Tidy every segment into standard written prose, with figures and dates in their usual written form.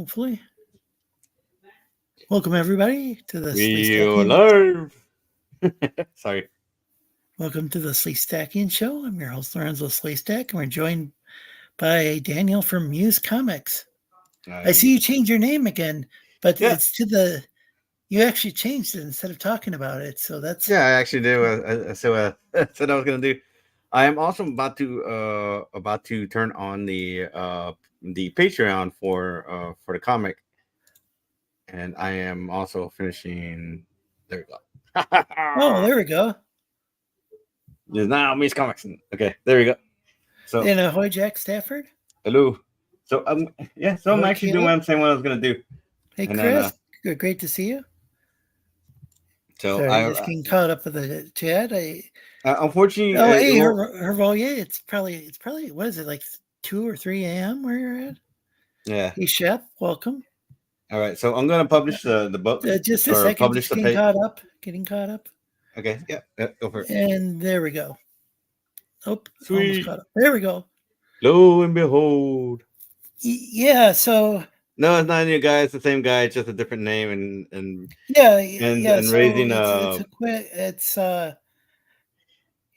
hopefully. Welcome, everybody, to the We Sleestak. live. Sorry. Welcome to the Sleestak Show. I'm your host, Lorenzo Sleestak, and we're joined by Daniel from Muse Comics. I see you changed your name again, but Yeah. it's to the. You actually changed it instead of talking about it, so that's. Yeah, I actually do. I said I was gonna do. I am also about to turn on the Patreon for the comic, and I am also finishing. There we go. Oh, there we go. There's now Miss Comics. Okay, there we go. So And ahoy, Jack Stafford. hello. So So I'm actually doing what I'm saying what I was gonna do. Hey, And Chris. Great to see you. So Sorry, just getting caught up with the chat. Unfortunately. Oh, hey, Hervolier. It's probably what is it, like 2 or 3 a.m. where you're at? Yeah. Hey, Shep, welcome. All right, so I'm gonna publish the book. Just a second, just getting caught up. Okay, yeah, go for it. And there we go. Oh, Sweet. Almost caught up. There we go. Lo and behold. Yeah, so. No, it's not you guy. It's the same guy, it's just a different name and so raising it's a quick.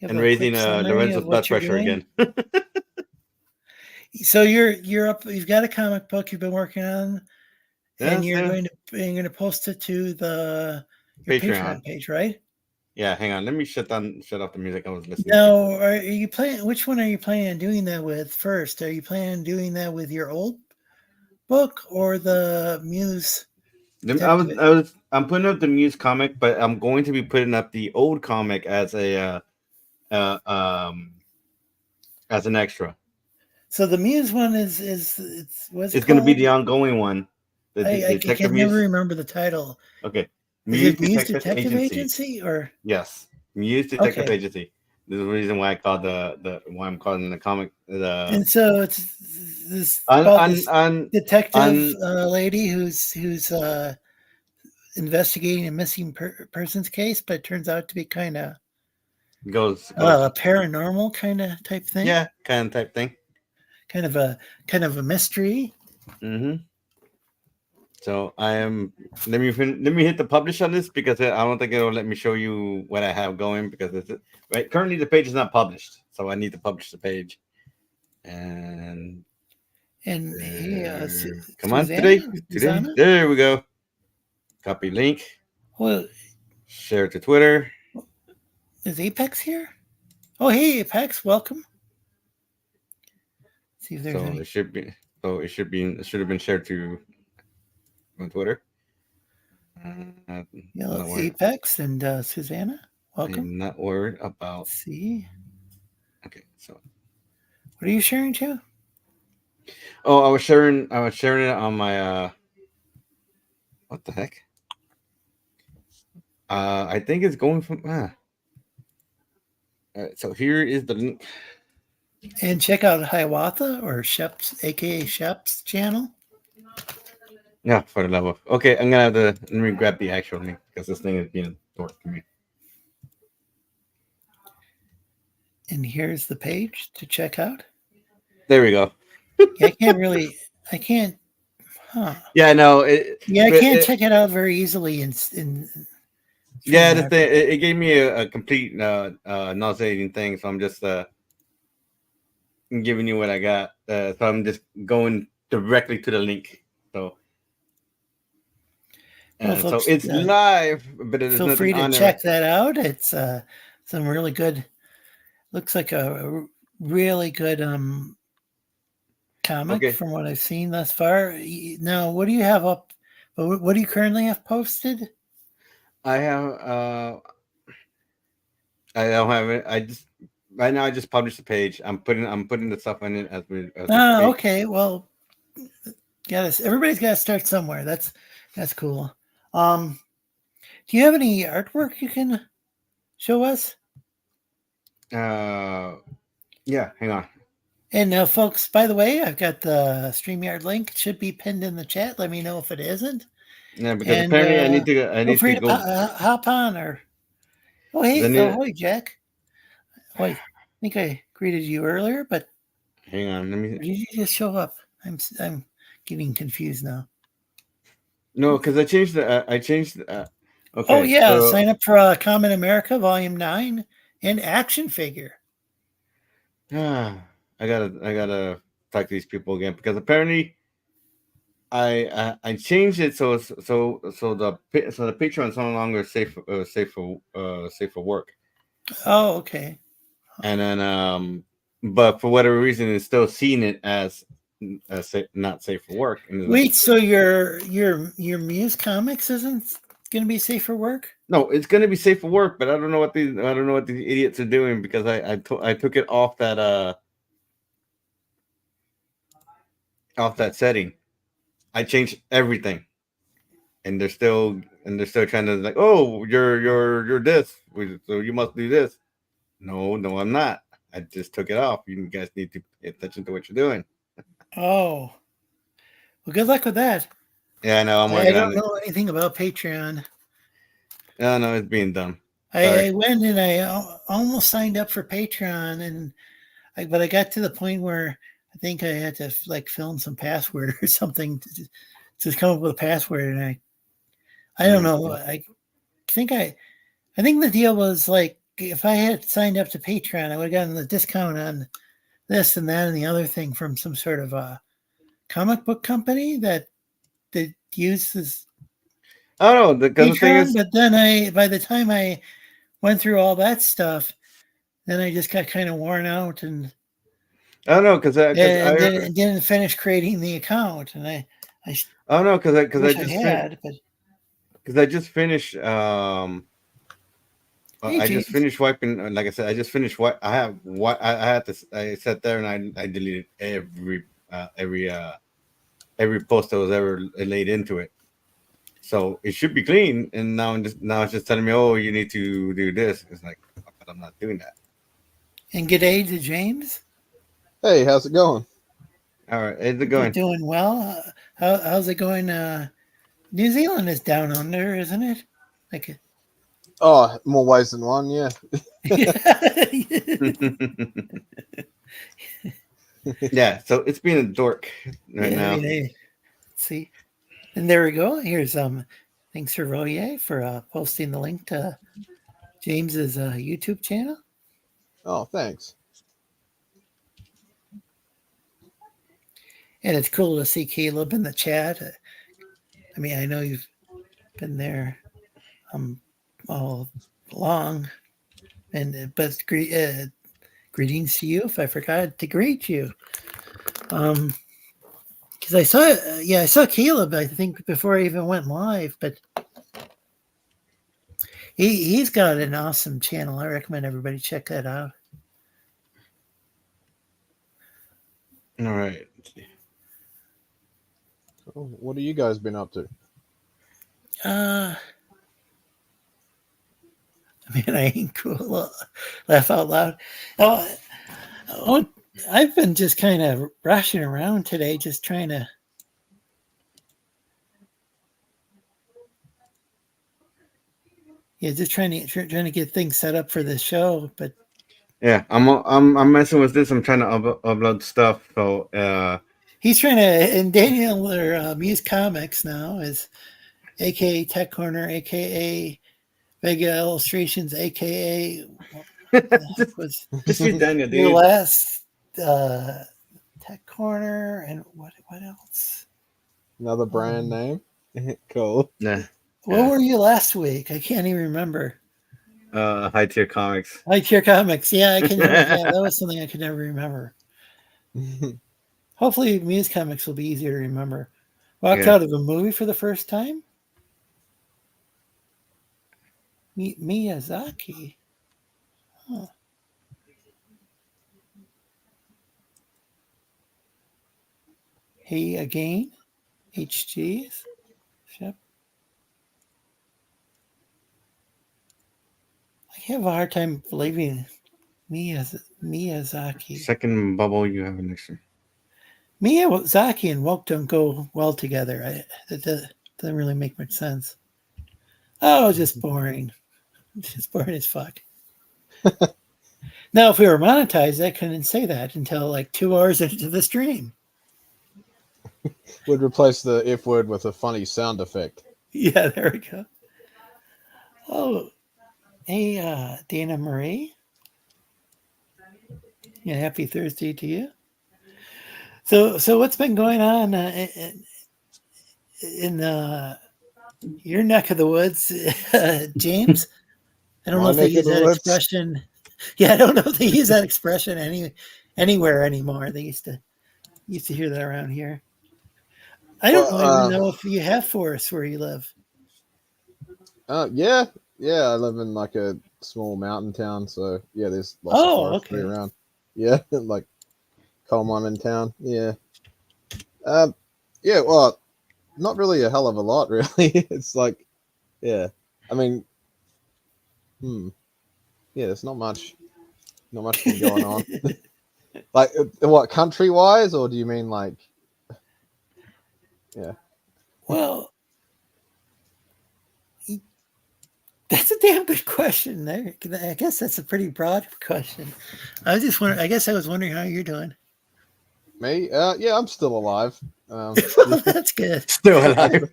and raising Lorenzo's blood pressure again. So you're up. You've got a comic book you've been working on, and you're going to post it to your Patreon page, right? Yeah, hang on. Let me shut off the music I was listening to. Now, are you planning? Which one are you planning on doing that with first? Are you planning on doing that with your old book or the Muse? I'm putting up the Muse comic, but I'm going to be putting up the old comic as an extra. So the Muse one is it's going to be the ongoing one. I can never remember the title. Okay. Is it Muse Detective Agency or? Yes, Muse Detective Agency. This is the reason why I called why I'm calling the comic. And so it's this detective lady who's investigating a missing persons case, but it turns out to be kind of goes a paranormal kind of type thing. Yeah, kind of type thing. Kind of a mystery. Mm-hmm. So I am. Let me hit the publish on this because I don't think it'll let me show you what I have going because right. Currently, the page is not published, so I need to publish the page. And come on today. There we go. Copy link. Well, share to Twitter. Is Apex here? Oh, hey Apex, welcome. See if there's any. It should have been shared to on Twitter. Apex and Susanna, welcome. I'm not worried about. Let's see. Okay, so what are you sharing to? Oh, I was sharing it on my what the heck? I think it's going from so here is the link. And check out Hiawatha or Shep's, aka Shep's channel. Yeah, for the love of. Okay, I'm gonna have to let me grab the actual link because this thing is being torqued to me. And here's the page to check out. There we go. Yeah, I can't. Huh. Yeah, no. I can't check it out very easily yeah, the thing it gave me a complete nauseating thing, so I'm just giving you what I got. So I'm just going directly to the link. So. Folks, so it's live, but it is feel free to check that out. It's some really good. Looks like a really good comic from what I've seen thus far. Now, what do you have up? What do you currently have posted? I have. I don't have it. Right now I just published the page. I'm putting the stuff in it as we. Okay. Well, everybody's got to start somewhere. That's cool. Do you have any artwork you can show us? Yeah, hang on. And folks, by the way, I've got the StreamYard link. It should be pinned in the chat. Let me know if it isn't. Yeah, because apparently I need to go hop on or. Oh hey, ahoy, Jack. Oh, I think I greeted you earlier, but hang on, let me. Did you just show up? I'm getting confused now. No, because I changed the. I changed. Oh Okay, yeah, so sign up for Common America Volume 9 and action figure. I gotta talk to these people again because apparently I changed it so the Patreon is no longer safe for work, Oh, okay. and then but for whatever reason it's still seeing it as not safe for work, and it's like, Wait, so your Muse Comics isn't going to be safe for work? no, it's gonna be safe for work, but I don't know what these idiots are doing because I took it off that setting. I changed everything, and they're still trying to like, oh, you're this, so you must do this. No, I'm not. I just took it off. You guys need to pay attention to what you're doing. Oh, well, good luck with that. Yeah, I know. I'm I working on don't it. know anything about Patreon. No, no, it's being done. I Sorry. went and I almost signed up for Patreon, but I got to the point where I think I had to like fill in some password or something to come up with a password, and I don't know. Okay. I think the deal was like if I had signed up to Patreon, I would have gotten the discount on this and that and the other thing from some sort of comic book company that uses I don't know because the thing Patreon. is, But then by the time I went through all that stuff, then I just got kind of worn out I don't know because and didn't finish creating the account. And I I don't know because I wish I just had. But because I just finished hey, I just James, finished wiping. Like I said, I just finished what I have. What I had to. I sat there and I deleted every post that was ever laid into it. So it should be clean. And now it's just telling me, oh, you need to do this. It's like, but I'm not doing that. and good day to James. Hey, how's it going? All right, how's it Hope you're going? doing well. How's it going? New Zealand is down under, isn't it? Like, Oh, more ways than one, yeah. yeah. Yeah. So it's being a dork right Yeah, I now. mean, let's see. And there we go. Here's thanks for Royer for posting the link to James's YouTube channel. Oh, thanks. And it's cool to see Caleb in the chat. I mean, I know you've been there all along, and but greetings to you. If I forgot to greet you, because I saw Caleb. I think before I even went live, but he's got an awesome channel. I recommend everybody check that out. All right. So, what have you guys been up to? Uh, I mean, I ain't cool. Laugh out loud. Oh, oh, I've been just kind of rushing around today, just trying to. Yeah, just trying to get things set up for the show. But Yeah, I'm messing with this. I'm trying to upload stuff. So he's trying to, and Daniel or Muse Comics now is AKA Tech Corner, AKA Vega Illustrations, AKA what the heck just was just use Daniel, your dude. last Tech Corner, and what else? Another brand name? Cool. Nah. What Yeah. were you last week? I can't even remember. High tier comics. Like your comics. Yeah, I can never. Yeah, that was something I could never remember. Hopefully, Muse Comics will be easier to remember. Walked Yeah. out of a movie for the first time. Miyazaki. Huh. Hey again. HGs. Yep. I have a hard time believing Miyazaki. Second bubble you have an extra. Miyazaki and woke don't go well together. That doesn't really make much sense. Oh, just boring. It's boring as fuck. Now, if we were monetized, I couldn't say that until like 2 hours into the stream. Would replace the F word with a funny sound effect. Yeah, there we go. Oh, hey, Dana Marie. Yeah, happy Thursday to you. So what's been going on in your neck of the woods, James? I don't know My if they neck of use the that woods. expression. Yeah, I don't know if they use that expression anywhere anymore. They used to hear that around here. I don't even know if you have forests where you live. Yeah. I live in like a small mountain town, so yeah, there's lots of Oh, forestry okay. around. Yeah, like coal mining town. Yeah. Um. Yeah. Well, not really a hell of a lot, really. It's like, yeah. I mean, yeah. There's not much been going on. Like, what, country wise, or do you mean like, yeah? Well, that's a damn good question. There, I guess that's a pretty broad question. I was just wondering. I guess I was wondering how you're doing. Me? Yeah, I'm still alive. Well, that's good. Still alive.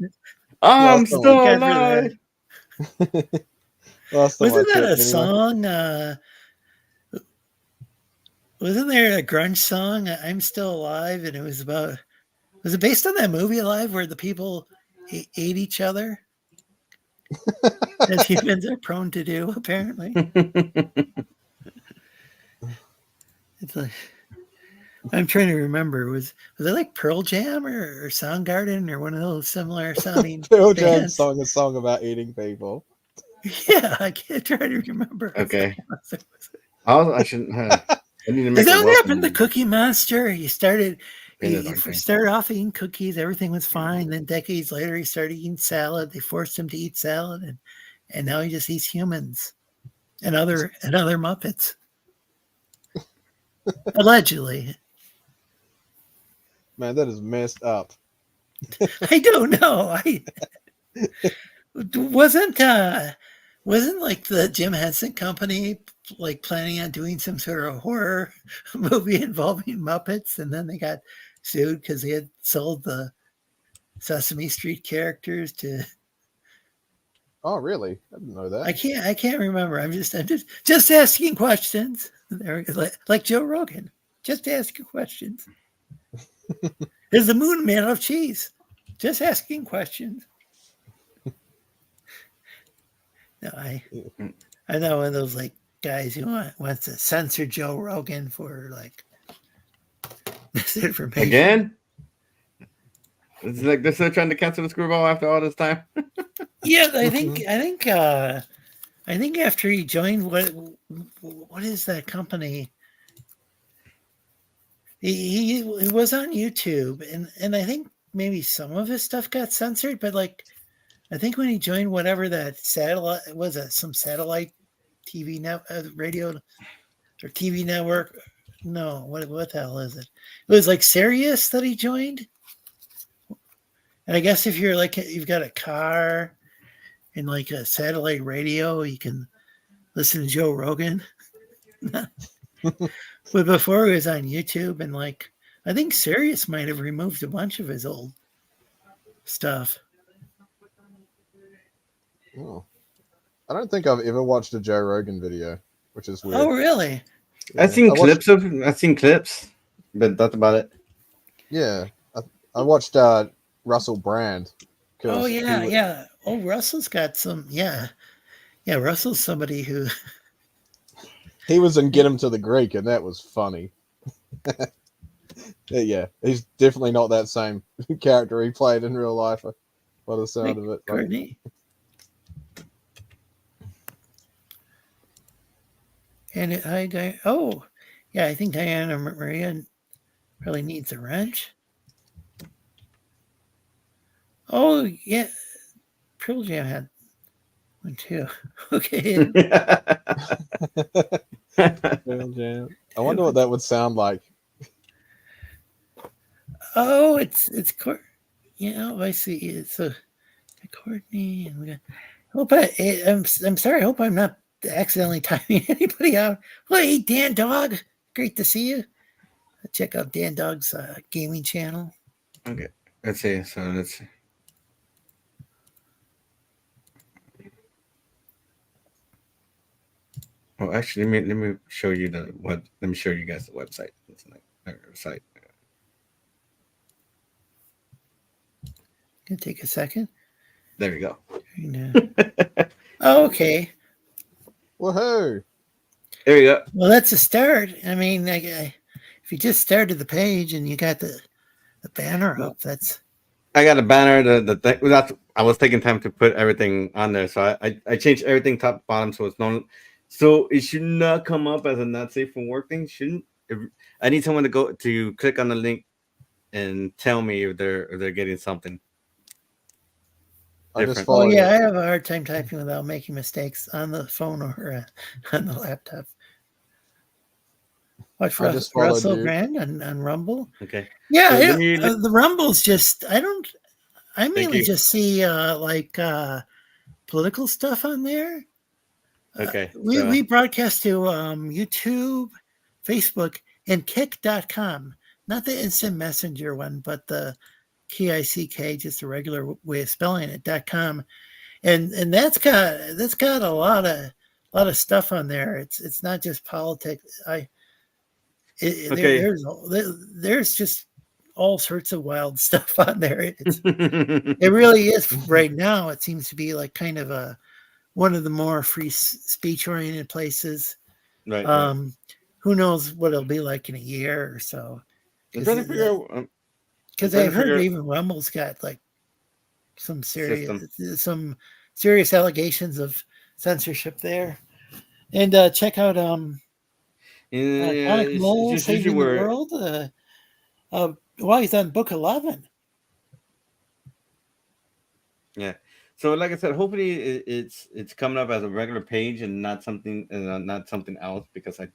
I'm Last time still Thank God for alive. that. last time I Wasn't that checked, a anyway. song? Wasn't there a grunge song? I'm still alive, and it was about. Was it based on that movie Alive, where the people ate each other, as humans are prone to do? Apparently, it's like I'm trying to remember. Was it like Pearl Jam or Soundgarden or one of those similar sounding Pearl Jam bands? sung a song about eating people. Yeah, I can't try to remember. Okay. Was. I shouldn't. I need to Is make that a what happened to welcome. Cookie Monster? He started. Peanut He butter. started off eating cookies. Everything was fine. Then decades later, he started eating salad. They forced him to eat salad, and now he just eats humans and other Muppets. Allegedly, Man, that is messed up. I don't know. I wasn't like the Jim Henson Company like planning on doing some sort of horror movie involving Muppets, and then they got sued because they had sold the Sesame Street characters to. Oh, really? I didn't know that. I can't remember. I'm just asking questions. There, like Joe Rogan, just asking questions. Is the moon made out of cheese? Just asking questions. No, I know one of those like guys who wants to censor Joe Rogan for like misinformation. Again? It's like they're still trying to cancel the screwball after all this time. Yeah, I think after he joined what is that company? He was on YouTube, and I think maybe some of his stuff got censored, but like I think when he joined whatever that satellite was, some satellite TV radio or TV network. No, what the hell is it? It was like Sirius that he joined. And I guess if you're like you've got a car and like a satellite radio, you can listen to Joe Rogan. But before he was on YouTube, and like I think Sirius might have removed a bunch of his old stuff. Oh. I don't think I've ever watched a Joe Rogan video, which is weird. Oh, really? Yeah. I've seen clips, but that's about it. Yeah, I watched Russell Brand. Oh yeah, yeah. Oh, Russell's got some. Yeah, yeah. Russell's somebody who. He was in Get Him to the Greek, and that was funny. Yeah, he's definitely not that same character he played in real life, by the sound of it. Courtney. And oh, yeah. I think Diana Maria really needs a wrench. Oh yeah, Pearl Jam had one too. Okay. Pearl Jam. I wonder what that would sound like. Oh, it's I see. It's a Courtney, and we got. I'm sorry. I hope I'm not accidentally timing anybody out. Well, hey, Dan Dog, great to see you. Check out Dan Dog's gaming channel. Okay. let's see. So let's. Oh, actually, let me show you the what. Let me show you guys the website. It's like site. Gonna take a second. There we go. Oh, okay. Woohoo! There you go. Well, that's a start. I mean, if you just started the page and you got the banner up, that's I got a banner. The thing. That's I was taking time to put everything on there, so I changed everything top to bottom, so it's no. So it should not come up as a not safe for work thing. Shouldn't. I need someone to go to click on the link and tell me if they're getting something I just different. Oh followed yeah, it. I have a hard time typing without making mistakes on the phone or on the laptop. Watch I just followed Russell you. Brand on Rumble. Okay. Yeah, So let me. the Rumble's just I Thank mainly you. just see political stuff on there. Okay. We broadcast to YouTube, Facebook, and Kick.com. Not the instant messenger one, but the KICK, just a regular way of spelling it, .com. And that's got a lot of stuff on there. It's not just politics. Okay. There's just all sorts of wild stuff on there. It really is right now. It seems to be like kind of one of the more free speech oriented places. Right. Right. Who knows what it'll be like in a year or so? I'm trying to figure out. I'm Because trying to I've heard figure out even Rumble's got like some system. serious allegations of censorship there. And check out Conic It's Mole just usually Saving the where. World. Well, he's on book 11. Yeah. So like I said, hopefully it's coming up as a regular page and not something else because I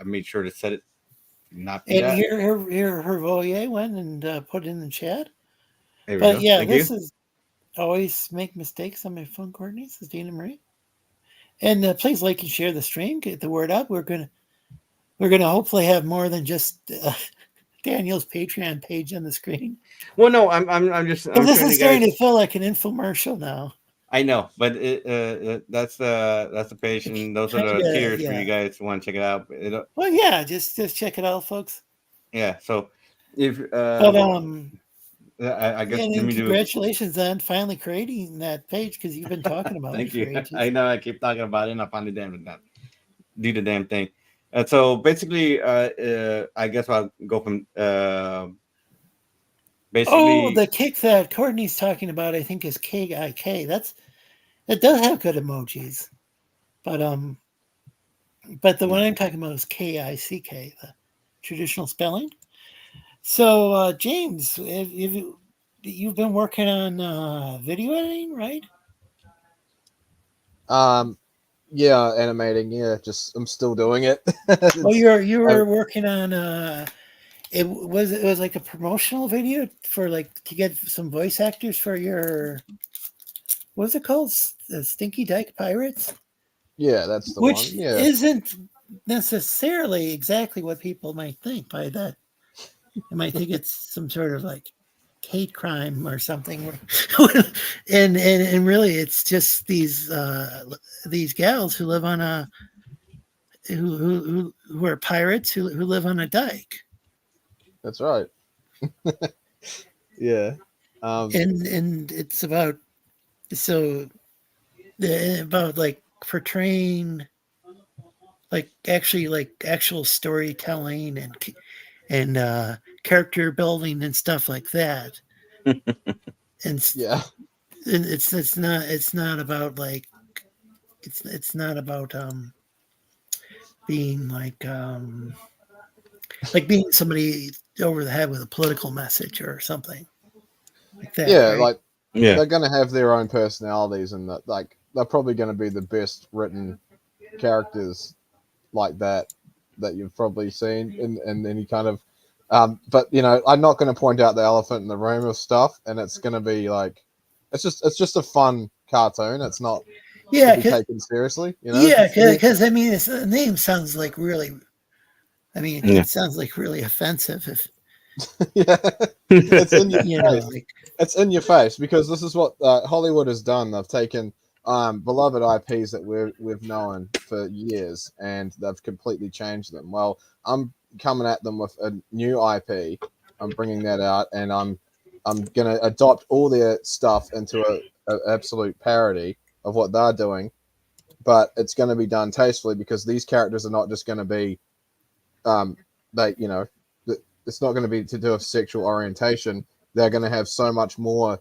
made sure to set it to not be And that. here Hervoyer went and put it in the chat. There we But go. yeah, Thank you. this is always make mistakes on my phone coordinates. This is Dina Marie. And please like and share the stream. Get the word up. We're gonna hopefully have more than just Daniel's Patreon page on the screen. Well, no, I'm just But I'm this showing is you starting guys. to feel like an infomercial now. I know, but that's the page, and those are Kind the of, tiers for you yeah. guys who want to check it out. Well, yeah, just check it out, folks. Yeah. So if But I guess let and me do. congratulations on finally creating that page because you've been talking about it Thank for you. ages. I know I keep talking about it, and I finally damn not do the damn thing. And so basically, I guess I'll go from Oh, basically. the kick that Courtney's talking about, I think, is KIK. It does have good emojis, but the one I'm talking about is KICK, the traditional spelling. So, James, you've been working on video editing, right? Yeah, animating. Yeah, just I'm still doing it. Oh, you I- were working on it was like a promotional video for like to get some voice actors for your what's it called? The Stinky Dyke Pirates, yeah, that's the which one. Yeah, isn't necessarily exactly what people might think by that. They might think it's some sort of like hate crime or something, and really it's just these gals who live on a who are pirates who live on a dike, that's right. Yeah. and it's about about like portraying like actual storytelling and character building and stuff like that. And Yeah. it's not about like it's not about being like being somebody over the head with a political message or something like that, Yeah, right? like Yeah. they're gonna have their own personalities, and that like they're probably gonna be the best written characters like that you've probably seen in any kind of. But I'm not going to point out the elephant in the room of stuff, and it's going to be like, it's just a fun cartoon. It's not to Yeah, be taken seriously. yeah, Yeah, because I mean, the name sounds like really. I mean, Yeah. it sounds like really offensive Yeah, it's in your You know, face. like, It's in your face because this is what Hollywood has done. They've taken beloved IPs that we've known for years and they've completely changed them. Well, I'm coming at them with a new IP. I'm bringing that out, and I'm gonna adopt all their stuff into a absolute parody of what they're doing, but it's going to be done tastefully because these characters are not just going to be they it's not going to be to do with sexual orientation. They're going to have so much more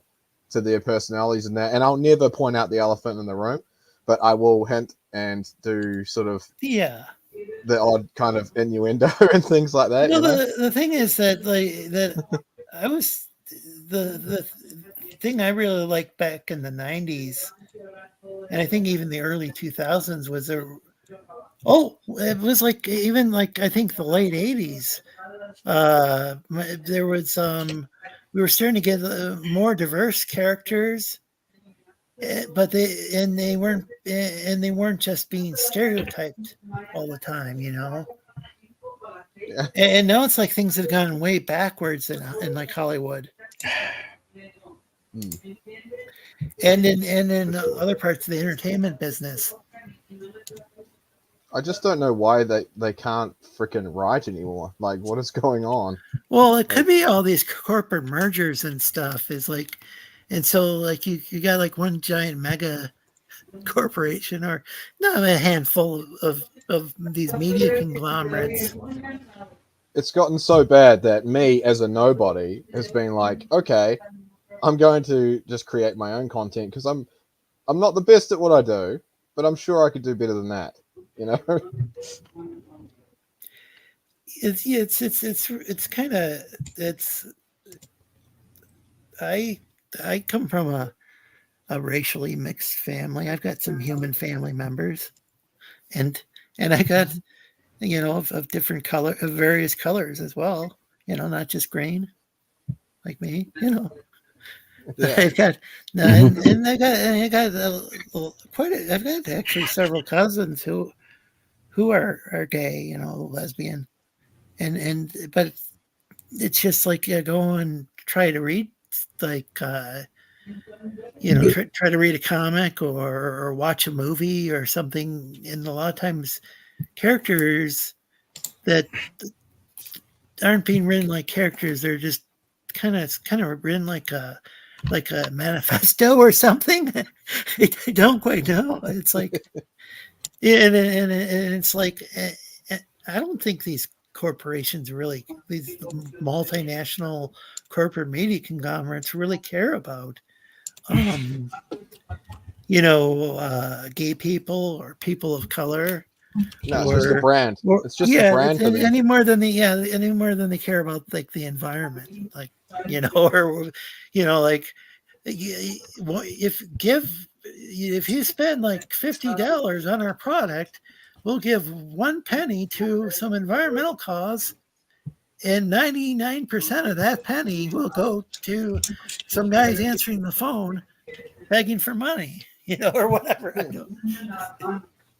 to their personalities in that. And I'll never point out the elephant in the room, but I will hint and do sort of yeah. the odd kind of innuendo and things like that. Well, You know, the thing is that I was the thing I really liked back in the 90s, and I think even the early 2000s was it was like even like I think the late 80s. There was we were starting to get more diverse characters, but they weren't just being stereotyped all the time, you know. yeah. And now it's like things have gone way backwards in like Hollywood Hmm. and in other parts of the entertainment business. I just don't know why they can't freaking write anymore. Like, what is going on? Well, it could Like, be all these corporate mergers and stuff. Is like, and so like you got like one giant mega corporation or not a handful of these media conglomerates. it's gotten so bad that me as a nobody has been like, okay, I'm going to just create my own content because I'm not the best at what I do, but I'm sure I could do better than that. You know? It's kind of it's I I come from a racially mixed family. I've got some human family members, and I got of different color of various colors as well. You know, not just green like me. You know, Yeah. I've got no, and I got I've got actually several cousins who are gay. You know, lesbian, and but it's just like you go and try to read like try to read a comic or watch a movie or something, and a lot of times characters that aren't being written like characters, they're just kind of written like a manifesto or something. I don't quite know. It's like and it's like I don't think these corporations really, these multinational corporate media conglomerates really care about um gay people or people of color, No, it's just a brand. or It's just a yeah, brand for them. any more than any more than they care about like the environment, like or like if you spend like $50 on our product, we'll give 1 penny to some environmental cause, and 99% of that penny will go to some guys answering the phone begging for money, or whatever. I don't.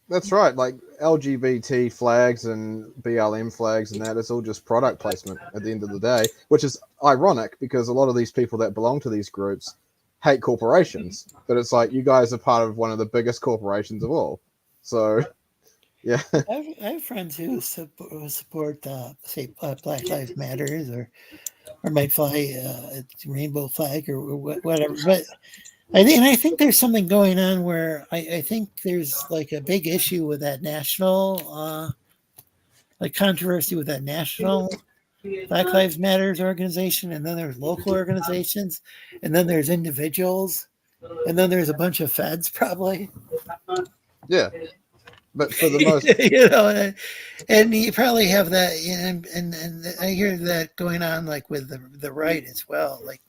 That's right. Like LGBT flags and BLM flags and that, it's all just product placement at the end of the day, which is ironic because a lot of these people that belong to these groups hate corporations. But it's like you guys are part of one of the biggest corporations of all. So, yeah. I have friends who support say Black Lives Matters or might fly rainbow flag or whatever. But I think there's something going on where I think there's like a big issue with that national like controversy with that national Black Lives Matters organization, and then there's local organizations, and then there's individuals, and then there's a bunch of feds probably. Yeah. But for the most, And you probably have that, and I hear that going on like with the right as well, like,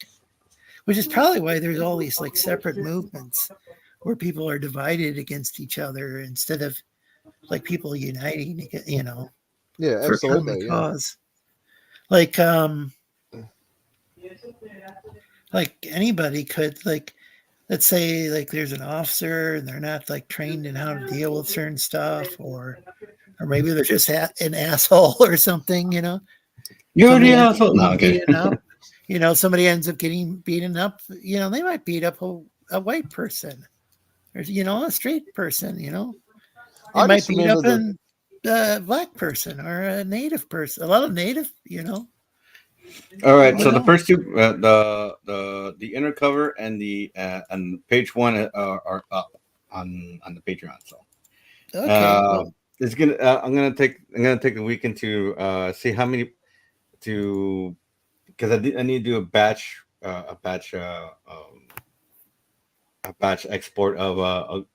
which is probably why there's all these like separate movements where people are divided against each other instead of like people uniting, yeah, for a common absolutely. Yeah. cause. Like anybody could, like, let's say like there's an officer and they're not like trained in how to deal with certain stuff, or maybe they're just an asshole or something, You already somebody ends asshole. up No, getting okay. beaten up. Somebody ends up getting beaten up. They might beat up a white person, or a straight person. They I might just beat remember up a black person or a native person. A lot of native. All right. You So the know. first two, the inner cover and the and page one are up on the Patreon. So Okay. uh, Well. it's gonna. I'm gonna take the weekend to see how many to because I need to do a batch export of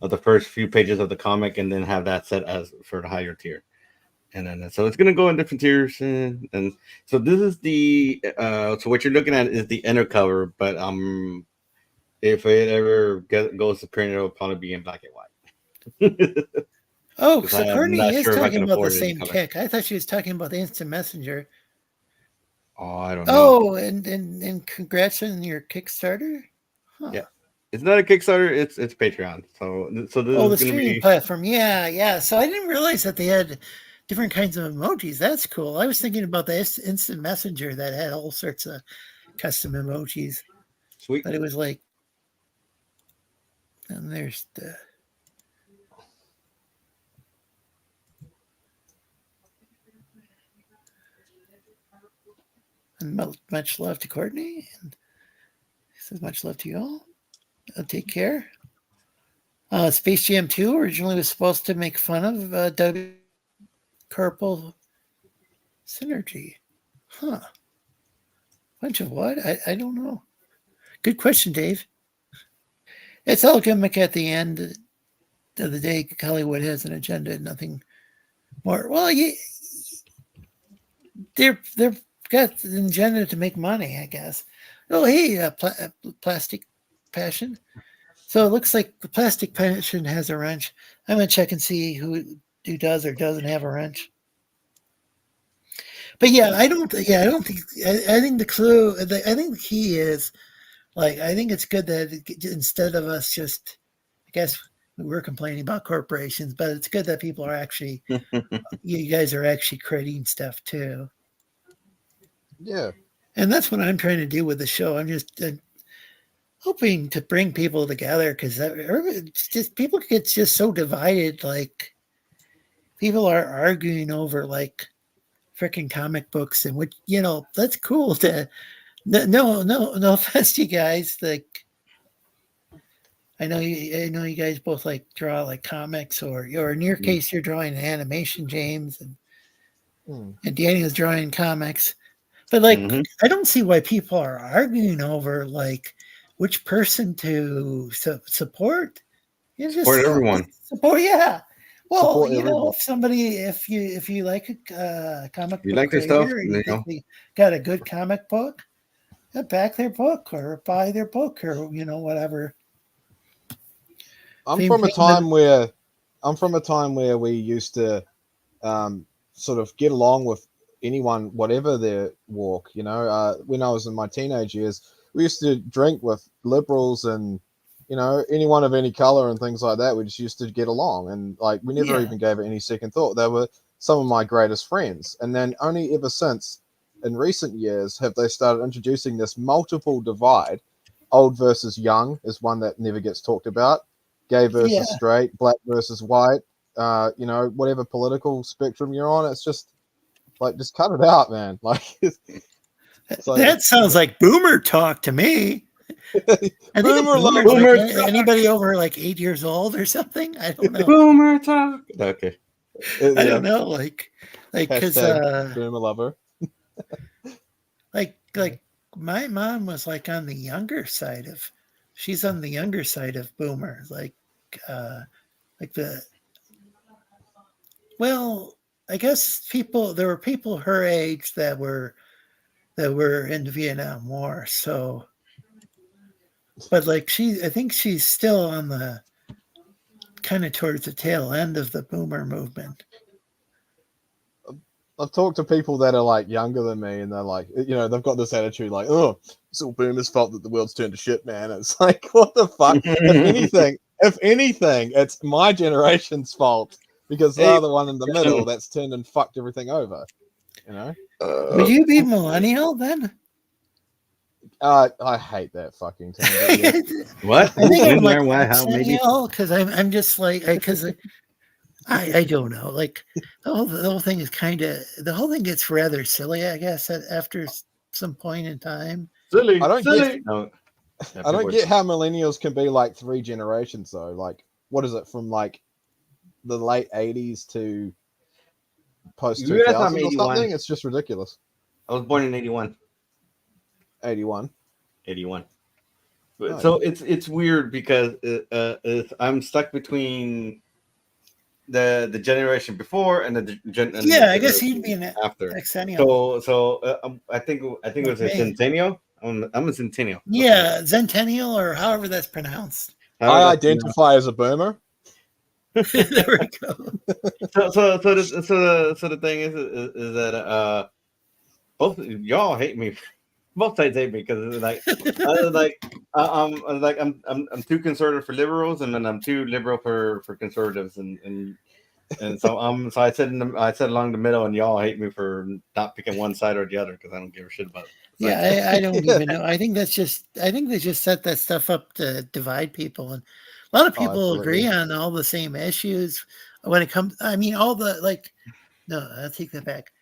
the first few pages of the comic, and then have that set as for the higher tier. And then so it's gonna go in different tiers, and so this is the so what you're looking at is the inner cover, but if it ever goes to print, it'll probably be in black and white. Oh, Because so I'm Courtney not is sure if I talking can about the afford it in same color. kick. I thought she was talking about the instant messenger. Oh, I don't know. Oh, and congrats on your Kickstarter. Huh. Yeah, it's not a Kickstarter. It's Patreon. So this Oh, is the gonna streaming be platform. Yeah, yeah. So I didn't realize that they had different kinds of emojis. That's cool. I was thinking about the instant messenger that had all sorts of custom emojis, sweet. but it was like, and there's the. And much love to Courtney, and he says much love to you all. Take care. Space Jam 2 originally was supposed to make fun of Doug Carpel synergy. Huh. Bunch of what? I don't know. Good question, Dave. It's all gimmick at the end of the day. Hollywood has an agenda, nothing more. Well, they've got an agenda to make money, I guess. Oh, hey, Plastic Passion. So it looks like the Plastic Passion has a wrench. I'm gonna check and see who does or doesn't have a wrench. But yeah, I don't. Yeah, I don't think. I think the clue. I think the key is I think it's good that instead of us just, I guess we're complaining about corporations, but it's good that people are actually, you guys are actually creating stuff too. Yeah. And that's what I'm trying to do with the show. I'm just hoping to bring people together because it's just people get just so divided. Like people are arguing over freaking comic books, and which that's cool to no offense to you guys. I know you guys both draw comics, or in your case you're drawing animation, James, and Daniel's drawing comics. But Mm-hmm. I don't see why people are arguing over which person to support. You Support just everyone. support, yeah. Well, Support everybody. if you like a comic You book like their stuff, creator, and they got a good comic book, back their book or buy their book or whatever. I'm from a time where we used to sort of get along with anyone, whatever their walk. When I was in my teenage years, we used to drink with liberals and anyone of any color and things like that. We just used to get along, and we never even gave it any second thought. They were some of my greatest friends, and then only ever since in recent years have they started introducing this multiple divide. Old versus young is one that never gets talked about. Gay versus straight, black versus white. Whatever political spectrum you're on, it's just just cut it out, man. That sounds like boomer talk to me. I think boomer anybody over 8 years old or something. I don't know. Boomer talk. Okay. I don't know. Because boomer lover. My mom was on the younger side of. She's on the younger side of boomer. I guess there were people her age that were in the Vietnam War. So, but I think she's still on the kind of towards the tail end of the boomer movement. I've talked to people that are younger than me, and they're they've got this attitude oh, it's all boomers' fault that the world's turned to shit, man. It's what the fuck? If anything, it's my generation's fault because they're the one in the middle that's turned and fucked everything over. Would you be millennial then? I hate that fucking term. But yeah. What? I think I'm When, like where, why, how, maybe? millennial because I'm just like because I don't know, like the whole thing is kind of the whole thing gets rather silly, I guess, after some point in time. Silly, I don't silly. No, yeah, I don't people get how millennials can be like 3 generations though. Like, what is it from like the late 80s to post You realize I'm 2000 or 81. something? It's just ridiculous. I was born in 81. 81. 81. But Oh, so it's weird because I'm stuck between the generation before and the Yeah, I guess generation he'd be an after. exennial I think it like was a me. centennial. I'm a centennial. Yeah, Centennial or however that's pronounced. However, I that's identify as a boomer. There we go. so the thing is that both y'all hate me. Both sides hate me because I'm too conservative for liberals and then I'm too liberal for conservatives and so I sit along the middle and y'all hate me for not picking one side or the other because I don't give a shit about Yeah, I don't even know. I think they just set that stuff up to divide people, and a lot of Oh, people absolutely. agree on all the same issues when it comes. I mean, all the like. No, I'll take that back.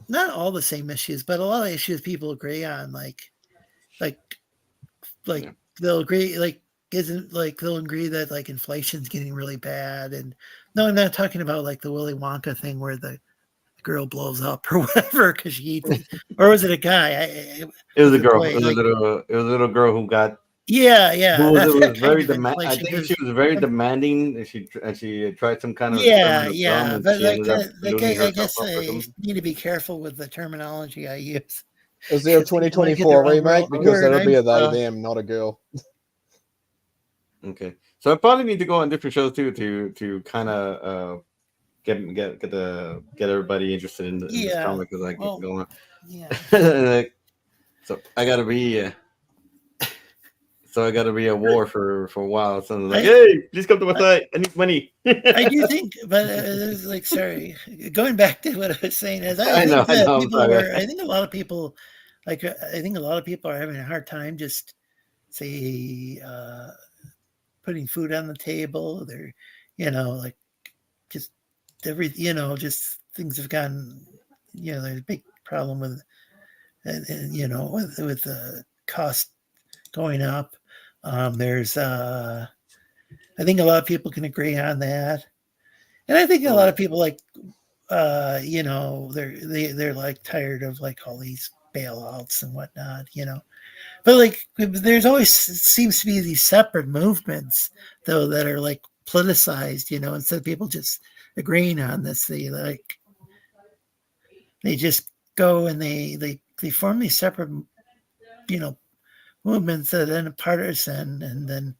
Not all the same issues, but a lot of issues people agree on. Like, like Yeah. they'll agree. Like, isn't like they'll agree that like inflation's getting really bad. And no, I'm not talking about like the Willy Wonka thing where the girl blows up or whatever because she eats it, or was it a guy? It was a The girl. boy, like It was a little girl who got yeah, it was that kind very of demand. I inflation. think she Because was very demanding. She tried some kind of yeah, experiment of gum, yeah, and but she ended up losing I herself guess up or I something. need to be careful with the terminology I use Is there a because people might get the 2024 wrong remake? Because word. that'll be a they, Uh, them, not a girl. Okay, so I probably need to go on different shows too to kind of get everybody interested in this yeah, comic as I get well, going. yeah, Like, so I gotta be a war for a while. So I'm like, I hey, please come to my site. I need money. I do think, but it's like sorry, going back to what I was saying is I I know, think that I'm people sorry. are. I think a lot of people like I think a lot of people are having a hard time just say putting food on the table. They're like just just things have gotten there's a big problem with with the cost going up. There's I think a lot of people can agree on that, and I think a lot of people like they're like tired of like all these bailouts and whatnot. But like there's always seems to be these separate movements though that are like politicized, instead of people just agreeing on this. They just go and they form these separate you know movements that are partisan and then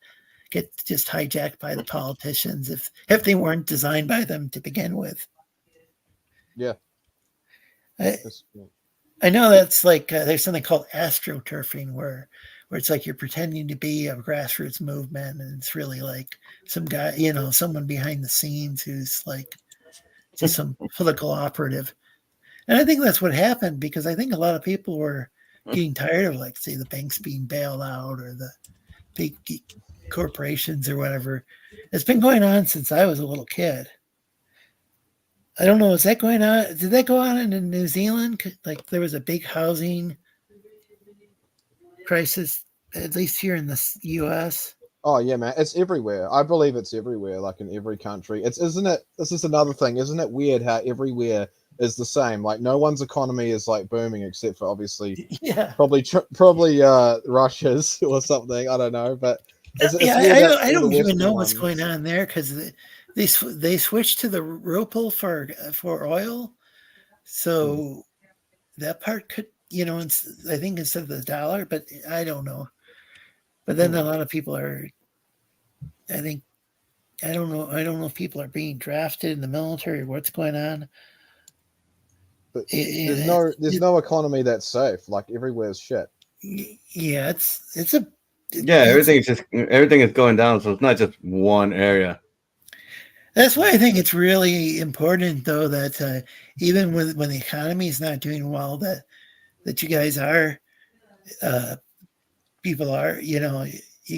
get just hijacked by the politicians if they weren't designed by them to begin with. Yeah. I, It's- I know that's like there's something called astroturfing where it's like you're pretending to be a grassroots movement and it's really like some guy, someone behind the scenes who's like just some political operative. And I think that's what happened because I think a lot of people were getting tired of like say the banks being bailed out or the big corporations or whatever. It's been going on since I was a little kid. I don't know. Is that going on? Did that go on in New Zealand? Like there was a big housing crisis, at least here in the U.S. Oh yeah, man, it's everywhere. I believe it's everywhere, like in every country. It's isn't it? This is another thing, isn't it weird how everywhere is the same? Like no one's economy is like booming except for obviously Yeah, probably Russia's or something. I don't know, but it's yeah. weird that I all the don't even Western know what's going ones. on there because they switched to the ruble for oil, Hmm. so that part could I think instead of the dollar, but I don't know. But then a Hmm. lot of people are. I think I don't know. I don't know if people are being drafted in the military or what's going on. But It, there's it, no economy that's safe. Like everywhere's shit. yeah, it's a Yeah, it's everything is going down, so it's not just one area. That's why I think it's really important, though, that even when the economy is not doing well, that you guys are, people are, you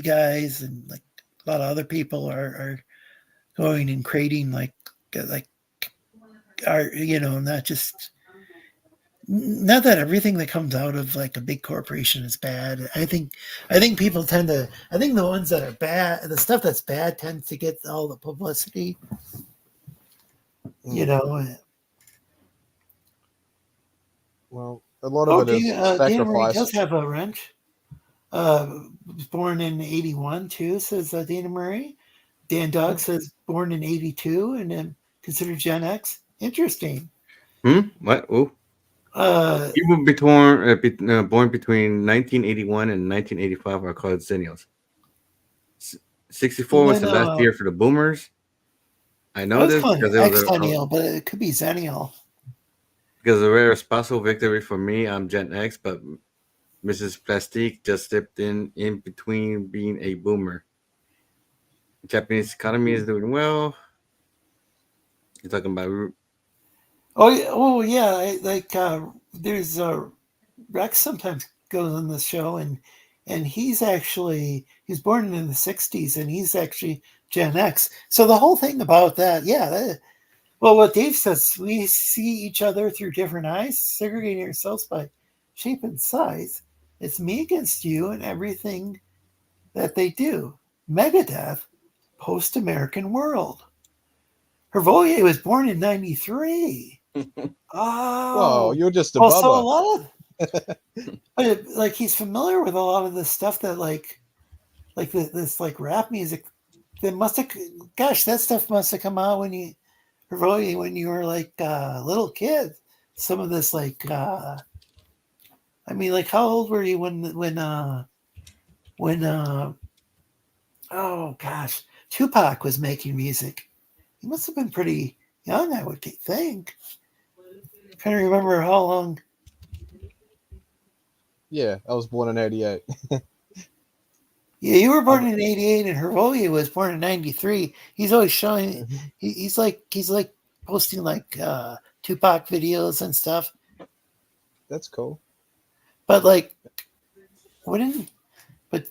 guys and like a lot of other people are going and creating like art, not that everything that comes out of like a big corporation is bad. I think people tend to. I think the ones that are bad, the stuff that's bad, tends to get all the publicity. You know. Well, a lot Oh, of it is Dana Marie sacrifice. does have a wrench. Was born in '81 too, says Dana Marie. Dan Dog says born in '82 and then considered Gen X. Interesting. What? Oh. Uh, People born between 1981 and 1985 are called Zennials. 64 was then, the last year for the Boomers. I I know was this calling because it it was Xennial, but it could be Zennial. because a rare spousal victory for me. I'm Gen X, but Mrs. Plastique just stepped in between being a Boomer. The Japanese economy is doing well. You're talking about Oh yeah. There's Rex sometimes goes on the show, and he's born in the '60s, and he's actually Gen X. So the whole thing about that, yeah. Well, what Dave says, we see each other through different eyes, segregating ourselves by shape and size. It's me against you and everything that they do. Megadeth, post-American world. Hervoye was born in '93. Whoa, Oh, you're just a well, so a bubba. lot of, like he's familiar with a lot of the stuff that this like rap music that must have, gosh, that stuff must have come out when you were like a little kid. Some of this like how old were you when oh gosh, Tupac was making music? He must have been pretty young, I would think. I'm trying to remember how long. Yeah, I was born in '88. Yeah, you were born in '88, and Hervoye was born in '93. He's always showing. He's like posting like Tupac videos and stuff. That's cool. But like, but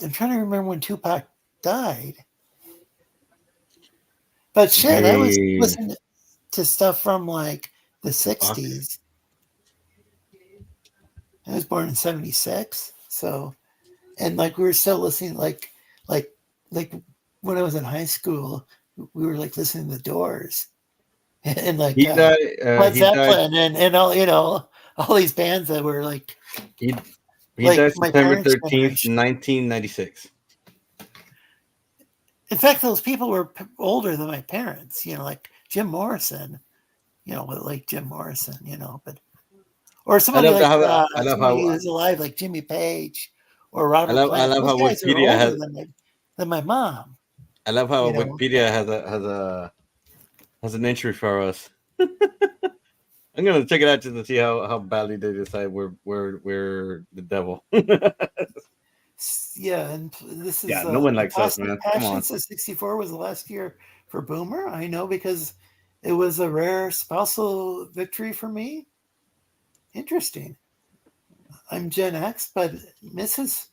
I'm trying to remember when Tupac died. But shit, I was listening to stuff from like the '60s. I was born in '76, so and like we were still listening like when I was in high school, we were like listening to the Doors and like he died. Led He died. Zeppelin and all these bands that were like He like died my September parents' 13th, generation. 1996. In fact, those people were older than my parents. Like Jim Morrison. Like Jim Morrison. But or somebody like somebody who was alive, like Jimmy Page or Robert Plant. I love Those how guys are Wikipedia older has. than my mom. I love how Wikipedia has an entry for us. I'm gonna check it out just to see how badly they decide we're the devil. Yeah, and this is no one likes us, man. Come Passion on. says '64 was the last year for Boomer. I know because it was a rare spousal victory for me. Interesting. I'm Gen X, but Mrs.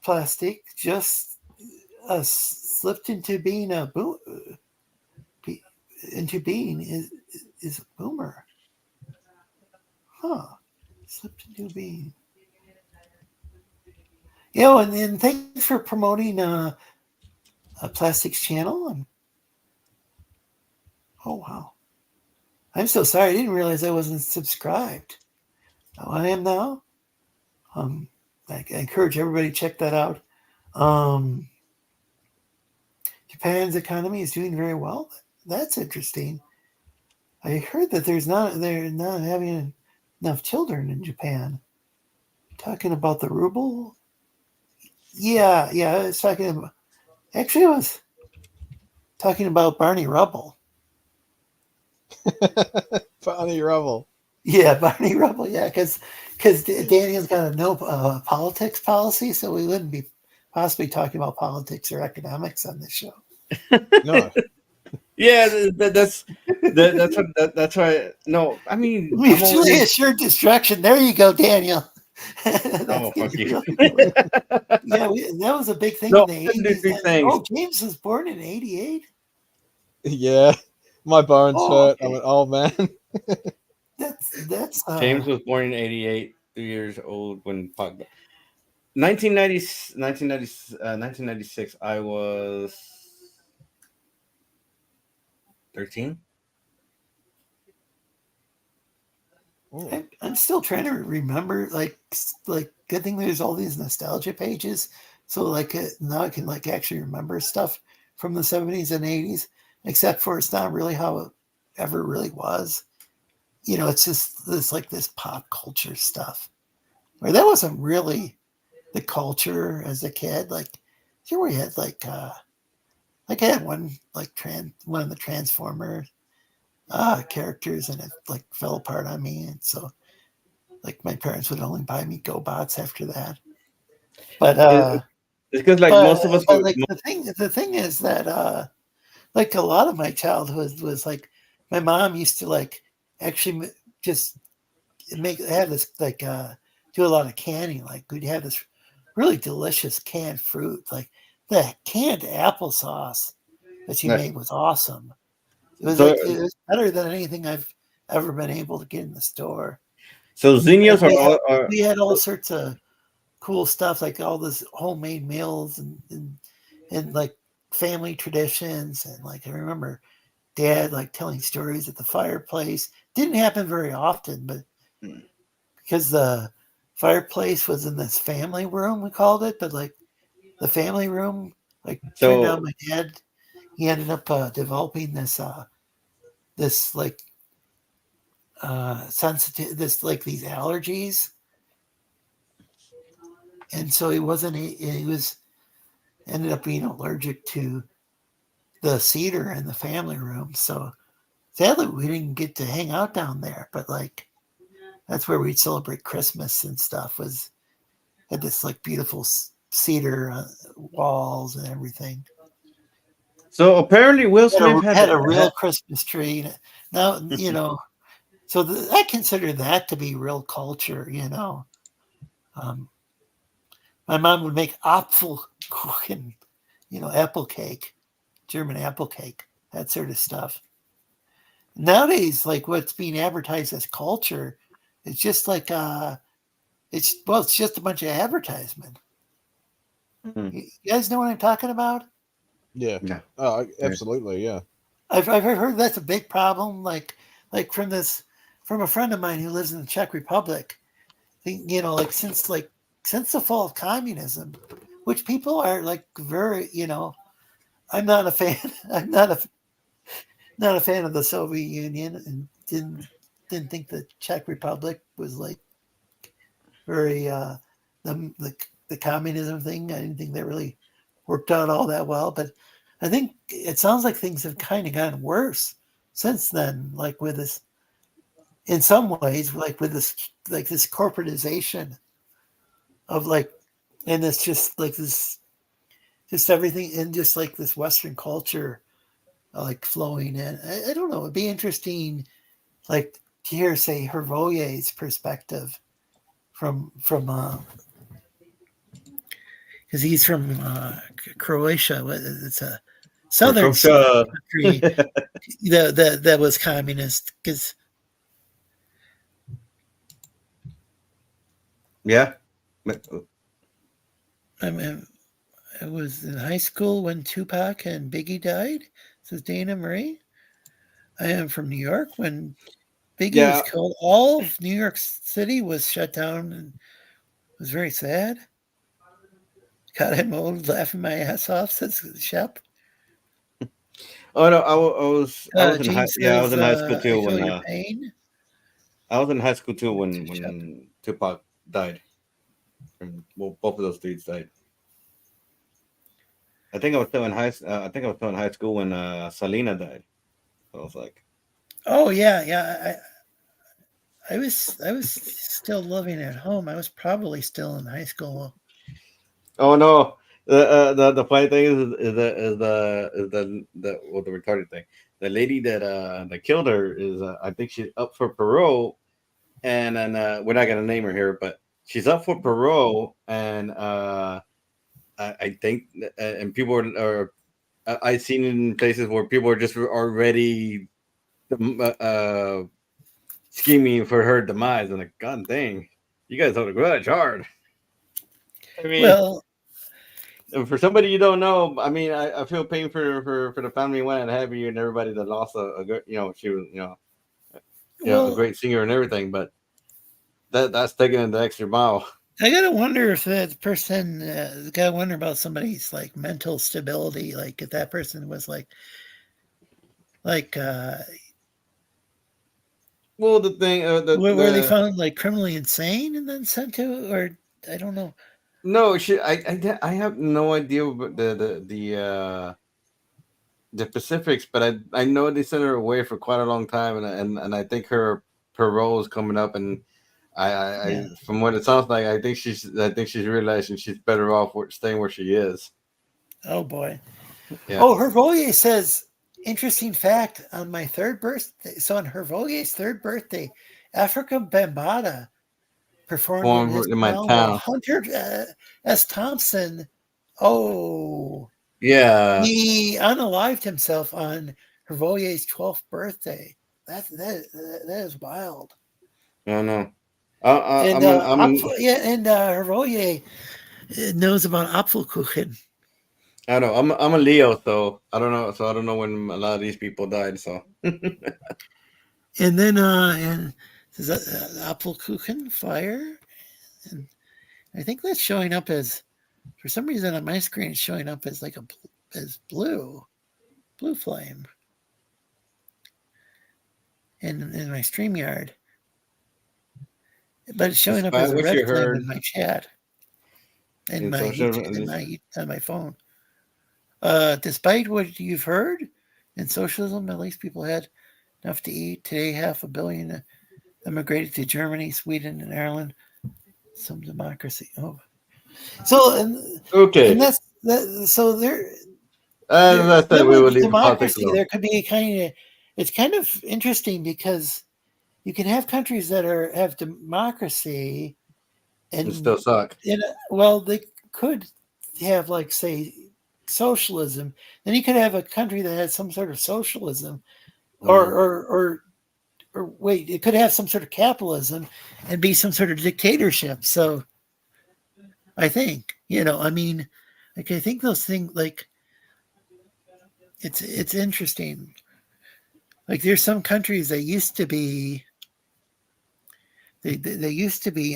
Plastic just slipped into being a is a boomer. Huh. Slipped into being. And thanks for promoting a Plastics channel. Oh wow. I'm so sorry. I didn't realize I wasn't subscribed. Oh, I am now. I encourage everybody to check that out. Japan's economy is doing very well. That's interesting. I heard that they're not having enough children in Japan. Talking about the ruble. Yeah. I was talking about Barney Rubble. Barney Rubble. Yeah, Barney Rubble. Yeah, because Daniel's got a no politics policy, so we wouldn't be possibly talking about politics or economics on this show. No. Yeah, that's why. No, I mean I'm Mutually already. assured destruction. There you go, Daniel. Oh That's fuck getting you. really good. Yeah, that was a big thing No, in the I'm gonna do 80s. three things. Oh, James was born in 88? Yeah, my bones Oh, hurt. I okay. went, oh man. That's James was born in '88, 3 years old when Pac. 1990, 1996. I was 13. Oh, I'm still trying to remember, like good thing there's all these nostalgia pages, so like now I can like actually remember stuff from the 70s and 80s, except for it's not really how it ever really was. It's just this pop culture stuff where that wasn't really the culture as a kid. Like here we had like I had one of the Transformer characters, and it like fell apart on me, and so like my parents would only buy me GoBots after that. But It's because like but most of us but like the thing is that like a lot of my childhood was like my mom used to like actually just have this like do a lot of canning. Like we'd have this really delicious canned fruit, like the canned applesauce that she like, made was awesome. It was so like it was better than anything I've ever been able to get in the store. so And Xenios we had are we had all sorts of cool stuff, like all this homemade meals and like family traditions. And like I remember dad like telling stories at the fireplace. Didn't happen very often, but because the fireplace was in this family room, we called it, but like the family room like turned out so my dad, he ended up developing this like sensitive, this like these allergies, and so he was ended up being allergic to the cedar in the family room. So sadly, we didn't get to hang out down there, but like that's where we'd celebrate Christmas and stuff. Was had this like beautiful cedar walls and everything. so apparently Will Had Smith a, had, had a real had Christmas tree. Now so I consider that to be real culture. Um, my mom would make Apfelkuchen, apple cake, German apple cake, that sort of stuff. Nowadays, like what's being advertised as culture, it's just like it's just a bunch of advertisement. You guys know what I'm talking about? yeah. no. Absolutely, yeah. I've heard that's a big problem. Like from a friend of mine who lives in the Czech Republic. Like since the fall of communism, which people are like very, I'm not a fan. I'm not a fan of the Soviet Union, and didn't think the Czech Republic was like very the communism thing. I didn't think that really worked out all that well. But I think it sounds like things have kind of gotten worse since then. Like with this, in some ways, like this corporatization of like, and it's just like this, just everything, and just like this Western culture, like flowing in. I don't know. It'd be interesting, like to hear, say, Hervoyer's perspective from because he's from Croatia. It's a southern Croatia. country that was communist. Because Yeah. I mean, I was in high school when Tupac and Biggie died. Says Dana Marie. I am from New York when Biggie was Yeah. killed. All of New York City was shut down and was very sad. God, I'm old, laughing my ass off, says Shep. Oh no, I was in high, James yeah, I was says, in high school I too feel when your pain. I was in high school too To Shep. when Tupac died. And, well, both of those dudes died. I think I was still in high school when Selena died. So I was like, Oh yeah, yeah. I was still living at home. I was probably still in high school. oh no. The funny thing is the retarded thing. lady that killed her is I think she's up for parole, and then we're not gonna name her here, but she's up for parole, and I think and people are I've seen it in places where people are just already scheming for her demise. And like, God dang, you guys hold a grudge hard. I mean, Well, for somebody you don't know, I mean, I feel pain for the family went and have you and everybody that lost a good, she was, a well, great singer and everything, but that's taking it the extra mile. I gotta wonder if that person. Gotta wonder about somebody's like mental stability. Like if that person was like Well, the thing, were they found like criminally insane and then sent to, or I don't know. no, I have no idea about the specifics, but I know they sent her away for quite a long time, and I think her parole is coming up, and Yeah. from what it sounds like, I think she's realizing she's better off staying where she is. Oh boy. Yeah. Oh, Hervolier says interesting fact on my third birthday. So on Hervolier's third birthday, Africa Bambaataa performed in his Born in my town while town. Hunter S. Thompson. Oh, Yeah. he unalived himself on Hervolier's 12th birthday. That is wild. I don't know. And I'm an Hervolier knows about Apfelkuchen. I don't know. I'm a Leo, so I don't know. So I don't know when a lot of these people died. So And then and is that Apfelkuchen fire? And I think that's showing up as, for some reason on my screen, it's showing up as like as blue flame in my StreamYard. But it's showing up as despite a what red you flame in heard my chat, in in my social, YouTube, on my phone. Despite what you've heard, in socialism, at least people had enough to eat. Today, 500 million emigrated to Germany, Sweden, and Ireland. Some democracy. Oh, so and okay. that's that. So As I said, we will with leave the politics democracy, alone. there could be it's kind of interesting because you can have countries that have democracy It still and suck. well, they could have like say socialism. Then you could have a country that has some sort of socialism, or Mm. or wait, it could have some sort of capitalism and be some sort of dictatorship. So I think I mean, like I think those things like it's interesting. Like there's some countries that used to be they used to be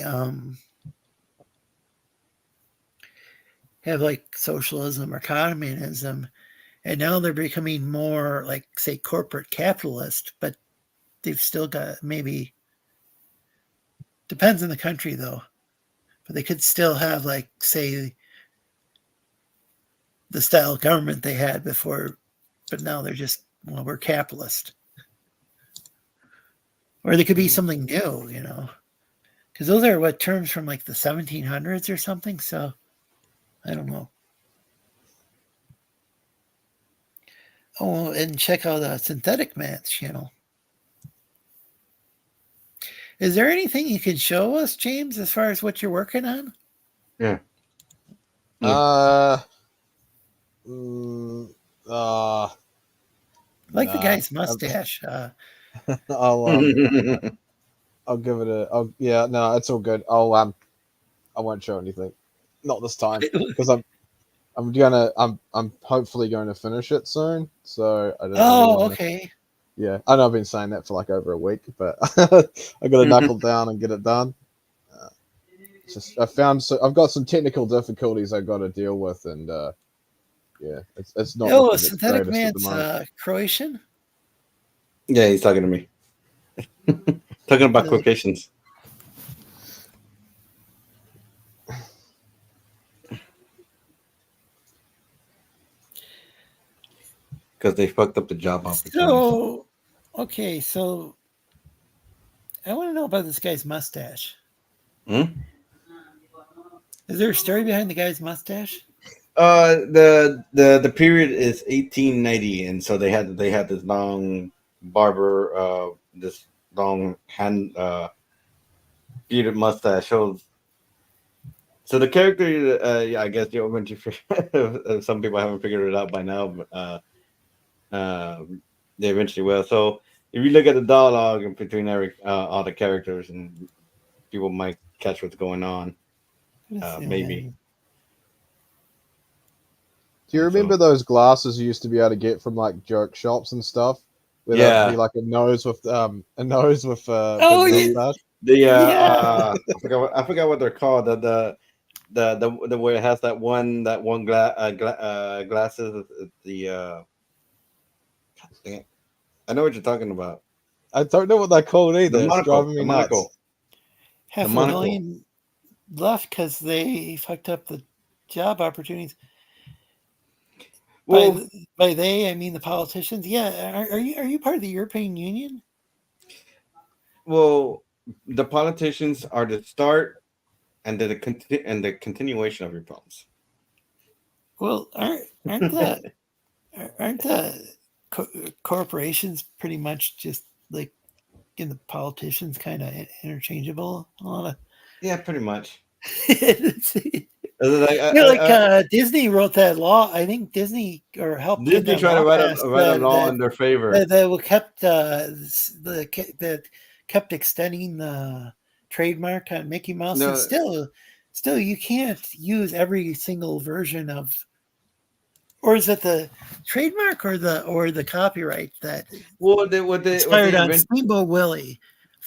have like socialism or communism, and now they're becoming more like say corporate capitalist, but they've still got maybe depends on the country though, but they could still have like say the style of government they had before, but now they're just we're capitalist, or they could be something new, because those are what terms from like the 1700s or something. So I don't know. Oh, and check out Synthetic Man's channel. Is there anything you can show us, James, as far as what you're working on? Yeah. Uh, Like the nah. guy's mustache. I'll I'll give it a. Yeah, no, it's all good. I won't show anything. Not this time because I'm hopefully going to finish it soon. So I don't really Oh, want to. okay. Yeah, I know I've been saying that for like over a week, but I got to knuckle down and get it done. Just I've got some technical difficulties I got to deal with, and yeah, it's not Oh, looking its Synthetic greatest at the Man's moment. Croatian. Yeah, he's talking to me. Talking about quotations. Because they fucked up the job opportunity. So, okay, so I want to know about this guy's mustache. Hmm? Is there a story behind the guy's mustache? The period is 1890, and so they had this long barber, this long hand bearded mustache. So the character, yeah, I guess you eventually some people haven't figured it out by now, but they eventually will. So if you look at the dialogue in between all the characters, and people might catch what's going on, Let's see, maybe. Do you And remember so, those glasses you used to be able to get from like joke shops and stuff, where there'd be yeah, like a nose with a big Oh, yeah. mustache? Yeah. I forgot what they're called. The where it has that one glasses. The dang it. I know what you're talking about. I don't know what they're called The either. It's monocle. driving me The nuts. monocle. The Half a monocle. million left because they fucked up the job opportunities. By Well, by they, I mean the politicians. Yeah, are you part of the European Union? well, the politicians are the start and the continuation of your problems. Well, aren't the corporations pretty much just like in the politicians kind of interchangeable? A lot of Yeah, pretty much. See, Like, like Disney wrote that law. I think Disney or helped get Disney that try to law write passed a law in their favor. that kept that kept extending the trademark on Mickey Mouse, and No, still you can't use every single version of, or is it the trademark or the copyright that well, they expired on event, Steamboat Willie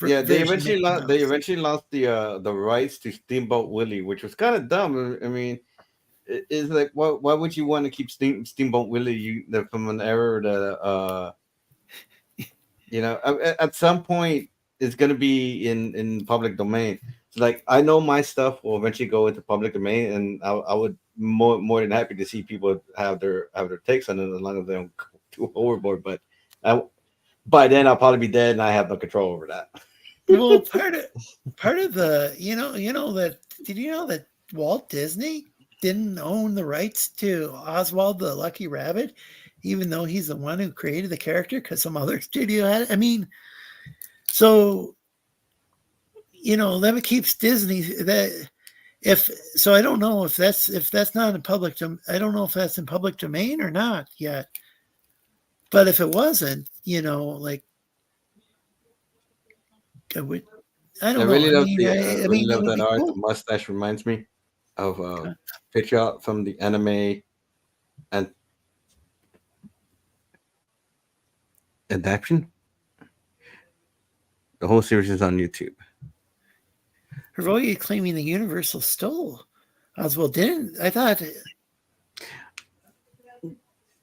yeah, version of Mickey they Mouse? eventually lost the rights to Steamboat Willie, which was kind of dumb. I mean, it's like why would you want to keep Steamboat Willie from an era that at some point it's going to be in public domain. So like I know my stuff will eventually go into public domain, and I would more than happy to see people have their takes on it as long as they don't go too overboard. But I, by then I'll probably be dead, and I have no control over that. Well, part of the that did you know that Walt Disney didn't own the rights to Oswald the Lucky Rabbit, even though he's the one who created the character because some other studio had it. I mean, so that keeps Disney that if so. I don't know if that's not in public. I don't know if that's in public domain or not yet. But if it wasn't, like I would. I I don't know. really I love mean, the I really mean, it love would that be art. The cool. mustache reminds me of Okay. picture from the anime and adaptation. The whole series is on YouTube. Hervoya claiming the Universal stole Oswald didn't. I thought.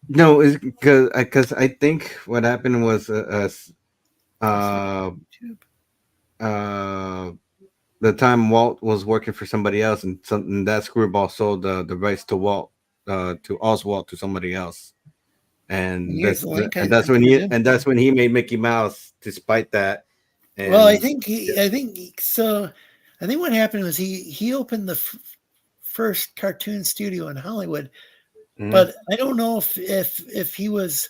No, it's because I think what happened was uh, uh, the time Walt was working for somebody else, and that screwball sold the rights to to Oswald to somebody else, And and here's the link. I presume. that's when he made Mickey Mouse despite that, Well, I and think I think so. I think what happened was he opened the first cartoon studio in Hollywood, Mhm. but I don't know if he was.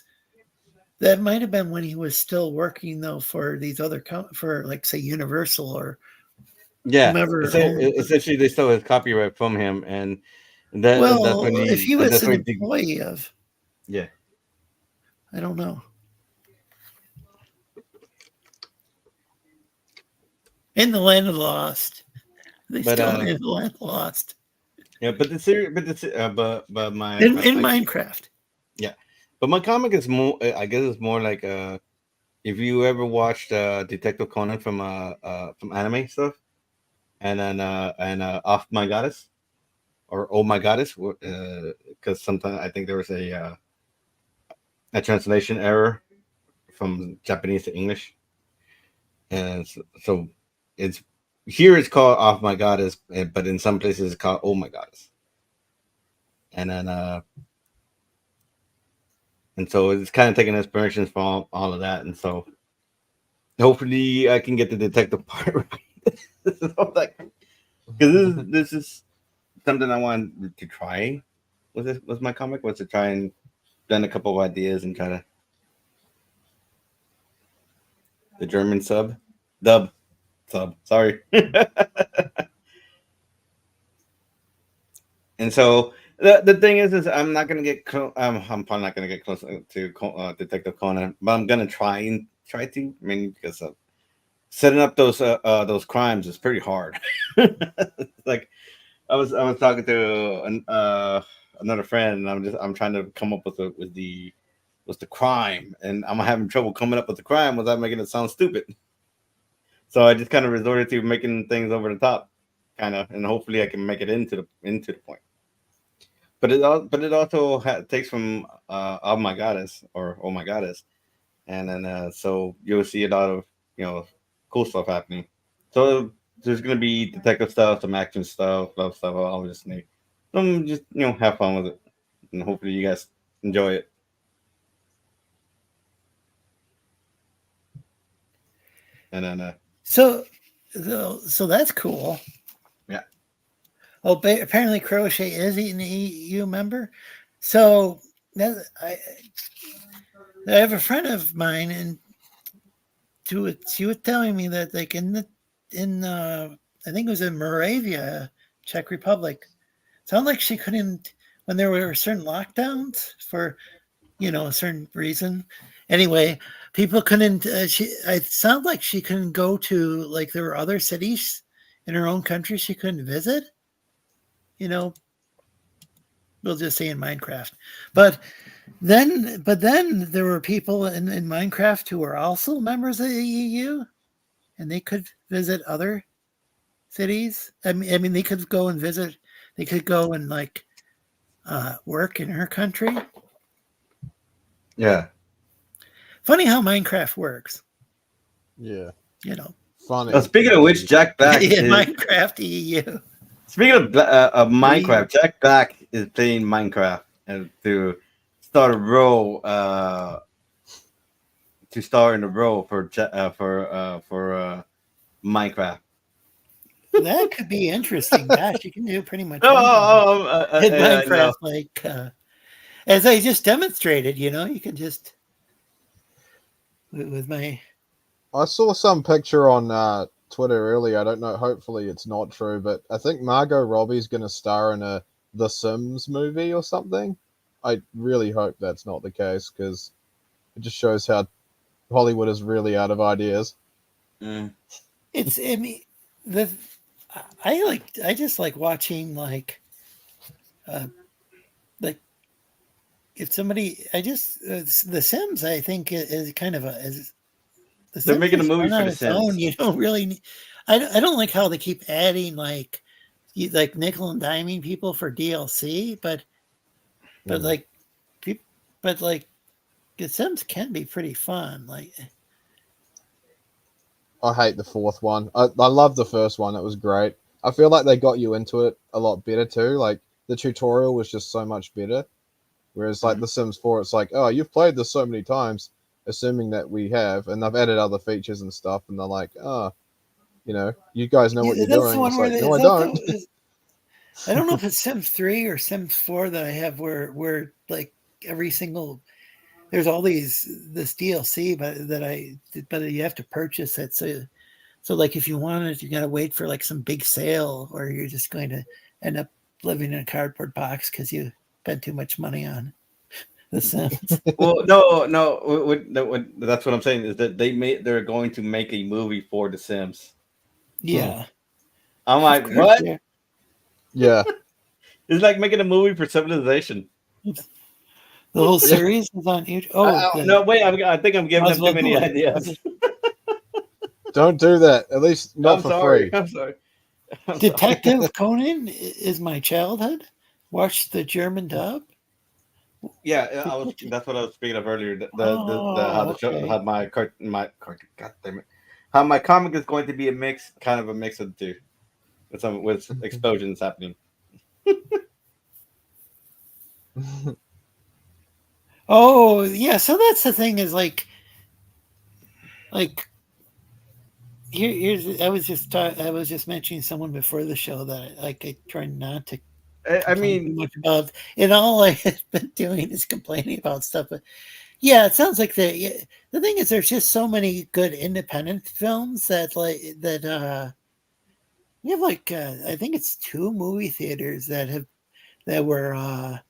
That might have been when he was still working though for these other for like say Universal or Yeah, whomever owned. essentially they stole his copyright from him, and that's when Well, if he was that's an when he, employee of, yeah. I don't know. In the Land of the Lost, they But still in the Land of the Lost yeah, but the series, but in Minecraft. yeah, but my comic is more. I guess it's more like if you ever watched Detective Conan from anime stuff, and then Off My Goddess or Oh My Goddess, because sometimes I think there was a translation error from Japanese to English, and so it's here it's called Off My Goddess, but in some places it's called Oh My Goddess, and then and so it's kind of taking inspiration from all of that, and so hopefully I can get the detective part right. So, like, because this is something I want to try, was my comic was to try and blend a couple of ideas and try to the German dub. Sorry. And so the thing is I'm not gonna get I'm probably not gonna get close to Detective Conan, but I'm gonna try to. I mean, because setting up those crimes is pretty hard. Like I was talking to another friend, and I'm trying to come up with the crime, and I'm having trouble coming up with the crime without making it sound stupid. So I just kind of resorted to making things over the top, kind of, and hopefully I can make it into the point. But it also takes from oh my goddess or oh my goddess, and then so you'll see a lot of cool stuff happening. So there's gonna be detective stuff, some action stuff, love stuff. I'll just need some just have fun with it, and hopefully you guys enjoy it. And then So, so that's cool. yeah, Oh, apparently Crochet is an EU member. So that, I have a friend of mine, and she was telling me that like in I think it was in Moravia, Czech Republic. Sounded like she couldn't when there were certain lockdowns for a certain reason. Anyway, people couldn't. It sounded like she couldn't go to like there were other cities in her own country she couldn't visit. You know, we'll just say in Minecraft, but then there were people in Minecraft who were also members of the EU, and they could visit other cities. I mean, they could go and visit. They could go and like work in her country. yeah. Funny how Minecraft works. Yeah, You know, funny. Speaking of which, Jack Back in is Minecraft EU. speaking of Minecraft. Jack Back is playing Minecraft and to start a role to star in a role for Minecraft. That could be interesting. Gosh, you can do pretty much No, in I know. Minecraft. Like as I just demonstrated, you can just with my. I saw some picture on Twitter earlier. I don't know. Hopefully, it's not true, but I think Margot Robbie's going to star in a The Sims movie or something. I really hope that's not the case because it just shows how Hollywood is really out of ideas. Mm. It's I mean the I just like watching uh like if somebody I just The Sims I think is kind of is the They're Sims making a is movie fun for on The its own. Sims. You don't really need, I don't like how they keep adding like nickel and diming people for DLC, but Hmm. like peop- but like The Sims can be pretty fun. Like I hate the fourth one. I love the first one. It was great. I feel like they got you into it a lot better too. Like the tutorial was just so much better. Whereas like Mm. The Sims 4, it's like, oh, you've played this so many times, assuming that we have, and they've added other features and stuff, and they're like, oh, you guys know what you're that's the doing. one It's where like, is no, I that don't. I don't know if it's Sims 3 or Sims 4 that I have where like every single there's all this DLC but you have to purchase it so like if you want it you got to wait for like some big sale or you're just going to end up living in a cardboard box because you spent too much money on The Sims. Well, no. That's what I'm saying is that they're going to make a movie for The Sims. Yeah, I'm of like, course. what? Yeah, Yeah, It's like making a movie for Civilization. the whole yeah. series is on YouTube. Oh, No, the wait. I think I'm giving them too Oswald many Boy. ideas. Don't do that. At least not I'm for sorry. free. I'm sorry. I'm sorry. Detective Conan is my childhood. Watch the German dub. Yeah, I was. That's what I was speaking of earlier. The how Oh, the show, okay. how my cartoon. God damn it. How my comic is going to be kind of a mix of the two, with explosions happening. Oh, yeah. So that's the thing is like here's I was just mentioning someone before the show that I try not to I complain too mean, much about. And all I have been doing is complaining about stuff. But yeah, it sounds like the thing is there's just so many good independent films that we have like I think it's 2 movie theaters that were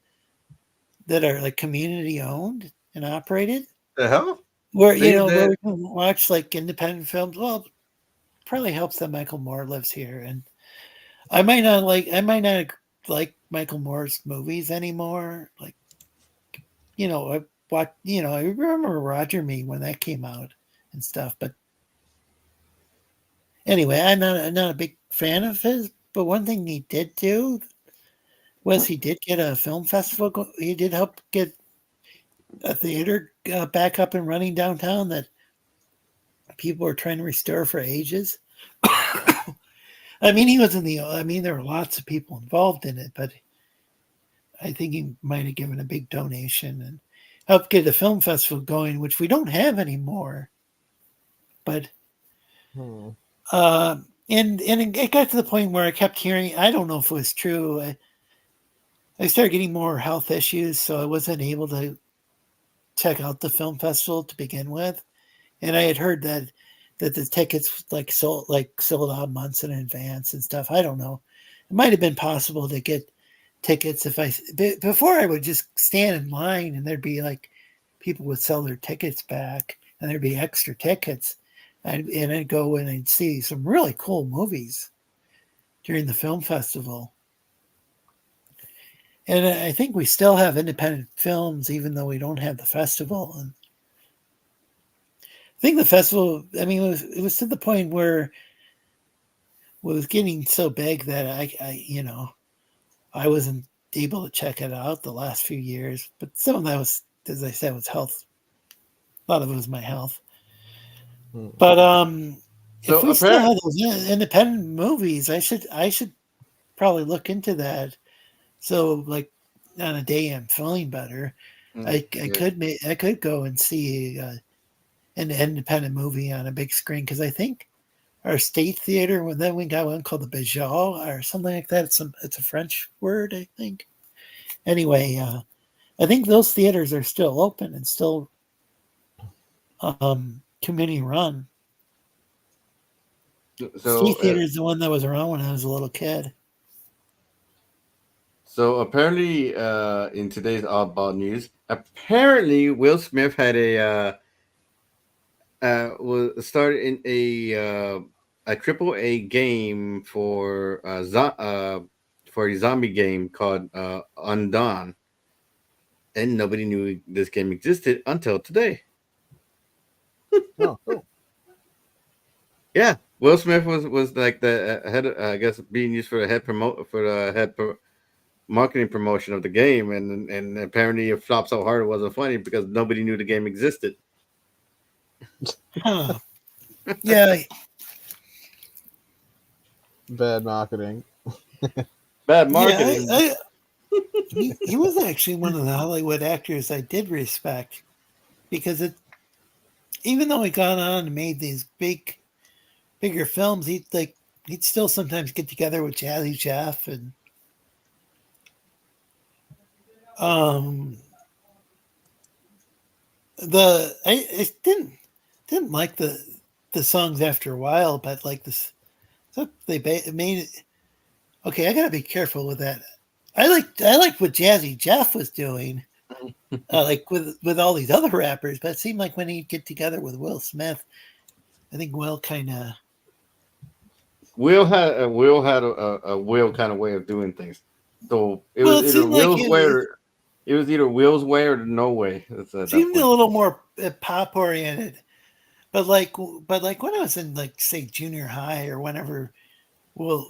that are like community owned and operated, the hell? where They where the we can watch like independent films. Well, probably helps that Michael Moore lives here, and I might not like Michael Moore's movies anymore. Like I watch I remember Roger Me when that came out and stuff, but anyway, I'm not a big fan of his. But one thing he did do was he did get a film festival. He did help get a theater back up and running downtown that people were trying to restore for ages. I mean, he was in the. I mean, there were lots of people involved in it, but I think he might have given a big donation and helped get a film festival going, which we don't have anymore. But and it got to the point where I kept hearing. I don't know if it was true. I started getting more health issues, so I wasn't able to check out the film festival to begin with. And I had heard that the tickets sold out months in advance and stuff. I don't know. It might have been possible to get tickets before I would just stand in line and there'd be like people would sell their tickets back and there'd be extra tickets and I'd go in and see some really cool movies during the film festival. And I think we still have independent films even though we don't have the festival. And I think the festival, I mean, it was to the point where it was getting so big that I wasn't able to check it out the last few years. But some of that was, as I said, was health. A lot of it was my health. But if so we still have apparently those independent movies, I should probably look into that. So like on a day I'm feeling better, I could go and see an independent movie on a big screen because I think our state theater. Well, then we got one called the Bijou or something like that. It's a French word, I think. Anyway, I think those theaters are still open and still community run. so State theater is the one that was around when I was a little kid. so apparently in today's oddball news, apparently Will Smith had was started in a triple A game for a zombie game called Undone, and nobody knew this game existed until today. Oh, cool. Yeah, Will Smith was like the head, I guess, being used for the marketing promotion of the game, and apparently it flopped so hard it wasn't funny because nobody knew the game existed. Huh. Yeah, Bad marketing. Bad yeah. marketing. He was actually one of the Hollywood actors I did respect because even though he got on and made these bigger films, he'd still sometimes get together with Jazzy Jeff and um I didn't like the songs after a while, but like this so made it okay. I gotta be careful with that. I liked what Jazzy Jeff was doing, like with all these other rappers, but it seemed like when he'd get together with Will Smith, I think Will kind of Will had a Will kind of way of doing things. So well, it seemed like It was either Will's way or no way. That's at that seemed a point. little more pop oriented. But like when I was in like say junior high or whenever, well,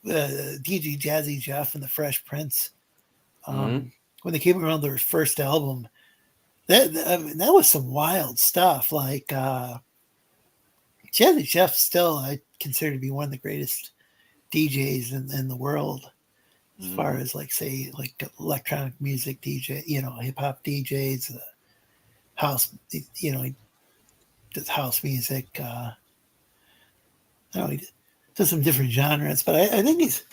DJ Jazzy Jeff and the Fresh Prince, Mm-hmm. when they came around their first album, I mean, that was some wild stuff. Like Jazzy Jeff, still I consider to be one of the greatest DJs in the world, as far as like say like electronic music DJ, hip hop DJs, house, he does house music. He does some different genres, but I think he's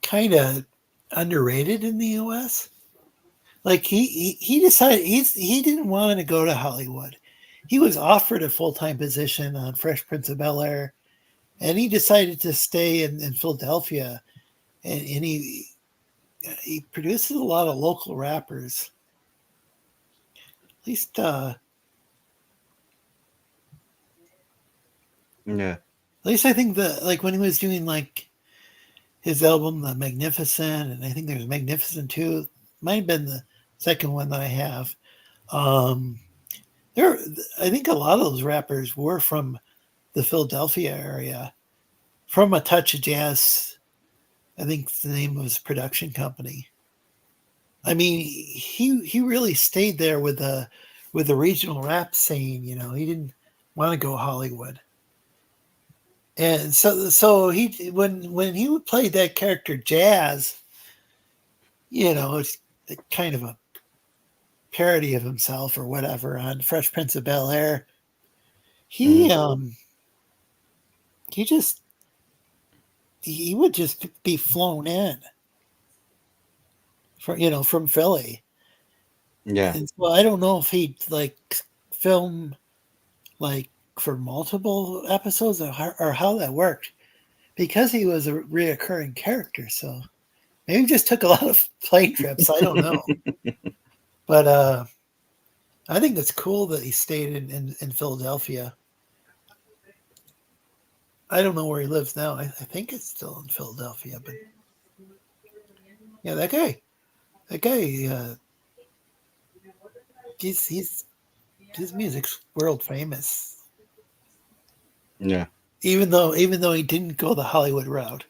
kind of underrated in the U.S. Like he decided he didn't want to go to Hollywood. He was offered a full-time position on Fresh Prince of Bel-Air, and he decided to stay in Philadelphia. And he produces a lot of local rappers. At Yeah. least I think like when he was doing like his album The Magnificent, and I think there's Magnificent 2. Might have been the second one that I have. Um, there, I think a lot of those rappers were from the Philadelphia area, from A Touch of Jazz. I think the name of his production company. I mean, he really stayed there with the regional rap scene. You know, he didn't want to go Hollywood. And so he when he would play that character Jazz, you know, it's kind of a parody of himself or whatever on Fresh Prince of Bel-Air. He he just he would just be flown in from Philly. Yeah. And so I don't know if he'd like film like for multiple episodes or how that worked, because he was a reoccurring character. So maybe he just took a lot of plane trips. I don't know. But I think it's cool that he stayed in Philadelphia. I don't know where he lives now. I think it's still in Philadelphia, but yeah, that guy, he's his music's world famous. Yeah. Even though he didn't go the Hollywood route.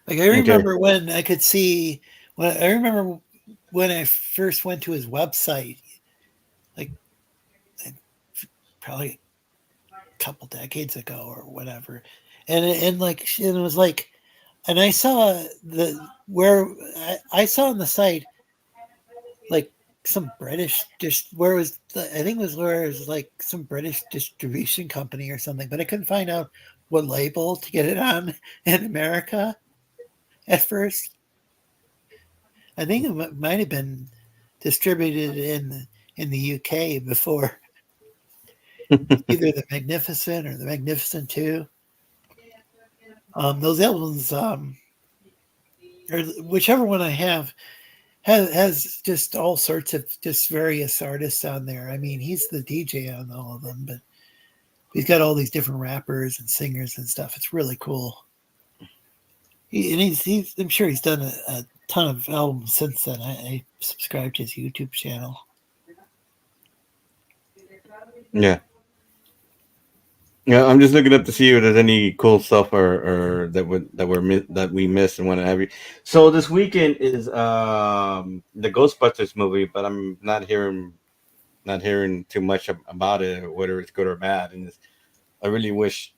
Like I Okay. remember when I could see I remember when I first went to his website, like probably a couple decades ago or whatever, and it was like, and I saw where I saw on the site like some British I think it was where it was like some British distribution company or something, but I couldn't find out what label to get it on in America at first. I think it might have been distributed in the UK before either the Magnificent or the Magnificent 2. Those albums, or whichever one I have, has just all sorts of just various artists on there. I mean, he's the DJ on all of them, but he's got all these different rappers and singers and stuff. It's really cool. I'm sure he's done a ton of albums since then. I subscribed to his YouTube channel. Yeah. Yeah, I'm just looking up to see if there's any cool stuff or that we missed and want to have you. So this weekend is the Ghostbusters movie, but I'm not hearing too much about it, whether it's good or bad. And I really wish,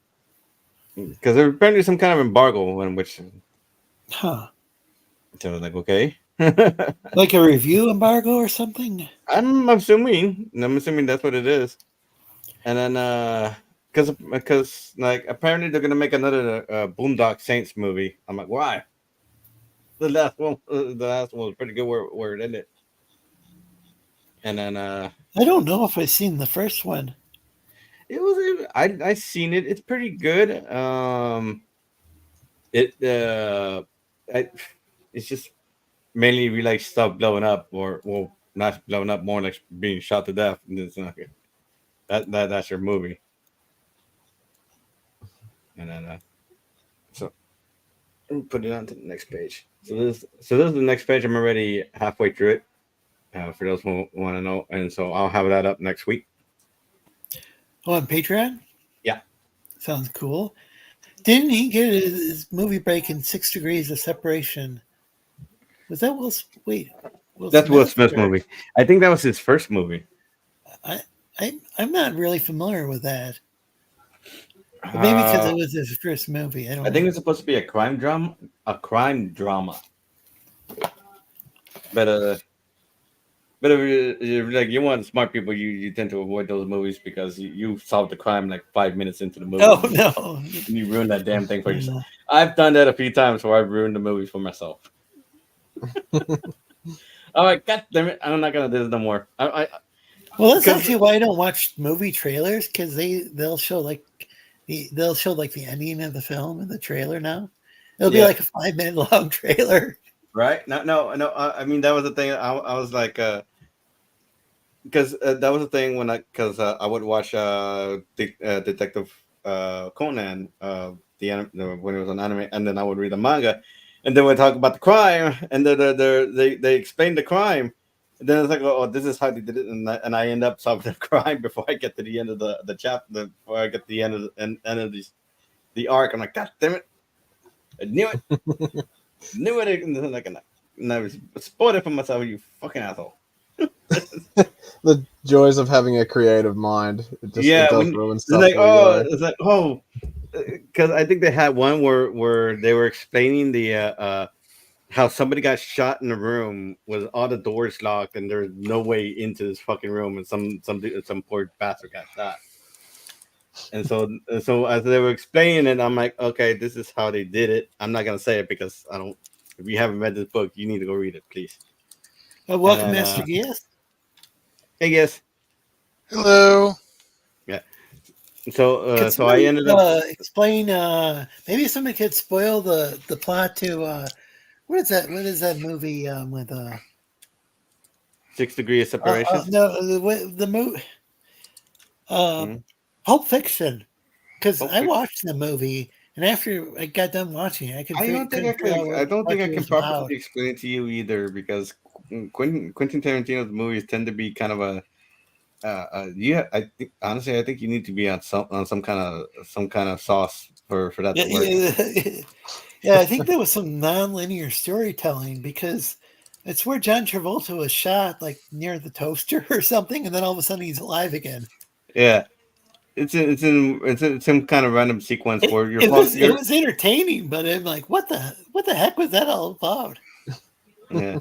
because there's apparently some kind of embargo in which, Huh. so I was like, okay. Like a review embargo or something? I'm assuming that's what it is. And then because like apparently they're gonna make another Boondock Saints movie. I'm like, why? The last one was pretty good where it ended. And then I don't know if I've seen the first one. I seen it. It's pretty good. It's just mainly we like stuff blowing up, or well, not blowing up, more like being shot to death. And it's not good. That's your movie. And then so put it on to the next page. So this is the next page. I'm already halfway through it. For those who want to know, and so I'll have that up next week. Oh, on Patreon? Yeah. Sounds cool. Didn't he get his movie break in 6 Degrees of Separation? Was that Will That's Will Smith's or, movie. I think that was his first movie. I'm not really familiar with that. But maybe because it was his first movie. I think it's supposed to be a crime drama. But if you're like you want smart people, you tend to avoid those movies because you solve the crime like 5 minutes into the movie. Oh no! And you ruin that damn thing for yourself. I've done that a few times where I've ruined the movies for myself. I'm like, God damn it! I'm not gonna do this no more. Well, that's Because actually why I don't watch movie trailers, because they'll show like the ending of the film in the trailer now. It'll be yeah, like a 5 minute long trailer. right? No. I mean, that was the thing. I was like, because that was the thing when I would watch Detective Conan when it was on anime, and then I would read the manga, and then we talk about the crime, and they explain the crime, and then it's like, oh, this is how they did it, and I end up solving the crime before I get to the end of the chapter, before I get to the end of the arc. I'm like, God damn it, I knew it, and I was spoiled it for myself, you fucking asshole. The joys of having a creative mind. It Yeah, does when ruin it's stuff for you though. it's like, oh, because I think they had one where they were explaining the how somebody got shot in the room with all the doors locked and there's no way into this fucking room, and some poor bastard got shot. And so as they were explaining it, I'm like, okay, this is how they did it. I'm not gonna say it because I don't. If you haven't read this book, you need to go read it, please. And Welcome, then, Master Gias. I guess, Hello. yeah. So Could so I somebody ended up explain? Maybe somebody could spoil the plot to what is that? What is that movie with 6 degrees of separation. no the movie Mhm. Pulp Fiction? Because Pulp I Fiction. watched the movie, and after I got done watching it, I couldn't figure out I don't what think I it can was properly about. explain it to you either because Quentin Tarantino's movies tend to be kind of a yeah. I think honestly, I think you need to be on some kind of sauce for that Yeah, to work. yeah, yeah. I think there was some non-linear storytelling because it's where John Travolta was shot, like near the toaster or something, and then all of a sudden he's alive again. Yeah, it's some kind of random sequence where you're It you're was entertaining, but I'm like, what the heck was that all about? yeah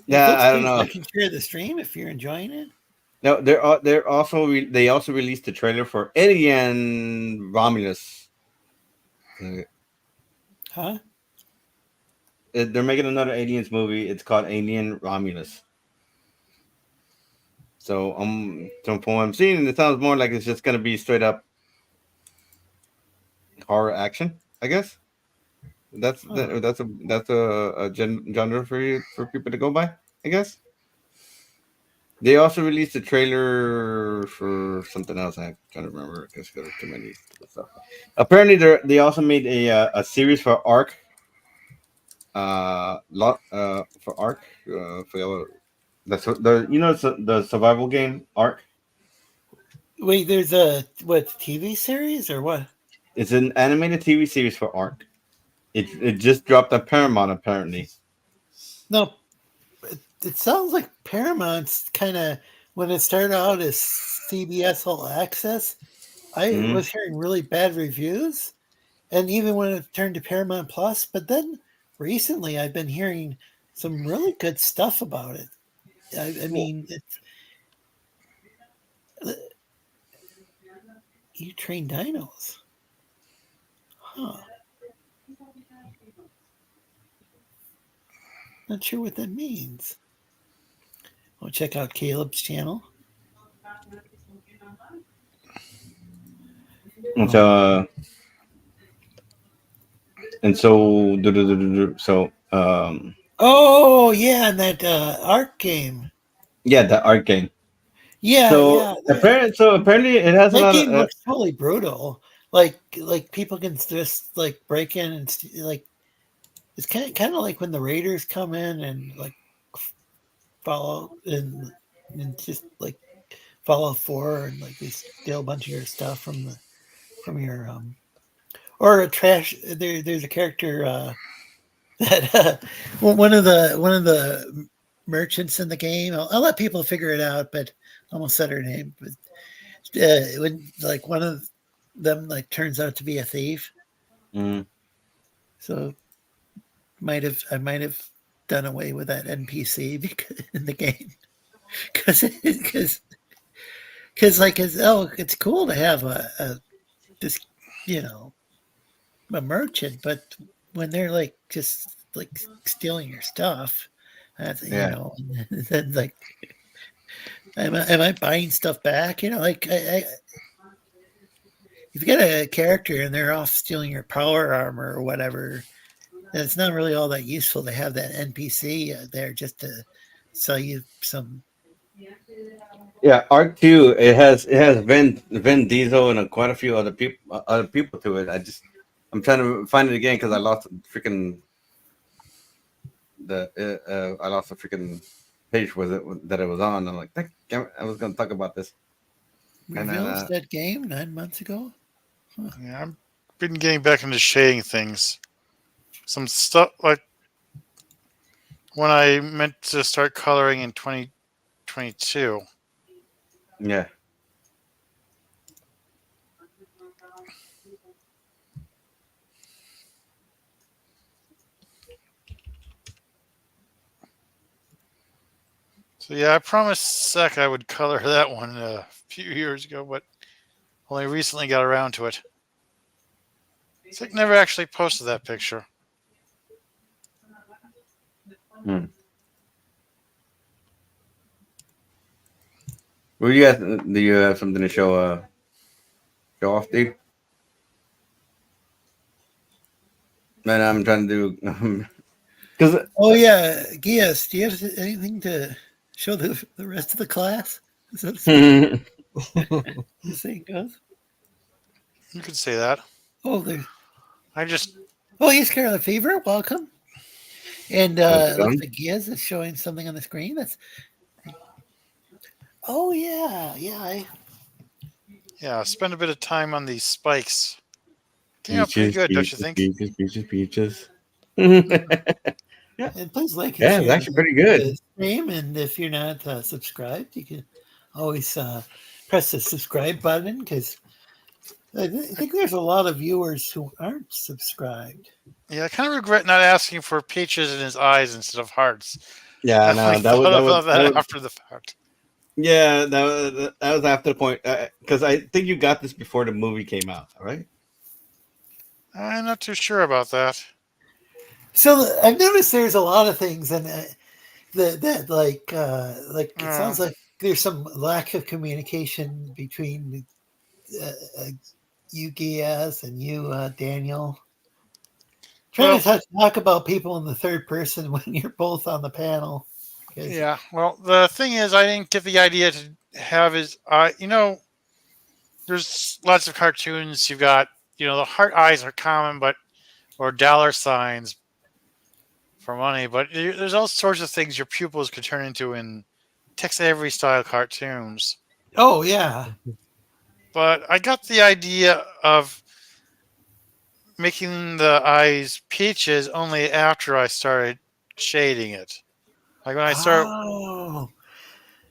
Hey, yeah folks, I don't please know. like and share the stream if you're enjoying it. No, they also released the trailer for Alien Romulus. Uh, Huh? They're making another Aliens movie. It's called Alien Romulus. So from what I'm seeing, it sounds more like it's just gonna be straight up horror action. I guess Huh. that's a genre for you for people to go by. I guess they also released a trailer for something else. I'm trying to remember because there's too many stuff. Apparently, they also made a series for Arc. Lot for Arc. For the survival game Arc. Wait, there's a what TV series or what? It's an animated TV series for Arc. It just dropped on Paramount apparently. No, it sounds like Paramount's kind of when it started out as CBS All Access. I Hmm. was hearing really bad reviews, and even when it turned to Paramount Plus. But then recently, I've been hearing some really good stuff about it. I Well, mean, it's you train dinos, huh? Not sure what that means. I'll check out Caleb's channel. and so Oh yeah, and that Arc game. yeah, the Arc game. Yeah, So yeah. apparently it has a That lot of game looks totally brutal. Like people can just like break in and like it's kind of like when the Raiders come in and like follow and just like follow 4 and like they steal a bunch of your stuff from your or a trash. There's a character that one of the merchants in the game. I'll let people figure it out, but I almost said her name. But when like one of them like turns out to be a thief, mm, so I might have done away with that NPC because in the game because like it's cool to have a this you know a merchant, but when they're like just like stealing your stuff, that's Yeah. then like, am I buying stuff back? Like if you get a character and they're off stealing your power armor or whatever, then it's not really all that useful to have that NPC there just to sell you some. Yeah, Arc 2. It has Vin Diesel and quite a few other people to it. I'm trying to find it again because I lost the freaking page that it was on. I'm like, damn it, I was gonna talk about this. And then Reveals that game 9 months ago. Yeah, I've been getting back into shading things. Some stuff like when I meant to start coloring in 2022. yeah, So yeah, I promised Sec I would color that one a few years ago, but only recently got around to it. Sec never actually posted that picture. Hmm. Well, you guys, do you have something to show off, dude? Man, I'm trying to do because Oh yeah, Gias, do you have anything to show the rest of the class, so to speak? The saying goes. You could say that. Oh, there. I just Oh, yes, Carolyn Fever, welcome. And how's it looks going? like Gias is showing something on the screen. That's. Oh yeah, yeah. spend a bit of time on these spikes. Came out pretty Peaches, good, don't you peaches, think? peaches, peaches, peaches. Yeah, And please like and yeah, it's share actually pretty good. the stream. And if you're not subscribed, you can always press the subscribe button because I think there's a lot of viewers who aren't subscribed. Yeah, I kind of regret not asking for peaches in his eyes instead of hearts. Yeah, I only no, that thought was that was about that that was after the fact. yeah, that was after the point because I think you got this before the movie came out, right? I'm not too sure about that. So I've noticed there's a lot of things, and that like it Uh, sounds like there's some lack of communication between uh, you, Giaz, and you, Daniel. Trying well, to talk about people in the third person when you're both on the panel. Because yeah. Well, the thing is, I didn't get the idea to have his. There's lots of cartoons. You've got, the heart eyes are common, but or dollar signs for money. But there's all sorts of things your pupils could turn into in Tex Avery style cartoons. oh yeah, But I got the idea of making the eyes peaches only after I started shading it. Like when I start, oh,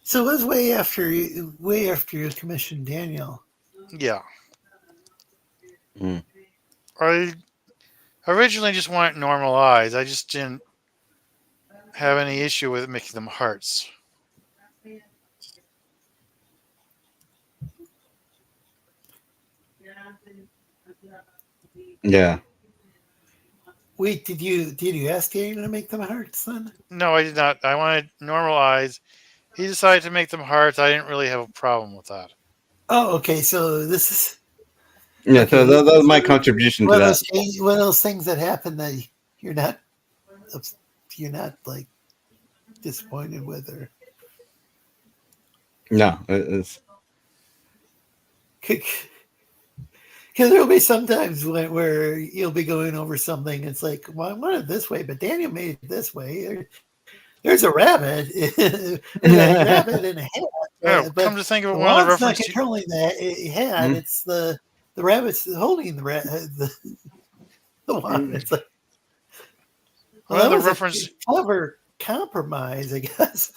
so it was way after you commissioned Daniel. yeah. Mm. I originally just wanted normal eyes. I just didn't have any issue with making them hearts. Yeah. Wait, did you ask Daniel to make them hearts then? No, I did not. I wanted normal eyes. He decided to make them hearts. I didn't really have a problem with that. Oh, okay. So this is Yeah, okay. so This that was is my contribution to one of that. those things that happen that you're not you're not like disappointed with, or No, it's because there'll be sometimes where you'll be going over something. It's like, well, I want it this way, but Daniel made it this way. There's a rabbit with a rabbit in a hat, Oh, come but to think of it, the one of the wand's not reference to controlling the hat. Mm. It's the rabbit's holding the wand. It's like, well, one of that the was a reference. clever compromise, I guess.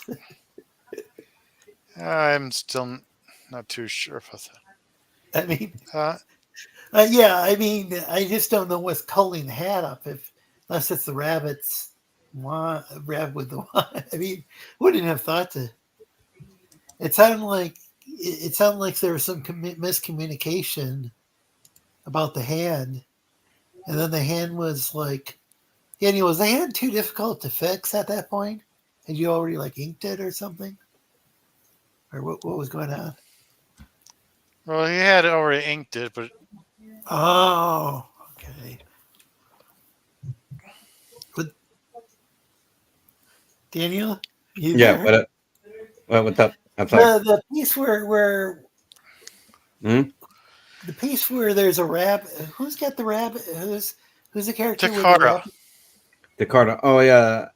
I'm still not too sure about I mean, that. yeah, I mean, I just don't know what's holding the hat up, if unless it's the rabbit's rabbit with the wand. I mean, wouldn't have thought to. It sounded like it sounded like there was some miscommunication about the hand, And then the hand was like, yeah, was the hand too difficult to fix at that point? Had you already like inked it or something? Or what was going on? Well, he had already inked it, but Oh, okay. But Daniel, you Yeah, there? what's up? I'm sorry. The piece where Hmm? the piece where there's a rabbit. Who's got the rabbit? Who's the character with the Takara. rabbit? The card. Oh yeah.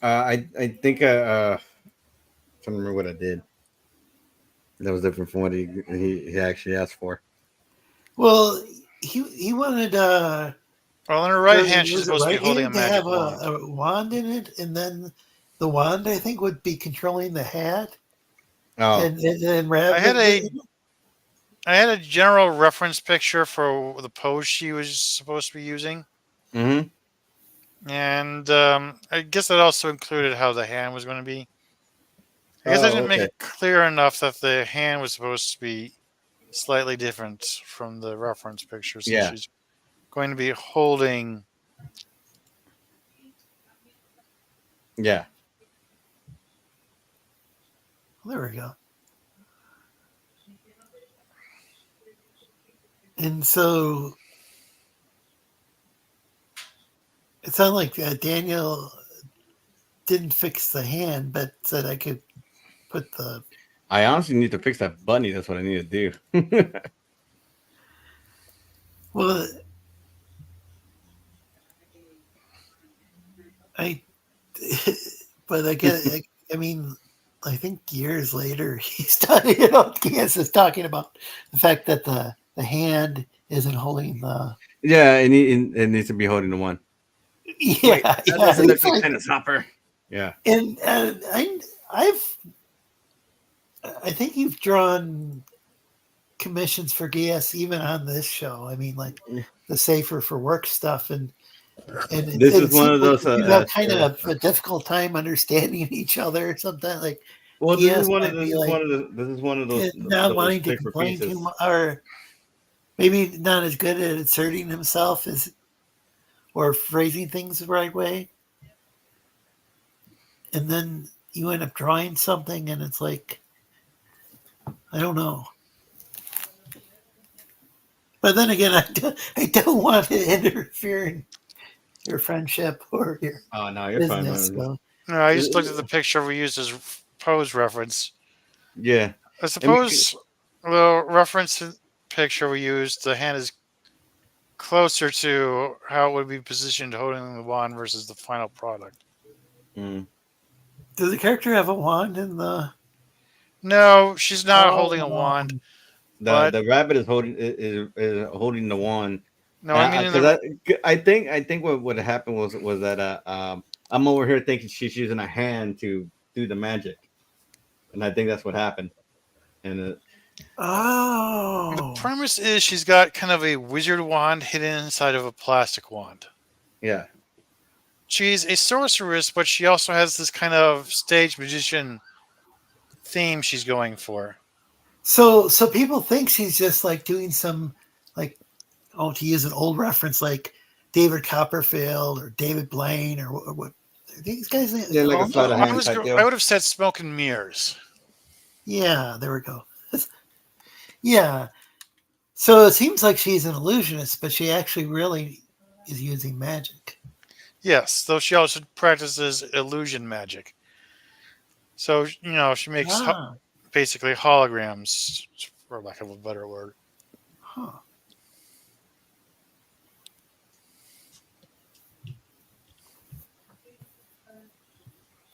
I think trying to remember what I did. That was different from what he actually asked for. Well, he wanted Well, in her right hand, she's was it supposed to be right holding a hand to have magic wand. a wand in it, and then the wand I think would be controlling the hat, Oh, and then I had rabbit. a general reference picture for the pose she was supposed to be using, mm-hmm. and I guess that also included how the hand was going to be. I guess I Oh, didn't make okay. it clear enough that the hand was supposed to be slightly different from the reference picture, since Yeah, she's going to be holding. yeah. There we go. And so it sounded like Daniel didn't fix the hand, but said I could put the. I honestly need to fix that bunny. That's what I need to do. Well, I. But I mean, I think years later he's talking. Gans is talking about the fact that the hand isn't holding the. Yeah, it needs to be holding the one. Wait, Yeah, that yeah. doesn't look It's like like, tennis hopper. Yeah. and I think you've drawn commissions for GS even on this show. I mean, like the safer for work stuff, and This is it one seems of like those. you have kind of a difficult time understanding each other. Sometimes, like Well, GS might this be is like one of those not wanting to safer complain too pieces. much, or maybe not as good at asserting himself as or phrasing things the right way. And then you end up drawing something, and it's like I don't know. But then again, I don't want to interfere in your friendship or your Oh no, you're fine, business. man. So. No, I just looked at the picture we used as pose reference. Yeah, I I mean, suppose the reference picture we used, the hand is closer to how it would be positioned holding the wand versus the final product. mm. Does the character have a wand in the? No, she's not holding a Oh, wand, but The rabbit is is holding the wand. no, I mean in Because the I think what happened was that I'm over here thinking she's using a hand to do the magic, and I think that's what happened. And the oh. premise is she's got kind of a wizard wand hidden inside of a plastic wand. yeah, She's a sorceress, but she also has this kind of stage magician theme she's going for. So people think she's just like doing some like to use an old reference like David Copperfield or David Blaine or what are these guys yeah, like a called? sleight of hand type I deal. would have said smoke and mirrors. Yeah, there we go. Yeah. So it seems like she's an illusionist, but she actually really is using magic. Yes, though she also practices illusion magic. So, she makes Ah, basically holograms, for lack of a better word. huh.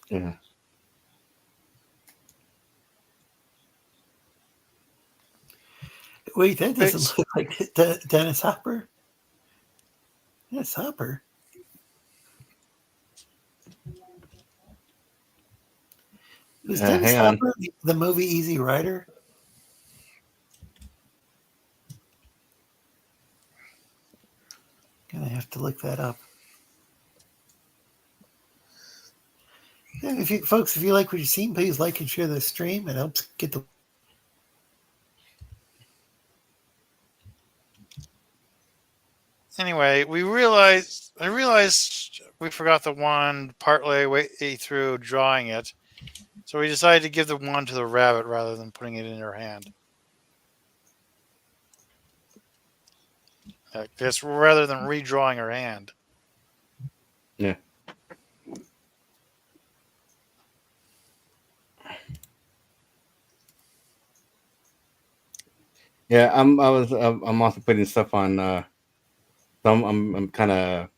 Yeah. Wait, that doesn't It's, look like Dennis Hopper. Dennis Hopper. Was Dennis Hang on. Hopper the movie Easy Rider? Gonna have to look that up. Yeah, if you like what you've seen, please like and share the stream. It helps get the. anyway, I realized we forgot the wand partway way through drawing it, so we decided to give the wand to the rabbit rather than putting it in her hand. Just rather than redrawing her hand. Yeah. Yeah, I'm also putting stuff on. I'm kind of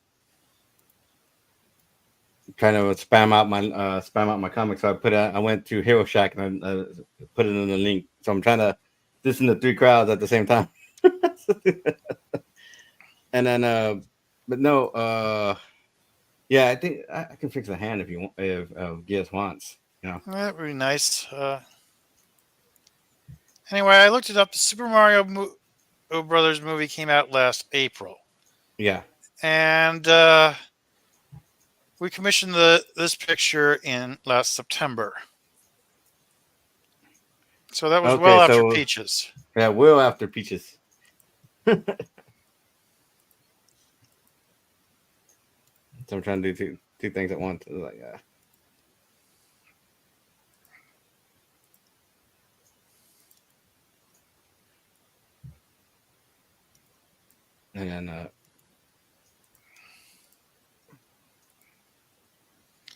trying to spam out my comics. So I went to Hero Shack and I put it in the link. So I'm trying to listen to three crowds at the same time. And then but no, yeah, I think I can fix the hand if you want, if Giz wants. You know. That would be nice. Anyway, I looked it up. The Super Mario Brothers movie came out last April, Yeah. and we commissioned this picture in last September. So that was well Okay, after so Peaches. yeah, Will after Peaches. So I'm trying to do two things at once. Like, and then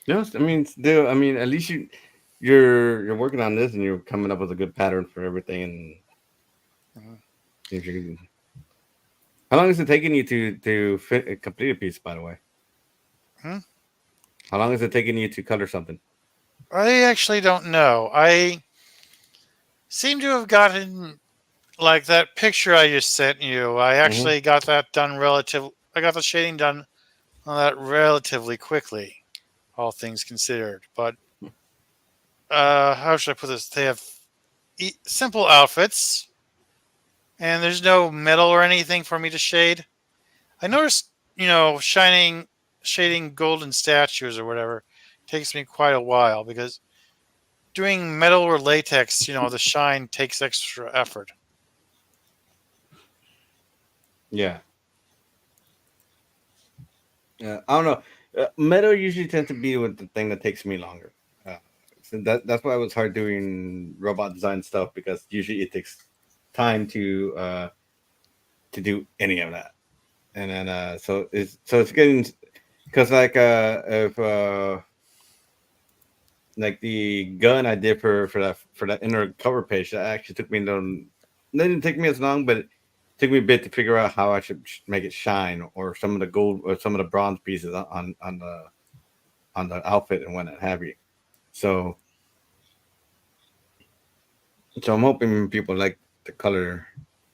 no, I mean, at least you're working on this and you're coming up with a good pattern for everything. And if you how long is it taking you to complete a piece? By the way, Hmm? how long is it taking you to color something? I actually don't know. I seem to have gotten like that picture I just sent you. I actually got that done I got the shading done on that relatively quickly, all things considered. But how should I put this? They have simple outfits, and there's no metal or anything for me to shade. I noticed, shading golden statues or whatever takes me quite a while because doing metal or latex, the shine takes extra effort. Yeah. I don't know. Metal usually tends to be with the thing that takes me longer. So that's why it was hard doing robot design stuff because usually it takes time to do any of that. And then so it's getting because like if like the gun I did for that inner cover page that actually took me it didn't take me as long, but it took me a bit to figure out how I should make it shine or some of the gold or some of the bronze pieces on the outfit and what have you. So I'm hoping people like the color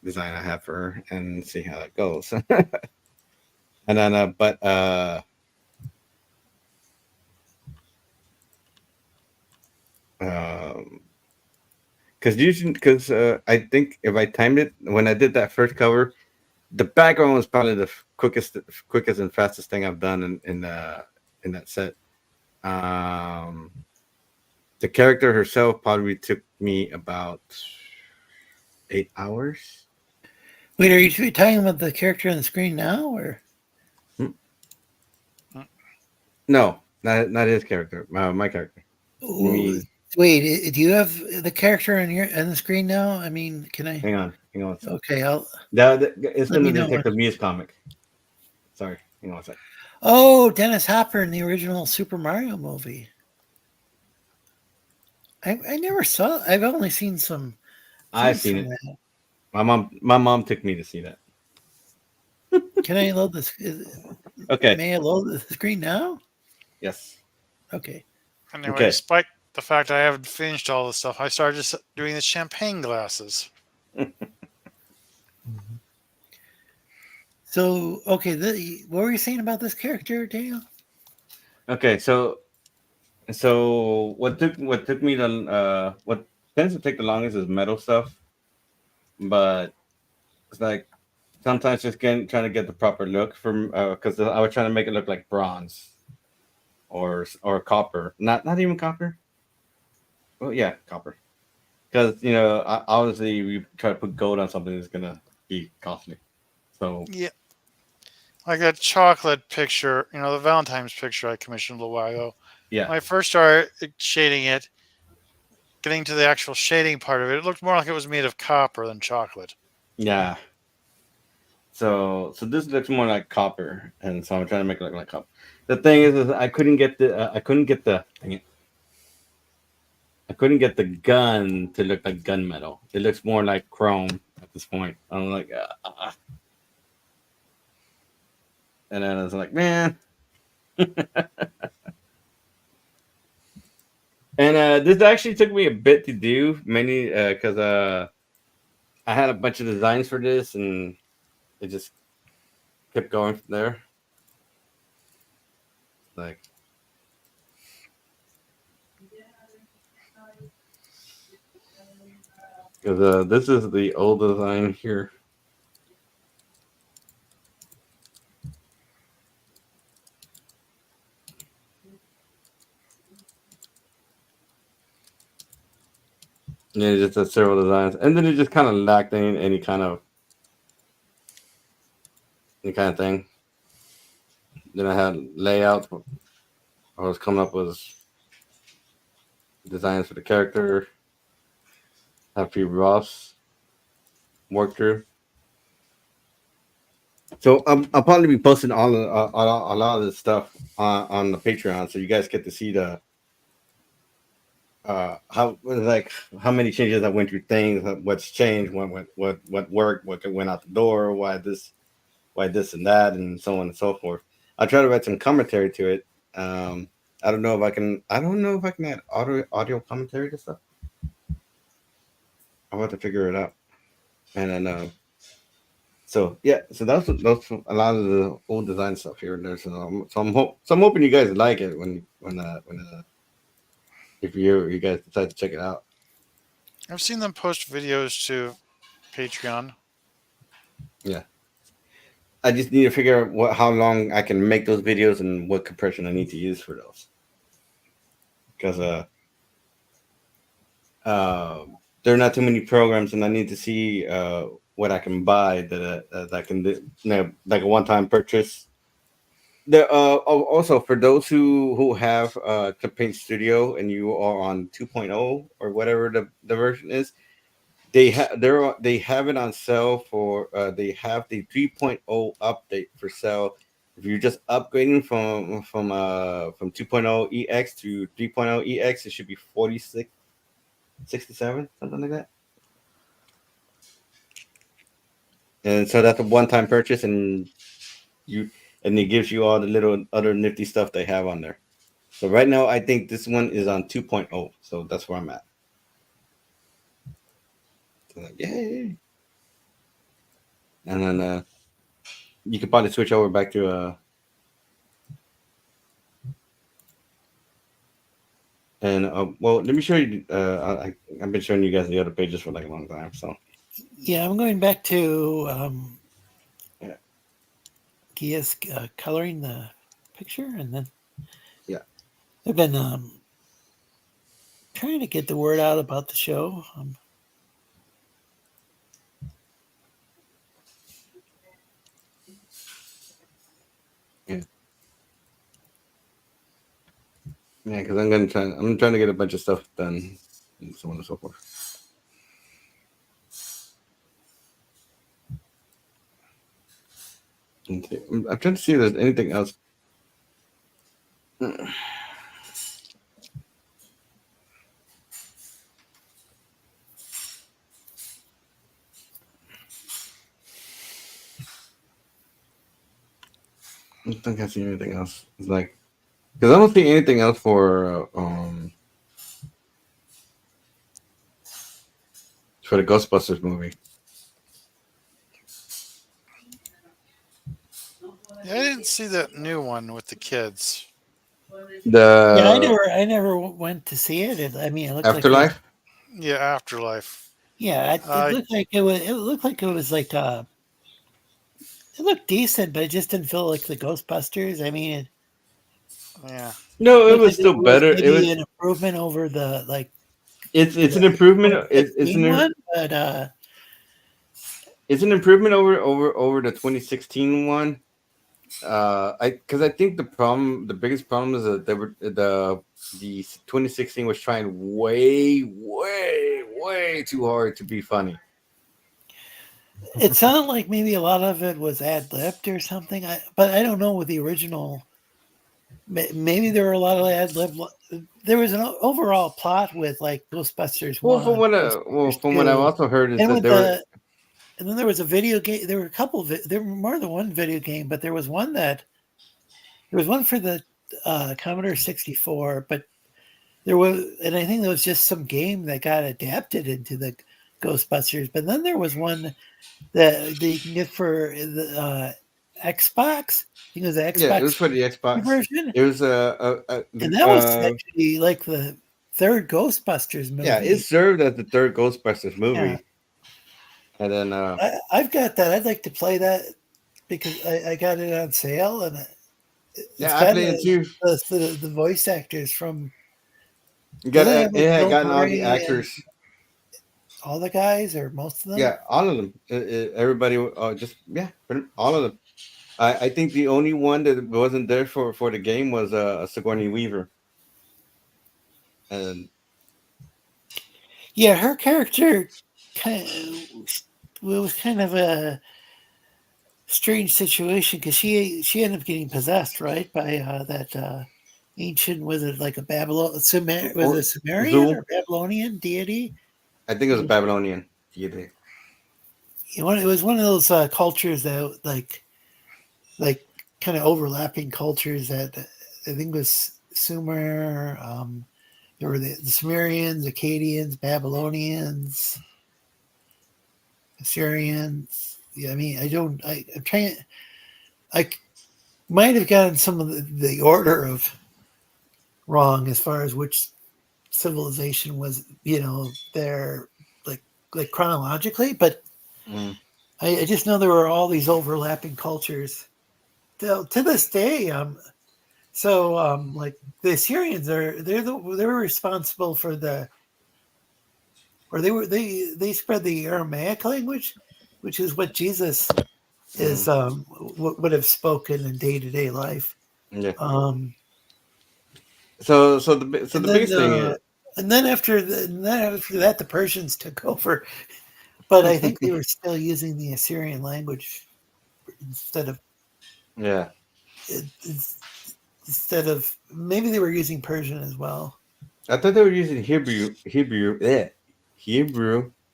design I have for her and see how that goes. And then um because I think if I timed it when I did that first cover, the background was probably the quickest and fastest thing I've done in that set. Um, the character herself probably took me about 8 hours. Wait, are you talking about the character on the screen now, or? No, not his character. My character. Ooh, Me. wait, do you have the character on the screen now? I mean, can I? Hang on. Hang on one sec. Okay, It's let in me the know. Detective Muse comic. Sorry. Hang on one sec. Oh, Dennis Hopper in the original Super Mario movie. I never saw. I've only seen some I've things seen from it. that. My mom took me to see that. Can I load this? Okay. May I load the screen now? Yes. Okay. Anyway, Okay. despite the fact I haven't finished all this stuff, I started just doing the champagne glasses. So, okay, what were you saying about this character, Daniel? Okay. So what took me to what tends to take the longest is metal stuff, but it's like sometimes just trying to get the proper look from because I was trying to make it look like bronze or copper, not even copper. Oh yeah, copper. Because obviously we try to put gold on something that's gonna be costly. So Yeah. Like that chocolate picture, the Valentine's picture I commissioned a little while ago. Yeah. When I first started shading it, getting to the actual shading part of it, it looked more like it was made of copper than chocolate. Yeah. So this looks more like copper, and so I'm trying to make it look like copper. The thing is I couldn't get the dang it. I couldn't get the gun to look like gunmetal. It looks more like chrome at this point. I'm like, and then I was like, man. And this actually took me a bit to do, mainly because I had a bunch of designs for this, and it just kept going from there. Like, because this is the old design here. Yeah, it just had several designs, and then it just kind of lacked any kind of thing. Then I had layouts. I was coming up with designs for the character. Have a few roughs work through. So I'll probably be posting all a lot of this stuff on the Patreon, so you guys get to see the how many changes I went through, things, what's changed, what worked, what went out the door, why this and that, and so on and so forth. I'll try to write some commentary to it. I don't know if I can. I don't know if I can add audio commentary to stuff. I'll have to figure it out. And then so yeah, so that's a lot of the old design stuff here and there. So I'm hoping you guys like it when if you guys decide to check it out. I've seen them post videos to Patreon. Yeah, I just need to figure out how long I can make those videos and what compression I need to use for those. Because there are not too many programs, and I need to see what I can buy that I can do, like a one-time purchase. There also for those who have Campaign Studio and you are on 2.0 or whatever the version is, they have it on sale for they have the 3.0 update for sale. If you're just upgrading from 2.0 EX to 3.0 EX, it should be 46.67, something like that. And so that's a one-time purchase, and it gives you all the little other nifty stuff they have on there. So right now, I think this one is on 2.0, so that's where I'm at. So like, yay! And then you could probably switch over back to well, let me show you. I've been showing you guys the other pages for like a long time. So Yeah, I'm going back to yeah. Gia's coloring the picture, and then Yeah. I've been trying to get the word out about the show. Yeah, because I'm trying to get a bunch of stuff done, and so on and so forth. Okay. I'm trying to see if there's anything else. I don't think I see anything else. It's like, because I don't see anything else for the Ghostbusters movie. Yeah, I didn't see that new one with the kids. The I never went to see it. I mean, it looked Afterlife. Yeah, Afterlife. it looked like it was. It looked like it was like it looked decent, but it just didn't feel like the Ghostbusters. I mean, Yeah. No, it looked was like still it was better. It maybe was an improvement over the it's an improvement. It's 2015 one, but it's an improvement over the 2016 one. I think the biggest problem is that they were the 2016 was trying way too hard to be funny. It sounded like maybe a lot of it was ad-libbed or something. But I don't know with the original. Maybe there were a lot of ad-lib. There was an overall plot with like Ghostbusters Well, 1, Ghostbusters from what I've 2, also heard is and that with there were and then there was a video game. There were a couple of there were more than one video game, but there was one for the Commodore 64, but there was, and I think there was just some game that got adapted into the Ghostbusters. But then there was one that you can get for the Xbox. I think it was the yeah, it was Xbox for the Xbox. version, It was and that was actually like the third Ghostbusters movie. yeah, it served as the third Ghostbusters movie. Yeah. And then I've got that. I'd like to play that because I got it on sale, and yeah, I played it too. The voice actors from It had Bill gotten all the Murray actors. all the guys or most of them. Yeah, all of them. Everybody, just all of them. I think the only one that wasn't there for the game was Sigourney Weaver. And yeah, her character was kind of a strange situation because she ended up getting possessed, right, by that ancient, was it like a was it Sumerian or Babylonian deity? I think it was Babylonian deity. It was one of those cultures that like kind of overlapping cultures that I think was Sumer. There were the Sumerians, Akkadians, Babylonians, Assyrians. Yeah, I mean, I'm trying. I might have gotten some of the order of wrong as far as which civilization was, there, like chronologically, but I just know there were all these overlapping cultures to this day. Like the Assyrians they were responsible for they spread the Aramaic language, which is what Jesus is would have spoken in day-to-day life. Yeah. So the biggest thing is, and then after that, the Persians took over, but I think they were still using the Assyrian language instead of maybe they were using Persian as well. I thought they were using Hebrew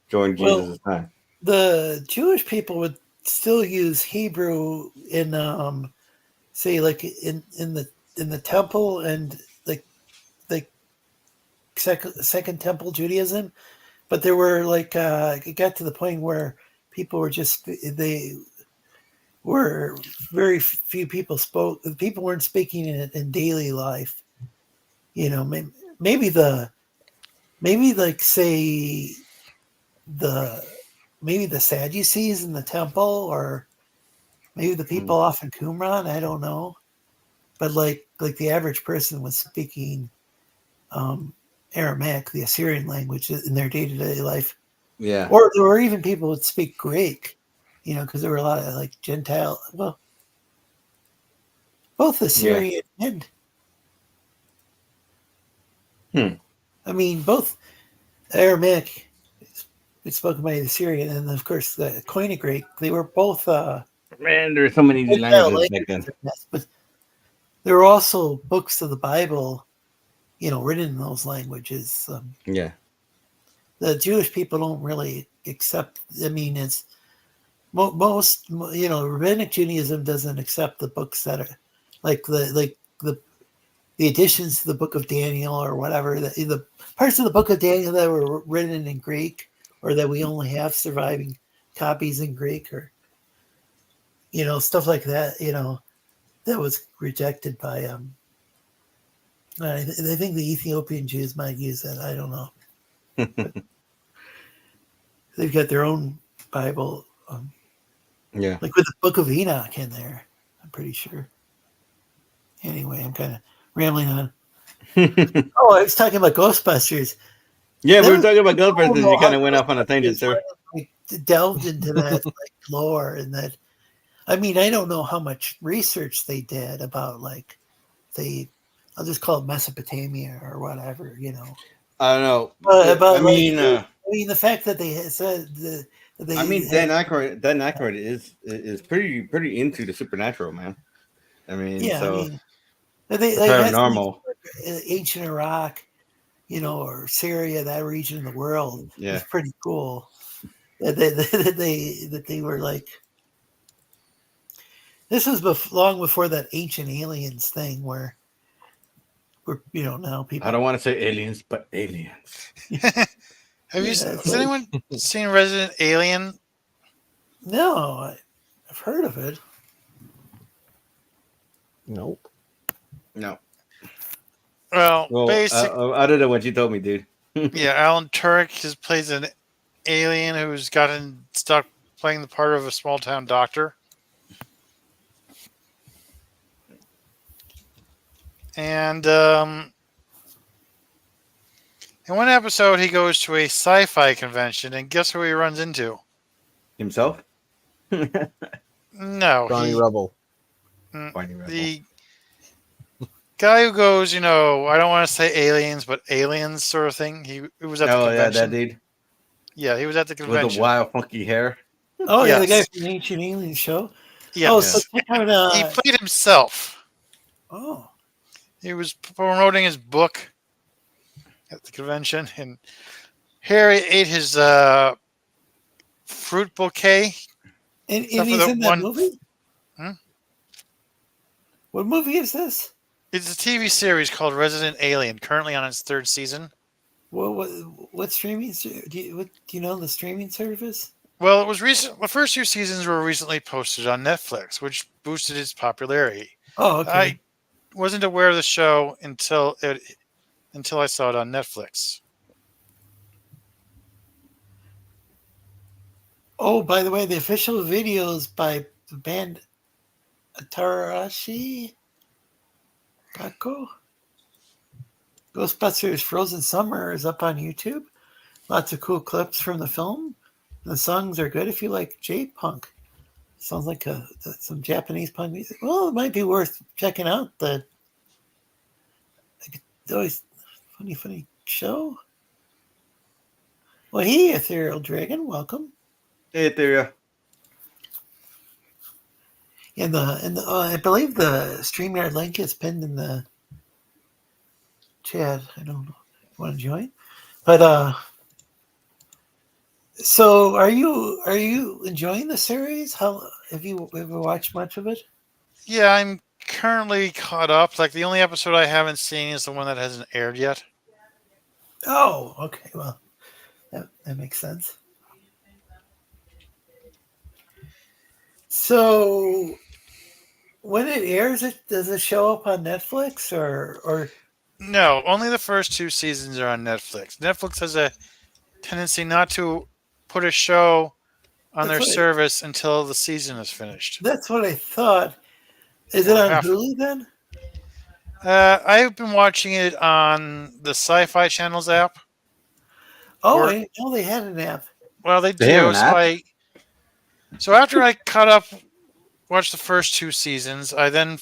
during Jesus' time. The Jewish people would still use Hebrew in say like in the temple and like second temple Judaism, but there were like it got to the point where people were very few people spoke. People weren't speaking it in daily life. Maybe the Sadducees in the temple, or maybe the people off in Qumran. I don't know, but like the average person was speaking Aramaic, the Assyrian language, in their day-to-day life. Yeah, or even people would speak Greek, because there were a lot of like Gentile. Well, both Assyrian and I mean both Aramaic. It's spoken by the Assyrian, and of course the Koine Greek. They were both. Man, there are so many languages back then. But there were also books of the Bible, written in those languages. The Jewish people don't really accept. I mean, it's most. Rabbinic Judaism doesn't accept the books that are like the additions to the Book of Daniel or whatever. The parts of the Book of Daniel that were written in Greek, or that we only have surviving copies in Greek, or stuff like that. That was rejected by I think the Ethiopian Jews might use that. I don't know. They've got their own Bible. Like with the Book of Enoch in there, I'm pretty sure. Anyway, I'm kind of rambling on. Oh, I was talking about Ghostbusters. Yeah, we were talking about Ghostbusters. You kind of went off on a tangent, sir. Delved into that lore, and that I mean, I don't know how much research they did about like I'll just call it Mesopotamia or whatever, you know. I don't know. But I mean, like, I mean, the fact that they said I mean, had, Dan Aykroyd is pretty into the supernatural, man. I mean, yeah, I so mean, the they had some paranormal. ancient Iraq, you know, or Syria, that region of the world was Yeah, pretty cool. That they were like, this was long before that ancient aliens thing where you know, now I people, don't want to say aliens, but aliens. Have you? yeah, it's Has like, anyone seen Resident Alien? no, I've heard of it. Nope. No. Well, Well, basic. other than what you told me, dude. Yeah, Alan Tudyk just plays an alien who's gotten stuck playing the part of a small town doctor. And in one episode, he goes to a sci-fi convention, and guess who he runs into? Himself. No, Johnny Rebel. Barney Rebel. the guy who goes, you know, I don't want to say aliens, but aliens sort of thing. He was at the Oh yeah, that convention. dude Yeah, he was at the with the convention. wild, funky hair. Oh yeah, the guy Yes. from the Ancient Aliens show. Oh, so Yes. check out, He played himself. oh, He was promoting his book at the convention, and Harry ate his fruit bouquet. and Except for he's the in that one. movie. Hmm? What movie is this? It's a TV series called Resident Alien, currently on its third season. What streaming? Do you know the streaming service? Well, it was recent. The first two seasons were recently posted on Netflix, which boosted its popularity. Oh, okay. I wasn't aware of the show until I saw it on Netflix. Oh, by the way, the official videos by the band Atarashi Kako Ghostbusters Frozen Summer is up on YouTube. Lots of cool clips from the film. The songs are good if you like J-punk. Sounds like some Japanese punk music. Well, it might be worth checking out. It's always funny show. Well, hey, Ethereal Dragon, welcome. Hey, there. And I believe the StreamYard link is pinned in the chat. I don't know if you want to join, but so are you enjoying the series? How have you ever watched much of it? Yeah, I'm currently caught up. Like the only episode I haven't seen is the one that hasn't aired yet. Oh, okay. Well, that makes sense. So when it airs, does it show up on Netflix or? No, only the first two seasons are on Netflix. Netflix has a tendency not to put a show on That's their what service until the season is finished. that's what I thought. Is it Or on half. Hulu then? I've been watching it on the Sci-Fi Channels app. Oh, Or, I didn't know they had an app. well, they They have do. an app? So after I caught up, watched the first two seasons, I then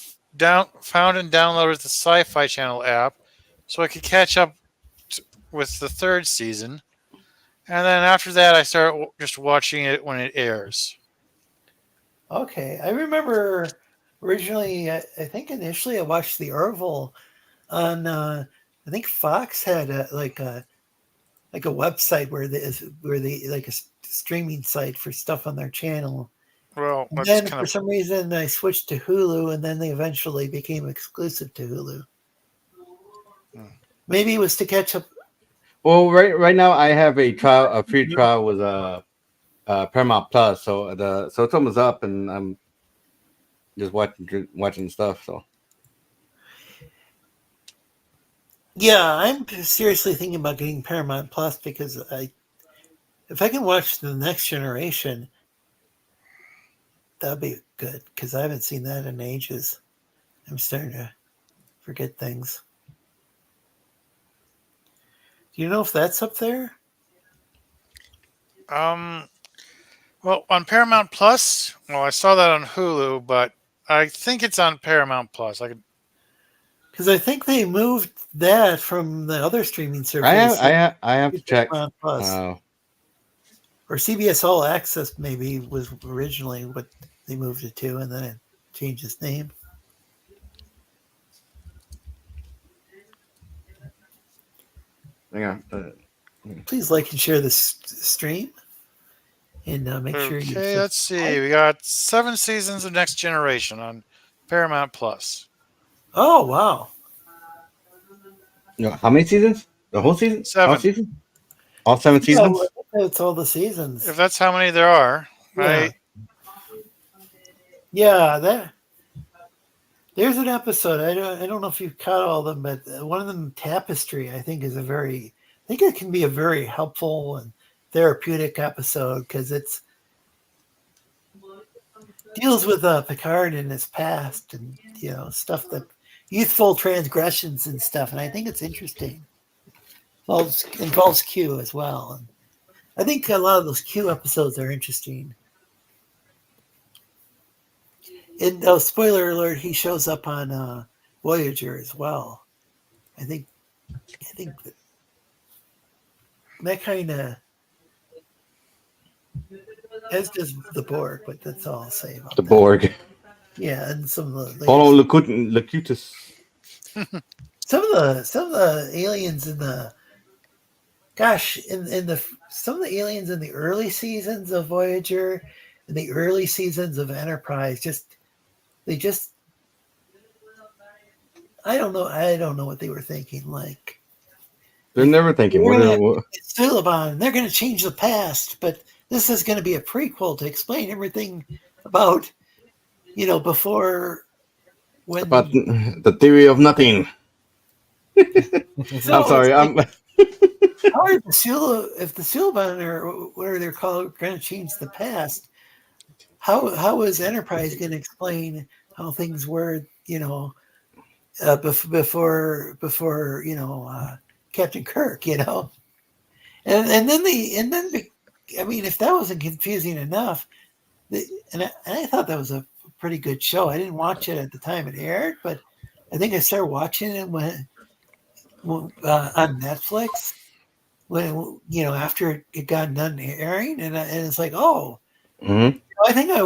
found and downloaded the Sci-Fi Channel app, so I could catch up with the third season. And then after that, I started just watching it when it airs. Okay, I remember originally. I think initially I watched the Orville on. I think Fox had a website where they like a streaming site for stuff on their channel. Well, And that's then kind for of some reason I switched to Hulu, and then they eventually became exclusive to Hulu. Maybe it was to catch up. Well, right now I have a free trial with Paramount Plus, so it's almost up, and I'm just watching stuff. So Yeah, I'm seriously thinking about getting Paramount Plus because if I can watch the Next Generation, that'd be good because I haven't seen that in ages. I'm starting to forget things. Do you know if that's up there? Well, on Paramount Plus, well, I saw that on Hulu, but I think it's on Paramount Plus. I could. Because I think they moved that from the other streaming I have service I have I have to to check. Paramount Plus. Uh, Or CBS All Access maybe was originally what they moved it to, and then it changed its name. hang on. Please like and share this stream, and make sure you Okay, let's see. We got 7 seasons of Next Generation on Paramount Plus. Oh wow! How many seasons? The whole season? 7. All season? All 7 Yeah, seasons? it's all the seasons. If that's how many there are, Yeah. Yeah, there's an episode. I don't know if you've caught all of them, but one of them, Tapestry, I think I think it can be a very helpful and therapeutic episode because it's deals with Picard in his past and stuff that youthful transgressions and stuff, and I think it's interesting. Involves Q as well, and I think a lot of those Q episodes are interesting. And spoiler alert, he shows up on Voyager as well. I think that kind of, as does the Borg, but that's all I'll say about The that. Borg. Yeah, and some of the Follow Locutus. some of the aliens in the some of the aliens in the early seasons of Voyager and the early seasons of Enterprise I don't know what they were thinking. Like They're never thinking. Suliban, they're going to change the past, but this is going to be a prequel to explain everything about before when About the theory of nothing. I'm sorry. How are if the Suliban or whatever they're called going to change the past? How is Enterprise going to explain how things were? Before Captain Kirk, and then I mean, if that wasn't confusing enough, and I thought that was a pretty good show. I didn't watch it at the time it aired, but I think I started watching it when on Netflix when after it got done airing, and it's like, oh, Mm-hmm. I think I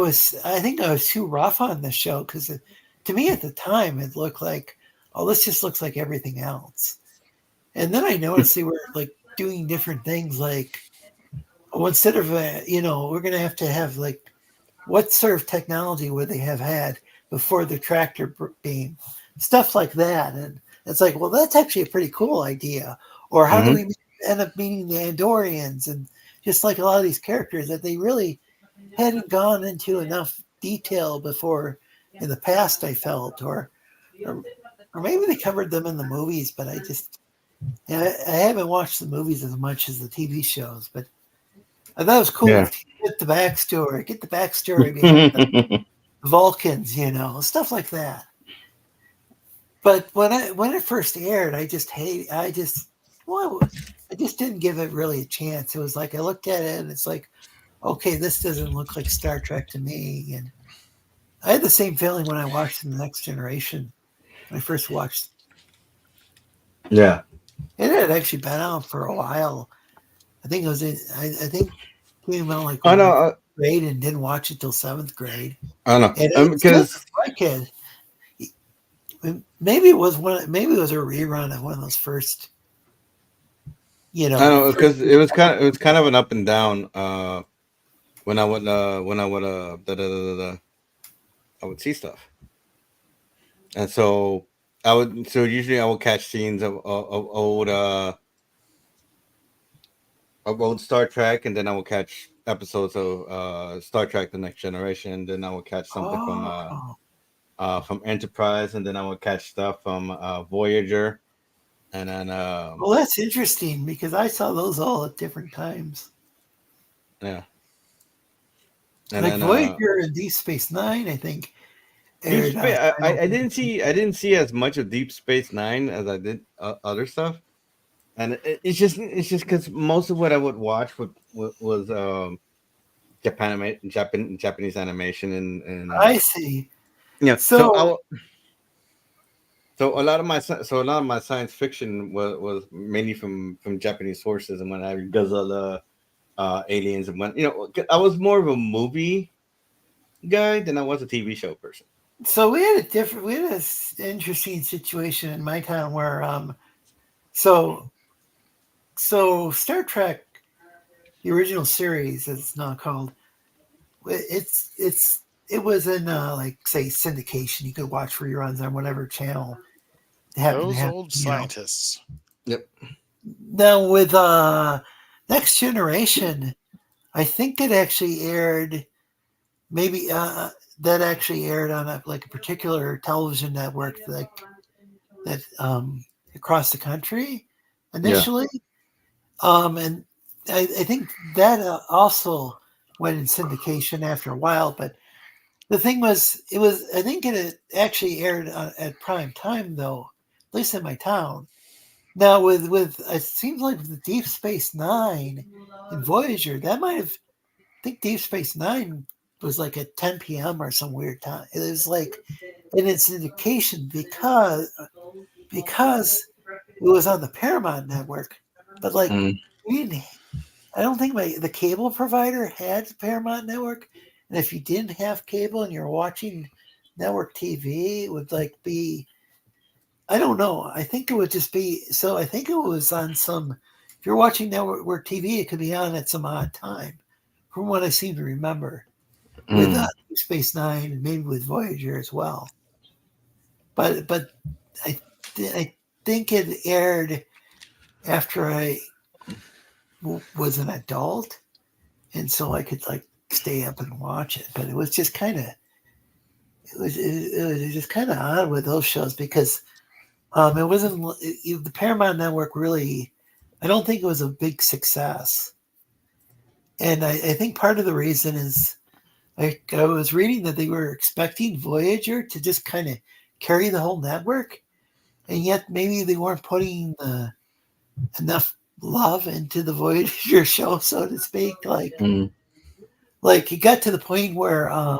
was too rough on the show because to me at the time it looked like, oh, this just looks like everything else. And then I noticed they were like doing different things, like, oh, instead of we're gonna have like, what sort of technology would they have had before the tractor beam, stuff like that. And it's like, well, that's actually a pretty cool idea. Or how do we end up meeting the Andorians, and just like a lot of these characters that they really hadn't gone into enough detail before in the past, I felt, or maybe they covered them in the movies, but I haven't watched the movies as much as the TV shows, but I thought it was cool to get the backstory behind the Vulcans, stuff like that. But when it first aired, I just didn't give it really a chance. It was like I looked at it and it's like, okay, this doesn't look like Star Trek to me. And I had the same feeling when I watched The Next Generation. When I first watched. Yeah. It had actually been out for a while. I think it was I think came out like grade and didn't watch it till 7th grade. I don't know. Because my kid, maybe it was a rerun of one of those first. I don't know, because it was kind of an up and down. When I would I would see stuff, and so usually I would catch scenes of old Star Trek, and then I would catch episodes of Star Trek: The Next Generation. Then I would catch something from Enterprise, and then I would catch stuff from Voyager, and then well, that's interesting because I saw those all at different times. Yeah. And like Voyager and Deep Space Nine, I think. Aired, I didn't see as much of Deep Space Nine as I did other stuff, and it's just because most of what I would watch was Japanese animation, and I see. yeah. So So a lot of my science fiction was mainly from Japanese sources, and when I read Godzilla, Aliens, and when I was more of a movie guy than I was a TV show person. we had this interesting situation in my town where so Star Trek, the original series, as it's now called, it was in like say syndication. You could watch reruns on whatever channel it happened to Those have. old scientists. Yep. Now with Next Generation, I think it actually aired maybe that actually aired on like a particular television network that across the country Yeah. initially. And I think that also went in syndication after a while. But the thing was, I think it actually aired at prime time, though, at least in my town. Now, with it seems like the Deep Space Nine and Voyager, that might have, I think Deep Space Nine was like at 10 p.m. or some weird time. It was like in its syndication because it was on the Paramount network, but like Mm. we didn't I don't think the cable provider had Paramount Network, and if you didn't have cable and you're watching network TV, it would like be I don't know. I think it would just be so. I think it was on some. If you're watching network TV, it could be on at some odd time, from what I seem to remember with Mm. Deep Space Nine and maybe with Voyager as well. But I I think it aired after I was an adult, and so I could like stay up and watch it. But it was just kind of it was just kind of odd with those shows because it wasn't the Paramount Network really. I don't think it was a big success, and I think part of the reason is I was reading that they were expecting Voyager to just kind of carry the whole network, and yet maybe they weren't putting enough love into the Voyager show, so to speak. Mm. Like it got to the point where I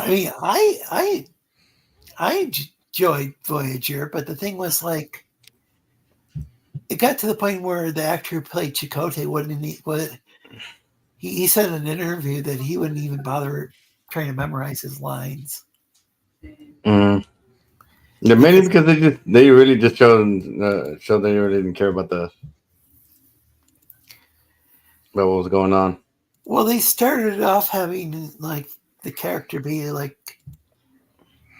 mean I enjoyed Voyager, but the thing was like it got to the point where the actor who played Chakotay he said in an interview that he wouldn't even bother trying to memorize his lines Mm. Yeah, mainly because because they really just showed they really didn't care about what was going on. well they started off having like the character be like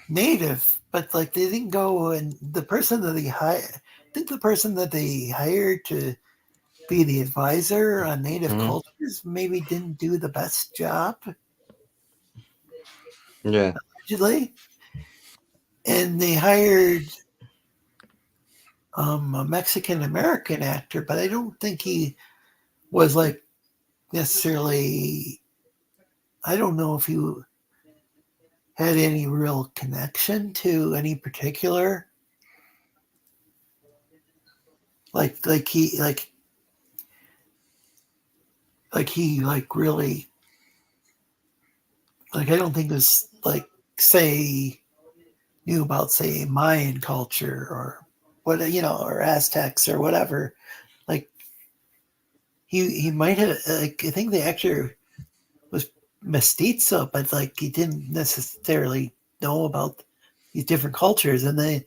native, but like they didn't go and the person that they hired. I think the person that they hired to be the advisor on native Hmm. cultures maybe didn't do the best job Yeah. allegedly, and they hired a Mexican American actor, but I don't think he was like necessarily. I don't know if he had any real connection to any particular like he like really like I don't think it was like say knew about say Mayan culture or what or Aztecs or whatever. Like he might have like I think the actor was mestizo, but like he didn't necessarily know about these different cultures, and they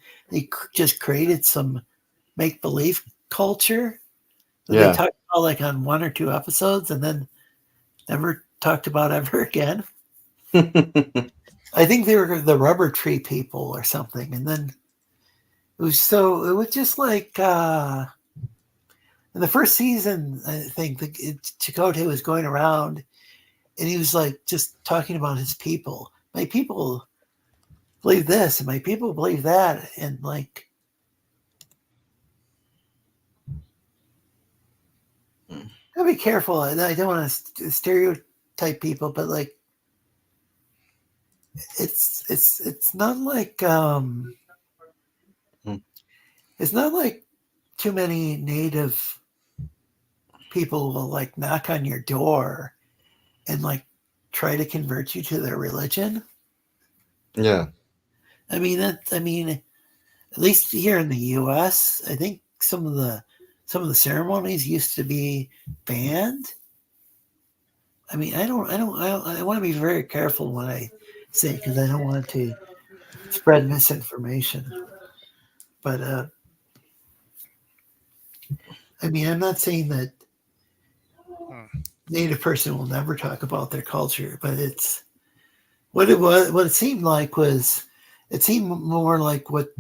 just created some make believe culture that they Yeah. talked about like on one or two episodes, and then never talked about ever again. I think they were the rubber tree people or something, and then it was just like in the first season, I think Chakotay was going around and he was like just talking about his people. My people believe this, and my people believe that, and like gotta be careful. I don't want to stereotype people, but like it's not like Mm. it's not like too many native people will like knock on your door and like try to convert you to their religion. Yeah. I mean, at least here in the U.S., I think some of the ceremonies used to be banned. I mean, I want to be very careful when I say, because I don't want to spread misinformation. But I mean, I'm not saying that Native person will never talk about their culture, but it's what it was. What it seemed like was, it seemed more like what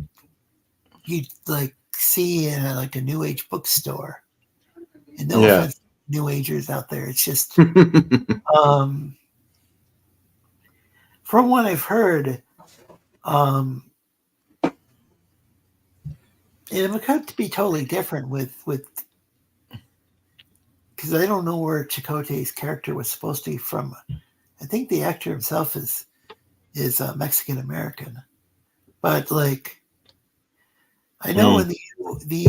you'd like see in like a New Age bookstore. And no Yeah. offense, New Agers out there. It's just from what I've heard, it would have to be totally different with because I don't know where Chakotay's character was supposed to be from. I think the actor himself is Mexican American, but like I know in the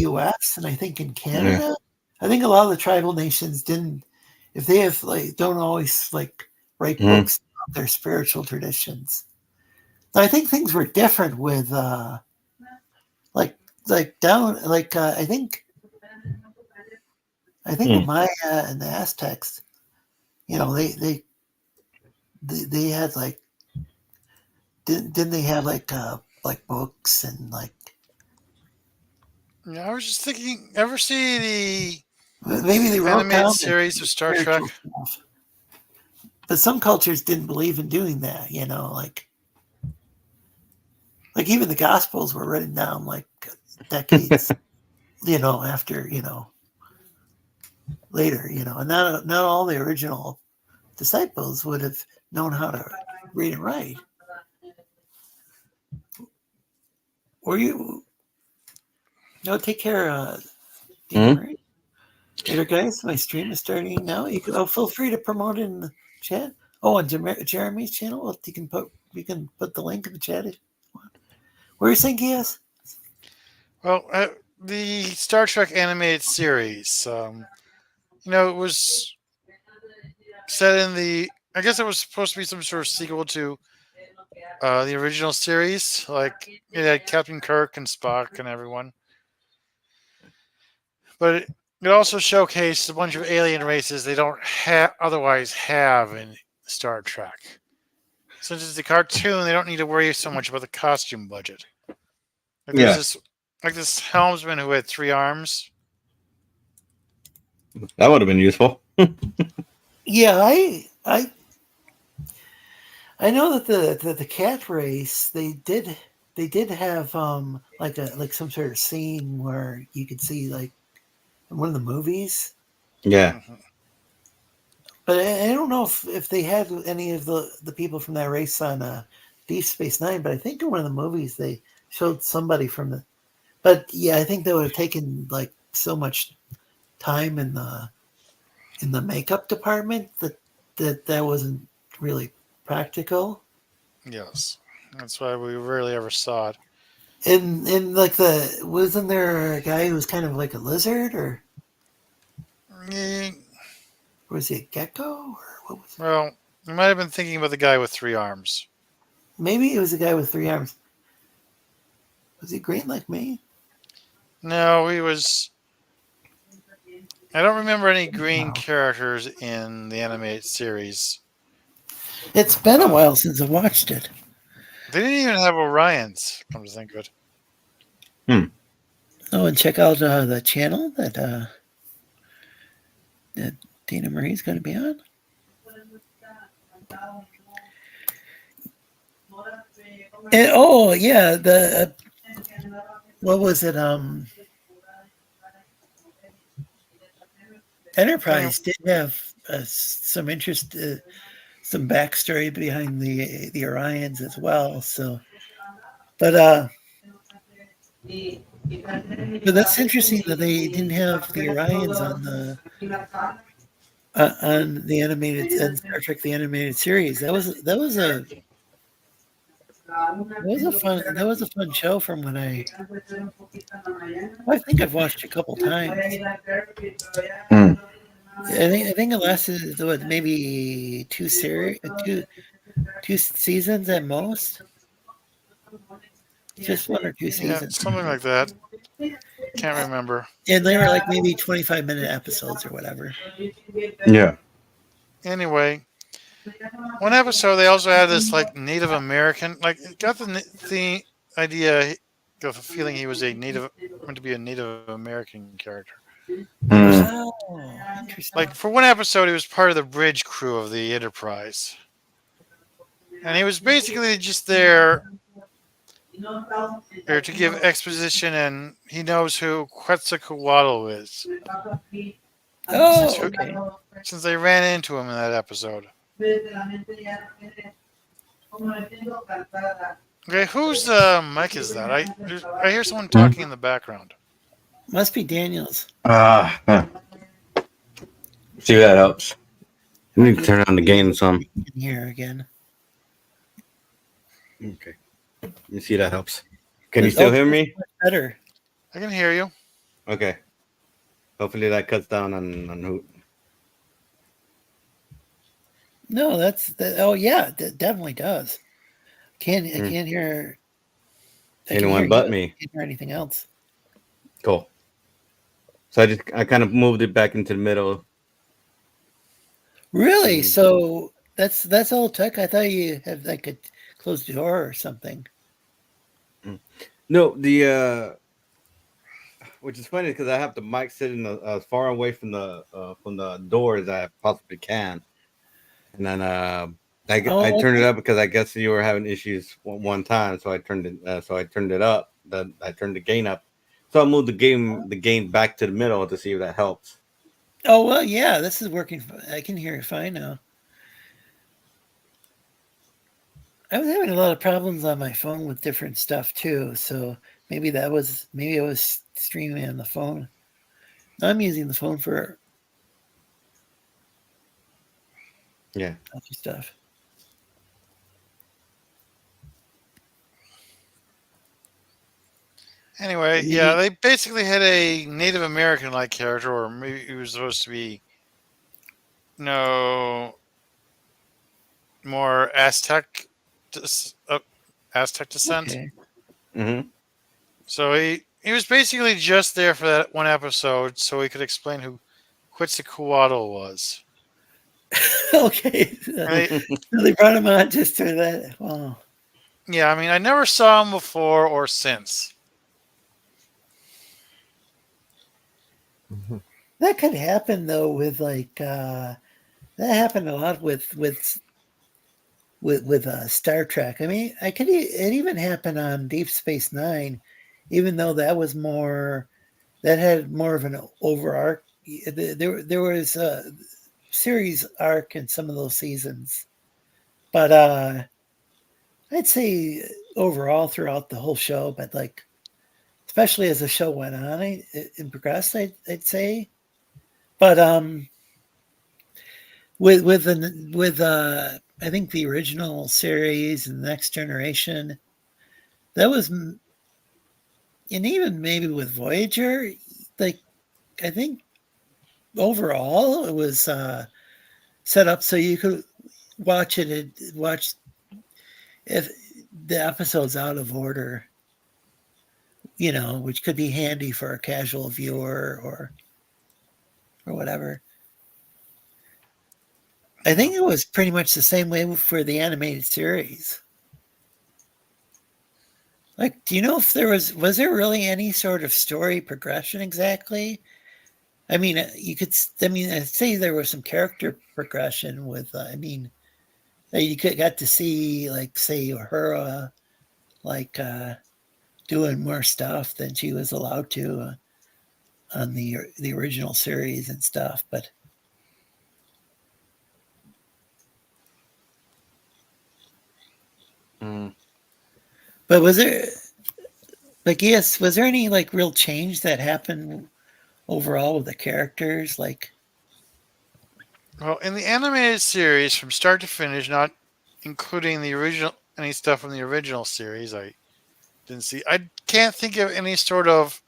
U.S. and I think in Canada, I think a lot of the tribal nations didn't, if they have like don't always like write books about their spiritual traditions. I think things were different with down like I think the Maya and the Aztecs, you know, they had like didn't they have like books and like Yeah, I was just thinking. Ever see maybe they the wrote animated down series of Star Trek? stuff. But some cultures didn't believe in doing that, you know, like even the Gospels were written down like decades, you know, after, you know, later, you know, and not all the original disciples would have known how to read and write. Or you, no, take care, Dina Marie. Later, guys. My stream is starting now. You can feel free to promote in the chat. Oh, on Jeremy's channel, well, you can put the link in the chat. Where are you saying, Gias? Well, the Star Trek animated series. You know, it was set in the. I guess it was supposed to be some sort of sequel to the original series. Like it had Captain Kirk and Spock and everyone. But it also showcased a bunch of alien races they don't otherwise have in Star Trek. Since it's a cartoon, they don't need to worry so much about the costume budget. Like there's this helmsman who had 3 arms. That would have been useful. Yeah, I know that the cat race they did have like some sort of scene where you could see like in one of the movies. Yeah. Mm-hmm. But I don't know if they had any of the people from that race on Deep Space Nine. But I think in one of the movies they showed somebody from the. But yeah, I think that would have taken like so much time in the makeup department that wasn't really practical. Yes, that's why we rarely ever saw it. And like wasn't there a guy who was kind of like a lizard or was he a gecko or what was it? Well, you might have been thinking about the guy with 3 arms. Maybe it was a guy with 3 arms. Was he green like me? No, he was. I don't remember any green characters in the animated series. It's been a while since I watched it. They didn't even have Orions, come to think of it. Oh, and check out the channel that Dina Marie's going to be on. And, oh yeah, the what was it? Enterprise did have some interest, some backstory behind the Orions as well. So, but that's interesting that they didn't have the Orions on the animated and Star Trek the animated series. That was a fun show from when I think I've watched a couple times. I think it lasted what, maybe two seasons at most. Just one or two Yeah, seasons. something like that. Can't remember. And they were like maybe 25-minute episodes or whatever. Yeah. Anyway, one episode they also had this like Native American, like it got the idea, got the feeling he was meant to be a Native American character. Mm. Oh, interesting. Like for one episode, he was part of the bridge crew of the Enterprise, and he was basically just there to give exposition, and he knows who Quetzalcoatl is since Oh, okay. since they ran into him in that episode. Okay, whose mic is that? I hear someone talking in the background. Must be Daniel's. Huh. See if that helps. I need to turn on the gain some. In here again. Okay. Let me see if that helps. Can you still hear me? Better. I can hear you. Okay. Hopefully that cuts down on who. No, oh yeah, that definitely does. I can't hear Anyone but you. me. I can't hear anything else. Cool. So I kind of moved it back into the middle. Really? So that's all it took? I thought you had like a closed door or something. No, which is funny because I have the mic sitting as far away from the door as I possibly can, and then I turned it up because I guess you were having issues one time, so I turned it up. Then I turned the gain up, so I moved the gain back to the middle to see if that helps. Oh well, yeah, this is working. I can hear you fine now. I was having a lot of problems on my phone with different stuff too, so maybe I was streaming on the phone. I'm using the phone for other stuff. Anyway, yeah, they basically had a Native American like character, or maybe he was supposed to be more Aztec descent. Okay. Mm-hmm. So he was basically just there for that one episode, so he could explain who Quetzalcoatl was. Okay. So they brought him on just for that. Wow. Yeah, I mean, I never saw him before or since. That could happen though with like that happened a lot with Star Trek. I mean, it even happened on Deep Space Nine, even though that had more of an overarch. There was a series arc in some of those seasons, but I'd say overall throughout the whole show, but like especially as the show went on, it progressed. I'd say, but with I think the original series and the Next Generation, that was, and even maybe with Voyager, like I think overall it was set up so you could watch if the episodes out of order, which could be handy for a casual viewer or whatever. I think it was pretty much the same way for the animated series. Like, do you know if was there really any sort of story progression exactly? I mean, I'd say there was some character progression with, you got to see, like, say, Uhura, like, doing more stuff than she was allowed to on the original series and stuff, but. But was there, like, yes, was there any like real change that happened overall with the characters? Like, Well, in the animated series, from start to finish, not including any stuff from the original series, I didn't see. I can't think of any sort of,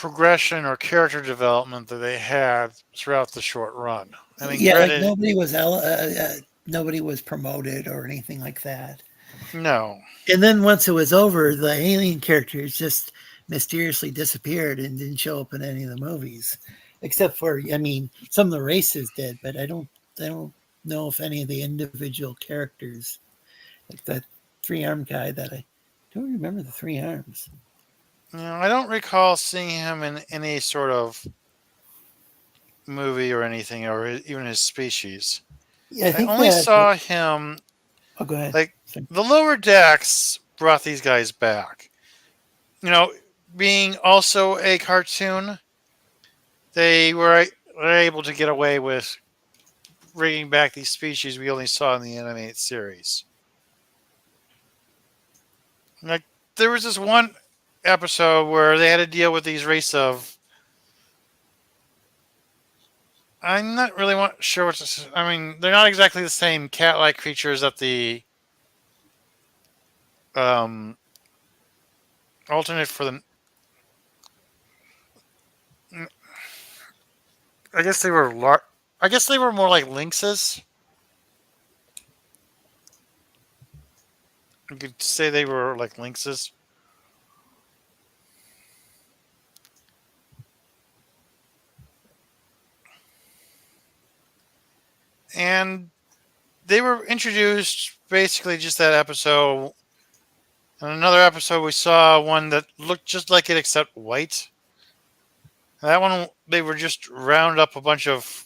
progression or character development that they had throughout the short run. I mean, Yeah, like granted, nobody was promoted or anything like that. no. And then once it was over, the alien characters just mysteriously disappeared and didn't show up in any of the movies, except for, I mean, some of the races did, but I don't know if any of the individual characters, like that 3-armed guy that I don't remember the 3 arms. I don't recall seeing him in any sort of movie or anything, or even his species. Yeah, I I think only that. saw him, Oh, go ahead. like, the lower decks brought these guys back. Being also a cartoon, they were able to get away with bringing back these species we only saw in the animated series. Like, there was this one episode where they had to deal with these race of. I'm not really sure what to. I mean, they're not exactly the same cat-like creatures that the alternate for the. I guess they were I guess they were more like lynxes. You could say they were like lynxes. And they were introduced basically just that episode. In another episode, we saw one that looked just like it except white. That one, they were just round up a bunch of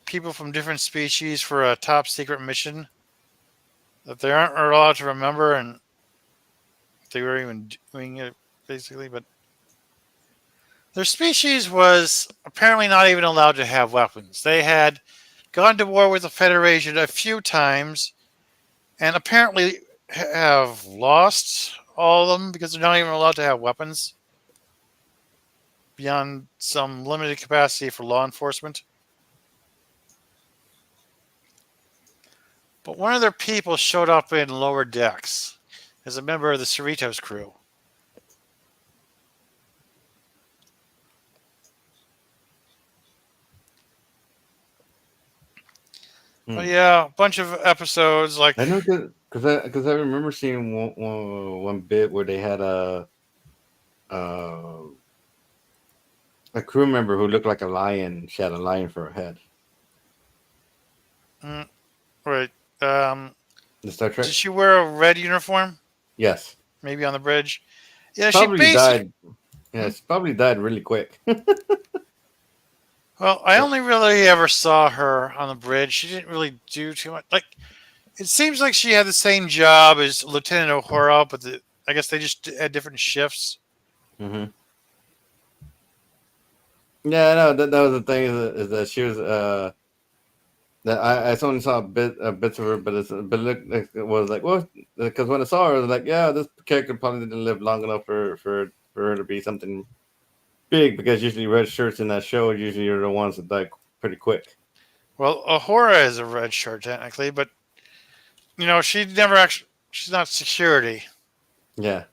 people from different species for a top secret mission that they aren't allowed to remember, and they were even doing it basically. But their species was apparently not even allowed to have weapons. They had gone to war with the Federation a few times, and apparently have lost all of them because they're not even allowed to have weapons beyond some limited capacity for law enforcement. But one of their people showed up in lower decks as a member of the Cerritos crew. But yeah, a bunch of episodes like. I know because I remember seeing one bit where they had uh, a crew member who looked like a lion. She had a lion for a head. Right. The Star Trek. Did she wear a red uniform? Yes. Maybe on the bridge. Yeah, Probably she basically died. Yeah, she probably died really quick. Well, I only really ever saw her on the bridge. She didn't really do too much. Like, it seems like she had the same job as Lieutenant Uhura, but I guess they just had different shifts. Mm-hmm. Yeah, no, that was the thing is that she was that I only saw bits of her, but it was like, well, because when I saw her, I was like, yeah, this character probably didn't live long enough for her to be something big, because usually red shirts in that show usually are the ones that die pretty quick. Well, Uhura is a red shirt technically, but she never actually. She's not security. Yeah.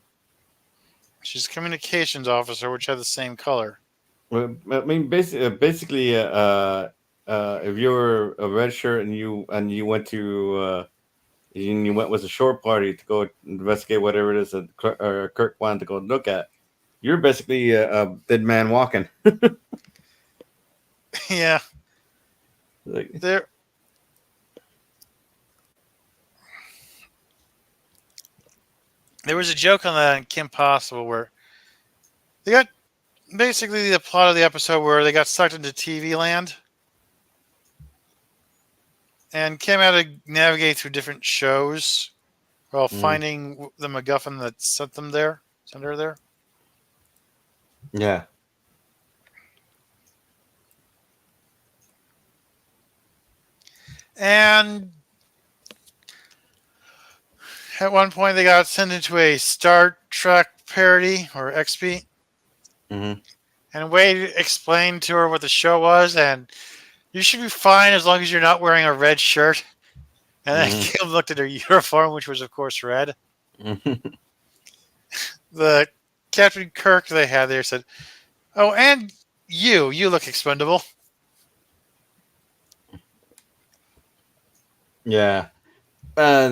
She's a communications officer, which had the same color. Well, I mean, basically, if you were a red shirt and you went to you went with a short party to go investigate whatever it is that Kirk wanted to go look at, you're basically a dead man walking. Yeah. Like, There was a joke on that in Kim Possible where they got basically the plot of the episode where they got sucked into TV land. And Kim had to navigate through different shows while finding the MacGuffin that sent her there. yeah. And at one point, they got sent into a Star Trek parody or XP. Mm-hmm. And Wade explained to her what the show was, and you should be fine as long as you're not wearing a red shirt. And then Kim looked at her uniform, which was, of course, red. Mm-hmm. The Captain Kirk they had there said, "Oh, and you look expendable." Yeah. Yeah,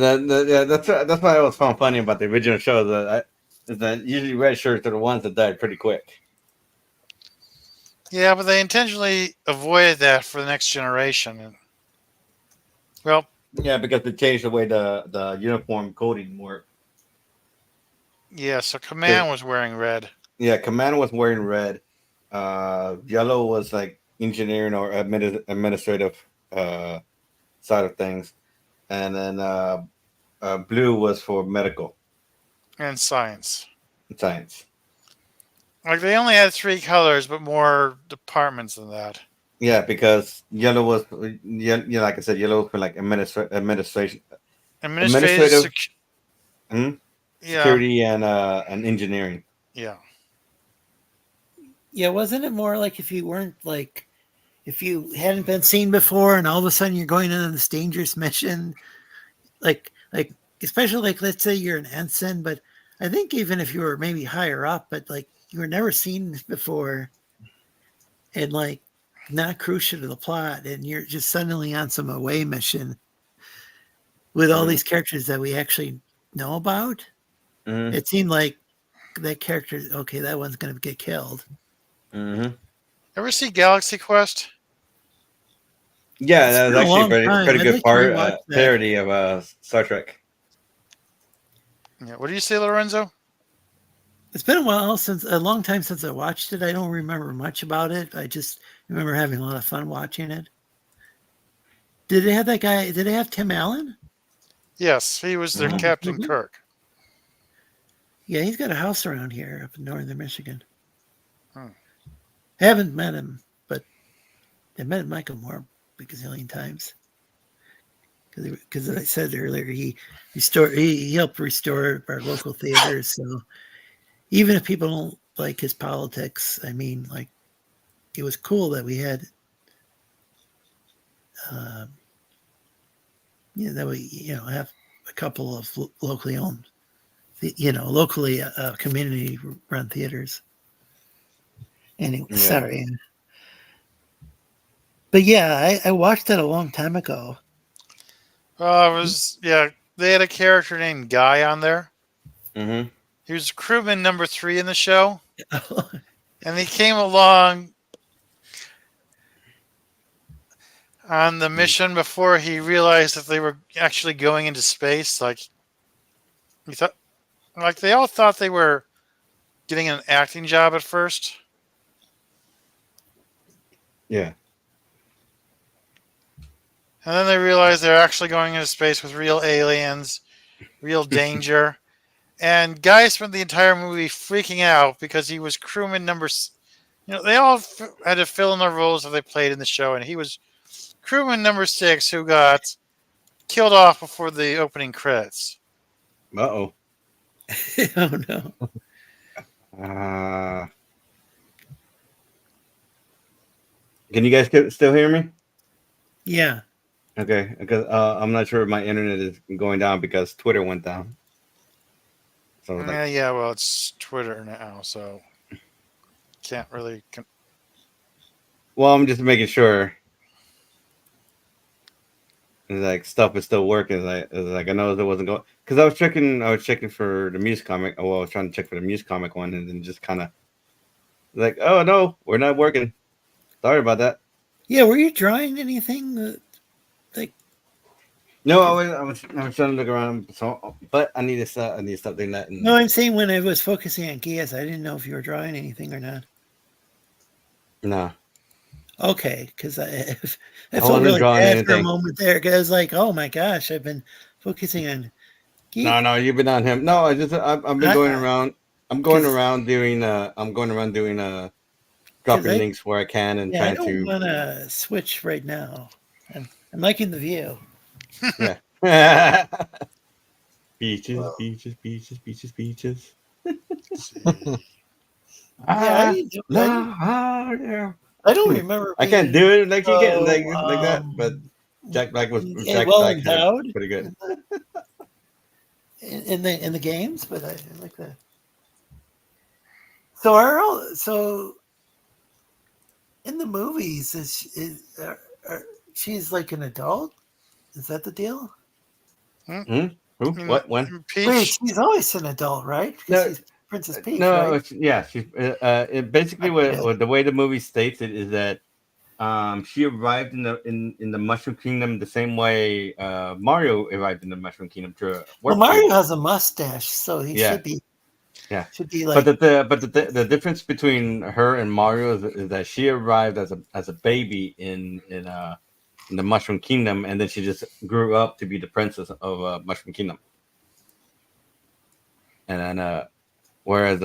that's why I was found funny about the original show. Is that usually red shirts are the ones that died pretty quick. Yeah, but they intentionally avoided that for the next generation. And, well, Yeah, because they changed the way the uniform coding worked. yeah. So 'Cause, Command was wearing red. yeah, Commander was wearing red. Yellow was like engineering or administrative uh, side of things, and then blue was for medical And science. science. Like they only had 3 colors, but more departments than that. Yeah, because yellow was yeah, like I said, yellow was for like administration, Administrative, administrative, hmm, yeah, security, and engineering. yeah. Yeah, wasn't it more like if you weren't like if you hadn't been seen before and all of a sudden you're going on this dangerous mission, like especially like let's say you're an ensign, but I think even if you were maybe higher up, but like you were never seen before and like not crucial to the plot, and you're just suddenly on some away mission with all these characters that we actually know about. Mm-hmm. It seemed like that character, okay, that one's going to get killed. Mm-hmm. Ever see Galaxy Quest? Yeah, It's that was been a actually a long time. pretty I'd good like to rewatch that. parody of Star Trek. Yeah. What do you say, Lorenzo? It's been a long time since I watched it. I don't remember much about it. I just remember having a lot of fun watching it. Did they have that guy? Did they have Tim Allen? Yes, he was their Mhm. Captain Kirk. Yeah, he's got a house around here up in northern Michigan. Hmm. I haven't met him, but I met Michael Moore a gazillion times. Because as I said earlier, he helped restore our local theaters. So even if people don't like his politics, I mean, like it was cool that we had, that we have a couple of locally owned, locally community run theaters. Anyway, Yeah. sorry, but yeah, I watched it a long time ago. It was They had a character named Guy on there. Mm-hmm. He was crewman number 3 in the show, and he came along on the mission before he realized that they were actually going into space. Like he thought, like they all thought they were getting an acting job at first. Yeah. And then they realized they're actually going into space with real aliens, real danger. And Guy spent the entire movie freaking out because he was crewman number. They all had to fill in the roles that they played in the show, and he was crewman number 6 who got killed off before the opening credits. Uh-oh. Oh no. Can you guys still hear me? Yeah. Okay, because I'm not sure if my internet is going down because Twitter went down. So like, Yeah, well, it's Twitter now, so can't really. well, I'm just making sure. It's like stuff is still working. It's like I know it wasn't going because I was checking for the Muse comic. Well, I was trying to check for the Muse comic one, and then just kind of like, oh no, we're not working. Sorry about that. Yeah, were you drawing anything? Like, no, I was trying to look around. So, but I need to stop doing that. No, I'm saying when I was focusing on Gias, I didn't know if you were drawing anything or not. No. Okay, because I wasn't felt really drawing bad for a anything. moment there. Because I was like, oh my gosh, I've been focusing on. No, you've been on him. No, I've been going around. I'm going around doing dropping links where I can and trying to. I don't want to switch right now. I'm liking the view. Yeah. Beaches, beaches, beaches, beaches, beaches. Yeah, I don't remember. I can't do it like you can, like that. But Jack Black was endowed, pretty good in the games. But I like that. So in the movies, she's like an adult? Is that the deal? Hmm? Who? In, What? When? in Wait, Peach, she's always an adult, right? Because No, she's Princess Peach, no. right? Yeah, she's basically what the way the movie states it is that she arrived in the Mushroom Kingdom the same way Mario arrived in the Mushroom Kingdom to Well, work Mario here. has a mustache, so he Yeah, yeah. should be But like. the difference between her and Mario is that she arrived as a baby in the Mushroom Kingdom, and then she just grew up to be the princess of Mushroom Kingdom. And then whereas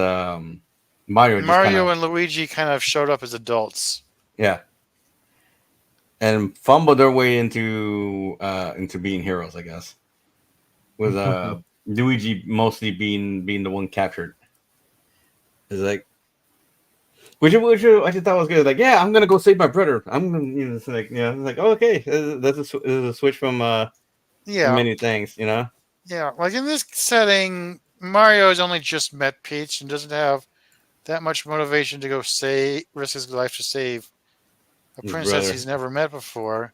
Mario just kind Mario of and Luigi kind of showed up as adults. yeah, and fumbled their way into being heroes, I guess. With Luigi mostly being the one captured. It's like which I just thought was good. Like, yeah, I'm gonna go save my brother. I'm gonna, it's like, it's like, oh, okay, this is a switch from Yeah, many things, yeah. Like in this setting, Mario has only just met Peach and doesn't have that much motivation to go risk his life to save a His princess brother, he's never met before.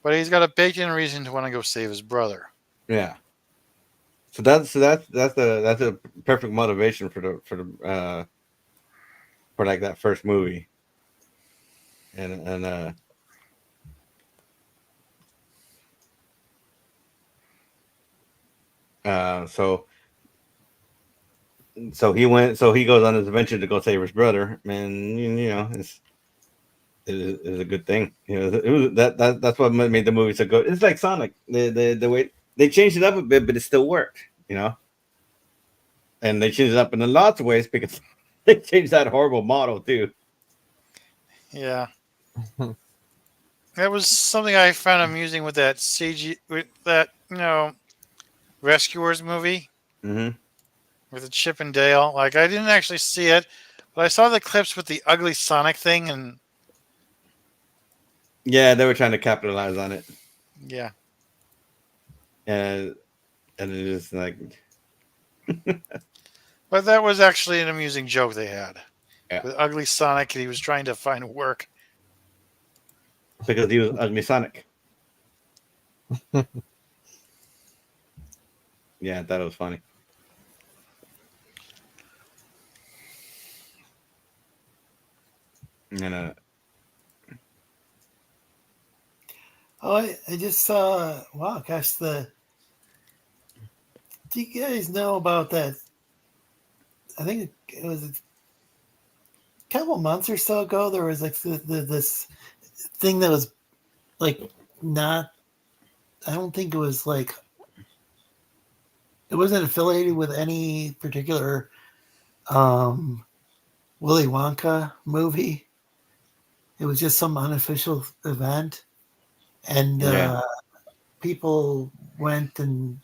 But he's got a baked-in reason to want to go save his brother. yeah. So that's a perfect motivation for like that first movie, and so he goes on his adventure to go save his brother, and is a good thing. It was that's what made the movie so good. It's like Sonic, the way they changed it up a bit, but it still worked, and they changed it up in a lots of ways because they changed that horrible model too. Yeah, that was something I found amusing with that CG, with that Rescuers movie Hmm. with the Chip and Dale. Like I didn't actually see it, but I saw the clips with the ugly Sonic thing, and Yeah, they were trying to capitalize on it, yeah, and it is like, but that was actually an amusing joke they had yeah, with ugly Sonic, and he was trying to find work. because he was ugly Sonic. Yeah, I thought it was funny. And Oh, I just saw. Wow, gosh, do you guys know about that? I think it was a couple months or so ago. There was like this thing that was like not. I don't think it was like it wasn't affiliated with any particular um, Willy Wonka movie. It was just some unofficial event, and yeah, people went and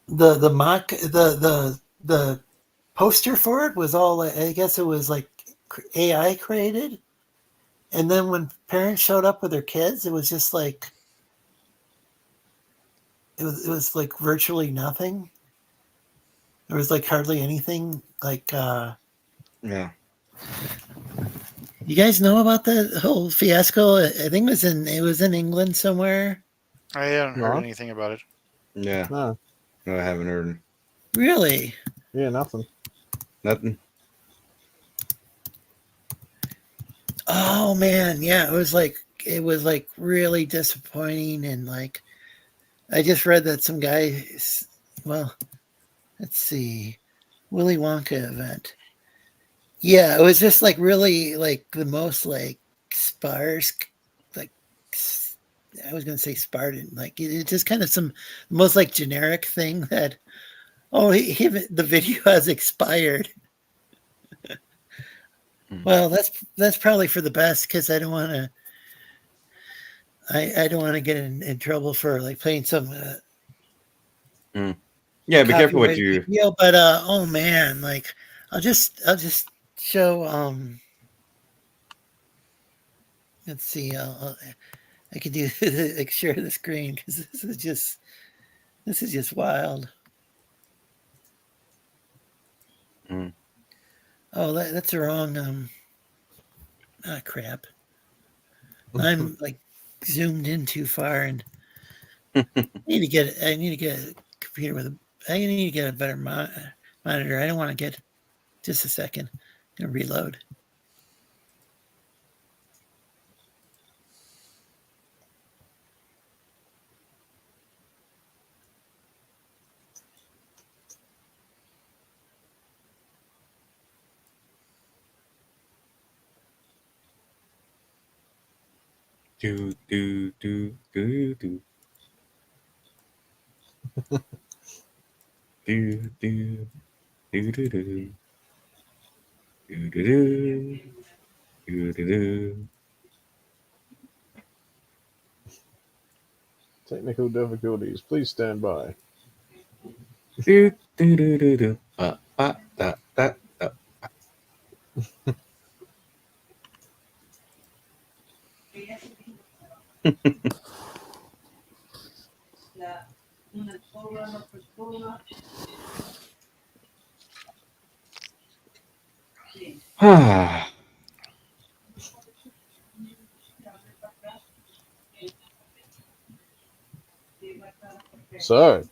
the mock the poster for it was all, I guess it was like AI created, and then when parents showed up with their kids, it was just like it was like virtually nothing. There was like hardly anything. Like, yeah. you guys know about that whole fiasco? I think it was in England somewhere. I hadn't heard No, anything about it. Yeah. no, No, I haven't heard Really? yeah, nothing. nothing. Oh man, yeah. It was like really disappointing, and like I just read that some guy. Well, let's see, Willy Wonka event. Yeah, it was just like really like the most like sparse, like I was gonna say Spartan. Like it's just kind of some most like generic thing that the video has expired. Mm. Well, that's probably for the best because I don't want to. I don't want to get in trouble for like playing some Mm. Yeah, be careful what copyrighted you. video. But oh man, like I'll just show. Let's see. I could do like share the screen, because this is just. This is just wild. Oh, that's the wrong. Crap. I'm like zoomed in too far, and I need to get. I need to get a computer with a. I need to get a better monitor. I don't want to get. Just a second. I'm gonna reload. Do do do do do. Do do do do do. Do do do. Do do do. Technical difficulties. Please stand by. Do do do do do. Da da da. Ah. So,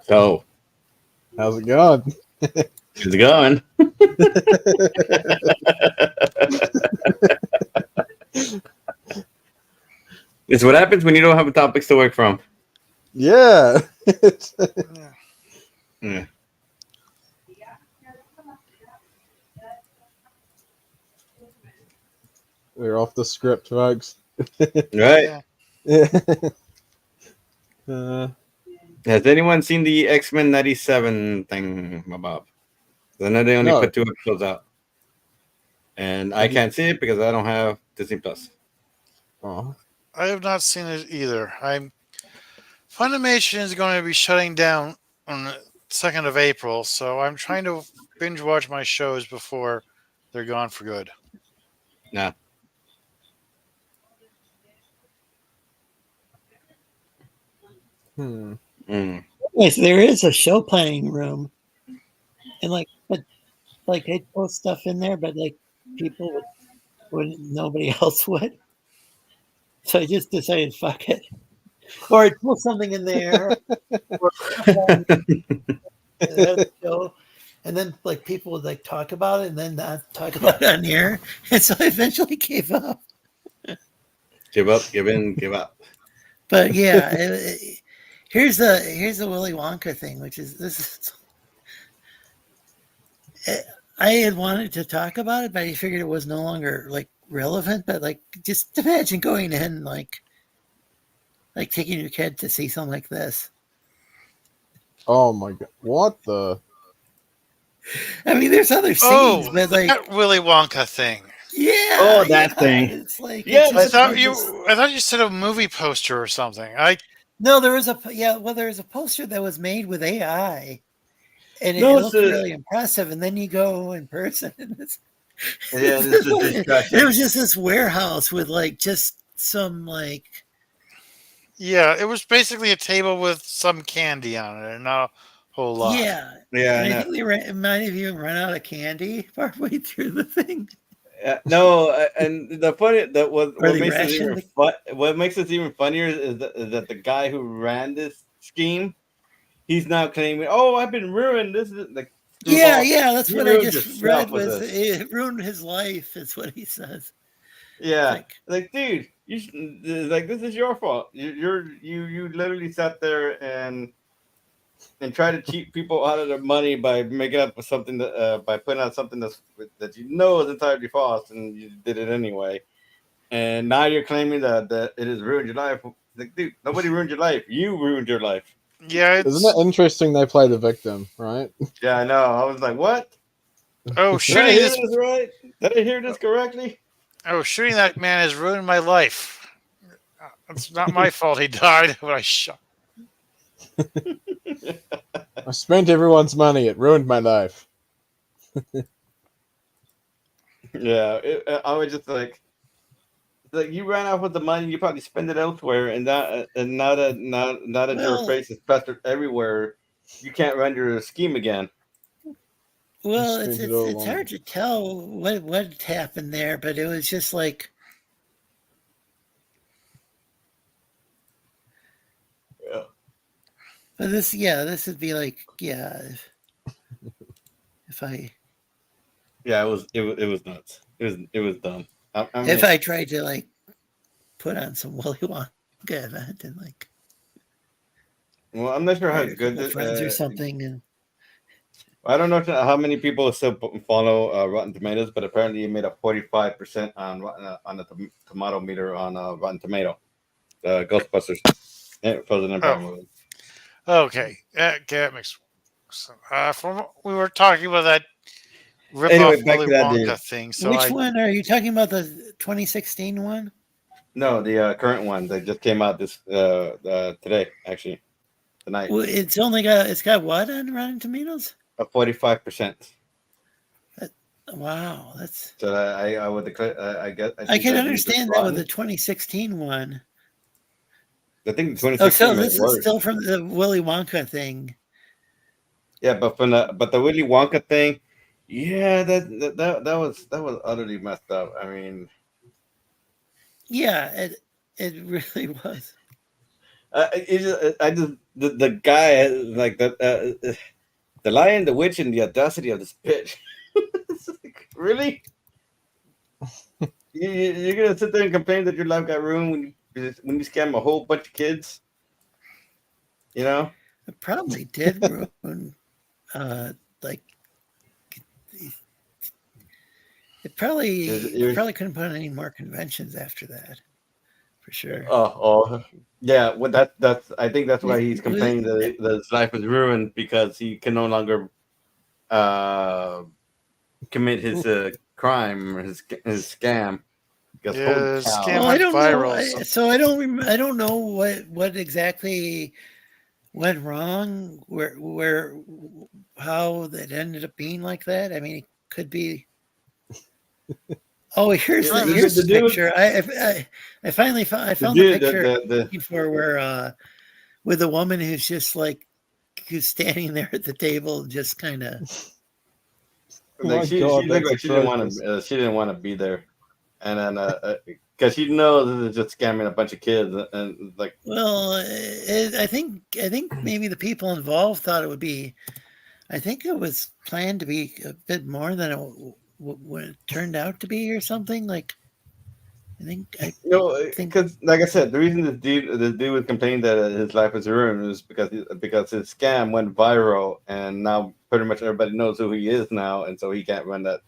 So, how's it going? how's it going? It's what happens when you don't have a topics to work from. Yeah. Yeah. We're off the script, folks. Right. Yeah. Uh, Has anyone seen the X-Men 97 thing, Bob? I know they only No. put 2 episodes out. And I Have you- can't see it because I don't have Disney Plus. oh, I have not seen it either. Funimation is going to be shutting down on the 2nd of April, so I'm trying to binge watch my shows before they're gone for good. Nah. hmm. Mm. Yes, there is a show planning room, and but I'd post stuff in there, but like people wouldn't. Nobody else would. So I just decided, fuck it. Or I'd post something in there, or the show, and then like people would like talk about it, and then not talk about it on air, and so I eventually gave up. Give up, give in, give up. But yeah, here's the Willy Wonka thing, which is this is. I had wanted to talk about it, but I figured it was no longer like relevant. But like, just imagine going in like taking your kid to see something like this. Oh my god! What the? I mean, there's other scenes, Oh, but like, that Willy Wonka thing. yeah, Oh, that yeah, thing. It's like Yeah, it's I just, thought it just- you said a movie poster or something. no, there was there was a poster that was made with AI, and it No, it's looked really impressive. And then you go in person, and it was just this warehouse with like just some like. Yeah, it was basically a table with some candy on it and not a whole lot. Yeah. Yeah, And I I know. think it might have even run out of candy partway through the thing. No, and the funny that what Or they makes it rationed even what makes it even funnier is that the guy who ran this scheme, he's now claiming, "Oh, I've been ruined. This is like Yeah, that's you what I ruined just yourself read with was this." it ruined his life, is what he says. Yeah, It's like dude, you like this is your fault. You literally sat there and try to cheat people out of their money by making up something that by putting out something that you know is entirely false, and you did it anyway. And now you're claiming that it has ruined your life. Like, dude, nobody ruined your life. You ruined your life. Yeah, Isn't it interesting they play the victim, right? Yeah, I know. I was like, what? oh Did I shooting hear this this right? Did I hear this correctly? shooting that man has ruined my life. It's not my fault he died, but I shot. I spent everyone's money. It ruined my life. Yeah, I was just like you ran off with the money. You probably spend it elsewhere, and now that your well, face is plastered everywhere, you can't run your scheme again. Well, spent it all it's on hard to tell what happened there, but it was just like Yeah. but this would be like if I Yeah, it was nuts. It was dumb. I mean, if I tried to like put on some Willy Wonka event and like well, I'm not sure how invite a good. couple friends or something, and I don't know how many people still follow Rotten Tomatoes, but apparently it made a 45% on the tomato meter on Rotten Tomato. Ghostbusters, Frozen Empire Oh. movie. Okay, that makes sense. From what we were talking about that rip-off Anyway, back Willy to that Wonka dude. thing. So which one are you talking about? The 2016 one? No, the current one that just came out this today, actually, tonight. Well, it's got what on Rotten Tomatoes? A 45%. Wow, that's. So I would declare. I guess I think can that news is understand that with rotten. the 2016 one. I think the Oh, 2016 so was this is worse. still from the Willy Wonka thing. Yeah, but the Willy Wonka thing, yeah, that was utterly messed up. I mean, Yeah, it really was. I just the guy like the Lion, the Witch, and the audacity of this pitch. It's like, really? You're gonna sit there and complain that your life got ruined when you scam a whole bunch of kids? You know? It probably did ruin, like it probably You're- couldn't put on any more conventions after that, for sure. Yeah. Well, that's I think that's why he's complaining that his life is ruined because he can no longer commit his crime or his scam. Because Yeah, holy the cow. scam Well, I went don't viral. know. So I don't know what exactly went wrong. Where how that ended up being like that. I mean, it could be. Oh, here's Yeah, the dude- picture. I finally found the the dude, picture the before where with a woman who's just like who's standing there at the table, just kind of. like My she God, looked that's like atrocious. she didn't want to be there, and then because she knows this is just scamming a bunch of kids and like Well, I think maybe the people involved thought it would be. I think it was planned to be a bit more than what it turned out to be, or something. Like, I no, think. because like I said, the reason this dude was complaining that his life is ruined is because his scam went viral, and now pretty much everybody knows who he is now, and so he can't run that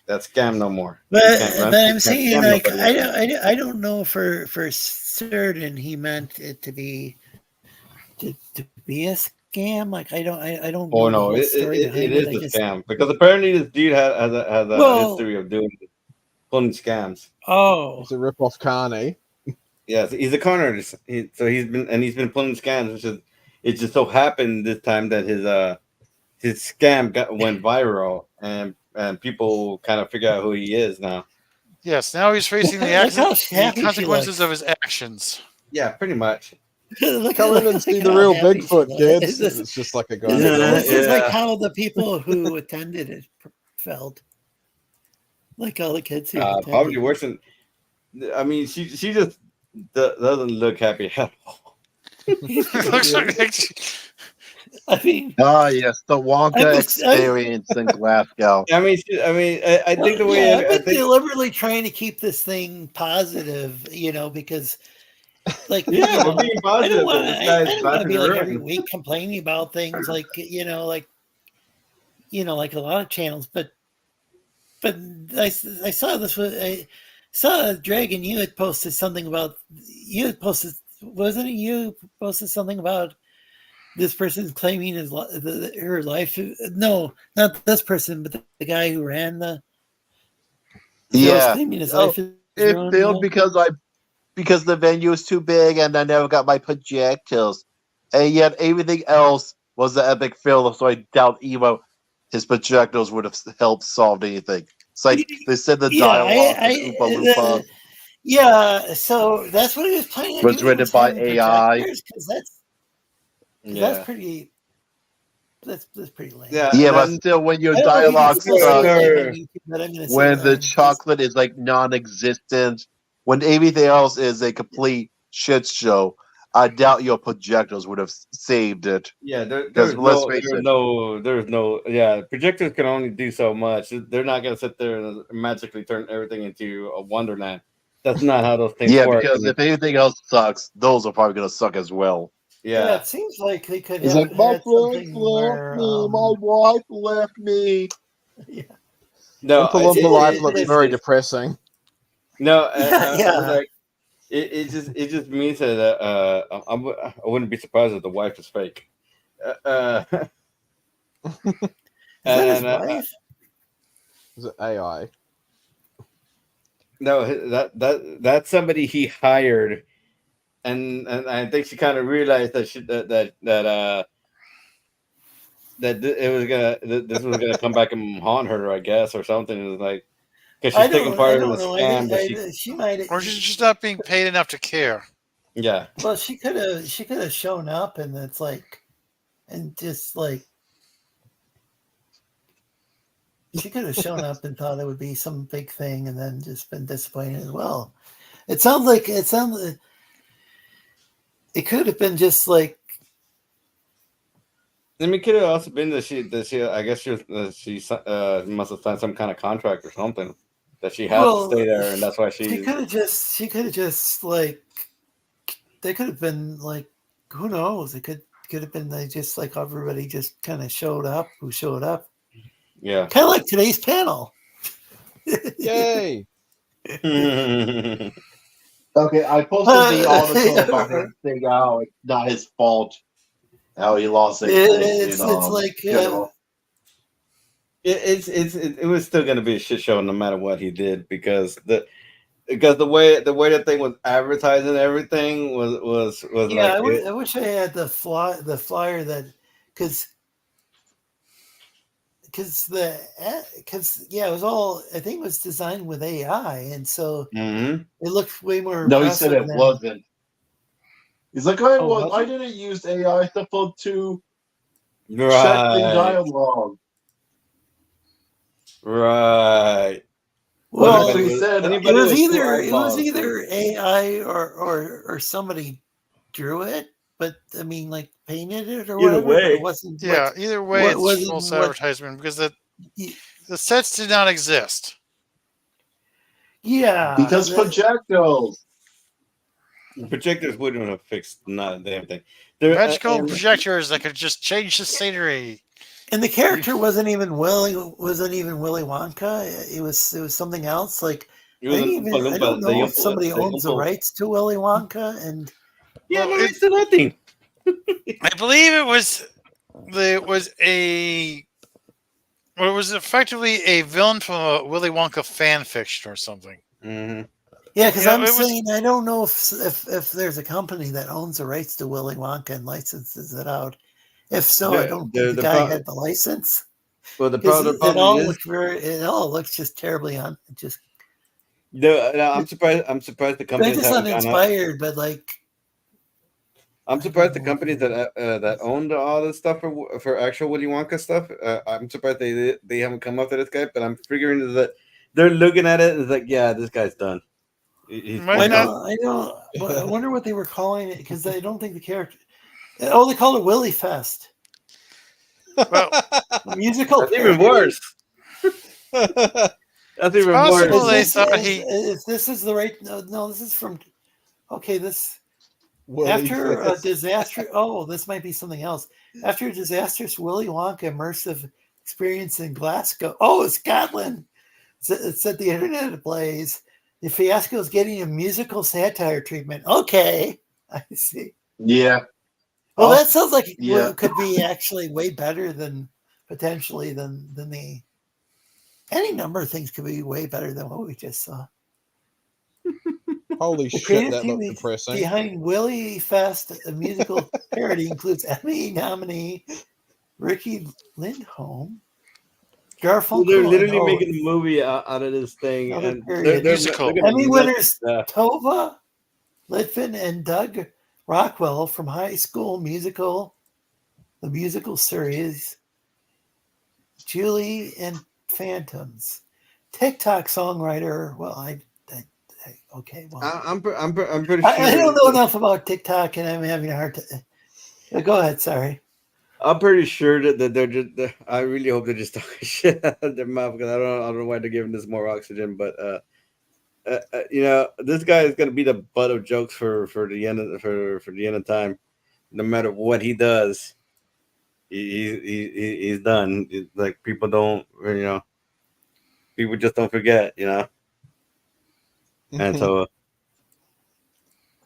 scam no more. He can't But he I'm can't saying, scam like, nobody. I don't know for certain he meant it to be to be a scam. Like, I don't Oh know the no, whole story it behind it. is I a just scam because apparently this dude has a well, history of pulling scams. oh, It's a rip-off Carney. Yes, he's a con artist. So he's been pulling scams, which is it just so happened this time that his scam went viral and people kind of figure out who he is now. Yes, now he's facing the look how the happy she consequences looks. of his actions. Yeah, pretty much. Come in and see the how real happy she Bigfoot, looks. kids. This, It's just like a guy. this is like Yeah. how the people who attended it felt. Like all the kids who attended. Probably worse than. I mean, she just doesn't look happy at all. Looks like I mean, Ah, yes, the Wonka experience in Glasgow. I mean, I think the way I've I been think. deliberately trying to keep this thing positive, because, like, Yeah, we're being I positive don't that want this to. guy's I don't life want to is be like every ruined. week complaining about things, like like a lot of channels. But I saw this. I saw Dragon. You had posted something about. You had posted, wasn't it? You posted something about this person claiming her life. No, not this person, but the guy who ran the. Yeah. claiming his Oh, life is it ruined, failed because the venue was too big and I never got my projectiles. And yet everything else was an epic fail, so I doubt Evo his projectiles would have helped solve anything. It's like they said the dialogue with Oompa Loompa yeah, so that's what he was planning on was doing. written by having AI. because that's Yeah. pretty. That's pretty lame. Yeah, Yeah, and but then still, when your I don't know if you can dialogue still say sucks, lame Sure. on YouTube, but I'm gonna say when the lame. chocolate is like non-existent, when everything else is a complete shit show, I doubt your projectors would have saved it. yeah, Because let's face it, there's no, yeah. Projectors can only do so much. They're not gonna sit there and magically turn everything into a wonderland. That's not how those things yeah, work. because if anything else sucks, those are probably gonna suck as well. Yeah, yeah, it seems like they could He's have like, my had friends something left where, me, my wife left me. yeah, no, Oompa Loompa Life it- looks it's very just, depressing. no, yeah. like it just means that I wouldn't be surprised if the wife is fake. Is that his And wife? Is it AI? no, that's somebody he hired, and I think she kind of realized that it was this was gonna come back and haunt her, I guess, or something. It was like because she's taking I part in don't the know. scam that she, She might. Or she's just not being paid enough to care. yeah, Well, she could have shown up, and it's like, and just like she could have shown up and thought it would be some big thing, and then just been disappointed as well. It sounds like it could have been just like, I mean, it could have also been that she I guess she must have signed some kind of contract or something that she had to stay there, and that's why she could have just like, they could have been like, who knows? It could have been they just like everybody just kind of showed up who showed up, yeah. kind of like today's panel. Yay! Okay, I posted the article about him saying how it's not his fault, how he lost It's like general. It was still gonna be a shit show no matter what he did because the way the thing was advertised and everything was yeah. like I wish I had the flyer that because yeah, it was all, I think it was designed with AI, and so Mhm. it looked way more No, he impressive said it than- wasn't. He's like, was I it? didn't use AI stuff to check the Right, dialogue. right. Well, That's what he said. it Anybody was with two either eyeballs. AI or somebody drew it, but I mean, like painted it or Either whatever. But way. it wasn't. Yeah, either way, what it's false advertisement because the sets did not exist. Yeah, Because projectiles. Projectors wouldn't have fixed not a damn thing. Magical projectors that could just change the scenery. and the character wasn't even Willy Wonka. It was something else. Like It was I don't know if somebody owns the rights to Willy Wonka, and Yeah, Well, no, it's nothing. I believe it was effectively a villain from a Willy Wonka fan fiction or something. Mm-hmm. yeah, because You know, I'm it was- saying I don't know if there's a company that owns the rights to Willy Wonka and licenses it out. If so, I don't think the guy had the license. Well, the 'Cause problem it all is, looks just terribly just. no, I'm surprised. I'm surprised the They're companies just haven't gone out. uninspired, but like. I'm surprised the companies that owned all this stuff for actual Willy Wonka stuff. I'm surprised they haven't come up to this guy. But I'm figuring that they're looking at it and it's like, yeah, this guy's done. He's Might not- I know. But I wonder what they were calling it because I don't think the character. Oh, they called it Willy Fest. Well, A musical. That's even parody. worse. That's even possible worse. they thought he. If this is the right. No, this is from. Okay, this. Willy After a Fest. disaster. Oh, this might be something else. After a disastrous Willy Wonka immersive experience in Glasgow. Oh, Scotland. It said the internet ablaze. The fiasco is getting a musical satire treatment. Okay, I see. Yeah. Well, that sounds like Yeah. it could be actually way better than potentially than the. Any number of things could be way better than what we just saw. Holy The shit, creative that team looked depressing. behind Willy Fest, a musical parody, includes Emmy nominee Ricky Lindholm, Garfunkel, They're literally and making a movie out of this thing, Other and period. Musical. gonna Emmy let- winners Tova Litvin and Doug Rockwell from High School Musical. the musical series, Julie and Phantoms, TikTok songwriter. Well, okay. Well, I'm pretty sure. I don't know enough about TikTok, and I'm having a hard time. Go ahead. Sorry. I'm pretty sure that they're just. I really hope they're just talking shit out of their mouth because I don't know why they're giving this more oxygen. But this guy is gonna be the butt of jokes for the end of for the end of time. No matter what he does, he's done. It's like people don't, people just don't forget, And so,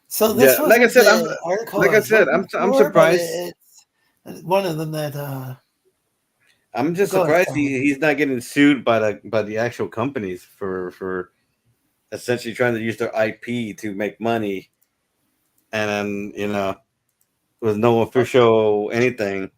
So this yeah, like I wasn't said, the article like I I was said, looking I'm for, but surprised. it's one of them that. I'm just Go ahead, surprised he's not getting sued by the actual companies for essentially trying to use their IP to make money, and then with no official anything.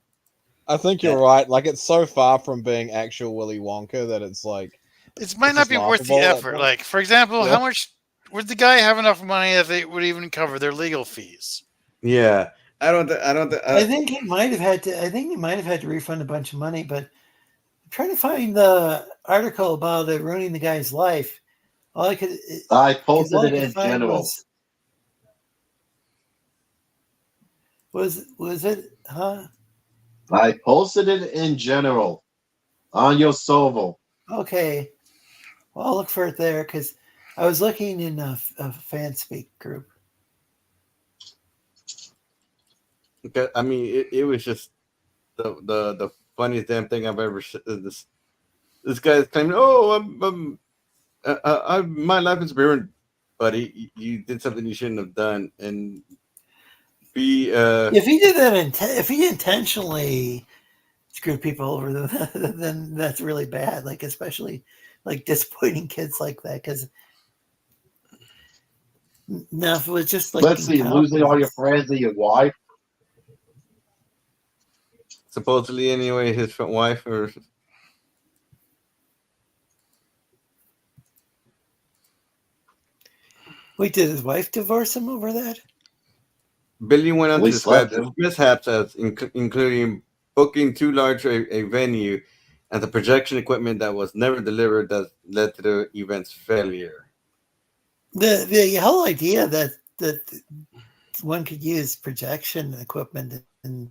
I think you're right. Like, it's so far from being actual Willy Wonka that it's like It might it's not just be worth the laughable at effort. point. Like, for example, Yeah. how much would the guy have enough money if it would even cover their legal fees? Yeah, I don't. I think he might have had to. I think he might have had to refund a bunch of money, but I'm trying to find the article about it ruining the guy's life. All I could. I posted all I it could in find general. Was it? Huh? I posted it in general on your server. Okay. Well, I'll look for it there because I was looking in a fan speak group. Okay, I mean, it was just the funniest damn thing I've ever. This guy's claiming, "Oh, my life is ruined, buddy. You did something you shouldn't have done." And if he did that, if he intentionally screwed people over, then that's really bad. Like, especially like disappointing kids like that. Because now if it was just like Let's see, losing all your friends and your wife. supposedly anyway, his wife or. Wait, did his wife divorce him over that? Billy went on to We describe slept his him. mishaps as including booking too large a venue and the projection equipment that was never delivered that led to the event's failure. The whole idea that one could use projection equipment and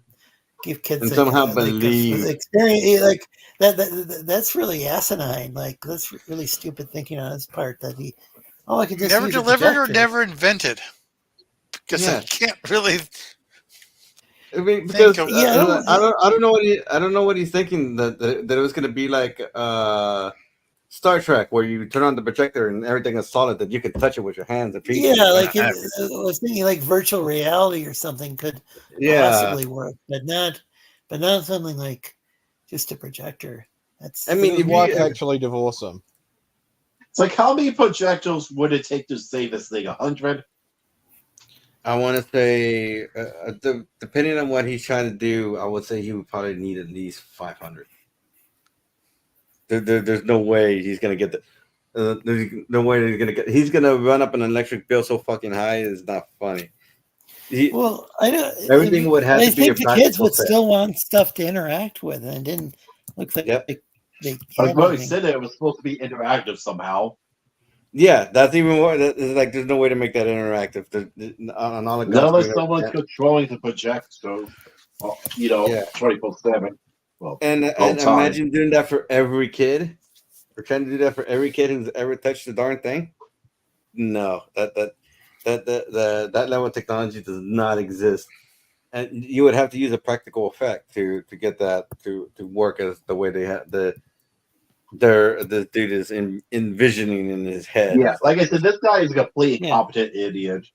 give kids And somehow like believe. experience like that's really asinine. Like, that's really stupid thinking on his part that I could just Never use a delivered or projector. never invented. Because I can't really. I mean, because of, I don't know what he's thinking that it was going to be like Star Trek, where you turn on the projector and everything is solid that you could touch it with your hands and feet. Yeah, like I was thinking like virtual reality or something could possibly work, but not something like just a projector. That's. I mean, Did his if wife you actually divorce him? It's like, how many projectors would it take to save this thing? 100? I want to say, depending on what he's trying to do, I would say he would probably need at least 500. There's no way he's gonna get the. There's no way he's gonna get. He's gonna run up an electric bill so fucking high. It's not funny. Well, I don't. Everything would have I to be a think the kids would set. still want stuff to interact with, and it didn't look like they. Like what he said, it was supposed to be interactive somehow. Yeah, that's even more. Like, there's no way to make that interactive. On all accounts, Unless someone's controlling the projector, 24/7. Well, and imagine doing that for every kid. We're trying to do that for every kid who's ever touched the darn thing. No, that level of technology does not exist, and you would have to use a practical effect to get that to work as the way they have the dude is envisioning in his head. Yeah, like I said, this guy is a completely incompetent idiot.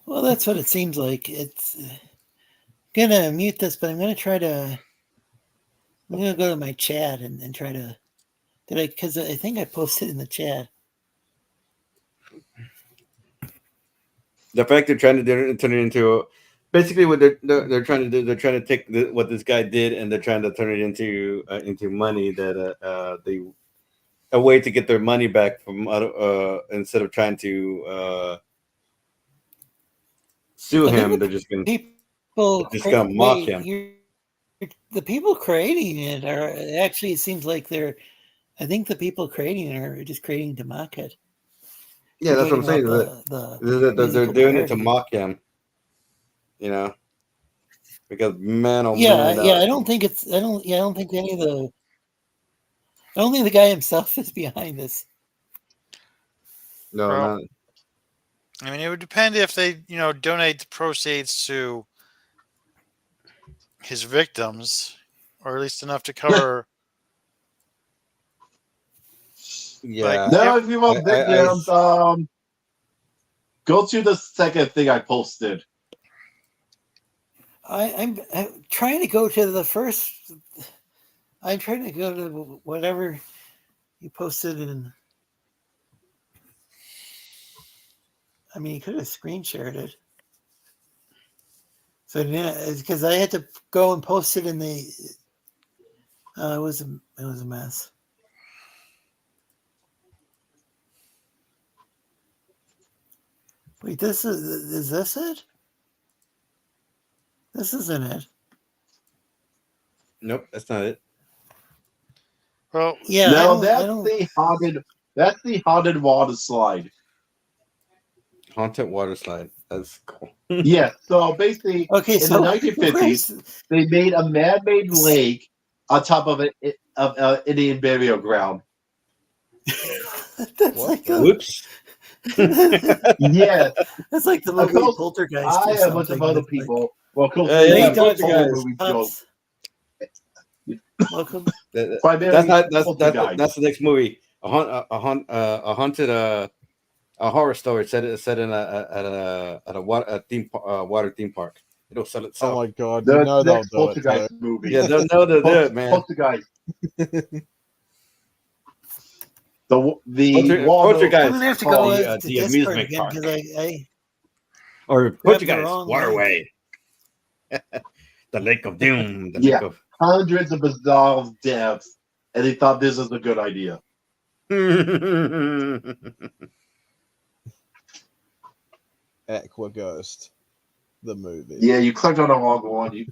Well, that's what it seems like. It's gonna mute this, but I'm gonna try to. I'm gonna go to my chat and try to. Because I think I posted in the chat. The fact they're trying to turn it into basically what they're trying to do. They're trying to take what this guy did and they're trying to turn it into money that a way to get their money back from instead of trying to sue him. They're just gonna mock him. the people creating it are actually. It seems like they're. I think the people creating it are just creating to mock it. Yeah, that's what I'm saying. The They're musical doing it to parody. mock him. You know, because man, oh Yeah, man, yeah. I don't think it's. I don't. Yeah, I don't think any of the. I don't think the guy himself is behind this. no, Well, not. I mean, it would depend if they, donate the proceeds to his victims, or at least enough to cover. Yeah, Now, if you want I victims, go to the second thing I posted. I'm trying to go to the first. I'm trying to go to whatever you posted in. I mean, you could have screen shared it. So yeah, because I had to go and post it in the. It was a mess. Wait, this is this it? This isn't it. nope, that's not it. Well, Yeah, Now I don't. that's the haunted water slide. Haunted water slide. That's cool. Yeah, so basically, Okay, in the so 1950s, they made a man-made lake on top of an Indian burial ground. That's What like the- a. Whoops. Yes, That's like the of movie course, Poltergeist I or and a something. bunch of other It's people. Well, of course, Yeah, we yeah, have Dogs, horror Poltergeist. movie joke. pups. Welcome. Primarily That's Poltergeist. the next movie. A haunted a horror story set in a water theme park. It'll sell Oh itself. my god! The You know they'll next do it Poltergeist too. movie. Yeah, they'll know they'll do it, man. Poltergeist. The Poltergeist. I'm gonna have to called go The to Discord amusement again park because I or grabbed the Poltergeist wrong Waterway. The Lake of Doom. The Yeah. Lake of. hundreds of bizarre deaths, and they thought this was a good idea. Aqua Ghost, the movie. Yeah, you clicked on the wrong one.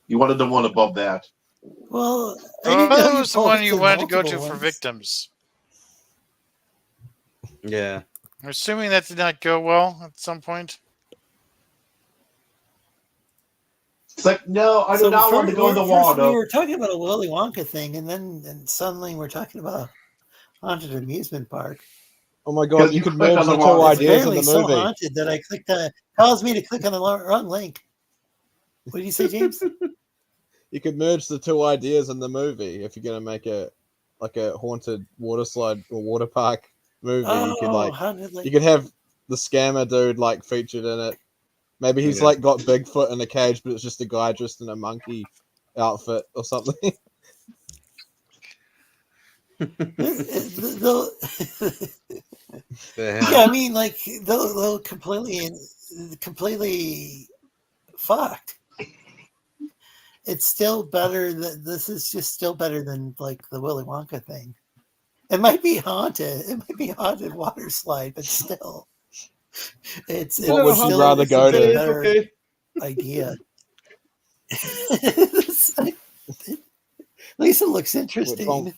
You wanted the one above that. Well, I oh, didn't know that you was the one you posted wanted to go to multiple for ones. victims. Yeah. I'm assuming that did not go well at some point. It's like, no, I do So not want to go in the first water. we were talking about a Willy Wonka thing, and suddenly we're talking about a haunted amusement park. Oh my god! Because You you could click merge on the the two wrong It's link. ideas in apparently the so movie. haunted that I clicked on. Calls me to click on the wrong link. What did you say, James? You could merge the two ideas in the movie if you're gonna make a haunted water slide or water park movie. You could Oh, haunted you lake. could have the scammer dude featured in it. Maybe he's Yeah. got Bigfoot in a cage, but it's just a guy dressed in a monkey outfit or something. Yeah, I mean, like they'll completely fucked. It's still better. This is just still better than like the Willy Wonka thing. It might be haunted. It might be haunted water slide, but still, it's What would you still, rather it go seems like to? a better Okay. idea. At least it looks interesting.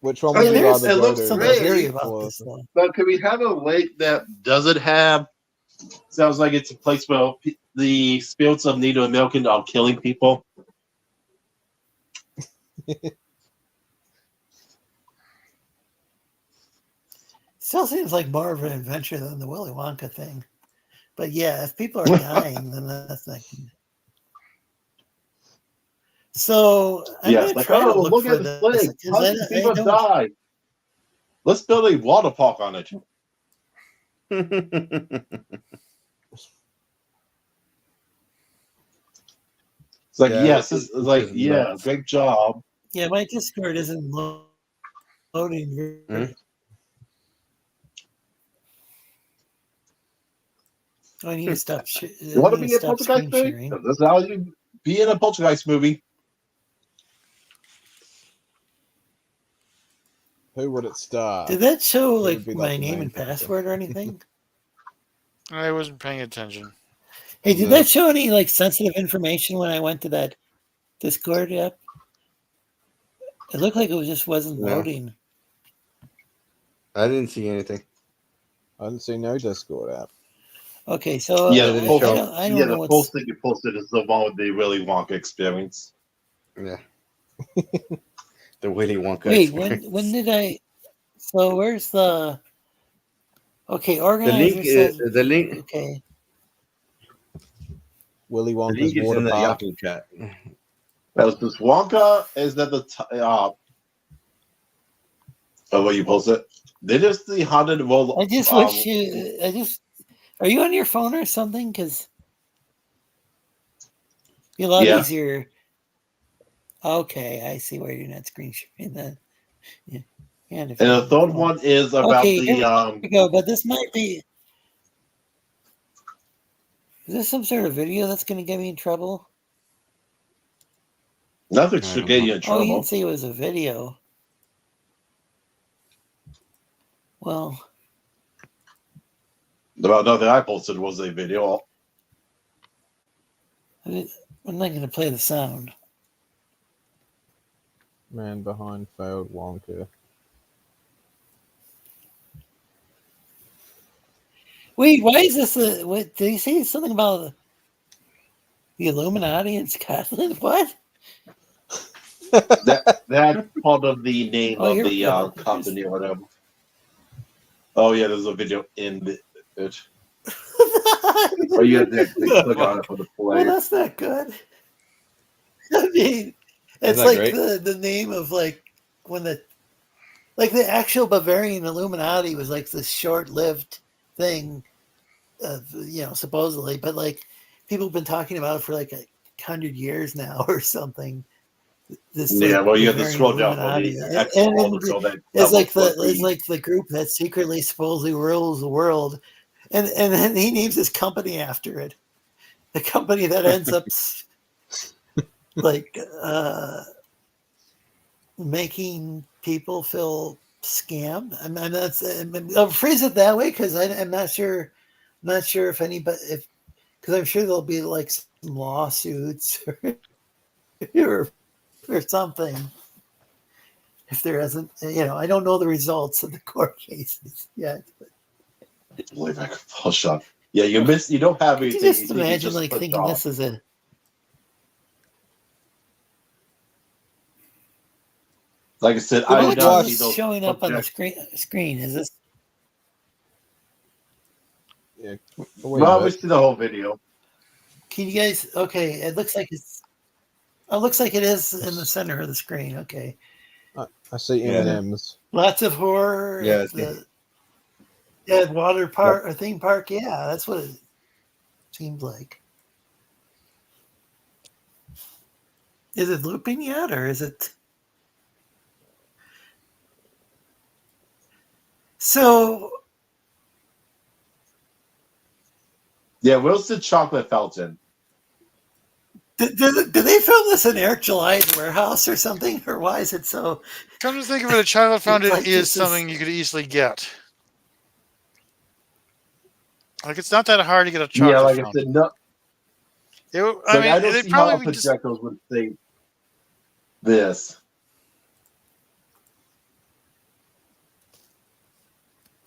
Which one I would mean, you rather it go looks to? Something great. scary about Or- this, though. But can we have a lake that doesn't have? Sounds like it's a place where the spirits of Native American are killing people. Still seems like more of an adventure than the Willy Wonka thing. But yeah, if people are dying, then that's not. So I'm Yeah, gonna it's like, try to oh, look look for at the this lake. because Hundreds of people don't. died. Let's build a water park on it. It's like, Yeah, yes, this it's like, is yeah, nuts. great job. Yeah, my Discord isn't loading. Hmm? I need to stop. You want to be in a poltergeist movie? sharing. That's how you be in a poltergeist movie. Who would it star? Did that show Who would like be, my the name main and character? password or anything? I wasn't paying attention. Hey, did that show any like sensitive information when I went to that Discord app? It looked like it just wasn't No. loading. I didn't see anything. I didn't see no Discord app. Okay, so Yeah, didn't the show. I don't know the what's. post that you posted is the one with the Willy Wonka experience. Yeah. The Willy Wonka. Wait, experience. when did I? So where's the? Okay, the organizer link? says The link. okay. Willy The Wonka's link is water in the park. Yahoo chat. That was this Wonka. Is that the what you posted? They just the haunted roll. I just wish you. I just. Are you on your phone or something? Because it'd be a lot Yeah. easier. Okay, I see where you're not screen sharing that. Yeah. And if And you're the on third the phone. one is about Okay, the here we go. But this might be. Is this some sort of video that's going to get me in trouble? nothing I should don't get know. you in Oh, you trouble. didn't say it was a video. Well, About nothing I posted was a video. I'm not going to play the sound. Man behind failed Wonka. Wait, why is this? What did he say? Something about the Illuminati in Scotland? What? That's part of the name Oh, of here we the go. company or whatever. Oh yeah, there's a video in it. Oh, you have to actually click on it for the Well, play. that's not good. I mean, That's it's not like great. the name of like when the actual Bavarian Illuminati was like this short-lived thing, supposedly, but like people have been talking about it for like 100 years now or something. This Yeah, like well, you have to Bavarian scroll down for Illuminati, the actual article that it's like was it's like the group that secretly supposedly rules the world, and then he names his company after it, the company that ends up like making people feel scammed. I'll phrase it that way because I'm not sure. Not sure if anybody, because I'm sure there'll be like some lawsuits or something. If there isn't, I don't know the results of the court cases yet. way back full shot. Yeah, you missed. You don't have Could you anything. just You think you imagine just like clicked thinking off. this is a. Like I said, I did not What's see those showing up on the subjects. screen? Is this? Yeah. Well, we see the whole video. Can you guys? Okay, it looks like it's. It looks like it is in the center of the screen. Okay, I see Yeah. M&Ms. lots of horror Yeah, at the water park or theme park. Yeah, that's what it seems like. Is it looping yet, or is it? So Yeah, where's the chocolate fountain? did they film this in Eric July's warehouse or something, or why is it so? Come to think of it, a chocolate fountain like is this something you could easily get. Like it's not that hard to get a chocolate Yeah, like I fountain. said, no. I I don't it'd see how a probably be just projectors would say this.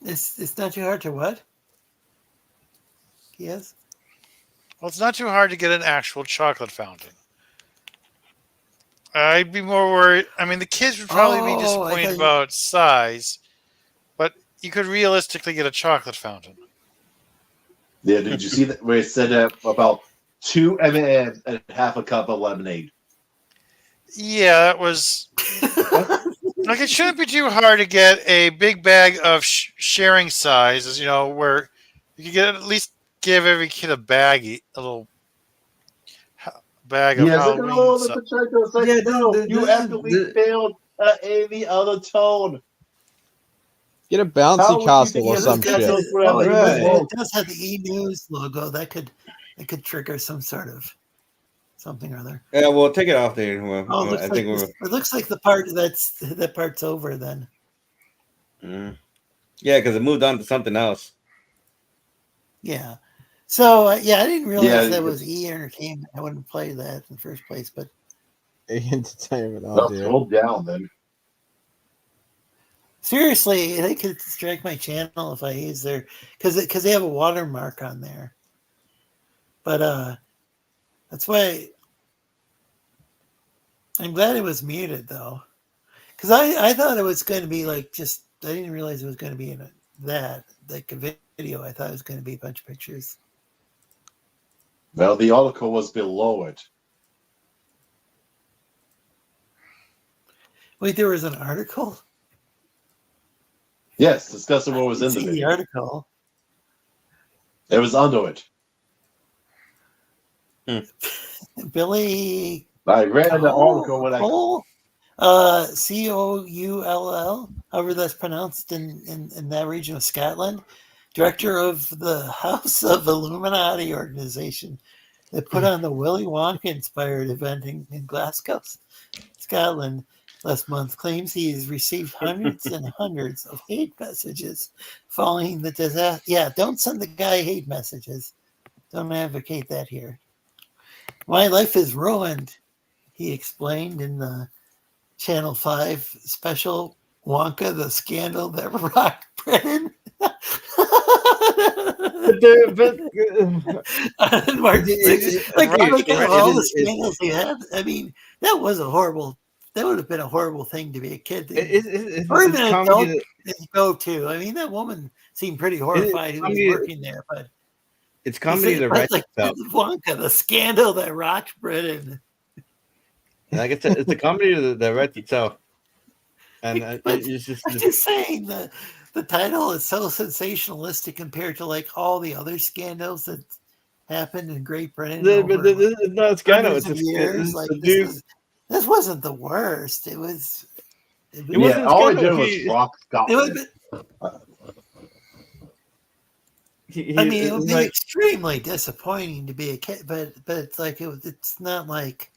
It's not too hard to what? Yes. well, it's not too hard to get an actual chocolate fountain. I'd be more worried. I mean, the kids would probably be Oh, I disappointed thought you- about size, but you could realistically get a chocolate fountain. Yeah, did you see that where it said about 2 M&Ms and half a cup of lemonade? Yeah, that was like it shouldn't be too hard to get a big bag of sharing sizes. Where you could get at least give every kid a baggie, a little bag of Yeah, it's like, Halloween oh, the stuff. projector. It's like, Yeah, no, this you is actually failed any other tone. Get a How bouncy would you castle think or this some gets shit. us forever? Right. It does have the E-News logo. That could trigger some sort of something or other. Yeah, we'll take it off there. Well, Oh, I think we're. it looks like the part that part's over then. Yeah, because it moved on to something else. Yeah. So yeah, I didn't realize Yeah, that was E Entertainment. I wouldn't play that in the first place, but Entertainment. Oh well, dear. scroll down then. seriously, they could strike my channel if I use their because they have a watermark on there. But that's why I'm glad it was muted though, because I thought it was going to be like just I didn't realize it was going to be in that like a video. I thought it was going to be a bunch of pictures. Well, the article was below it. Wait, there was an article. Yes, discussing what was in the See the video. article. It was under it. Billy I read the article when I. Cole, Coull, however that's pronounced in that region of Scotland, director of the House of Illuminati organization that put on the Willy Wonka-inspired event in Glasgow, Scotland last month, claims he has received hundreds and hundreds of hate messages following the disaster. Yeah, don't send the guy hate messages. Don't advocate that here. My life is ruined, he explained in the Channel 5 special Wonka, the scandal that rocked Britain. On March 6th. Like of all the scandals he had, I mean, that was a horrible, that would have been a horrible thing to be a kid. Or even an adult to go to. I mean, that woman seemed pretty horrified who was working there, but it's comedy that writes like itself. Wonka, the scandal that rocked Britain. Like it's a comedy that writes itself, and it's just I'm just saying the title is so sensationalistic compared to like all the other scandals that happened in Great Britain over it's not a scandal. hundreds It's of years. Like this wasn't the worst. It was. It wasn't a all it scandal. did was rock Scotland. I mean, it would be extremely disappointing to be a kid, but it's like it's not like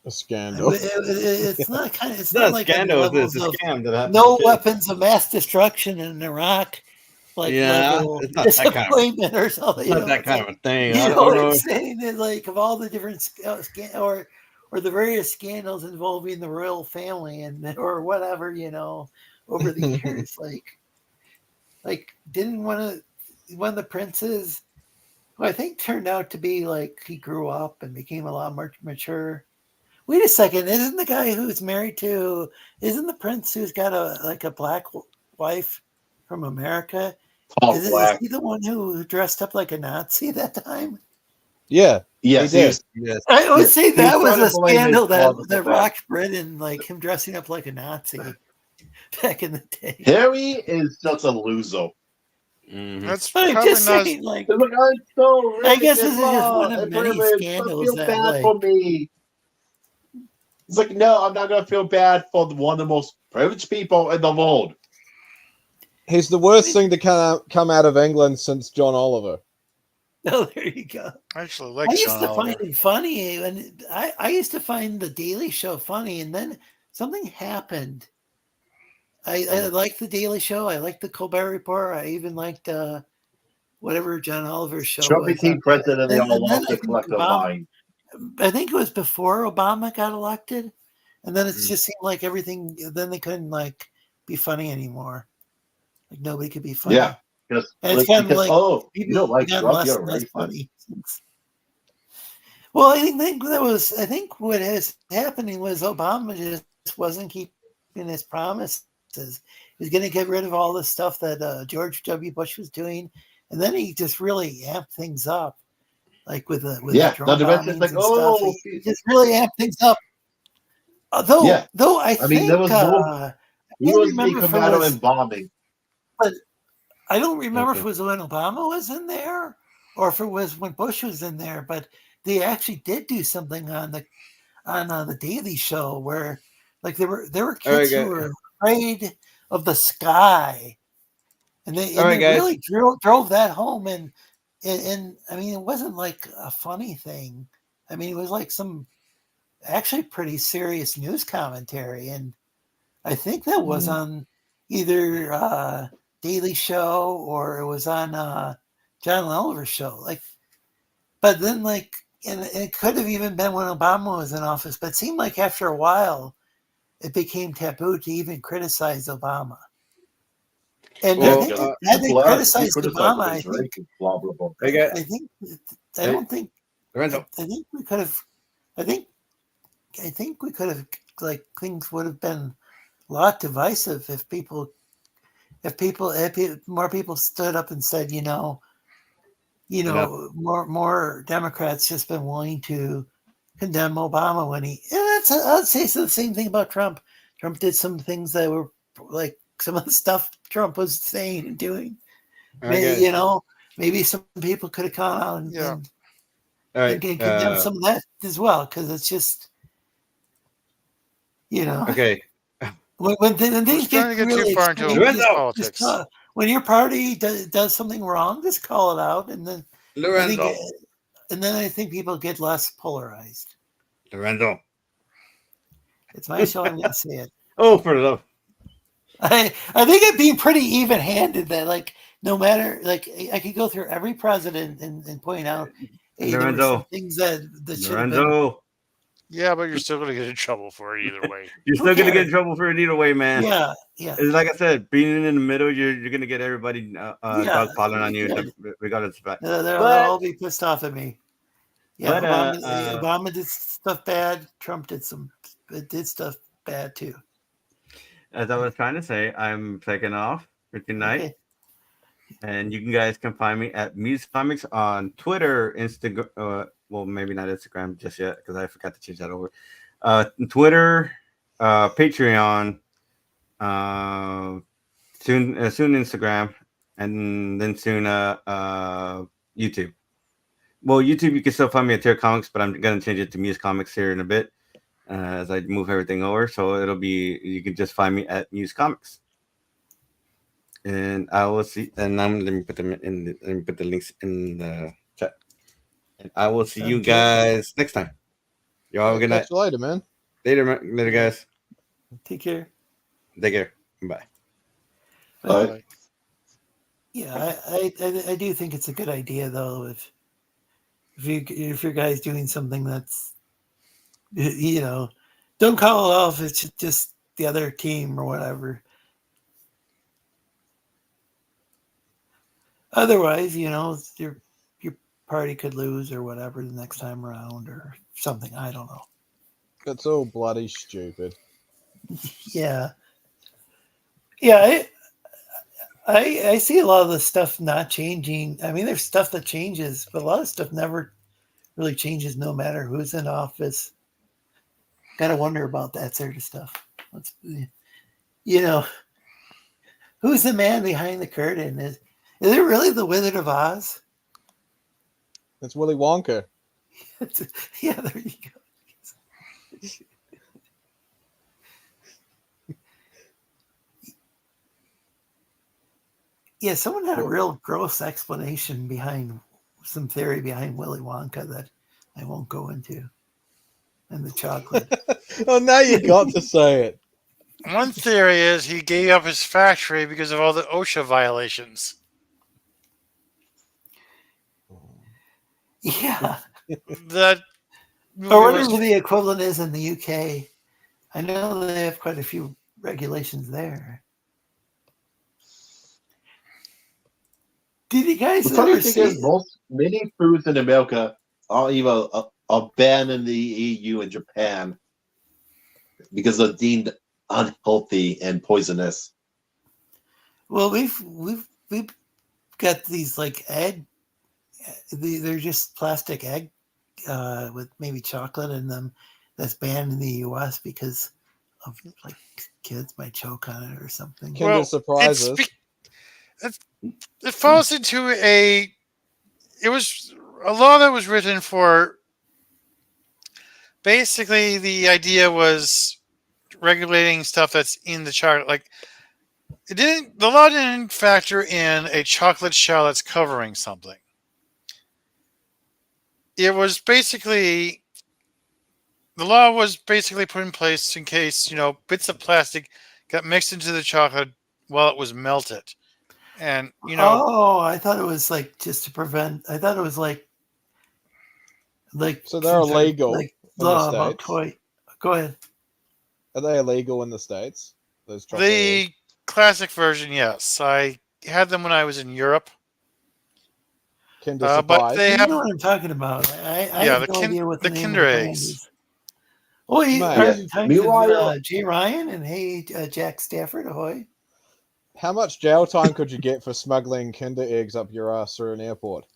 a scandal. It's not kind of. It's not like a scandal. It's a scam that happened. No weapons of mass destruction in Iraq. Like level it's not disappointment that kind of, or something. It's not that kind of a thing. You know what I'm saying? It's like of all the different or the various scandals involving the royal family and or whatever, over the years, like didn't one of the princes, who I think turned out to be like he grew up and became a lot more mature. Wait a second, isn't the guy who's married to isn't the prince who's got a black wife from America? Is he the one who dressed up like a Nazi that time? Yeah. Yes. Yes. I would say that was a scandal that rocked Britain, like him dressing up like a Nazi back in the day. Harry is just a loser. Mm-hmm. That's I'm probably just not. saying, like, really I guess this is just one of many scandals feel that bad for me. It's like, no, I'm not going to feel bad for one of the most privileged people in the world. He's the worst thing to come out of England since John Oliver. Oh, there you go. I actually like I used John to Oliver. find it funny, and I used to find the Daily Show funny, and then something happened. I liked the Daily Show. I liked the Colbert Report. I even liked whatever John Oliver's show Trump was. became president, they all lost their collective mind. I think it was before Obama got elected, and then it just seemed like everything. Then they couldn't like be funny anymore. Like nobody could be funny. Yeah, and it's kind of like you don't like Trump, less you're and less racist. funny. Well, I think what is happening was Obama just wasn't keeping his promises. He was going to get rid of all the stuff that George W. Bush was doing, and then he just really amped things up, like with the drone bombings like, and stuff. He just really amped things up. Though I think there was more. He was being combative and bombing, but I don't remember if it was when Obama was in there or if it was when Bush was in there. But they actually did do something on the Daily Show where, like, there were kids who were afraid of the sky, and they really drove that home. And I mean, it wasn't like a funny thing. I mean, it was like some actually pretty serious news commentary, and I think that was on either Daily Show or it was on John Oliver's show. Like but then like, and it could have even been when Obama was in office, but it seemed like after a while, it became taboo to even criticize Obama. And I Well, think because had they people ask, if you criticized criticize Obama, him, he's racist, blah blah blah. hey, guys, I think, I hey, don't think, Lorenzo. I think we could have, I think we could have, like, things would have been a lot divisive if more people stood up and said, more Democrats just been willing to condemn Obama when I'd say the same thing about Trump. Trump did some things that were like some of the stuff Trump was saying and doing. Okay. Maybe some people could have gone out and, Yeah. All right. condemn some of that as well, because it's just, Okay. when We're things starting get to get too really far into extreme, Lorenzo! politics. when your party does something wrong, just call it out, and then I think, Lorenzo. I think people get less polarized. Lorenzo. It's my show. I'm going to say it. Oh, for love. I think it'd be pretty even handed that, like, no matter, like, I could go through every president and point out, hey, there were some Lorenzo. things that should have been. Lorenzo. Yeah, but you're still going to get in trouble for it either way. You're Who still gonna get in cares? trouble for it either way, man. Yeah. It's like I said, being in the middle, you're gonna get everybody dog piling on you, good. regardless of that. They'll all be pissed off at me. Yeah, But Obama did stuff bad. Trump did stuff bad too. as I was trying to say, I'm taking off for tonight. Okay. And you guys can find me at Muse Comics on Twitter, Instagram. Well, maybe not Instagram just yet because I forgot to change that over. Twitter, Patreon, soon Instagram, and then soon YouTube. Well, YouTube you can still find me at Terra Comics, but I'm gonna change it to Muse Comics here in a bit as I move everything over. So it'll be you can just find me at Muse Comics. And I will see. And let me put them in. Let me put the links in the chat. And I will see Sounds you good. guys next time. Y'all have a good night. Catch you later, man. Later, guys. Take care. Take care. Bye. Bye. Like, Yeah, I do think it's a good idea though if your guy's doing something that's don't call it off. It's just the other team or whatever. Otherwise, your party could lose or whatever the next time around or something. I don't know. It's all bloody stupid. Yeah, yeah. I see a lot of the stuff not changing. I mean, there's stuff that changes, but a lot of stuff never really changes, no matter who's in office. Got to wonder about that sort of stuff. Who's the man behind the curtain? Is it really the Wizard of Oz? It's Willy Wonka. Yeah, there you go. Yeah, someone had a real gross explanation behind some theory behind Willy Wonka that I won't go into. And the chocolate. Oh, now you got to say it. one theory is he gave up his factory because of all the OSHA violations. Yeah. That Or whatever the equivalent is in the UK. I know they have quite a few regulations there. Did you guys The funny ever thing see? is, many foods in America are even banned in the EU and Japan because they're deemed unhealthy and poisonous. Well, we've got these like egg. They're just plastic egg with maybe chocolate in them. That's banned in the U.S. because of like kids might choke on it or something. Kinder Surprises. It falls into a law that was written for basically the idea was regulating stuff that's in the chocolate. Like the law didn't factor in a chocolate shell that's covering something. It was basically the law was basically put in place in case bits of plastic got mixed into the chocolate while it was melted. And I thought it was like just to prevent. I thought it was like Like So they're some sort of, illegal like in the law about States. toy. Go ahead. Are they illegal in the States? Those chocolate eggs? The classic version, yes. I had them when I was in Europe. Kinder But Surprise? they You know have, what I'm talking about. I yeah, have no idea what the the name of Kinder the brand eggs. is. Oh, Mate. are Yeah. in times of Meanwhile, Jay Ryan and hey, Jack Stafford, ahoy. How much jail time could you get for smuggling Kinder eggs up your ass through an airport?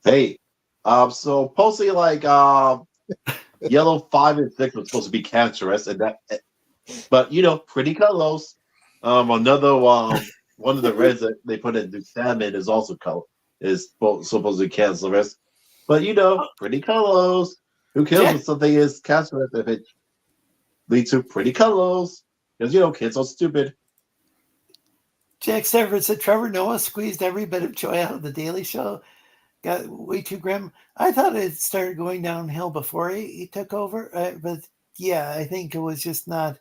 hey, so supposedly like yellow 5 and 6 was supposed to be cancerous, and that, but pretty close. Another one of the reds that they put into salmon is also supposedly cancerous, but pretty close. Who cares Jack if something is cancerous if it leads to pretty close? Because kids are stupid. Jack Stafford said Trevor Noah squeezed every bit of joy out of the Daily Show. Got way too grim. I thought it started going downhill before he took over, but yeah, I think it was just not.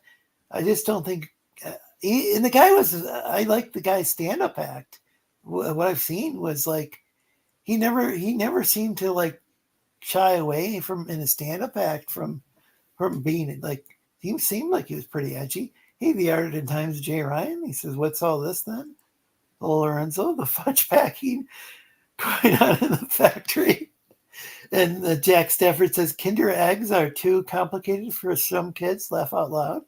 I just don't think. And the guy was. I like the guy's stand-up act. What I've seen was like he never seemed to like shy away from in a stand-up act from being like he seemed like he was pretty edgy. He VR'd in Times of Jay Ryan. He says, "What's all this then?" Lorenzo, the fudge packing going on in the factory. And Jack Stafford says Kinder eggs are too complicated for some kids. Laugh out loud.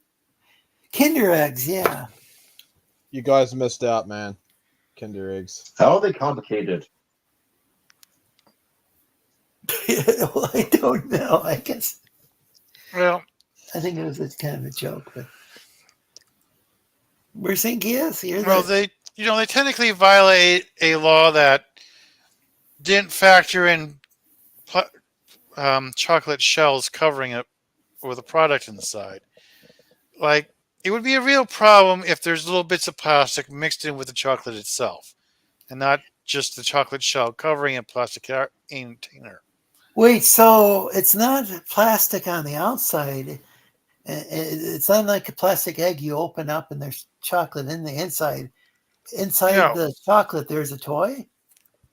Kinder eggs, yeah. You guys missed out, man. Kinder eggs. How are they complicated? Well, I don't know. I guess Well, I think it was a kind of a joke, but we're saying yes. well, they technically violate a law that didn't factor in chocolate shells covering it with a product inside. Like, it would be a real problem if there's little bits of plastic mixed in with the chocolate itself, and not just the chocolate shell covering a plastic container. Wait, so it's not plastic on the outside. It's not like a plastic egg you open up and there's chocolate in the inside. Inside No, the chocolate, there's a toy.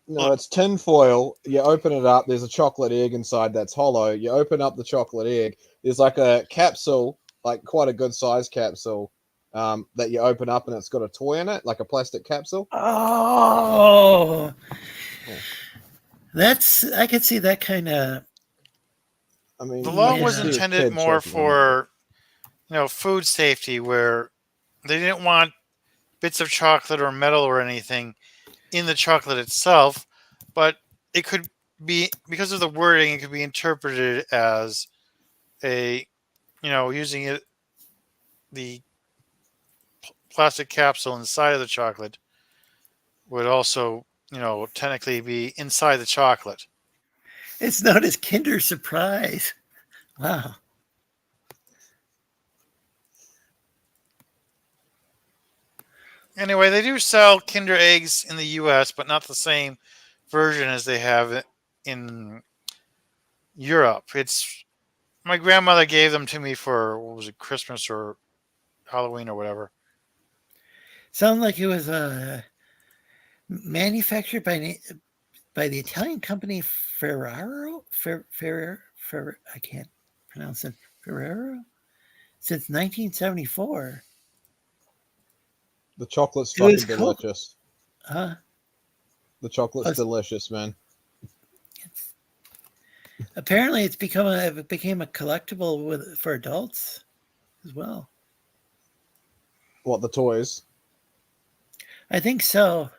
No, look, it's tin foil. You open it up. There's a chocolate egg inside that's hollow. You open up the chocolate egg. There's like a capsule, like quite a good size capsule, that you open up and it's got a toy in it, like a plastic capsule. Oh, Yeah. I could see that kind of. I mean, the I law can was Yeah. see a intended kid more choking on it. for food safety, where they didn't want bits of chocolate or metal or anything in the chocolate itself, but it could be, because of the wording, it could be interpreted as a, using it, the plastic capsule inside of the chocolate would also, technically be inside the chocolate. It's known as Kinder Surprise. Wow. Anyway, they do sell Kinder eggs in the U.S., but not the same version as they have in Europe. It's My grandmother gave them to me for, what was it, Christmas or Halloween or whatever. Sounds like it was manufactured by the Italian company Ferraro. I can't pronounce it. Ferrero since 1974. The chocolate's It was fucking cool. delicious. Huh? The chocolate's delicious, man. Apparently, it became a collectible for adults as well. What, the toys? I think so.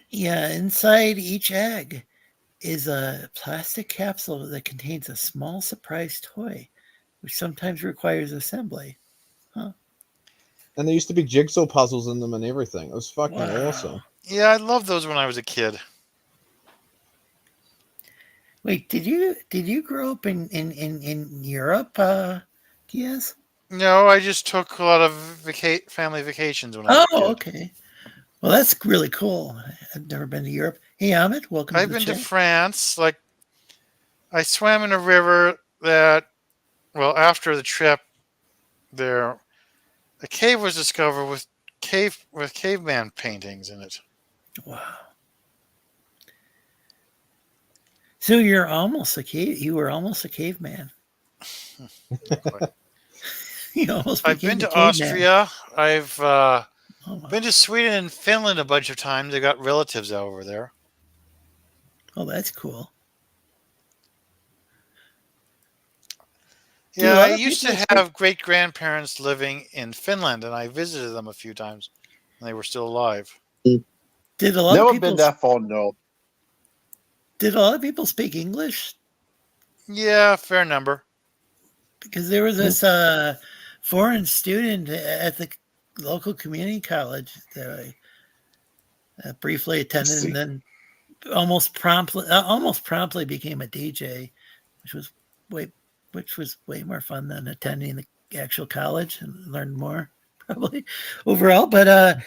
Yeah, inside each egg is a plastic capsule that contains a small surprise toy, which sometimes requires assembly. Huh? And there used to be jigsaw puzzles in them and everything. It was fucking Wow. awesome. Yeah, I loved those when I was a kid. Wait, did you grow up in Europe, Diaz? No, I just took a lot of family vacations when I was Oh, a kid. okay. Well, that's really cool. I've never been to Europe. Hey, Amit, welcome to I've the been to chat. France. Like, I swam in a river that, well, after the trip there, a cave was discovered with caveman paintings in it. Wow. So you're almost a cave. You were almost a caveman. You almost I've became been a to caveman. Austria. I've Oh, wow. been to Sweden and Finland a bunch of times. I got relatives over there. Oh, that's cool. Do a Yeah, I lot of used people to speak? have great grandparents living in Finland, and I visited them a few times when they were still alive. Did a lot of Never people? been that far, no. Did a lot of people speak English? Yeah, fair number. Because there was this foreign student at the local community college that I briefly attended, and then almost promptly became a DJ, which was way which was way more fun than attending the actual college and learned more probably overall. But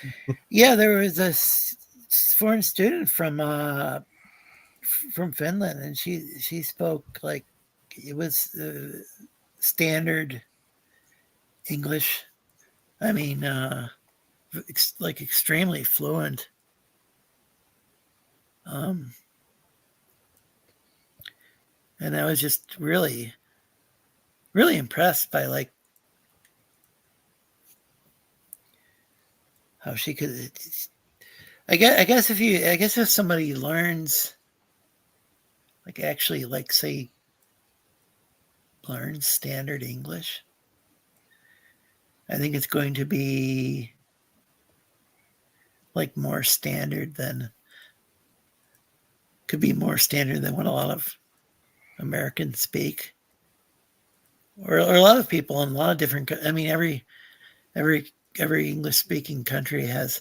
yeah, there was a foreign student from Finland, and she spoke like it was standard English. I mean, like extremely fluent. Um, and I was just really, really impressed by like how she could. I guess if somebody learns, like actually, like say, learns standard English, I think it's going to be like more standard than could be more standard than what a lot of Americans speak, or a lot of people in a lot of different. I mean, every English speaking country has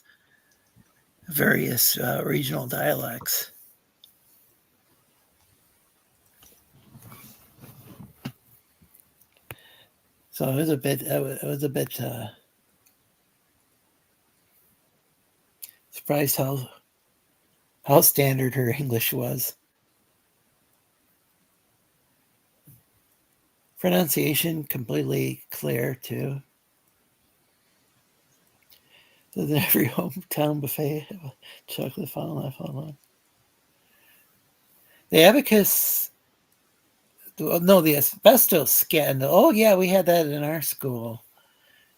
various regional dialects. So I was a bit surprised how standard her English was. Pronunciation completely clear too. So then every hometown buffet have a chocolate fountain left on. The abacus, no, the asbestos scandal. Oh yeah, we had that in our school.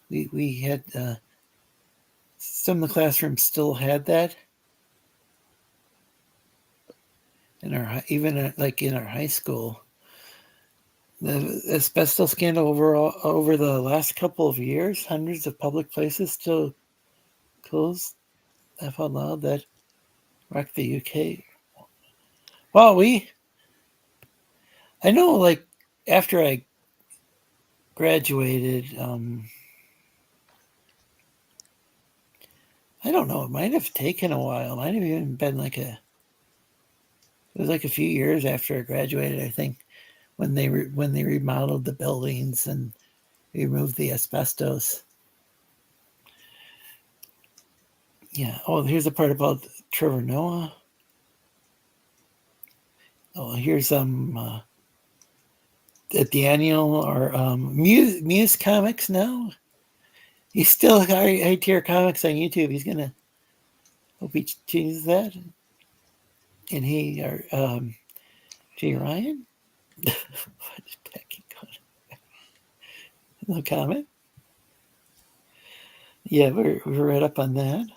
We had some of the classrooms still had that. In our even like in our high school, the asbestos scandal over the last couple of years, hundreds of public places still closed. Laugh out loud that wrecked the UK. Well, I know, like after I graduated, I don't know. It might have taken a while. It might have even been it was like a few years after I graduated, I think, when they remodeled the buildings and removed the asbestos. Yeah. Oh, here's the part about Trevor Noah. Oh, here's Daniel or Muse Comics now. He's still high tier comics on YouTube. He's gonna hope he changes that. And he or Jay Ryan. No comment. Yeah, we're right up on that.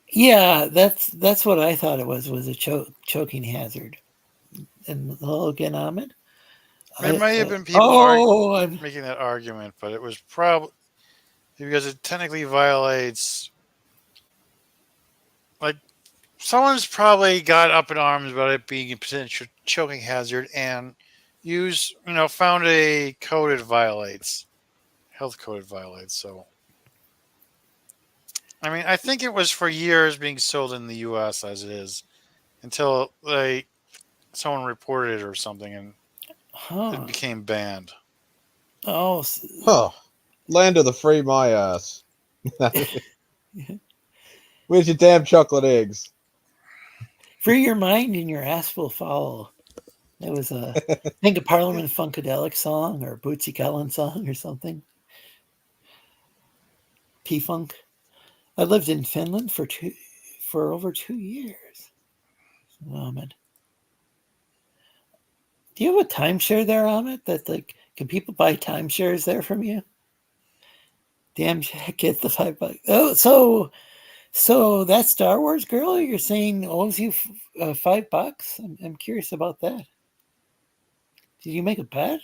Yeah, that's what I thought it was a choking hazard. And hello again, Ahmed. There may have been people I'm making that argument, but it was probably because it technically violates. Like, someone's probably got up in arms about it being a potential choking hazard and found a code it violates. Health code it violates. So, I mean, I think it was for years being sold in the U.S. as it is until someone reported it or something and it became banned. Oh, Huh. Land of the free my ass. Where's your damn chocolate eggs? free your mind and your ass will follow. That was I think a Parliament Funkadelic song or a Bootsy Collins song or something. P-Funk. I lived in Finland for for over 2 years. Ahmed. Do you have a timeshare there, Ahmed? That like, can people buy timeshares there from you? Damn, get the $5. Oh, so that Star Wars girl you're saying owes you $5? I'm curious about that. Did you make a bet?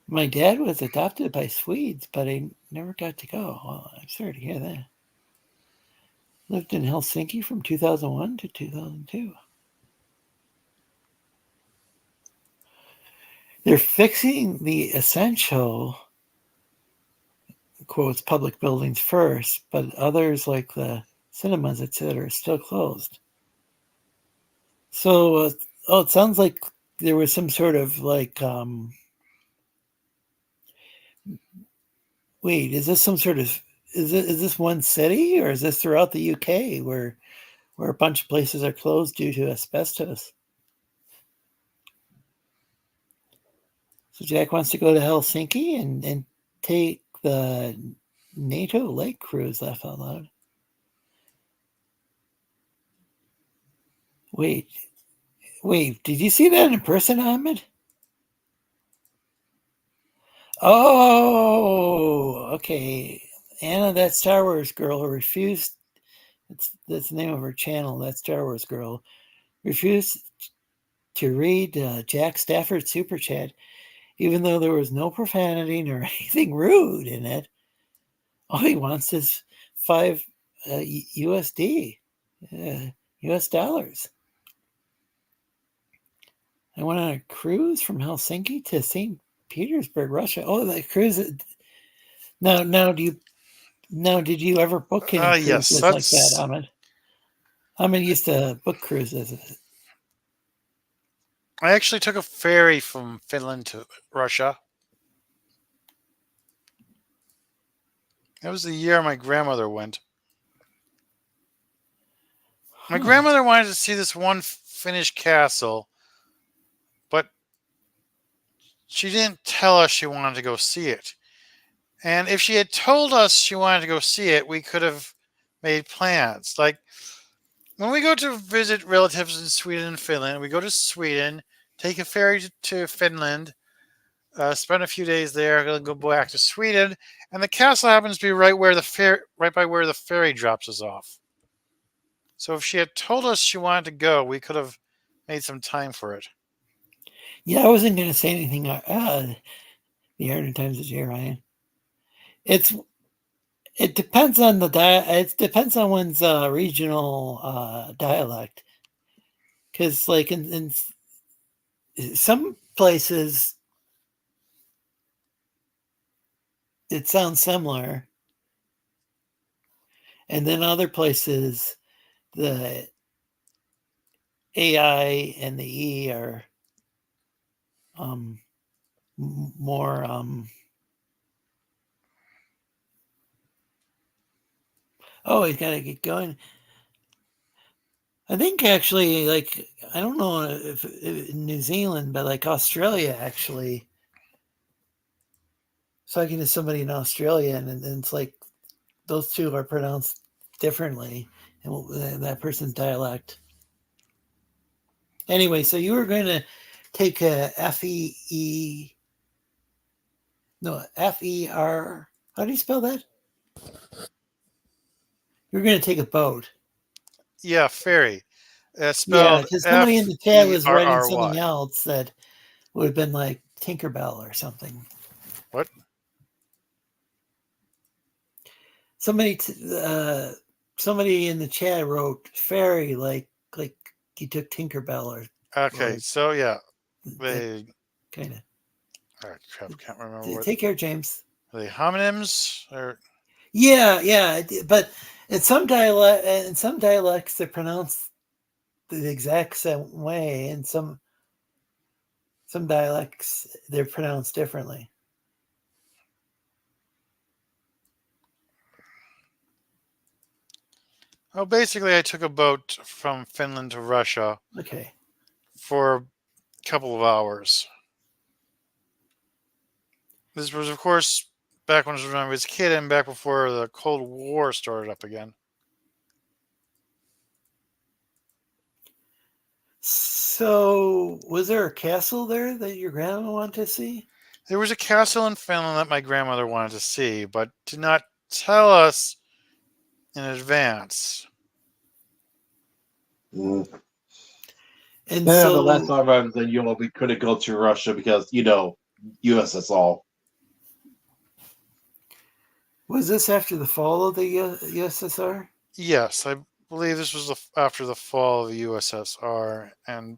My dad was adopted by Swedes, but I never got to go. Well, I'm sorry to hear that. Lived in Helsinki from 2001 to 2002. They're fixing the essential, quotes, public buildings first, but others like the cinemas, etc., are still closed. So, it sounds like there was some sort of like, wait, is this some sort of, is this one city, or is this throughout the UK where a bunch of places are closed due to asbestos? So Jack wants to go to Helsinki and take the NATO lake cruise, laugh out loud. Wait, did you see that in person, Ahmed? Oh, okay. Anna, that Star Wars girl refused, that's the name of her channel, that Star Wars girl, refused to read Jack Stafford's super chat, even though there was no profanity nor anything rude in it. All he wants is 5 USD, US dollars. I went on a cruise from Helsinki to St. Petersburg, Russia. Oh, the cruise. Now, did you ever book any Yes, cruises like that, Ahmed? Ahmed used to book cruises. I actually took a ferry from Finland to Russia. That was the year my grandmother went. My grandmother wanted to see this one Finnish castle, but she didn't tell us she wanted to go see it. And if she had told us she wanted to go see it, we could have made plans. Like when we go to visit relatives in Sweden and Finland, we go to Sweden, take a ferry to Finland, spend a few days there, go back to Sweden, and the castle happens to be right by where the ferry drops us off. So if she had told us she wanted to go, we could have made some time for it. Yeah, I wasn't going to say anything. The 100 times a day, Ryan. It depends on it depends on one's regional dialect, because like in some places it sounds similar, and then other places the AI and the E are more oh, he's got to get going. I think actually, like, I don't know if in New Zealand, but like Australia, actually, talking to somebody in Australia, and it's like those two are pronounced differently, and that person's dialect. Anyway, so you were going to take a FER. How do you spell that? You're going to take a boat. Yeah, ferry. Yeah, Spelled because somebody in the chat was writing Ferry. something else that would have been like Tinkerbell or something. What? Somebody in the chat wrote fairy like you took Tinkerbell or Okay, so yeah, they kind of. oh, crap, can't remember. Take care, James. Are they homonyms or? Yeah, but in some dialects they're pronounced the exact same way, and some dialects they're pronounced differently. Oh, basically, I took a boat from Finland to Russia. Okay. For a couple of hours. This was, of course, back when I was a kid and back before the Cold War started up again. So, was there a castle there that your grandma wanted to see? There was a castle in Finland that my grandmother wanted to see, but did not tell us in advance. Mm. And Yeah, so, the last time around, then we couldn't go to Russia because USSR. was this after the fall of the USSR? Yes, I believe this was after the fall of the USSR, and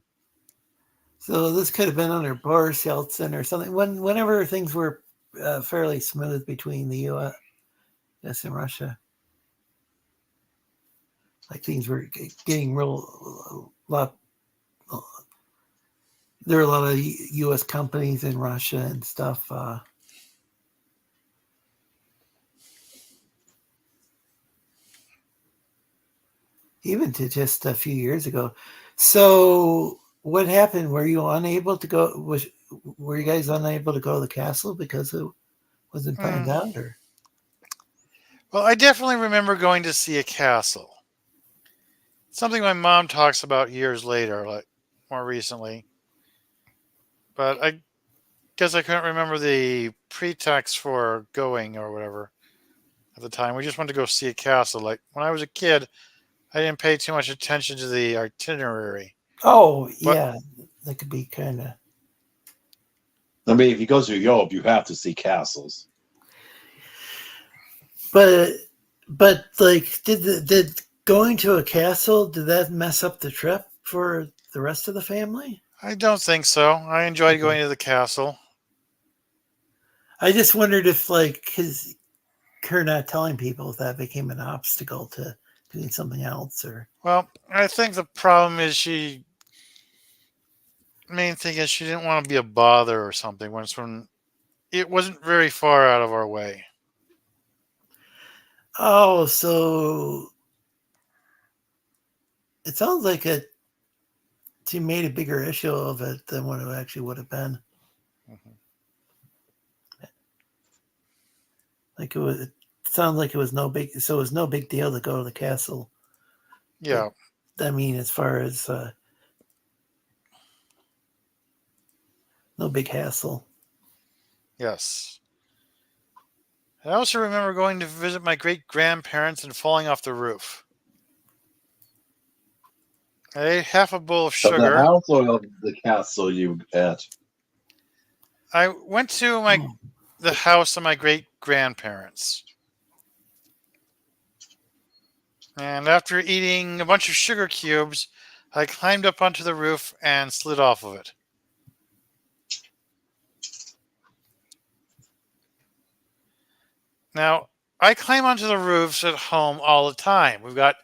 So this could have been under Boris Yeltsin or something. Whenever things were fairly smooth between the U.S. and Russia, like things were getting real lot. There were a lot of U.S. companies in Russia and stuff. Even to just a few years ago. So what happened? Were you unable to go? Were you guys unable to go to the castle because it wasn't planned out? Or well, I definitely remember going to see a castle. Something my mom talks about years later, like more recently. But I guess I couldn't remember the pretext for going or whatever at the time. We just wanted to go see a castle. Like when I was a kid, I didn't pay too much attention to the itinerary. oh But yeah, that could be kind of. I mean, if you go to Europe, you have to see castles. But like, did going to a castle, did that mess up the trip for the rest of the family? I don't think so. I enjoyed going to the castle. I just wondered if, like, because her not telling people, if that became an obstacle to doing something else, or Well, I think the problem is main thing is she didn't want to be a bother or something when it wasn't very far out of our way. oh, so it sounds like she made a bigger issue of it than what it actually would have been. Mm-hmm. Like it sounds like it was no big, so it was no big deal to go to the castle. Yeah. I mean, as far as no big hassle. Yes. I also remember going to visit my great grandparents and falling off the roof. I ate half a bowl of Of the sugar. house or of the castle you at? I went to the house of my great grandparents. And after eating a bunch of sugar cubes, I climbed up onto the roof and slid off of it. Now, I climb onto the roofs at home all the time. We've got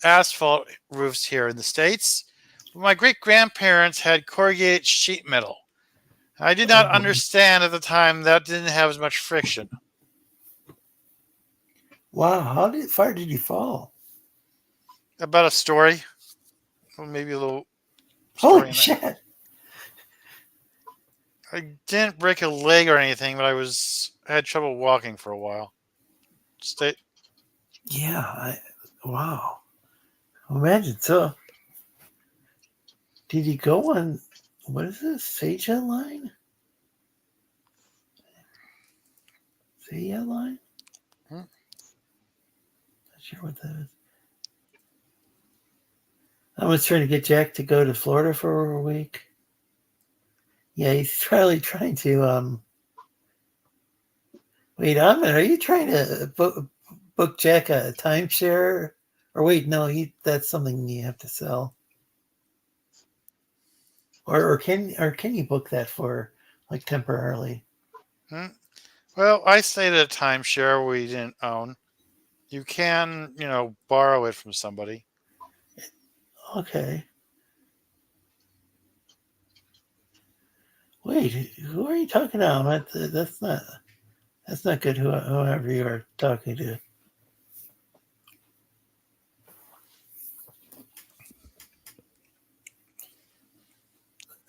asphalt roofs here in the States. But my great grandparents had corrugated sheet metal. I did not understand at the time that didn't have as much friction. Wow, how far did you fall? About a story, or maybe a little story. Holy shit! I didn't break a leg or anything, but I had trouble walking for a while. Yeah, wow. Imagine. So, did you go on, what is this, Seja line? Seja line? Hmm. Not sure what that is. I was trying to get Jack to go to Florida for a week. Yeah, he's probably trying to, wait, Ahmed, are you trying to book Jack a timeshare? Or wait, no, that's something you have to sell. Or can you book that for, like, temporarily? Well, I stayed at a timeshare we didn't own. You can, borrow it from somebody. Okay. Wait, who are you talking to? That's not good. Whoever you are talking to.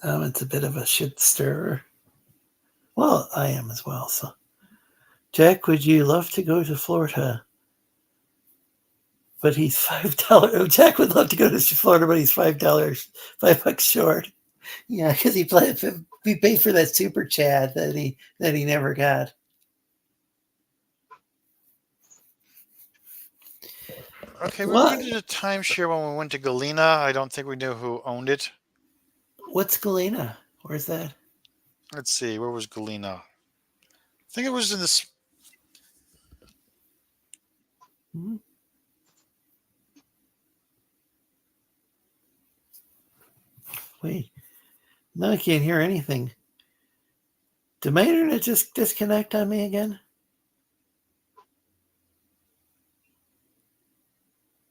It's a bit of a shit stirrer. Well, I am as well. So, Jack, would you love to go to Florida? But he's $5. Jack would love to go to Florida, but he's $5, $5 short. Yeah, because he paid for that super chat that he never got. Okay, we What? rented a timeshare when we went to Galena. I don't think we knew who owned it. What's Galena? Where's that? Let's see, where was Galena? I think it was in this. Hmm? Wait, no, I can't hear anything. Did my internet just disconnect on me again?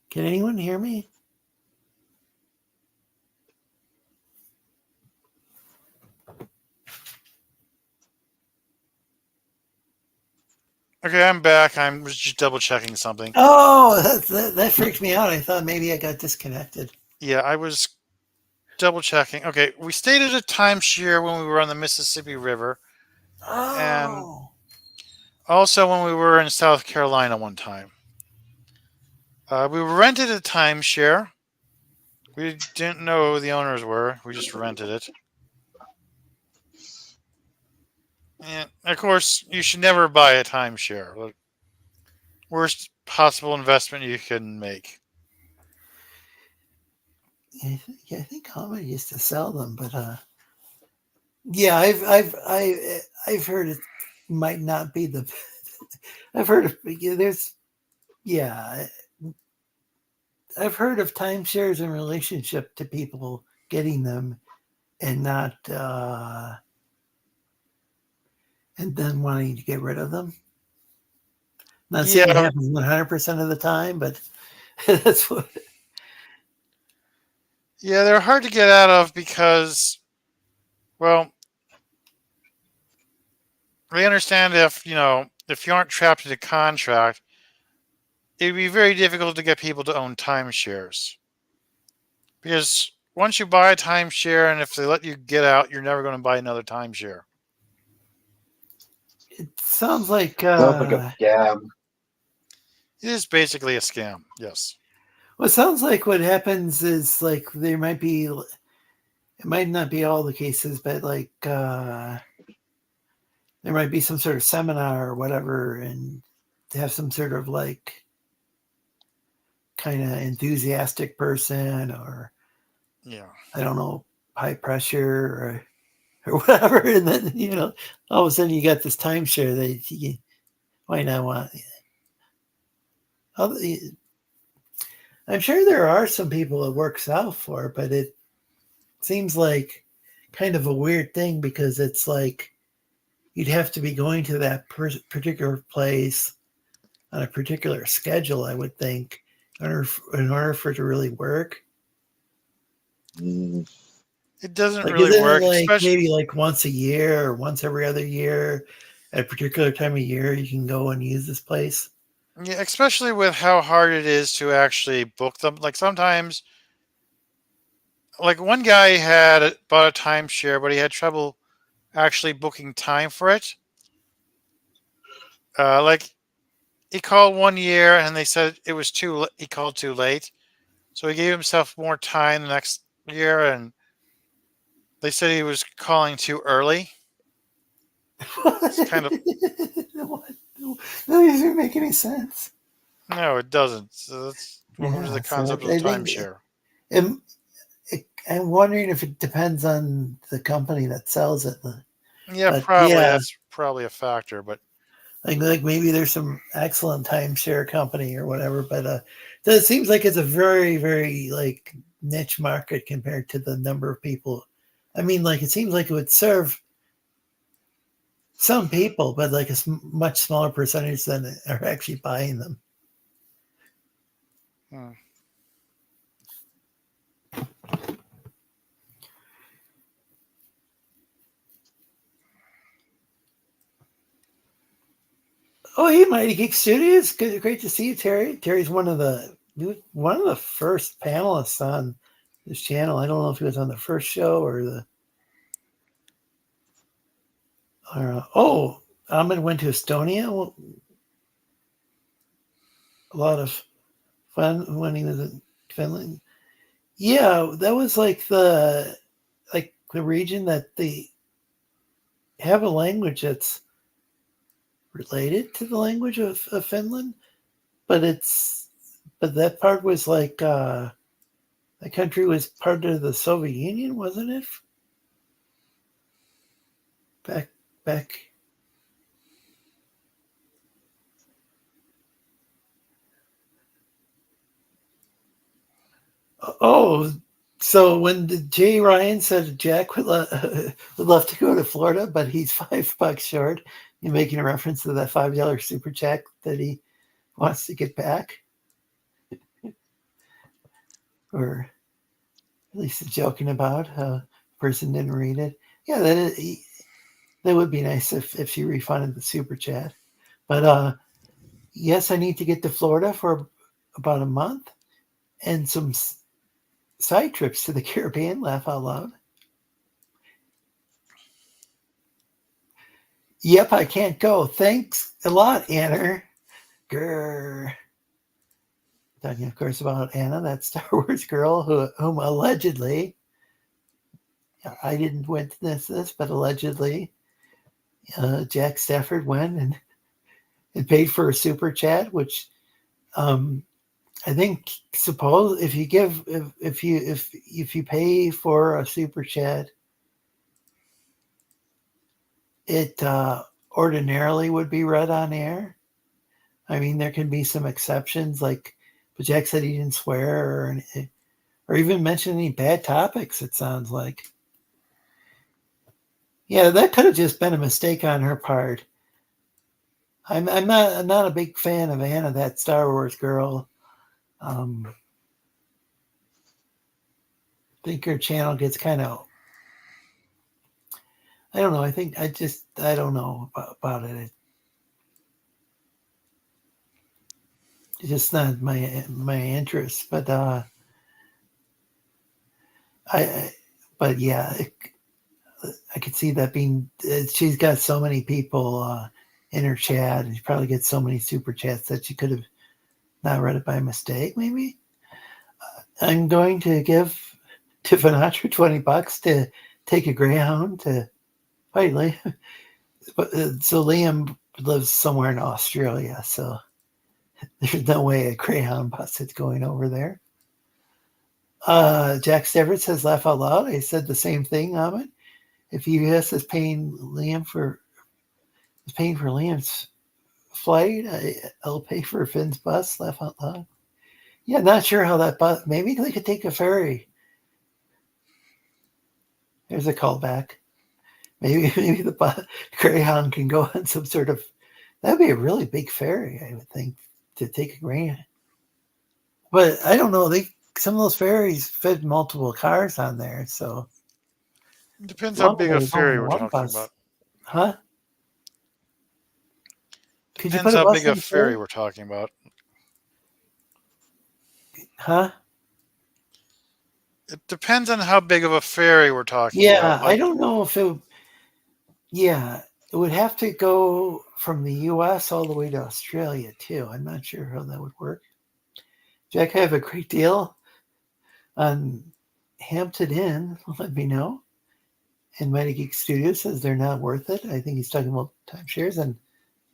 Can anyone hear me? Okay, I'm back. I was just double checking something. Oh, that freaked me out. I thought maybe I got disconnected. Yeah, I was double checking. Okay, we stayed at a timeshare when we were on the Mississippi River, and Oh, also when we were in South Carolina one time. We rented a timeshare. We didn't know who the owners were. We just rented it. And of course, you should never buy a timeshare. Like, worst possible investment you can make. yeah, I think Comet used to sell them, but yeah, I've heard it might not be the. I've heard of there's yeah, I've heard of timeshares in relationship to people getting them and not and then wanting to get rid of them. Not saying it Yeah, happens 100% of the time, but that's what. yeah, they're hard to get out of because, well, we understand if if you aren't trapped in a contract, it'd be very difficult to get people to own timeshares. Because once you buy a timeshare, and if they let you get out, you're never going to buy another timeshare. It sounds like Sounds like a scam. It is basically a scam. Yes. well, it sounds like what happens is like there might be it might not be all the cases, but like there might be some sort of seminar or whatever, and to have some sort of like kind of enthusiastic person or Yeah. I don't know, high pressure or whatever, and then all of a sudden you got this timeshare that you might not want. I'm sure there are some people it works out for, but it seems like kind of a weird thing because it's like you'd have to be going to that particular place on a particular schedule, I would think, in order for it to really work. Mm. It doesn't Like, really isn't it work, like especially maybe like once a year or once every other year at a particular time of year you can go and use this place? yeah, especially with how hard it is to actually book them. Like sometimes, like one guy had bought a timeshare, but he had trouble actually booking time for it. Like he called one year and they said it was he called too late, so he gave himself more time the next year, and they said he was calling too early. It's kind of What? That doesn't make any sense. no, it doesn't. So that's what was Yeah, the so concept of I the think timeshare. I'm wondering if it depends on the company that sells it. Yeah, But probably yeah, that's probably a factor, but like maybe there's some excellent timeshare company or whatever, but it seems like it's a very, very like niche market compared to the number of people. I mean, like it seems like it would serve some people, but like a much smaller percentage than are actually buying them. hmm. Oh, hey, Mighty Geek Studios. Good, great to see you, Terry. Terry's one of the first panelists on this channel. I don't know if he was on the first show or the. Oh, Ahmed went to Estonia. Well, a lot of fun when he was in Finland. Yeah, that was like the region that they have a language that's related to the language of Finland, but that part was like that country was part of the Soviet Union, wasn't it? Back. Oh, so when Jay Ryan said Jack would love to go to Florida, but he's $5 short, you're making a reference to that $5 super chat that he wants to get back, or at least joking about how a person didn't read it. Yeah, that would be nice if she refunded the super chat. But yes, I need to get to Florida for about a month and some side trips to the Caribbean. Laugh out loud. Yep, I can't go. Thanks a lot, Anna. Grr. Talking, of course, about Anna, that Star Wars girl whom allegedly, I didn't witness this, but allegedly, Jack Stafford went and paid for a super chat, which I think suppose if you pay for a super chat, it ordinarily would be read on air. I mean, there can be some exceptions, but Jack said he didn't swear or even mention any bad topics. It sounds like, yeah, that could have just been a mistake on her part. I'm not a big fan of Anna, that Star Wars girl. I think her channel gets kind of, I don't know. I don't know about it. It's just not my interest. But but yeah, I could see that being. She's got so many people in her chat, and she probably gets so many super chats that she could have not read it by mistake. Maybe I'm going to give Tiffany $20 to take a Greyhound to fight Liam. So Liam lives somewhere in Australia, so there's no way a Greyhound bus is going over there. Jack Stafford says, laugh out loud. I said the same thing, Ahmed. If US is paying for Liam's flight, I'll pay for Finn's bus, laugh out loud. Yeah, not sure how that bus, maybe they could take a ferry. There's a callback. Maybe the Greyhound can go on some sort of, that'd be a really big ferry, I would think, to take a Greyhound. But I don't know, some of those ferries fit multiple cars on there, so. Depends how big a ferry we're talking about. Huh? Could you Depends put a how bus big a on ferry we're talking about. Huh? It depends on how big of a ferry we're talking Yeah, about. I don't know if it. Yeah, it would have to go from the U.S. all the way to Australia too. I'm not sure how that would work. Jack, I have a great deal on Hampton Inn. Let me know. And Mighty Geek Studio says they're not worth it. I think he's talking about timeshares. And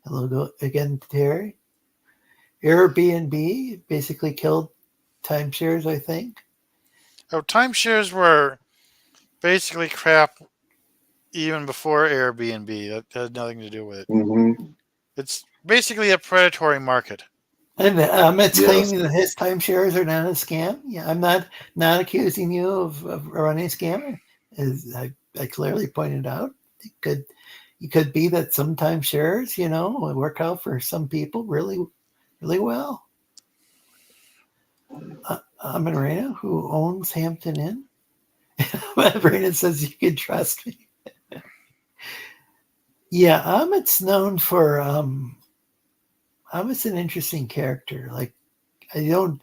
hello again, Terry. Airbnb basically killed timeshares, I think. Oh, timeshares were basically crap even before Airbnb. That had nothing to do with it. Mm-hmm. It's basically a predatory market. And Ahmed's Yes. claiming that his timeshares are not a scam. Yeah, I'm not accusing you of running a scam. As I clearly pointed out, it could be that some timeshares, will work out for some people really, really well. Ahmed Reina, who owns Hampton Inn. Ahmed Reina says you can trust me. Yeah, Ahmed's known for Ahmed's an interesting character. Like I don't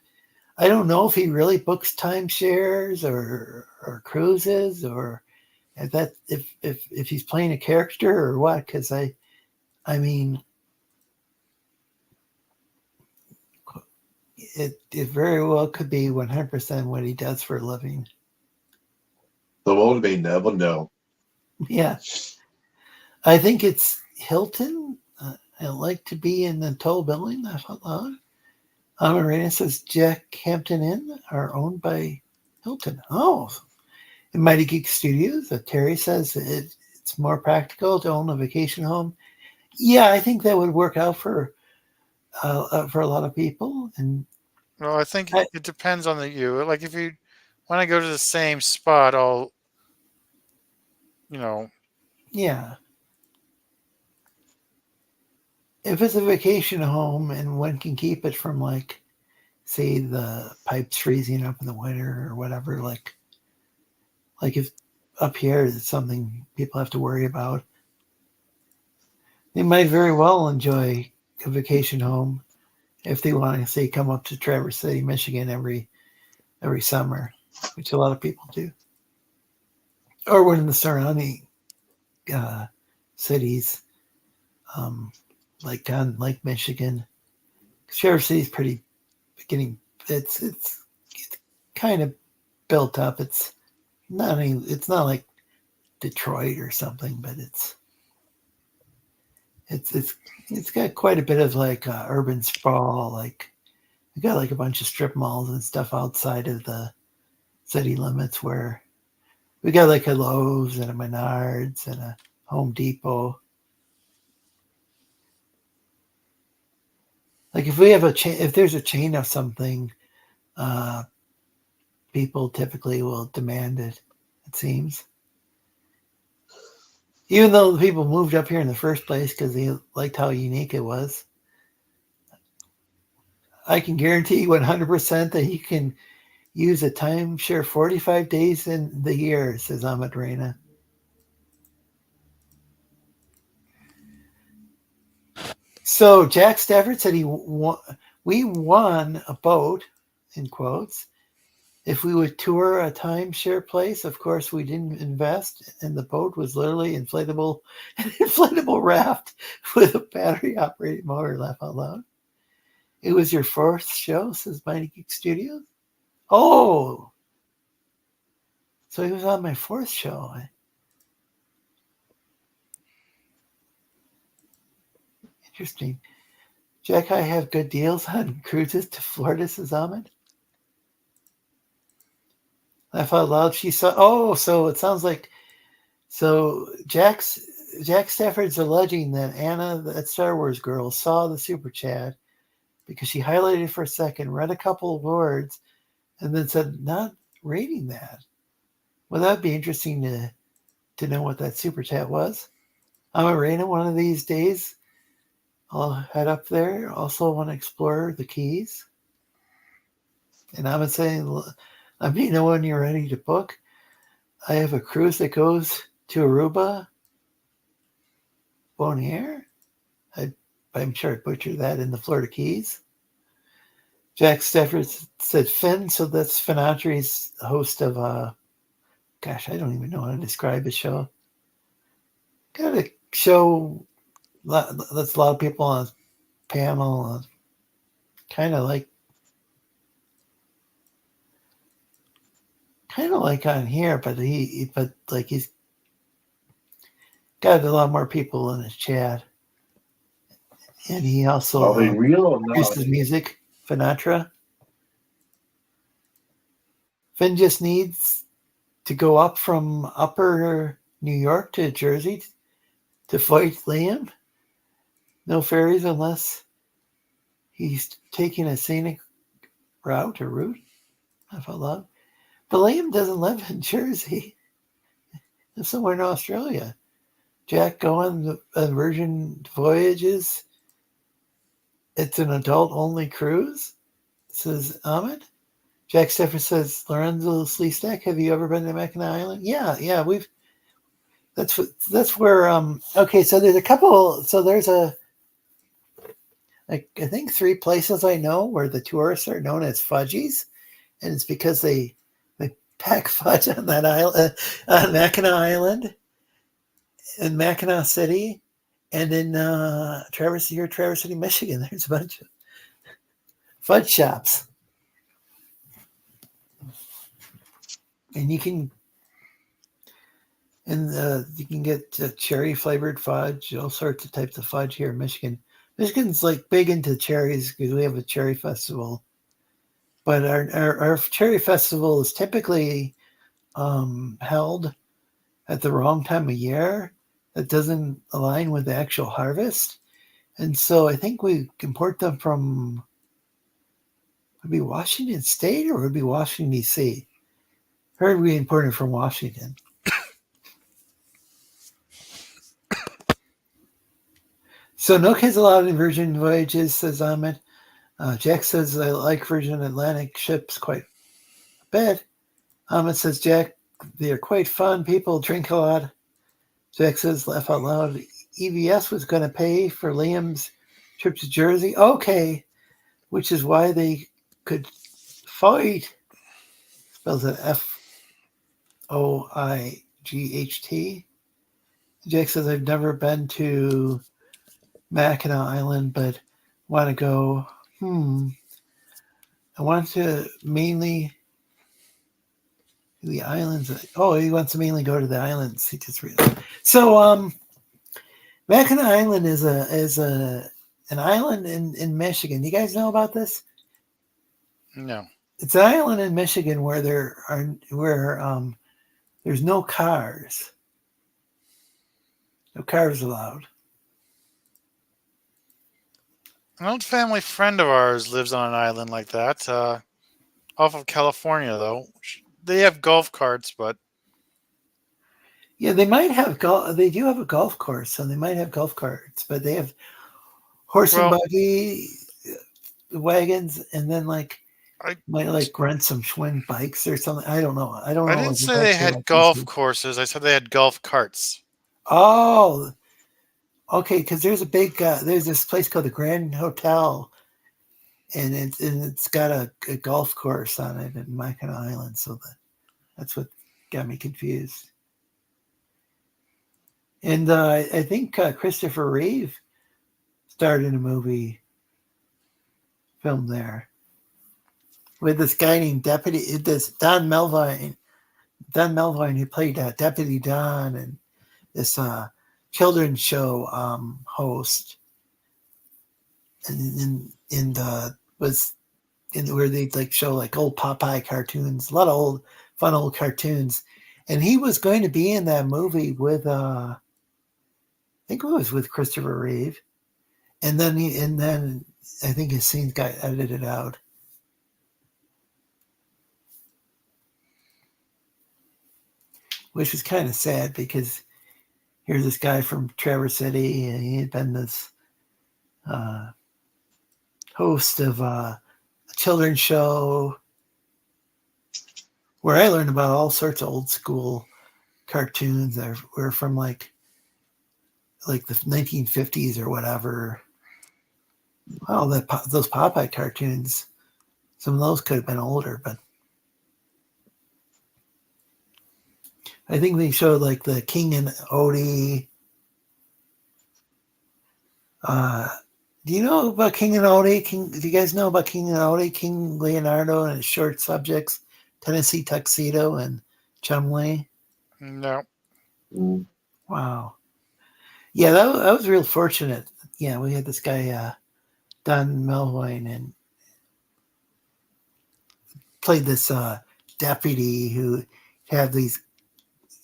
know if he really books timeshares or cruises or if he's playing a character or what. Because I mean, it very well could be 100% what he does for a living. The world may never know. Yeah. I think it's Hilton. I like to be in the tall building. Laugh out loud. Amarena says Jack Hampton Inn are owned by Hilton. Oh, and Mighty Geek Studios. Terry says it's more practical to own a vacation home. Yeah, I think that would work out for a lot of people. And Well, I think it depends on you. Like if you want to go to the same spot, all yeah, if it's a vacation home and one can keep it from like, say, the pipes freezing up in the winter or whatever, like if up here it's something people have to worry about, they might very well enjoy a vacation home if they want to, say, come up to Traverse City, Michigan every summer, which a lot of people do, or one of the surrounding cities, like down Lake Michigan. Traverse City is pretty getting it's kind of built up. It's not like Detroit or something, but it's got quite a bit of like urban sprawl. Like we got like a bunch of strip malls and stuff outside of the city limits where we got like a Lowe's and a Menards and a Home Depot. Like if we have if there's a chain of something, people typically will demand it. It seems, even though the people moved up here in the first place because they liked how unique it was. I can guarantee 100% that you can use a timeshare 45 days in the year, says Ahmed Reina. So Jack Stafford said we won a boat, in quotes. If we would tour a timeshare place, of course we didn't invest, and the boat was literally an inflatable raft with a battery-operated motor. Laugh out loud. It was your fourth show, says Mighty Geek Studios. Oh, so he was on my fourth show. Interesting. Jack, I have good deals on cruises to Florida, says Ahmed. Laugh out loud. She saw. Oh, so it sounds like. So Jack Stafford's alleging that Anna, that Star Wars girl, saw the super chat because she highlighted it for a second, read a couple of words, and then said, "Not reading that." Well, that'd be interesting to know what that super chat was. I'm Arena. One of these days, I'll head up there. Also, want to explore the Keys. And I'm saying, let me know when you're ready to book. I have a cruise that goes to Aruba, Bonaire. I'm sure I butchered that, in the Florida Keys. Jack Stafford said Finn, so that's Finn Autry's host of, gosh, I don't even know how to describe his show. Got a show that's a lot of people on a panel, kind of like on here, but he's got a lot more people in his chat. And he also Are they real or not? produces music, Finatra. Finn just needs to go up from upper New York to Jersey to fight Liam. No ferries unless he's taking a scenic route. I felt love. But Liam doesn't live in Jersey. He's somewhere in Australia. Jack going on Virgin Voyages. It's an adult-only cruise, says Ahmed. Jack Stafford says, Lorenzo Sleestak, have you ever been to Mackinac Island? Yeah, we've. That's where. Okay, so there's a couple. So there's I think 3 places I know where the tourists are known as fudgies, and it's because they pack fudge on that island, on Mackinac Island, in Mackinac City, And in Traverse City, Michigan, there's a bunch of fudge shops. And you can get cherry flavored fudge, all sorts of types of fudge here in Michigan. Michigan's like big into cherries because we have a cherry festival. But our cherry festival is typically held at the wrong time of year. That doesn't align with the actual harvest. And so I think we import them from, would it be Washington State or would it be Washington, D.C.? Heard we imported from Washington. So no kids allowed in Virgin Voyages, says Ahmed. Jack says, I like Virgin Atlantic ships quite a bit. Ahmed says, Jack, they are quite fun. People drink a lot. Jack says, laugh out loud. EVS was going to pay for Liam's trip to Jersey. Okay. Which is why they could fight. Spells it Foight. Jack says, I've never been to Mackinac Island, but want to go. I want to mainly the islands. Oh, he wants to mainly go to the islands. He just realized. So, Mackinac Island is an island in Michigan. You guys know about this? No. It's an island in Michigan where there's no cars. No cars allowed. An old family friend of ours lives on an island like that, off of California, though. They have golf carts, but Yeah, they might have They do have a golf course, so they might have golf carts, but they have horse and buggy wagons, and then might rent some Schwinn bikes or something. I don't know. I didn't say they had golf courses. I said they had golf carts. Oh, okay. Because there's a big there's this place called the Grand Hotel, and it's got a golf course on it in Mackinac Island. So that's what got me confused. And I think Christopher Reeve starred in a movie filmed there with this guy named Don Melvoin. Don Melvoin, who played Deputy Don, and this children's show host, and was in where they show old Popeye cartoons, a lot of fun old cartoons, and he was going to be in that movie with I think it was with Christopher Reeve, and then I think his scenes got edited out. Which was kind of sad because here's this guy from Traverse City, and he had been this host of a children's show where I learned about all sorts of old school cartoons that were from like the 1950s or whatever. Well, those Popeye cartoons, some of those could have been older, but I think they showed the King and Odie. Do you know about King and Odie? Do you guys know about King and Odie? King Leonardo and his short subjects, Tennessee Tuxedo and Chumley? No. Wow. Yeah, that was real fortunate. Yeah, we had this guy, Don Melvoin, and played this deputy who had these.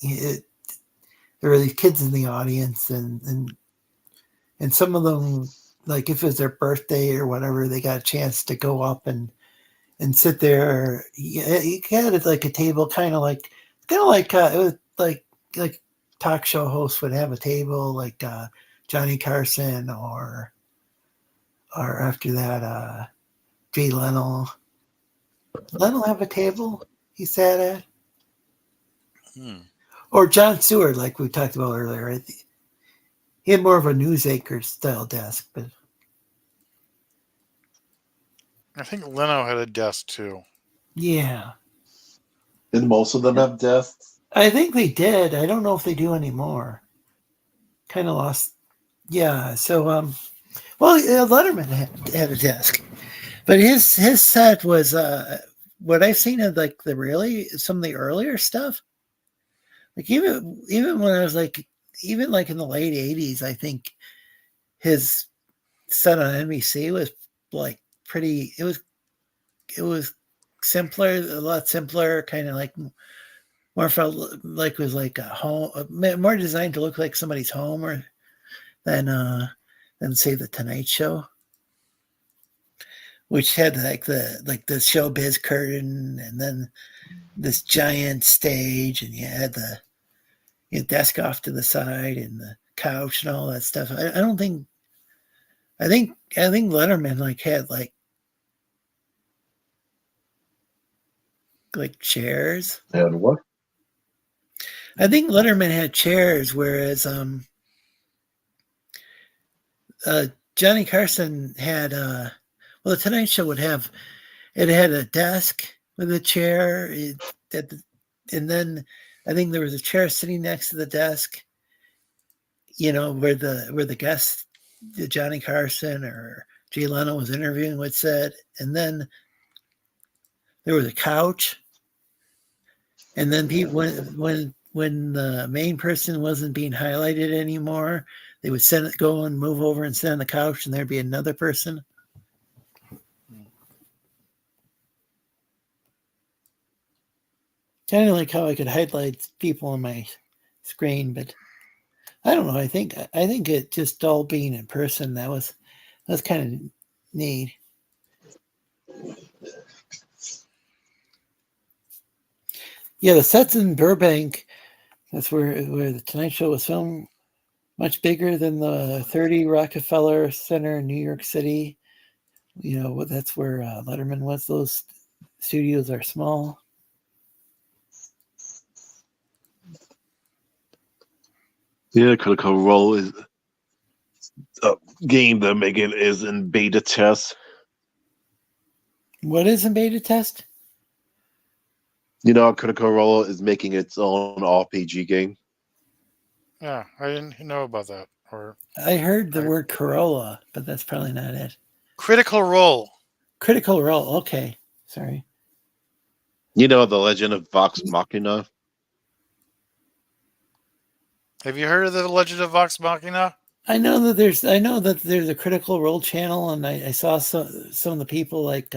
There were these kids in the audience, and some of them, if it was their birthday or whatever, they got a chance to go up and sit there. He had it like a table, kind of like it was like talk show hosts would have a table, like Johnny Carson or after that Jay Leno. Leno have a table he sat at. Or Jon Stewart, like we talked about earlier. He had more of a news anchor style desk, but I think Leno had a desk too. Yeah. Did most of them have desks? I think they did. I don't know if they do anymore. Kind of lost Yeah. So well, Letterman had a desk, but his set was what I've seen of like some of the earlier stuff. Like even when I was like even like in the late '80s, I think his set on NBC was like pretty. It was simpler, a lot simpler, kind of like more felt like it was like a home, more designed to look like somebody's home, or than say the Tonight Show, which had like the showbiz curtain, and then this giant stage, and you had the desk off to the side and the couch and all that stuff. I don't think. I think Letterman like had like chairs. And what? I think Letterman had chairs, whereas Johnny Carson had well, the Tonight Show would have it had a desk with a chair, and then I think there was a chair sitting next to the desk, where the guest, Johnny Carson or Jay Leno was interviewing would sit, and then there was a couch, and then people when the main person wasn't being highlighted anymore, they would go and move over and sit on the couch, and there'd be another person. Kind of like how I could highlight people on my screen, but I don't know. I think it just all being in person, that's kind of neat. Yeah, the sets in Burbank. That's where the Tonight Show was filmed. Much bigger than the 30 Rockefeller Center in New York City. That's where Letterman was. Those studios are small. Yeah, Critical Role is a game they're making is in beta test. What is in beta test? Critical Role is making its own RPG game. Yeah, I didn't know about that. Or I heard the word Corolla, but that's probably not it. Critical Role. Critical Role. Okay, sorry. The Legend of Vox Machina. Have you heard of the Legend of Vox Machina? I know that there's a Critical Role channel, and I saw some of the people like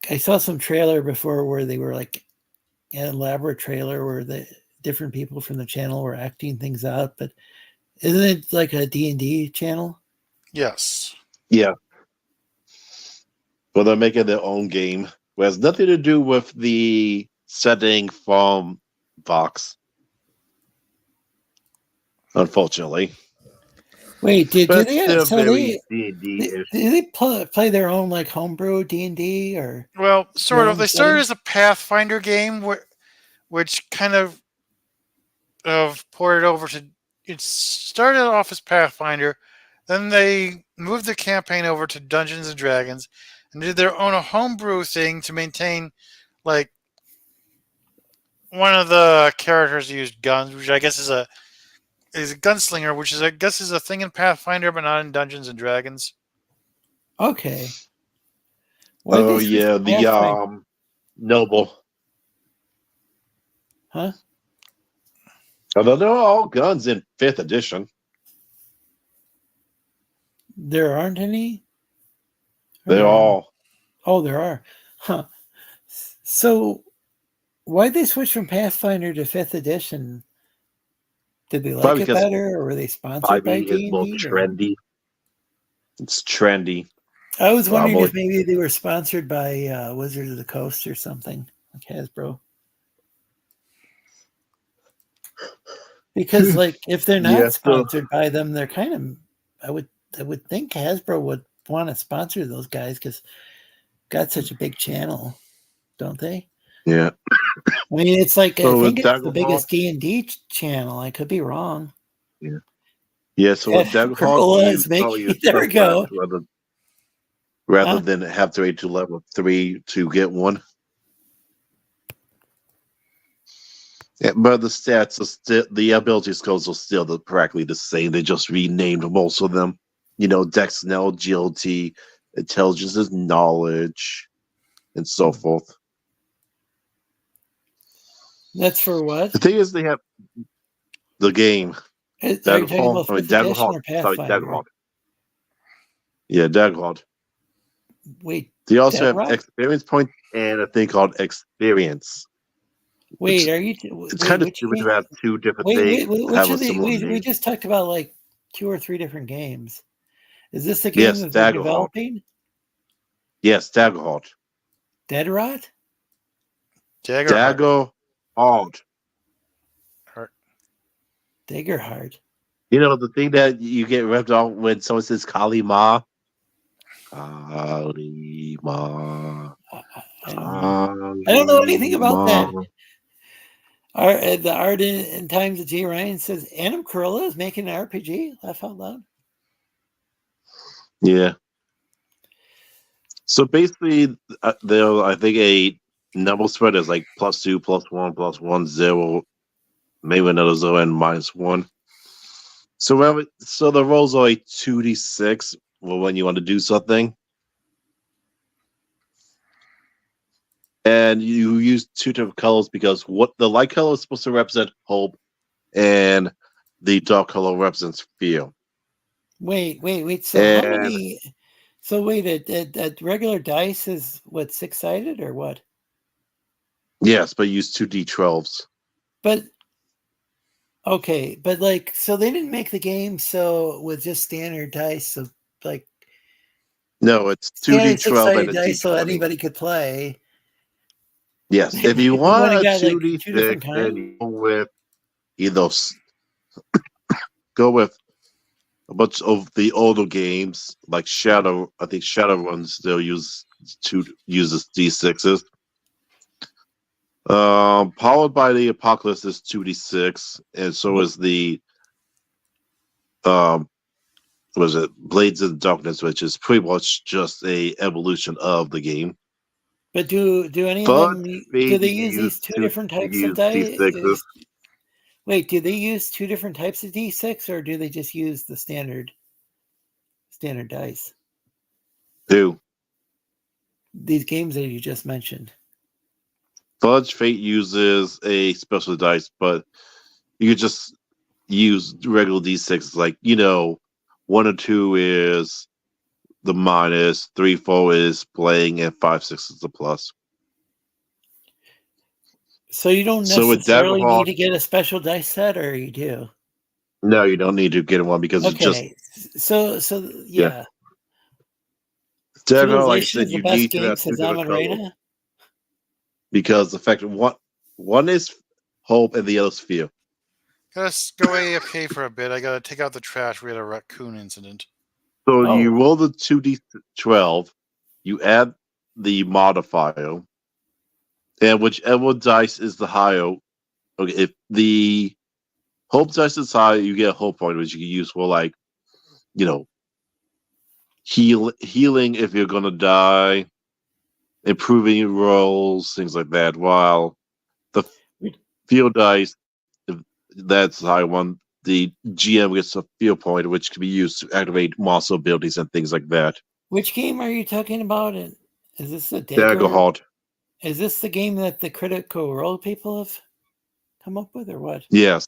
I saw some trailer before where they were like an elaborate trailer where the different people from the channel were acting things out. But isn't it like a D&D channel? Yes. Yeah. Well, they're making their own game, which has nothing to do with the setting from Vox. Unfortunately. Wait, do But they still so very they D&D-ish. do they play their own like homebrew D&D or? Well, sort of. No, They started as a Pathfinder game, which kind of ported over to. It started off as Pathfinder, then they moved the campaign over to Dungeons and Dragons, and did their own homebrew thing to maintain, like, one of the characters used guns, which I guess is a gunslinger, which I guess is a thing in Pathfinder, but not in Dungeons and Dragons. Okay. Oh yeah, the noble. Huh? Although they're all guns in 5th edition. There aren't any? They're all. Oh, there are. Huh. So why'd they switch from Pathfinder to 5th edition? Did they like Probably it because better, or were they sponsored by is more D&D? trendy. It's trendy. I was wondering Probably. if maybe they were sponsored by Wizards of the Coast or something, like Hasbro. Because, like, if they're not sponsored by them, they're kind of. I would think Hasbro would want to sponsor those guys because got such a big channel, don't they? Yeah. I mean, it's like So I think it's Doug the biggest D&D channel. I could be wrong. Yeah. Yeah. So with Doug Corolla is making. There we go. Rather than have to wait to level 3 to get one. Yeah, but the stats are still, the ability scores are still practically the same. They just renamed most of them. You know, Dex now agility, intelligence is knowledge, and so forth. That's for what? The thing is, they have the game. Are you talking Daggerfall. about I mean, fifth edition Daggerhawk. or Sorry, Pathfinder? Daggerhawk. Yeah, Daggerhawk. Wait, They also have Deadrock? experience points and a thing called experience. Wait, It's wait, kind of which stupid to game? have two different Wait, things which have a of the similar we name. just talked about like 2 or 3 different games. Is this the game Yes, that they're Daggerhawk. developing? Yes, Daggerhawk. Dead Rot? Daggerheart. Daggerhawk. Daggerheart. You know the thing that you get ripped off when someone says Kali Ma. Kali Ma. I don't know. I don't know anything about that. The Art in Times of G. Ryan says Adam Carolla is making an RPG. Laugh out loud. Yeah. So basically, there I think a number spread is like +2, +1, +1, 0, maybe another 0 and -1. So the rolls are a 2d6 when you want to do something. And you use 2 different colors because what the light color is supposed to represent hope, and the dark color represents fear. Wait. So how And many? So wait, a regular dice is what, 6-sided or what? yes, but use 2d12s. But okay, but like, so they didn't make the game so with just standard dice, so like No, it's standard 2d12 and 6-sided a dice, so d20. anybody could play. Yes, if you They went want and a got like 2 2d6, different then kinds. you go with either go with a bunch of the older games like Shadow. I think Shadowrun still uses d6s. Powered by the Apocalypse is 2d6, and so is the um, was it Blades in Darkness, which is pretty much just a evolution of the game. But do any of Fudge them do Fade they use these 2 different types of d6s. dice? Wait, do they use 2 different types of d6 or do they just use the standard dice? Two. These games that you just mentioned. Fudge Fate uses a special dice, but you could just use regular d6s. Like 1 or 2 is the minus, 3, 4 is playing, and 5, 6 is the plus. So you don't So with necessarily Daggerhawk, need to get a special dice set, or you do? no, you don't need to get one because it's just Okay, so yeah. Daggerhawk. Like I Civilization said, is the you best need to game have 2 says different Amin colors Reina. because the fact one is hope and the other's fear. Gotta go AFK for a bit. I gotta take out the trash. We had a raccoon incident. So you Oh. roll the 2d12, you add the modifier, and whichever dice is the higher. Okay, if the hope dice is high, you get a hope point, which you can use for healing if you're gonna die, improving your rolls, things like that. While the field dice, if that's the high one, the GM gets a field point, which can be used to activate monster abilities and things like that. Which game are you talking about? And is this a Daggerhawk. Is this the game that the Critical Role people have come up with, or what? Yes.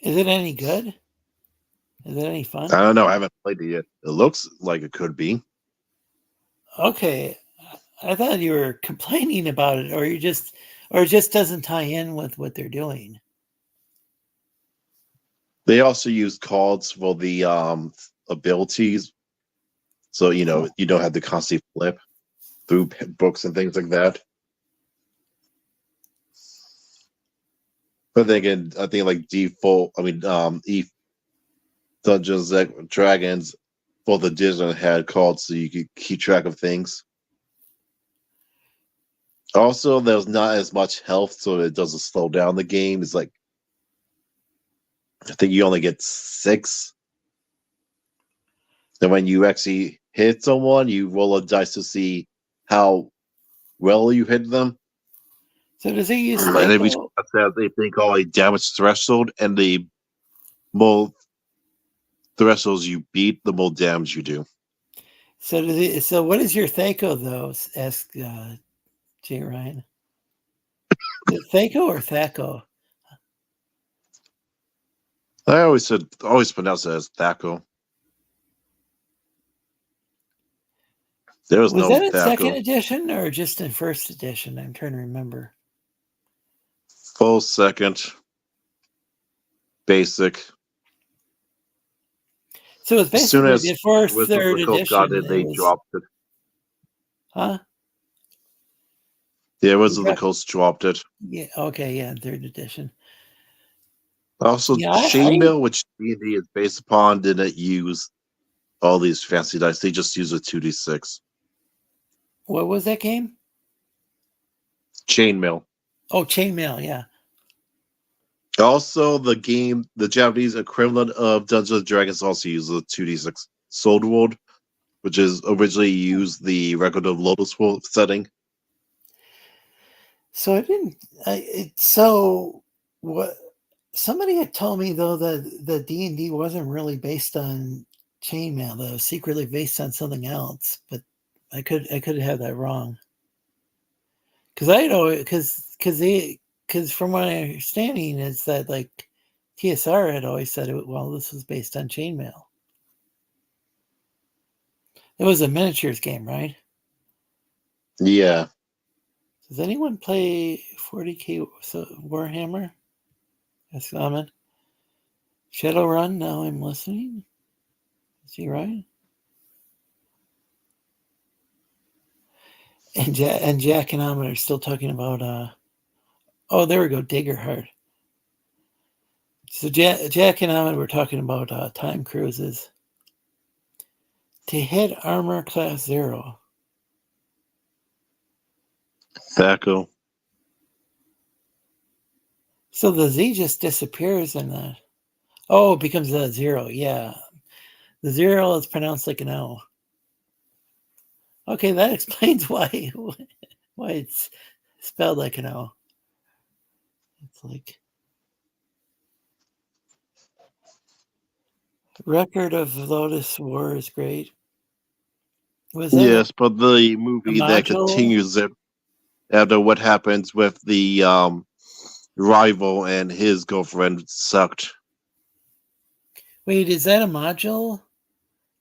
Is it any good? Is it any fun? I don't know. I haven't played it yet. It looks like it could be. Okay, I thought you were complaining about it, or it just doesn't tie in with what they're doing. They also use cards for the abilities, so you don't have to constantly flip through books and things like that. But then again, I think like default. I mean, Dungeons and Dragons for the digital had cards so you could keep track of things. Also, there's not as much health, so it doesn't slow down the game. It's like I think you only get 6. And when you actually hit someone, you roll a dice to see how well you hit them. So does it use And then we Thaco? have a thing called a damage threshold, and the more thresholds you beat, the more damage you do. So does it? So what is your Thaco though? Asked J. Ryan. Is it Thaco or Thaco? I always pronounce it as Thaco. There was Was no that in second Thaco. edition or just in first edition? I'm trying to remember. Full second. Basic. So it's As soon basically as before Wizards of third the Coast got edition. it, they was, dropped it. huh? Yeah, Wizards of the Coast dropped it. Yeah. Okay. Yeah. Third edition. Also, Yeah. Chainmail, which D&D is based upon, didn't use all these fancy dice. They just use a 2d6. What was that game? Chainmail. Oh, Chainmail. Yeah. Also, the Japanese equivalent of Dungeons and Dragons also uses a 2d6 Soul World, which is originally used the Record of Lotus World setting. So I didn't. So what? Somebody had told me though that the D&D wasn't really based on Chainmail, though, secretly based on something else. But I could have that wrong. Because I know because from my understanding is that like TSR had always said this was based on Chainmail. It was a miniatures game, right? Yeah. Does anyone play 40K Warhammer? That's common. Shadowrun, now I'm listening. Is he right? And Jack and Ahmed are still talking about oh, there we go, Diggerheart. So Jack and Ahmed were talking about time cruises. To hit armor class 0. Thaco. So the Z just disappears in that. Oh, it becomes a 0. Yeah. The 0 is pronounced like an O. Okay, that explains why it's spelled like an O. It's like Record of Lotus War is great. Was that Yes, but the movie that module? continues it after what happens with the rival and his girlfriend sucked. Wait, is that a module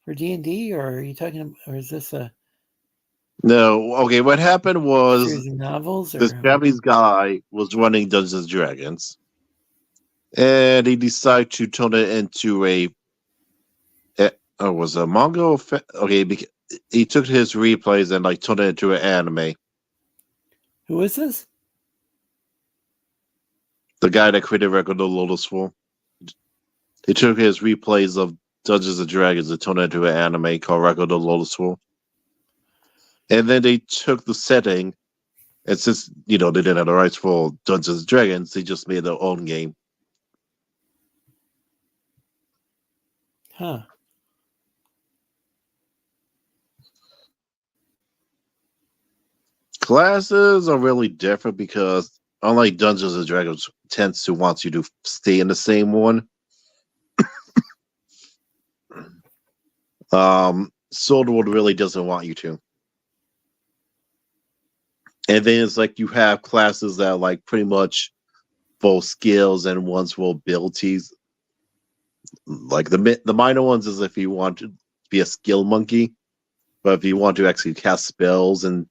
for D&D, or are you talking? Or is this a No, okay. What happened was series of novels? this Or Japanese guy was running Dungeons and Dragons, and he decided to turn it into was a manga? Okay, he took his replays and like turned it into an anime. who is this? The guy that created Record of Lotus War. He took his replays of Dungeons and Dragons and turned it into an anime called Record of Lotus War. And then they took the setting, and since they didn't have the rights for Dungeons and Dragons, they just made their own game. Huh. Classes are really different because unlike Dungeons and Dragons tends to want you to stay in the same one. Sword World really doesn't want you to. And then it's like you have classes that are like pretty much both skills and ones for abilities. Like the minor ones is if you want to be a skill monkey, but if you want to actually cast spells and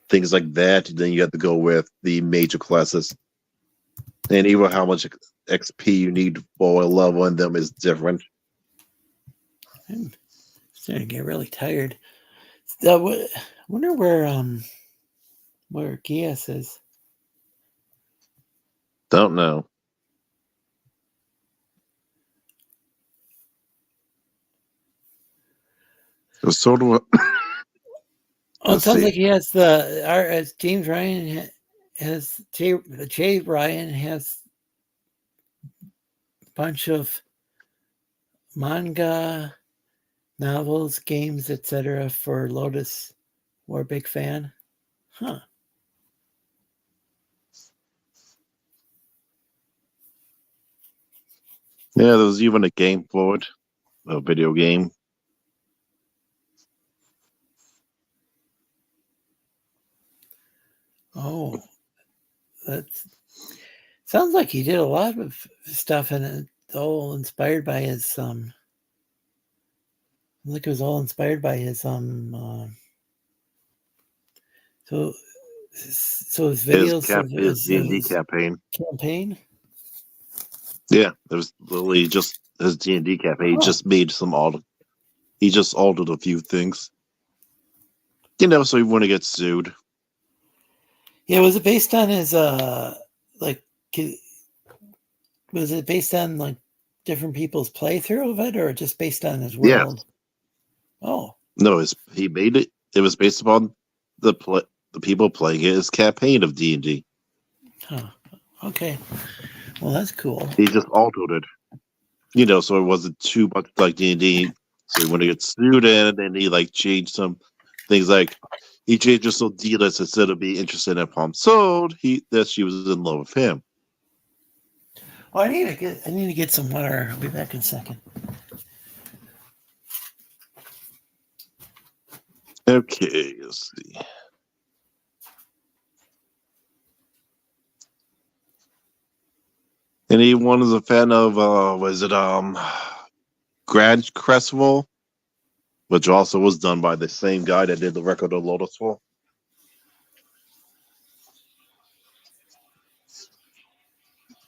things like that, then you have to go with the major classes. And even how much XP you need for a level in them is different. I'm starting to get really tired. I wonder where Gias is. Don't know. It was sort of. Oh, it sounds like he has as James Ryan has Jay Ryan has a bunch of manga, novels, games, etc. for Lotus. We're a big fan. Huh. Yeah, there was even a game for it, a video game. Oh, that sounds like he did a lot of stuff, and it's all inspired by his like it was all inspired by his so his videos of His D&D his campaign. campaign. Yeah, it was literally just his D&D campaign. He Oh. just made some altered. He just altered a few things. So he wouldn't get sued. Yeah, was it based on his like? Was it based on like different people's playthrough of it, or just based on his Yeah. world? Oh, No, he made it. It was based upon the people playing it as campaign of D&D. huh. Okay. Well, that's cool. He just altered it. So it wasn't too much like D&D. So he wouldn't get sued in, and then he like changed some things like he changed it so D-list instead of being interested in Palm sold, that she was in love with him. Oh, I need to get some water. I'll be back in a second. Okay, let's see. Anyone is a fan of Grand Crestful, which also was done by the same guy that did the record of Lotusful.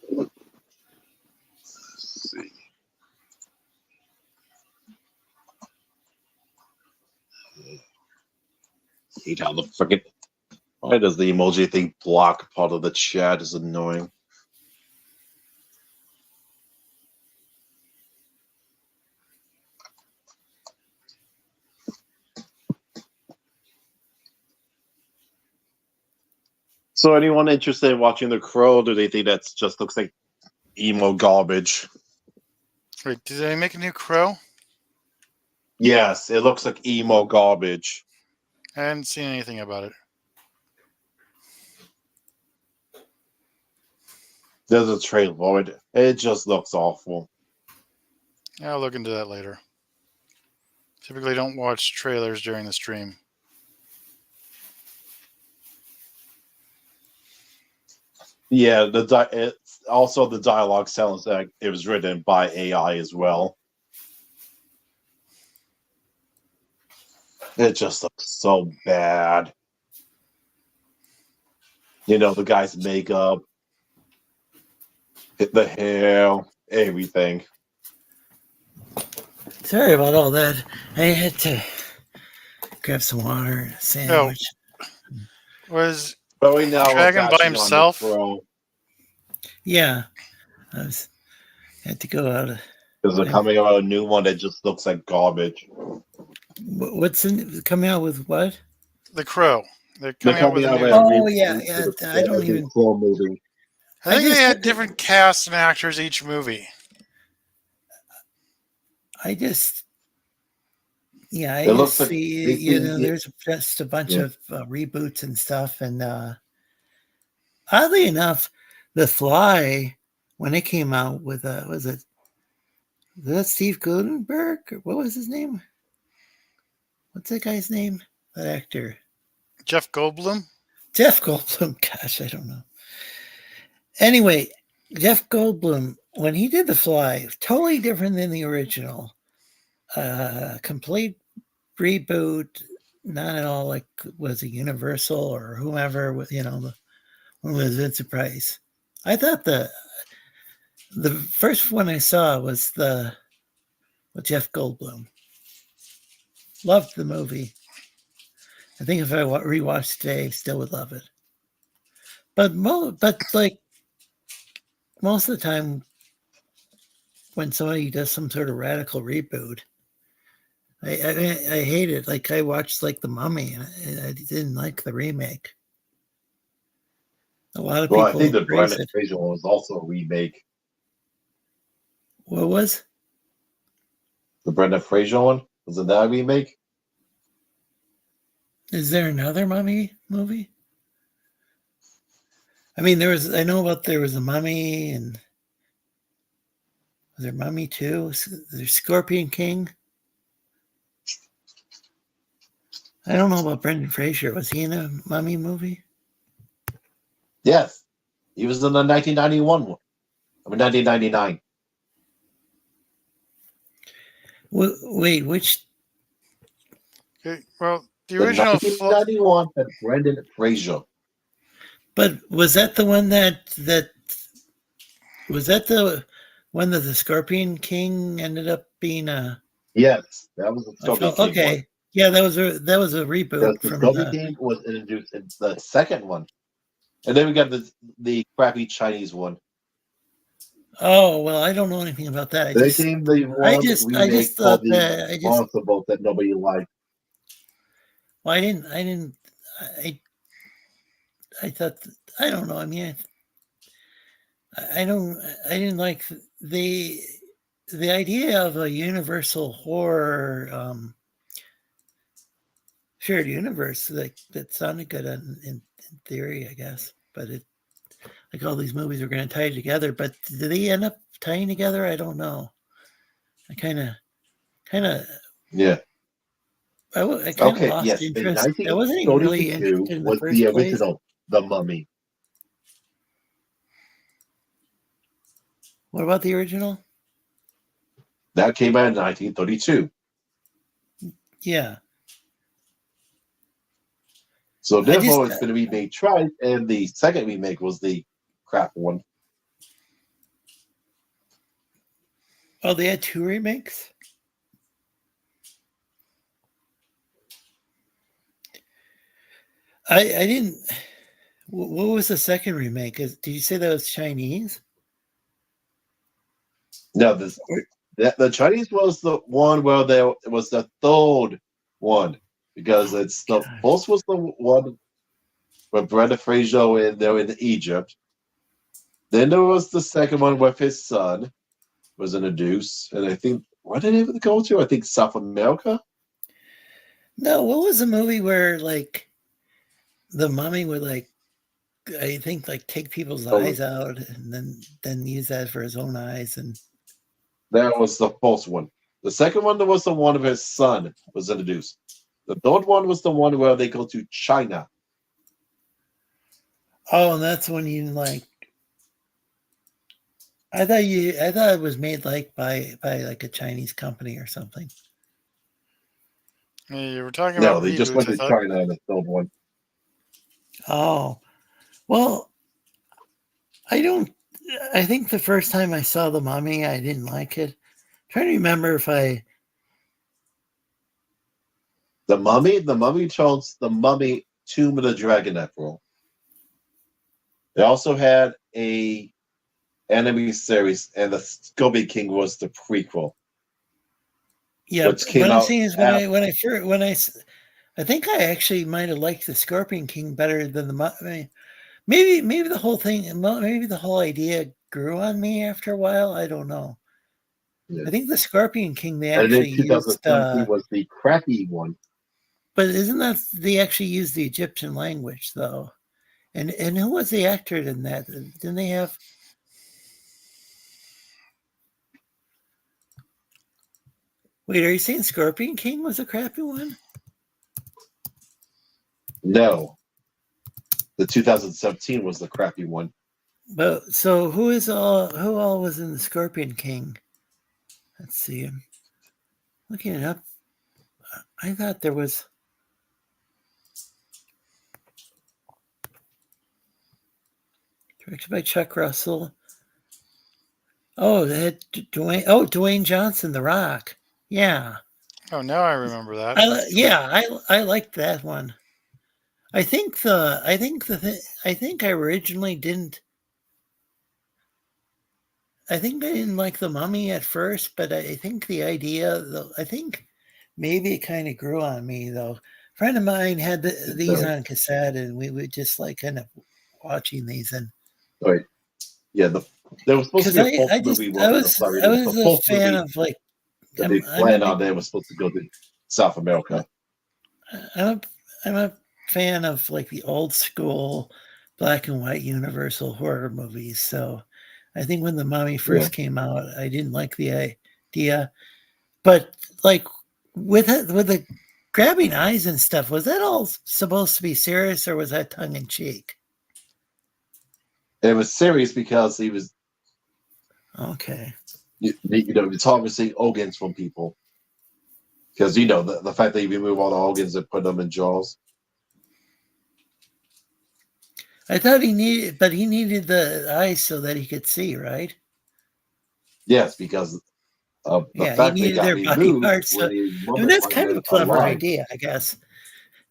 Let's see. Hate how the freaking why does the emoji thing block part of the chat? Is annoying. So, anyone interested in watching The Crow? Or do they think that just looks like emo garbage? Wait, did they make a new Crow? Yes, it looks like emo garbage. I hadn't seen anything about it. There's a trailer for it. It just looks awful. I'll look into that later. Typically don't watch trailers during the stream. Yeah, also the dialogue sounds like it was written by AI as well. It just looks so bad. The guy's makeup, the hair, everything. Sorry about all that. I had to grab some water and a sandwich. Was But right now, Dragon by himself? Yeah, had to go out. Because they're coming out a new one that just looks like garbage. What's coming out with what? The Crow. They're They're coming out with a coming new. out with Oh yeah. I don't even. Crow movie. I think I they just- had different casts and actors each movie. Yeah, It looks like see. There's just a bunch of reboots and stuff, and oddly enough, The Fly, when it came out with was that Steve Gutenberg? What was his name? What's that guy's name? That actor. Jeff Goldblum. Jeff Goldblum. Gosh, I don't know. Anyway, Jeff Goldblum, when he did The Fly, totally different than the original. Complete reboot, not at all like was a Universal or whomever with the one with Vincent Price. I thought the first one I saw was with Jeff Goldblum. Loved the movie. I think if I rewatched today, still would love it. But like most of the time, when somebody does some sort of radical reboot, I hate it. Like I watched like The Mummy, and I didn't like the remake. A lot of people. I think the praise Brendan it. Fraser one was also a remake. What was? The Brendan Fraser one? Was that a remake? Is there another Mummy movie? I mean, there was a Mummy, and Was there Mummy 2? There's Scorpion King. I don't know about Brendan Fraser. Was he in a Mummy movie? Yes, he was in the 1991 one. I mean, 1999. Wait, which? Okay, well, the The original 1991 had Brendan Fraser. But was that the one that was that the one that the Scorpion King ended up being a? Yes, that was the Scorpion King Okay, one. yeah, that was a Because reboot the from Scorpion the. King was introduced in the second one. And then we got the crappy Chinese one. Oh well, I don't know anything about that. Then came the one remake for thought the that monster boat that nobody liked. Well, I thought I don't know. I mean, I didn't like the idea of a universal horror shared universe. That sounded good in theory, I guess, but it like all these movies are going to tie together. But did they end up tying together? I don't know. I kind of Yeah. I kind of Okay, lost yes. In interest. I wasn't even really 1932 interested in the was first the place. original The Mummy. What about the original? That came out in 1932. Yeah. So I therefore, just it's going to be made twice, and the second remake was the crap one. oh, they had 2 remakes. I didn't. What was the second remake? Did you say that was Chinese? No, the Chinese was the one where there was the third one, because it's the Gosh. first was the one with Brendan Fraser and they're in Egypt. Then there was the second one with his son was introduced, and I think where did they go to? I think South America. No, what was the movie where like the mummy would I think take people's eyes out and then use that for his own eyes and That was the first one. The second one was the one of his son was introduced. The third one was the one where they go to China. oh, and that's when you like. I thought it was made by like a Chinese company or something. Yeah, you were talking No, about they just reboots. went I to thought China in the third one. Oh, well, I think the first time I saw the mummy, I didn't like it. I'm trying to remember if I. The Mummy chose the Mummy Tomb of the Dragon Emperor. They also had a anime series, and the Scorpion King was the prequel. Yeah, which came what I'm out saying is I think I actually might have liked the Scorpion King better than the. I mean, maybe the whole thing, maybe the whole idea grew on me after a while. I don't know. Yeah. I think the Scorpion King they And then actually 2017 used, was the crappy one. but isn't that they actually used the Egyptian language though? And who was the actor in that? Didn't they have? Wait, are you saying Scorpion King was a crappy one? No, the 2017 was the crappy one. But so who all was in the Scorpion King? Let's see. I'm looking it up. I thought there was. Directed by Chuck Russell. Oh, they had Dwayne Johnson, The Rock. Yeah. Oh, now I remember that. I liked that one. I think I originally didn't. I think I didn't like the Mummy at first, but I think the idea, though, I think maybe it kind of grew on me though. A friend of mine had these on cassette, and we would just kind of watching these and. Right. Yeah, there was supposed to be a fourth movie. I was a fan of the big plan out there was supposed to go to South America. I'm a fan of the old school black and white Universal horror movies. So I think when the Mommy first came out, I didn't like the idea, but like with the grabbing eyes and stuff, was that all supposed to be serious or was that tongue in cheek? It was serious because he was, Okay. it's harvesting organs from people. Because, the fact that you remove all the organs and put them in jaws. I thought he needed the eyes so that he could see, right? Yes, because of the Yeah, he fact they needed got their body removed parts. when So, he I mean, that's kind of a clever alive. idea, I guess.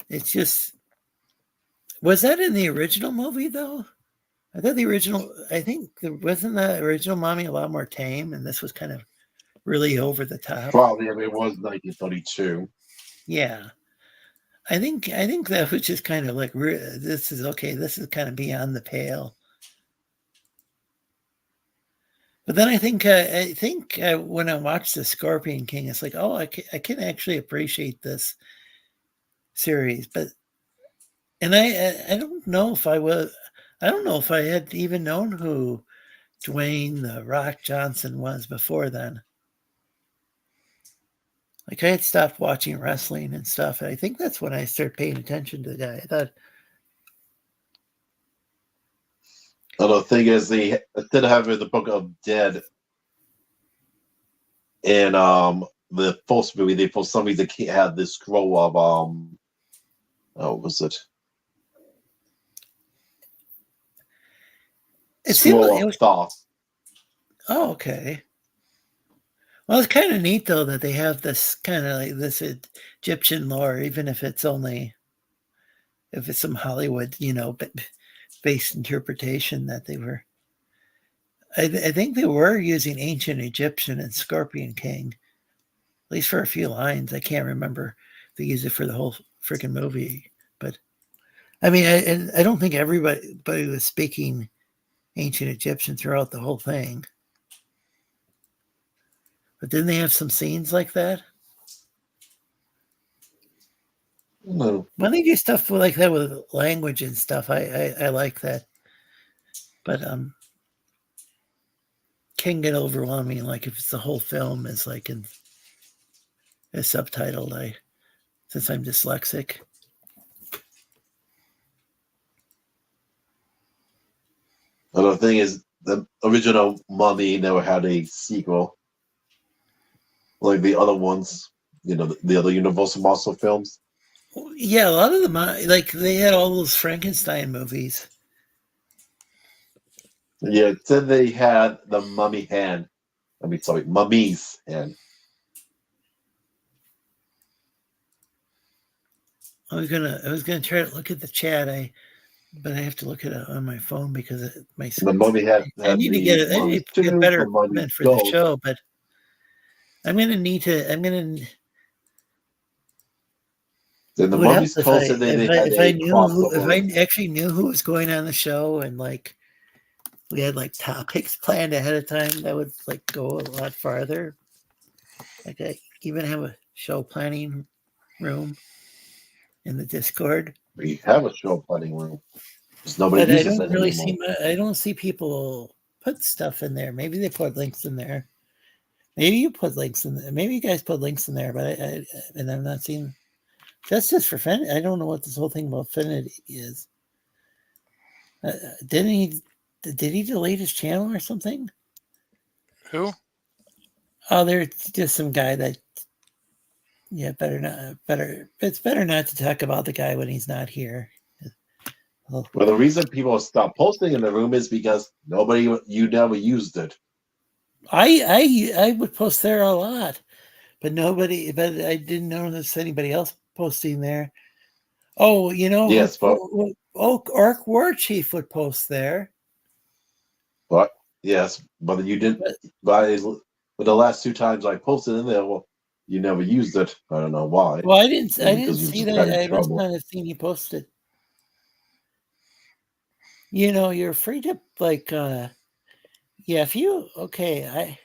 It's just, was that in the original movie though? I thought wasn't the original Mommy a lot more tame, and this was kind of really over the top. Probably, it was 1932. Yeah, I think that was just kind of like this is okay. This is kind of beyond the pale. But then I think when I watched the Scorpion King, it's like, oh, I can actually appreciate this series, and I don't know if I don't know if I had even known who Dwayne the Rock Johnson was before then. Like I had stopped watching wrestling and stuff, and I think that's when I started paying attention to the guy. I thought, The thing is, they did have the Book of Dead in the first movie. They for some reason had this scroll of what was it? it seemed like Scroll of Thoth. Oh, okay. Well, it's kind of neat though that they have this kind of like this Egyptian lore, even if it's some Hollywood, based interpretation that they were. I think they were using ancient Egyptian and Scorpion King, at least for a few lines. I can't remember if they used it for the whole freaking movie, but I mean, I don't think everybody was speaking ancient Egyptian throughout the whole thing. But didn't they have some scenes like that? No. When they do stuff like that with language and stuff, I like that. But can get overwhelming. Like if it's the whole film is like is subtitled. Since I'm dyslexic. The thing is, the original Mummy never had a sequel, like the other ones. The other Universal Monster films. Yeah, a lot of them, like they had all those Frankenstein movies. Yeah, then they had the Mummy's hand. I was gonna try to look at the chat. But I have to look at it on my phone because The Mummy had I need to get Mummy better the Mummy equipment for the Gold. show, but I'm gonna need to. Then the It would help Mummy's Cult said they had if a I knew if crossover. I actually knew who was going on the show and like we had like topics planned ahead of time, that would like go a lot farther. Like I even have a show planning room in the Discord. We have a show planning room. Just nobody But I uses don't it really anymore. I don't see people put stuff in there. Maybe they put links in there. Maybe you put links in there. Maybe you guys put links in there, but and I'm not seeing. That's just for Fin. I don't know what this whole thing about Finity is. Didn't he? Did he delete his channel or something? Who? Oh, there's just some guy that. Yeah, It's better not to talk about the guy when he's not here. Well, the reason people stop posting in the room is because you never used it. I would post there a lot, but I didn't notice anybody else posting there. Oh, Yes, but Orc War Chief would post there. yes, but you didn't. But the last 2 times I posted in there, well, you never used it. I don't know why. Well, I didn't Because you see just that. got in I must trouble. not have seen you posted. You're free to like. Yeah, if you okay,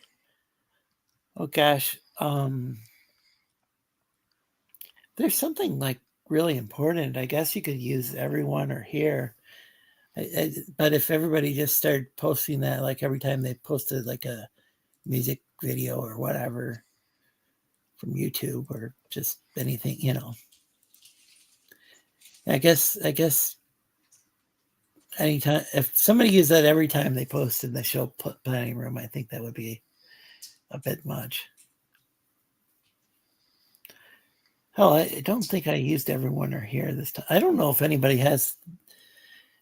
oh gosh, there's something like really important. I guess you could use everyone or here. But if everybody just started posting that, like every time they posted like a music video or whatever from YouTube or just anything, I guess anytime if somebody used that every time they posted the show planning room, I think that would be a bit much. Hell, I don't think I used everyone or here this time. I don't know if anybody has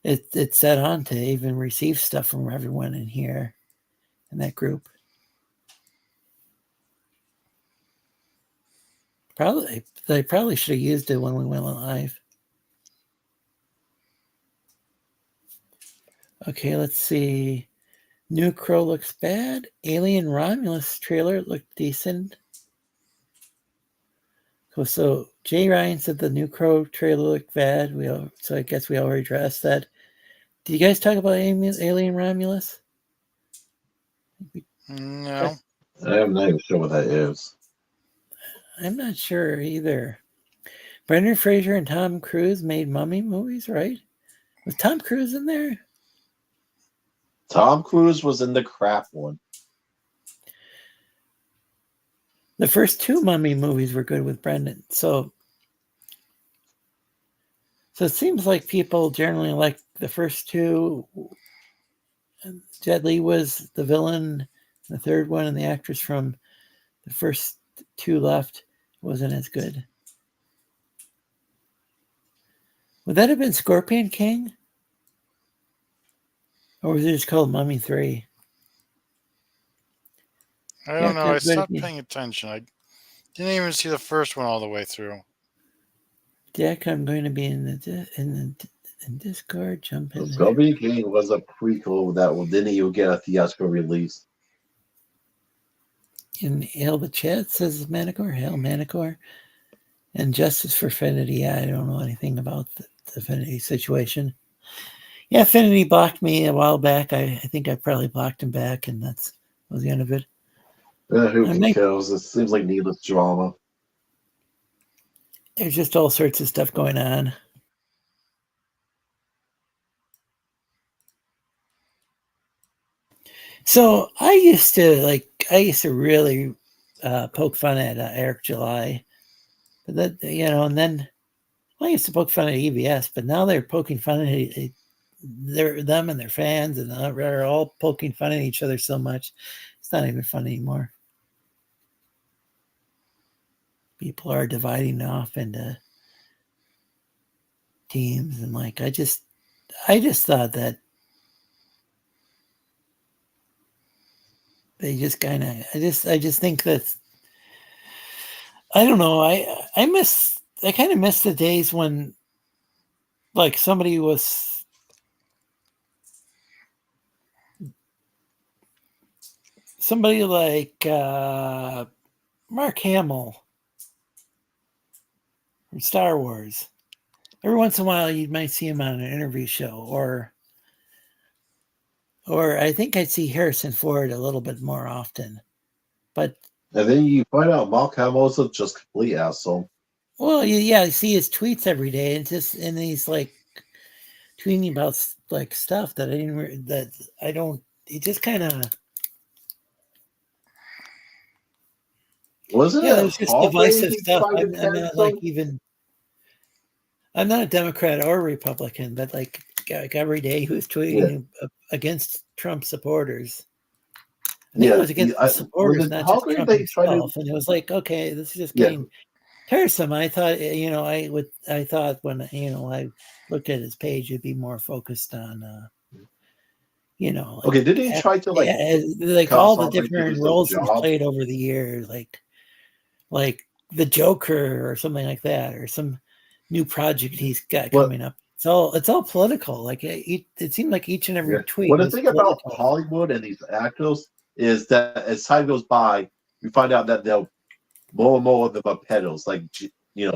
it set on to even receive stuff from everyone in here in that group. They probably should have used it when we went live. Okay, let's see. New Crow looks bad. Alien Romulus trailer looked decent. Cool. So Jay Ryan said the New Crow trailer looked bad. So I guess we already addressed that. Did you guys talk about Alien Romulus? No. I'm not even sure what that is. I'm not sure either. Brendan Fraser and Tom Cruise made mummy movies, right? Was Tom Cruise in there? Tom Cruise was in the crap one. The first two mummy movies were good with Brendan. So it seems like people generally like the first two. Jet Li was the villain, the third one, and the actress from the first two left wasn't as good. Would that have been Scorpion King? Or was it just called Mummy 3? I don't know. I stopped paying attention. I didn't even see the first one all the way through. Jack, I'm going to be in Discord. Jump in. Scorpion King was a prequel that didn't even get a theatrical release. In Hail the Chat says Manticore. Hail Manticore. And Justice for Finity. Yeah, I don't know anything about the Finity situation. Yeah, Finity blocked me a while back. I think I probably blocked him back, and that was the end of it. Who cares? It seems like needless drama. There's just all sorts of stuff going on. So I used to really poke fun at Eric July, but that and then I used to poke fun at EBS, but now they're poking fun at them and their fans, and they're all poking fun at each other so much, it's not even fun anymore. People are dividing off into teams, and I just thought that they just kind of I just think that I don't know, I kind of miss the days when somebody was like Mark Hamill from Star Wars. Every once in a while, you might see him on an interview show, or I think I'd see Harrison Ford a little bit more often. But and then you find out Mark Hamill's just complete asshole. Well, you see his tweets every day, and he's tweeting about stuff that I don't. He just kind of. Wasn't Yeah, it? there's just divisive stuff. I'm not I'm not a Democrat or Republican, but every day he was tweeting against Trump supporters. I think it was against the supporters, not just Trump himself. And it was okay, this is just getting tiresome. I thought, I thought when I looked at his page, it'd be more focused on, okay, did he try to all the different roles he's played over the years, like the Joker or something like that, or some new project he's got coming up. It's all political. It seemed like each and every tweet. Well, the thing about Hollywood and these actors is that as time goes by, we find out that they'll more and more of them are pedos,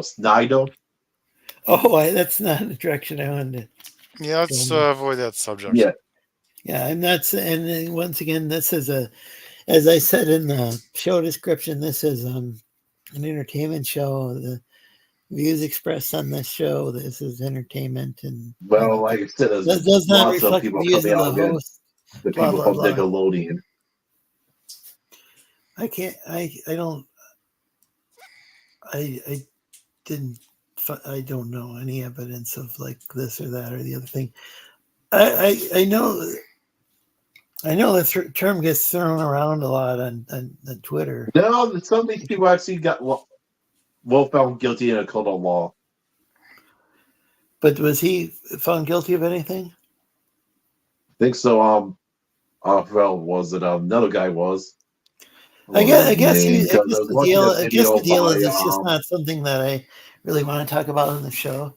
Snyder. Oh, that's not the direction I wanted to. Yeah, let's avoid that subject. Yeah, I'm not. And once again, this is as I said in the show description, this is an entertainment show. views expressed on this show. This is entertainment and Well, like I said, there's does not lots of reflect the people views coming of the out again. host. The Blah, people blah, from blah. Nickelodeon. I can't. I don't. I didn't. I don't know any evidence of like this or that or the other thing. I know. I know the term gets thrown around a lot on Twitter. No, some of these people actually got found guilty in a court of law. But was he found guilty of anything? I think so. Well, was it another guy was? I guess Because I was watching a I guess video the deal by is it's just not something that I really want to talk about on the show.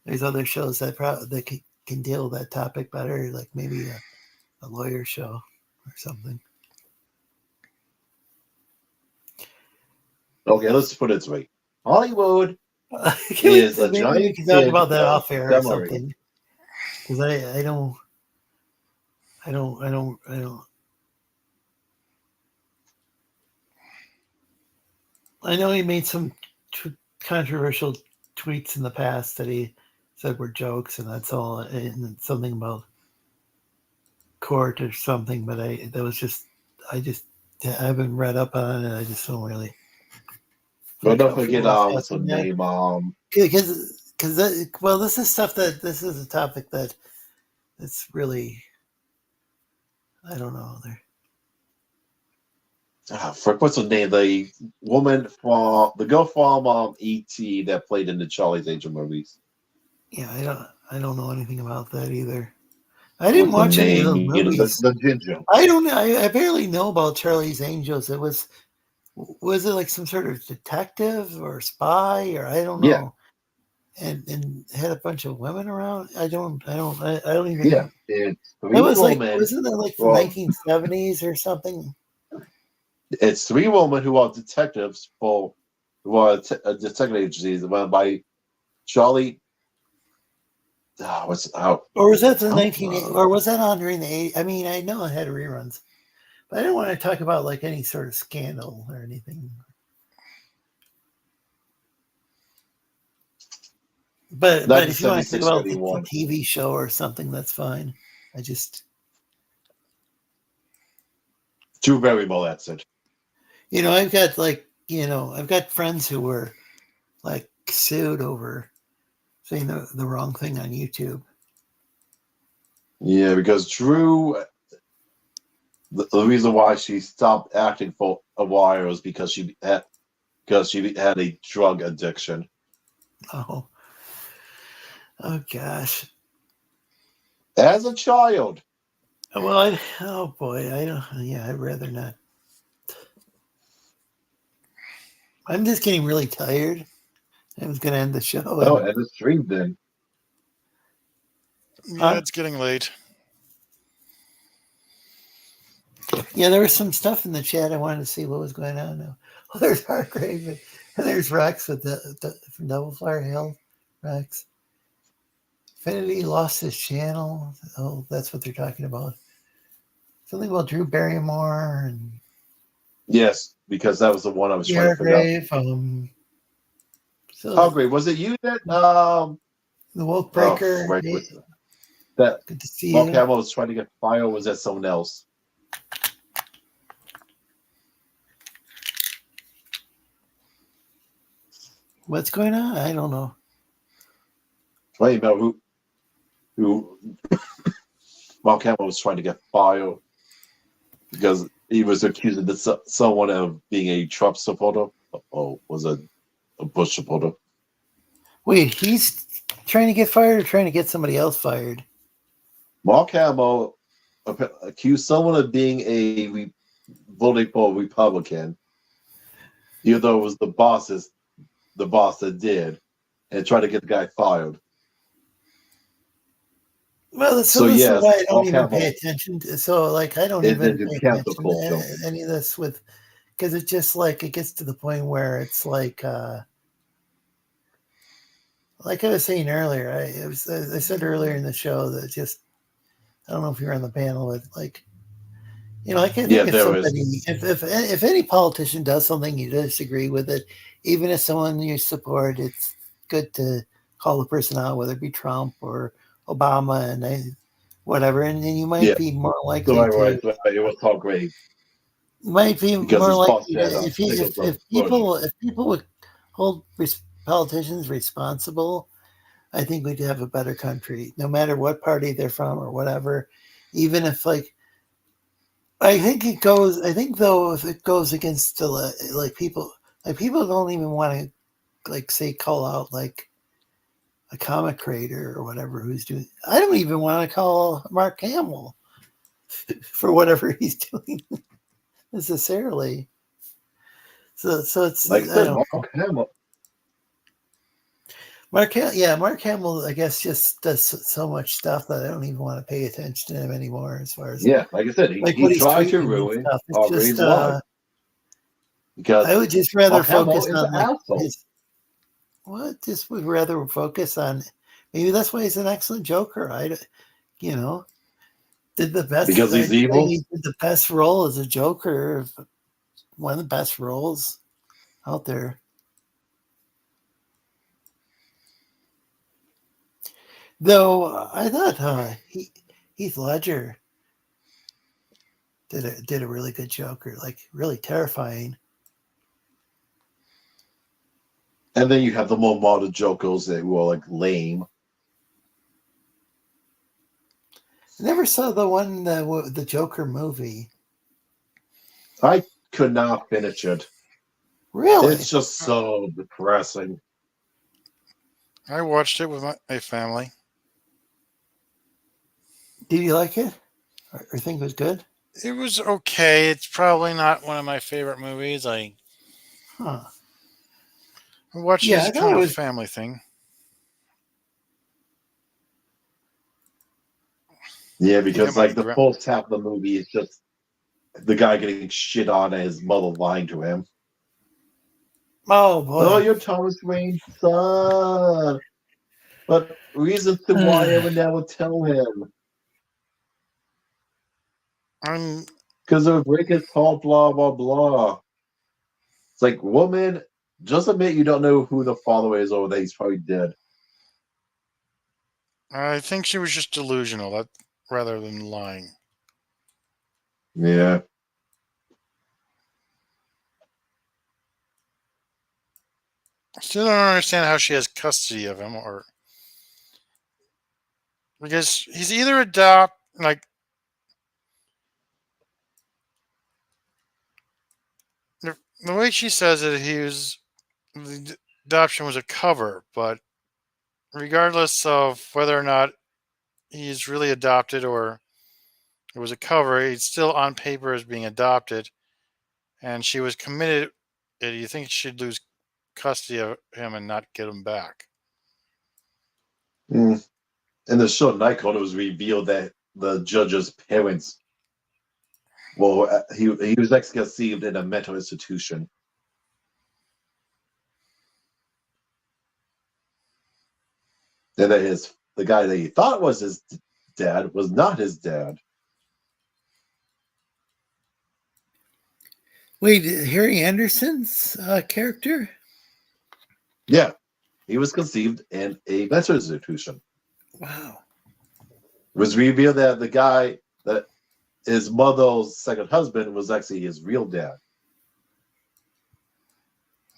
There's other shows that that can deal with that topic better, like maybe a lawyer show or something. Okay, let's put it this way: Hollywood Maybe is a we giant can talk pig about that of off air or summary. something. Because I don't. I know he made some controversial tweets in the past that he said were jokes, and that's all, and something about court or something. But I haven't read up on it. I just don't really. But don't forget, what's her name? Because this is stuff this is a topic that's really, I don't know. What's her name? The girl from E.T. that played in the Charlie's Angel movies. Yeah, I don't know anything about that either. I didn't watch any of those movies. The ginger. I don't know. I barely know about Charlie's Angels. Was it like some sort of detective or spy or I don't know. Yeah. And had a bunch of women around. I don't even. Yeah, it's That three was like, women. wasn't that like the 1970s or something? It's three women who are detectives who are detective agencies run by Charlie. Or was that the 1980s? Or was that on during the 80s? I mean, I know it had reruns, but I didn't want to talk about like any sort of scandal or anything. But if you want to talk about the TV show or something, that's fine. I just Drew Barrymore answered. I've got friends who were like sued over saying the wrong thing on YouTube. Yeah, because Drew, the reason why she stopped acting for a while was because she had a drug addiction. Oh gosh. As a child. Well, oh boy, I don't. Yeah, I'd rather not. I'm just getting really tired. I was going to end the show. Oh, and the stream then. Yeah, it's getting late. Yeah, there was some stuff in the chat. I wanted to see what was going on now. Oh, there's Hargrave and there's Rex with the from Double Flyer Hill. Rex. Infinity lost his channel. Oh, that's what they're talking about. Something about Drew Barrymore and. Yes, because that was the one I was trying to figure out. Hargrave, was it you that the Woke Breaker? That good to see Mark you. Hamill was trying to get fired, or was that someone else? What's going on? I don't know. Wait, no, who Mark Hamill was trying to get fired because he was accused of someone of being a Trump supporter, or was it a Bush supporter? Wait, he's trying to get fired or trying to get somebody else fired? Mark Hamill accused someone of being voting for a Republican, even though it was the boss that did, and tried to get the guy fired. Well, this is why I don't even pay attention to. So, like, I don't even pay attention to any of this because it's just like it gets to the point where it's like I was saying earlier. I said earlier in the show that just I don't know if you're on the panel, but like, I can think if any politician does something you disagree with it, even if someone you support, it's good to call the person out, whether it be Trump or Obama and whatever, and then you might Yeah. be more So likely right, to. it was all great Might be because more his boss likely to said if people would hold politicians responsible. I think we'd have a better country, no matter what party they're from or whatever. Even if I think though if it goes against the people don't even want to say call out like a comic creator or whatever who's doing. I don't even want to call Mark Hamill for whatever he's doing necessarily. So it's like I I said, don't know. Mark Hamill. Mark Hamill, I guess, just does so much stuff that I don't even want to pay attention to him anymore. As far as Yeah, like I said, like he what he's tried to tweeting and ruin stuff, it's Aubrey's just life because I would just rather Mark Hamill focus is on an asshole. just would rather focus on. Maybe that's why he's an excellent Joker. Did the best. Because he's I'd say evil. he did the best role as a Joker, one of the best roles out there. Though I thought Heath Ledger did a really good Joker, like really terrifying. And then you have the more modern Jokers that were like lame. I never saw the Joker movie. I could not finish it. Really? It's just so depressing. I watched it with my family. Did you like it? Or think it was good? It was okay. It's probably not one of my favorite movies. I watched it Yeah, as I a thought kind it of was. family thing. Yeah, You because got my like the gra- first half of the movie is just the guy getting shit on and his mother lying to him. Oh boy! Oh, you're Thomas Wayne's son. But reasons to why I would never tell him. I'm Because it would break his heart, blah, blah, blah. It's like, woman, just admit you don't know who the father is or that he's probably dead. I think she was just delusional, rather than lying. Yeah. Still don't understand how she has custody of him, or because he's either the way she says it, the adoption was a cover, but regardless of whether or not he's really adopted or it was a cover, he's still on paper as being adopted, and she was committed. You think she'd lose custody of him and not get him back? Mm. In the show Night Court, it was revealed that the judge's parents, well, he was conceived in a mental institution. And that the guy that he thought was his dad was not his dad. Wait, Harry Anderson's character? Yeah, he was conceived in a mental institution. Wow. It was revealed that the guy that his mother's second husband was actually his real dad.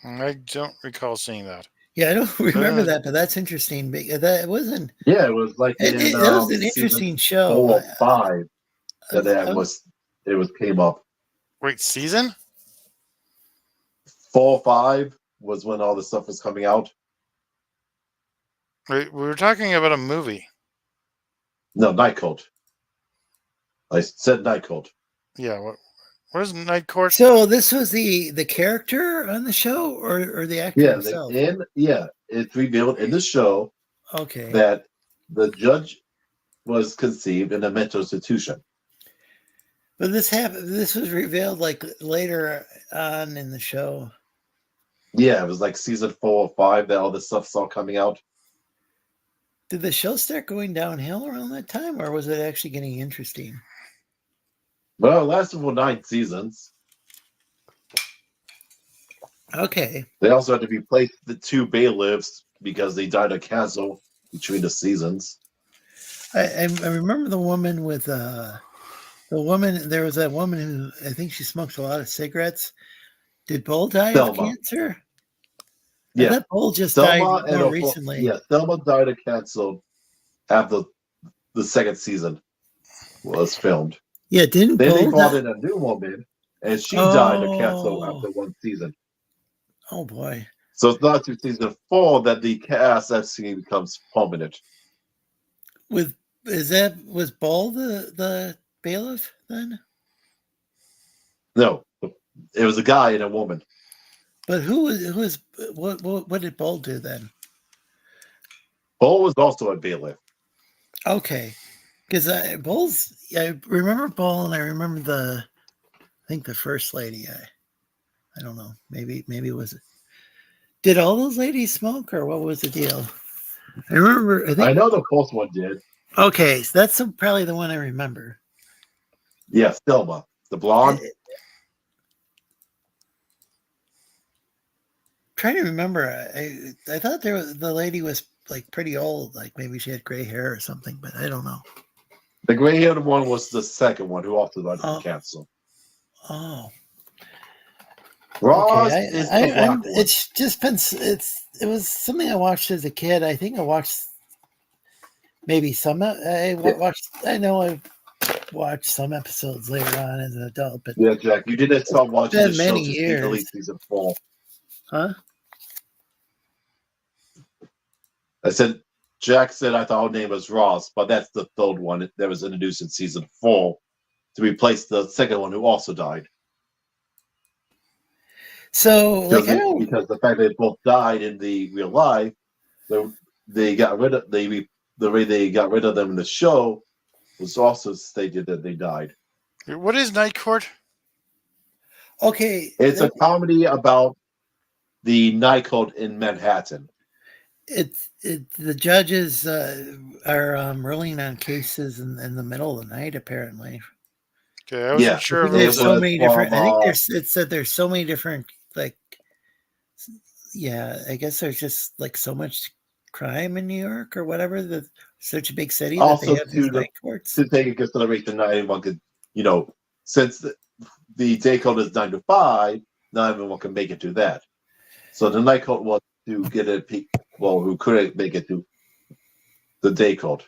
I don't recall seeing that. Yeah, I don't remember that, but that's interesting. That wasn't. Yeah, it was like It was an interesting show. 4 or 5 it came up. Wait, season? 4 or 5 was when all this stuff was coming out. We were talking about a movie. No, Night Court. I said Night Court. Yeah, what is Night Court? So this was the character on the show, or the actor himself? It's revealed in the show Okay. that the judge was conceived in a mental institution. But this happened. This was revealed like later on in the show. Yeah, it was like season 4 or 5 that all this stuff's all coming out. Did the show start going downhill around that time, or was it actually getting interesting? Well, it lasted for 9 seasons. Okay. They also had to replace the 2 bailiffs because they died of cancer between the seasons. I remember the woman with the woman. There was that woman who I think she smokes a lot of cigarettes. Did Bull die of Thelma. cancer? I Yeah, thought Bull just Thelma died and more recently. yeah, Thelma died of cancer after the second season was filmed. Yeah, didn't Then they Bull brought die? in a new woman, and she died of cancer after one season. Oh boy. So it's not through season 4 that the cast actually becomes permanent. Was Bull the bailiff then? No, it was a guy and a woman. But what did Bull do then? Bull was also a bailiff. Okay, because I remember Bull and I remember I think the first lady. I don't know. Maybe it was. Did all those ladies smoke or what was the deal? I remember. I know the first one did. Okay, so that's probably the one I remember. Yes, Thelma, the blonde. Trying to remember. I thought the lady was like pretty old, like maybe she had gray hair or something, but I don't know. The gray-haired one was the second one who also died of cancer. Oh. Ross Okay, is the black one. it's just been it was something I watched as a kid. I think I watched maybe some. I know I watched some episodes later on as an adult, but yeah, Jack, you didn't start watching the been show many to years. Elite season 4. Huh? I said, Jack said I thought her name was Ross, but that's the third one that was introduced in season 4 to replace the second one who also died. So, like, because the fact they both died in the real life, they got rid of the way they got rid of them in the show was also stated that they died. What is Night Court? Okay, it's a comedy about the night court in Manhattan. The judges are ruling on cases in the middle of the night, apparently. Okay, I wasn't sure. There's so many different. I think it said there's so many different, like, yeah. I guess there's just like so much crime in New York or whatever. That such a big city Also, that they have these night courts. To take into consideration, not everyone could, since the day code is 9 to 5, not everyone can make it to that. So the night code was to get a peak. Well, who couldn't make it to the day code,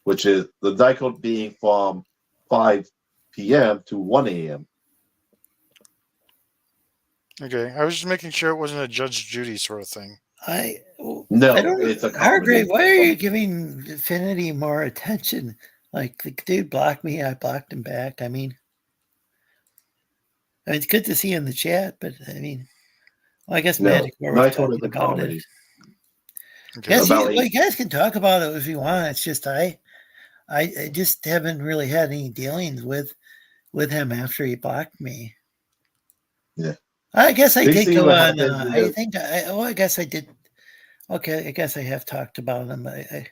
which is the night code being from 5 p.m. to 1 a.m. Okay, I was just making sure it wasn't a Judge Judy sort of thing. It's a comedy. Hargrave, why are you giving Infinity more attention? Like, the dude blocked me, I blocked him back. I mean, it's good to see you in the chat, but I mean, well, I guess Magic War was talking about it. Okay. You guys can talk about it if you want. It's just I just haven't really had any dealings with him after he blocked me. Yeah. I guess I did go on. I guess I did. Okay, I guess I have talked about him. I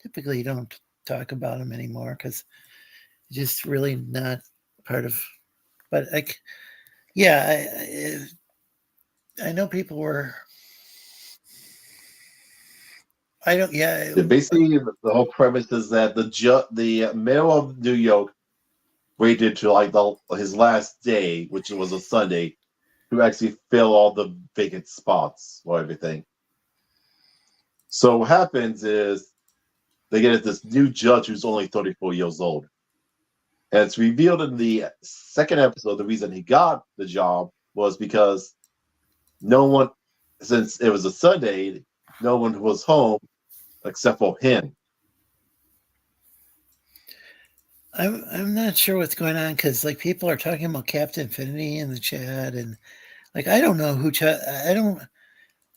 typically don't talk about him anymore because just really not part of. But I know people were. I don't. Yeah. Basically, the whole premise is that the mayor of New York waited to his last day, which was a Sunday, to actually fill all the vacant spots or everything. So what happens is they get this new judge who's only 34 years old. And it's revealed in the second episode the reason he got the job was because since it was a Sunday, no one was home except for him. I'm not sure what's going on because like people are talking about Captain Infinity in the chat and like I don't know who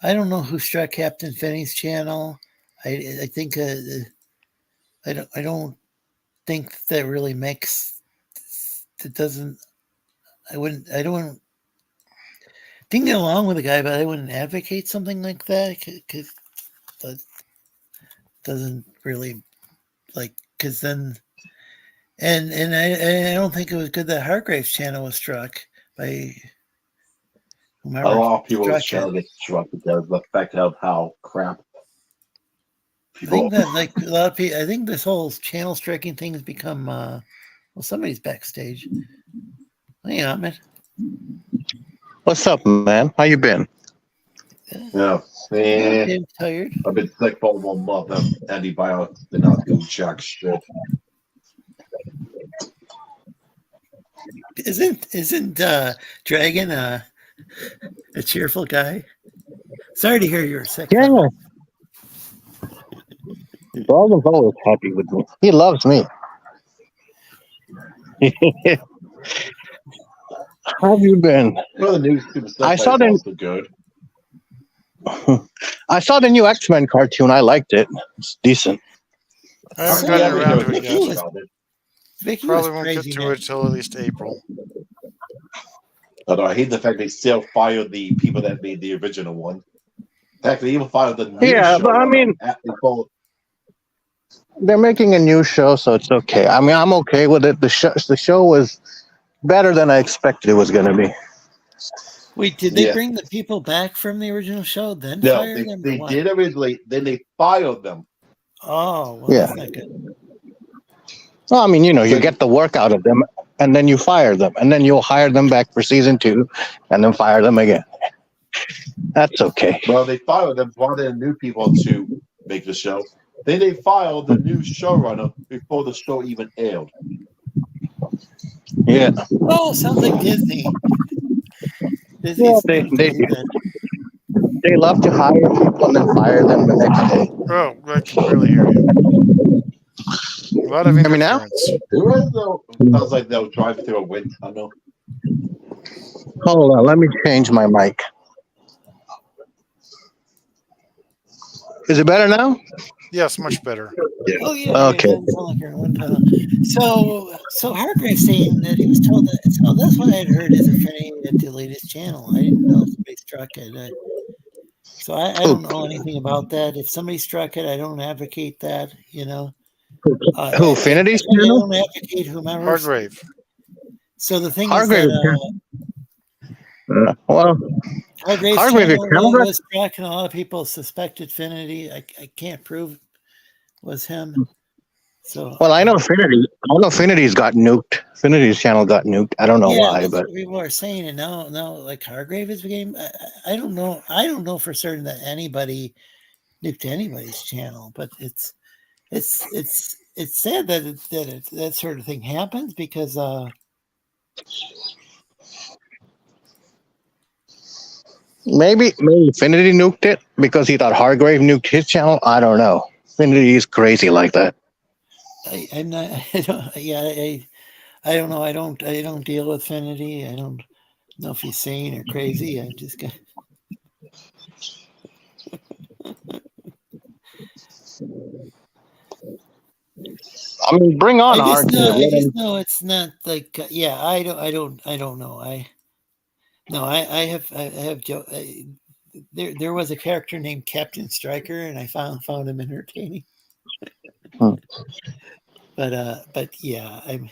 I don't know who struck Captain Infinity's channel. I think I don't think that really makes it doesn't. I don't didn't get along with the guy, but I wouldn't advocate something like that because that doesn't really because then and I don't think it was good that Hargrave's channel was struck by whomever. A lot of people's channel gets struck because of the fact of how crap I think that like a lot of people, I think this whole channel striking thing has become. Well, somebody's backstage. Hey, Ahmed. What's up, man? How you been? Yeah. I'm tired. I've been sick for 1 month. Antibiotics did not do jack shit. Isn't Dragon a cheerful guy? Sorry to hear you were sick. Yeah, though. Dragon's always happy with me. He loves me. How have you been? Well, the news stuff I saw is them- also good. I saw the new X-Men cartoon. I liked it. It's decent. I haven't So, gotten we around know to it the yet. news about it. Vicky Probably was won't get praising to it till at least April. Although I hate the fact they still fired the people that made the original one. In fact, they even fired the new Yeah, show. but I mean- They're making a new show, so it's okay. I mean, I'm okay with it. The show was better than I expected it was going to be. Wait, did they Yeah. bring the people back from the original show, then No, fire them? they or what? did originally, then they fired them. Oh, well, Yeah. that's not good. Well, I mean, you get the work out of them, and then you fire them, and then you'll hire them back for season 2, and then fire them again. That's okay. Well, they fired them, brought in new people to make the show. Then they fired the new showrunner before the show even aired. Yeah. Oh, sounds like Disney. Yeah, Disney's they- known to do that. They love to hire people and then fire them the next day. Oh, I can barely hear you. A lot of Hear me now? interference. Who is though? Sounds like they'll drive through a wind tunnel. Hold on, let me change my mic. Is it better now? Yes, much better. Oh yeah. Okay. It doesn't sound like you're in one tunnel. So Hargrave saying that he was told that. So that's what I had heard is Affinity had deleted his channel. I didn't know if somebody struck it. So I don't know anything about that. If somebody struck it, I don't advocate that. Who, Affinity's I channel? don't advocate whomever. Hargrave. So the thing Hargrave is that well, Hargrave's Hargrave, channel your channel got- was struck, and a lot of people suspected Affinity. I can't prove it was him. So well, I know Affinity. I know Affinity's got nuked. Affinity's channel got nuked. I don't know why, that's but what people are saying, and now like Hargrave is became. I don't know. I don't know for certain that anybody nuked anybody's channel, but it's sad that that sort of thing happens because maybe Affinity nuked it because he thought Hargrave nuked his channel. I don't know. Affinity is crazy like that. I'm not. I don't. Yeah, I don't know. I don't deal with Affinity. I don't know if he's sane or crazy. I just got. I mean, bring on I just Hargrave. know it's not like I don't know. I have Joe. There was a character named Captain Stryker, and I found him entertaining. But yeah, I'm.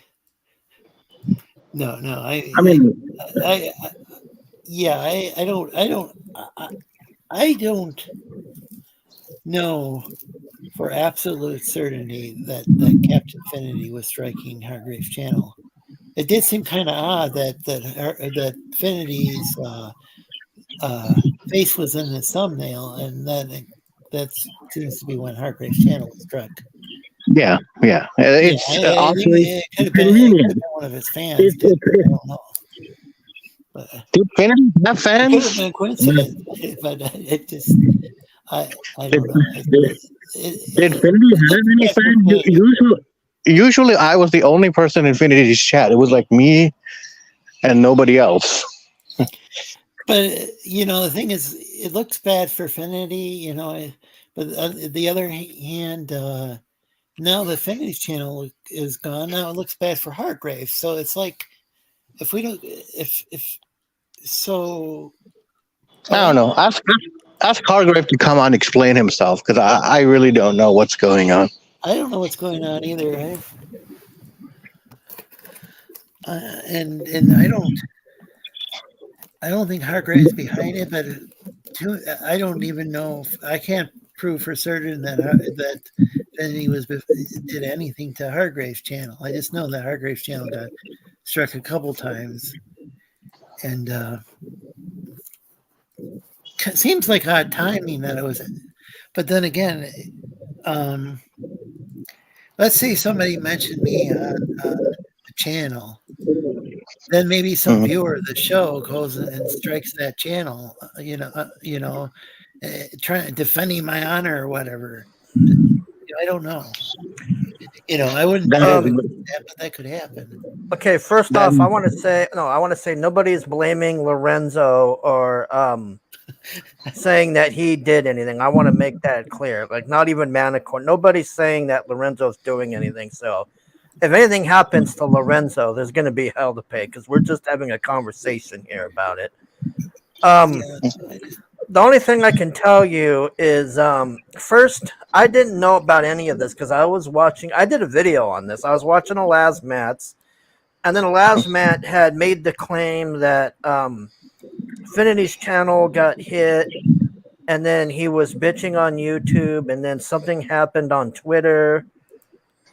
No, I don't know for absolute certainty that Captain Affinity was striking Hargrave's channel. It did seem kind of odd that Affinity's face was in his thumbnail, and then that seems to be when Hargrave's channel was struck. Yeah. It's I think honestly it could have been one of his fans. I don't know. But did Affinity have it could have fans? been a coincidence, but it just I don't know. Did Affinity have any fans? Usually, I was the only person in Affinity's chat. It was like me and nobody else. But the thing is, it looks bad for Affinity, but the other hand, now the Affinity channel is gone. Now it looks bad for Hargrave. So it's like, if we don't, if so, I don't know. Ask Hargrave to come on and explain himself because I really don't know what's going on. I don't know what's going on either. And I don't think Hargrave's behind it, but I don't even know. I can't prove for certain that he did anything to Hargrave's channel. I just know that Hargrave's channel got struck a couple times, and seems like odd timing that it was. But then again, let's say somebody mentioned me on the channel, then maybe some viewer of the show goes and strikes that channel, trying defending my honor or whatever. I don't know. I wouldn't do that, but that could happen. Okay, first off, I want to say nobody is blaming Lorenzo or saying that he did anything. I want to make that clear. Like, not even Manicore. Nobody's saying that Lorenzo's doing anything. So, if anything happens to Lorenzo, there's going to be hell to pay because we're just having a conversation here about it. The only thing I can tell you is, first, I didn't know about any of this because I did a video on this. I was watching Elasmats, and then Elasmat had made the claim that Affinity's channel got hit, and then he was bitching on YouTube, and then something happened on Twitter,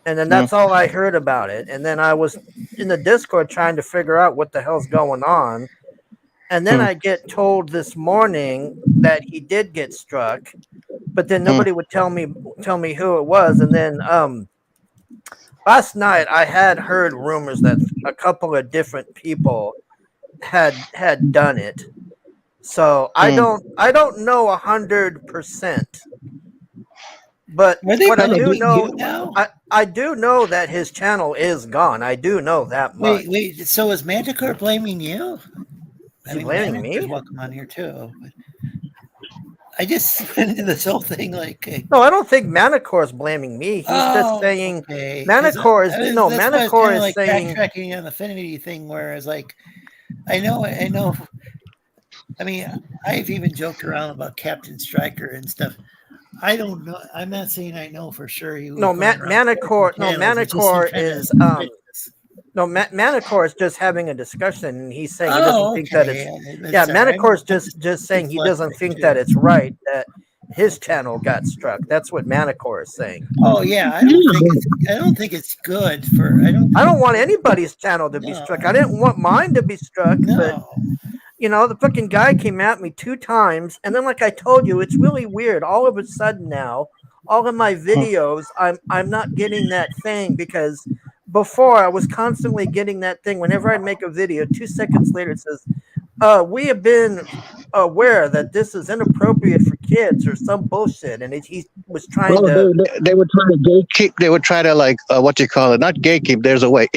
and then that's all I heard about it. And then I was in the Discord trying to figure out what the hell's going on. And then I get told this morning that he did get struck, but then nobody would tell me who it was. And then last night I had heard rumors that a couple of different people had done it. So I don't know 100%. But what I do know, I do know that his channel is gone. I do know that much. Wait. So is Manticore blaming you? Blaming me? Welcome on here too. But I just went into this whole thing like. No, I don't think Manicore is blaming me. He's just saying Manicore is Manicore is saying backtracking on the Affinity thing. Whereas, like, I know. I mean, I've even joked around about Captain Stryker and stuff. I don't know. I'm not saying I know for sure. Manicore is Manicore is just having a discussion, and he's saying he doesn't think that it's. Yeah, Manicore is just saying he doesn't think that it's right that his channel got struck. That's what Manicore is saying. Oh yeah, I don't think it's good for. I don't want anybody's channel to be struck. I didn't want mine to be struck, but. The fucking guy came at me 2 times, and then, like I told you, it's really weird. All of a sudden now, all of my videos, I'm not getting that thing because before I was constantly getting that thing. Whenever I make a video, 2 seconds later it says, "We have been aware that this is inappropriate for kids" or some bullshit, and he was trying to. They would try to gatekeep. They would try to what you call it? Not gatekeep. There's a way.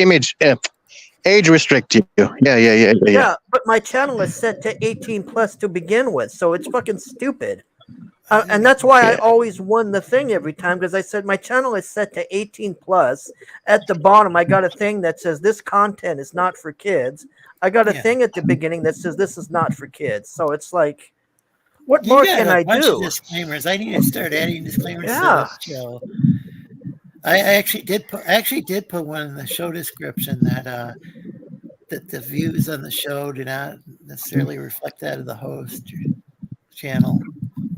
Age restrict you. Yeah. But my channel is set to 18 plus to begin with, so it's fucking stupid. And that's why I always won the thing every time, because I said my channel is set to 18 plus. At the bottom, I got a thing that says this content is not for kids. I got a thing at the beginning that says this is not for kids. So it's like, what more can I do? Disclaimers. I need to start adding disclaimers to the show. I actually did put one in the show description that the views on the show do not necessarily reflect that of the host channel.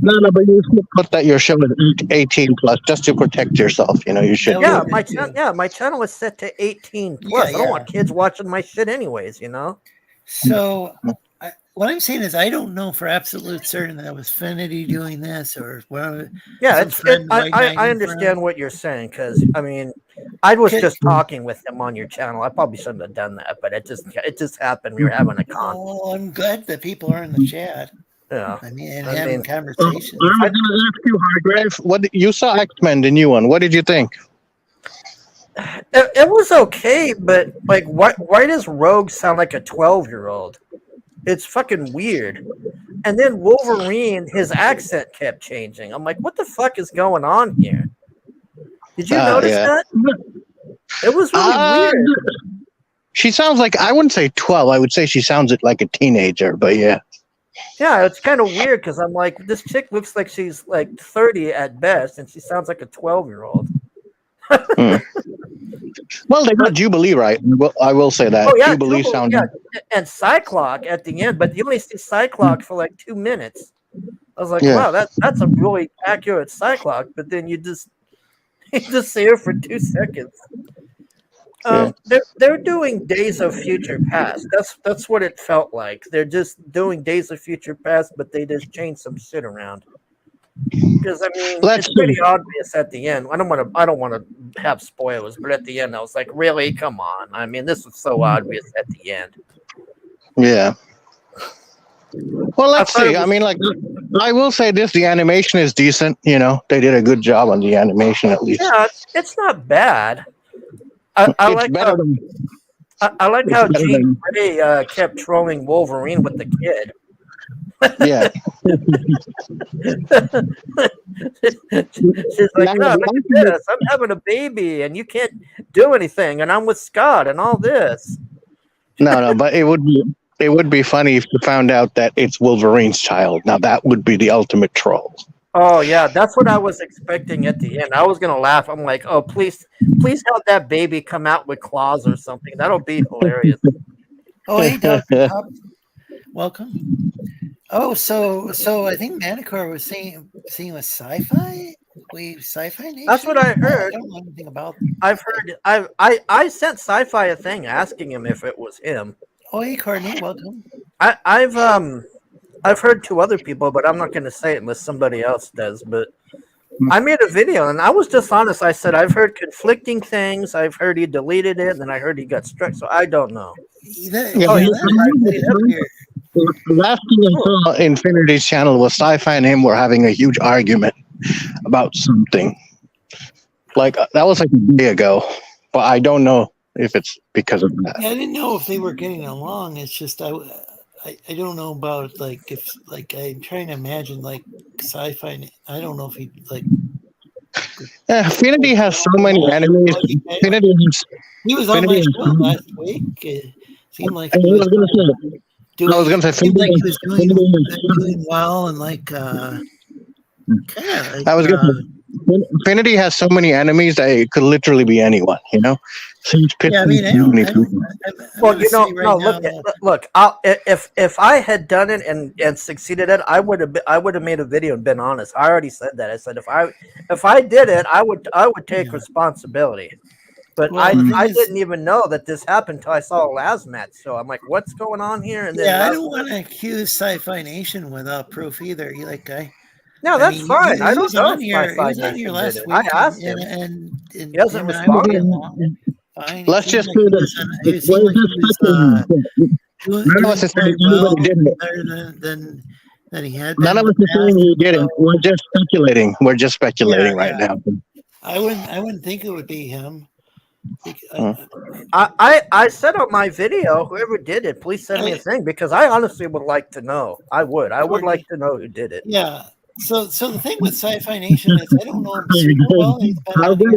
No, but you should put that your show is 18 plus just to protect yourself. You should. Yeah, my channel is set to 18 plus. I don't want kids watching my shit anyways. So. What I'm saying is, I don't know for absolute certain that it was Affinity doing this or whatever. Yeah, I understand what you're saying because I was just talking with them on your channel. I probably shouldn't have done that, but it just happened. We were having a con. Oh, I'm glad that people are in the chat. Yeah, having conversations. I'm going to ask you, Hargrave. What you saw X-Men, the new one? What did you think? It was okay, but like, why does Rogue sound like a 12-year-old? It's fucking weird. And then Wolverine, his accent kept changing. I'm like, what the fuck is going on here? Did you notice that? It was really weird. She sounds like, I wouldn't say 12. I would say she sounds like a teenager, but yeah. Yeah, it's kind of weird because I'm like, this chick looks like she's like 30 at best, and she sounds like a 12-year-old. Well, they got Jubilee right. I will say that. Oh, yeah, Jubilee sounds. Yeah. And Cyclock at the end, but you only see Cyclock for like 2 minutes. I was like, Yeah. wow, that's a really accurate Cyclops. But then you just see her for 2 seconds. Yeah. They're doing Days of Future Past. That's what it felt like. They're just doing Days of Future Past, but they just changed some shit around. Because I mean, Let's it's pretty obvious at the end. I don't want to have spoilers, but at the end, I was like, really, come on. I mean, this was so obvious at the end. Yeah. Well, let's thought it see. I was- mean, like, I will say this: the animation is decent. You know, they did a good job on the animation, at least. Yeah, it's not bad. I It's like better how than. I like It's how better Jean than. Grey kept trolling Wolverine with the kid. Yeah. She's like, Now, oh, look at this. I'm having a baby and you can't do anything. And I'm with Scott and all this. no, but it would be funny if you found out that it's Wolverine's child. Now that would be the ultimate troll. Oh, yeah. That's what I was expecting at the end. I was going to laugh. I'm like, oh, please have that baby come out with claws or something. That'll be hilarious. Oh, hey, Dr. Pop. Welcome. Oh, so I think Manticore was seeing with Sci-Fi. Sci-Fi Nation. That's what I heard. I don't know anything about. I've heard. I sent Sci-Fi a thing asking him if it was him. Oh, hey, Courtney. Welcome. I've heard 2 other people, but I'm not going to say it unless somebody else does. But I made a video and I was just honest. I said I've heard conflicting things. I've heard he deleted it, and then I heard he got struck. So I don't know. The last thing I saw Infinity's channel was Sci-Fi and him were having a huge argument about something. Like that was like a day ago, but I don't know if it's because of that. Yeah, I didn't know if they were getting along. It's just I don't know about like if like I'm trying to imagine like Sci-Fi. I don't know if he like. Yeah, Infinity has so many enemies. Infinity has. He was on my Infinity show last week. It seemed like I he was gonna say. doing, I was gonna say seemed like he was Infinity- doing well and like kind of. Like, I was gonna say, Infinity has so many enemies that it could literally be anyone. You know. So it's yeah, I mean, I don't. Well, you know, look. If I had done it and succeeded at it, I would have made a video and been honest. I already said that. I said if I did it, I would take responsibility. But Well, I didn't even know that this happened until I saw a Lazmat. So I'm like, what's going on here? And then yeah, I don't want to accuse Sci-Fi Nation without proof either. You like guy. No, that's fine. He I don't was know. on here. He was on here last week. I asked him. And he hasn't him and I were responded. getting along fine. Let's just do this. It seemed like he was None of us is saying anybody did it. better than he had. None of us is saying he did it. We're just speculating. We're just speculating right now. I wouldn't think it would be him. I said on my video, whoever did it, please send me a thing because I honestly would like to know. I would like to know who did it. Yeah. So the thing with Sci-Fi Nation is I don't know him super well. Hargrave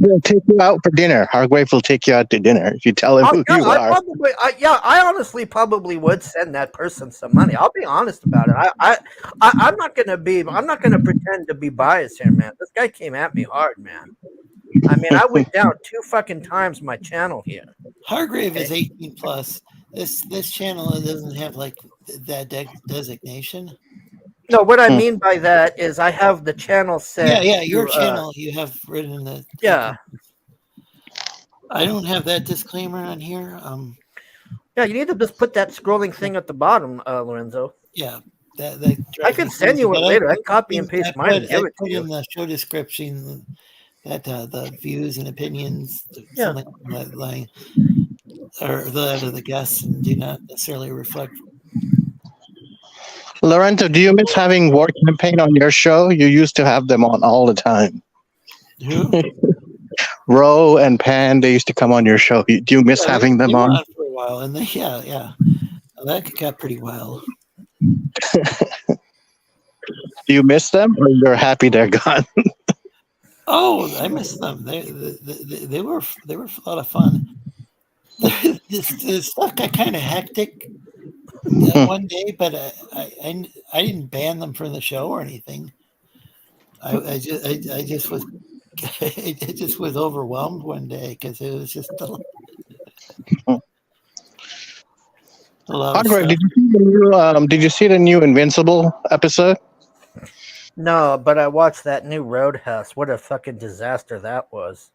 will take you out for dinner. Hargrave will take you out to dinner if you tell him who you are. I honestly probably would send that person some money. I'll be honest about it. I'm not gonna pretend to be biased here, man. This guy came at me hard, man. I mean, I went down 2 fucking times my channel here. Hargrave is 18 plus. This channel doesn't have like that designation. No, what I mean by that is I have the channel set. Yeah, your channel you have written the. Yeah. I don't have that disclaimer on here. Yeah, you need to just put that scrolling thing at the bottom, Lorenzo. Yeah. I can send you it later. I can copy and paste mine and give it to you. In the show description that the views and opinions, something like or that of the guests do not necessarily reflect. Lorenzo, do you miss having War Campaign on your show? You used to have them on all the time. Who? Ro and Pan, they used to come on your show. Do you miss having them on? For a while, and yeah. Well, that got pretty wild. Do you miss them, or you're happy they're gone? Oh, I miss them. They were a lot of fun. The stuff got kind of hectic one day, but I didn't ban them from the show or anything. I just was I just was overwhelmed one day because it was just a lot of Hargrave, did you see the new Invincible episode? No, but I watched that new Roadhouse. What a fucking disaster that was.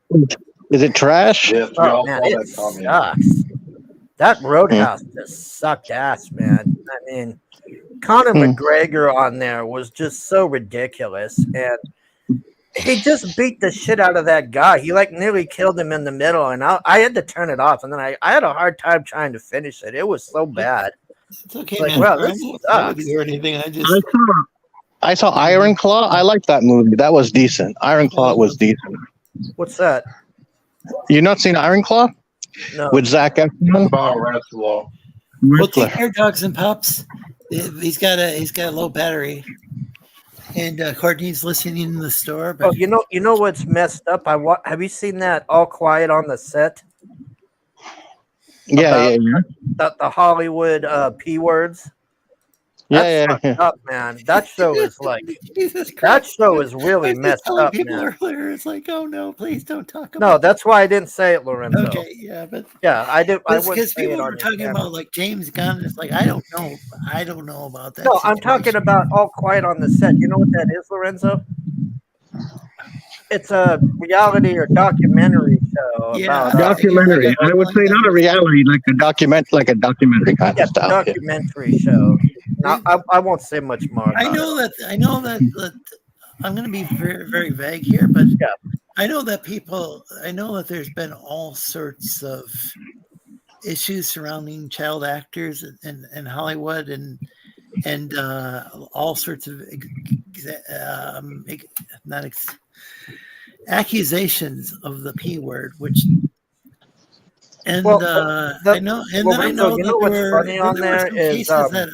Is it trash? Yes, we Oh all man, saw it that comment. sucks. That Roadhouse just sucked ass, man. I mean, Conor McGregor on there was just so ridiculous, and he just beat the shit out of that guy. He like nearly killed him in the middle, and I had to turn it off, and then I had a hard time trying to finish it. It was so bad. It's okay, Like, man. wow, I this won't fight with sucks. you or anything. I saw Iron Claw. I liked that movie. That was decent. Iron Claw was decent. What's that? You not seen Iron Claw No. with Zac Efron? About wrestler. Well, take care, dogs and pups. He's got a low battery, and Courtney's listening in the store. But Oh, you know what's messed up? Have you seen that All Quiet on the Set? Yeah. The Hollywood P words. That's fucked up, man. That show is like Jesus that Christ. show is really I was just messed telling up, people man. earlier. It's like, oh no, please don't talk about. No, that's why I didn't say it, Lorenzo. Okay, yeah, but Yeah, I did. I wouldn't because say it people on were your talking camera. about like James Gunn. It's like I don't know about that. No, I'm talking situation. about All Quiet on the Set. You know what that is, Lorenzo? It's a reality or documentary show about Documentary. I would say not a reality, like a documentary kind of stuff. Yeah. documentary show. Now, I won't say much more. I know that I'm going to be very, very vague here, but Yeah. I know that there's been all sorts of issues surrounding child actors in Hollywood and all sorts of accusations of the P word, which and I know, and then I know that what's there were funny on there some is cases that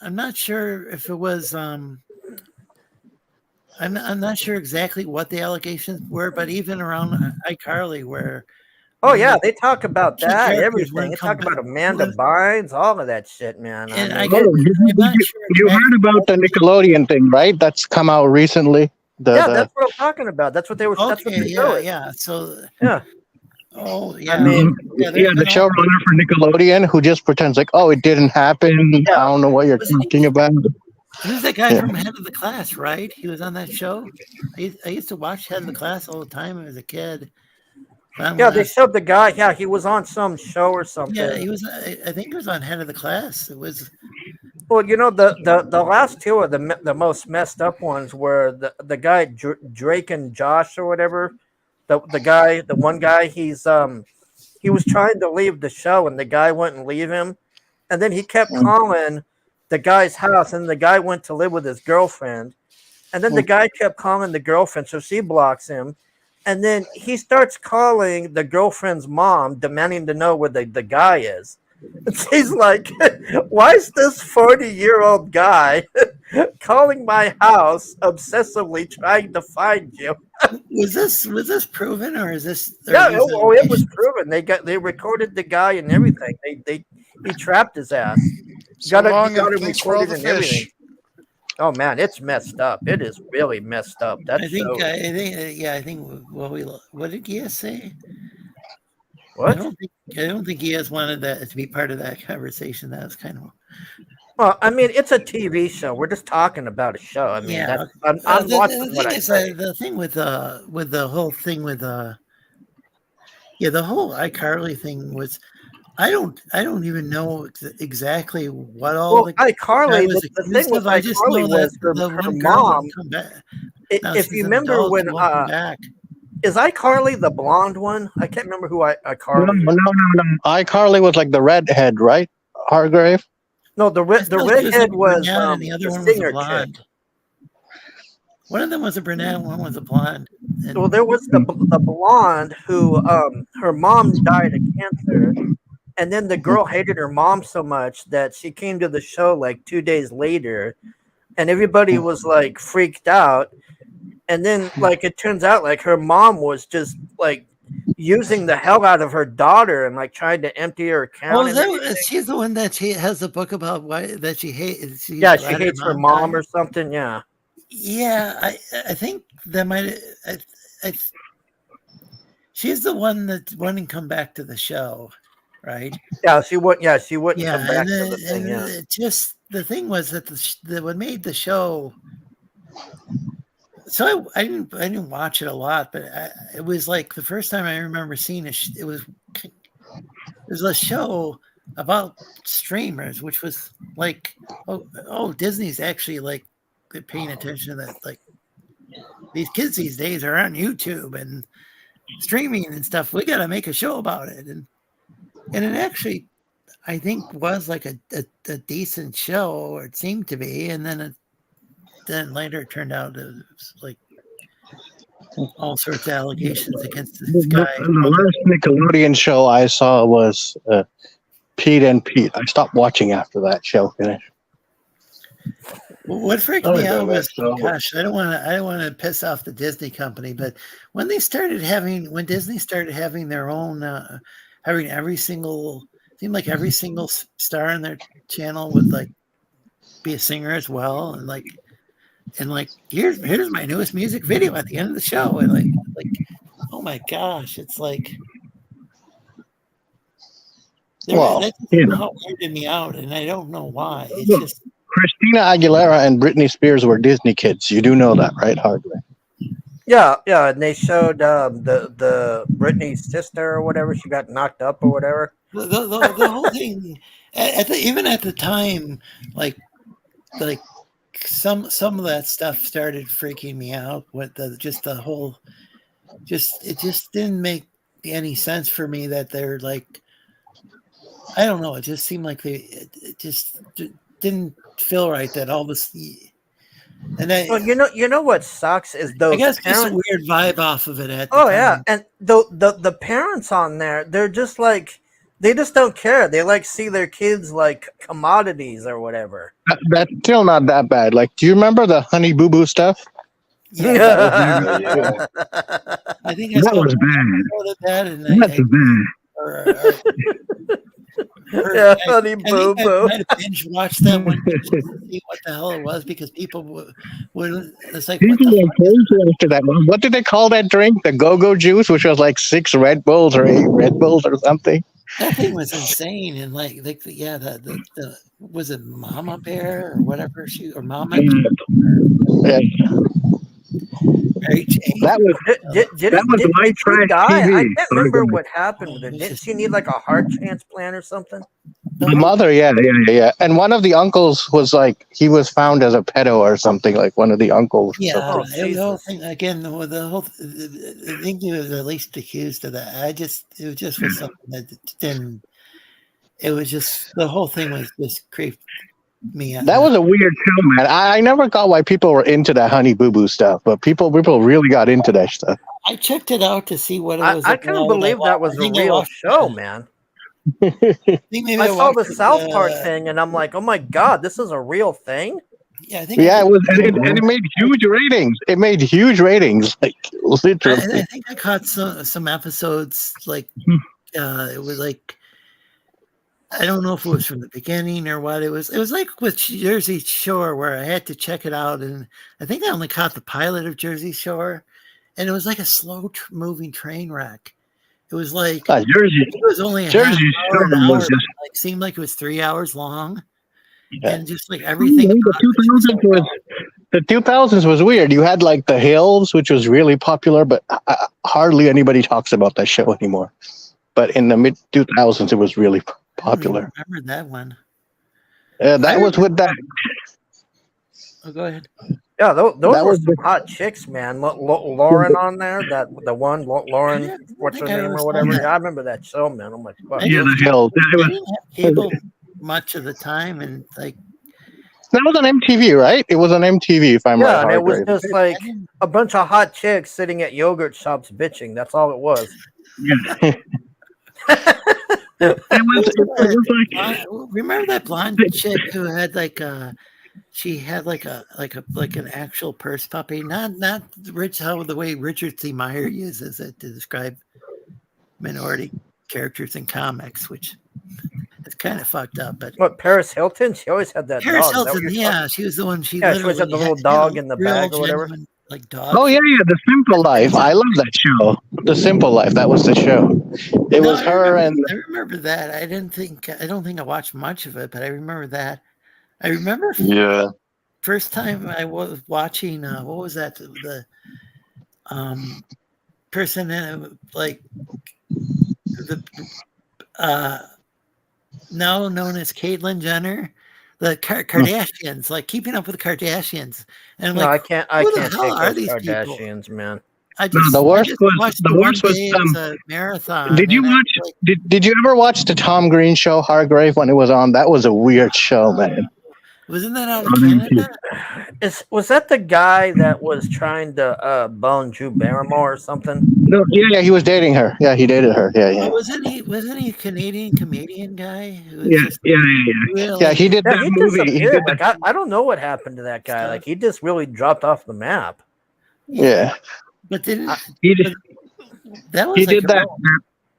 I'm not sure if it was I'm not sure exactly what the allegations were, but even around iCarly, where oh yeah, they talk about key that characters everything. wouldn't They come talk about back. Amanda Bynes, all of that shit, man. And I mean, I'm not sure You heard about the Nickelodeon thing, right? That's come out recently. that's what I'm talking about. That's what they were. That's what okay, the show is. yeah. So Yeah. Oh yeah, I mean, the showrunner for Nickelodeon who just pretends like, oh, it didn't happen. Yeah. I don't know what you're talking about. Who's that guy from Head of the Class? Right, he was on that show. I used to watch Head of the Class all the time as a kid. Yeah, they showed the guy. Yeah, he was on some show or something. Yeah, he was. I think he was on Head of the Class. It was. Well, you know, the last two are the most messed up ones were the guy Drake and Josh or whatever. The one guy he was trying to leave the show and the guy wouldn't leave him, and then he kept calling the guy's house and the guy went to live with his girlfriend, and then the guy kept calling the girlfriend, so she blocks him. And then he starts calling the girlfriend's mom, demanding to know where the guy is. And she's like, why is this 40-year-old guy calling my house obsessively trying to find you? Was this proven or is this? Yeah, it was proven. They recorded the guy and everything. He trapped his ass. So long, got it thanks for all recorded the and fish. everything. Oh man, it's messed up. It is really messed up. I think. Well, what did Gias say? What? I don't think Gias wanted that to be part of that conversation. That was kind of. Well, I mean, it's a TV show. We're just talking about a show. I mean, I'm watching what I say. The thing with the whole thing with the whole iCarly thing was. I don't even know exactly what all the iCarly. The thing with iCarly was her mom. If you remember when is iCarly the blonde one? I can't remember who iCarly. No. iCarly was like the redhead, right? Hargrave. No, the redhead was and the other one was a blonde. One of them was a brunette, one was a blonde. Well, there was the blonde who her mom died of cancer. And then the girl hated her mom so much that she came to the show like 2 days later, and everybody was like freaked out. And then like it turns out like her mom was just like using the hell out of her daughter and like trying to empty her account. She's the one that she has a book about why that she hates. She hates her mom or something. Yeah. Yeah, I think that might. She's the one that wouldn't come back to the show. Right. Yeah, she wouldn't. Yeah, she wouldn't come back to the thing. Yeah. Just the thing was that what made the show So I didn't watch it a lot, but it was like the first time I remember seeing it. It was a show about streamers, which was like, oh, Disney's actually like paying attention to that. Like these kids these days are on YouTube and streaming and stuff. We got to make a show about it, and it actually, I think, was like a decent show, or it seemed to be, and then later it turned out it was like all sorts of allegations against this guy. The last Nickelodeon show I saw was Pete and Pete. I stopped watching after that show finished. What freaked me out was, gosh, I don't want to piss off the Disney company, but when Disney started having their own, having seemed like every single star in their channel would like be a singer as well, and like here's my newest music video at the end of the show, and like oh my gosh, it's like. That somehow weirded me out, and I don't know why. It's just Christina Aguilera and Britney Spears were Disney kids. You do know that, right, Hardway? Yeah, and they showed the Britney's sister or whatever. She got knocked up or whatever. The whole thing, even at the time, like some of that stuff started freaking me out. With it just didn't make any sense for me that they're like. I don't know. It just seemed like it just didn't feel right that all this. And well, you know what sucks is those. I guess parents, just a weird vibe off of it. Yeah, and the parents on there, they're just like they just don't care. They like see their kids like commodities or whatever. That's still not that bad. Like, do you remember the Honey Boo Boo stuff? Yeah, I think that was bad. That and that's bad. Honey Boo Boo. I might have binge watched that one just to see what the hell it was, because people would it's like people were crazy after that one. What did they call that drink? The Go-Go juice, which was like 6 Red Bulls or 8 Red Bulls or something. That thing was insane, and the was it Mama Bear or whatever Mama? Yeah. That was light trash TV. I can't remember what happened with her. Didn't she need like a heart transplant or something? The mother, yeah. And one of the uncles was like, he was found as a pedo or something, like one of the uncles. Yeah, the whole thing, again, I think he was at least accused of that. It just was something that didn't, it was just, the whole thing was just creeped me out. That was a weird show, man. I never got why people were into that Honey Boo Boo stuff, but people really got into that stuff. I checked it out to see what it was. I couldn't believe that was a real show, man. I saw the South Park thing, and I'm like, oh my god, this is a real thing. Yeah, I think. Yeah, it was, and it made huge ratings. It made huge ratings, like literally. I think I caught some episodes. Like, it was like, I don't know if it was from the beginning or what. It was like with Jersey Shore, where I had to check it out, and I think I only caught the pilot of Jersey Shore, and it was like a slow moving train wreck. It was like Jersey. It was only Jersey Shore was just like seemed like it was 3 hours long, and just like everything. The 2000s was weird. You had like The Hills, which was really popular, but hardly anybody talks about that show anymore. But in the mid 2000s, it was really popular. I remember that one. That was with that. Oh, go ahead. Yeah, those were some hot chicks, man. Lauren on there, the one Lauren, what's her name or whatever. Yeah, I remember that show, man. I'm like, fuck. Yeah, The Hills. I didn't have cable much of the time, and like that was on MTV, right? It was on MTV, if I'm right. Yeah, and it was just like a bunch of hot chicks sitting at yogurt shops bitching. That's all it was. Yeah. it was like, remember that blonde chick who had like she had like an actual purse puppy, not Rich, how the way Richard C. Meyer uses it to describe minority characters in comics, which is kind of fucked up. But what, Paris Hilton? She always had that Paris dog. Hilton, yeah, she was the one. She always had the little dog in the bag or whatever. Like dog. Oh yeah, The Simple Life. I love that show. The Simple Life. That was the show. It was her and. I remember that. I don't think I watched much of it, but I remember that. I remember. Yeah. first time I was watching, what was that? The person in like the now known as Caitlyn Jenner, the Kardashians, like Keeping Up with the Kardashians, and I'm No, like, I who the can't hell take are those these people? Kardashians, man. I No, just the worst was watched the the one worst was day as a marathon. Did you and I watch? was like, Did you ever watch the Tom Green show, Hargrave, when it was on? That was a weird show, man. wasn't that out of On Canada? Was that the guy that was trying to bone Drew Barrymore or something? No, yeah, he was dating her. Yeah, he dated her. Yeah, yeah, Oh, wasn't he a Canadian comedian guy who was yeah, just yeah, yeah. really Yeah, he did Yeah, that he movie. He disappeared. did Like I don't know what happened to that guy. Stuff. Like he just really dropped off the map. yeah, But didn't he did, that was he like did a that.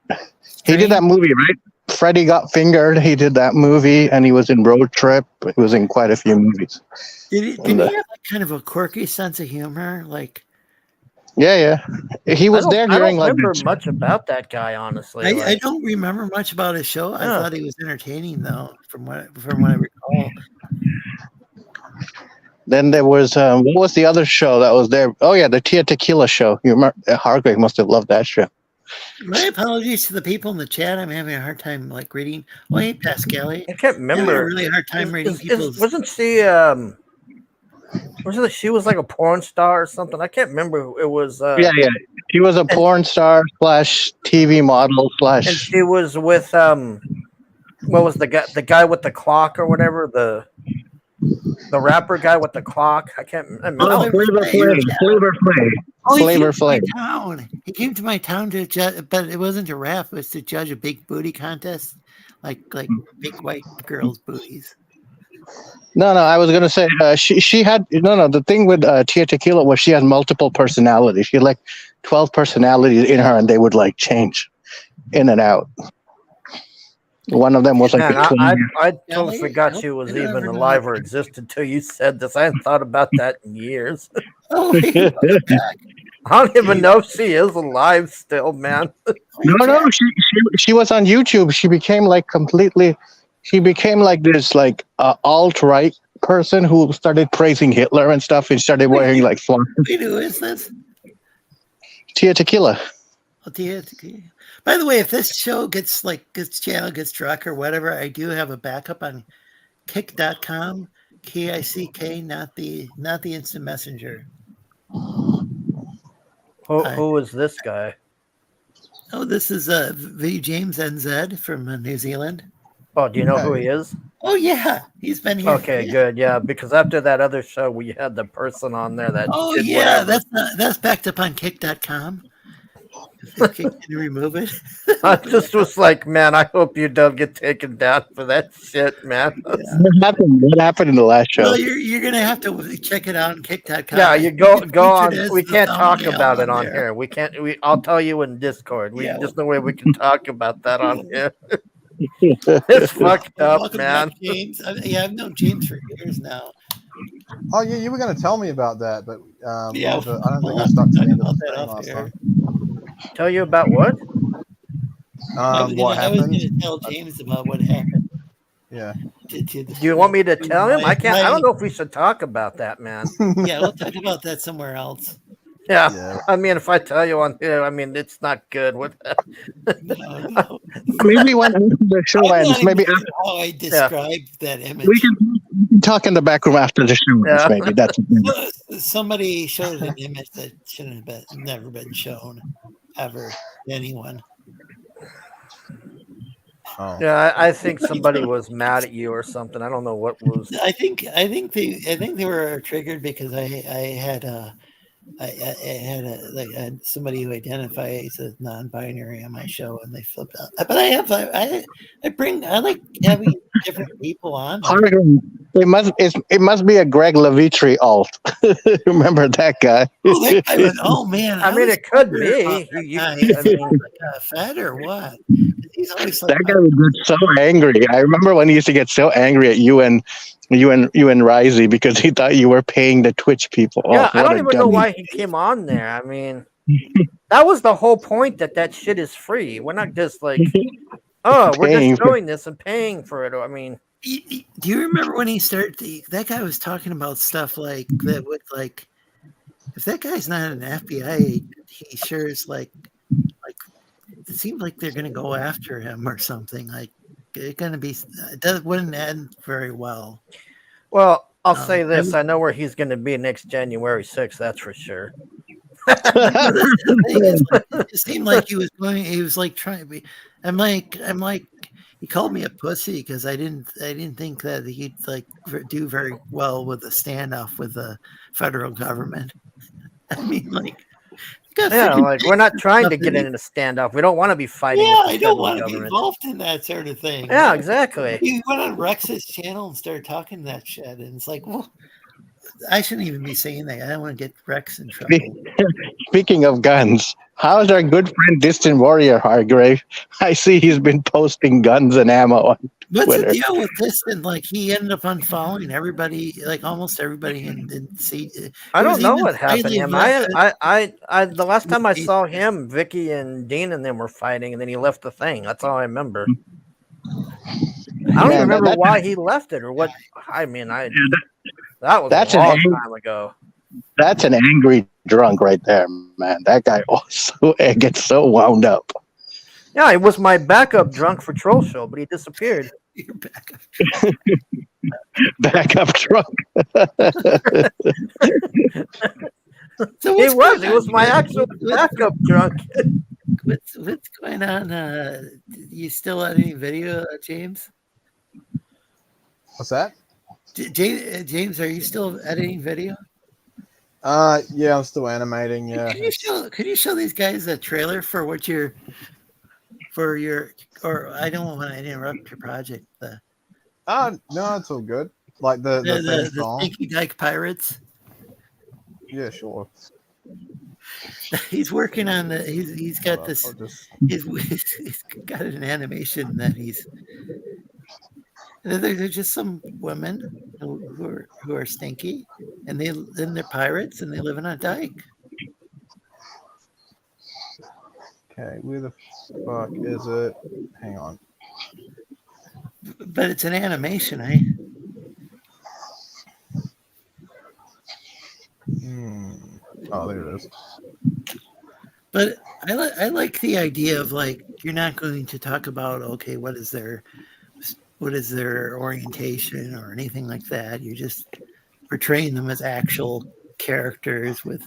real He did that strange- movie, right? Freddie Got Fingered. He did that movie, and he was in Road Trip. He was in quite a few movies. Did he have like kind of a quirky sense of humor? Like Yeah, yeah. He was there I don't during like remember the much about that guy, honestly. I Like, don't remember much about his show. I Yeah. thought he was entertaining though, from what I recall. Then there was what was the other show that was there? Oh yeah, the Tia Tequila show. You remember? Hargrave must have loved that show. My apologies to the people in the chat. I'm having a hard time like reading. Oh, hey, Pascali. I can't I'm having a remember. really hard time reading people's. Wasn't she? She was like a porn star or something? I can't remember. It was. Yeah, yeah. She was a porn star / TV model / And she was with what was the guy with the clock or whatever, the rapper guy with the clock? I can't remember. Oh, Flavor Flav. Oh, he Flavor came to my Flav. town. He came to my town to judge, but it wasn't to rap. It was to judge a big booty contest, like big white girls' booties. No, I was gonna say she had no. The thing with Tia Tequila was she had multiple personalities. She had like 12 personalities in her, and they would like change in and out. One of them was like Man, between. I totally forgot she was even alive or existed until you said this. I hadn't thought about that in years. Oh, wait, I don't even know if she is alive still, man. No, she was on YouTube. She became like completely. She became like this like alt-right person who started praising Hitler and stuff, and started wearing like flannel. Wait, who is this? Tia Tequila. Oh, Tia Tequila. By the way, if this show gets channel gets struck or whatever, I do have a backup on kick.com, KICK, not the instant messenger. Who is this guy? Oh, this is V James NZ from New Zealand. Oh, do you know who he is? Oh yeah, he's been here. Okay, good. Yeah, because after that other show, we had the person on there that. Oh did yeah, whatever. that's backed up on kick.com. If Kick can remove it. I just was like, man, I hope you don't get taken down for that shit, man. What happened in the last show? Well, you're gonna have to check it out on kick.com. Yeah, you go on. Featured as We the can't talk thumbnail about it on on there. here. We can't. I'll tell you in Discord. There's no way we can talk about that on here. It's fucked up, Welcome man. back, James. I've known James for years now. Oh yeah, you were going to tell me about that, but Yeah, I don't think I stuck to the end of the I'll stream talk last about time. Tell you about what? I was What gonna happened? tell James about what happened. Yeah. To Do you want me to tell him? I can't. I my- don't know if we should talk about that, man. Yeah, we'll talk about that somewhere else. Yeah. Yeah. I mean, if I tell you on here, I mean, it's not good. What? No. Maybe when the show I'm ends, not maybe even after, sure how I described that image. we can talk in the back room after the show ends. Yeah. Maybe that's. Somebody showed an image that shouldn't have never been shown ever to anyone. Oh. Yeah, I think somebody was mad at you or something. I don't know what was. I think they were triggered because I had somebody who identifies as non-binary on my show, and they flipped out. But I like having different people on. It must be a Greg Levitri alt. Remember that guy? Oh man! I mean, it could be. I mean, fat or what? He's always like, That guy would get so angry. I remember when he used to get so angry at you and Risey because he thought you were paying the Twitch people. Yeah, I what don't a even know dummy. why he came on there. I mean, that was the whole point that shit is free. We're not just like, oh, we're Paying just for- showing this and paying for it. I mean, Do you remember when he started? That guy was talking about stuff like that would like, if that guy's not an FBI agent, he sure is like it seems like they're going to go after him or something. Like it's going to be, that wouldn't end very well. Well, I'll say I this: I know where he's going to be next January 6th. That's for sure. That's the thing. It's like, it just seemed like he was going. He was like trying to be. I'm like. He called me a pussy because I didn't think that he'd like do very well with a standoff with the federal government. I mean, like, Yeah, like we're not trying to get in a standoff. We don't want to be fighting. Yeah, with the I don't federal want to be government. involved in that sort of thing. Yeah, exactly. He went on Rex's channel and started talking that shit, and it's like, well, I shouldn't even be saying that. I don't want to get Rex in trouble. Speaking of guns, how's our good friend Distant Warrior Hargrave? I see he's been posting guns and ammo on What's Twitter. the deal with this? And like, he ended up unfollowing everybody, like almost everybody in see. I don't know what happened to him. I the last time I saw him, Vicky and Dean and them were fighting, and then he left the thing. That's all I remember. I don't even remember why he left it or what. I mean, that was a long time ago. That's an angry drunk right there, man. That guy also gets so wound up. Yeah, he was my backup drunk for Troll Show, but he disappeared. Your backup. Backup drunk. So He was my actual backup drunk. What's going on? You still editing video, James? What's that? James, are you still editing video? Yeah, I'm still animating. Yeah. Could you show these guys a trailer for what you're or I don't want to interrupt your project. No, it's all good. Like the song. Stinky Dyke Pirates. Yeah, sure. He's working on the. He's got this. He's got an animation that he's. They're just some women who are stinky, and they're pirates, and they live in a dike. Okay, where the fuck is it? Hang on. But it's an animation, eh? Oh, there it is. But I like the idea of like you're not going to talk about what is their orientation or anything like that. You're just portraying them as actual characters with.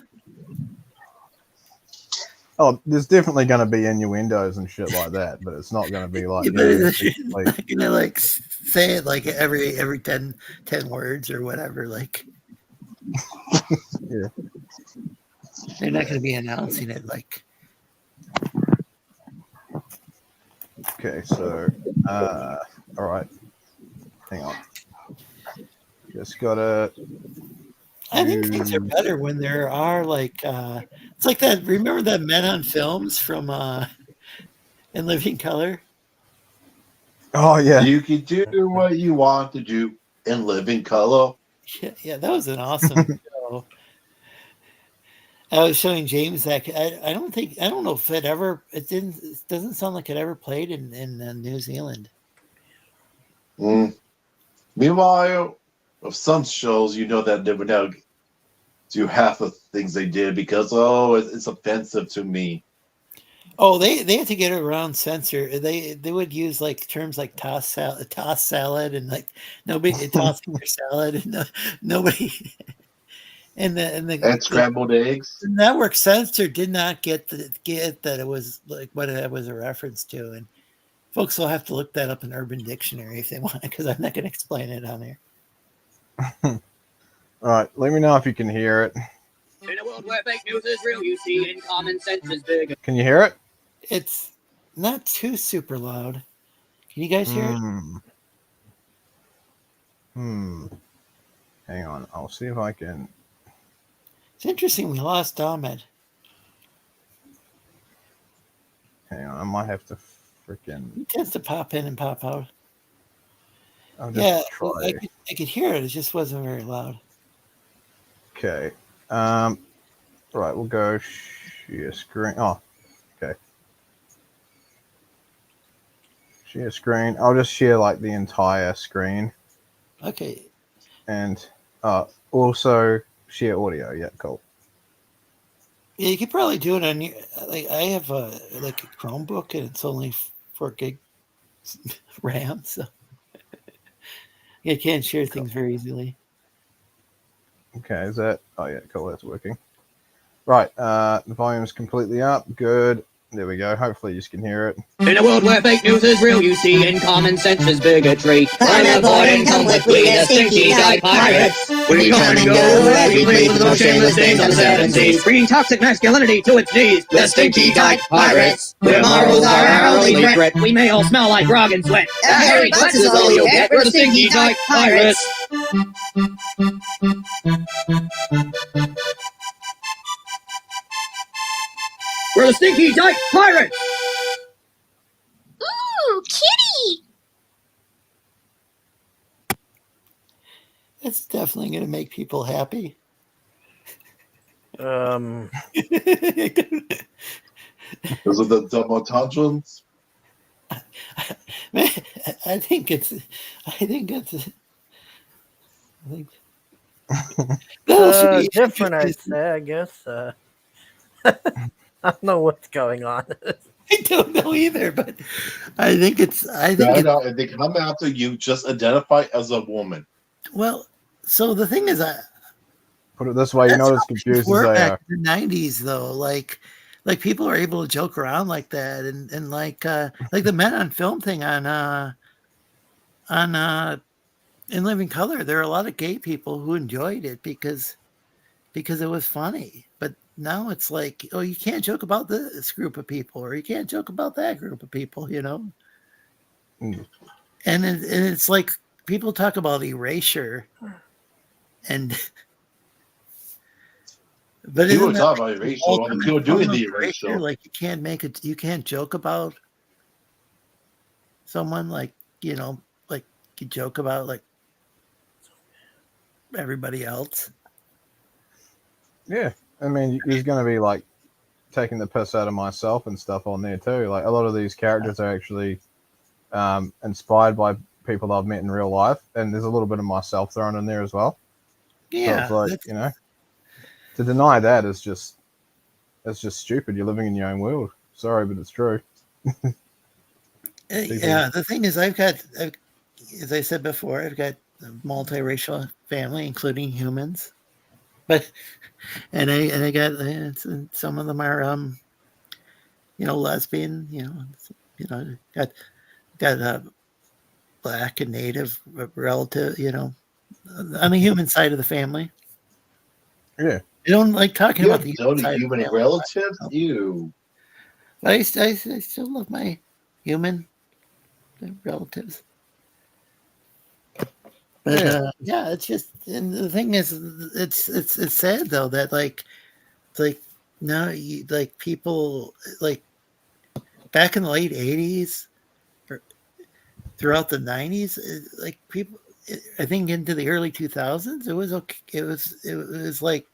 Oh, there's definitely going to be innuendos and shit like that, but it's not going to be like. Yeah, but not gonna like say it like every 10 words or whatever. Like, yeah, they're not going to be announcing it like. Okay, so all right, hang on. Just gotta. I think things are better when there are like it's like that. Remember that Men on Films from In Living Color? Oh yeah. You can do what you want to do in living color. Yeah, that was an awesome show. I was showing James that I don't know if it doesn't sound like it ever played in New Zealand. Meanwhile, of some shows, you know that they would now do half the things they did because it's offensive to me. Oh, they had to get around censor. They would use like terms like toss salad, and like nobody tossing your salad, and nobody. And scrambled eggs. The network censor did not get that it was like what it was a reference to, and folks will have to look that up in Urban Dictionary if they want, because I'm not going to explain it on here. All right, let me know if you can hear it. In a world where fake news is real, you see it in common sense is big. Can you hear it? It's not too super loud. Can you guys hear it? Hang on, I'll see if I can. It's interesting. We lost Ahmed. Hang on, I might have to freaking. He tends to pop in and pop out. Yeah, I could hear it. It just wasn't very loud. Okay. Right, we'll go share screen. Oh, okay. Share screen. I'll just share like the entire screen Okay. and also share audio. Yeah, cool. Yeah, you could probably do it on your. Like, I have a Chromebook, and it's only 4 gig RAM, so you can't share things very easily. Okay, is that? Oh yeah, cool. That's working. Right. The volume's completely up. Good. There we go. Hopefully you can hear it. In a world where fake news is real, you see, and common sense is bigotry. Unemployed and come with we, the stinky dyke pirates. We come and go as we please with no shameless stains on the 7 seas. Bringing toxic masculinity to its knees. The stinky dyke pirates. Where morals are our only threat. We may all smell like grog and sweat. A hairy butts is all you'll get. We're the stinky dyke pirates. We're the stinky dyke pirates. Ooh, kitty! It's definitely going to make people happy. Um, Those are the double tantrums. Man, I think it's. I think that should be different, I'd say. I guess. I don't know what's going on. I don't know either, but I think it's. I think No, it's, no, if they come after you, just identify as a woman. well. So the thing is, Put it this way, you're not as confused as we're they back are. in the '90s, though. Like people are able to joke around like that, and like the Men on Film thing on In Living Color. There are a lot of gay people who enjoyed it because it was funny. But now it's like, oh, you can't joke about this group of people, or you can't joke about that group of people, you know. Mm. And it's like people talk about erasure, and but People isn't that talk like about the erasure. ultimate People doing form the of erasure. Like you can't joke about someone, like, you know, like you joke about like everybody else. Yeah, I mean, there's going to be like taking the piss out of myself and stuff on there too. Like a lot of these characters are actually inspired by people I've met in real life, and there's a little bit of myself thrown in there as well. Yeah, so it's like, you know, to deny that is just stupid. You're living in your own world. Sorry, but it's true. Yeah, the thing is, as I said before, I've got a multiracial family, including humans, but and I got some of them are you know, lesbian, you know, got a black and native relative, you know, on the human side of the family. Yeah, I don't like talking You about have the no side human of the family, relatives? but, Ew. I still love my human relatives. But yeah, it's just, and the thing is, it's sad though that like now like people like back in the late '80s or throughout the '90s, like people, I think into the early 2000s, it was okay. It was like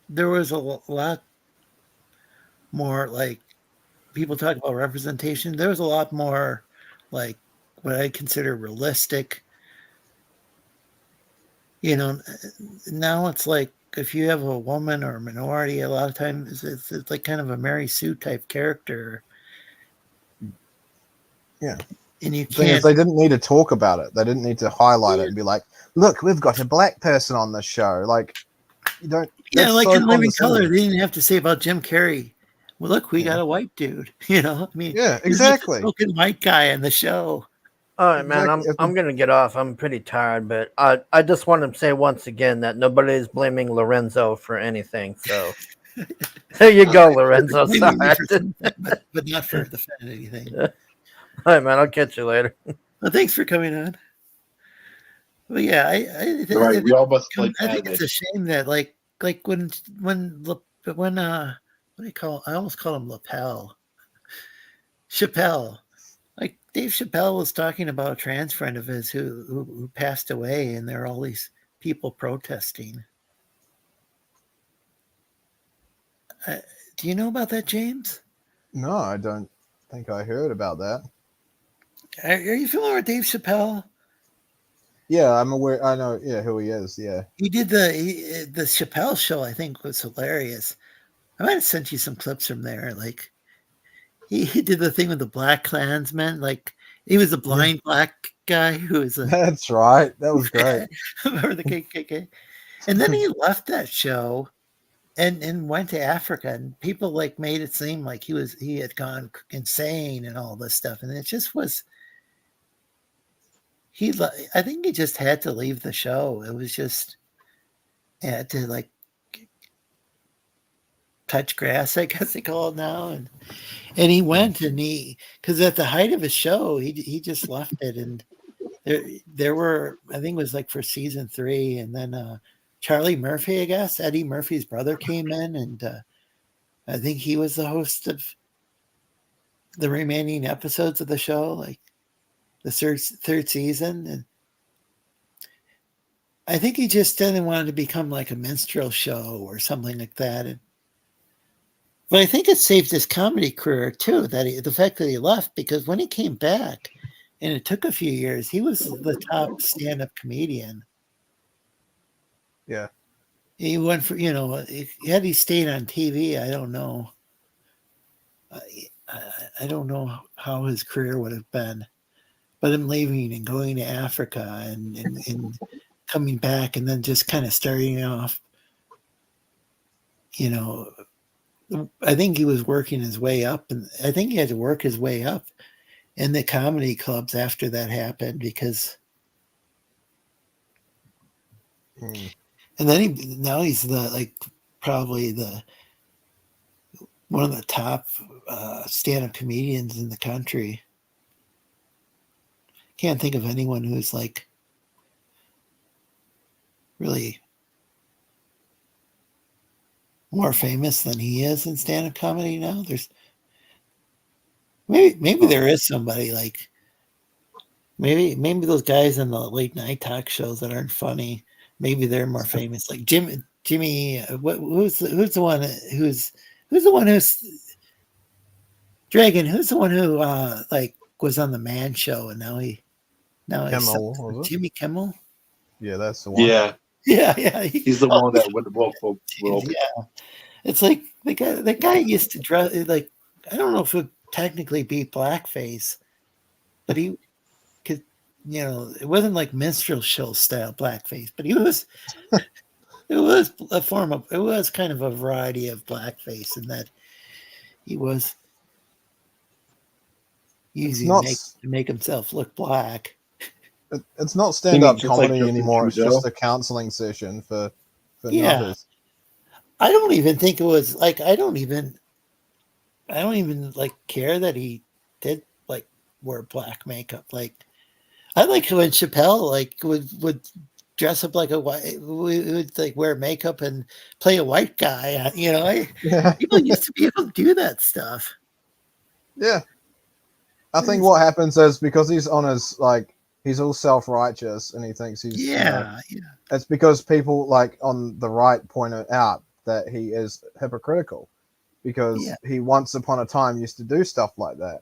there was a lot more like people talk about representation. There was a lot more like what I consider realistic. You know, now it's like if you have a woman or a minority, a lot of times it's like kind of a Mary Sue type character. yeah. And you The thing is, can't. they didn't need to talk about it. They didn't need to highlight it and be like, "Look, we've got a black person on the show." Like, you don't. Yeah, like so in Living Color, condescending. they didn't have to say about Jim Carrey. Well, look, we got a white dude. You know, I mean, Yeah, he's just a exactly. token white guy on the show. All right, man. Exactly. I'm gonna get off. I'm pretty tired, but I just want to say once again that nobody is blaming Lorenzo for anything. So there you go, Lorenzo. Maybe Sorry. for something, but not for the fan anything. All right, man. I'll catch you later. Well, thanks for coming on. Well, yeah, I Right, we all must play I think it's a Spanish. shame that like when what do you call? I almost call him Lapel. Chappelle. Like Dave Chappelle was talking about a trans friend of his who passed away, and there are all these people protesting. Do you know about that, James? No, I don't think I heard about that. Are you familiar with Dave Chappelle? Yeah, I'm aware. I know. Yeah, who he is. Yeah. He did the Chappelle show. I think was hilarious. I might have sent you some clips from there. Like he did the thing with the Black Klansman. Like he was a blind black guy who was a That's right. That was great. member of the KKK. And then he left that show and went to Africa, and people like made it seem like he had gone insane and all this stuff, and it just was. I think he just had to leave the show. It was just had to like touch grass, I guess they call it now, and he went and because at the height of his show, he just left it, and there were, I think it was like for season 3, and then Charlie Murphy, I guess Eddie Murphy's brother, came in, and I think he was the host of the remaining episodes of the show, like the third season, and I think he just didn't want to become like a minstrel show or something like that. But I think it saved his comedy career too, the fact that he left, because when he came back, and it took a few years, he was the top stand-up comedian. Yeah. He went for, had he stayed on TV, I don't know. I don't know how his career would have been. But him leaving and going to Africa and coming back and then just kind of starting off, I think he was working his way up, and I think he had to work his way up in the comedy clubs after that happened, because and then now he's probably one of the top stand-up comedians in the country. Can't think of anyone who's like really more famous than he is in stand-up comedy now. There's maybe there is somebody like maybe those guys in the late night talk shows that aren't funny. Maybe they're more famous, like Jimmy. Who's the one who's Dragon? Who's the one who was on the Man Show, and now Kimmel, was it? Jimmy Kimmel. Yeah, that's the one. Yeah, yeah. he's the one that went to world. Yeah, it's like the guy used to dress like, I don't know if it technically be blackface, but he could, it wasn't like minstrel show style blackface, but he was. It was kind of a variety of blackface, in that he was using makeup to make himself look black. It's not stand-up just comedy like anymore. It's Trudeau. just a counseling session for Yeah. nutters. I don't even think it was like, I don't even like care that he did like wear black makeup. Like, I like when Chappelle would dress up like would like wear makeup and play a white guy. Yeah. People used to be able to do that stuff. Yeah. I think what happens is, because he's on his, he's all self-righteous and he thinks he's, Yeah. it's because people on the right point out that he is hypocritical, because he once upon a time used to do stuff like that.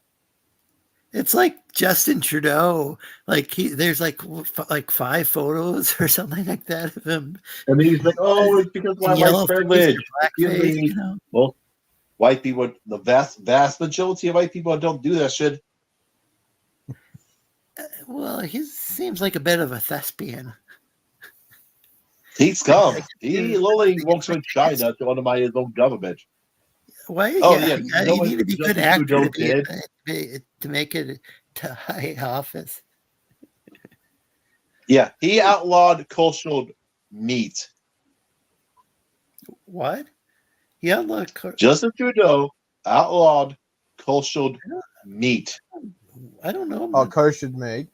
It's like Justin Trudeau. Like there's like 5 photos or something like that of him. And then he's like, "Oh, it's because of my white privilege." Well, white people, the vast majority of white people don't do that shit. Well, he seems like a bit of a thespian. He's come. He literally works with China to undermine his own government. Why? Oh, yeah. You need to be a good actor to make it to high office. Yeah, he outlawed kosher meat. What? He outlawed Justin Trudeau outlawed kosher meat. I don't know. Oh, kosher meat.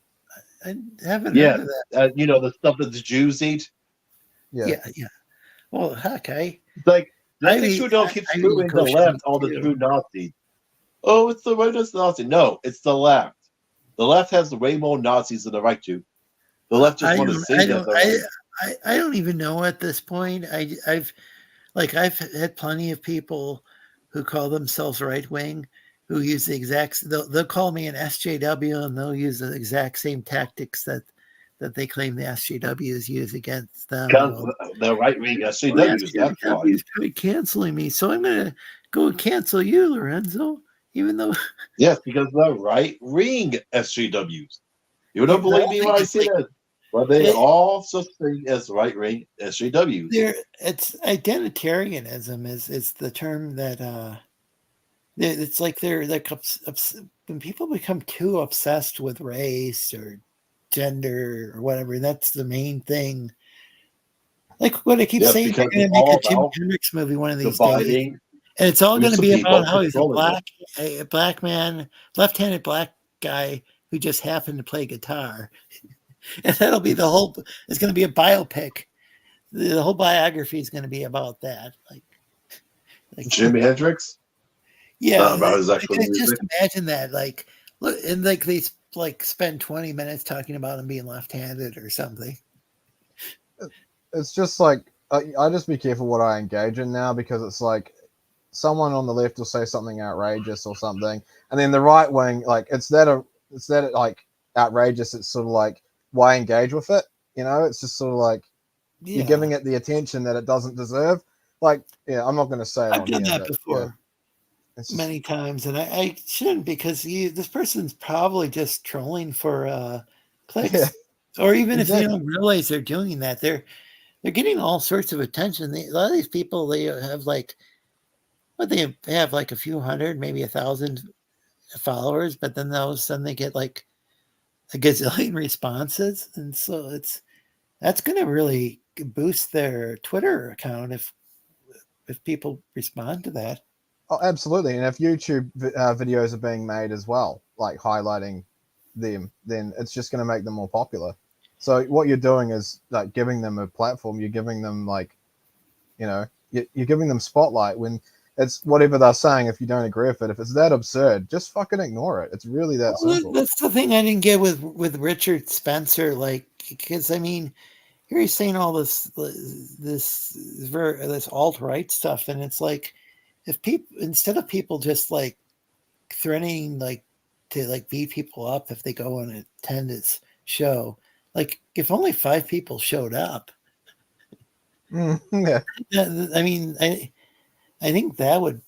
I haven't heard of that. The stuff that the Jews eat. Yeah. Well, okay. Like, Justin Trudeau keeps screwing the left all the true Nazis. Oh, it's the right that's Nazi. No, it's the left. The left has way more Nazis than the right do. The left just want to say that. I don't even know at this point. I've had plenty of people who call themselves right wing who use the exact. They'll call me an SJW, and they'll use the exact same tactics that they claim the SJWs use against them. The right wing Well, SJWs. That's why. SJWs tried canceling me, so I'm going to go and cancel you, Lorenzo. Even though, Yes, because the right wing SJWs. You don't believe me when I say that. Well, they all such thing as right wing SJWs. It's identitarianism is the term that it's like they're like when people become too obsessed with race or gender or whatever, that's the main thing. Like what I keep saying, they're going to make a Jimi Hendrix movie one of these days, and it's all going to be about how he's a black man, left-handed black guy who just happened to play guitar, and that'll be the whole. It's going to be a biopic. The whole biography is going to be about that, like Jimi Hendrix. Yeah, just imagine that. Like, look, and like they like spend 20 minutes talking about him being left-handed or something. It's just like I just be careful what I engage in now, because it's like someone on the left will say something outrageous or something, and then the right wing, like it's that like outrageous. It's sort of like, why engage with it? You know, it's just sort of like you're giving it the attention that it doesn't deserve. Like, yeah, I'm not going to say it. I've done that before. Yeah. Just many times, and I shouldn't, because this person's probably just trolling for clicks, or even if they don't realize they're doing that, they're getting all sorts of attention. A lot of these people, they have like, they have like a few hundred, maybe 1,000 followers, but then all of a sudden they get like a gazillion responses, and so that's going to really boost their Twitter account if people respond to that. Oh, absolutely. And if YouTube videos are being made as well, like highlighting them, then it's just going to make them more popular. So what you're doing is like giving them a platform. You're giving them like, you know, you're giving them spotlight when it's whatever they're saying. If you don't agree with it, if it's that absurd, just fucking ignore it. It's really that simple. That's the thing I didn't get with Richard Spencer. Like, because I mean, here he's saying all this alt-right stuff, and it's like, if people, instead of people just like threatening like to like beat people up if they go and attend his show, like if only 5 people showed up, yeah. I mean, I think that would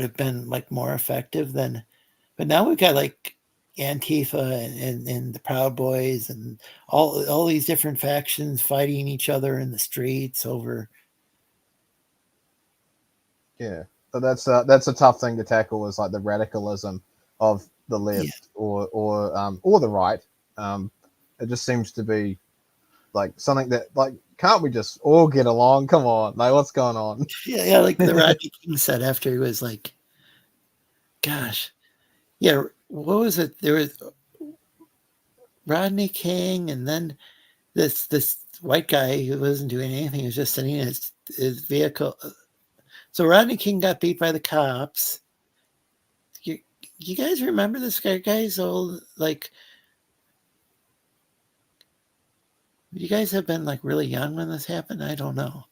have been like more effective than, but now we've got like Antifa and the Proud Boys and all these different factions fighting each other in the streets over. Yeah, so that's a tough thing to tackle, is like the radicalism of the left or the right. It just seems to be like something that, like, can't we just all get along? Come on, like, what's going on? Yeah, like the Rodney King said after he was like, gosh, yeah, what was it? There was Rodney King, and then this white guy who wasn't doing anything. He was just sitting in his vehicle. So Rodney King got beat by the cops. You guys remember this guy? Guys, old, like, you guys have been like really young when this happened? I don't know.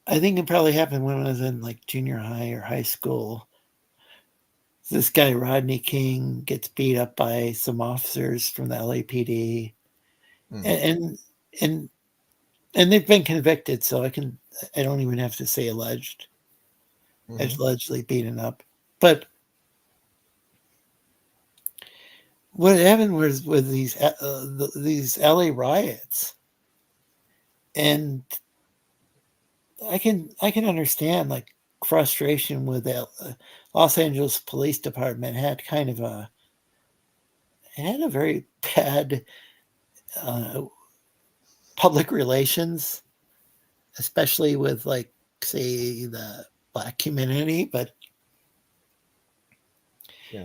I think it probably happened when I was in like junior high or high school. This guy Rodney King gets beat up by some officers from the LAPD, and they've been convicted, so I don't even have to say alleged. Allegedly beaten up, but what happened was with these LA riots, and I can understand like frustration with the Los Angeles Police Department had a very bad public relations, especially with like, say, the Black community. But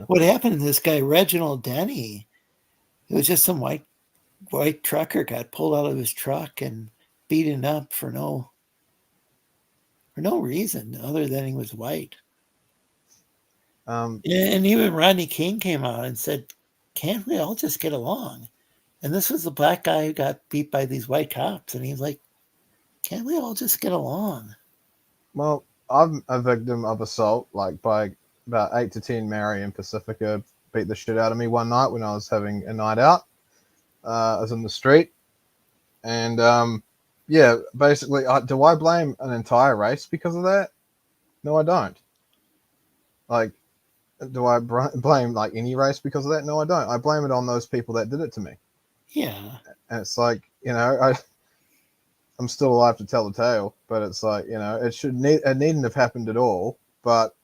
what happened to this guy Reginald Denny? It was just some white trucker got pulled out of his truck and beaten up for no reason other than he was white. And even Rodney King came out and said, can't we all just get along? And this was the black guy who got beat by these white cops, and he's like, can't we all just get along? Well, I'm a victim of assault, like by about 8 to 10 Mary in Pacifica beat the shit out of me one night when I was having a night out. I was in the street, and yeah, basically, do I blame an entire race because of that? No, I don't. Like, do I blame like any race because of that? No, I don't. I blame it on those people that did it to me. Yeah. And it's like, I'm still alive to tell the tale, but it's like, it needn't have happened at all. But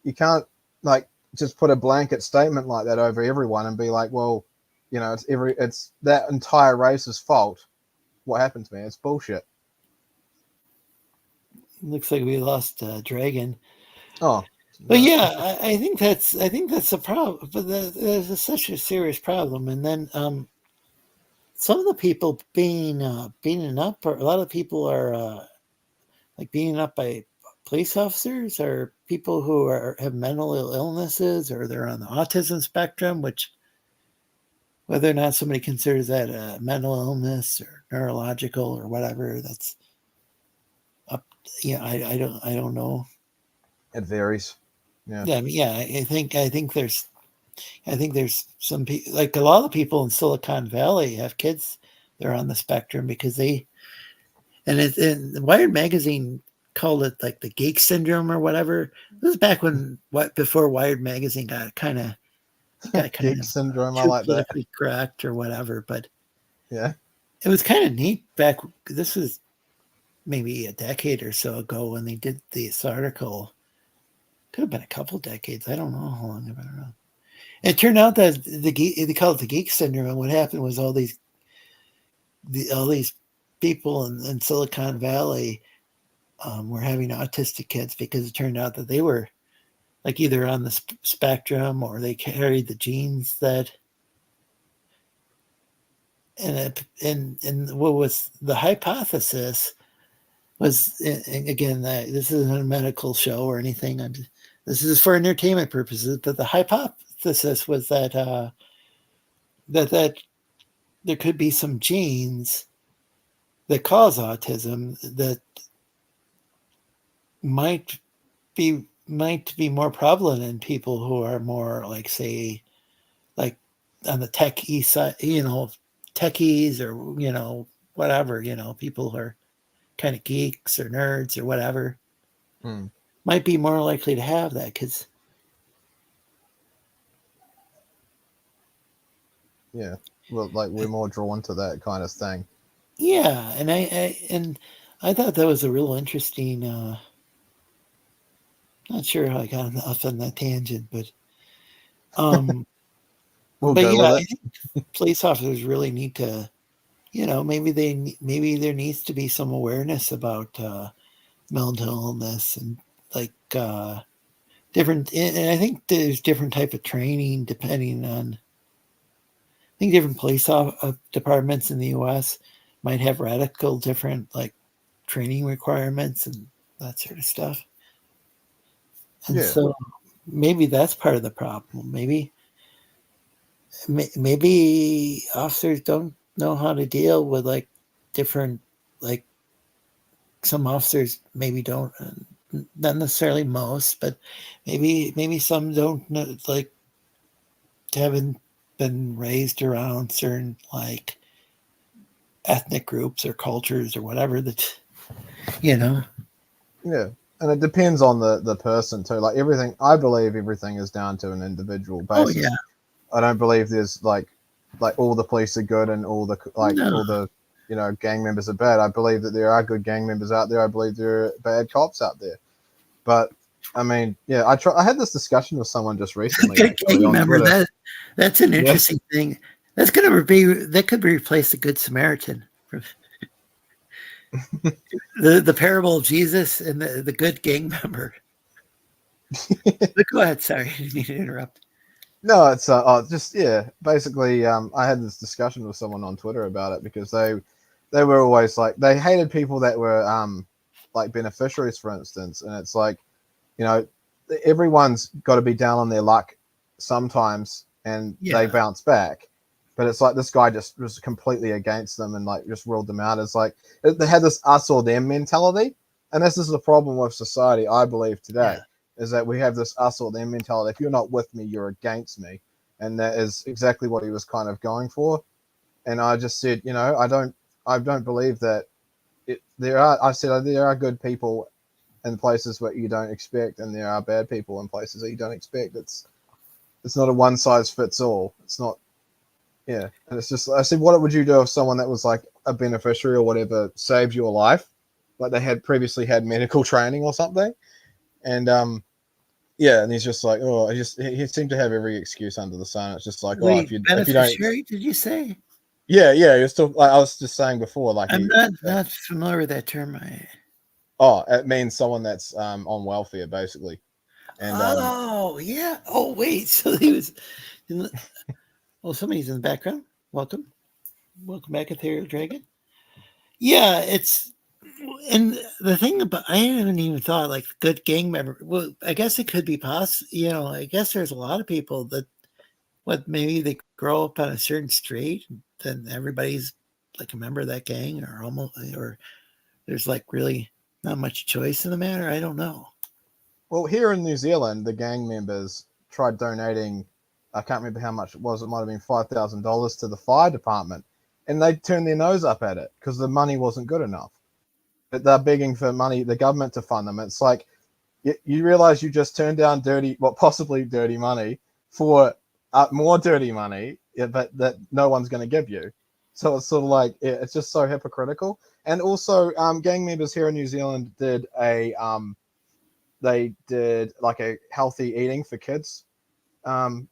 you can't like just put a blanket statement like that over everyone and be like, well, it's that entire race's fault. What happened to me? It's bullshit. Looks like we lost Dragon. Oh, But no. yeah, I think that's a problem. But there's such a serious problem, and then some of the people beaten up, or a lot of people are like beaten up by police officers, or people who have mental illnesses, or they're on the autism spectrum, which whether or not somebody considers that a mental illness or neurological or whatever, that's up. Yeah, I don't know. It varies. Yeah. Yeah, I mean, yeah, I think there's some people, like a lot of people in Silicon Valley have kids that are on the spectrum because and Wired magazine called it like the geek syndrome or whatever. It was back when before Wired magazine got kind of Geek syndrome. I too like that. politically correct or whatever, but Yeah. it was kind of neat back. This was maybe a decade or so ago when they did this article. Could have been a couple decades. I don't know how long they've been around. It turned out that they call it the geek syndrome, and what happened was all these people in Silicon Valley were having autistic kids because it turned out that they were like either on the spectrum or they carried the genes that. And what was the hypothesis was, again, this isn't a medical show or anything. This is for entertainment purposes. But the hypothesis was that that there could be some genes that cause autism that might be more prevalent in people who are more like, say, like on the techie side, techies or whatever, people who are kind of geeks or nerds or whatever might be more likely to have that because yeah, well, like we're more drawn to that kind of thing. Yeah, and I thought that was a real interesting. Not sure how I got off on that tangent, but We'll but go yeah, with I it. think police officers really need to, maybe there needs to be some awareness about mental illness and like different. And I think there's different type of training depending on. I think different police departments in the U.S. might have radical different like training requirements and that sort of stuff. And Yeah. so maybe that's part of the problem. Maybe officers don't know how to deal with like different, like some officers maybe don't, not necessarily most, but maybe some don't know, like haven't been raised around certain like ethnic groups or cultures or whatever that, Yeah, and it depends on the person too. Like everything, I believe everything is down to an individual Oh basis. yeah. I don't believe there's like all the police are good and all the gang members are bad. I believe that there are good gang members out there. I believe there are bad cops out there. But I mean, yeah, I had this discussion with someone just recently. Good Actually, gang on member. Twitter. That's an interesting thing. That could replace the Good Samaritan. the parable of Jesus and the good gang member. But go ahead. Sorry, I didn't mean to interrupt. No, it's just basically I had this discussion with someone on Twitter about it because they were always like they hated people that were like beneficiaries, for instance, and it's like, everyone's got to be down on their luck sometimes and they bounce back. But it's like this guy just was completely against them and like just ruled them out as like they had this us or them mentality. And this is the problem with society, I believe, today, Yeah. is that we have this us or them mentality. If you're not with me, you're against me. And that is exactly what he was kind of going for. And I just said, I don't believe that there are good people in places where you don't expect, and there are bad people in places that you don't expect. It's not a one size fits all. It's not, yeah. And it's just, I said, what would you do if someone that was like a beneficiary or whatever saved your life, like they had previously had medical training or something, and yeah, and he's just like, oh, he seemed to have every excuse under the sun. It's just like, oh, Wait, if you don't, beneficiary? Did you say? yeah, you're still. Like I was just saying before, like I'm not familiar with that term. it means someone that's on welfare basically, and Oh yeah. Oh wait. So he was. Somebody's in the background. Welcome back, Ethereal Dragon. Yeah, it's and the thing about I haven't even thought like good gang member. Well, I guess it could be possible. I guess there's a lot of people that maybe they grow up on a certain street, and then everybody's like a member of that gang, or almost, or there's like really not much choice in the matter. I don't know. well, here in New Zealand, the gang members tried donating. I can't remember how much it was. It might have been $5,000 to the fire department, and they turned their nose up at it because the money wasn't good enough. But they're begging for money, the government to fund them. It's like you realize you just turned down possibly dirty money for more dirty money, but that no one's going to give you. So it's sort of like it's just so hypocritical. And also, gang members here in New Zealand did a healthy eating for kids type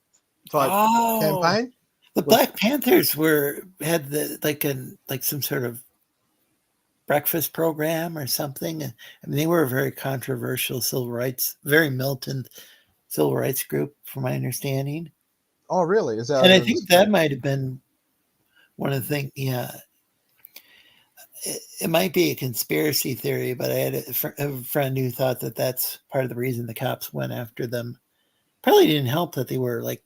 campaign. The Black Panthers had some sort of breakfast program or something. I mean, they were a very controversial civil rights, very militant civil rights group, from my understanding. Oh, really? Is that? And I think that might have been one of the things. Yeah, it might be a conspiracy theory, but I had a friend who thought that that's part of the reason the cops went after them. Probably didn't help that they were like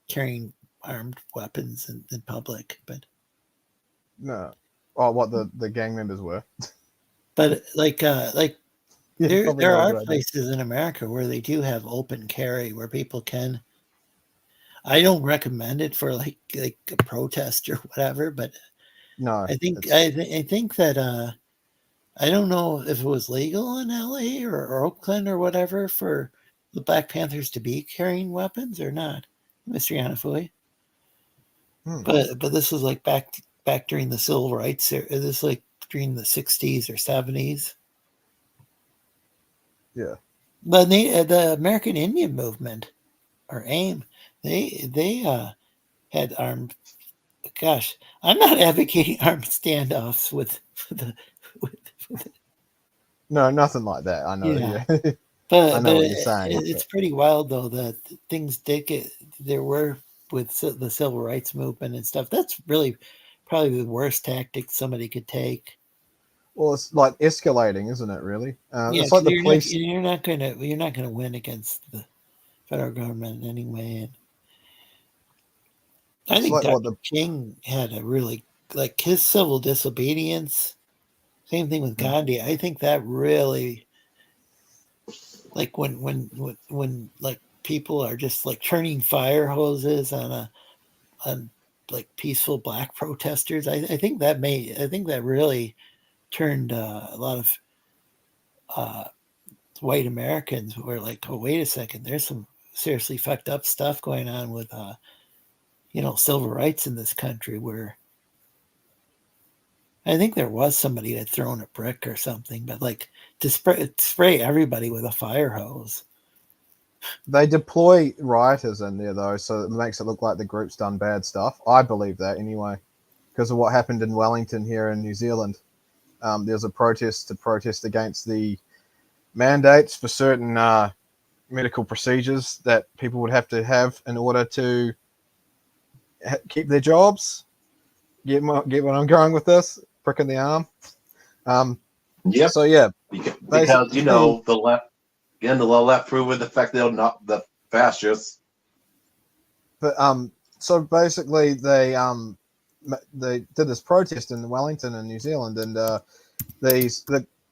carrying armed weapons in public, but No. Oh, what the gang members were. But Yeah, there are places in America where they do have open carry where people can. I don't recommend it for like a protest or whatever, but no, I think that I don't know if it was legal in LA or Oakland or whatever for the Black Panthers to be carrying weapons or not, Mr. Yanafui. But this was like back during the civil rights. This is like during the 60s or 70s. Yeah. But the American Indian movement, or AIM, they had armed. Gosh, I'm not advocating armed standoffs with No, nothing like that. I know. Yeah. Yeah. But I know what you're saying. It's pretty wild though that things did get there were with the civil rights movement and stuff. That's really probably the worst tactic somebody could take. Well, it's like escalating, isn't it? Really? Yeah, it's like the you're police. you're not gonna win against the federal government anyway. And I think like Dr. King had a really like his civil disobedience. Same thing with Gandhi. I think that really, like when like people are just like turning fire hoses on like peaceful black protesters. I think that really turned a lot of white Americans who were like, oh wait a second, there's some seriously fucked up stuff going on with civil rights in this country, where I think there was somebody that had thrown a brick or something, but like to spray everybody with a fire hose. They deploy rioters in there though, so it makes it look like the group's done bad stuff. I believe that anyway, because of what happened in Wellington here in New Zealand. There's a protest against the mandates for certain medical procedures that people would have to have in order to keep their jobs. Get what I'm going with this? Prick in the arm. Yep. So yeah, because the left proven the fact they're not the fascists. But so basically they did this protest in Wellington in New Zealand, and the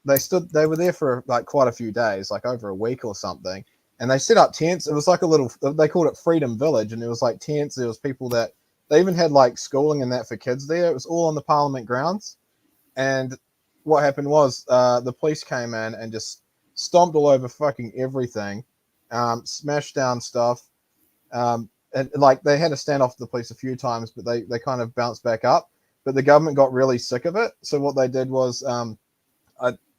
they were there for like quite a few days, like over a week or something, and they set up tents. It was like a little, they called it Freedom Village, and there was like tents. There was people that they even had like schooling and that for kids there. It was all on the Parliament grounds. And what happened was the police came in and just stomped all over fucking everything, smashed down stuff. And like they had to stand off the police a few times, but they kind of bounced back up. But the government got really sick of it. So what they did was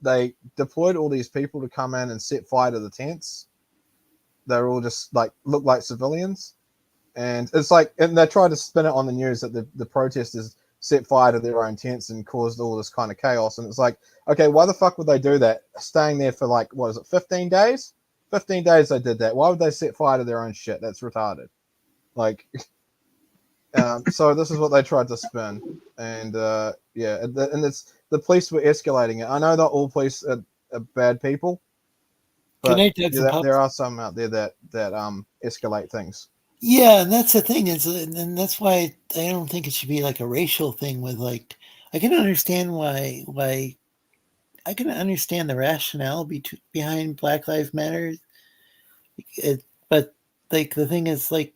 they deployed all these people to come in and set fire to the tents. They were all just like looked like civilians. And it's like, and they tried to spin it on the news that the protesters set fire to their own tents and caused all this kind of chaos. And it's like, okay, why the fuck would they do that? Staying there for like, what is it, 15 days? 15 days they did that. Why would they set fire to their own shit? That's retarded. Like, so this is what they tried to spin. And yeah, and it's the police were escalating it. I know not all police are bad people, but there are some out there that escalate things. Yeah, and that's the thing and that's why I don't think it should be like a racial thing. With like, I can understand why I can understand the rationale behind Black Lives Matter, but like the thing is, like,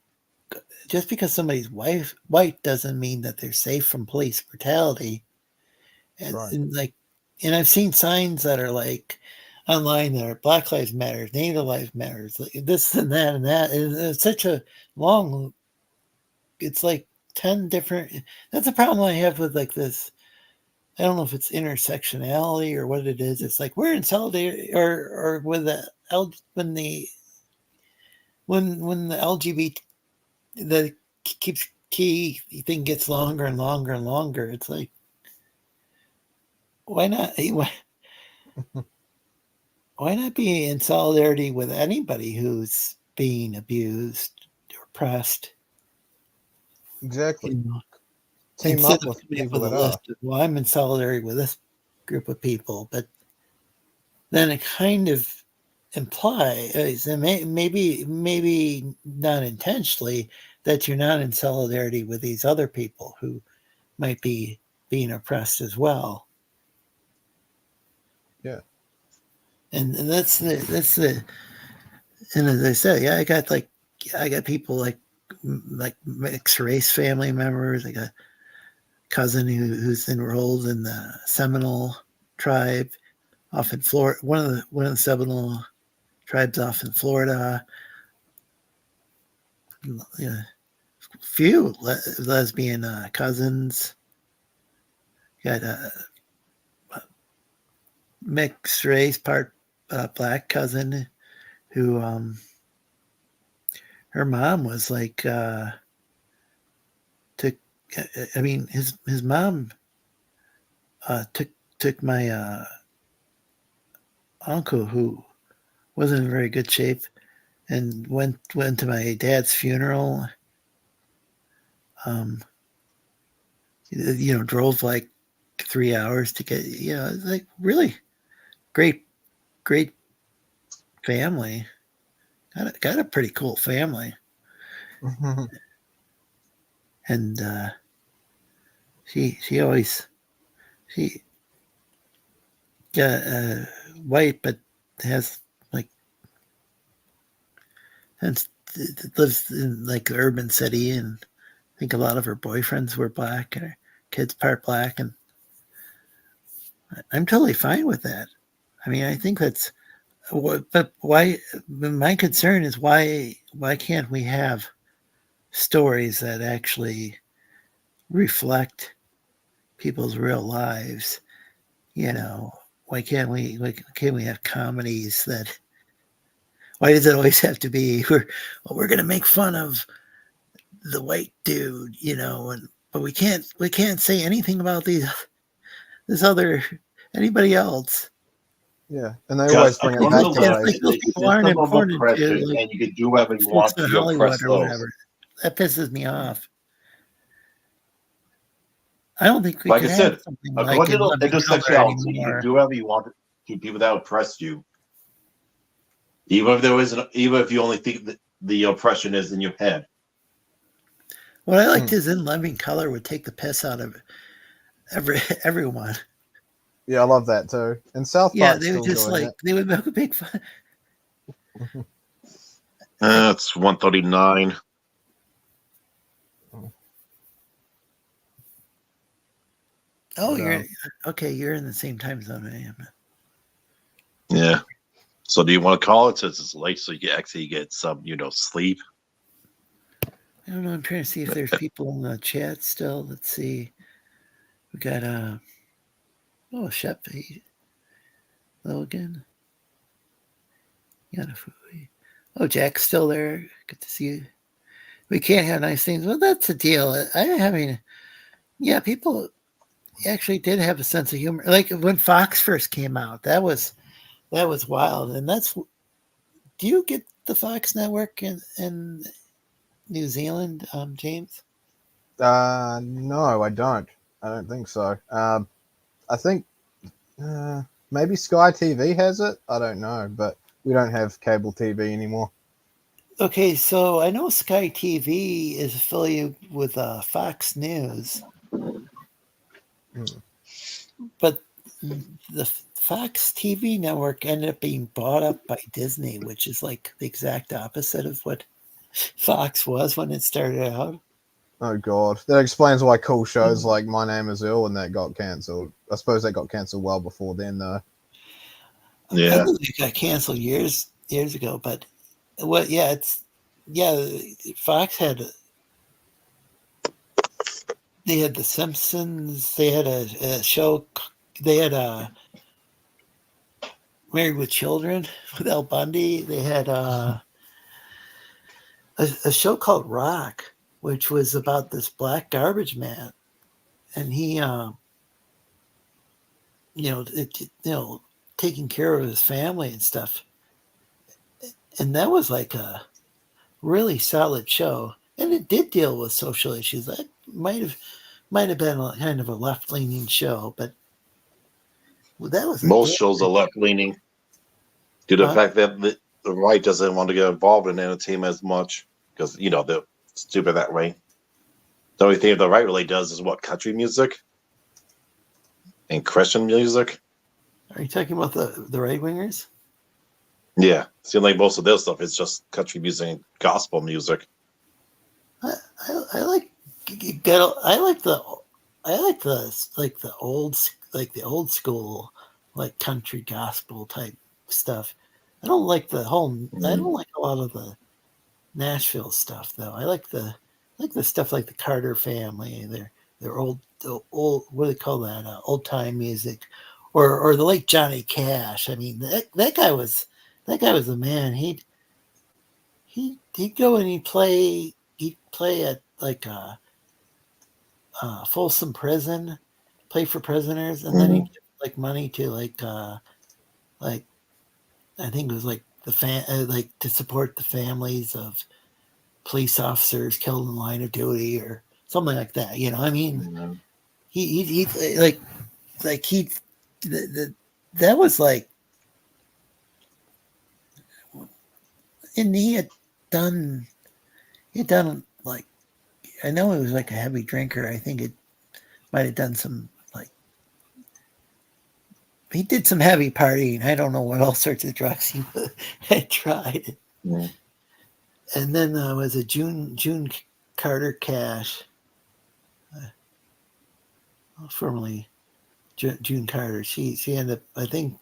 just because somebody's white doesn't mean that they're safe from police brutality. And, Right. and I've seen signs that are like online that are Black Lives Matter, Native Lives Matter, like this and that and that. And it's such a long, it's like 10 different, that's the problem I have with like this. I don't know if it's intersectionality or what it is. It's like we're in solidarity or with the when the LGBT, the keeps key thing gets longer and longer and longer. It's like, why not be in solidarity with anybody who's being abused or oppressed? Exactly. You know, Team instead up of with coming up people with a that are. list of, well, I'm in solidarity with this group of people, but then it kind of implies, and maybe not intentionally, that you're not in solidarity with these other people who might be being oppressed as well. Yeah. And that's the and as I said, yeah, I got people like mixed race family members. I got a cousin who's enrolled in the Seminole tribe off in Florida. One of the Seminole tribes off in Florida. You know, few lesbian cousins. Got a mixed race, part black cousin who her mom was like his mom took my uncle, who wasn't in very good shape, and went to my dad's funeral. Drove like 3 hours to get, like really great family. Got a pretty cool family. And she always got white, but has like, and lives in like the urban city, and I think a lot of her boyfriends were black and her kids part black, and I'm totally fine with that. I mean, I think that's but why? My concern is why can't we have stories that actually reflect people's real lives? Why can't we have comedies that? Why does it always have to be we're going to make fun of the white dude, but we can't say anything about this other anybody else. Yeah, and they always bring it back to race. Those people aren't important to, and you can do whatever you want to Hollywood oppress or those. whatever. That pisses me off. I don't think we Like can I have said, something according like to in intersectionality, you can do whatever you want to people that oppress you. Even if you only think that the oppression is in your head. What I liked is In Living Color would take the piss out of everyone. Yeah, I love that too. And South Yeah, Park's they would still just doing like they would make a big fun. It's 1:39. Oh, But, you're okay. You're in the same time zone I am. Yeah. So do you want to call it since it's late so you can actually get some, sleep? I don't know. I'm trying to see if there's people in the chat still. Let's see. We got Shep Logan. Yanafui. Oh, Jack's still there. Good to see you. We can't have nice things. Well, that's the deal. I mean, yeah, people actually did have a sense of humor. Like when Fox first came out, that was wild. And do you get the Fox network in New Zealand, James? no, I don't. I don't think so. I think maybe Sky TV has it. I don't know, but we don't have cable TV anymore. Okay, so I know Sky TV is affiliated with Fox News, but the Fox TV network ended up being bought up by Disney, which is like the exact opposite of what Fox was when it started out. Oh God, that explains why cool shows like My Name Is Earl and that got cancelled. I suppose that got cancelled well before then, though. I Yeah. think it got canceled years ago, but Fox they had The Simpsons, they had a show, they had Married with Children with El Bundy, they had a show called Rock, which was about this black garbage man, and he taking care of his family and stuff, and that was like a really solid show, and it did deal with social issues. That might have been kind of a left leaning show, but that was a Most damn shows are good left leaning due to the Huh? fact that the right doesn't want to get involved in entertainment as much because, they're stupid that way. The only thing the right really does is what? Country music and Christian music. Are you talking about the right wingers? Yeah. It seems like most of their stuff is just country music and gospel music. I like the old school like country gospel type stuff. I don't like I don't like a lot of the Nashville stuff though. I like the stuff like the Carter Family. Their old what do they call that? Old time music, or the late Johnny Cash. I mean that guy was a man. He'd go and he'd play at like Folsom Prison, play for prisoners, and then he'd give like money to like I think it was like like to support the families of police officers killed in the line of duty or something like that. I mean, he like he that was like, and he had done like, I know he was like a heavy drinker. I think it might have done some like, he did some heavy partying. I don't know what all sorts of drugs he had tried. Yeah. And then was a June Carter Cash, formerly June Carter. She ended up, I think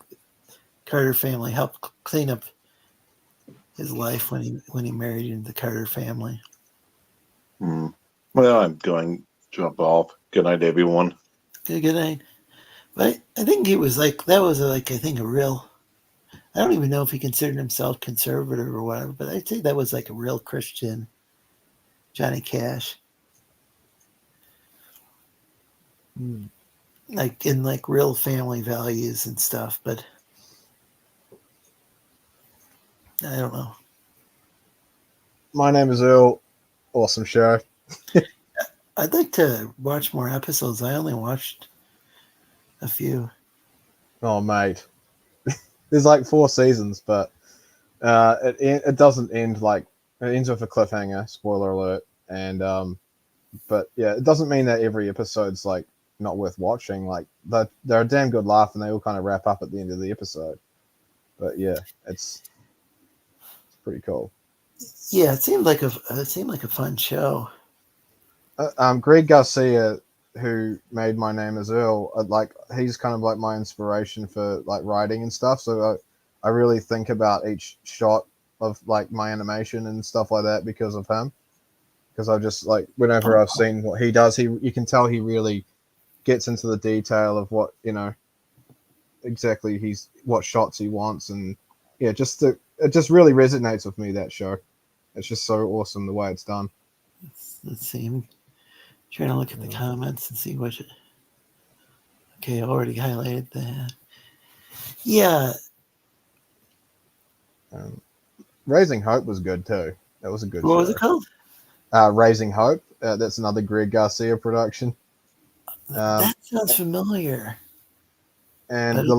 Carter family helped clean up his life when he married into the Carter family. Well, I'm going to jump off. Good night, everyone. Good night. But I think he was like, that was like, I think a real, I don't even know if he considered himself conservative or whatever, but I'd say that was like a real Christian Johnny Cash. Like in like real family values and stuff, but I don't know. My Name Is Earl. Awesome show. I'd like to watch more episodes. I only watched a few. Oh, mate. There's like 4 seasons, but it doesn't end like, it ends with a cliffhanger, spoiler alert. And but yeah, it doesn't mean that every episode's like not worth watching. Like they're a damn good laugh, and they all kind of wrap up at the end of the episode. But yeah, it's pretty cool. Yeah, it seemed like a fun show. Greg Garcia, who made My Name Is Earl, like he's kind of like my inspiration for like writing and stuff. So I really think about each shot of like my animation and stuff like that because of him. Because I just like whenever I've seen what he does, you can tell he really gets into the detail of what exactly what shots he wants, and yeah, it just really resonates with me, that show. It's just so awesome the way it's done. Let's see. I'm trying to look at the comments and see what. Okay, I already highlighted that. Yeah. Raising Hope was good too. That was a good show. What was it called? Raising Hope. That's another Greg Garcia production. That sounds familiar. And the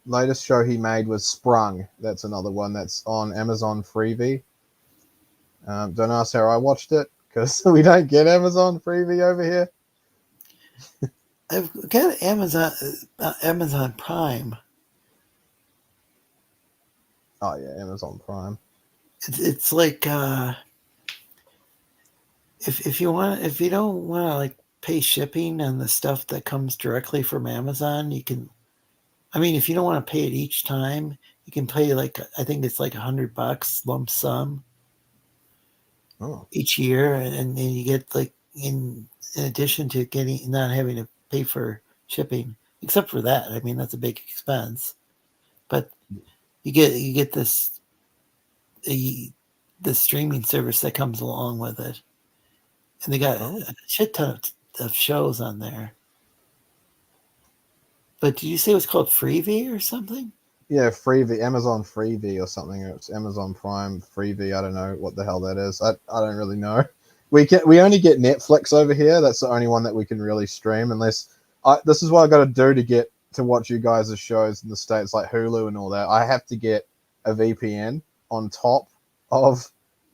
latest show he made was Sprung. That's another one that's on Amazon Freevee. Don't ask how I watched it because we don't get Amazon Freevee over here. I've got Amazon Prime. Oh yeah, Amazon Prime. It's like if you don't want to like pay shipping on the stuff that comes directly from Amazon, you can. I mean, if you don't want to pay it each time, you can pay like I think it's like $100 lump sum each year, and then you get like in addition to not having to pay for shipping, except for that. I mean, that's a big expense, but you get this the streaming service that comes along with it, and they got a shit ton of shows on there. But did you say it was called Freevee or something? Yeah, Freevee, Amazon Freevee or something. It's Amazon Prime Freevee. I don't know what the hell that is. I don't really know. We only get Netflix over here. That's the only one that we can really stream. Unless this is what I got to do to get to watch you guys' shows in the States, like Hulu and all that. I have to get a VPN on top of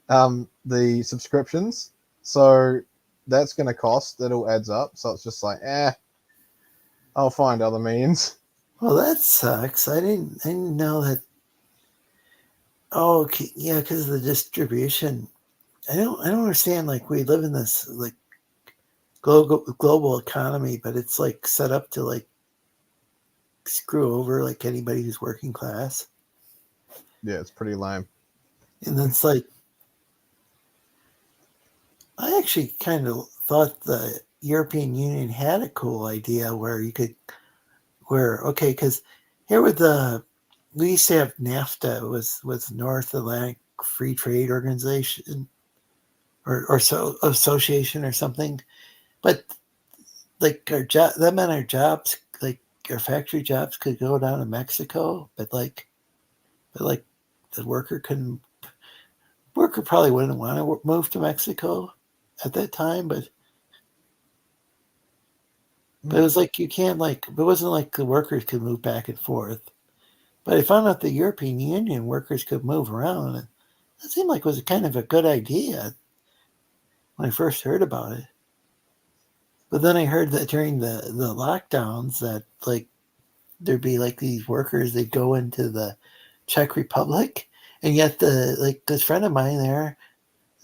the subscriptions. So that's going to cost. That all adds up. So it's just like, I'll find other means. Well, that sucks. I didn't know that. Oh, okay. Yeah, because of the distribution. I don't understand. Like we live in this like global economy, but it's like set up to like screw over like anybody who's working class. Yeah, it's pretty lame. And it's like I actually kind of thought the European Union had a cool idea where you could, because here we used to have NAFTA with North Atlantic Free Trade Organization or so association or something, but like that meant our jobs, like our factory jobs, could go down to Mexico, but the worker probably wouldn't want to move to Mexico at that time, but it was like you can't it wasn't like the workers could move back and forth. But I found out the European Union workers could move around, and that seemed like it was kind of a good idea when I first heard about it. But then I heard that during the lockdowns that like there'd be like these workers, they'd go into the Czech Republic, and yet this friend of mine there,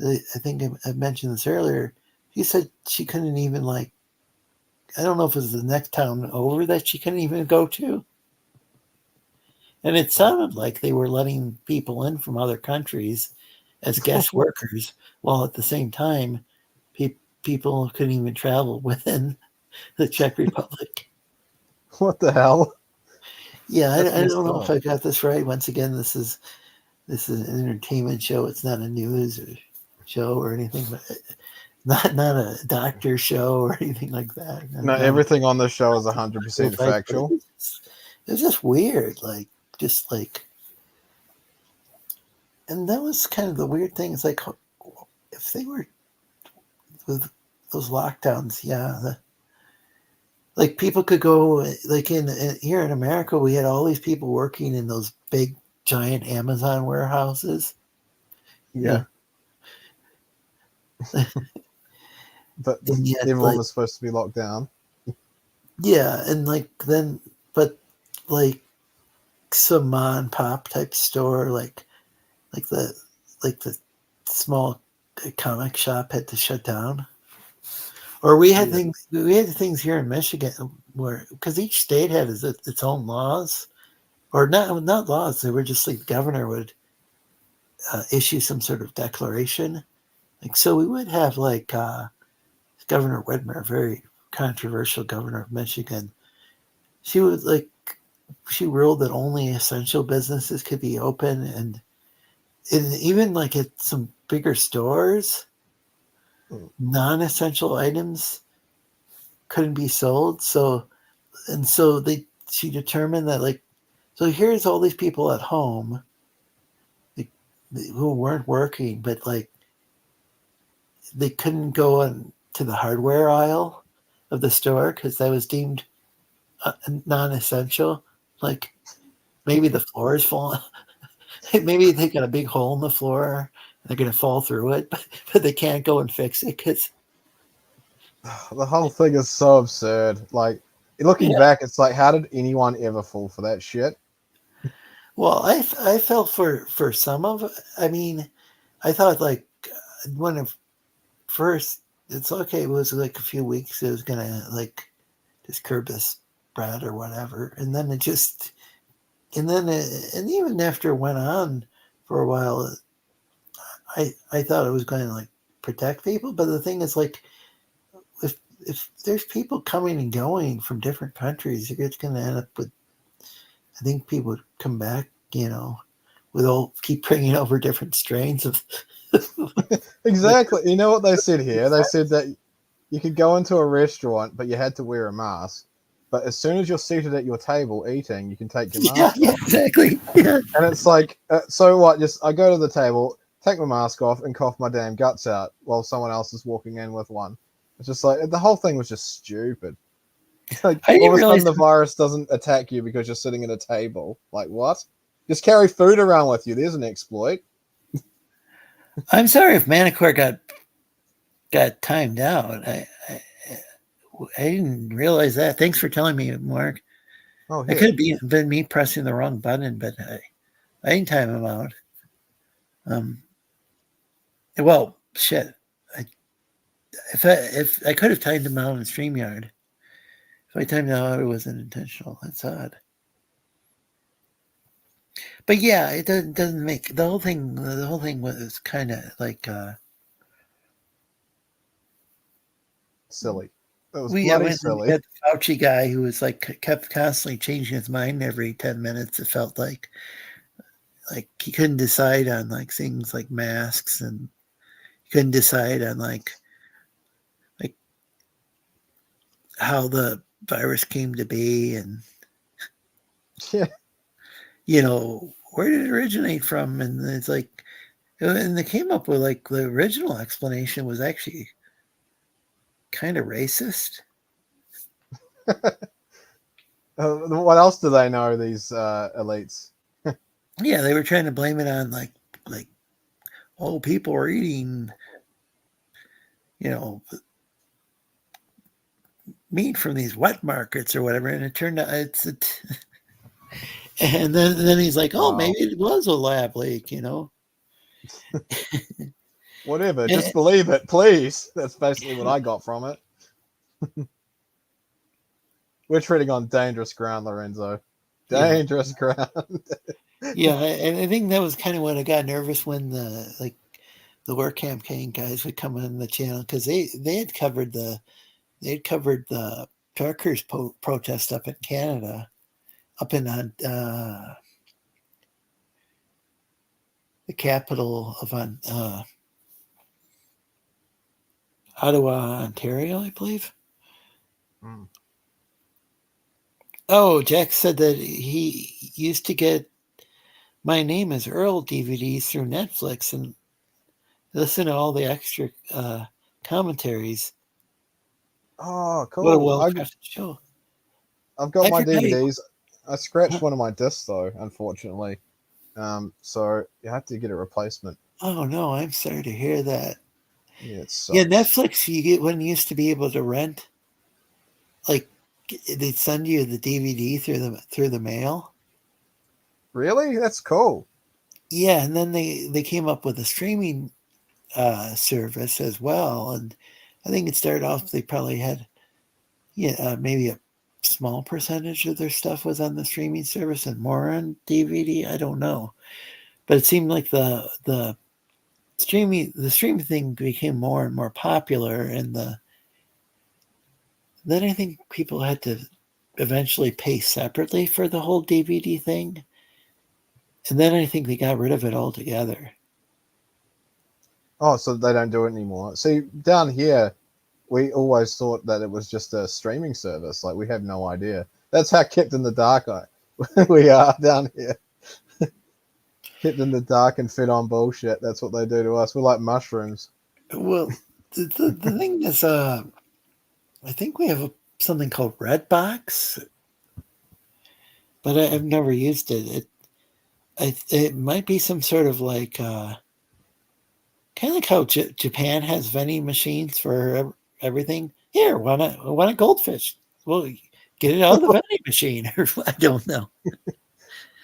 I think I mentioned this earlier, she said she couldn't even I don't know if it was the next town over that she couldn't even go to. And it sounded like they were letting people in from other countries as guest workers, while at the same time, people couldn't even travel within the Czech Republic. What the hell? Yeah, I don't know if I got this right. Once again, this is an entertainment show. It's not a news show or anything, but not a doctor show or anything like that. No, everything on this show is 100% factual. It's just weird, and that was kind of the weird thing. It's like if they were with those lockdowns, like people could go like here in America, we had all these people working in those big giant Amazon warehouses. Yeah. But everyone was supposed to be locked down. Yeah, and like then, but like some mom and pop type store, like the like the small comic shop had to shut down. Or we had Yeah. things here in Michigan where because each state had its own laws, or not laws. They were just like the governor would issue some sort of declaration. Like so, we would have like Governor Whitmer, very controversial governor of Michigan. She would like she ruled that only essential businesses could be open, and even like at some bigger stores, non-essential items couldn't be sold. So she determined that like so here's all these people at home like, who weren't working, but like they couldn't go on to the hardware aisle of the store because that was deemed non-essential. Like maybe the floor is falling. Maybe they got a big hole in the floor. They're going to fall through it, but they can't go and fix it because The whole thing is so absurd. Like looking yeah. back, it's like, how did anyone ever fall for that shit? Well, I felt for some of it. I mean, I thought like when it first, it's okay. It was like a few weeks. It was gonna like just curb this spread or whatever, and then and even after it went on for a while, I thought it was going to like protect people. But the thing is, like, if there's people coming and going from different countries, it's going to end up with. I think people would come back, with all keep bringing over different strains of. Exactly. You know what they said here? They said that you could go into a restaurant, but you had to wear a mask. But as soon as you're seated at your table eating, you can take your mask Yeah, off. exactly. Yeah. And it's like, so what? Just I go to the table, take my mask off, and cough my damn guts out while someone else is walking in with one. It's just like the whole thing was just stupid. Like I all didn't of a sudden realize. the virus doesn't attack you because you're sitting at a table. Like what? Just carry food around with you. There's an exploit. I'm sorry if Manticore got timed out. I didn't realize that. Thanks for telling me, Mark. Oh, It yeah. could have been me pressing the wrong button, but I didn't time him out. Well, shit. If I could have timed him out in StreamYard, if I timed him out, it wasn't intentional. That's odd. But yeah, it doesn't make the whole thing. The whole thing was kind of like Silly. It was we bloody went and silly. had the Fauci guy who was like kept constantly changing his mind every 10 minutes. It felt like he couldn't decide on like things like masks, and he couldn't decide on like how the virus came to be, and Yeah. Where did it originate from, and it's like, and they came up with like the original explanation was actually kind of racist. What else do they know, these elites? Yeah, they were trying to blame it on like people are eating meat from these wet markets or whatever, and it turned out and then he's like, oh, Wow. maybe it was a lab leak, Whatever, just believe it, please. That's basically what I got from it. We're treading on dangerous ground, Lorenzo. Dangerous ground. Yeah, and I think that was kind of when I got nervous when the work campaign guys would come on the channel, because they had covered the truckers protest up in Canada, up in the capital of Ottawa, Ontario, I believe. Mm. Oh, Jack said that he used to get My Name is Earl DVDs through Netflix and listen to all the extra commentaries. Oh, What a cool. well-crafted show. I've got my forgot he- DVDs. I scratched one of my discs, though, unfortunately. So you have to get a replacement. Oh, no, I'm sorry to hear that. Yeah, it sucks. Yeah, Netflix, you used to be able to rent like they send you the DVD through the mail. Really? That's cool. Yeah, and then they came up with a streaming service as well, and I think it started off they probably had maybe a small percentage of their stuff was on the streaming service and more on DVD. I don't know, but it seemed like the streaming thing became more and more popular, and then I think people had to eventually pay separately for the whole DVD thing, and then I think they got rid of it altogether. Oh, so they don't do it anymore. See, down here, we always thought that it was just a streaming service. Like, we have no idea. That's how kept in the dark we are down here. Kept in the dark and fed on bullshit. That's what they do to us. We're like mushrooms. Well, the thing is, I think we have something called Redbox, but I've never used it. It might be some sort of like kind of like how Japan has vending machines for everything. Here, want a goldfish? Well, get it out of the vending machine. Or I don't know.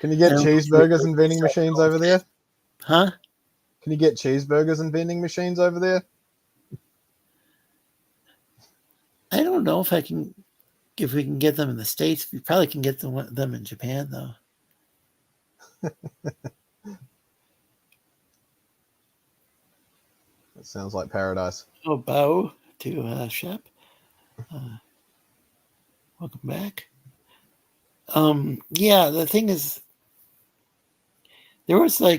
Can you get cheeseburgers and vending machines over there? Huh? Can you get cheeseburgers and vending machines over there? I don't know if we can get them in the States. We probably can get them in Japan though. That sounds like paradise. Oh, bow to Shep. Welcome back. Yeah, the thing is, there was a,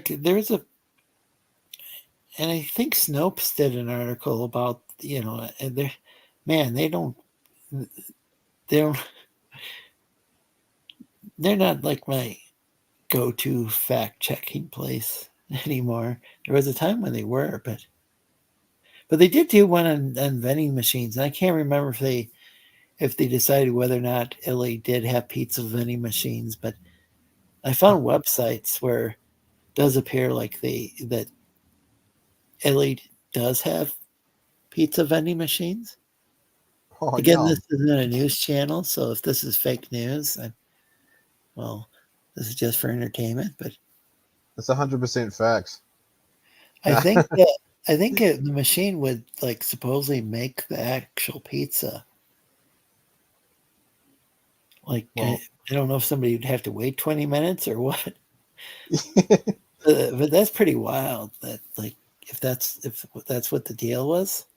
and I think Snopes did an article about, and they don't, they're not like my go-to fact-checking place anymore. There was a time when they were, but they did do one on vending machines, and I can't remember if they decided whether or not LA did have pizza vending machines, but I found websites where it does appear like that LA does have pizza vending machines. Oh, Again, yum. this isn't a news channel, so if this is fake news, this is just for entertainment. But It's 100% facts. I think the machine would like supposedly make the actual pizza. Like, Well, I don't know if somebody would have to wait 20 minutes or what. But that's pretty wild. That like if that's what the deal was.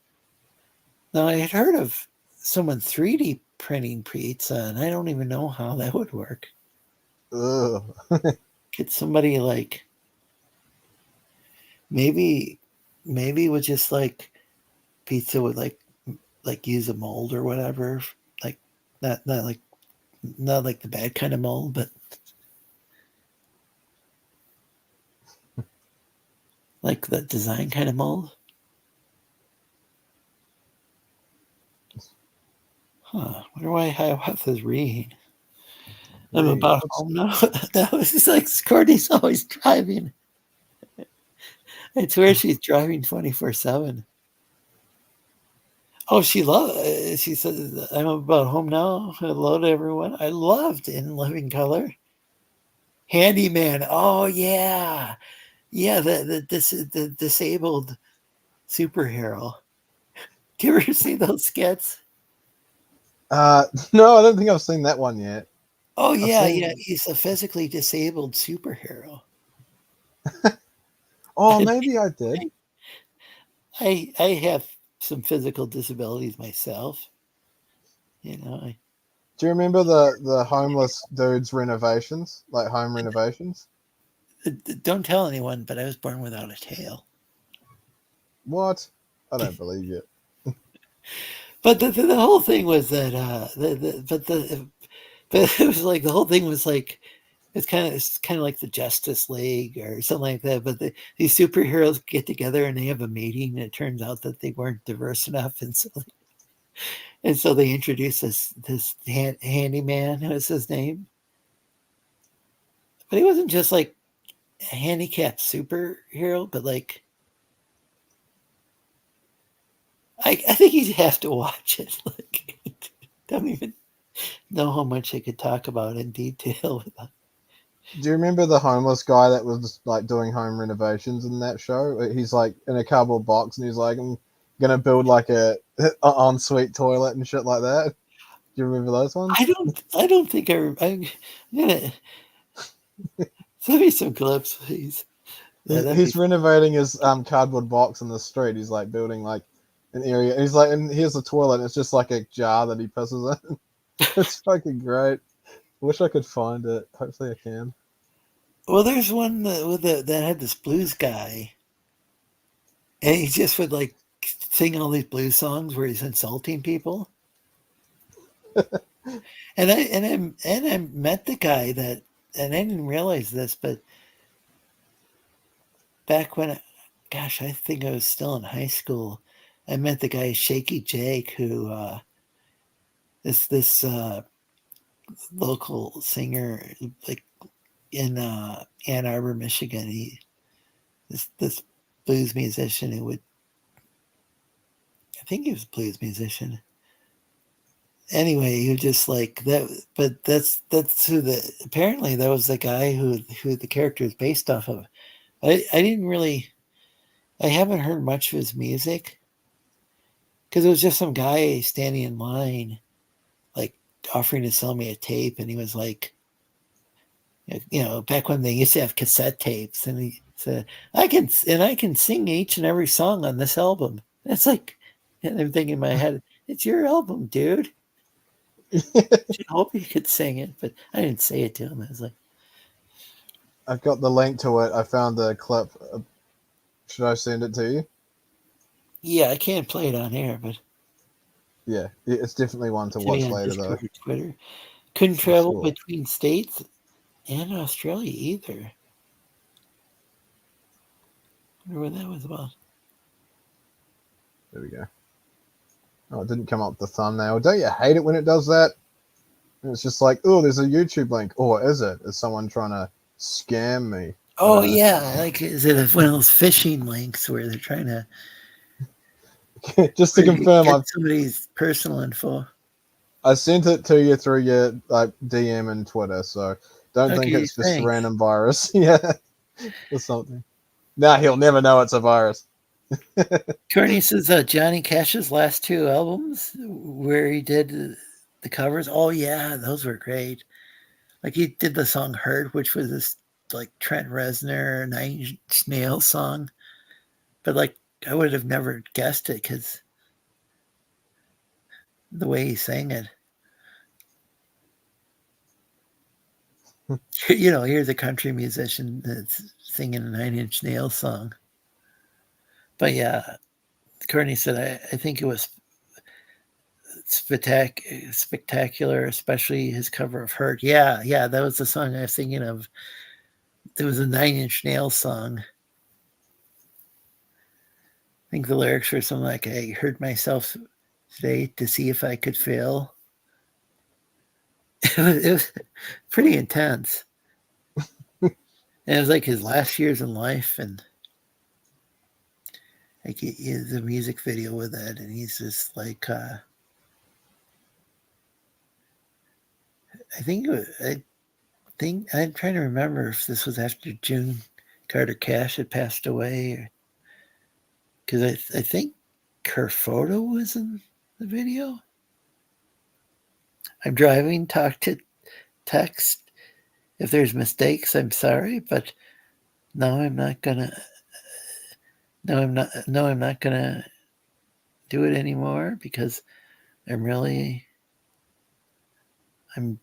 Now I had heard of someone 3D printing pizza, and I don't even know how that would work. ugh. Could somebody like maybe with just like pizza would like use a mold or whatever, like not like the bad kind of mold, but like the design kind of mold. Huh. Wonder why Hiawatha is reading. I'm Read. about home now. That was just like Courtney's always driving. I swear she's driving 24/7. Oh, she says, I'm about home now. Hello to everyone. I loved In Living Color. Handyman. Oh, yeah. Yeah, the disabled superhero. Do you ever see those skits? No, I don't think I've seen that one yet. Oh, yeah, seen- yeah. He's a physically disabled superhero. Oh, maybe I did. I have some physical disabilities myself. You know, Do you remember the homeless dude's renovations, like home renovations? don't tell anyone, but I was born without a tail. What? I don't believe you. But the whole thing was that but it was like the whole thing was like it's kind of like the Justice League or something like that. But these superheroes get together and they have a meeting, and it turns out that they weren't diverse enough, and so they introduced this handyman. What was his name? But he wasn't just like a handicapped superhero, but like I think you'd have to watch it. Like, don't know how much I could talk about in detail. Do you remember the homeless guy that was like doing home renovations in that show? He's like in a cardboard box and he's like, I'm gonna build like a ensuite toilet and shit like that. Do you remember those ones? I don't think I'm gonna send me some clips, please. Yeah, that'd He's be renovating his cardboard box in the street. He's like building like an area. And he's like, and here's a toilet. And it's just like a jar that he pisses in. It's fucking great. Wish I could find it. Hopefully I can. well. There's one that had this blues guy, and he just would like sing all these blues songs where he's insulting people. And I met the guy that, and I didn't realize this, but back when, gosh, I think I was still in high school. I met the guy Shaky Jake, who is this local singer, like in Ann Arbor, Michigan. This blues musician who would, I think he was a blues musician. Anyway, he was just like that. But that's who apparently that was the guy who the character is based off of. I didn't really, I haven't heard much of his music because it was just some guy standing in line, like offering to sell me a tape, and he was like, back when they used to have cassette tapes, and he said, I can sing each and every song on this album. It's like, and I'm thinking in my head, it's your album, dude. I hope you could sing it, but I didn't say it to him. I was like, I've got the link to it. I found the clip. Should I send it to you? yeah, I can't play it on air, but Yeah, it's definitely one to send watch me on later though. Discord or Twitter. Couldn't For travel sure. between states and Australia either. I wonder what that was about. There we go. Oh, it didn't come up the thumbnail. Don't you hate it when it does that? And it's just like, oh, there's a YouTube link. Or is it? Is someone trying to scam me? Oh yeah, like is it one of those phishing links where they're trying to Just to confirm, get somebody's personal info? I sent it to you through your DM and Twitter, so don't think Okay, it's just a thanks. random virus. Yeah, or something. Nah, he'll never know it's a virus. Courtney says Johnny Cash's last two albums where he did the covers. Oh yeah, those were great. Like he did the song "Hurt," which was this like Trent Reznor Nine Inch Nails song, but like I would have never guessed it because the way he sang it. Here's a country musician that's singing a Nine Inch Nails song. But yeah, Courtney said I think it was spectacular, especially his cover of "Hurt." Yeah, that was the song I was thinking of. It was a Nine Inch Nails song. I think the lyrics were something like, I hurt myself today to see if I could fail. It was pretty intense. And it was like his last years in life, and like he has a music video with it, and he's just like I think I'm trying to remember if this was after June Carter Cash had passed away, because I think her photo was in the video. I'm driving, talk to text. If there's mistakes, I'm sorry, but no, I'm not gonna. No, I'm not gonna do it anymore because I'm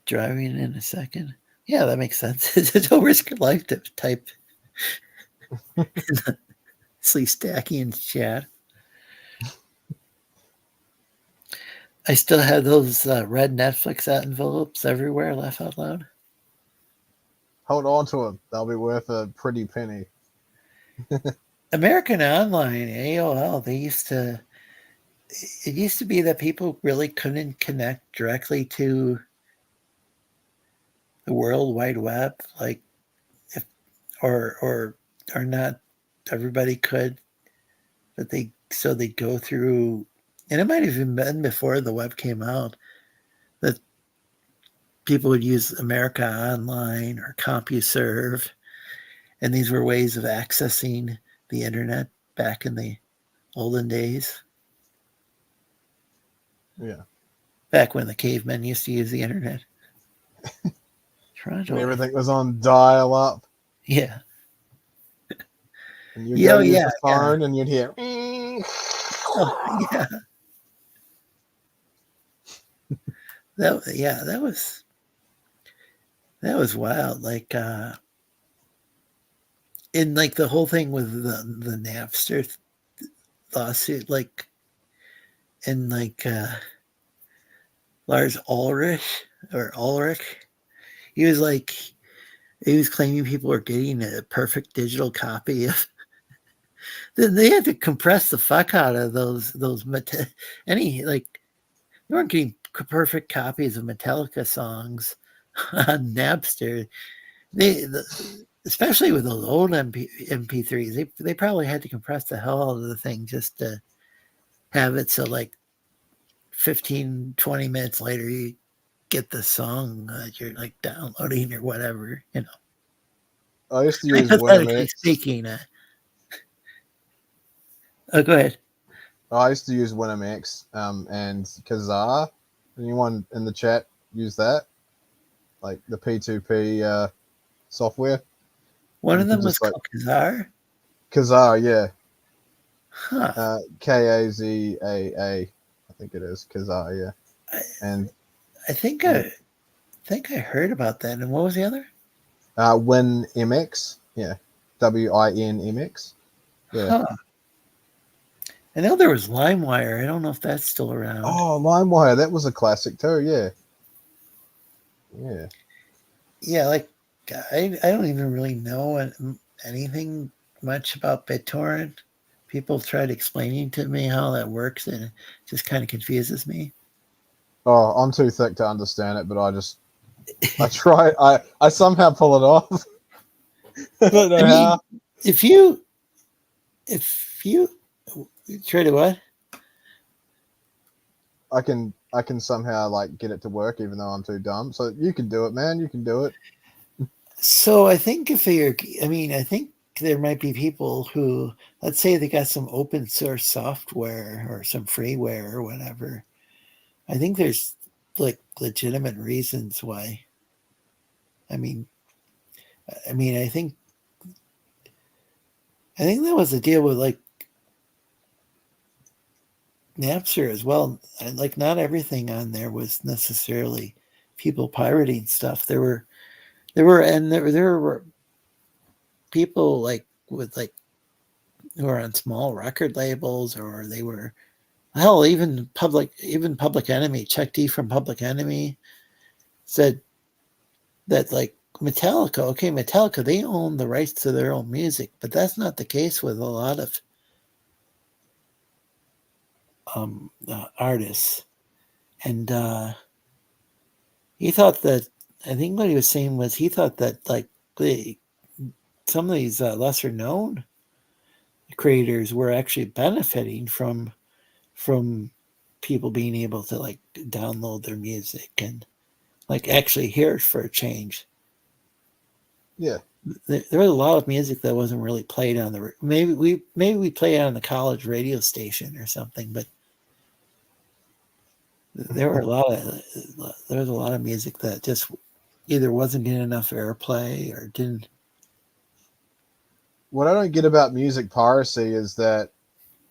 driving in a second. Yeah, that makes sense. It's no risk of life to type Sleestak Chat. I still have those red Netflix envelopes everywhere, laugh out loud. Hold on to them. They'll be worth a pretty penny. American Online, AOL, it used to be that people really couldn't connect directly to the World Wide Web, like or not everybody could, but they'd go through, and it might have even been before the web came out, that people would use America Online or CompuServe, and these were ways of accessing the internet back in the olden days. Yeah. Back when the cavemen used to use the internet. And everything was on dial up. Yeah. And you'd go to use the phone and you'd hear. Oh, yeah. That was wild. Like in like the whole thing with the Napster lawsuit, like and like Lars Ulrich, he was claiming people were getting a perfect digital copy of. Then they had to compress the fuck out of those any like they weren't getting perfect copies of Metallica songs on Napster. Especially with those old MP3s, they probably had to compress the hell out of the thing just to have it so like 15, 20 minutes later you get the song that you're like downloading or whatever, you know. I used to use Hypothetically WinMX. speaking. Oh, go ahead. I used to use WinMX and Kazaa. Anyone in the chat use that? Like the P2P software? One You of them could was just, like, called Kazaa. Kazaa, yeah. Huh. Kazaa, I think it is Kazaa, yeah. And I think I heard about that. And what was the other? WinMX, yeah. WinMX. Yeah. Huh. I know there was LimeWire. I don't know if that's still around. Oh, LimeWire, that was a classic too, yeah. Yeah. Yeah, like I don't even really know anything much about BitTorrent. People tried explaining to me how that works, and it just kind of confuses me. Oh, I'm too thick to understand it, but I try. I somehow pull it off. I don't know how. If you try to what? I can somehow like get it to work, even though I'm too dumb. So you can do it, man. You can do it. So I think I think there might be people who, let's say they got some open source software or some freeware or whatever. I think there's like legitimate reasons why. I mean, I think that was the deal with like Napster as well. Like not everything on there was necessarily people pirating stuff. There were people like with like who are on small record labels, or they were hell even Public Enemy. Chuck D from Public Enemy said that like Metallica, they own the rights to their own music, but that's not the case with a lot of artists. And he thought that, I think what he was saying was he thought that like some of these lesser known creators were actually benefiting from people being able to like download their music and like actually hear it for a change. Yeah. There was a lot of music that wasn't really played on the maybe we played it on the college radio station or something, but there was a lot of music that just either wasn't getting enough airplay or didn't. What I don't get about music piracy is that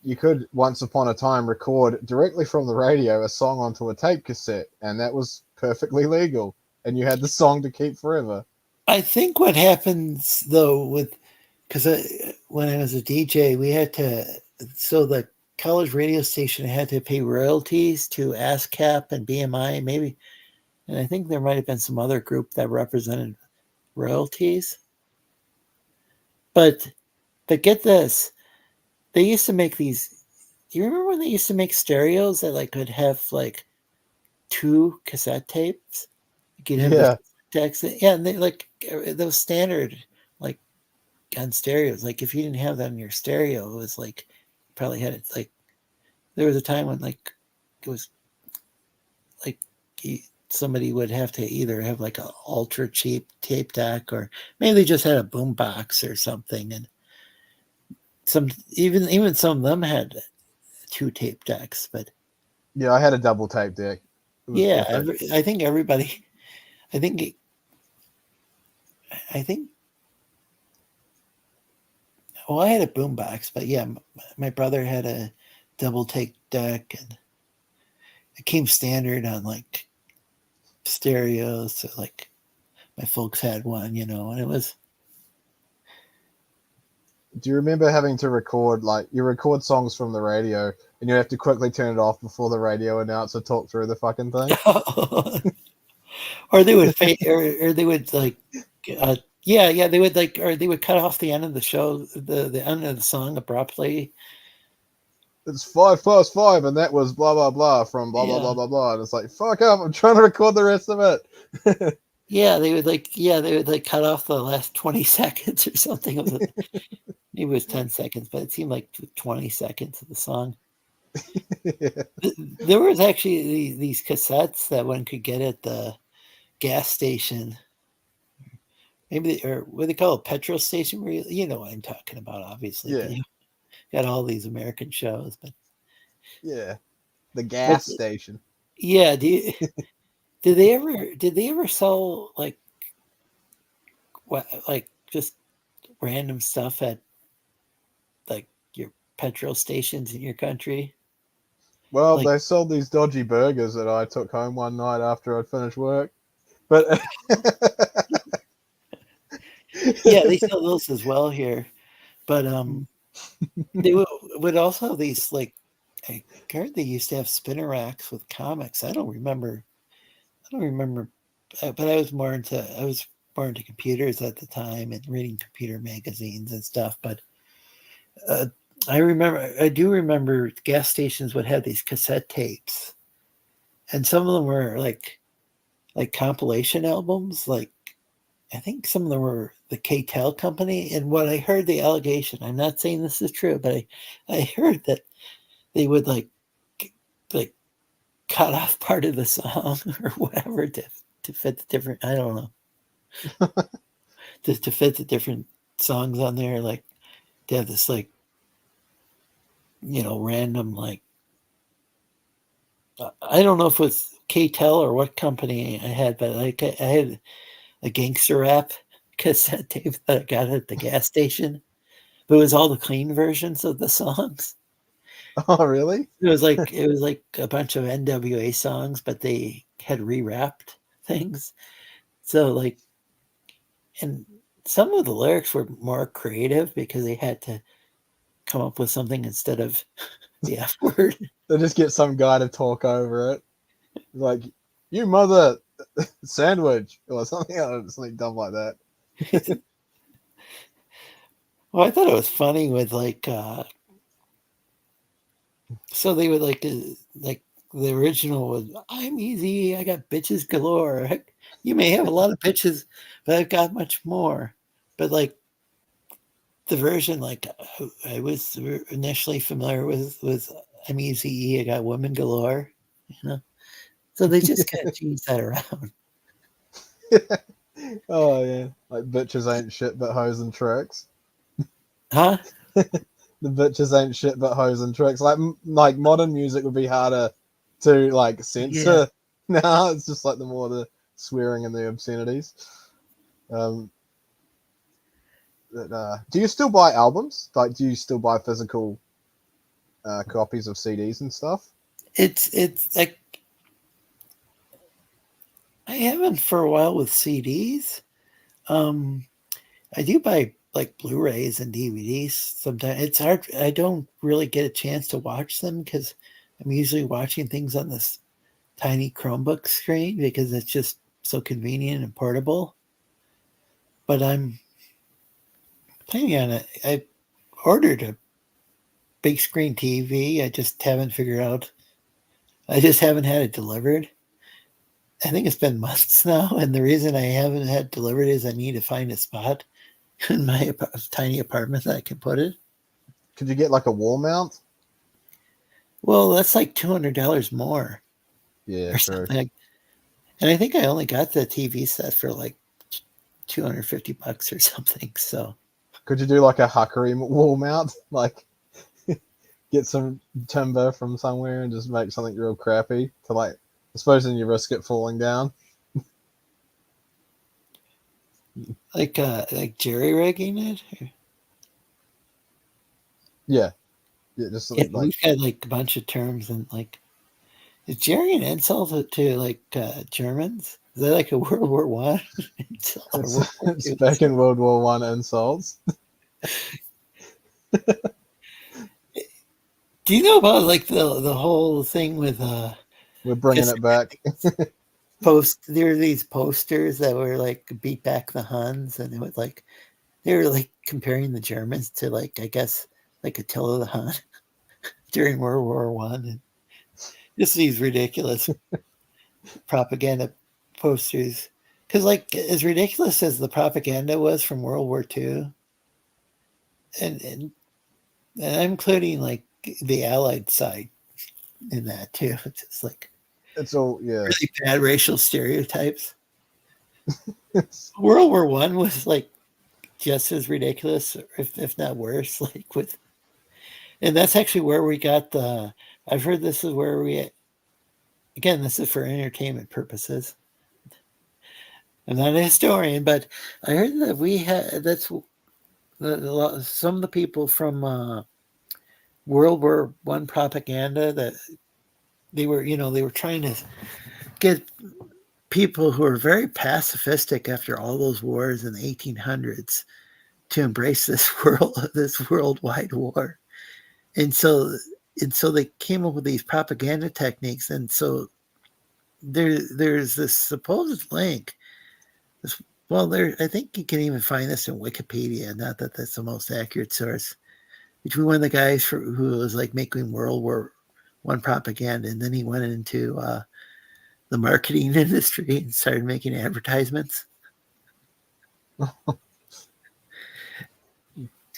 you could once upon a time record directly from the radio a song onto a tape cassette, and that was perfectly legal, and you had the song to keep forever. I think what happens though because when I was a DJ, we had to, so the college radio station had to pay royalties to ASCAP and BMI, maybe, and I think there might have been some other group that represented royalties. But get this, they used to make these. Do you remember when they used to make stereos that like could have like 2 cassette tapes? You could have Yeah. and they like those standard like on stereos. Like if you didn't have that in your stereo, it was like you probably had it like there was a time when like it was like somebody would have to either have like a ultra cheap tape deck, or maybe they just had a boom box or something. And even some of them had 2 tape decks. But Yeah, I had a double tape deck. It was yeah, epic. I think everybody, I think, I think. Well, I had a boom box, but yeah, my brother had a double tape deck, and it came standard on like stereos. So like my folks had one, and it was. Do you remember having to record, like, you record songs from the radio and you have to quickly turn it off before the radio announcer talk through the fucking thing? Or they would or they would like, yeah, they would like, or they would cut off the end of the show, the end of the song abruptly. It's 5 + 5, and that was blah blah blah from blah blah Yeah. blah blah blah, and it's like, fuck up, I'm trying to record the rest of it. Yeah, they would like cut off the last 20 seconds or something of the. Maybe it was 10 seconds, but it seemed like 20 seconds of the song. Yeah. There was actually these cassettes that one could get at the gas station. Maybe or what they call a petrol station, where you know what I'm talking about, obviously. Yeah. You got all these American shows, but Yeah, the gas But- station. yeah, did they ever sell like what, like just random stuff at like your petrol stations in your country? Well, Like- they sold these dodgy burgers that I took home one night after I'd finished work. But Yeah, they sell those as well here, but they would also have these, like, I heard they used to have spinner racks with comics. I don't remember, but I was more into computers at the time and reading computer magazines and stuff. But I do remember gas stations would have these cassette tapes, and some of them were like compilation albums. Like, I think some of them were the K-Tel company. And what I heard, the allegation, I'm not saying this is true, but I heard that they would like cut off part of the song or whatever to fit the different, I don't know, to fit the different songs on there. Like, to have this, like, random, like, I don't know if it was K-Tel or what company I had, but like I had a gangster rap cassette tape that I got at the gas station. But it was all the clean versions of the songs. oh, really? It was like a bunch of NWA songs, but they had rewrapped things. So like, and some of the lyrics were more creative because they had to come up with something instead of the F word. They just get some guy to talk over it, like, "You mother sandwich" or something dumb like that. Well, I thought it was funny with like, so they would like the original was, "I'm easy, I got bitches galore." You may have a lot of bitches, but I've got much more. But like the version, like I was initially familiar with was, "I'm easy, I got women galore," So they just kind of change that around. Oh yeah, like, bitches ain't shit but hoes and tricks. Huh? The bitches ain't shit but hoes and tricks. Like modern music would be harder to like censor. Now it's just like the swearing and the obscenities. Do you still buy albums? Like, do you still buy physical copies of CDs and stuff? It's like, I haven't for a while with CDs. I do buy like Blu-rays and DVDs sometimes. It's hard. I don't really get a chance to watch them because I'm usually watching things on this tiny Chromebook screen because it's just so convenient and portable. But I'm planning on it. I ordered a big screen TV. I just haven't figured out. I just haven't had it delivered. I think it's been months now, and the reason I haven't had it delivered is I need to find a spot in my tiny apartment that I can put it. Could you get like a wall mount? Well, that's like $200 more Yeah, or true. something. And I think I only got the TV set for like $250 or something. So Could you do like a Hakari wall mount? Like get some timber from somewhere and just make something real crappy to like, I suppose then you risk it falling down. like jerry rigging it. Yeah. Yeah, just Yeah, like we've got like a bunch of terms and like is jerry an insult to like Germans? Is that like a World War One insult or World War it's II back insult? in World War One insults. Do you know about like the whole thing with We're bringing it back. there were these posters that were like beat back the Huns, and it was like they were like comparing the Germans to like I guess like Attila the Hun during World War One, and just these ridiculous propaganda posters. Because like as ridiculous as the propaganda was from World War II, and I'm including like the Allied side in that too. It's just like It's all really bad racial stereotypes. World War One was like just as ridiculous, if not worse. Like with, and that's actually where we got the. I've heard this is where we. Again, this is for entertainment purposes. I'm not a historian, but I heard that we had that's some of the people from World War One propaganda that they were trying to get people who are very pacifistic after all those wars in the 1800s to embrace this worldwide war, and so they came up with these propaganda techniques, and so there's this supposed link. I think you can even find this in Wikipedia. Not that that's the most accurate source. Between one of the guys who was like making World War One propaganda, and then he went into the marketing industry and started making advertisements.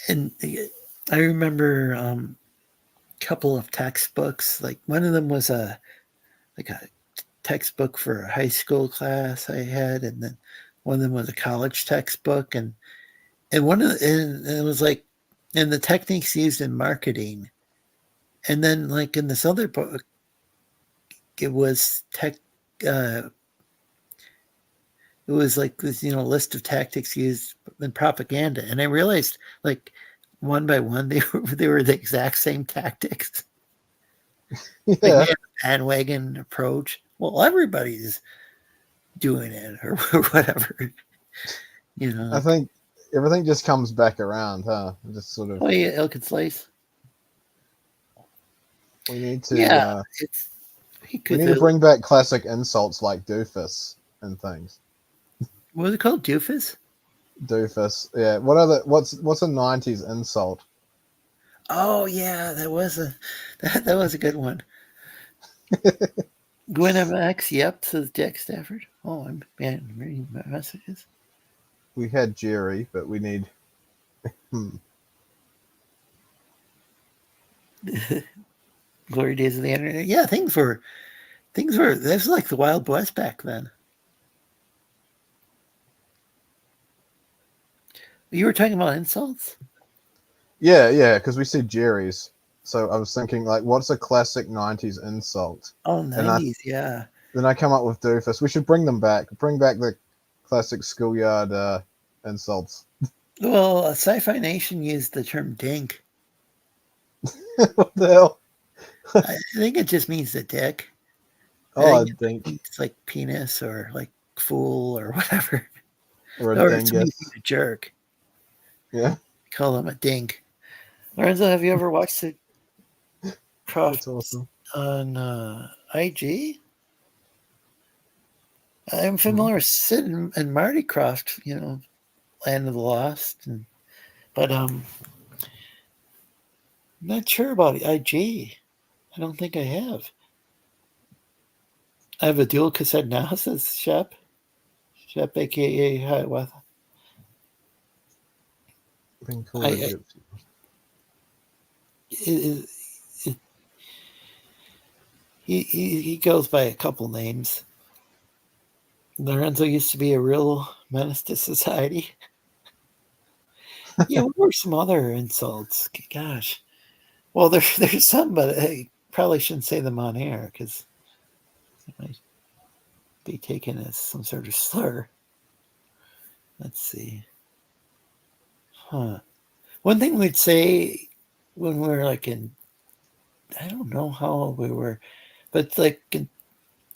And I remember a couple of textbooks. Like one of them was a textbook for a high school class I had, and then one of them was a college textbook, and and it was like, and the techniques used in marketing, and then like in this other book, it was uh, it was like this list of tactics used in propaganda, and I realized like one by one they were the exact same tactics. Like yeah. we had a bandwagon approach. Well, everybody's doing it or whatever. I think everything just comes back around, huh? Just sort of. Oh yeah, elk and slice. We need to. Yeah, we need to bring back classic insults like doofus and things. What was it called? Doofus? Doofus. Yeah. What's a '90s insult? Oh yeah, that was a good one. Gwen MX, yep, says Jack Stafford. Oh, I'm reading my messages. We had Jerry, but we need. Glory days of the internet. Yeah, things were. This was like the Wild West back then. You were talking about insults? Yeah, because we see Jerry's. So I was thinking, like, what's a classic '90s insult? Oh, 90s, yeah. Then I come up with doofus. We should bring them back. Bring back the classic schoolyard insults. Well, Sci-Fi Nation used the term dink. What the hell? I think it just means the dick. Oh, dink. It's like penis or like fool or whatever. Or a Or dingus. a jerk. Yeah. Call him a dink. Lorenzo, have you ever watched it? That's awesome. On IG? I'm familiar with Sid and Marty Croft, Land of the Lost, but I'm not sure about IG. I don't think I have. I have a dual cassette now, says Shep. Shep, aka Hiawatha. Been called a gypsy. He goes by a couple names. Lorenzo used to be a real menace to society. Yeah, what were some other insults? Gosh. Well, there's some, but I probably shouldn't say them on air because it might be taken as some sort of slur. Let's see. Huh. One thing we'd say when we were like in, I don't know how old we were, but like,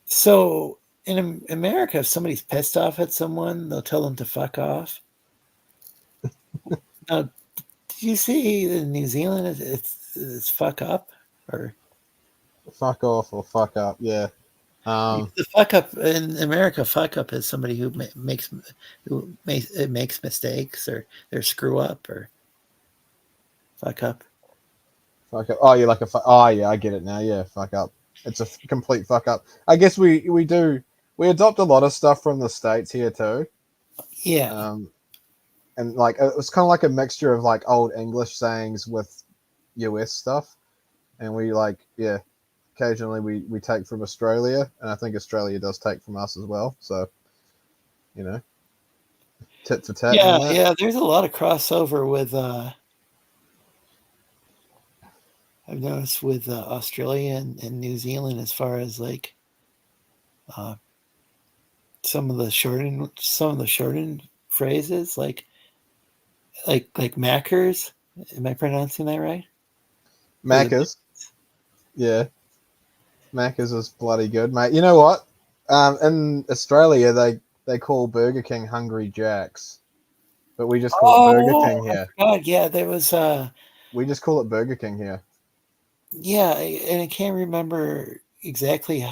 so in America, if somebody's pissed off at someone, they'll tell them to fuck off. Now, did you see in New Zealand it's fuck up or Fuck off or fuck up. Yeah. the fuck up in America? Fuck up is somebody who makes mistakes or they're screw up or fuck up. Fuck up. Oh, you're like a oh yeah, I get it now. Yeah, fuck up. It's a complete fuck up. I guess we adopt a lot of stuff from the States here too. Yeah. And like it was kind of like a mixture of like old English sayings with US stuff, and we like occasionally we take from Australia, and I think Australia does take from us as well. So, tit for tat. Yeah. There's a lot of crossover with. I've noticed with Australia and New Zealand as far as like some of the shortened phrases like Mackers. Am I pronouncing that right? Maccas. Yeah. Maccas is bloody good, mate. You know what? In Australia they call Burger King Hungry Jacks. But we just call it Burger King here. God, yeah, there was we just call it Burger King here. Yeah, and I can't remember exactly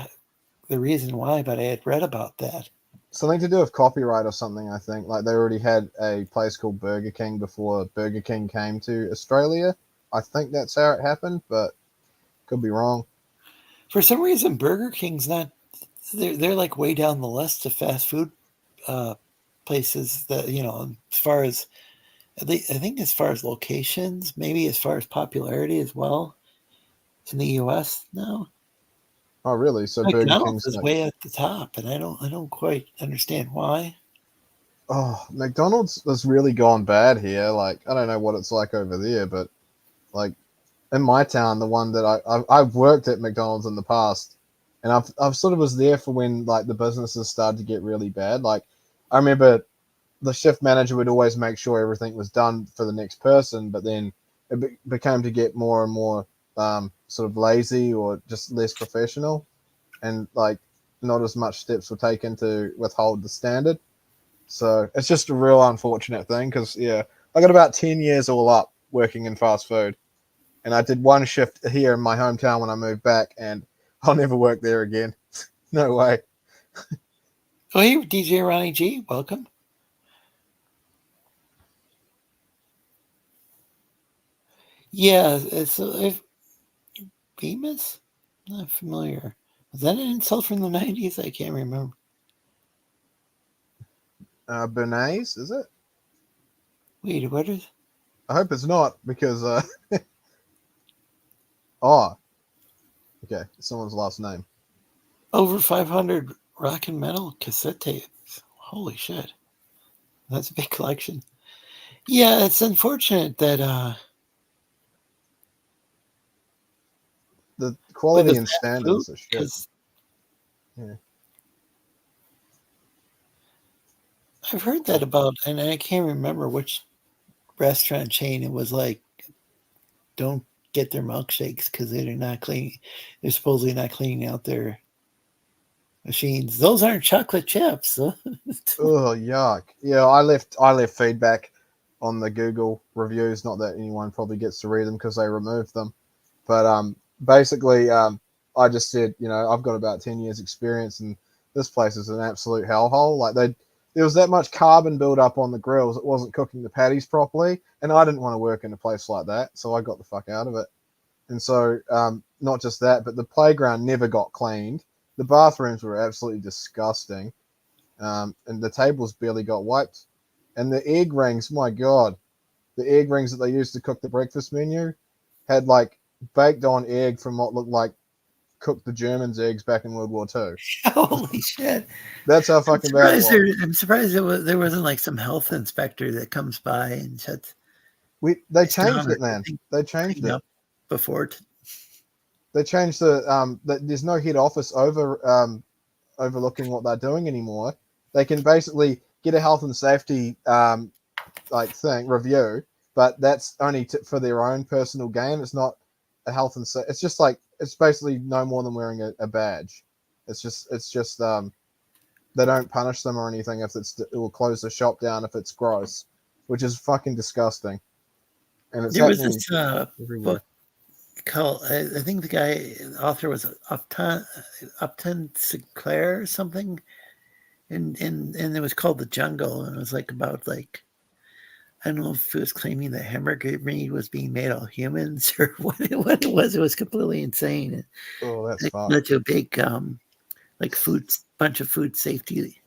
the reason why, but I had read about that. Something to do with copyright or something, I think. Like they already had a place called Burger King before Burger King came to Australia. I think that's how it happened, but could be wrong. For some reason, Burger King's not. They're like way down the list of fast food places that as far as I think as far as locations, maybe as far as popularity as well. In the U.S. now. Oh, really? So McDonald's Burger King's is way at the top, and I don't quite understand why. Oh, McDonald's has really gone bad here. Like I don't know what it's like over there, but like in my town, the one that I've worked at McDonald's in the past, and I've sort of was there for when like the businesses started to get really bad. Like I remember the shift manager would always make sure everything was done for the next person, but then it became to get more and more sort of lazy or just less professional, and like not as much steps were taken to withhold the standard. So it's just a real unfortunate thing because I got about 10 years all up working in fast food, and I did one shift here in my hometown when I moved back, and I'll never work there again. No way. Oh, hey, DJ Ronnie G, welcome. Yeah, it's Bemis? Not familiar. Was that an insult from the 90s? I can't remember. Bernays, is it? Wait, what is? I hope it's not because oh, okay, someone's last name. Over 500 rock and metal cassette tapes. Holy shit, that's a big collection. Yeah, it's unfortunate that the quality and standards are shit. Yeah. I've heard that about, and I can't remember which restaurant chain it was. Like, don't get their milkshakes because they're not cleaning. They're supposedly not cleaning out their machines. Those aren't chocolate chips. Oh yuck! Yeah, I left feedback on the Google reviews. Not that anyone probably gets to read them because they removed them, but basically I just said I've got about 10 years experience and this place is an absolute hellhole. Like there was that much carbon build up on the grills. It wasn't cooking the patties properly, and I didn't want to work in a place like that, so I got the fuck out of it. And so not just that, but the playground never got cleaned. The bathrooms were absolutely disgusting, and the tables barely got wiped. And the egg rings, my god, the egg rings that they used to cook the breakfast menu had like baked on egg from what looked like cooked the Germans' eggs back in World War II. Holy shit! That's how fucking bad it was. I'm surprised there wasn't like some health inspector that comes by and shuts. They changed it, man. They changed it Before. They changed there's no head office overlooking what they're doing anymore. They can basically get a health and safety review, but that's only for their own personal gain. It's not a health and safety. It's just like it's basically no more than wearing a badge. It's just they don't punish them or anything if it will close the shop down if it's gross, which is fucking disgusting. And it's there was happening this everywhere. book called I think the author was Upton Sinclair or something, and it was called The Jungle, and it was like about like I don't know if it was claiming that hamburger meat was being made all humans or what it was. It was completely insane. Oh, that's it fun. led to a big bunch of food safety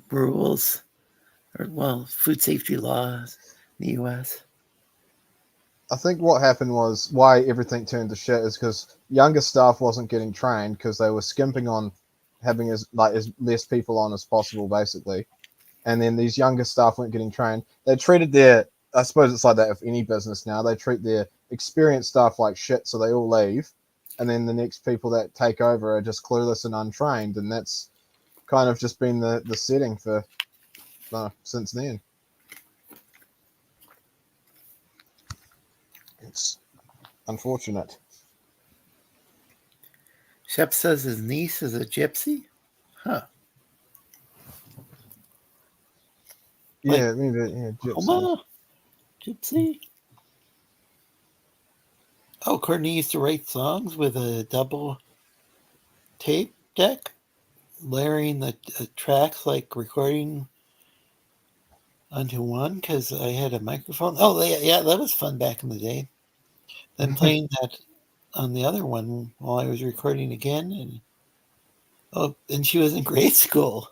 rules or food safety laws in the U.S. I think what happened was why everything turned to shit is because younger staff wasn't getting trained because they were skimping on having as less people on as possible, basically. And then these younger staff weren't getting trained. They treated I suppose it's like that with any business now. They treat their experienced staff like shit, so they all leave. And then the next people that take over are just clueless and untrained. And that's kind of just been the setting for since then. It's unfortunate. Shep says his niece is a gypsy? Huh. Yeah, gypsy. Oma? Gypsy? Oh, Courtney used to write songs with a double tape deck, layering the tracks like recording onto one because I had a microphone. Oh, yeah, that was fun back in the day. Then playing that on the other one while I was recording again, and she was in grade school.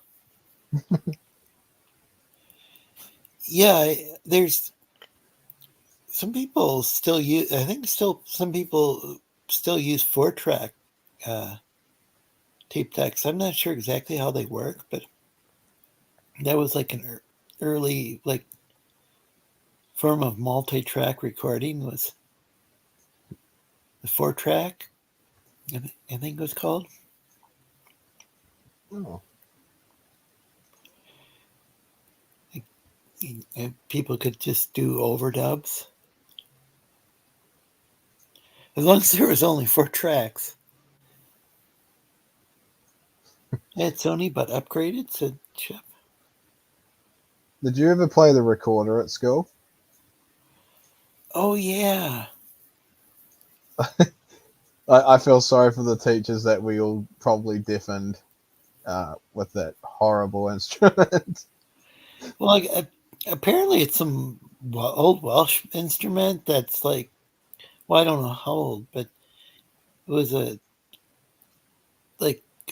Yeah, there's some people still use. I think some people still use 4-track tape decks. I'm not sure exactly how they work, but that was like an early form of multi-track recording was the 4-track. I think it was called. Oh. And people could just do overdubs. As long as there was only 4 tracks. It's Sony, but upgraded, said Shep. Did you ever play the recorder at school? Oh, yeah. I feel sorry for the teachers that we all probably deafened with that horrible instrument. Well, apparently it's some old Welsh instrument that's like, well, I don't know how old, but it was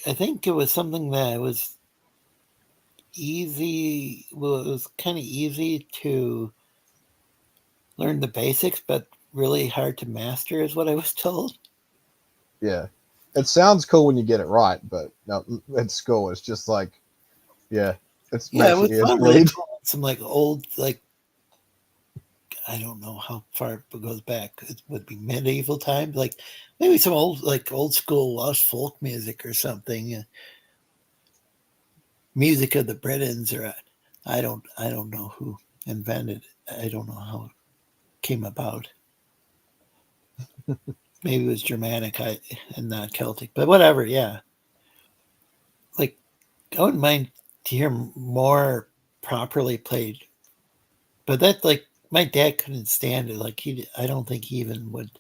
I think it was something that was easy. Well, it was kind of easy to learn the basics, but really hard to master, is what I was told. Yeah. It sounds cool when you get it right, but no, at school it's just like, yeah, it Yeah, makes it was your ears fun, bleed. really cool. Some old, I don't know how far it goes back. It would be medieval times, maybe some old school Welsh folk music or something. Music of the Britons, or I don't know who invented it. I don't know how it came about. Maybe it was Germanic and not Celtic, but whatever. Yeah, I wouldn't mind to hear more properly played, but that my dad couldn't stand it. I don't think he even would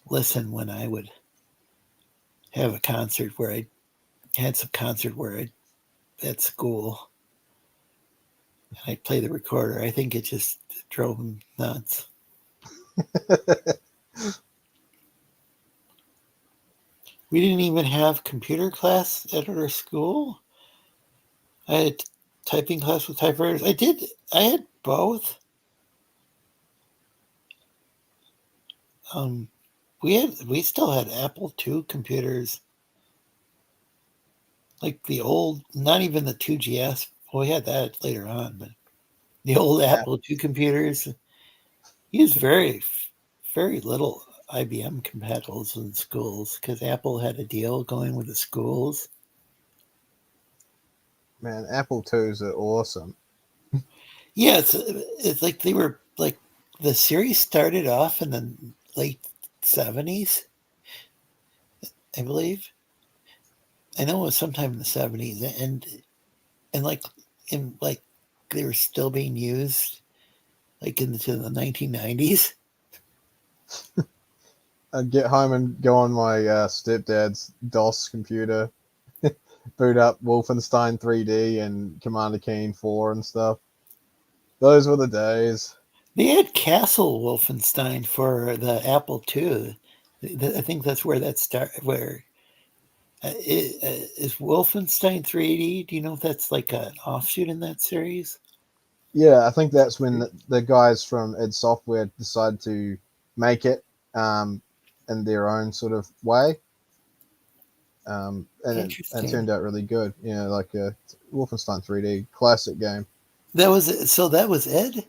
listen when I would have a concert where I had some concert where I at school. I play the recorder. I think it just drove him nuts. We didn't even have computer class at our school. I had typing class with typewriters. I had both. we still had Apple II computers, like the old, not even the 2GS. Well, we had that later on, but the old Apple II computers used very little IBM compatibles in schools because Apple had a deal going with the schools. Man, Apple IIs are awesome. Yeah, it's like they were like the series started off in the late 70s, I believe. I know it was sometime in the 70s, and like they were still being used like into the 1990s. I'd get home and go on my stepdad's DOS computer, boot up Wolfenstein 3D and Commander Keen 4 and stuff. Those were the days. They had Castle Wolfenstein for the Apple II. I think that's where that started. Where is Wolfenstein 3D? Do you know if that's like an offshoot in that series? Yeah, I think that's when the guys from id Software decided to make it in their own sort of way. And it turned out really good. You know, like Wolfenstein 3D, classic game. That was Ed?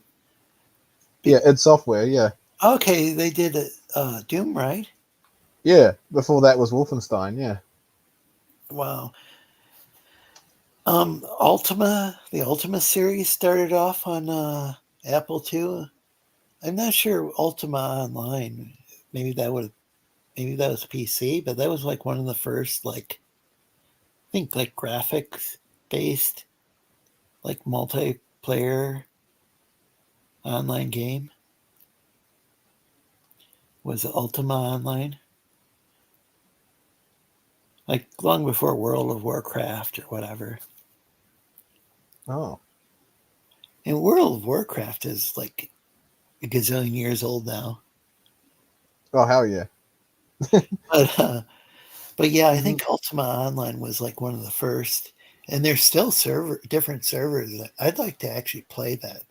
Yeah, id Software, yeah. Okay, they did Doom, right? Yeah, before that was Wolfenstein, yeah. Wow. The Ultima series started off on Apple II. I'm not sure Ultima Online. Maybe that was PC, but that was like one of the first like I think like graphics based like multiplayer online game. Was Ultima Online? Like long before World of Warcraft or whatever. Oh. And World of Warcraft is like a gazillion years old now. Oh, hell yeah. But yeah, I think Ultima Online was like one of the first, and there's still different servers. I'd like to actually play that.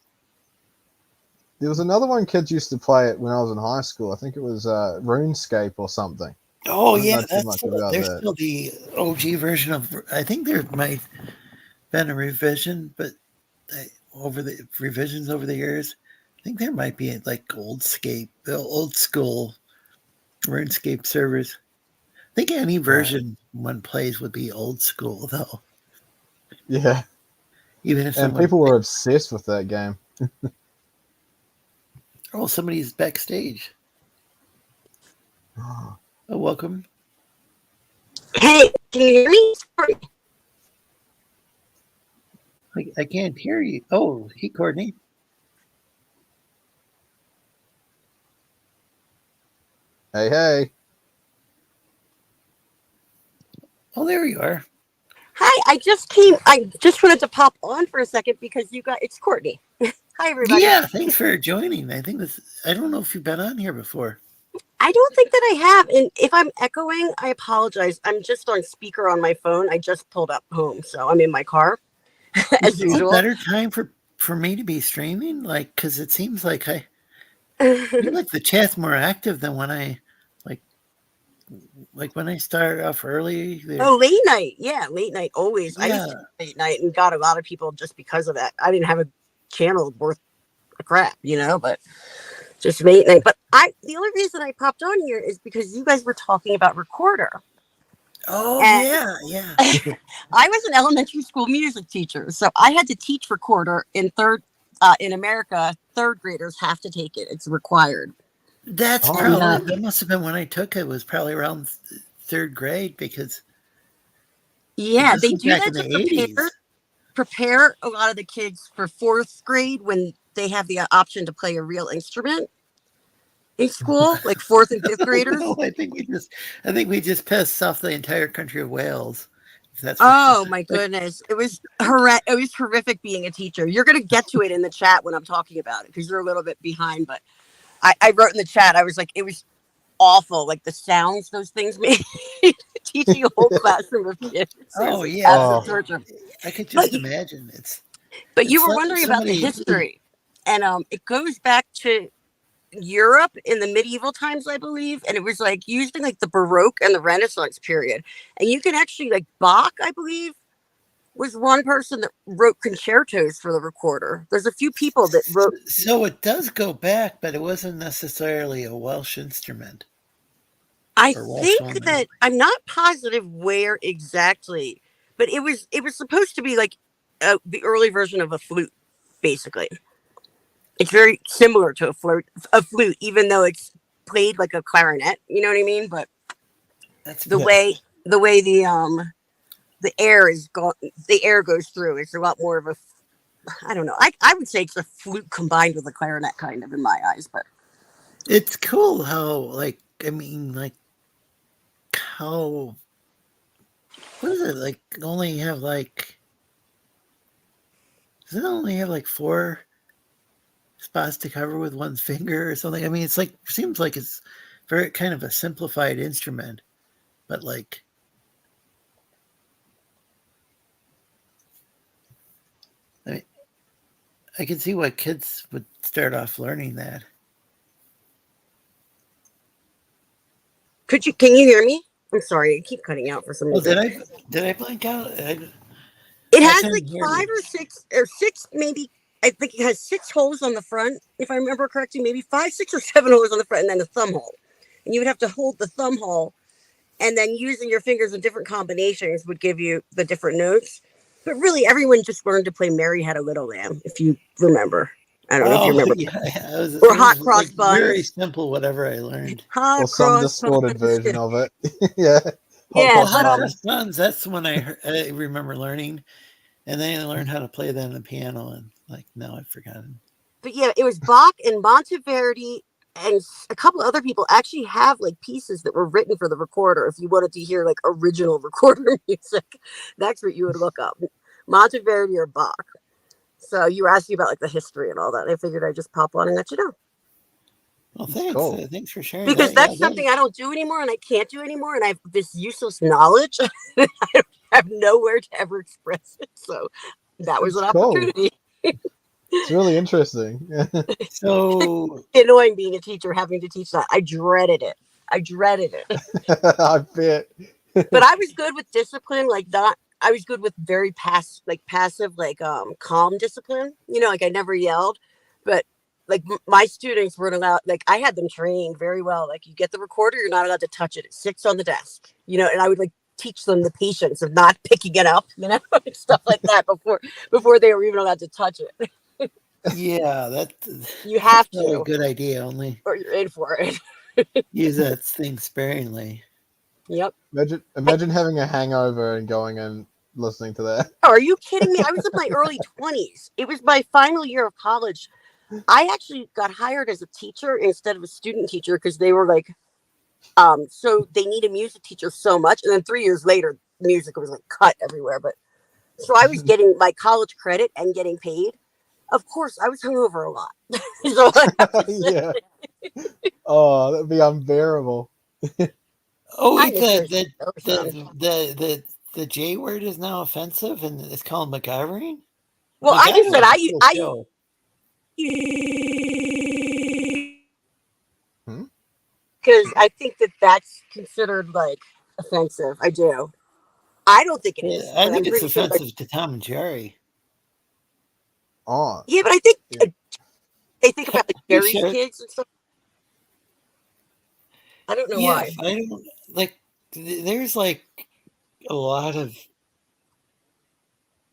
There was another one kids used to play it when I was in high school. I think it was RuneScape or something. Oh yeah, there's still the OG version of. I think there might have been a revision, but over the revisions over the years, I think there might be like old school RuneScape servers. I think any version one plays would be old school though. Yeah. Even if people were obsessed with that game. Oh, somebody's backstage. Oh, welcome. Hey, can you hear me? Sorry. I can't hear you. Oh, hey, Courtney. Hey. Oh, there you are. Hi, I just wanted to pop on for a second because it's Courtney. Hi, everybody. Yeah, thanks for joining. I don't know if you've been on here before. I don't think that I have. And if I'm echoing, I apologize. I'm just on speaker on my phone. I just pulled up home, so I'm in my car as usual. A better time for me to be streaming? Like, because it seems like I feel like the chat's more active than when I like when I started off early. Oh, late night. Yeah, late night always. Yeah. I used to do late night and got a lot of people just because of that. I didn't have a channel worth a crap, but just late night. But the only reason I popped on here is because you guys were talking about Recorder. Oh, and yeah. I was an elementary school music teacher, so I had to teach Recorder in in America. Third graders have to take it; it's required. That's probably that must have been when I took it. It was probably around third grade because they do that to prepare a lot of the kids for fourth grade when they have the option to play a real instrument in school, like fourth and fifth graders. No, I think we just pissed off the entire country of Wales. My goodness, it was horrific being a teacher. You're going to get to it in the chat when I'm talking about it because you're a little bit behind, but I wrote in the chat, I was like, it was awful, like the sounds those things made. Teaching a whole classroom of kids. Torture. I could just imagine But you were wondering about the history, and it goes back to Europe in the medieval times, I believe, and it was like used in like the Baroque and the Renaissance period. And you can actually like Bach, I believe, was one person that wrote concertos for the recorder. There's a few people that wrote. So it does go back, but it wasn't necessarily a Welsh instrument. I or Welsh think woman. that I'm not positive where exactly, but it was supposed to be like the early version of a flute, basically. It's very similar to a flute, even though it's played like a clarinet. You know what I mean? But That's the way the air goes through, it's a lot more of a. I don't know. I would say it's a flute combined with a clarinet, kind of in my eyes. But it's cool how like I mean like how what is it like only have like does it only have like 4 spots to cover with one's finger or something? I mean, it's like seems like it's very kind of a simplified instrument, but like I can see why kids would start off learning that. can you hear me? I'm sorry, I keep cutting out for some reason. Did I blank out? It has like 5 or 6 maybe. I think it has 6 holes on the front, if I remember correctly. Maybe 5, 6, or 7 holes on the front, and then a thumb hole. And you would have to hold the thumb hole, and then using your fingers in different combinations would give you the different notes. But really, everyone just learned to play "Mary Had a Little Lamb," if you remember. I don't know if you remember. Yeah, or hot cross like buns. very simple, whatever I learned. Hot or some cross distorted buns. version of it. Yeah. Yeah, Hot but cross buns. Buns, that's when I remember learning. And then I learned how to play that on the piano, and like now I've forgotten. But yeah, it was Bach and Monteverdi and a couple other people actually have like pieces that were written for the recorder. If you wanted to hear like original recorder music, that's what you would look up, Monteverdi or Bach. So you were asking about like the history and all that. I figured I'd just pop on and let you know. Well, thanks. Cool. Thanks for sharing. Because that. that's something I don't do anymore and I can't do anymore. And I have this useless knowledge. I have nowhere to ever express it. So that was an Cool. opportunity. It's really interesting. So annoying being a teacher, having to teach that. I dreaded it. I bet. But I was good with discipline, like not. I was good with very passive, like calm discipline. You know, like I never yelled, but like my students weren't allowed. Like I had them trained very well. Like you get the recorder, you're not allowed to touch it. It sits on the desk. You know, and I would like teach them the patience of not picking it up. You know, stuff like that before they were even allowed to touch it. Yeah, that you have that's to. a good idea. Only or you're in for it. Use that thing sparingly. Yep. Imagine having a hangover and going and listening to that. Oh, are you kidding me? I was in my early 20s. It was my final year of college. I actually got hired as a teacher instead of a student teacher because they were like, so they need a music teacher so much. And then 3 years later, music was like cut everywhere. But so I was getting my college credit and getting paid. Of course, I was hungover a lot. So yeah. Oh, that'd be unbearable. Oh, wait, the J word is now offensive and it's called MacGyvering? Well, I just said because I think that's considered like offensive. I do. I don't think it is. I think it's offensive to Tom and Jerry. Oh. Yeah, but I think they think about like Jerry's kids and stuff. I don't know why. I don't like. There's like a lot of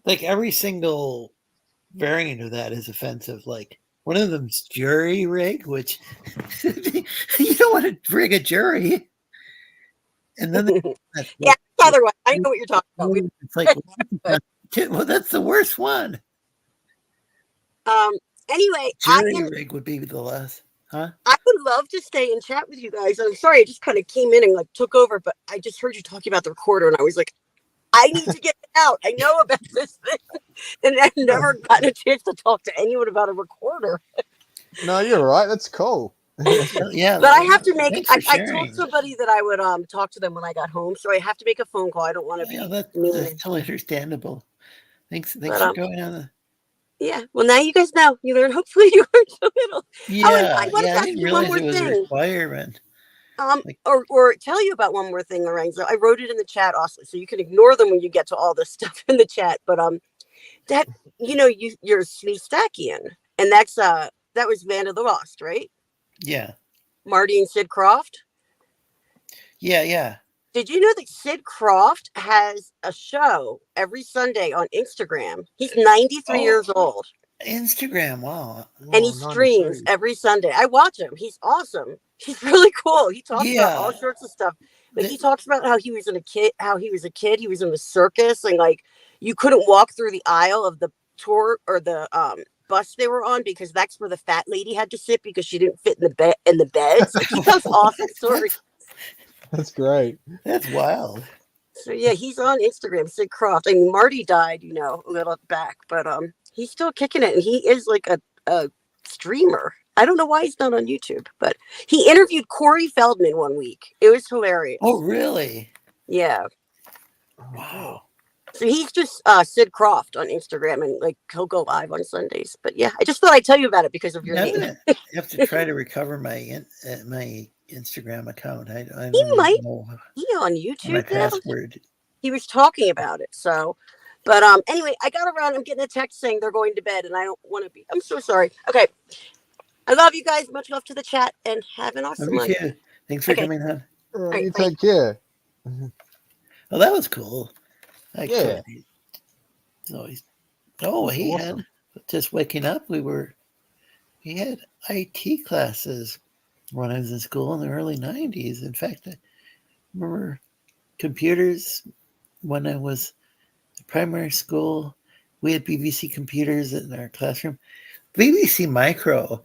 like every single variant of that is offensive. Like one of them's jury rig, which you don't want to rig a jury. And then yeah, other one. I know what you're talking about. It's like well, that's the worst one. Anyway, jury rig would be the last. Huh? I would love to stay and chat with you guys. I'm sorry, I just kind of came in and like took over, but I just heard you talking about the recorder, and I was like, I need to get it out. I know about this thing, and I've never gotten a chance to talk to anyone about a recorder. No, you're right. That's cool. Yeah, but I have to make. I told somebody that I would talk to them when I got home, so I have to make a phone call. I don't want to be. That's totally understandable. Thanks for going on. Yeah. Well, now you guys know. You learn. Hopefully, you learned a little. Oh, and I Yeah, wanted yeah. to I ask didn't you one realize more it was a thing. requirement. Like- Or tell you about one more thing, Lorenzo. I wrote it in the chat also, so you can ignore them when you get to all this stuff in the chat. But that you're Sleestakian, and that was Van of the Lost, right? Yeah, Marty and Sid Croft. yeah. Did you know that Sid Croft has a show every Sunday on Instagram? He's 93 Oh. years old. Instagram. Wow. And he Oh, streams 93. every Sunday. I watch him. He's awesome. He's really cool. He talks about all Yeah. sorts of stuff. Like he The- talks about how he was a kid, he was in the circus, and like you couldn't walk through the aisle of the tour or the bus they were on because that's where the fat lady had to sit because she didn't fit in the beds. Like he tells awesome stories. That's great. That's wild. So yeah, he's on Instagram, Sid Croft. I mean, Marty died, a little back, but he's still kicking it, and he is like a streamer. I don't know why he's not on YouTube, but he interviewed Corey Feldman one week. It was hilarious. Oh, really? Yeah. Wow. So he's just Sid Croft on Instagram, and like he'll go live on Sundays. But yeah, I just thought I'd tell you about it because of your I'm name. gonna have to try to recover my my Instagram account. I don't He even might know be on my YouTube now. password. He was talking about it. So, but anyway, I got around. I'm getting a text saying they're going to bed, and I don't want to be. I'm so sorry. Okay, I love you guys. Much love to the chat, and have an awesome Love you one. too. Thanks for Okay. coming on. All right, right, you bye. take care. Oh, that was cool. I Yeah. could. It's always. Oh, That's he awesome. had just waking up. He had IT classes when I was in school in the early '90s. In fact, I remember computers when I was in primary school. We had BBC computers in our classroom. BBC Micro.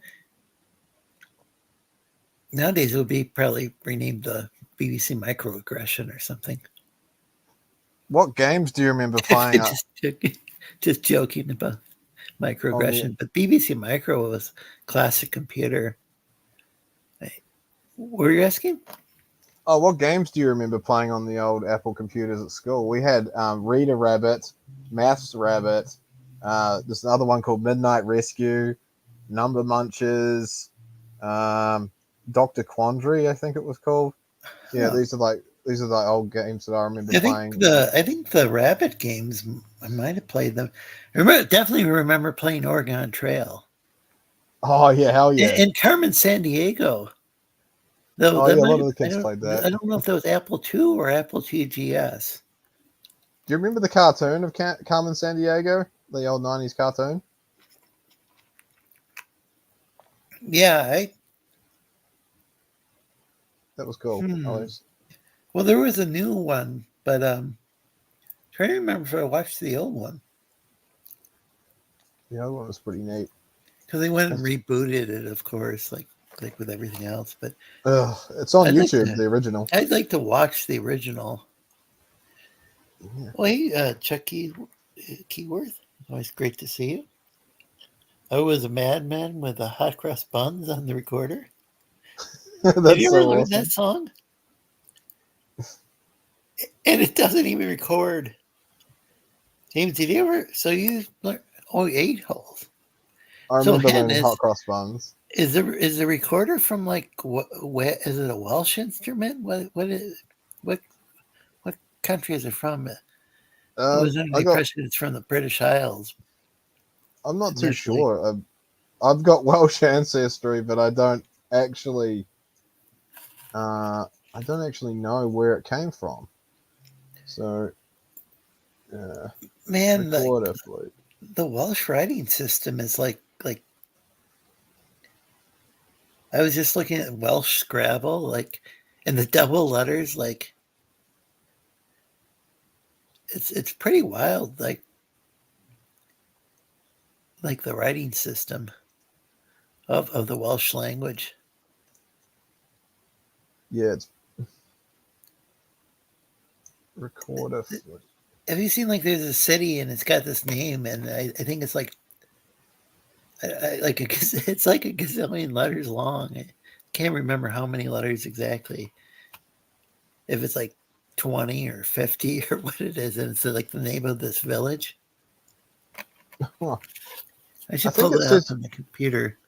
Nowadays, it would be probably renamed the BBC Microaggression or something. What games do you remember playing up just joking about microaggression, but BBC Micro was classic computer. What were you asking? Oh, what games do you remember playing on the old Apple computers at school? We had Reader Rabbit, Maths Rabbit, there's another one called Midnight Rescue, Number Munchers, Dr. Quandary, I think it was called. Yeah, Huh. these are the old games that I remember playing. I think the Rabbit games, I might have played them. Definitely remember playing Oregon Trail. Oh yeah, hell yeah! And Carmen San Diego. Oh yeah, a lot of the kids played that. I don't know if that was Apple II or Apple II GS. Do you remember the cartoon of Carmen San Diego, the old '90s cartoon? Yeah, That was cool. Well, there was a new one, but trying to remember if I watched the old one. The other one was pretty neat. Because they went and rebooted it, of course, like with everything else. But it's on YouTube, the original. I'd like to watch the original. Yeah. Well, hey, Chuck Keyworth, always great to see you. I was a madman with a hot cross buns on the recorder. That's Have you ever so learned awesome. that song? And it doesn't even record. James, did you ever? So you learned? Oh, 8 holes. I remember learning hot cross buns. Is the recorder from like what? Is it a Welsh instrument? What country is it from? I was under the impression it's from the British Isles. I'm not too sure. I've got Welsh ancestry, but I don't actually know where it came from. So, yeah. Man, the Welsh writing system is like I was just looking at Welsh Scrabble, and the double letters, it's pretty wild, like the writing system of the Welsh language. Yeah, it's recorder. Have you seen there's a city and it's got this name, and I think it's it's like a gazillion letters long. I can't remember how many letters exactly. If it's 20 or 50 or what it is, and it's like the name of this village. Huh. I should think pull it it up says- on the computer.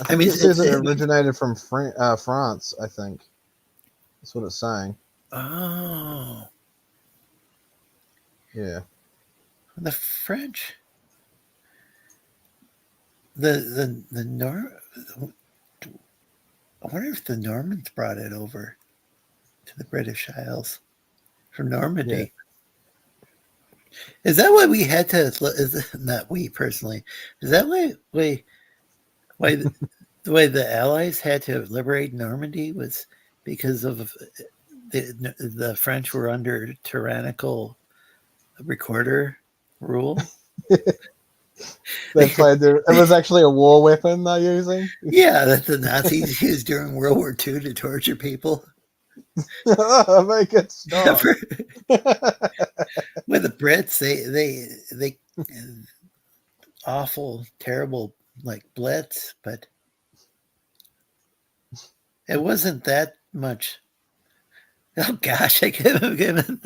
I think mean, it says it it's- originated from France. I think that's what it's saying. Oh, Yeah. the French. The I wonder if the Normans brought it over to the British Isles from Normandy. Is that why we had to? Is not we personally? Is that why the way the Allies had to liberate Normandy was because of the French were under tyrannical recorder rule? They played their. It was actually a war weapon they're using. Yeah, that the Nazis used during World War II to torture people. Make it stop. With the Brits, they awful, terrible like blitz, but it wasn't that much. Oh gosh, I'm on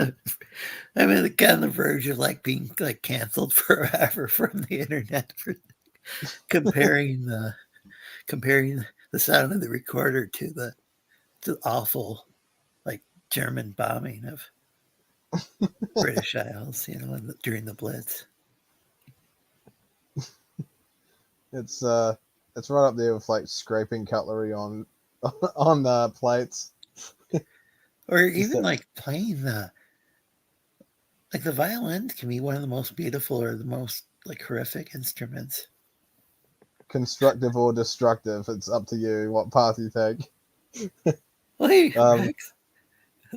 the verge of like being like canceled forever from the internet for comparing the sound of the recorder to the awful like German bombing of British Isles, during the Blitz. It's right up there with like scraping cutlery on plates. Or even like playing the violin can be one of the most beautiful or the most like horrific instruments. Constructive or destructive, it's up to you what path you take. Hey, Rex.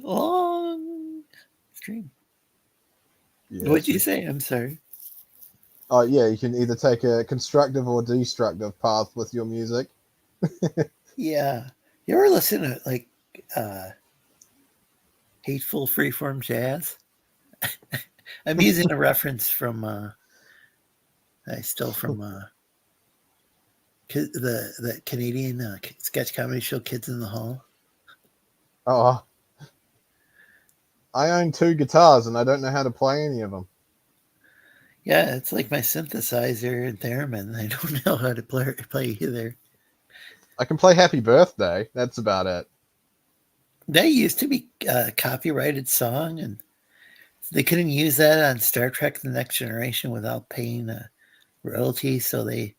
Long stream. Yeah, What'd you say? I'm sorry. Oh yeah, you can either take a constructive or destructive path with your music. Yeah. You ever listen to like hateful freeform jazz? I'm using a reference from I stole from the Canadian sketch comedy show Kids in the Hall. Oh, I own 2 guitars and I don't know how to play any of them. Yeah, it's like my synthesizer and theremin. I don't know how to play either. I can play Happy Birthday. That's about it. That used to be a copyrighted song, and they couldn't use that on Star Trek: The Next Generation without paying a royalty. So I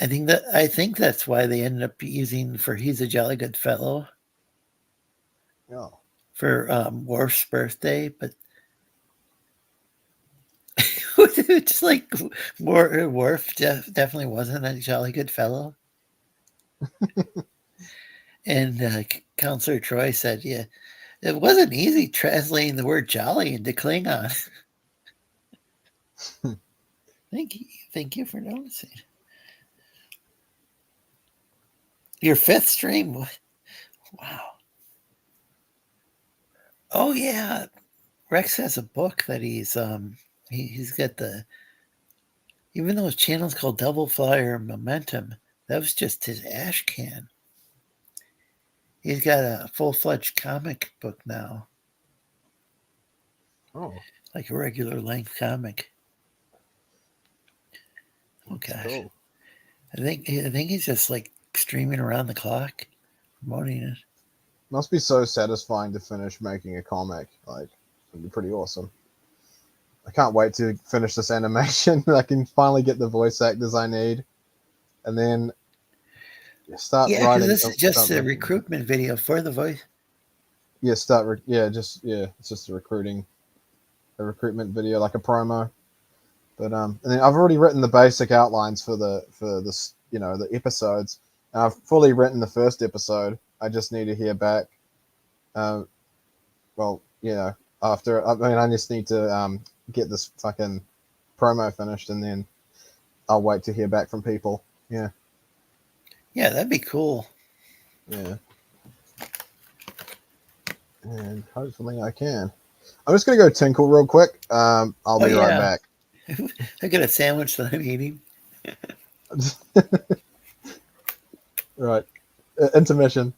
think that's why they ended up using for "He's a Jolly Good Fellow" Oh. for Worf's birthday, but it's like Worf definitely wasn't a jolly good fellow. And Counselor Troy said, "Yeah, it wasn't easy translating the word jolly into Klingon." Thank you for noticing. Your 5th stream. Wow. Oh yeah. Rex has a book that he's got even though his channel's called Double Flyer Momentum, that was just his ash can. He's got a full-fledged comic book now. Oh. Like a regular length comic. Oh gosh. Cool. I think he's just like streaming around the clock, promoting it. Must be so satisfying to finish making a comic. Like, it'd be pretty awesome. I can't wait to finish this animation. I can finally get the voice actors I need, and then start writing. This is just a recruitment video for the voice. Yeah, it's just a recruitment video, like a promo. But and then I've already written the basic outlines for this, the episodes. And I've fully written the first episode. I just need to hear back. After I just need to get this fucking promo finished, and then I'll wait to hear back from people. Yeah. Yeah, that'd be cool. Yeah. And hopefully I can. I'm just gonna go tinkle real quick. I'll be right back. I got a sandwich that I'm eating. Right. Intermission.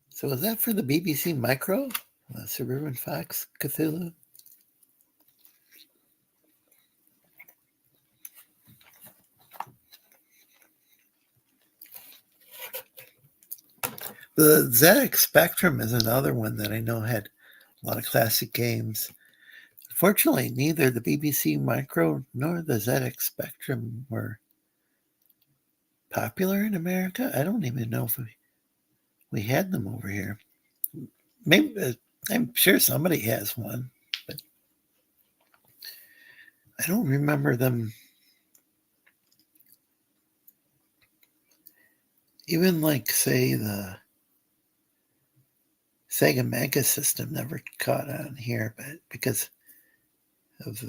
So is that for the BBC Micro? Suburban Fox Cthulhu. The ZX Spectrum is another one that I know had a lot of classic games. Fortunately, neither the BBC Micro nor the ZX Spectrum were popular in America. I don't even know if we had them over here. Maybe I'm sure somebody has one, but I don't remember them. Even like, say, the Sega Mega System never caught on here, but because of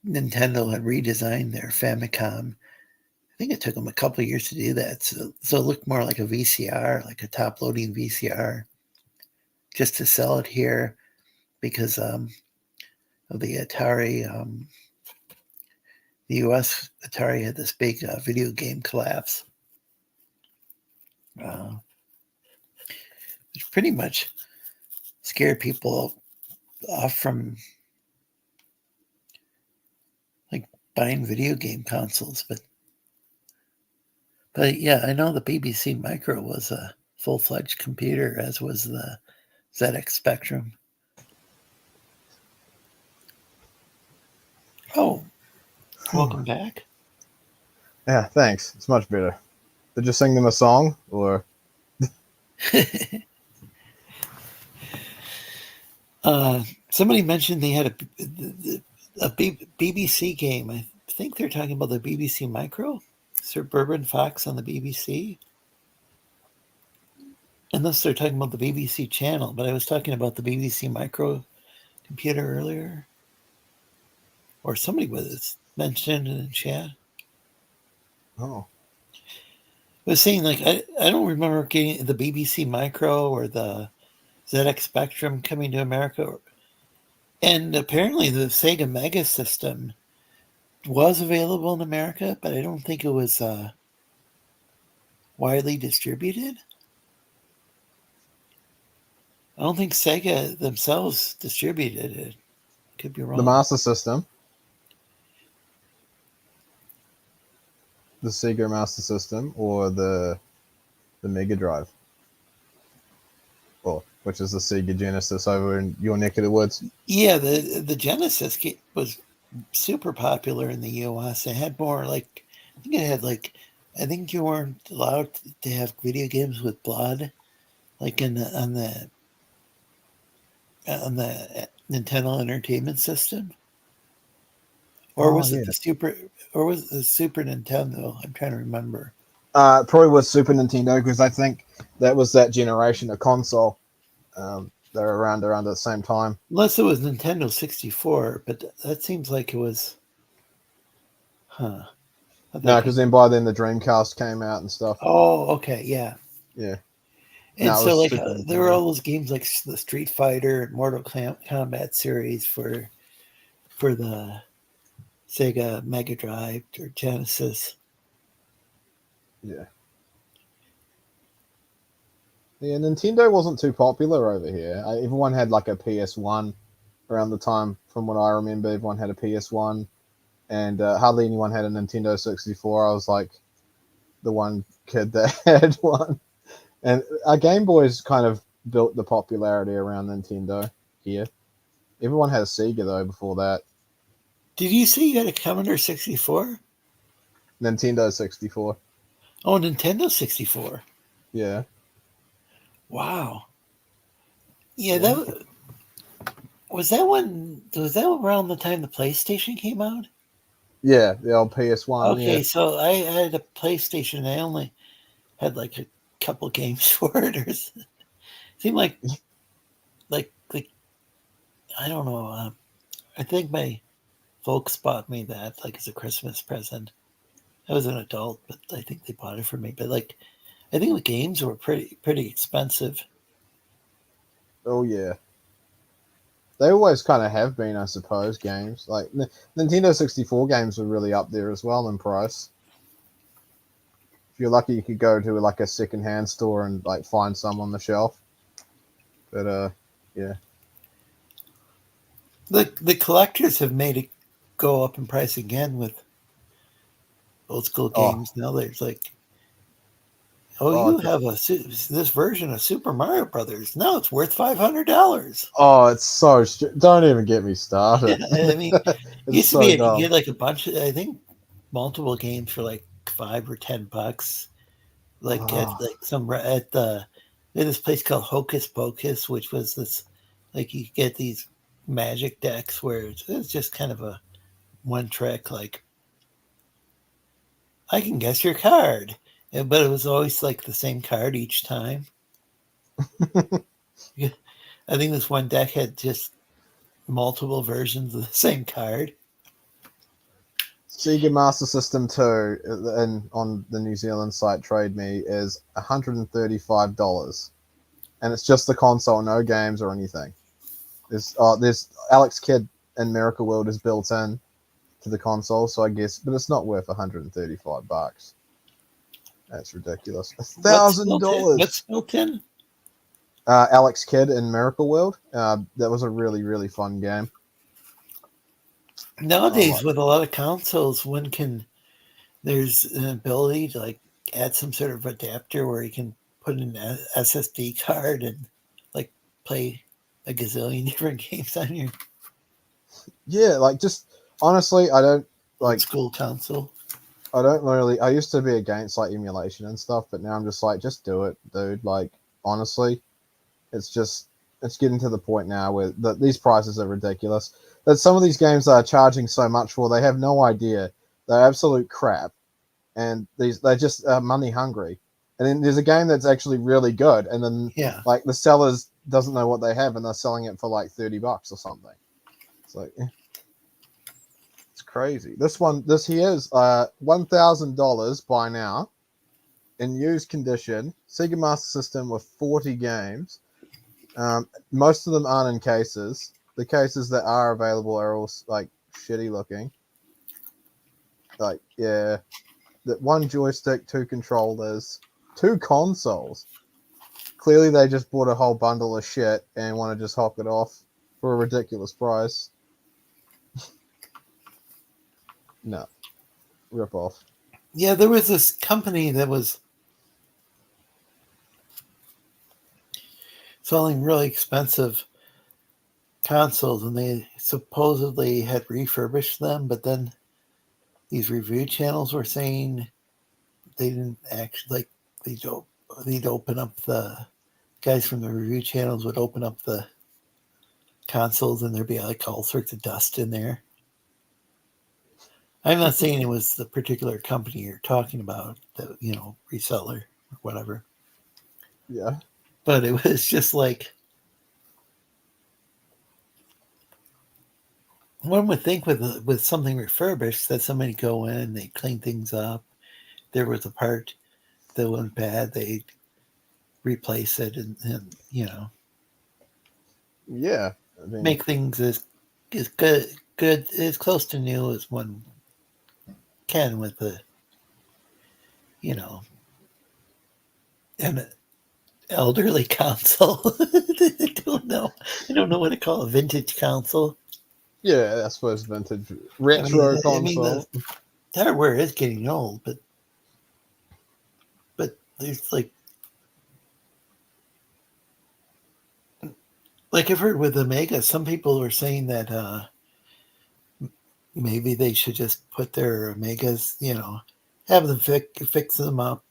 Nintendo had redesigned their Famicom. I think it took them a couple of years to do that, so it looked more like a VCR, like a top-loading VCR, just to sell it here because of the Atari. The U.S. Atari had this big video game collapse, which pretty much scared people off from like buying video game consoles. But yeah, I know the BBC Micro was a full-fledged computer, as was the ZX Spectrum. Oh, welcome back. Yeah, thanks. It's much better. Did you sing them a song or? Somebody mentioned they had a BBC game. I think they're talking about the BBC Micro, Suburban Fox on the BBC. Unless they're talking about the BBC channel, but I was talking about the BBC Micro computer earlier. Or somebody was mentioned in the chat. Oh. I was saying, like, I don't remember getting the BBC Micro or the ZX Spectrum coming to America. And apparently the Sega Mega System was available in America, but I don't think it was widely distributed. I don't think Sega themselves distributed it. Could be wrong. The Master System. The Sega Master System or the Mega Drive. Or which is the Sega Genesis over in your neck of the woods. Yeah, the Genesis was super popular in the US. It had more like, I think it had like, I think you weren't allowed to have video games with blood, like on the Nintendo Entertainment System. Or was it the Super Nintendo? I'm trying to remember. Probably was Super Nintendo because I think that was that generation of console. They're around at the same time. Unless it was Nintendo 64, but that seems like it was. Huh. No, because then by then the Dreamcast came out and stuff. Oh, okay, yeah. Yeah. And so, like, there were all those games like the Street Fighter and Mortal Kombat series for the Sega Mega Drive or Genesis. Yeah. Yeah, Nintendo wasn't too popular over here. Everyone had like a PS1 around the time, from what I remember. Everyone had a PS1, and hardly anyone had a Nintendo 64. I was like the one kid that had one. And Game Boys kind of built the popularity around Nintendo here. Everyone had a Sega, though, before that. Did you say you had a Commodore 64? Nintendo 64. Oh, Nintendo 64. Yeah. Wow. Yeah, that was around the time the PlayStation came out? Yeah, the old PS1. Okay, yeah. So I had a PlayStation. I only had like a couple games for it. Or it seemed like I don't know. I think my folks bought me that like as a Christmas present. I was an adult, but I think they bought it for me. But like, I think the games were pretty expensive. Oh yeah. They always kind of have been, I suppose, games. Like Nintendo 64 games were really up there as well in price. If you're lucky, you could go to like a secondhand store and like find some on the shelf. But yeah. The collectors have made it go up in price again with old school Oh. games. Now there's like, Oh, you have this version of Super Mario Brothers. Now it's worth $500. Oh, it's so don't even get me started. I mean, it It's used to so be you could dumb. get like a bunch of, I think, multiple games for like $5 or $10. Like at Oh. like some at the at this place called Hocus Pocus, which was this like you get these magic decks where it's just kind of a one trick like I can guess your card, but it was always like the same card each time. I think this one deck had just multiple versions of the same card. Sega Master System 2 and on the New Zealand site Trade Me is $135. And it's just the console, no games or anything. There's Alex Kidd and Miracle World is built in to the console, so I guess, but it's not worth $135. That's ridiculous. $1,000. What's built in? Alex Kidd in Miracle World. That was a really, really fun game. Nowadays, with a lot of consoles, there's an ability to like add some sort of adapter where you can put an SSD card and like play a gazillion different games on your like just honestly, I don't like school console. I don't really. I used to be against like emulation and stuff, but now I'm just like, just do it, dude. Like honestly, it's getting to the point now where these prices are ridiculous. That some of these games are charging so much for, they have no idea. They're absolute crap, and they're just money hungry. And then there's a game that's actually really good, and then like the sellers doesn't know what they have, and they're selling it for like $30 or something. It's like it's crazy. This here is $1,000 by now, in used condition. Sega Master System with 40 games. Most of them aren't in cases. The cases that are available are all like shitty looking. Like, yeah, that one joystick, 2 controllers, 2 consoles. Clearly, they just bought a whole bundle of shit and want to just hawk it off for a ridiculous price. No, rip off. Yeah, there was this company that was selling really expensive consoles, and they supposedly had refurbished them, but then these review channels were saying they didn't actually they'd open up the guys from the review channels would open up the consoles and there'd be like all sorts of dust in there. I'm not saying it was the particular company you're talking about, the reseller or whatever. Yeah. But it was just like one would think with something refurbished that somebody go in, they clean things up. There was a part that went bad, they replace it and Yeah, I mean, make things as good as close to new as one can with an elderly console. I don't know what to call a vintage console. Yeah, I suppose vintage retro console. I mean, the hardware is getting old, but there's like I've heard with Omega, some people were saying that maybe they should just put their Omegas, have them fix them up,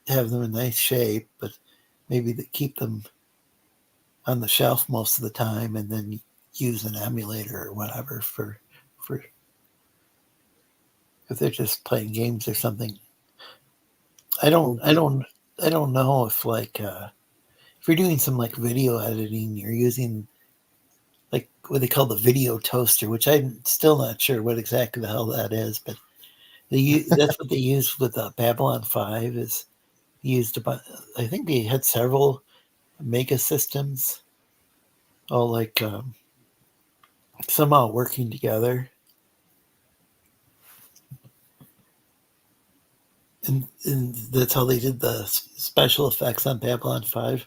have them in nice shape, but maybe they keep them on the shelf most of the time, and then use an emulator or whatever for if they're just playing games or something. I don't know if if you're doing some like video editing, you're using like what they call the video toaster, which I'm still not sure what exactly the hell that is, but that's what they use with Babylon 5 is used about. I think they had several Mega systems all like somehow working together. And that's how they did the special effects on Babylon 5.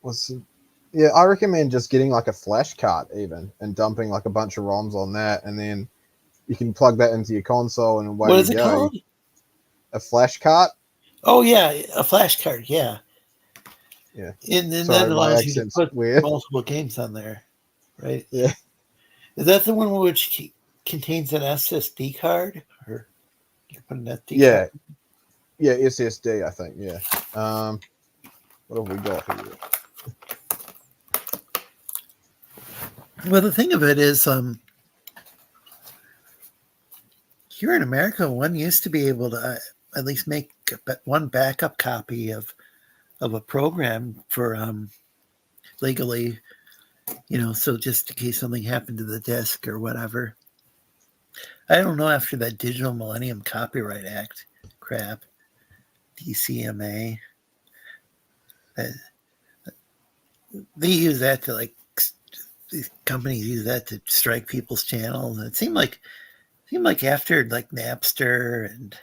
What's yeah, I recommend just getting like a flash cart even and dumping like a bunch of ROMs on that, and then you can plug that into your console and away what you is it go. called? A flash cart. Oh yeah, a flash card. Yeah, Yeah. and then that Sorry, my allows you to accent's put weird. multiple games on there, right? Yeah. Is that the one which contains an SSD card, or you put an SD Yeah. card? Yeah, SSD, I think. Yeah. What have we got here? Well, the thing of it is, here in America, one used to be able to at least make one backup copy of a program for legally, so just in case something happened to the disk or whatever. I don't know after that Digital Millennium Copyright Act crap, DCMA, they use that to these companies use that to strike people's channels. And it seemed like after like Napster and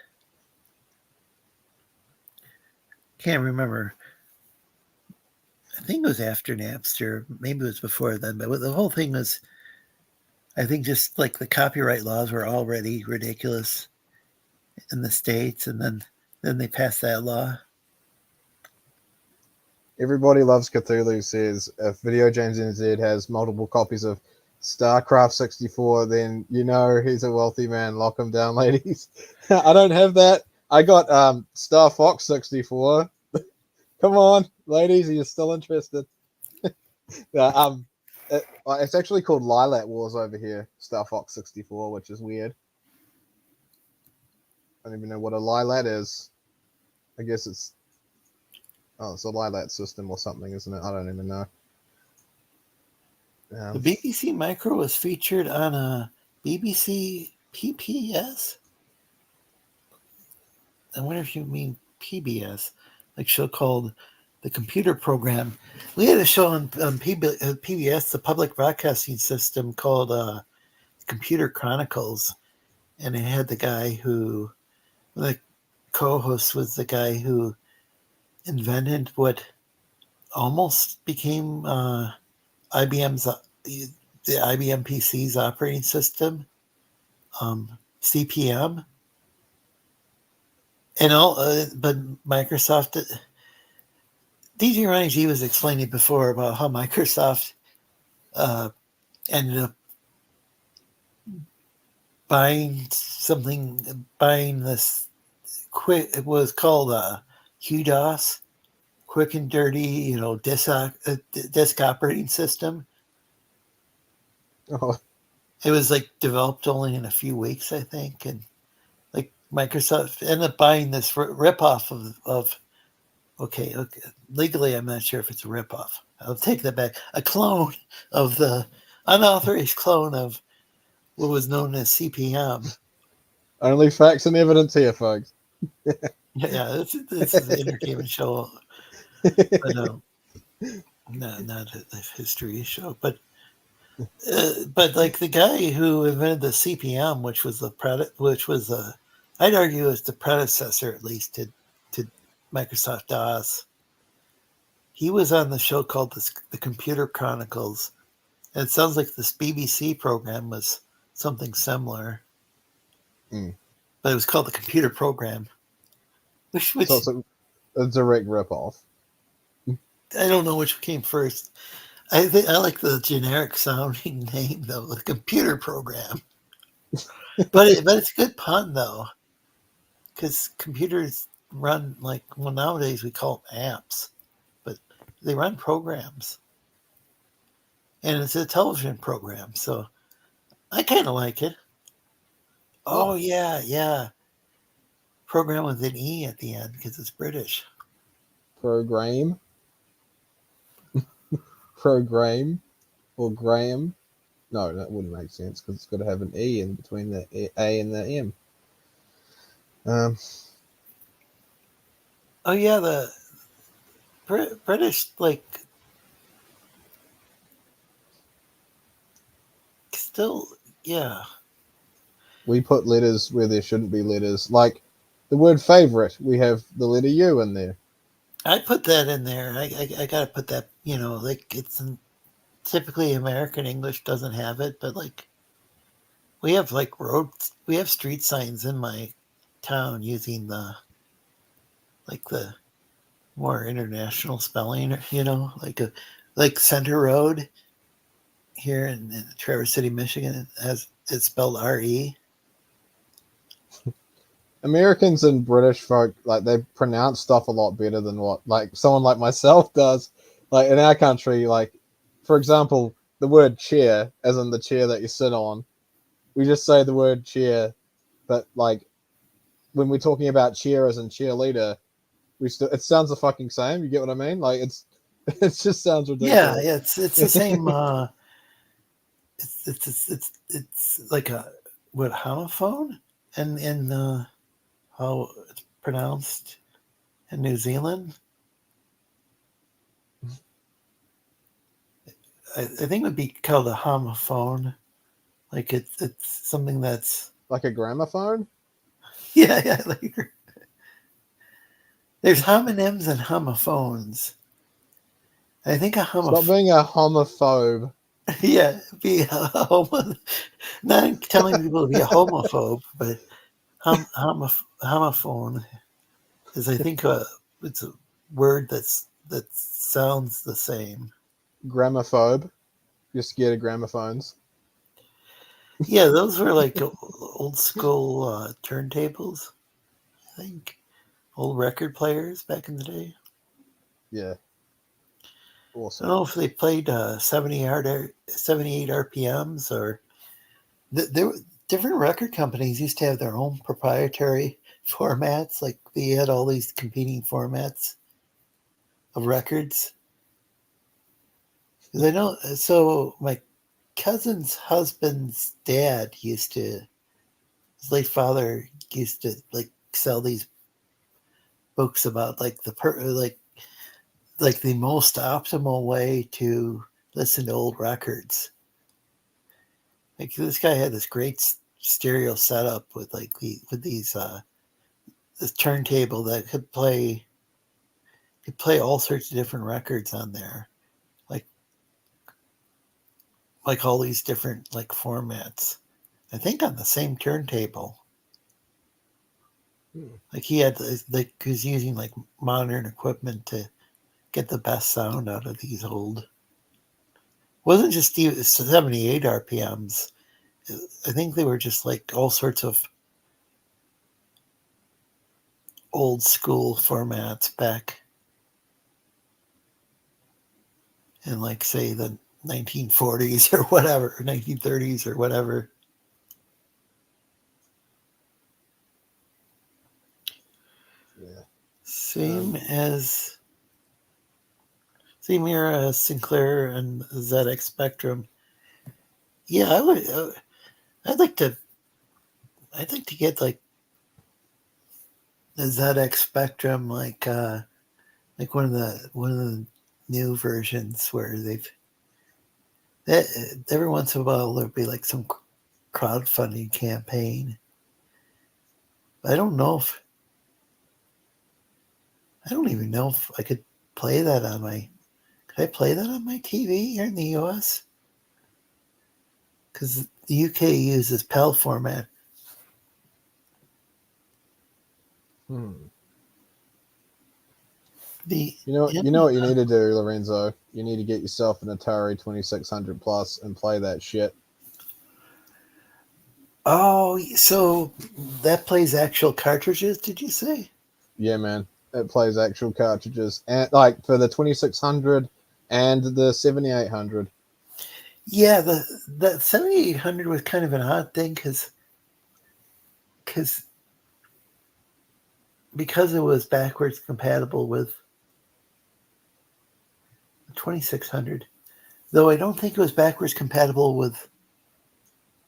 can't remember. I think it was after Napster. Maybe it was before then. But the whole thing was, I think, just like the copyright laws were already ridiculous in the States, and then they passed that law. Everybody Loves Cthulhu says if Video Games NZ has multiple copies of StarCraft 64, then you know he's a wealthy man. Lock him down, ladies. I don't have that. I got Star Fox 64. Come on, ladies, are you still interested? It's actually called Lilac Wars over here, Star Fox 64, which is weird. I don't even know what a Lilac is. I guess it's a Lilac system or something, isn't it? I don't even know. The BBC Micro was featured on a BBC PPS. I wonder if you mean PBS, like show called The Computer Program. We had a show on PBS, the Public Broadcasting System, called Computer Chronicles, and it had the guy who, the co-host was the guy who invented what almost became IBM's the IBM PC's operating system, CPM, and all. But Microsoft, DJ Ronnie G was explaining before about how Microsoft ended up buying this quick. It was called QDOS, quick and dirty, disk operating system. Oh. It was like developed only in a few weeks, I think, and like Microsoft ended up buying this ripoff of okay, legally I'm not sure if it's a ripoff. I'll take that back. A clone of the unauthorized clone of what was known as CPM. Only facts and evidence here, folks. Yeah, this is an entertainment show, but not a history show. But like the guy who invented the CPM, which was I'd argue is the predecessor at least to Microsoft DOS. He was on the show called the Computer Chronicles, and it sounds like this BBC program was something similar, but it was called the Computer Program. Which So it's a direct ripoff. I don't know which came first. I like the generic sounding name though, the Computer Program. but it's a good pun though, because computers run nowadays we call them apps, but they run programs, and it's a television program, so I kind of like it. Oh yeah, program with an E at the end because it's British. Program or Graham. No, that wouldn't make sense because it's got to have an E in between the A and the M. Oh yeah, the British still yeah. We put letters where there shouldn't be letters. Like the word favorite, we have the letter U in there. I put that in there. I gotta put that. Like typically American English doesn't have it, but like we have street signs in my town using the more international spelling. Like Center Road here in Traverse City, Michigan, it's spelled R-E. Americans and British folk, like, they pronounce stuff a lot better than what like someone like myself does. Like in our country, like for example, the word chair, as in the chair that you sit on, we just say the word chair, but like when we're talking about cheer as in cheerleader, it sounds the fucking same. You get what I mean? Like it just sounds Yeah, ridiculous. yeah, it's the same. It's like a homophone, and in how it's pronounced in New Zealand. I think it would be called a homophone. Like it's something that's Like a gramophone? yeah. Like there's homonyms and homophones. I think a Stop being a homophobe. yeah, be a homo. Not telling people to be a homophobe, but homophone is, I think, it's a word that sounds the same. Gramophobe. You're scared of gramophones. Yeah, those were like old school turntables. I think old record players back in the day. Yeah. I Awesome. don't know if they played 78 RPMs or there were different record companies used to have their own proprietary formats. Like they had all these competing formats of records. 'Cause I know, so my cousin's husband's dad his late father used to like sell these books about like like the most optimal way to listen to old records. Like this guy had this great stereo setup with this turntable that could play all sorts of different records on there, like all these different like formats. I think on the same turntable. Like he had like he was using like modern equipment to get the best sound out of these old. It wasn't just 78 RPMs. I think they were just like all sorts of old school formats back in like say the 1940s or whatever, 1930s or whatever. Yeah. Same here as Sinclair and ZX Spectrum. Yeah, I'd like to. I'd like to get like the ZX Spectrum, like one of the new versions where every once in a while there'll be like some crowdfunding campaign. I don't know if I don't even know if I could play that on my. Could I play that on my TV here in the U.S.? Because the UK uses PAL format. You The know what you need to do, Lorenzo? You need to get yourself an Atari 2600 Plus and play that shit. Oh, so that plays actual cartridges? Did you say? Yeah, man. It plays actual cartridges, and like for the 2600 and the 7800. Yeah, the 7800 was kind of an odd thing because it was backwards compatible with the 2600. Though I don't think it was backwards compatible with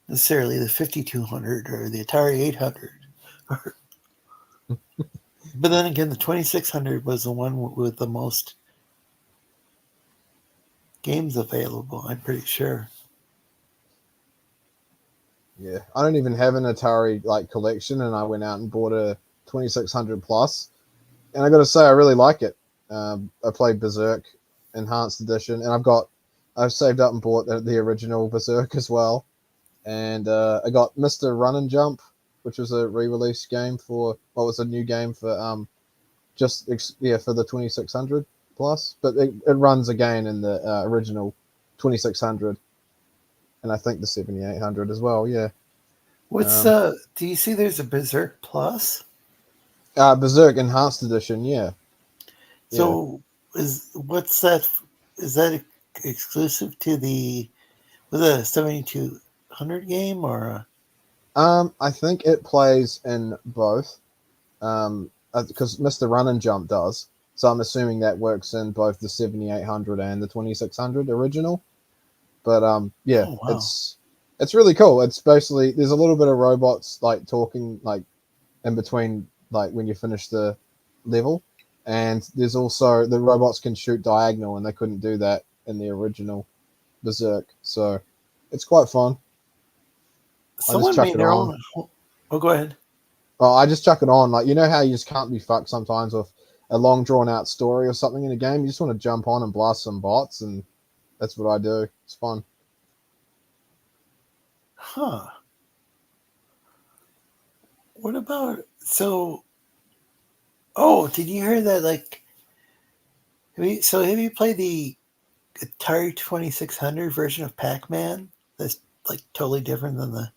necessarily the 5200 or the Atari 800. But then again, the 2600 was the one with the most games available, I'm pretty sure. Yeah, I don't even have an Atari like collection, and I went out and bought a 2600 Plus, and I got to say I really like it. I played Berserk Enhanced Edition, and I've saved up and bought the original Berserk as well. And I got Mr. Run and Jump, which was a re-release game for was a new game for for the 2600 plus, but it runs again in the original 2600, and I think the 7800 as well. Yeah. What's do you see there's a Berserk Plus? Berserk Enhanced Edition, yeah. So what's that? Is that exclusive to the? Was it a 7200 game or? I think it plays in both, because Mr. Run and Jump does. So I'm assuming that works in both the 7800 and the 2600 original. But yeah, Oh, wow. it's really cool. It's basically there's a little bit of robots like talking like in between, like when you finish the level, and there's also the robots can shoot diagonal, and they couldn't do that in the original Berserk. So it's quite fun. Someone chuck made it their on. own. Oh, go ahead. Oh, I just chuck it on. Like, you know how you just can't be fucked sometimes with a long drawn out story or something in a game? You just want to jump on and blast some bots, and that's what I do. It's fun. Huh. What about oh, did you hear that? Like, have you played the Atari 2600 version of Pac-Man? That's like totally different than the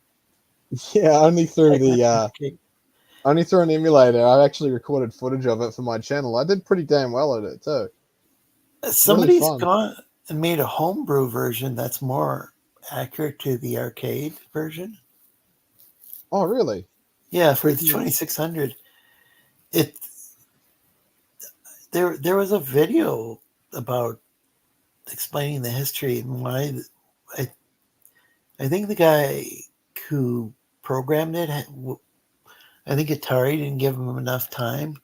Yeah, only through Pac-Man. only through an emulator. I actually recorded footage of it for my channel. I did pretty damn well at it too. Somebody's fun. gone and made a homebrew version that's more accurate to the arcade version. Oh, really? Yeah, for the 2600. There was a video about explaining the history and why. I think the guy who programmed it, I think Atari didn't give him enough time.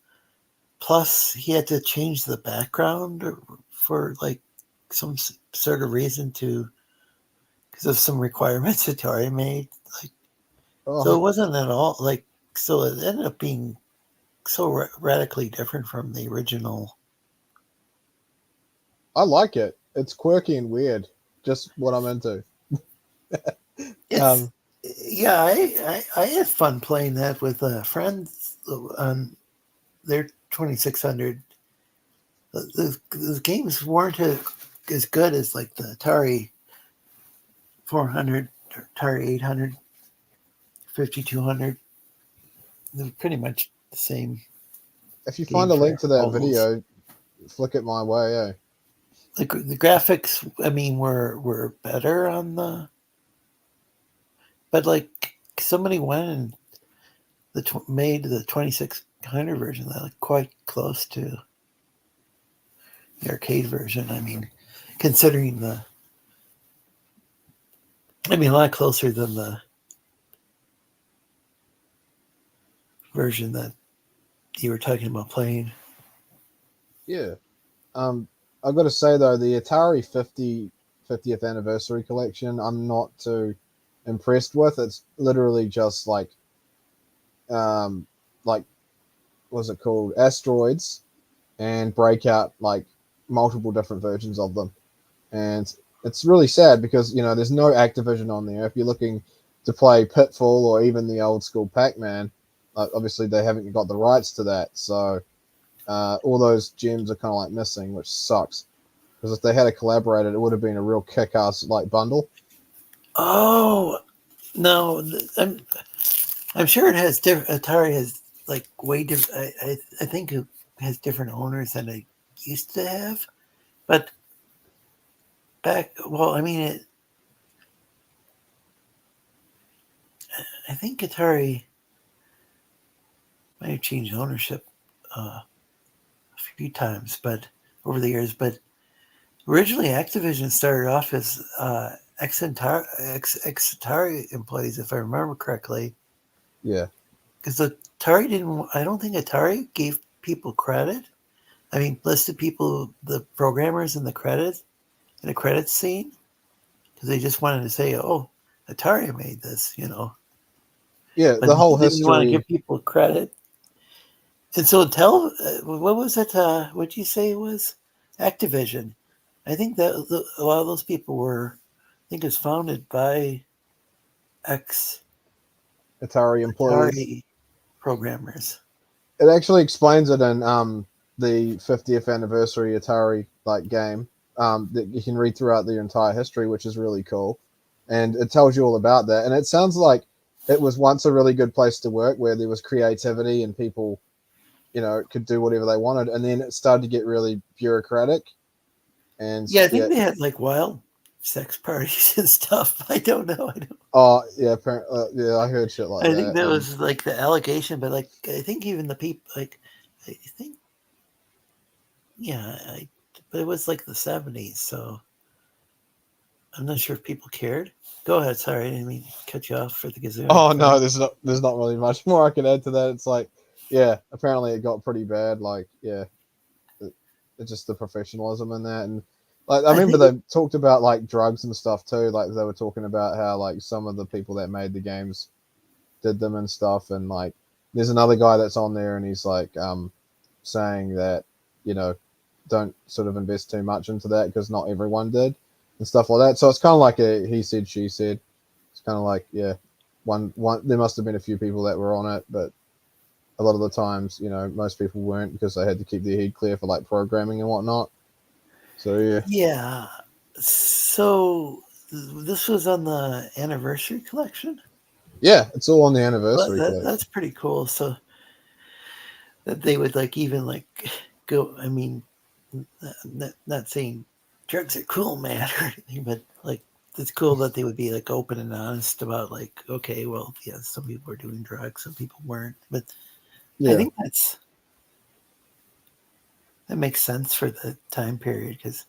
Plus, he had to change the background for like some sort of reason because of some requirements Atari made. Like, so it wasn't at all like. So it ended up being so radically different from the original. I like it. It's quirky and weird. Just what I'm into. Yeah, I had fun playing that with friends on their 2600. The games weren't as good as like the Atari 400, Atari 800, 5200. They're pretty much the same. If you find a link to that video, flick it my way. Eh? The graphics, I mean, were better on but like somebody went and made the 2600 version that like quite close to the arcade version. I mean, considering a lot closer than the version that you were talking about playing. Yeah. I've got to say though, the Atari 50th anniversary collection, I'm not too impressed with. It's literally just like what's it called? Asteroids and Breakout, like multiple different versions of them. And it's really sad because, there's no Activision on there. If you're looking to play Pitfall or even the old school Pac-Man, obviously they haven't got the rights to that. So all those gems are kind of like missing, which sucks. Because if they had collaborated, it would have been a real kick-ass like bundle. Oh no, I'm sure it has different. Atari has like way different. I think it has different owners than it used to have. But I think Atari might have changed ownership a few times, but over the years. But originally, Activision started off as ex-Atari employees, if I remember correctly. Yeah. Because Atari didn't. I don't think Atari gave people credit. I mean, listed people, the programmers in the credits scene, because they just wanted to say, "Oh, Atari made this," Yeah, But the whole didn't want to history. give people credit. And so what was it? What'd you say it was? Activision. I think that a lot of those people were, I think it was founded by ex Atari employees. Atari programmers. It actually explains it in the 50th anniversary Atari like game that you can read throughout the entire history, which is really cool, and it tells you all about that. And it sounds like it was once a really good place to work where there was creativity and people, could do whatever they wanted, and then it started to get really bureaucratic. And Yeah, I think they had like wild sex parties and stuff. I don't know. Oh yeah, yeah, I heard shit like I that. think that was like the allegation, but like I think even the people like I think but it was like the 70s, so I'm not sure if people cared. Go ahead, sorry, I didn't mean to cut you off for the gazoo. Oh no, there's not really much more I can add to that. It's like, yeah, apparently it got pretty bad. Like, yeah, it's just the professionalism in that, and like I remember they talked about like drugs and stuff too. Like they were talking about how like some of the people that made the games did them and stuff, and like there's another guy that's on there, and he's like saying that don't sort of invest too much into that because not everyone did and stuff like that. So it's kind of like a he said she said. It's kind of like, yeah, one there must have been a few people that were on it, but a lot of the times, most people weren't because they had to keep their head clear for like programming and whatnot. So yeah. Yeah. So this was on the anniversary collection? Yeah, it's all on the anniversary collection. That's pretty cool. So that they would like even like go, I mean, not saying drugs are cool, man, or anything, but like it's cool that they would be like open and honest about like, okay, well, yeah, some people were doing drugs, some people weren't, but yeah. I think that makes sense for the time period, because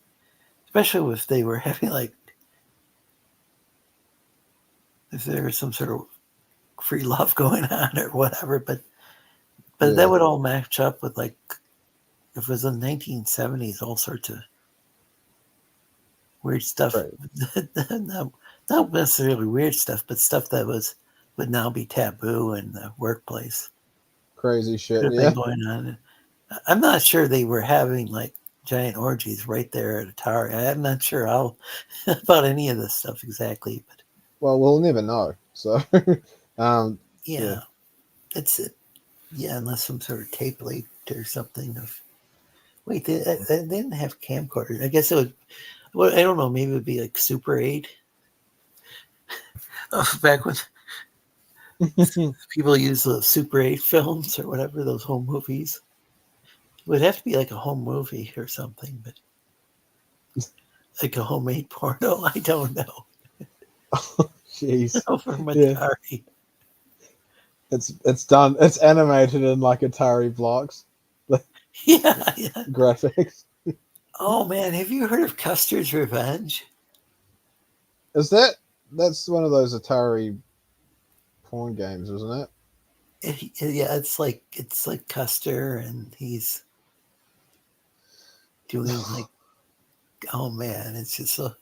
especially if they were having like, if there was some sort of free love going on or whatever, but that would all match up with like, if it was in the 1970s, all sorts of weird stuff. Right. Not necessarily weird stuff, but stuff that would now be taboo in the workplace. Crazy shit, yeah. Going on. I'm not sure they were having like giant orgies right there at Atari. I'm not sure how about any of this stuff exactly, but well, we'll never know. So, yeah, it's unless some sort of tape leaked or something. Wait, they didn't have camcorders. I guess it would. Well, I don't know. Maybe it would be like Super 8. Back when people use the Super 8 films or whatever, those home movies. It would have to be like a home movie or something, but like a homemade porno. I don't know. Jeez. From Atari. It's done. It's animated in like Atari blocks. Yeah. Graphics. Oh man, have you heard of Custer's Revenge? That's one of those Atari porn games, isn't it? Yeah, it's like Custer, and he's doing like, oh man, it's just so.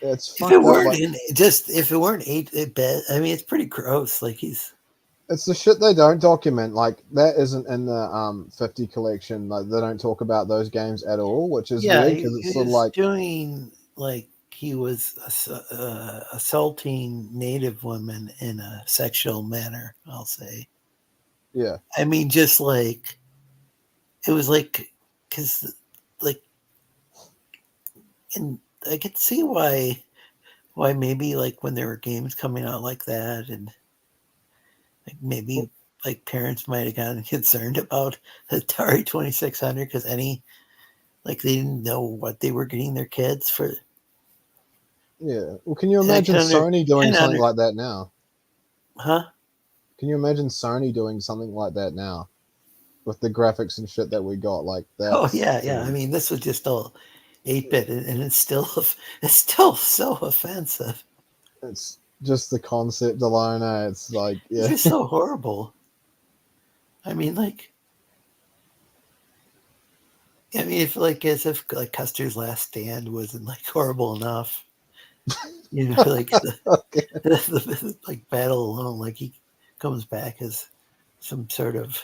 It's if it weren't if it weren't 8-bit, I mean, it's pretty gross. Like it's the shit they don't document. Like that isn't in the 50 collection. Like they don't talk about those games at all, which is weird because it's sort of like doing like he was assaulting Native women in a sexual manner, I'll say. Yeah. I mean, just like it was like, because like, and I could see why maybe like when there were games coming out like that, and like maybe like parents might have gotten concerned about the Atari 2600 because they didn't know what they were getting their kids for. Yeah. Well, can you imagine Sony doing something like that now? Huh? Can you imagine Sony doing something like that now with the graphics and shit that we got like that? Oh yeah. I mean, this was just all 8-bit, and it's still so offensive. It's just the concept alone. It's like, yeah, it's just so horrible. I mean, like, if like as if like Custer's Last Stand wasn't like horrible enough, like the like battle alone, like he comes back as some sort of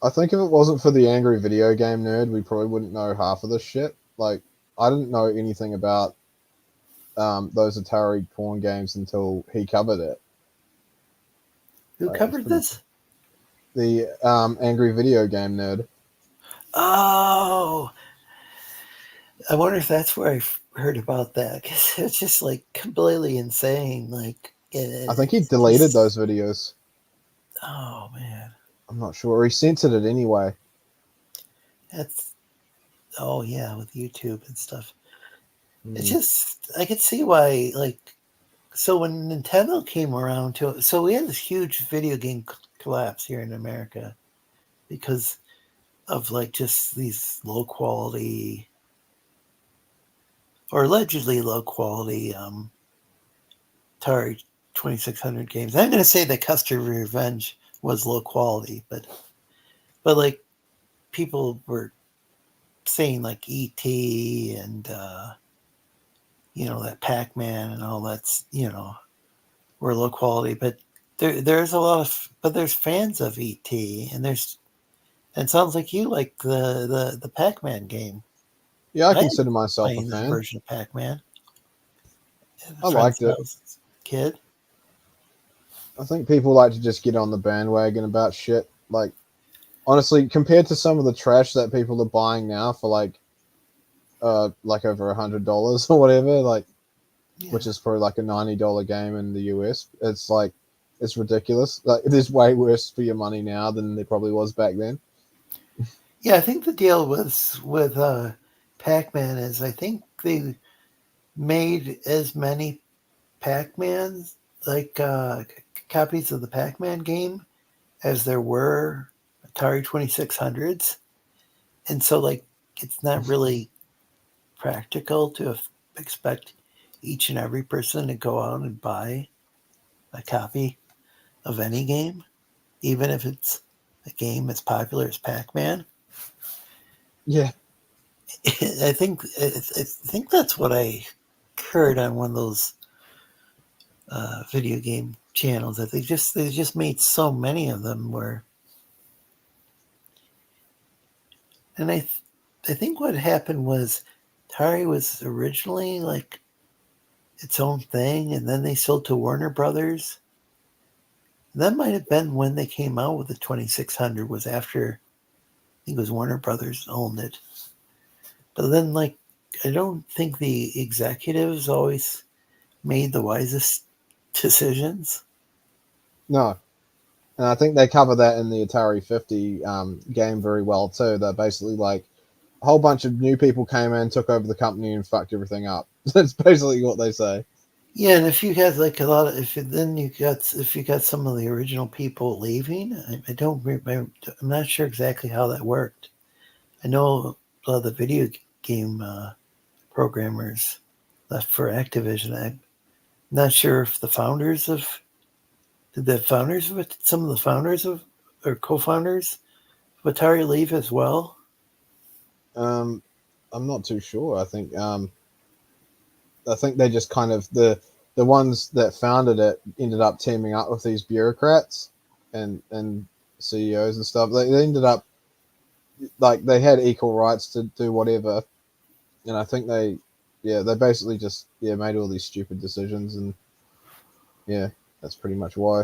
I think if it wasn't for the angry video game nerd, we probably wouldn't know half of this shit. Like, I didn't know anything about those Atari porn games until he covered it. Who It's covered pretty- this? The angry video game nerd. Oh, I wonder if that's where I heard about that, because it's just like completely insane. Like, I think he it's deleted just- those videos. Oh man, I'm not sure. He censored it anyway. that's oh yeah, with YouTube and stuff. It's Mm. just I could see why. Like, so when Nintendo came around to it, so we had this huge video game collapse here in America because of like just these low quality or allegedly low quality Atari 2600 games. I'm going to say that Custer Revenge was low quality, but like people were saying like ET and that Pac-Man and all that's were low quality, but there's a lot of there's fans of ET and it sounds like you like the Pac-Man game. Yeah, I I consider myself a playing that fan. version of Pac-Man. I liked it. Kid. I think people like to just get on the bandwagon about shit. Like, honestly, compared to some of the trash that people are buying now for like over $100 or whatever, like, which is probably like a $90 game in the US, it's like it's ridiculous. Like, it is way worse for your money now than it probably was back then. Yeah, I think the deal with Pac-Man is I think they made as many Pac-Mans like copies of the Pac-Man game as there were Atari 2600s, and so like it's not really practical to expect each and every person to go out and buy a copy of any game, even if it's a game as popular as Pac-Man. Yeah. I think that's what I heard on one of those video game channels, that they just made so many of them and I think what happened was Atari was originally like its own thing, and then they sold to Warner Brothers. That might have been when they came out with the 2600, was after I think it was Warner Brothers owned it. But then, like, I don't think the executives always made the wisest decisions. No. And I think they cover that in the Atari 50 game very well too. They're basically like a whole bunch of new people came in, took over the company, and fucked everything up. That's basically what they say. Yeah, and if you got like a lot of, if you got some of the original people leaving, I don't remember. I'm not sure exactly how that worked. I know a lot of the video game programmers left for Activision. I'm not sure if some of the founders of or co-founders of Atari leave as well. I'm not too sure. I think they just kind of the ones that founded it ended up teaming up with these bureaucrats and CEOs and stuff. They ended up like they had equal rights to do whatever, and I think they basically just made all these stupid decisions, and that's pretty much why.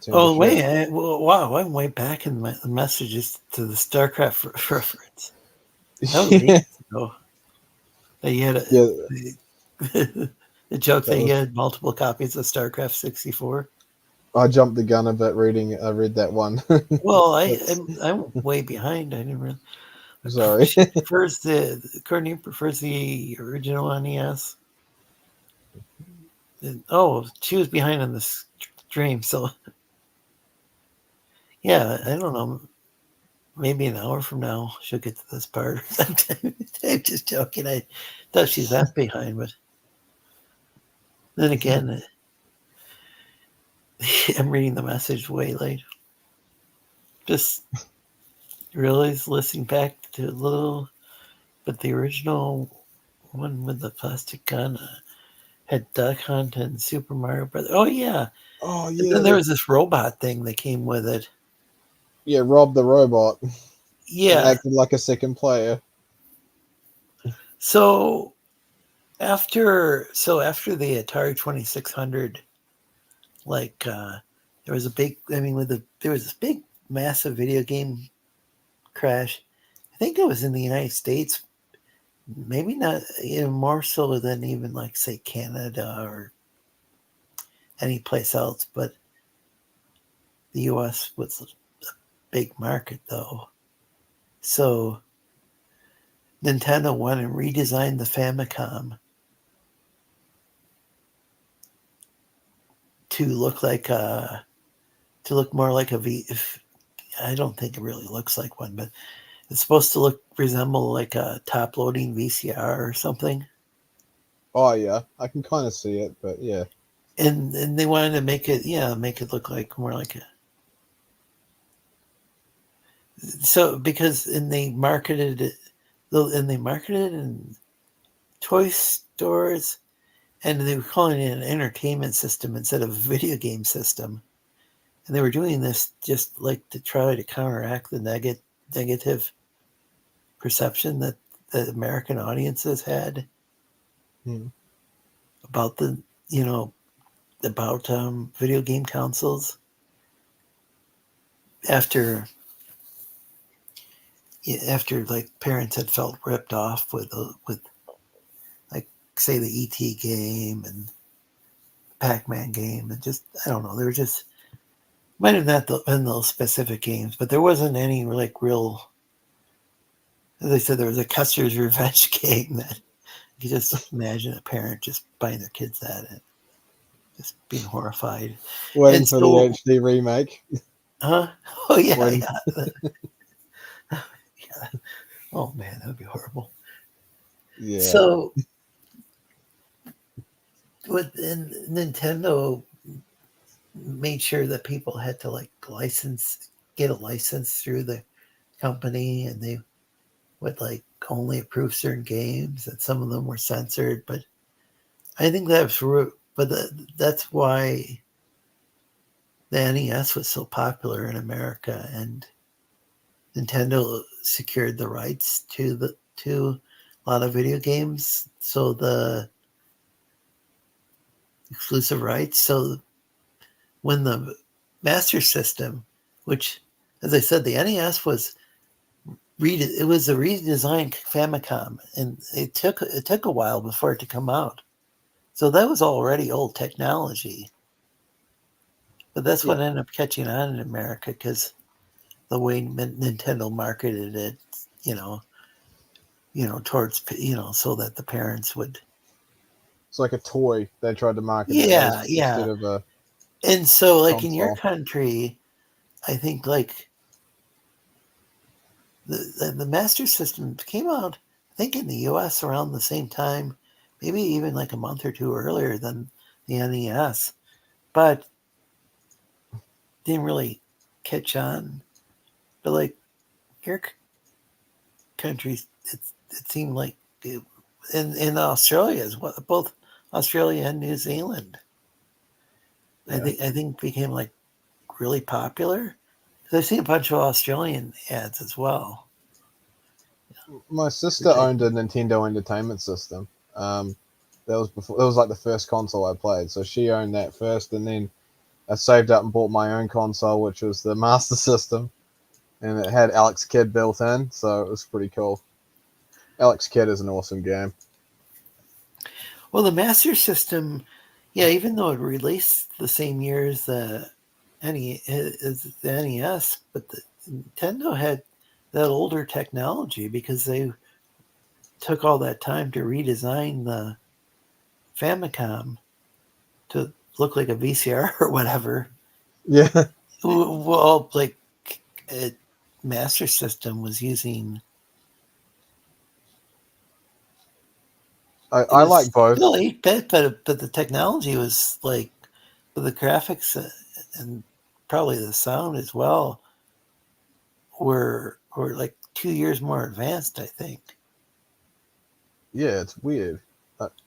Oh wait! Wow! I'm way back in the messages to the StarCraft reference. That was ages ago. That you had the joke that you had multiple copies of StarCraft 64. I jumped the gun a bit I read that one. Well, I'm way behind. I didn't really. Sorry. Courtney prefers the original NES. She was behind on the stream, so yeah, I don't know. Maybe an hour from now she'll get to this part. I'm just joking. I thought she's that behind, but then again, I'm reading the message way late. Just realized listening back to a little, but the original one with the plastic gun had Duck Hunt and Super Mario Brothers. Oh yeah. Oh And yeah. then there was this robot thing that came with it. Yeah, Rob the robot. And Yeah. acted like a second player. So after the Atari 2600, like there was a big. I mean, there was this big, massive video game crash. I think it was in the United States. Maybe not, more so than even like say Canada or any place else, but the U.S. was a big market though. So Nintendo went and redesigned the Famicom to look more like a V. I don't think it really looks like one, but it's supposed to resemble like a top-loading VCR or something. Oh yeah, I can kind of see it, but yeah. And they wanted to make it look like more like a. So they marketed it in toy stores, and they were calling it an entertainment system instead of a video game system. And they were doing this just like to try to counteract the negative perception that the American audiences had about video game consoles after like parents had felt ripped off with like say the ET game and Pac-Man game, and just I don't know, there were just might have not been those specific games, but there wasn't any like real. As I said, there was a Custer's Revenge game that you could just imagine a parent just buying their kids that and just being horrified. Waiting And for the HD remake. Huh? Oh yeah, Waiting. yeah. Oh man, that would be horrible. Yeah. So Nintendo made sure that people had to like get a license through the company, and they would like only approve certain games, and some of them were censored. But I think that's why the NES was so popular in America, and Nintendo secured the rights to a lot of video games. So the exclusive rights. So when the Master System, which, as I said, the NES was it was a redesigned Famicom, and it took a while before it to come out. So that was already old technology. But that's what ended up catching on in America because the way Nintendo marketed it, towards so that the parents would. It's like a toy. They tried to market it as instead of a. And so, like in your console. country, I think like the Master System came out, I think in the U.S. around the same time, maybe even like a month or two earlier than the NES, but didn't really catch on. But like your country, it seemed like in Australia as well, both Australia and New Zealand. Yeah. I think became like really popular. I've seen a bunch of Australian ads as well. My sister owned a Nintendo Entertainment System. That was before. That was like the first console I played. So she owned that first, and then I saved up and bought my own console, which was the Master System, and it had Alex Kidd built in, so it was pretty cool. Alex Kidd is an awesome game. Well, the Master System, even though it released the same year as the NES, but the Nintendo had that older technology because they took all that time to redesign the Famicom to look like a VCR or whatever. Yeah. Well, like Master System was using. I like both. Still 8-bit, but the technology was like, the graphics and probably the sound as well were like 2 years more advanced, I think. Yeah, it's weird.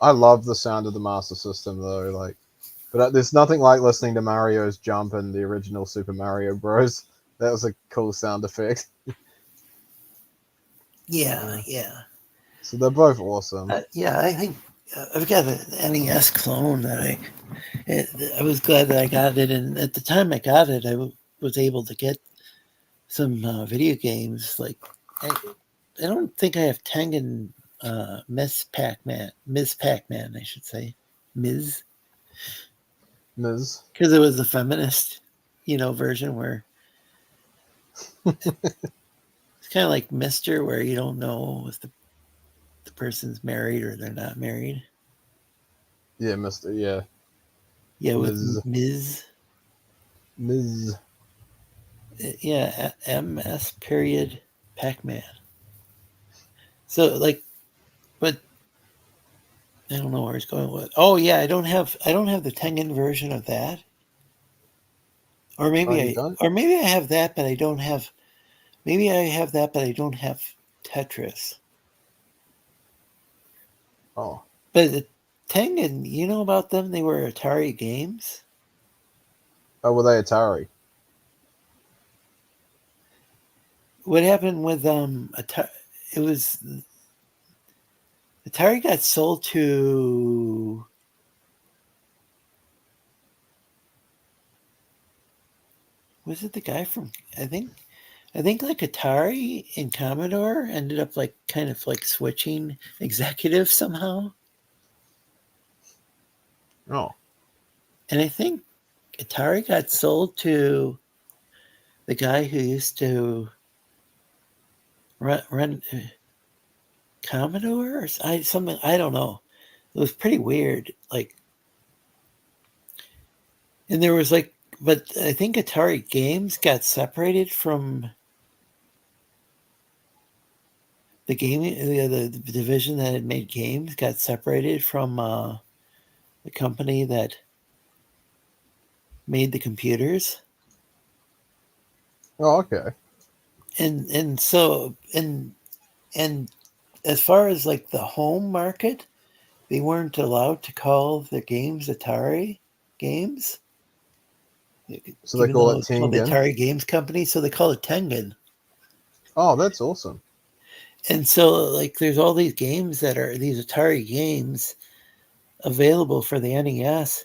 I love the sound of the Master System though. But there's nothing like listening to Mario's jump in the original Super Mario Bros. That was a cool sound effect. Yeah. So they're both awesome. Yeah, I think I've got an NES clone that I was glad that I got it, and at the time I got it, was able to get some video games. Like I don't think I have Tengen, Ms. Pac-Man, I should say, Ms. Ms. Because it was a feminist, version where it's kind of like Mister, where you don't know if the person's married or they're not married. Yeah, Mr. Yeah. Yeah, with Ms. Ms. Yeah, MS period Pac-Man. So but I don't know where it's going with. Oh yeah, I don't have the Tengen version of that. Or maybe you don't? maybe I have that, but I don't have. Maybe I have that, but I don't have Tetris. Oh. But the Tengen, you know about them? They were Atari games. Oh, were they Atari? What happened with Atari? It was Atari got sold to. Was it the guy from? I think like Atari and Commodore ended up kind of switching executives somehow. Oh. And I think Atari got sold to the guy who used to run Commodore or something. I don't know. It was pretty weird. And there was but I think Atari Games got separated from the gaming. The division that had made games got separated from the company that made the computers. Oh, okay. And so and as far as the home market, they weren't allowed to call the games Atari games. So they Even call though it it was called the Tengen. Atari Games Company, so they call it Tengen. Oh, that's awesome. And so there's all these games that are these Atari games available for the NES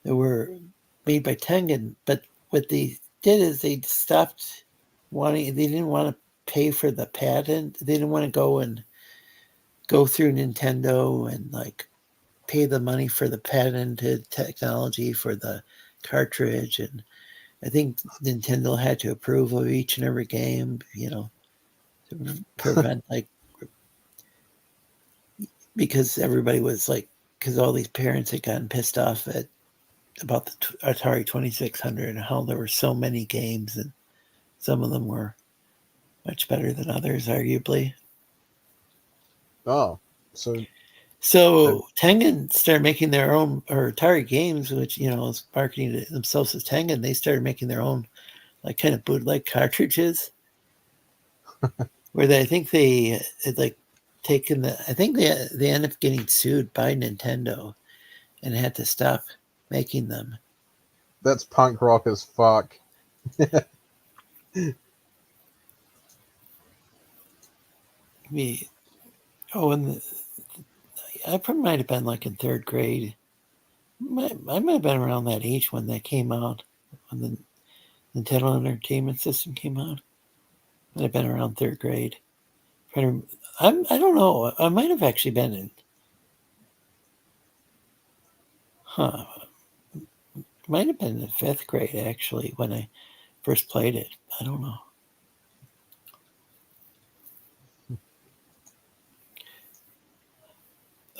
that were made by Tengen. But what they did is they stopped they didn't want to pay for the patent. They didn't want to go through Nintendo and pay the money for the patented technology for the cartridge. And I think Nintendo had to approve of each and every game, to prevent because everybody was because all these parents had gotten pissed off about the Atari 2600 and how there were so many games, and some of them were much better than others, arguably. Oh, so Tengen started making their own, or Atari Games, which is marketing themselves as Tengen. They started making their own kind of bootleg cartridges, where I think they had taken I think they ended up getting sued by Nintendo and had to stop making them. that's punk rock as fuck. And I probably might have been in third grade. I might have been around that age when that came out, when the Nintendo Entertainment System came out. Might have been around third grade. I don't know. I might have actually been in. Might have been in fifth grade actually when I first played it. I don't know.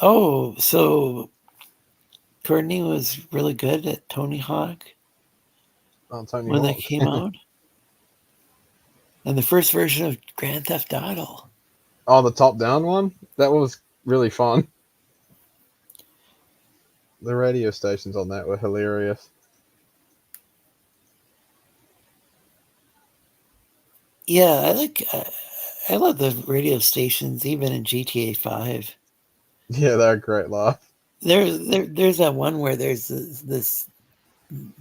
Oh, so Courtney was really good at Tony Hawk Tony when Hawk. that came out. And the first version of Grand Theft Auto. Oh, the top-down one? That was really fun. The radio stations on that were hilarious. Yeah, I love the radio stations, even in GTA 5. Yeah, they're a great laugh. There's that one where there's this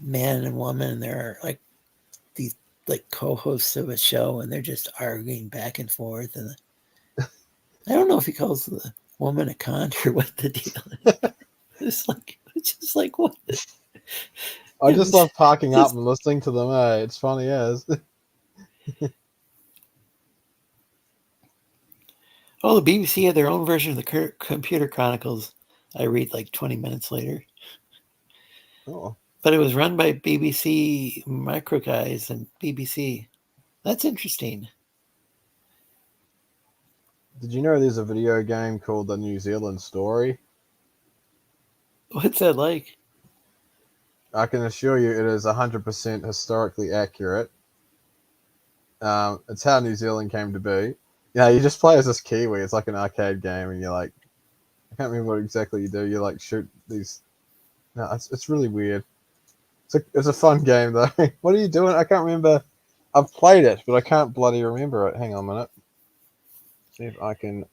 man and woman, and they're these like co-hosts of a show, and they're just arguing back and forth. And I don't know if he calls the woman a cunt or what the deal is. It's just like what? I just love parking up just- and listening to them. It's funny as. Oh, the BBC had their own version of the Computer Chronicles. I read like 20 minutes later. Oh, But it was run by BBC Micro Guys and BBC. That's interesting. did you know there's a video game called The New Zealand Story? What's that like? I can assure you it is 100% historically accurate. It's how New Zealand came to be. Yeah, you just play as this Kiwi. It's like an arcade game, and you're like, I can't remember what exactly you do. You like shoot these. No, it's really weird. It's a fun game though. What are you doing? I can't remember. I've played it, but I can't bloody remember it. Hang on a minute. See if I can.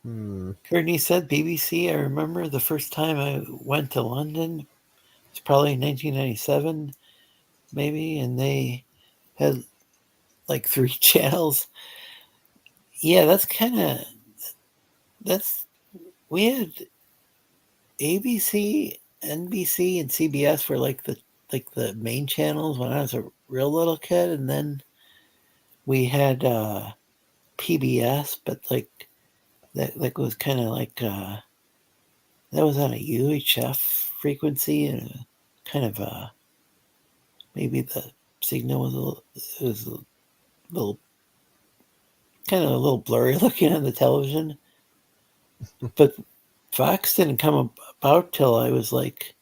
Courtney said BBC. I remember the first time I went to London. It's probably 1997, maybe, and they had like 3 channels. Yeah, we had ABC, NBC, and CBS were like the main channels when I was a real little kid, and then we had PBS, but like that was kind of like that was on a UHF frequency, and kind of maybe the signal was a little kind of a little blurry looking on the television. But Fox didn't come about till I was like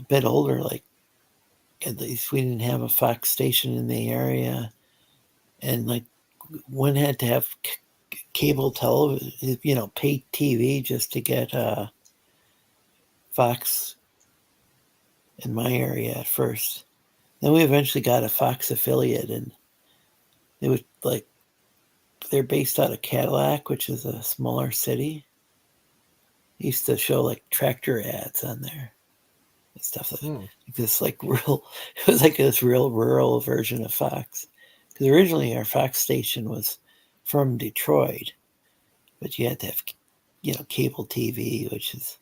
a bit older. Like at least we didn't have a Fox station in the area, and like one had to have cable television, pay TV just to get Fox in my area at first. Then we eventually got a Fox affiliate, and it was like they're based out of Cadillac, which is a smaller city. They used to show like tractor ads on there and stuff like this, like real. It was like this real rural version of Fox, because originally our Fox station was from Detroit, but you had to have cable TV, which is,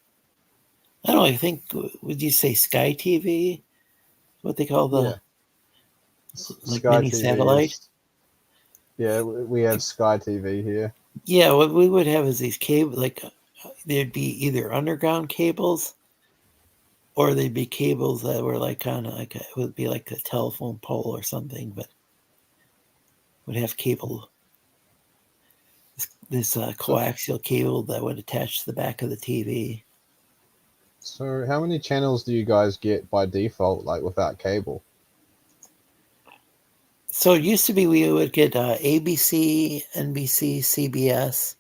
I don't know, I think, would you say Sky TV? What they call the like Sky mini TV satellite? Yeah, we have Sky TV here. Yeah, what we would have is these cable, like there'd be either underground cables, or they'd be cables that were like on it would be like a telephone pole or something, but would have cable. This coaxial cable that would attach to the back of the TV. So, how many channels do you guys get by default, like without cable? So it used to be we would get ABC, NBC, CBS,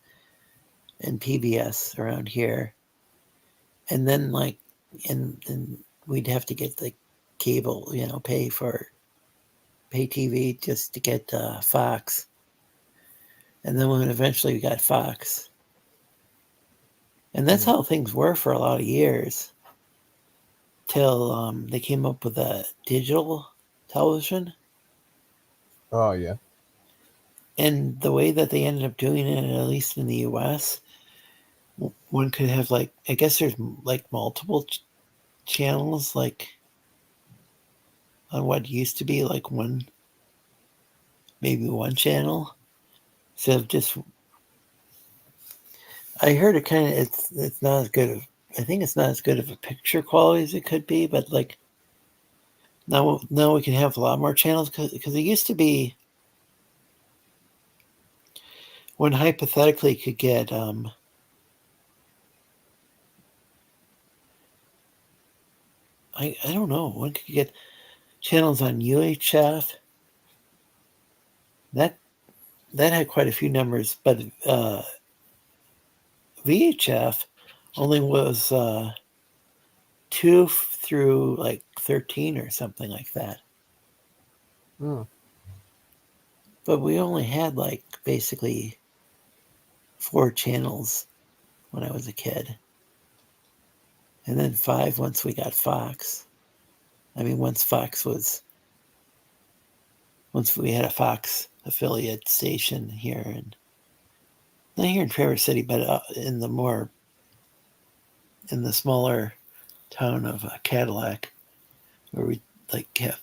and PBS around here, and then and we'd have to get the cable, pay TV just to get Fox, and then when eventually we got Fox, and that's how things were for a lot of years, till they came up with a digital television. Oh yeah. And the way that they ended up doing it, at least in the US, one could have I guess there's like multiple channels, like on what used to be like maybe one channel. So just, I heard it kind of, it's not as good I think it's not as good of a picture quality as it could be, but like now we can have a lot more channels, because it used to be one hypothetically could get I don't know, one could get channels on UHF. That had quite a few numbers, but VHF only was 2 through like 13 or something like that. But we only had like basically 4 channels when I was a kid, and then 5 once we got Fox. I mean, once we had a Fox affiliate station here, and not here in Traverse City, but in the smaller town of Cadillac, where we like have.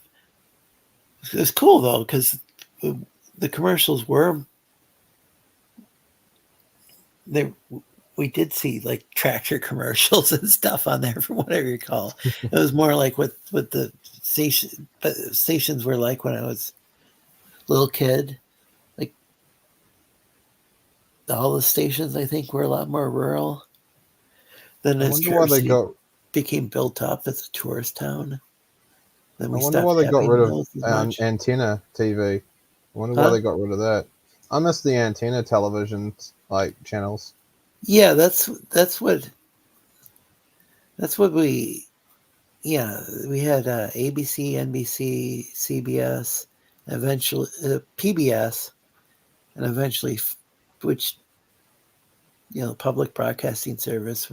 It was cool though, because the commercials we did see like tractor commercials and stuff on there, from what I recall. It was more like what the stations were like when I was a little kid. Like all the stations, I think, were a lot more rural. Then I as wonder why Traverse they City got. became built up as a tourist town, then I we wonder stopped why they got having rid of those as much. antenna TV. I wonder why Huh? they got rid of that. I miss the antenna television like channels. Yeah, that's what we. Yeah, we had ABC, NBC, CBS, eventually PBS, and eventually, which public broadcasting service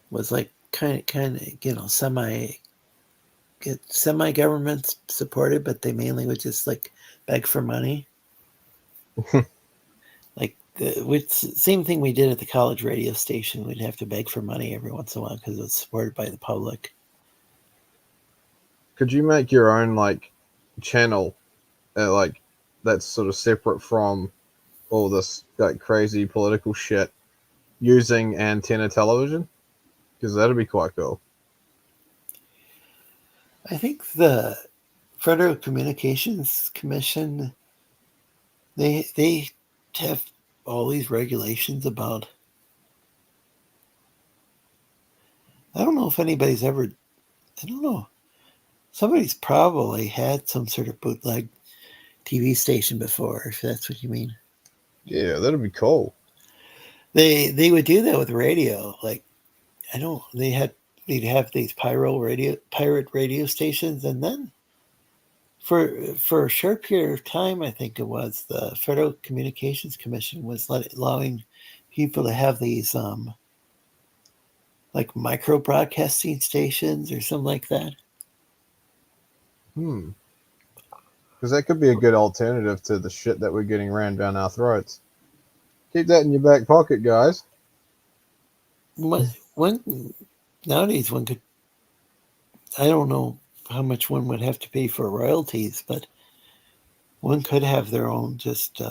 was like kind of semi government supported, but they mainly would just like beg for money. Like same thing we did at the college radio station. We'd have to beg for money every once in a while because it was supported by the public. Could you make your own like channel, like that's sort of separate from all this like crazy political shit, using antenna television? Because that'd be quite cool. I think the Federal Communications Commission, they have all these regulations about. I don't know if anybody's ever. I don't know. Somebody's probably had some sort of bootleg TV station before, if that's what you mean. Yeah, that'd be cool. They would do that with radio. Like they'd have these pirate radio stations, and then for a short period of time, I think it was, the Federal Communications Commission was allowing people to have these like micro broadcasting stations or something like that. Because that could be a good alternative to the shit that we're getting rammed down our throats. Keep that in your back pocket, guys. Nowadays one could. I don't know how much one would have to pay for royalties, but one could have their own just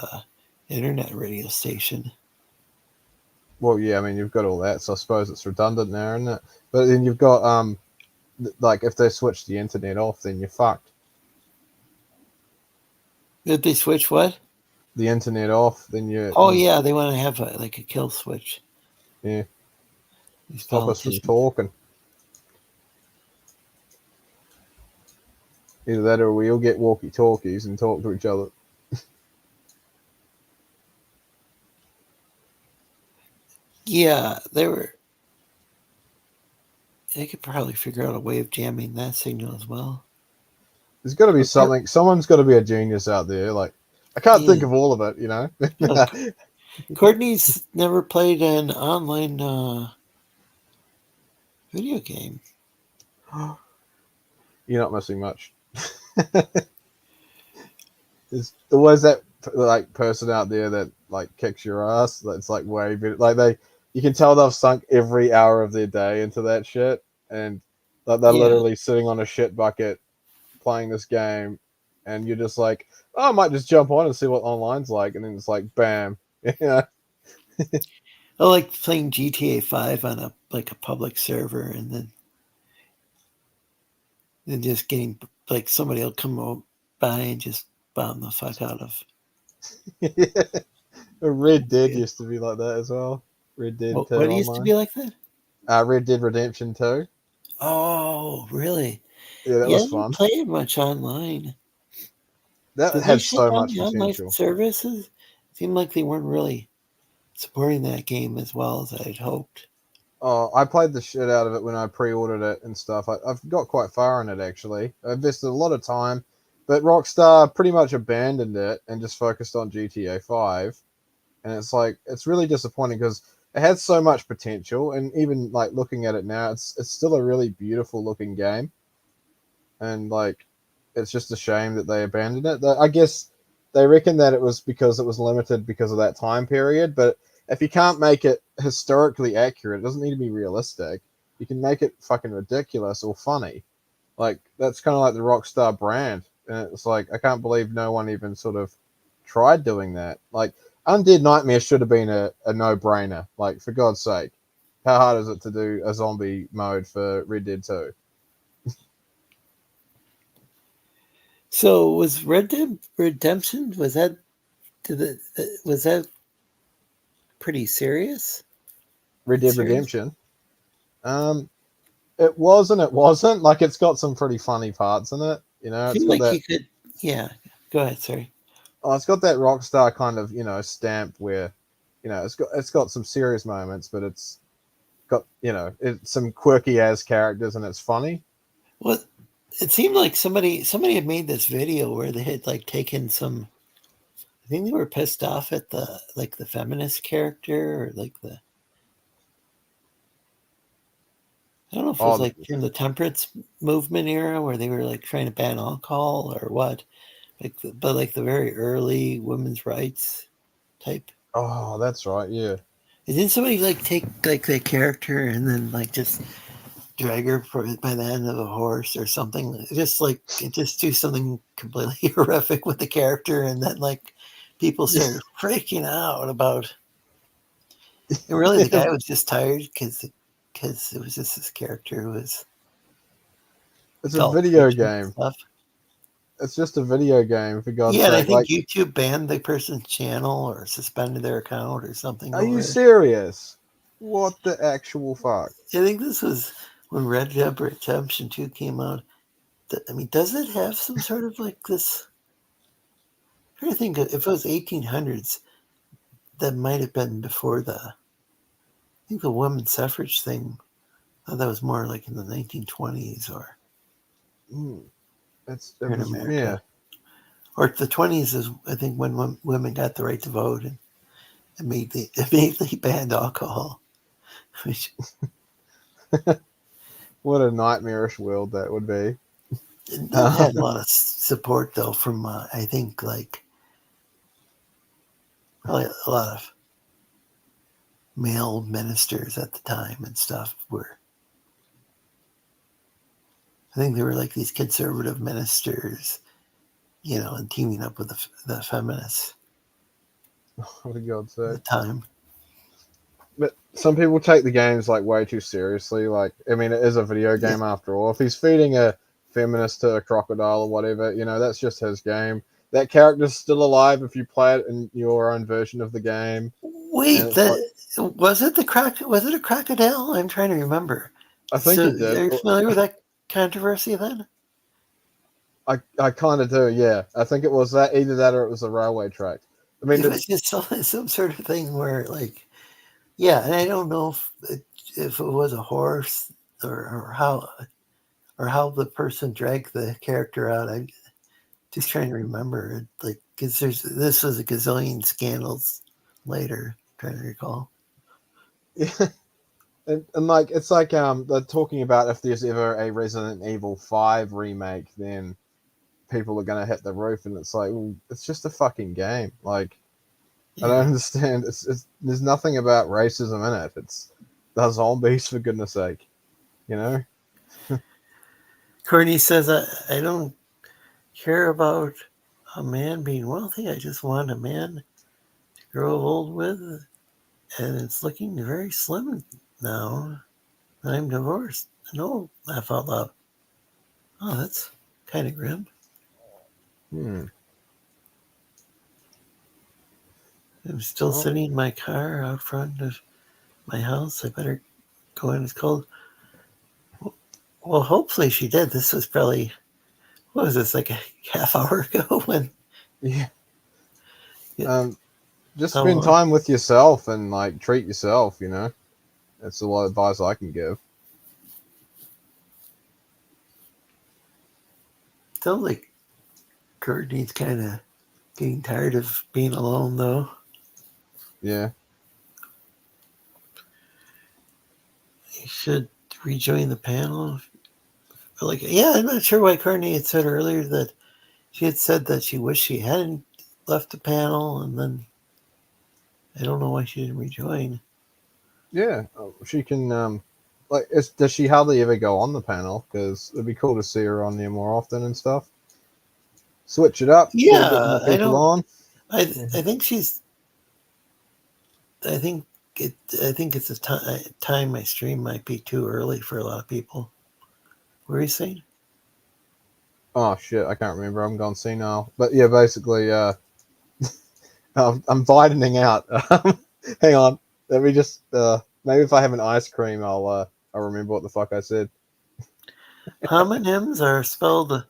internet radio station. Well, yeah, I mean you've got all that, so I suppose it's redundant now, isn't it? But then you've got like if they switch the internet off, then you're fucked. Did they switch what? The internet off, then you. Oh yeah, they want to have a kill switch. Yeah. These Stop us from politicians. talking. Either that or we'll get walkie-talkies and talk to each other. Yeah, they could probably figure out a way of jamming that signal as well. There's got to be something. Someone's got to be a genius out there. Like, I can't think of all of it, you know? Courtney's never played an online video game. You're not missing much. There's always that like person out there that like kicks your ass. That's like way better. Like you can tell they've sunk every hour of their day into that shit, and like they're literally sitting on a shit bucket playing this game, and you're just like, oh, I might just jump on and see what online's like, and then it's like, bam, yeah. I like playing GTA 5 on a public server, and then just getting like somebody will come by and just bomb the fuck out of. Yeah. Red Dead used to be like that as well. Red Dead 2 what used to be like that? Red Dead Redemption 2. Oh, really? Yeah, that was fun. I didn't play it much online. That had so much potential. Online services seemed like they weren't really supporting that game as well as I'd hoped. Oh, I played the shit out of it when I pre-ordered it and stuff. I've got quite far in it, actually. I invested a lot of time, but Rockstar pretty much abandoned it and just focused on GTA 5. And it's like, it's really disappointing because it had so much potential. And even like looking at it now, it's still a really beautiful looking game. and like it's just a shame that they abandoned it. I guess they reckon that it was because it was limited because of that time period. But if you can't make it historically accurate, it doesn't need to be realistic. You can make it fucking ridiculous or funny. Like that's kind of like the Rockstar brand, and it's like I can't believe no one even sort of tried doing that. Like Undead Nightmare should have been a no-brainer. Like for God's sake, how hard is it to do a zombie mode for Red Dead 2? So was Red Dead Redemption, was that pretty serious? Red Dead Serious? Redemption. It was and it wasn't. Like it's got some pretty funny parts in it. You know, I it's feel got like that. you could, yeah. Go ahead, sorry. Oh, it's got that Rockstar kind of stamp where, it's got some serious moments, but it's got it's some quirky ass characters and it's funny. Well, it seemed like somebody had made this video where they had like taken some. I think they were pissed off at the feminist character or like the. I don't know if it was Oh, like from the temperance movement era where they were like trying to ban alcohol or what, but like the very early women's rights type. oh, that's right. Yeah. And didn't somebody like take like the character and then like just drag her by the end of a horse or something? Just do something completely horrific with the character, and then like people started freaking out about. And really, the guy was just tired because it was just this character who was. It's a Adult video fiction game. stuff. It's just a video game, for God's Yeah, and I sake. think Like, YouTube banned the person's channel or suspended their account or something. are you over it. serious? What the actual fuck? I think this was when Red Dead Redemption 2 came out. I mean, does it have some sort of like this? I'm trying to think if it was 1800s, that might have been before I think the women's suffrage thing. I thought that was more like in the 1920s or It here in was, America. yeah. Or the 20s is, I think, when women got the right to vote and immediately banned alcohol. Which, What a nightmarish world that would be. it had a lot of support, though, from, I think, like, probably a lot of male ministers at the time and stuff were. I think they were like these conservative ministers, and teaming up with the feminists For God's at the sake. time. But some people take the games like way too seriously. Like, I mean, it is a video game after all. If he's feeding a feminist to a crocodile or whatever, that's just his game. That character's still alive if you play it in your own version of the game. Wait, was it a crocodile? I'm trying to remember. I think So it did. are you familiar with that controversy then? I kind of do, yeah. I think it was that, either that or it was a railway track. I mean, It was just some sort of thing where, like, yeah, and I don't know if it was a horse or how the person dragged the character out. I'm just trying to remember it, like, because this was a gazillion scandals later. Trying to recall. yeah. And like it's like they're talking about if there's ever a Resident Evil 5 remake, then people are gonna hit the roof, and it's like, well, it's just a fucking game. Like, I don't understand. It's there's nothing about racism in it. It's the zombies, for goodness sake, Courtney says, I don't care about a man being wealthy. I just want a man to grow old with, and it's looking very slim now. I'm divorced. No, laugh out loud. Oh, that's kind of grim. I'm still sitting in my car out front of my house. I better go in. It's cold. Well, hopefully she did. This was probably, what was this, like a half hour ago? Yeah. Just spend time with yourself and like treat yourself. That's a lot of advice I can give. Sounds like Courtney's kind of getting tired of being alone, though. Yeah. You should rejoin the panel like, yeah, I'm not sure why Courtney had said earlier that she had said that she wished she hadn't left the panel, and then I don't know why she didn't rejoin. Yeah, she can. Does she hardly ever go on the panel? Because it'd be cool to see her on there more often and stuff. Switch it up. Get a bit more Yeah, I people don't. on. I think she's. I think it. I think it's a time my stream might be too early for a lot of people. What were you saying? Oh shit, I can't remember. I'm gone senile. But yeah, basically, I'm widening out. Hang on. Let me just. Maybe if I have an ice cream, I'll remember what the fuck I said. Homonyms are spelled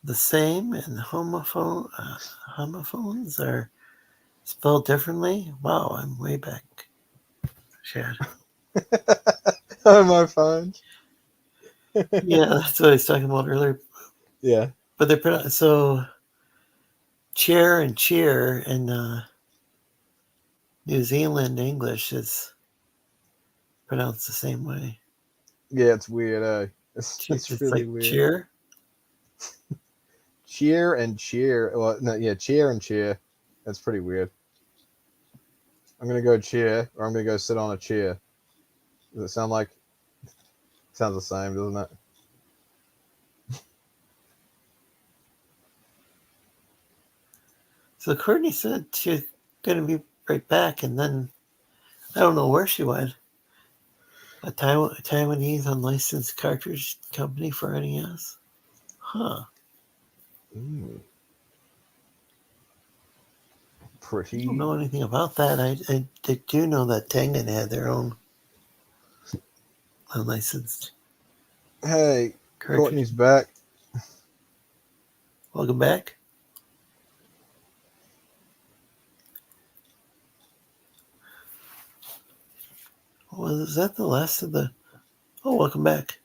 the same, and homophones are spelled differently. Wow, I'm way back. Chad. Homophones. Yeah, that's what I was talking about earlier. Yeah. But they're pronounced so. Chair and cheer in New Zealand English is pronounced the same way. Yeah, it's weird. It's really like weird. cheer. Cheer and cheer. Well, no, yeah, cheer and cheer. That's pretty weird. I'm gonna go cheer, or I'm gonna go sit on a chair. Does it sound like? Sounds the same, doesn't it? So Courtney said she's going to be right back, and then I don't know where she went. A Taiwanese unlicensed cartridge company for NES. Huh. Pretty. I don't know anything about that. I do know that Tengen had their own unlicensed. Hey, cartridge. Courtney's back. Welcome back. Was that the last of the... Oh, welcome back.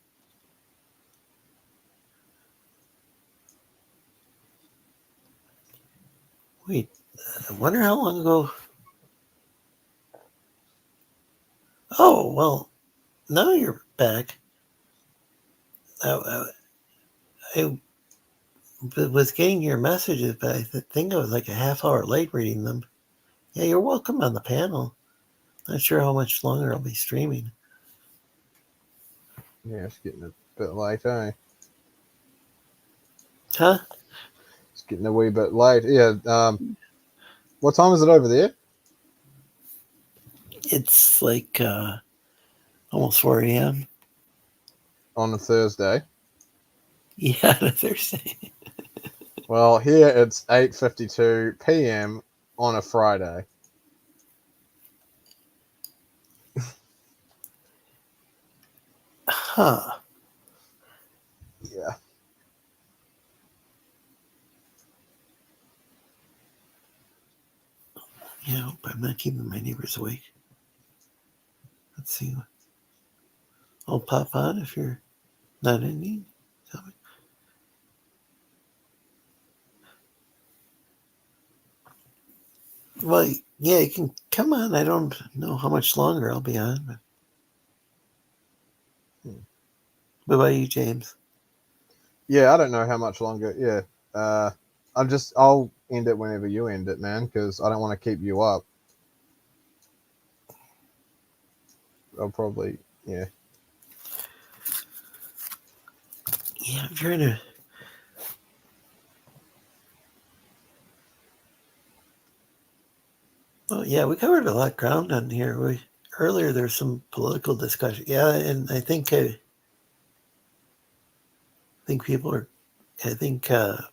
Wait, I wonder how long ago... Oh, well, now you're back. I was getting your messages, but I think I was like a half hour late reading them. Yeah, you're welcome on the panel. Not sure how much longer I'll be streaming. Yeah, it's getting a bit late, eh? Huh? It's getting a wee bit late. Yeah. What time is it over there? It's like almost 4 a.m. On a Thursday. Yeah, on a Thursday. Well, here it's 8:52 p.m. on a Friday. Huh. Yeah. Yeah, I hope I'm not keeping my neighbors awake. Let's see. I'll pop on if you're not in need. Tell me. Well, yeah, you can come on. I don't know how much longer I'll be on. But... What about you, James? Yeah, I don't know how much longer. Yeah. I'll end it whenever you end it, man, because I don't want to keep you up. I'll probably, yeah. Yeah, I'm trying to... Oh, yeah, we covered a lot of ground on here. Earlier there's some political discussion. Yeah, and I think people are... I think the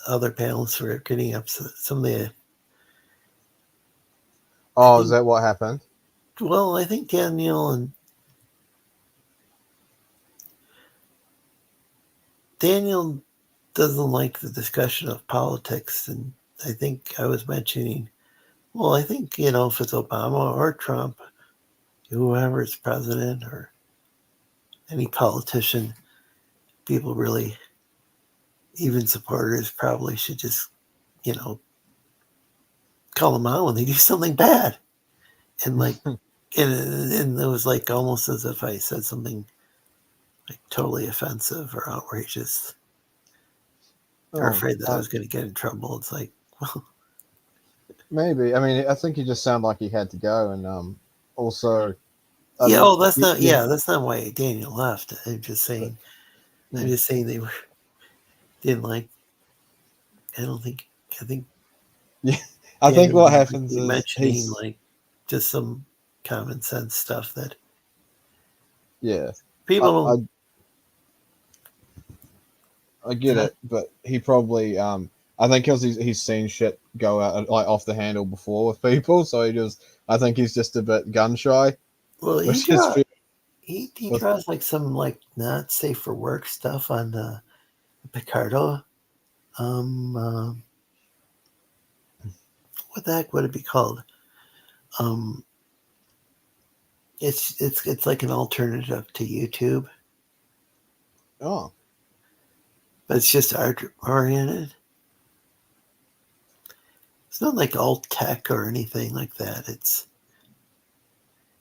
other panelists were getting up some of the... Oh, is that what happened? Well, I think Daniel doesn't like the discussion of politics, and I think I was mentioning, well, I think, if it's Obama or Trump, whoever is president or any politician, people really, even supporters, probably should just, call them out when they do something bad. And like, and it was like almost as if I said something like totally offensive or outrageous, or afraid that I was going to get in trouble. It's like, well, maybe. I mean, I think he just sounded like he had to go, and also, I yeah. mean, Oh, that's not. Yeah, that's not why Daniel left. I'm just saying. I'm yeah. just saying they didn't like. I don't think. I think. Yeah, I think Daniel what was happens is mentioning like just some common sense stuff that yeah. people I don't. I get it, but he probably I think because he's seen shit go out like off the handle before with people, so I think he's just a bit gun shy. Well, Which is he draws like some like not safe for work stuff on Picardo. What the heck would it be called? Um, it's like an alternative to YouTube, oh but it's just art oriented. It's not like alt tech or anything like that. It's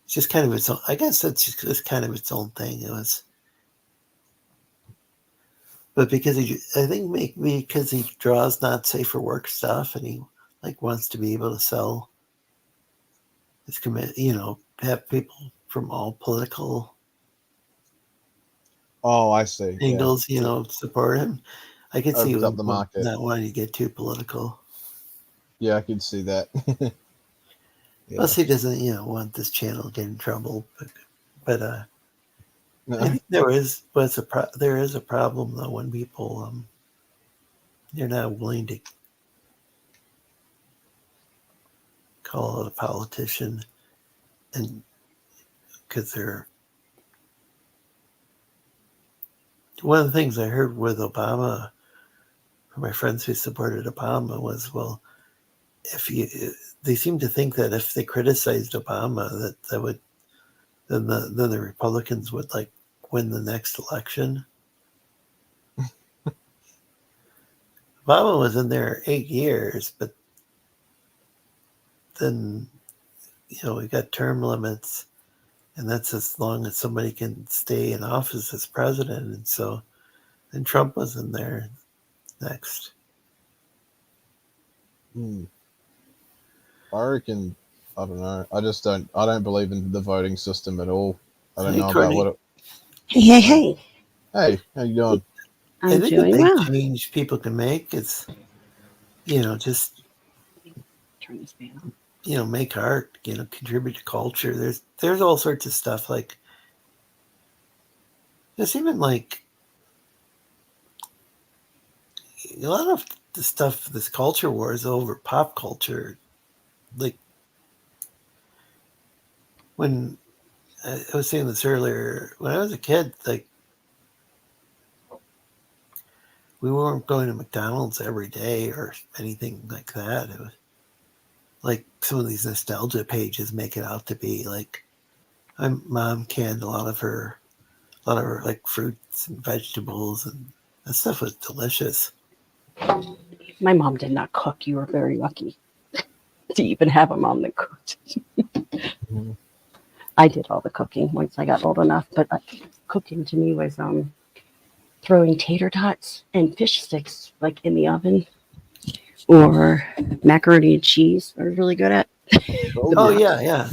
just kind of its own. I guess it's kind of its own thing. It was, but because I think maybe because he draws not safe for work stuff, and he like wants to be able to sell his commit. Have people from all political I see. Yeah, angles, support him. I could see opens up him the market. not wanting to get too political. Yeah, I could see that. Yeah. Plus, he doesn't, want this channel to get in trouble. But No. I think there is a problem though when people they're not willing to call out a politician, and because they're one of the things I heard with Obama from my friends who supported Obama was, well, they seem to think that if they criticized Obama, that would then the Republicans would like win the next election. Obama was in there 8 years, but then we got term limits, and that's as long as somebody can stay in office as president. And so then Trump was in there next. I reckon. I don't know. I don't believe in the voting system at all. I don't Hey, know Courtney. about what. Hey. Hey, how you doing? I I'm think doing a big well. change people can make is, just Turn this fan on. make art, contribute to culture. There's all sorts of stuff like just even like a lot of the stuff, this culture war is over pop culture. Like when I was saying this earlier, when I was a kid, like we weren't going to McDonald's every day or anything like that. It was like some of these nostalgia pages make it out to be like my mom canned a lot of her like fruits and vegetables, and that stuff was delicious. My mom did not cook. You were very lucky to even have a mom that cooked. I did all the cooking once I got old enough, but cooking to me was throwing tater tots and fish sticks like in the oven, or macaroni and cheese. I was really good at. Yeah.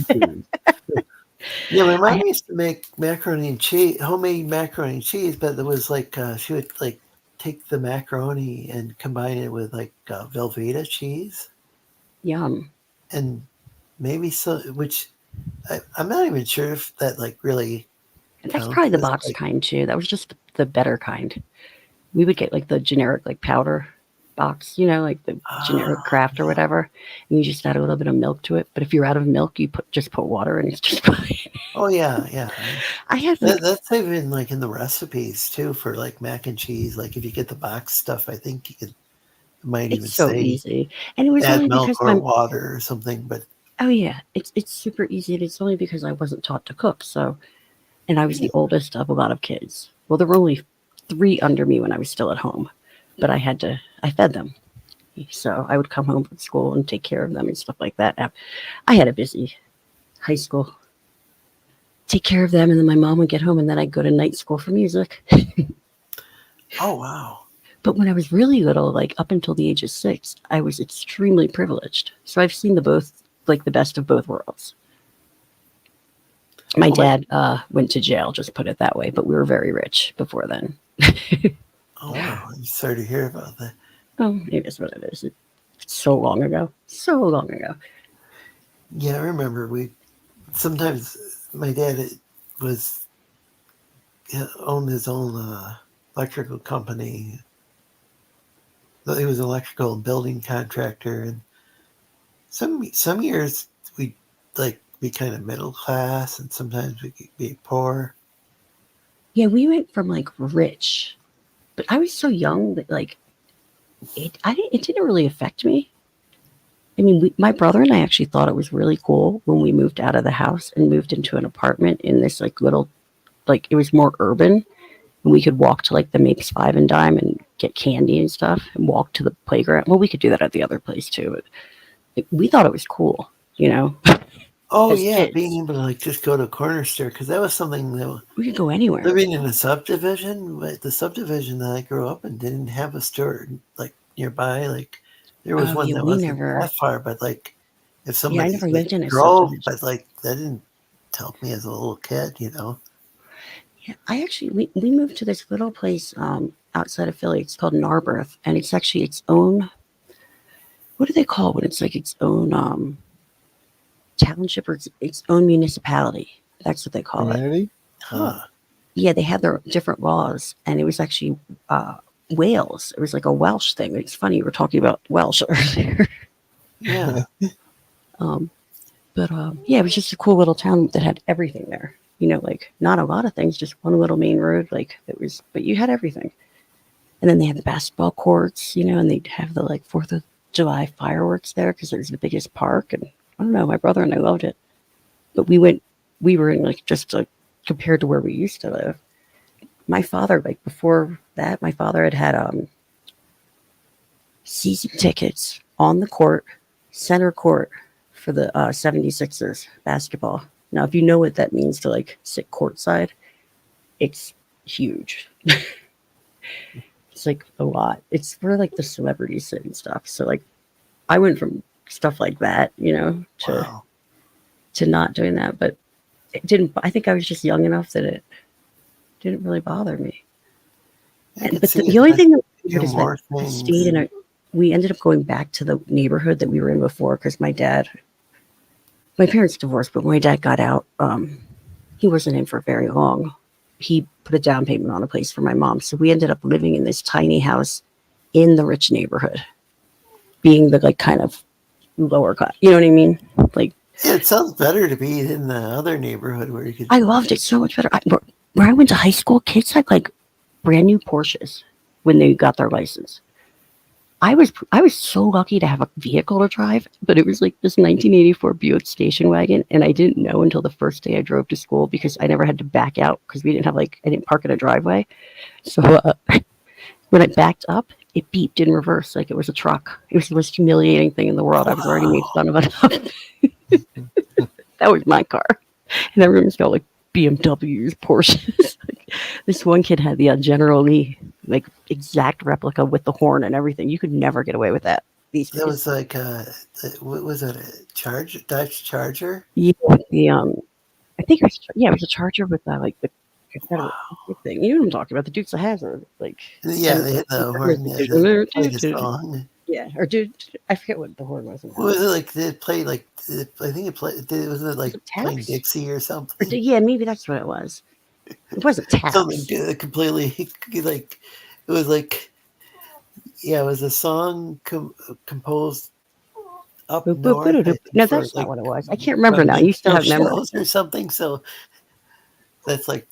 Yeah, my mom used to make macaroni and cheese, homemade macaroni and cheese, but it was like she would like take the macaroni and combine it with like Velveeta cheese. Yum. And maybe which I'm not even sure if that like really. That's probably the box kind too. That was just the better kind. We would get like the generic like powder box, like the generic Kraft or whatever, and you just add a little bit of milk to it. But if you're out of milk, you just put water, and it's just fine. Oh yeah. I have that's even like in the recipes too for like mac and cheese. Like if you get the box stuff, I think you could might even so say easy, and it was add only milk because or water or something. But oh yeah, it's super easy, and it's only because I wasn't taught to cook. So, and I was the oldest of a lot of kids. Well, there were only 3 under me when I was still at home, but I fed them. So I would come home from school and take care of them and stuff like that. I had a busy high school. take care of them, and then my mom would get home, and then I'd go to night school for music. Oh wow. But when I was really little, like up until the age of 6, I was extremely privileged. So I've seen the best of both worlds. My dad went to jail, just put it that way, but we were very rich before then. Oh wow. I'm sorry to hear about that. Oh, it is what it is. It's so long ago. So long ago. Yeah, I remember sometimes my dad owned his own electrical company. He was an electrical and building contractor, and some years we'd like be kind of middle class, and sometimes we could be poor. Yeah, we went from like rich, but I was so young that like it didn't really affect me. I mean, my brother and I actually thought it was really cool when we moved out of the house and moved into an apartment in this like little, like it was more urban, and we could walk to like the Mapes 5 and Dime and get candy and stuff and walk to the playground. Well, we could do that at the other place too, but we thought it was cool, you know. Oh as yeah, kids. being able to like just go to a corner store, because that was something that We could go anywhere. living in a subdivision, but the subdivision that I grew up in didn't have a store like nearby. Like there was one that wasn't that far, but like if somebody never lived in a drove, subdivision. but like that didn't help me as a little kid, you know. Yeah, I actually we moved to this little place outside of Philly. It's called Narberth, and it's actually its own. What do they call it when it's like its own township or its own municipality? That's what they call it. Community? Huh. Yeah, they had their different laws, and it was actually Wales. It was like a Welsh thing. It's funny you were talking about Welsh earlier. Yeah. Yeah, it was just a cool little town that had everything there. You know, like not a lot of things, just one little main road. Like it was, but you had everything. And then they had the basketball courts, you know, and they'd have the like 4th of July fireworks there because it was the biggest park. And I don't know, my brother and I loved it. But we were in like just like compared to where we used to live. My father, like before that, my father had season tickets on the court, center court for the 76ers basketball. Now, if you know what that means to like sit courtside, it's huge. It's like a lot. It's where like the celebrities sit and stuff. So like I went from stuff like that, you know, to not doing that. But it didn't. I think I was just young enough that it didn't really bother me. But the only thing that is that we stayed in we ended up going back to the neighborhood that we were in before because my parents divorced, but when my dad got out, he wasn't in for very long. He put a down payment on a place for my mom. So we ended up living in this tiny house in the rich neighborhood, being the like kind of lower class. You know what I mean? Like, yeah, it sounds better to be in the other neighborhood where you could. I loved it so much better. Where I went to high school, kids had like brand new Porsches when they got their license. I was so lucky to have a vehicle to drive, but it was like this 1984 Buick station wagon, and I didn't know until the first day I drove to school because I never had to back out because we didn't have I didn't park in a driveway. So when I backed up, it beeped in reverse like it was a truck. It was the most humiliating thing in the world. I was already made fun of enough. That was my car, and everyone's got like BMWs, Porsches. This one kid had the General Lee, like exact replica with the horn and everything. You could never get away with that. That was like what was it? A Dodge Charger? Yeah, I think it was a Charger with like the Confederate thing. You know what I'm talking about? The Dukes of Hazzard, like yeah, they hit the horn. Yeah, played the song. Yeah, or I forget what the horn was. What was it like? Did it play like? I think it played. Was it like playing Dixie or something? Yeah, maybe that's what it was. It wasn't taps. Something completely like it was like it was a song composed up north. No, that's not what it was. I can't remember now. You still have memories or something. So that's like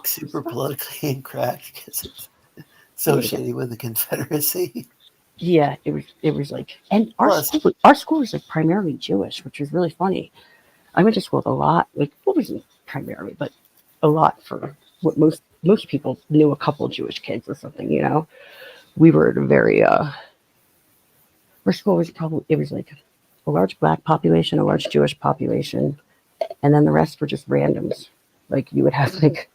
super politically incorrect because it's associated with the Confederacy. Yeah, it was like, and our school was like primarily Jewish, which was really funny. I went to school with a lot, like what wasn't primarily, but a lot for what most people knew a couple of Jewish kids or something, you know. We were at a very our school was it was like a large black population, a large Jewish population, and then the rest were just randoms. Like you would have like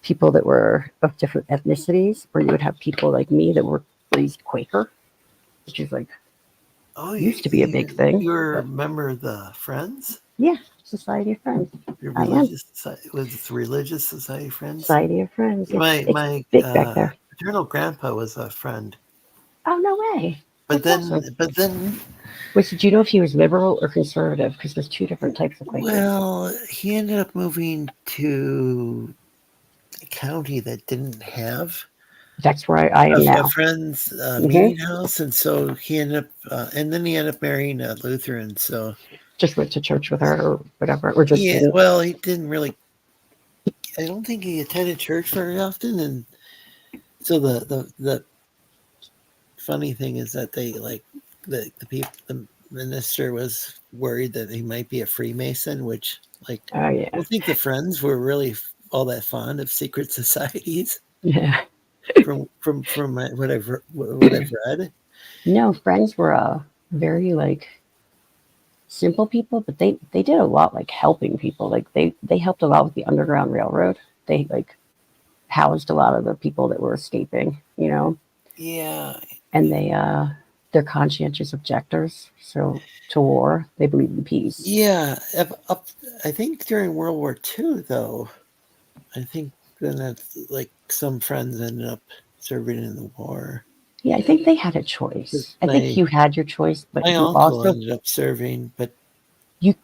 people that were of different ethnicities, or you would have people like me that were raised Quaker, which is like used to be a big thing. You're a but member of the Friends? yeah, Society of Friends. Your I am. religious society, was it Religious Society of Friends? Society of Friends. My Big back there. paternal grandpa was a friend. Oh no way! But That's then, awesome. but then, Wait, so do you know if he was liberal or conservative? Because there's two different types of Quakers. well, he ended up moving to a county that didn't have That's where I am a now. Friends Mhm. meeting house, and so he ended up, and then he ended up marrying a Lutheran. So Just went to church with her or whatever, or just yeah, didn't. well, he didn't really. I don't think he attended church very often, and so the funny thing is that they like the people. The minister was worried that he might be a Freemason, which like Oh yeah, I don't think the Friends were really all that fond of secret societies. yeah. From what I've read. No, Friends were very like simple people, but they did a lot like helping people. Like they helped a lot with the Underground Railroad. They like housed a lot of the people that were escaping, you know. Yeah. And they're conscientious objectors. So to war, they believe in peace. Yeah. I think during World War II, though, I think then that's like some Friends ended up serving in the war. Yeah, I think they had a choice. I think you had your choice, but my you uncle also ended up serving, but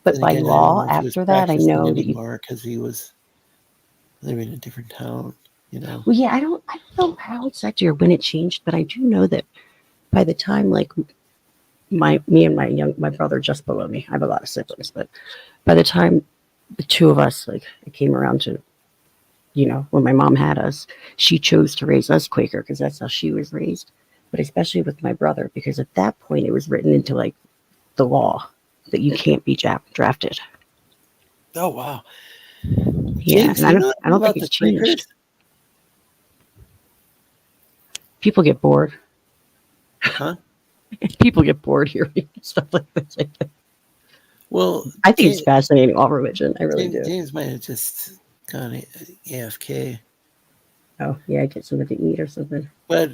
by again, law I don't know if he was after that, I practicing know that you. anymore because he was living in a different town. You know. Well, yeah, I don't know how exactly or when it changed, but I do know that by the time like me and my brother just below me, I have a lot of siblings, but by the time the two of us like it came around to, you know, when my mom had us, she chose to raise us Quaker because that's how she was raised. But especially with my brother, because at that point it was written into like the law that you can't be drafted. Oh wow. Yeah, James, and I don't think it's changed. Quakers? People get bored. Huh? People get bored hearing stuff like this. Well, I think it's fascinating, all religion. I really do. James might have just gone AFK. Oh, yeah, get something to eat or something. But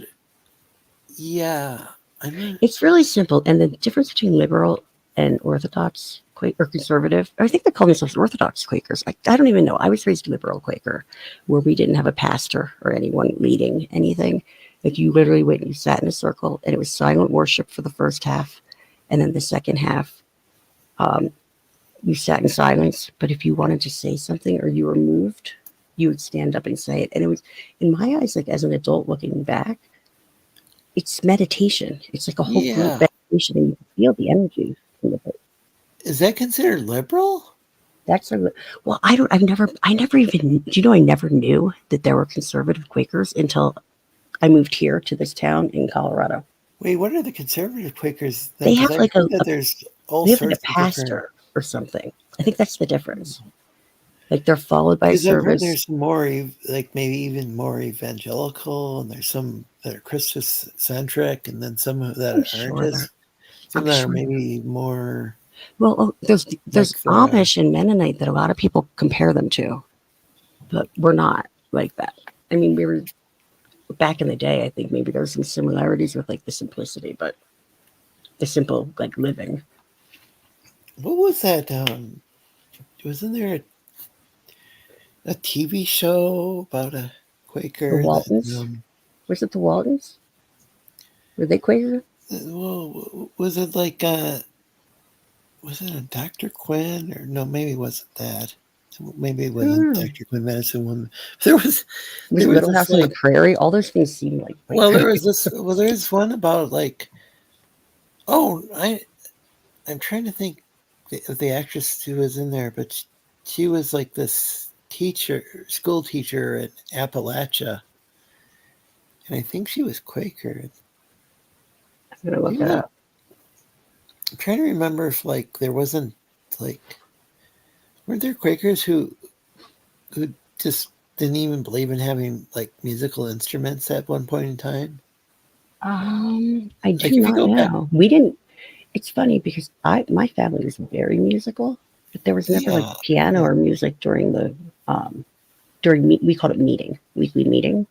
yeah, it's really simple. And the difference between liberal and Orthodox or conservative, I think they call themselves Orthodox Quakers. I don't even know. I was raised liberal Quaker, where we didn't have a pastor or anyone leading anything. Like you literally went and you sat in a circle, and it was silent worship for the first half, and then the second half, you sat in silence. But if you wanted to say something or you were moved, you would stand up and say it. And it was, in my eyes, like as an adult looking back, it's meditation. It's like a whole group meditation, and you can feel the energy from the place. Is that considered liberal? That's well, I never even, do you know, I never knew that there were conservative Quakers until I moved here to this town in Colorado. Wait, what are the conservative Quakers? They have like there's all they have sorts like a pastor of different or something. I think that's the difference. Like they're followed by service. There's more, like maybe even more evangelical, and there's some that are Christocentric, and then some that aren't. Some that are maybe more. Well, there's Amish and Mennonite that a lot of people compare them to, but we're not like that. I mean, we were back in the day. I think maybe there's some similarities with like the simplicity, but the simple like living. What was that? Wasn't there a TV show about a Quaker? The Waltons? Was it the Waltons? Were they Quaker? Well, was it like was it a Dr. Quinn or no? Maybe it wasn't that. Maybe it wasn't Dr. Quinn Medicine Woman. There was Little House on the Prairie. All those things seem like. Well, there was this. Well, there's one about like. Oh, I'm trying to think of the actress who was in there, but she was like this school teacher at Appalachia, and I think she was Quaker. I'm gonna look it up. I'm trying to remember if like there wasn't like weren't there Quakers who just didn't even believe in having like musical instruments at one point in time? I do not know. We didn't. It's funny because my family was very musical, but there was never like piano or music during the during we called it weekly meeting,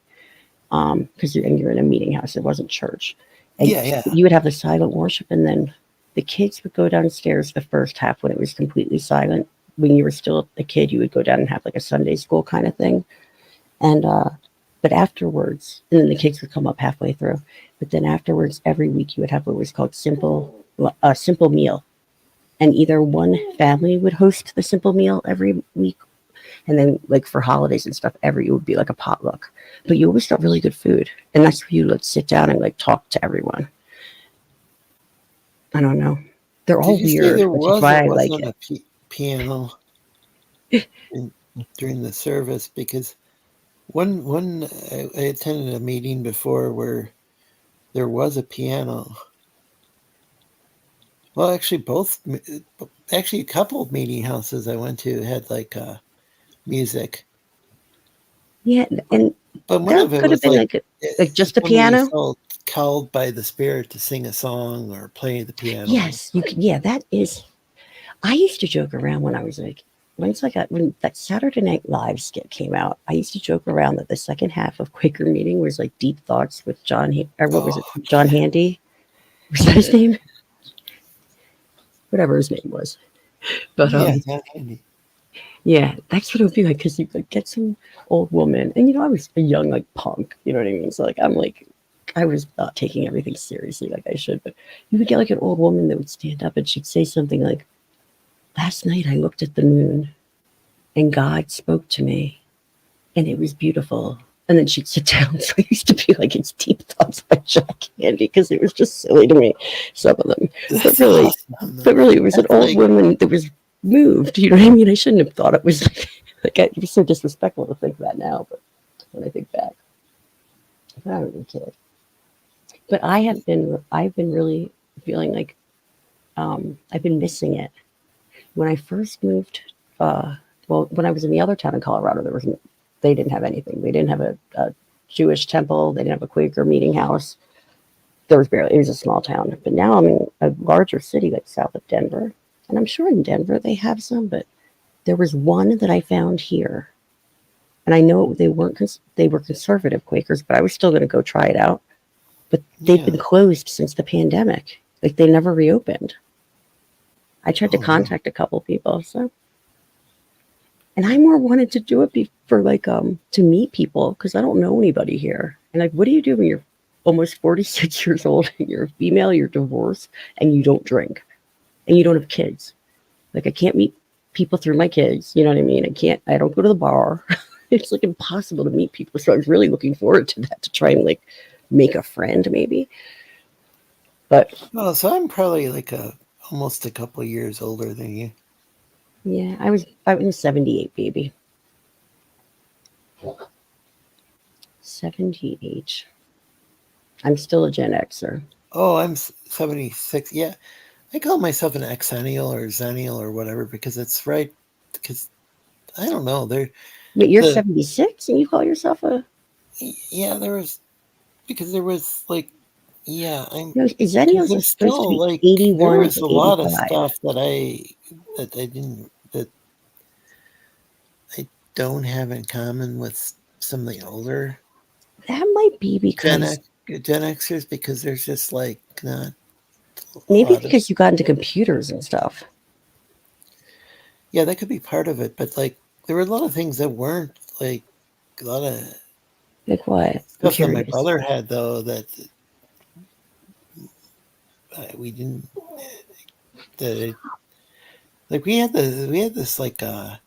because you're in a meeting house. It wasn't church. And Yeah. you would have the silent worship, and then the kids would go downstairs the first half when it was completely silent. When you were still a kid, you would go down and have like a Sunday school kind of thing. And but afterwards, and then the kids would come up halfway through. But then afterwards, every week you would have what was called simple meal, and either one family would host the simple meal every week, and then like for holidays and stuff, it would be like a potluck. But you always got really good food, and that's where you like sit down and like talk to everyone. I don't know. They're all Did you say weird, there which was is why or I like wasn't it. a piano during the service? Because one I attended a meeting before where there was a piano. Well, actually, a couple of meeting houses I went to had like music, Yeah, and but one that of it could have was been like like just a somebody piano. felt called by the spirit to sing a song or play the piano. Yes, you can. Yeah, that is. I used to joke around when I was like, when that Saturday Night Live skit came out, I used to joke around that the second half of Quaker Meeting was like Deep Thoughts with or what was it, John Handy? Was that his name? Whatever his name was. But Yeah, John Handy. yeah, that's what it would be like, because you could get some old woman, and I was a young like punk, you know what I mean? So like I was not taking everything seriously like I should, but you would get like an old woman that would stand up and she'd say something like, "Last night I looked at the moon and God spoke to me and it was beautiful." And then she'd sit down. So I used to be like, it's Deep Thoughts by Jack Handy, because it was just silly to me, some of them. That's But awesome. really, it was an old woman that was moved. You know what I mean? I shouldn't have thought it was it was so disrespectful to think that now, but when I think back, I was a kid. But I've been really feeling like I've been missing it. When I first moved, when I was in the other town in Colorado, they didn't have anything. They didn't have a Jewish temple. They didn't have a Quaker meeting house. It was a small town. But now I'm in a larger city, like south of Denver. And I'm sure in Denver they have some, but there was one that I found here. And I know they were conservative Quakers, but I was still going to go try it out. But they've been closed since the pandemic. Like they never reopened. I tried to contact a couple people, so. And I more wanted to do it for like to meet people, because I don't know anybody here. And like, what do you do when you're almost 46 years old and you're a female, you're divorced, and you don't drink, and you don't have kids? Like I can't meet people through my kids. You know what I mean? I don't go to the bar. It's like impossible to meet people. So I was really looking forward to that, to try and like make a friend maybe. But so I'm probably like almost a couple of years older than you. Yeah, I was 78, baby. 78. I'm still a Gen Xer. Oh, I'm 76. Yeah, I call myself an Xennial or Zennial or whatever, because it's right. Because I don't know. But you're 76 and you call yourself a? Yeah, there was like, yeah, Zennials are supposed to be like 81 there was to a lot of 85. stuff that I don't have in common with some of the older That might be because Gen Xers, because there's just like not maybe because you got into computers and stuff. Yeah, that could be part of it, but like there were a lot of things that weren't like a lot of like what stuff that my brother had, though, that we didn't. Like we had this like I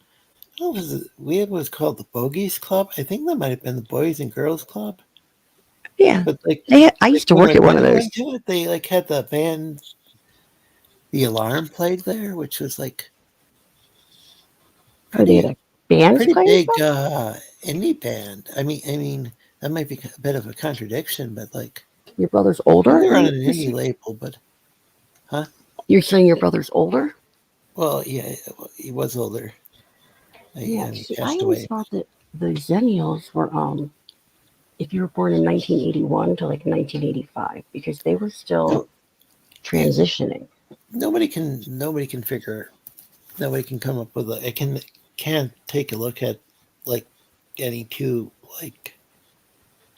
don't know, we had what's called the Bogies Club. I think that might have been the Boys and Girls Club. Yeah, but like I used to work at one of those. They like had the band, The Alarm, played there, which was like They had a band, pretty big indie band. I mean that might be a bit of a contradiction, but like your brother's older. They're on an indie label, but You're saying your brother's older? Well, yeah, he was older. Yeah, he see, I passed always away. thought that the Zennials were if you were born in 1981 to like 1985, because they were still transitioning. Nobody can come up with can't take a look at like any two like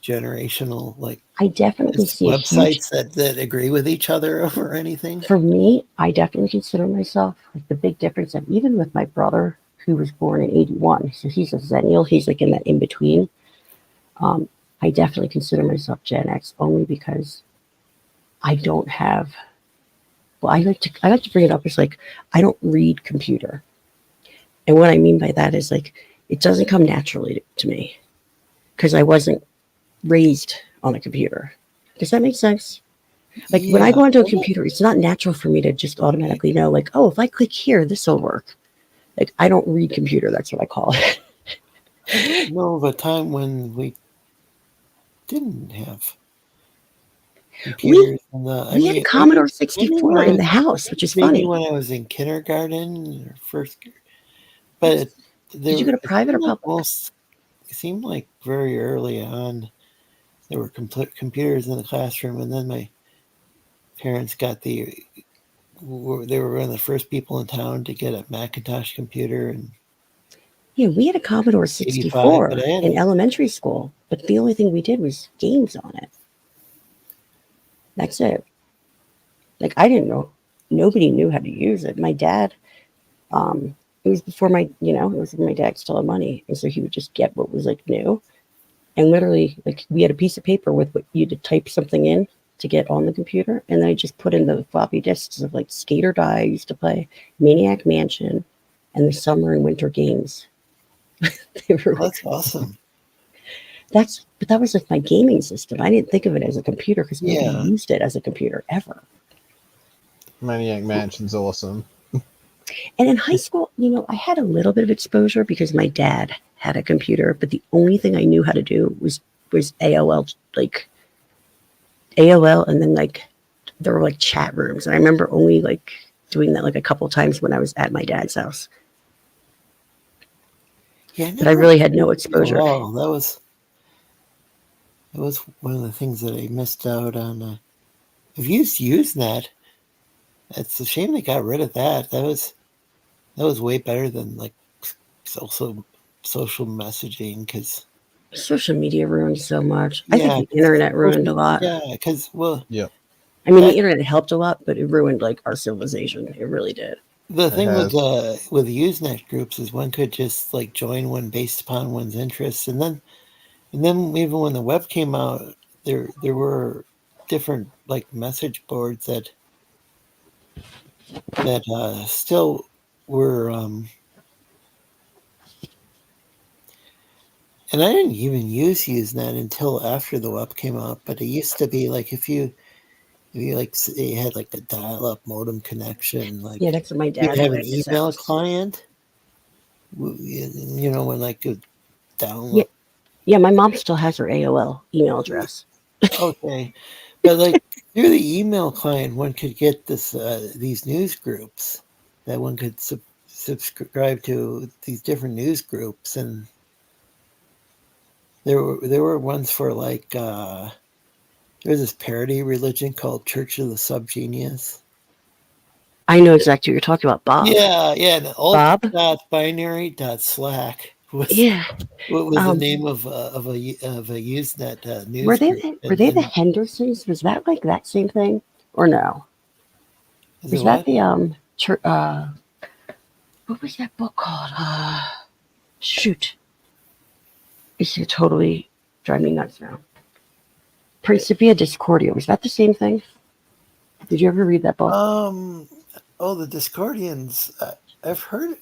generational like I definitely see a huge. websites that agree with each other over anything? For me, I definitely consider myself like the big difference that even with my brother, who was born in '81, so he's a Zennial, he's like in that in between. I definitely consider myself Gen X only because I don't have. Well, I like to bring it up as like I don't read computer, and what I mean by that is like it doesn't come naturally to me because I wasn't raised on a computer. Does that make sense? Like when I go onto a computer, it's not natural for me to just automatically know, like, oh, if I click here, this will work. Like I don't read computer. That's what I call it. I don't know of a time when we didn't have computers. We had a Commodore 64 in the house, which is maybe funny. when I was in kindergarten or first, but Did you go to private or public? It seemed like very early on there were computers in the classroom, and then my parents got they were one of the first people in town to get a Macintosh computer, and Yeah, we had a Commodore 64 in elementary school, but the only thing we did was games on it. That's it. Like I didn't know. Nobody knew how to use it. My dad, it was before it was when my dad still had money, and so he would just get what was like new. And literally, like we had a piece of paper with what you had to type something in to get on the computer, and then I just put in the floppy disks of like Skate or Die. I used to play Maniac Mansion, and the summer and winter games. That's awesome. But that was like my gaming system. I didn't think of it as a computer because nobody used it as a computer ever. Maniac Mansion's awesome. And in high school, I had a little bit of exposure because my dad had a computer, but the only thing I knew how to do was AOL, like AOL, and then like there were like chat rooms. And I remember only like doing that like a couple times when I was at my dad's house. Yeah, but I really had no exposure. Oh, that was one of the things that I missed out on. I've used Usenet. It's a shame they got rid of that. That was way better than like social messaging because social media ruined so much. I think the internet ruined a lot. Yeah, because I mean, the internet helped a lot, but it ruined like our civilization. It really did. The thing with Usenet groups is one could just like join one based upon one's interests, and then even when the web came out, there were different like message boards that still were. And I didn't even use Usenet until after the web came out. But it used to be like if you like you had like a dial-up modem connection, like that's what my dad you'd have an email client. When like you download. Yeah, my mom still has her AOL email address. Okay, but like through the email client, one could get these news groups that one could subscribe to these different news groups, and there were ones for like there was this parody religion called Church of the Subgenius. I know exactly what you're talking about, Bob. Yeah, and Bob alt.binary.slack was what was the name of a Usenet news Were they group. were they the Hendersons? Was that like that same thing or no? Was that the what was that book called? Shoot, it's gonna totally drive me nuts now. Principia Discordia, was that the same thing? Did you ever read that book? The Discordians. I've heard.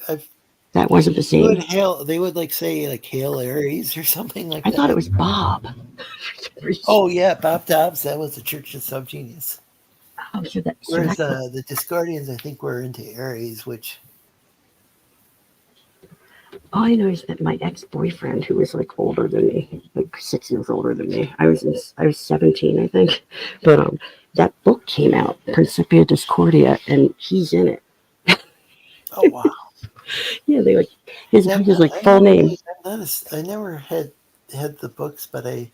That wasn't the same. They would like say like Hail Aries or something like that. I thought it was Bob. Oh yeah, Bob Dobbs. That was the Church of Subgenius. Oh, Whereas the Discordians, I think, were into Aries, which. All I know is that my ex-boyfriend, who was like older than me, like 6 years older than me, I was 17, I think. But that book came out, Principia Discordia, and he's in it. Oh wow! Yeah, they like his like full name. I never had the books, but I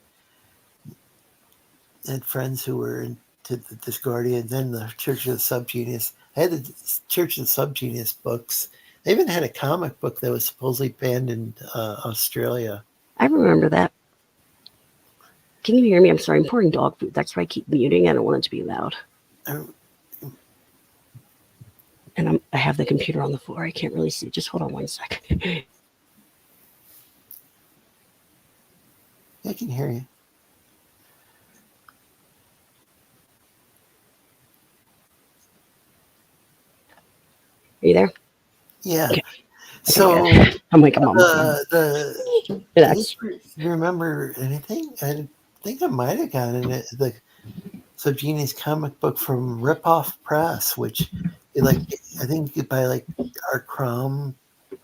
had friends who were into the Discordia, and then the Church of the Subgenius. I had the Church of the Subgenius books. They even had a comic book that was supposedly banned in Australia. I remember that. Can you hear me? I'm sorry, I'm pouring dog food. That's why I keep muting. I don't want it to be loud. And I have the computer on the floor. I can't really see. Just hold on 1 second. I can hear you. Are you there? Yeah. Okay. So I'm like, I'm almost the That's you remember anything? I think I might have gotten it. The Subgenius comic book from Ripoff Press, which I think you could buy like Art Crumb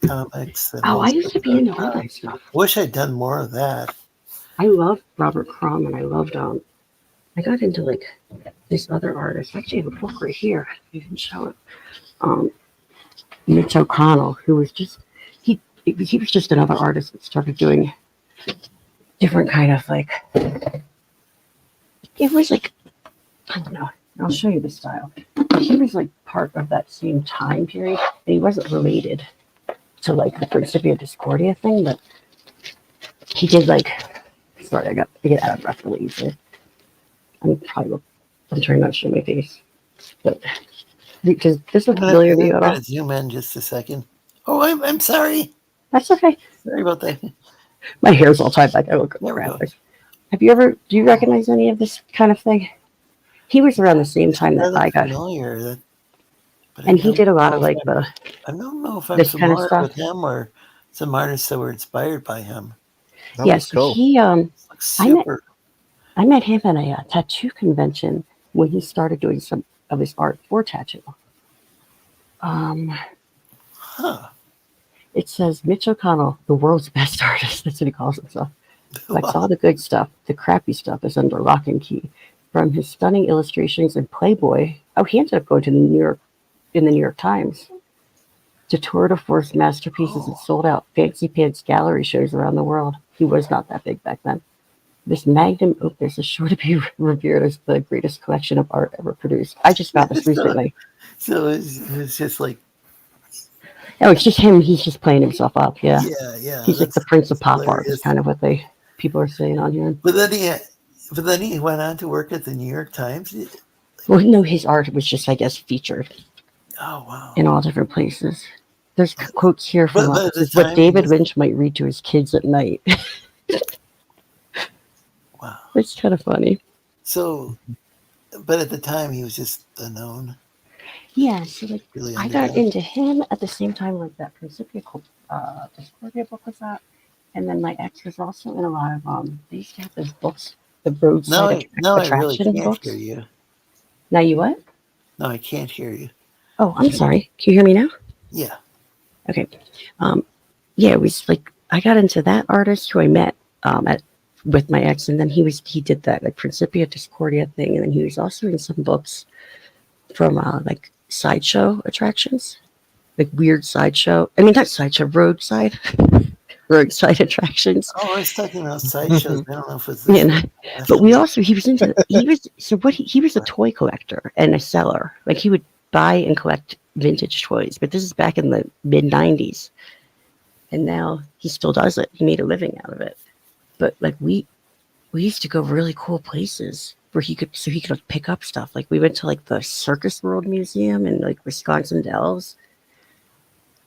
comics. And I used to be into all that stuff. Wish I'd done more of that. I loved Robert Crumb, and I loved I got into like this other artist. I actually have a book right here. You can show it. Mitch O'Connell, who was just he was just another artist that started doing different kind of like, it was like, I don't know, I'll show you the style. He was like part of that same time period, and he wasn't related to like the Principia Discordia thing, but he did like, sorry, I get out of breath really easily. I'm trying not to show my face, but does this look familiar to you at all? Zoom in just a second. Oh, I'm sorry. That's okay. Sorry about that. My hair's all tied back. I look crap. Do you recognize any of this kind of thing? He was around the same time that I got. Familiar, and he did a lot of like the. I don't know if I'm this kind of familiar stuff with him or some artists that were inspired by him. Yes, cool. he super. I met him at a tattoo convention when he started doing some of his art for tattoo. It says Mitch O'Connell, the world's best artist. That's what he calls himself. Likes all the good stuff. The crappy stuff is under lock and key. From his stunning illustrations in Playboy, he ended up going to the New York Times, to tour de force masterpieces and sold out fancy pants gallery shows around the world. He was not that big back then. This magnum opus is sure to be revered as the greatest collection of art ever produced. I just found this recently. So it's just like. Oh, it's just him. He's just playing himself up. Yeah. Yeah. He's like the Prince of Pop Art. Is kind of what people are saying on here. But then he went on to work at the New York Times. Well, no, his art was just, I guess, featured. Oh wow! In all different places. There's quotes here from what David Lynch might read to his kids at night. Wow, it's kind of funny. So, but at the time he was just unknown. Yeah, so like really I got into him at the same time like that Principia Discordia book was out, and then my ex was also in a lot of they used to have those books, the roadside attraction I really can't books. Hear you. Now you what? No, I can't hear you. Oh, I'm sorry. Can you hear me now? Yeah. Okay. Yeah, it was like I got into that artist who I met with my ex, and then he did that like Principia Discordia thing, and then he was also in some books from like sideshow attractions, like weird sideshow. I mean, not sideshow, roadside attractions. Oh, I was talking about sideshows. I don't know if it's. But he was a toy collector and a seller. Like he would buy and collect vintage toys. But this is back in the mid '90s, and now he still does it. He made a living out of it. But like we used to go really cool places where he could like, pick up stuff. Like we went to like the Circus World Museum in like Wisconsin Dells,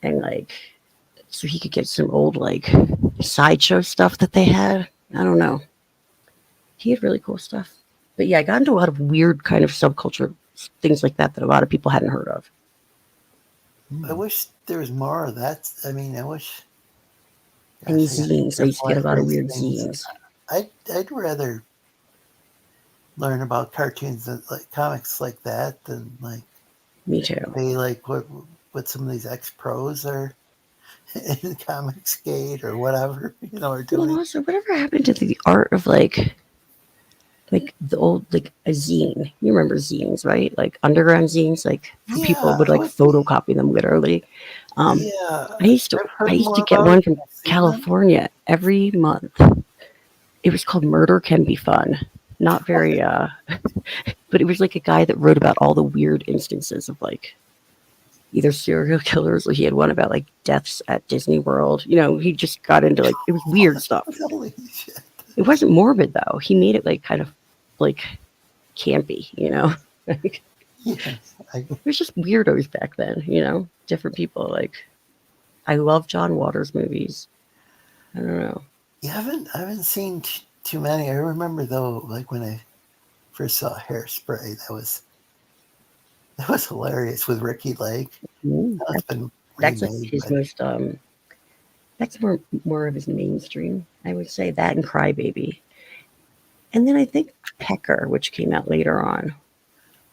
and like so he could get some old like sideshow stuff that they had. I don't know. He had really cool stuff. But yeah, I got into a lot of weird kind of subculture things like that a lot of people hadn't heard of. I wish there was more of that. I mean, I wish. And zines. I used to get a lot of weird zines. I'd rather learn about cartoons and like comics like that than like. Me too. They like what some of these ex-pros are in Comicsgate or whatever, are doing. Well, also, whatever happened to the art of like the old like a zine? You remember zines, right? Like underground zines, like people would like photocopy them literally. I used to get one from California every month. It was called Murder Can Be Fun. Not very but it was like a guy that wrote about all the weird instances of like either serial killers, or he had one about like deaths at Disney World. You know, he just got into like, it was weird stuff. Holy shit. It wasn't morbid though. He made it like kind of like campy, you know. Yeah. It was just weirdos back then, you know, different people. Like, I love John Waters movies. I don't know. Yeah, I haven't seen too many. I remember though, like when I first saw Hairspray, that was hilarious with Ricky Lake. That's been That's like remade, his but most that's more of his mainstream, I would say. That and Crybaby. And then I think Pecker, which came out later on,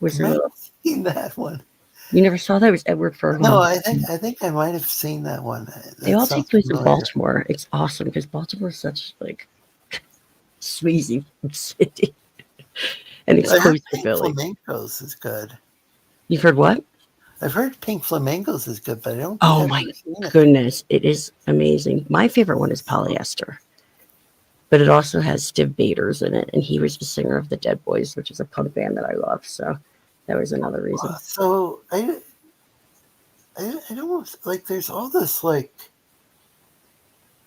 was I a might little. have seen that one. You never saw that? It was Edward Furlong. No, I think I might have seen that one. They That all sounds take place in familiar. Baltimore. It's awesome because Baltimore's such like sleazy city, and it's I heard close to Pink Philly. Flamingos is good. You've heard what? I've heard Pink Flamingos is good, but I don't think Oh I've my ever seen it. goodness, it is amazing. My favorite one is Polyester, but it also has Stiv Bators in it, and he was the singer of the Dead Boys, which is a punk band that I love. So that was another reason. So I don't like. There's all this like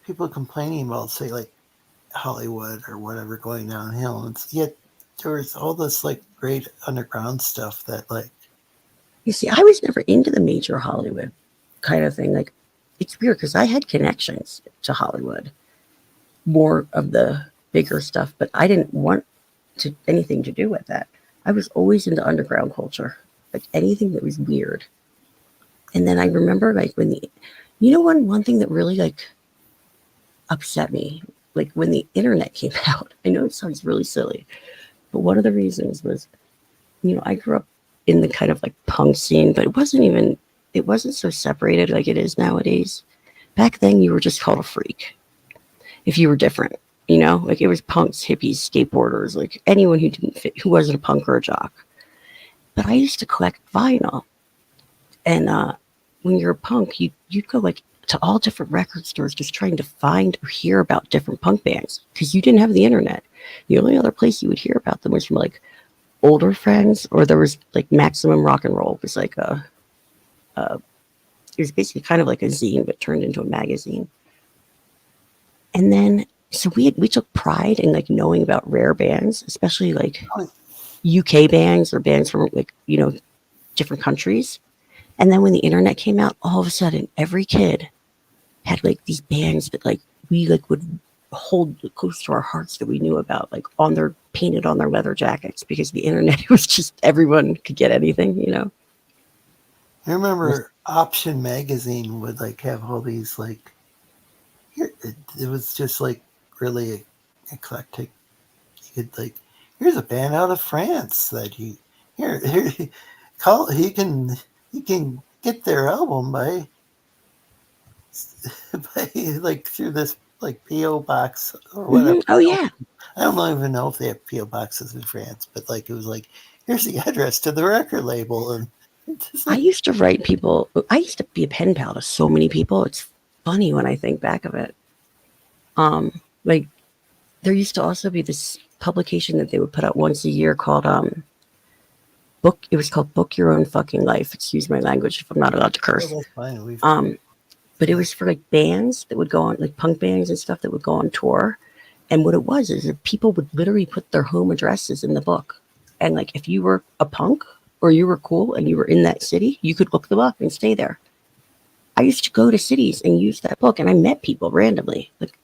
people complaining about, say, like Hollywood or whatever going downhill, and yet there was all this like great underground stuff that like. You see, I was never into the major Hollywood kind of thing. Like, it's weird because I had connections to Hollywood, more of the bigger stuff, but I didn't want anything to do with that. I was always into underground culture, like anything that was weird. And then I remember, like, one thing that really like upset me, like when the internet came out. I know it sounds really silly, but one of the reasons was, I grew up in the kind of like punk scene, but it wasn't so separated like it is nowadays. Back then you were just called a freak if you were different, like it was punks, hippies, skateboarders, like anyone who didn't fit, who wasn't a punk or a jock. But I used to collect vinyl, and when you're a punk, you'd go like to all different record stores just trying to find or hear about different punk bands because you didn't have the internet. The only other place you would hear about them was from like older friends, or there was like Maximum Rock and Roll. It was like it was basically kind of like a zine but turned into a magazine. And then so we took pride in like knowing about rare bands, especially like UK bands or bands from like different countries. And then when the internet came out, all of a sudden every kid had like these bands that like we like would hold close to our hearts that we knew about, like painted on their leather jackets, because the internet was just, everyone could get anything. I remember Option Magazine would like have all these like, it was just like really eclectic. You could like, here's a band out of France that you can get their album by like through this like PO box or whatever. Oh yeah. I don't even know if they have PO boxes in France, but like it was like, here's the address to the record label. And I used to write people. I used to be a pen pal to so many people. It's funny when I think back of it. Like there used to also be this publication that they would put out once a year called Book. It was called Book Your Own Fucking Life. Excuse my language if I'm not allowed to curse. that's fine. But it was for like bands that would go on, like punk bands and stuff that would go on tour. And what it was is that people would literally put their home addresses in the book. And like if you were a punk or you were cool and you were in that city, you could look them up and stay there. I used to go to cities and use that book, and I met people randomly. Like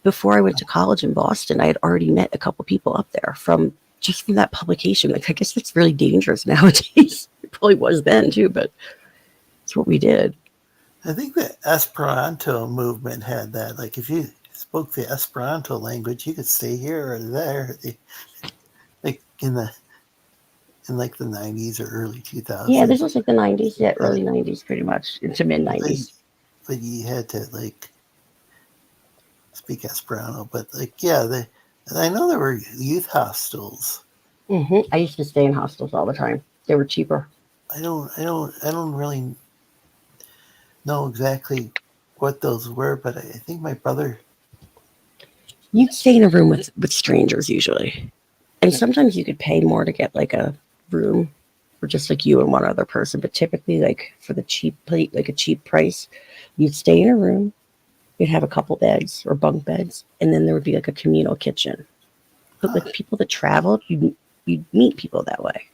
before I went to college in Boston, I had already met a couple people up there from that publication. Like I guess that's really dangerous nowadays. It probably was then too, but it's what we did. I think the Esperanto movement had that. Like if you spoke the Esperanto language, you could stay here or there. Like in like the 90s or early 2000s. Yeah, this was like the 90s, early 90s, pretty much into mid 90s. But you had to like speak Esperanto. But like I know there were youth hostels. I used to stay in hostels all the time. They were cheaper. I don't really know exactly what those were, but I think my brother. You'd stay in a room with strangers usually, and sometimes you could pay more to get like a room or just like you and one other person. But typically, like for the cheap plate, like a cheap price, you'd stay in a room, you'd have a couple beds or bunk beds, and then there would be like a communal kitchen. But like people that traveled, you'd meet people that way.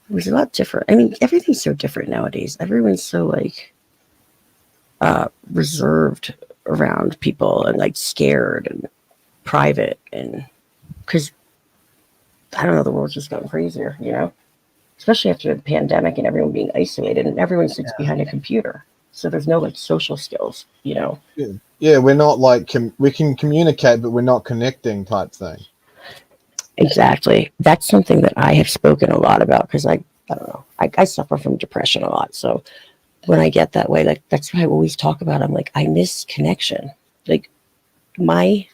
It was a lot different. I mean, everything's so different nowadays. Everyone's so like reserved around people and like scared and private, and because I don't know, the world's just gotten crazier, you know, especially after the pandemic and everyone being isolated and everyone sits behind a computer, so there's no like social skills, you know. Yeah, we're not like we can communicate, but we're not connecting type thing. Exactly. That's something that I have spoken a lot about because I don't know, I suffer from depression a lot, so when I get that way, like that's what I always talk about. I'm like, I miss connection. Like my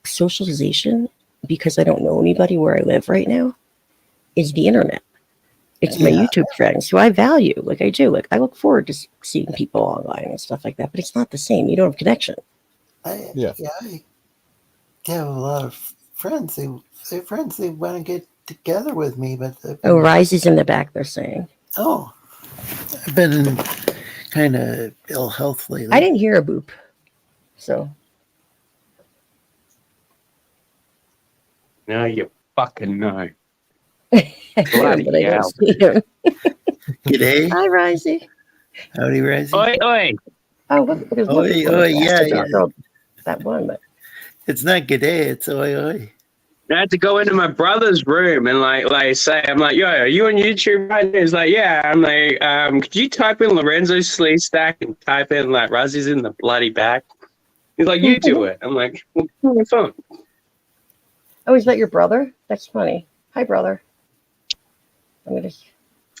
socialization, because I don't know anybody where I live right now, is the internet. It's my YouTube friends who I value. Like I do. Like I look forward to seeing people online and stuff like that, but it's not the same. You don't have connection. I have a lot of friends. They want to get together with me, but Rise is in the back, they're saying. Oh, I've been kind of ill health lately. I didn't hear a boop, so. No, you fucking know. Bloody hell. G'day. Hi, Risey. Howdy, Risey. Oi, oi. Oh, what is that one, but it's not g'day, it's oi, oi. I had to go into my brother's room and like say, I'm like, yo, are you on YouTube right now? He's like, yeah. I'm like, could you type in Lorenzo Sleestak and type in like Razzi's in the bloody back? He's like, you do it. I'm like, well, on my phone. Oh, is that your brother? That's funny. Hi, brother.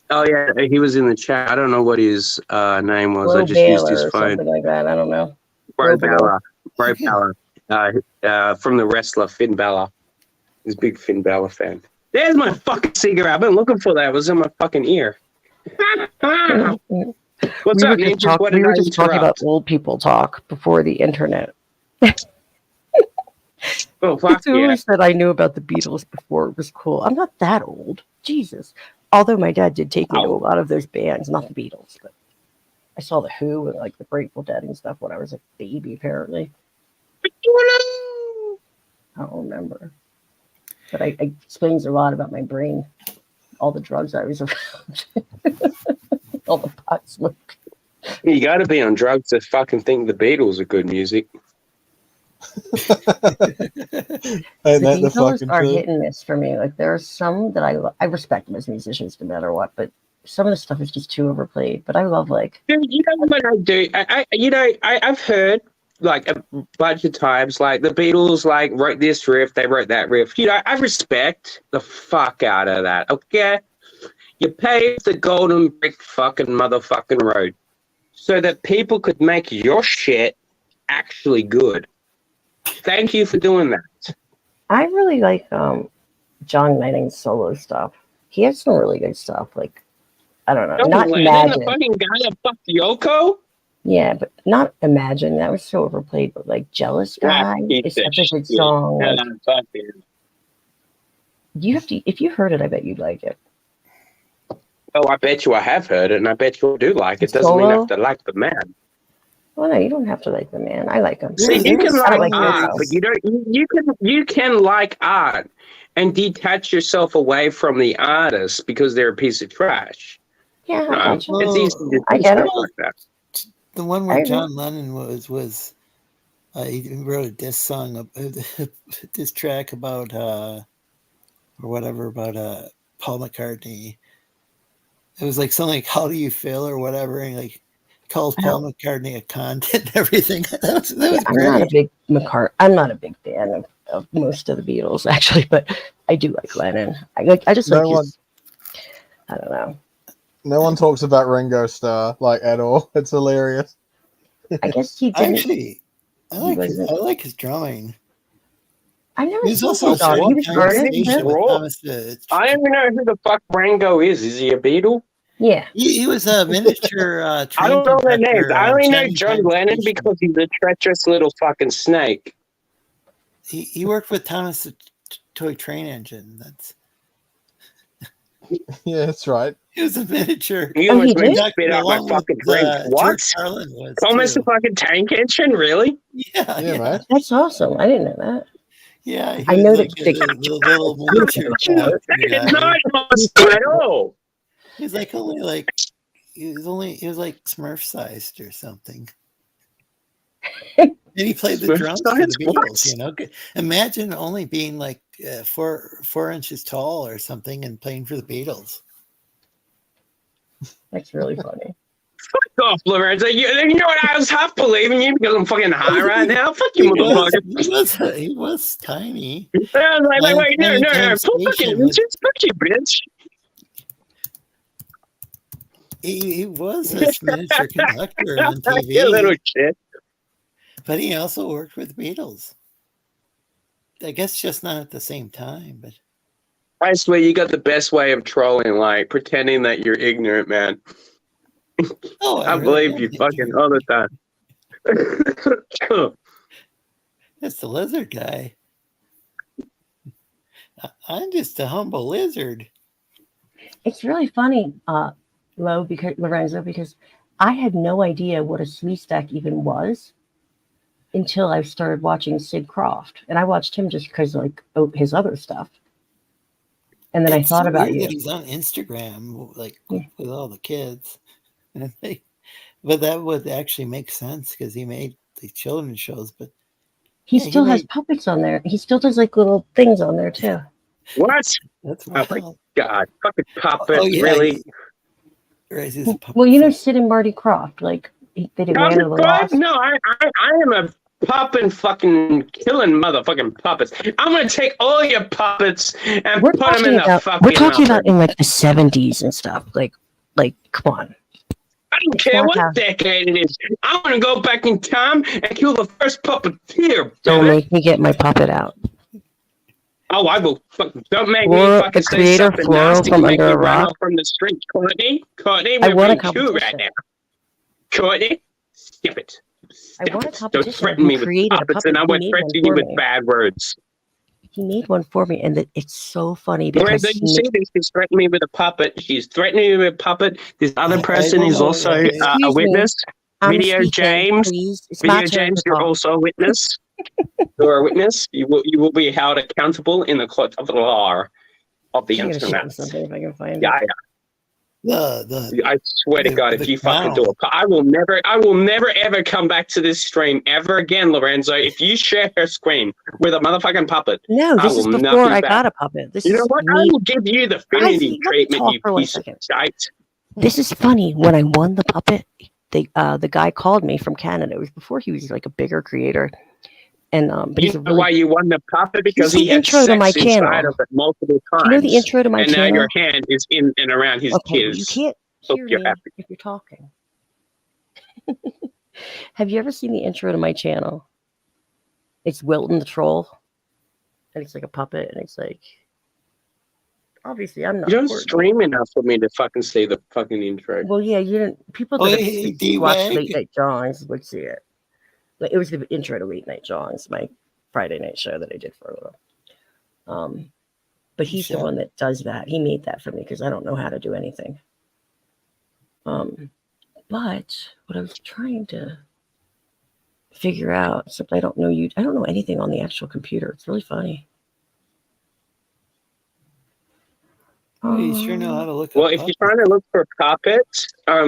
Oh yeah, he was in the chat. I don't know what his name was. I just used his phone. Something like that. I don't know. Bro Balor. From the wrestler Finn Balor. He's a big Finn Balor fan. There's my fucking cigarette. I've been looking for that. It was in my fucking ear. What's up, Ninja? We were just talking about old people talk before the internet. Oh, fuck yeah. Said I knew about the Beatles before it was cool. I'm not that old. Jesus. Although my dad did take me to a lot of those bands, not the Beatles, but I saw the Who and like the Grateful Dead and stuff when I was a baby, apparently. I don't remember. But it explains a lot about my brain. All the drugs I was around. All the pot smoke. You got to be on drugs to fucking think the Beatles are good music. The Beatles are hit and miss for me. Like there are some that I respect them as musicians no matter what, but some of the stuff is just too overplayed. But I love like. Dude, you know what I do? I've heard like a bunch of times like the Beatles like wrote this riff, they wrote that riff. You know, I respect the fuck out of that. Okay, you paved the golden brick fucking motherfucking road so that people could make your shit actually good. Thank you for doing that. I really like John Lennon's solo stuff. He has some really good stuff. Like I don't know, not Imagine. The fucking guy that fucked Yoko. Yeah, but not Imagine. That was so overplayed. But like Jealous Guy is such a good song. Yeah, like, you have to. If you heard it, I bet you'd like it. Oh, I bet you I have heard it, and I bet you do like it. Doesn't mean I have to like the man. Well, no, you don't have to like the man. I like him. See, you can like art, but you don't. You can like art and detach yourself away from the artist because they're a piece of trash. Yeah, it's easy to I get it. like that. The one where John Lennon was he wrote a diss song, a diss track about or whatever about Paul McCartney. It was like something like "How do you feel?" or whatever, and like calls Paul McCartney a cunt and everything. That was great. I'm not a big fan of most of the Beatles actually, but I do like Lennon. I just like his. I don't know. No one talks about Ringo Starr like at all. It's hilarious. I guess he didn't. Actually, I like his drumming. I never He's seen also him. I don't even know who the fuck Ringo is. Is he a Beatle? Yeah. He was a miniature I don't know their names. I only know John Lennon because he's a treacherous little fucking snake. He worked with Thomas the Toy Train Engine. That's Yeah, that's right. He was a miniature. You Oh, he almost made me did? spit out my Along fucking with drink. What? George Carlin was Almost a too. fucking tank engine, really? Yeah, Yeah, mate. That's awesome. I didn't know that. yeah. I He was know like that the little miniature chapter It's guy. not awesome at all. He's like only like he was like Smurf sized or something. And he played the Smurf drums for the sized? What? Beatles. You know, imagine only being like 4 inches tall or something and playing for the Beatles. That's really funny. Fuck off, Lorenzo. You know what? I was half believing you because I'm fucking high right now. Fuck you, motherfucker. He was tiny. I was like, wait, no. Time Full fucking Station was- just fuck you, bitch. He was this miniature conductor on You little TV, shit. but he also worked with the Beatles. I guess just not at the same time, but I swear you got the best way of trolling, like pretending that you're ignorant, man. oh, I really believe am you fucking ignorant. all the time. That's the lizard guy. I'm just a humble lizard. It's really funny, Lorenzo, because I had no idea what a Sleestak even was until I started watching Sid Croft, and I watched him just because like his other stuff. And then I It's thought so about weird you. that he's on Instagram, like Yeah. with all the kids. But that would actually make sense because he made the children's shows. But He yeah, he still has made- puppets on there. He still does like little things on there too. What? that's Oh my wild. god. Fucking puppet, Oh, yeah, really? Right, he's a puppet Well, you know folk. Sid and Marty Croft, like they did Man Puppet of the fuck? Lost. No, I am a puppet fucking killing motherfucking puppets. I'm gonna take all your puppets and We're put them in talking the about fucking oven. in like the 70s and stuff. Like come on. I don't care not what how- decade it is. I'm gonna go back in time and kill the first puppeteer, Don't baby. make me get my puppet out. Oh, I will. Don't make Flora- me fucking the say creator, something Flora nasty from to make Under me a run Rock. off from the street. Courtney, I we're want a being two right competition. now. Courtney, skip it. I Stop want a it. competition Don't threaten who me with created a puppets, puppet. and I He won't made threaten one you for with me. bad words. He made one for me, and it's so funny because Lorenzo, you see this? She's threatening me with a puppet. She's threatening me with a puppet. This other person don't is know, also right? a Excuse me. witness. I'm Video speaking, James. please. It's my Video turn James, to you're talk. also a witness. You're a witness. You will be held accountable in the court of the law of the I'm gonna show internet. him something if I can find Yeah, it. I swear to God, if you fucking do it, I will never ever come back to this stream ever again, Lorenzo. If you share her screen with a motherfucking puppet, No, I this is will not before be I back. got a puppet. This You know is what? I me. will give you the Finity let me treatment, talk you for 1 piece of second. shite. This is funny. When I won the puppet, the guy called me from Canada. It was before he was like a bigger creator, and but You he's a know really. why you won the puppet? Because the he had intro to sex my inside channel. of it multiple times. Do you know the intro to my and now channel? your hand is in and around his Okay, well, you kids. can't Hope hear you're me happy. if you're talking. Have you ever seen the intro to my channel? It's Wilton the Troll, and it's like a puppet, and it's like obviously I'm not. You don't Courtney. stream enough for me to fucking see the fucking intro. Well, yeah, you didn't. People that have watched Late Night Johns would see it. Like, it was the intro to Late Night Johns, my Friday night show that I did for a little. But he's the one that does that. He made that for me because I don't know how to do anything. But what I was trying to figure out, except I don't know anything on the actual computer. It's really funny. You sure know how to look Well, up if you're trying to look for puppets,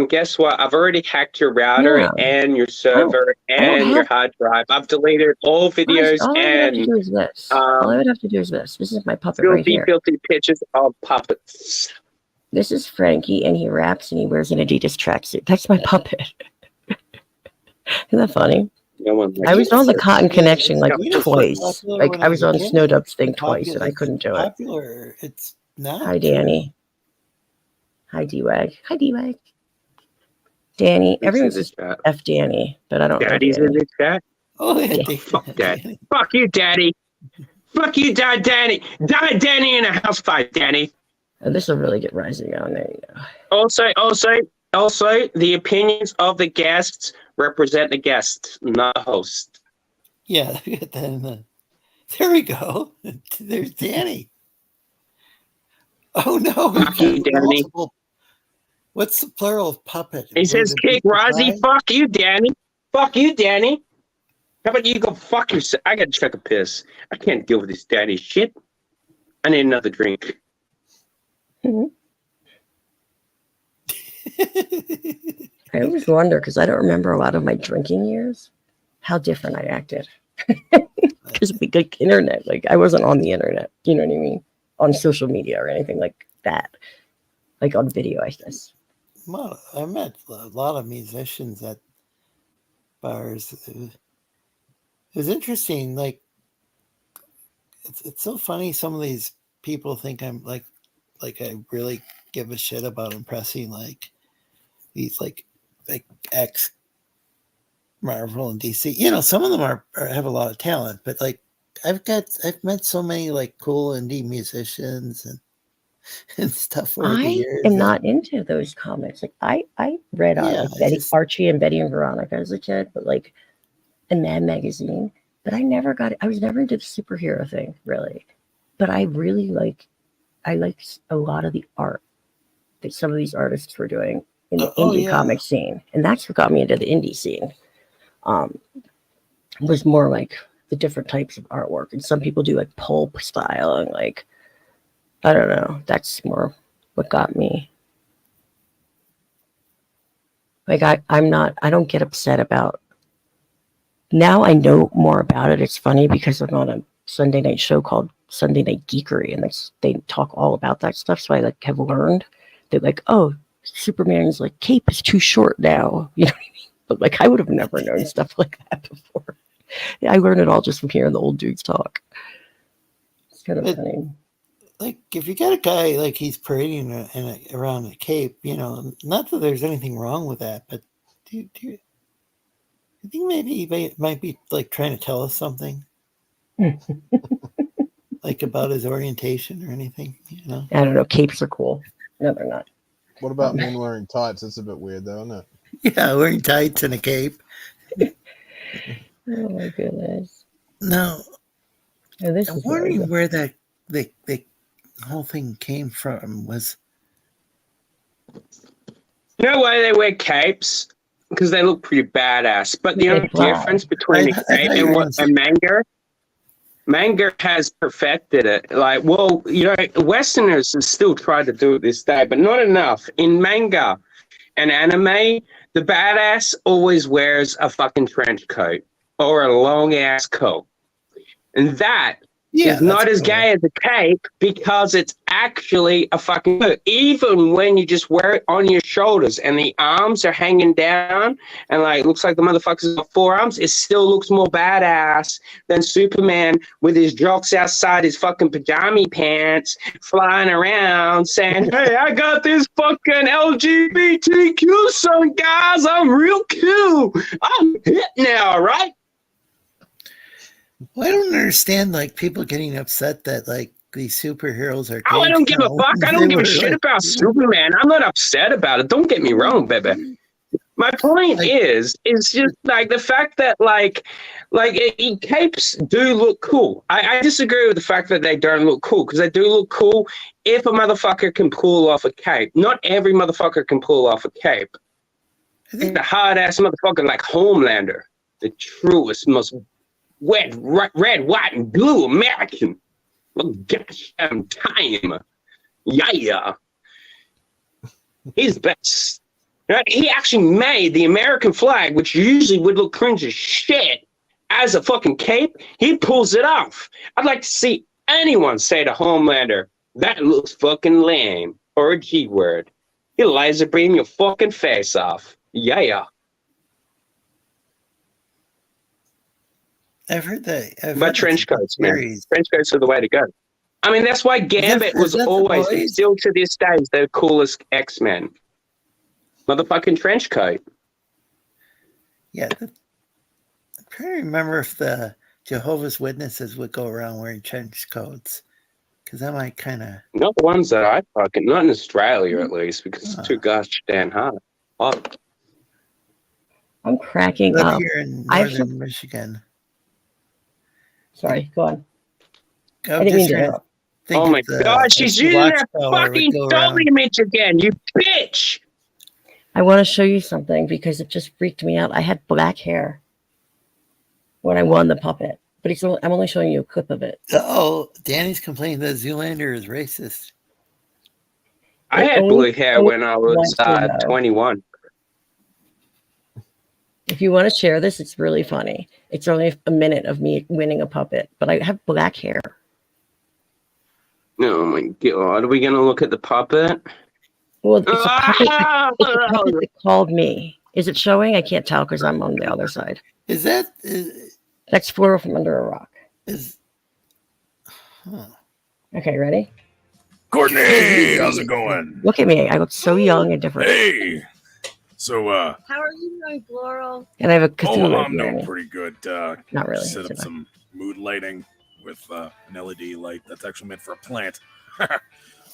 guess what? I've already hacked your router Yeah. and your server and your hard drive. I've deleted all videos All I would have to and do is this. All I would have to do is this. This is my puppet right here. filthy pictures of puppets. This is Frankie, and he raps and he wears an Adidas tracksuit. That's my puppet. Isn't that funny? No one I was on the Cotton Connection like Adidas was twice. popular Like when I I was was a on kid. Snowdub's thing twice, Popular- and I couldn't do it. Popular. It's not. Hi, Danny. Hi, D-Wag. Hi, D-Wag. Danny. Everyone says F Danny, but I don't Daddy's know in Danny. the chat. Oh, yeah. Fuck Dad. Fuck you, Daddy. Fuck you, Dad, Danny. Die, Danny, in a house fight, Danny. Oh, this will really get rising on. There you go. Also, the opinions of the guests represent the guest, not the host. Yeah, get that in the. There we go. There's Danny. Oh no! Fuck you, Danny. What's the plural of puppet? He says, kick Rozzy, fuck you, Danny. Fuck you, Danny. How about you go fuck yourself? I gotta check a piss. I can't deal with this Danny shit. I need another drink. I always wonder because I don't remember a lot of my drinking years, how different I acted. Because like internet, like I wasn't on the internet. You know what I mean? On social media or anything like that. Like on video, I guess. Well, I met a lot of musicians at bars. It was interesting. Like, it's so funny. Some of these people think I'm like I really give a shit about impressing like these like ex Marvel and DC. You know, some of them are have a lot of talent, but like I've met so many like cool indie musicians and stuff over the I years. am not into those comics. Like I read like Archie and Betty and Veronica as a kid, but like and Mad Magazine. But I never got it. I was never into the superhero thing, really. But I really like a lot of the art that some of these artists were doing in the indie comic scene. And that's what got me into the indie scene. Was more like the different types of artwork. And some people do like pulp style and like I don't know. That's more what got me. Like I don't get upset about. Now I know more about it. It's funny because I'm on a Sunday night show called Sunday Night Geekery, and they talk all about that stuff. So I like have learned that like, oh, Superman's like cape is too short now. You know what I mean? But like I would have never known stuff like that before. Yeah, I learned it all just from hearing the old dudes talk. It's kind of funny. Like if you got a guy like he's parading around a cape, you know, not that there's anything wrong with that, but do you think maybe he might be like trying to tell us something, like about his orientation or anything? You know, I don't know. Capes are cool. No, they're not. What about men wearing tights? That's a bit weird, though, isn't it? Yeah, wearing tights and a cape. Oh my goodness. No, I'm wondering where that the whole thing came from. Was You know why they wear capes? Because they look pretty badass. But the only difference between a cape and manga has perfected it. Like, well, you know, Westerners have still tried to do it this day, but not enough. In manga and anime, the badass always wears a fucking trench coat or a long ass coat. And that is not as gay as a cape because it's actually a fucking coat. Even when you just wear it on your shoulders and the arms are hanging down and like looks like the motherfucker's got forearms, it still looks more badass than Superman with his jocks outside his fucking pajama pants flying around saying, hey, I got this fucking LGBTQ son, guys. I'm real cool. I'm hit now, right? Well, I don't understand like people getting upset that like these superheroes are. Oh, I don't give a fuck. I don't give a shit about Superman. I'm not upset about it. Don't get me wrong, baby. My point is just like the fact that like capes do look cool. I disagree with the fact that they don't look cool because they do look cool if a motherfucker can pull off a cape. Not every motherfucker can pull off a cape. I think the hard ass motherfucker like Homelander, the truest, most red, white, and blue American. Well, gosh damn time. Yeah. He's the best. Right? He actually made the American flag, which usually would look cringe as shit, as a fucking cape. He pulls it off. I'd like to see anyone say to Homelander, that looks fucking lame, or a G word. He'll laser beam your fucking face off. Yeah. I've heard that. But trench coats, man. Trench coats are the way to go. I mean, that's why Gambit was always, still to this day, is the coolest X-Men. Motherfucking trench coat. Yeah. I'm trying to remember if the Jehovah's Witnesses would go around wearing trench coats. Because that might kind of... Not the ones that I fucking... Not in Australia, at least, because it's too gosh damn hard. Oh. I'm cracking up. up. Here in northern Michigan. Sorry, go on. I'm just trying to think Oh my it's, god, if she's the using that watchtower would fucking go dog around. image again, you bitch! I want to show you something because it just freaked me out. I had black hair when I won the puppet, but I'm only showing you a clip of it. Oh, Danny's complaining that Zoolander is racist. I It had only blue hair shows when I was once, you know. 21. If you want to share this, it's really funny. It's only a minute of me winning a puppet, but I have black hair. Oh my god, are we gonna look at the puppet? Well, it's a puppet. It's a puppet that called me. Is it showing? I can't tell because I'm on the other side. Is that That's Flora from Under a Rock. huh. Okay, ready? Courtney, how's it going? Look at me. I look so young and different. Hey. So, How are you doing, Floral? And I have a oh, Cthulhu I'm behind doing me. pretty good. Not really. Set up should I? some mood lighting with an LED light that's actually meant for a plant.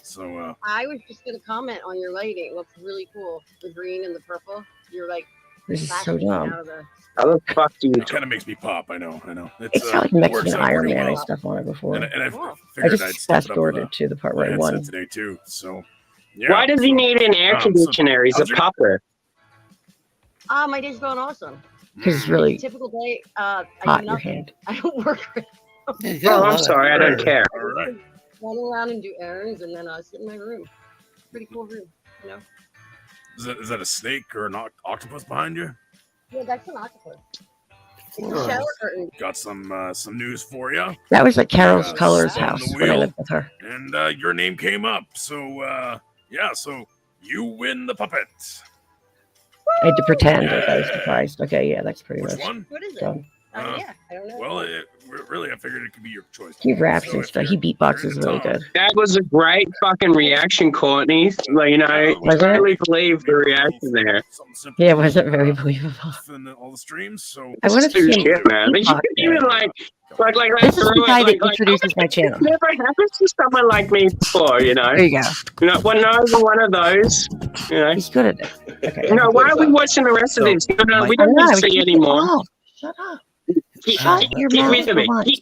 So, I was just gonna comment on your lighting. It looks really cool. The green and the purple. You're like This is so flashing dumb. out of the. How the fuck do you it kind of makes me pop. I know. It's got like it Mexican works out Iron pretty Man and well. stuff on it before. And I Cool. I figured I'd just step fast it up with forwarded a to the part where I headset won. today too. So, yeah. Why does he need an air so conditioner? He's a how's your- puppet. My day's going awesome. Because it's really Typical day. I hot do in your nothing. hand. I don't work. Yeah, he's got a Oh, lot I'm of sorry, I don't hair. care. All right. Run around and do errands, and then sit in my room. Pretty cool room, you know. Is that a snake or an octopus behind you? Yeah, that's an octopus. It's a Whoa. shower curtain. Got some news for you. That was at Carol's Yeah, Colors spun the house when I wheel. lived with her. And your name came up. So, yeah, so you win the puppet. I had to pretend like I was Yeah. surprised. Okay, yeah, that's pretty Which much one? What is it? done. Yeah, I don't know. Well, really, I figured it could be your choice. He raps So and if stuff. He you're beatboxes into really Tom, good. That was a great fucking reaction, Courtney. Like, you know, I Was it? totally believe the reaction there. something simple Yeah, it to, wasn't very believable. in all the streams. So I wanted to Dude, see him shit, man. Like, you beatbox could even it. like This is the throw guy it, that like, introduces my channel. It never happens to someone like me before, you know. There you go. You know, when I was one of those, you know. He's good at it. Okay. No, why are we watching the rest of So, this? No, we I don't know, need I to see keep it anymore. off. Shut up. Get, Shut your get mouth rid of for it. once.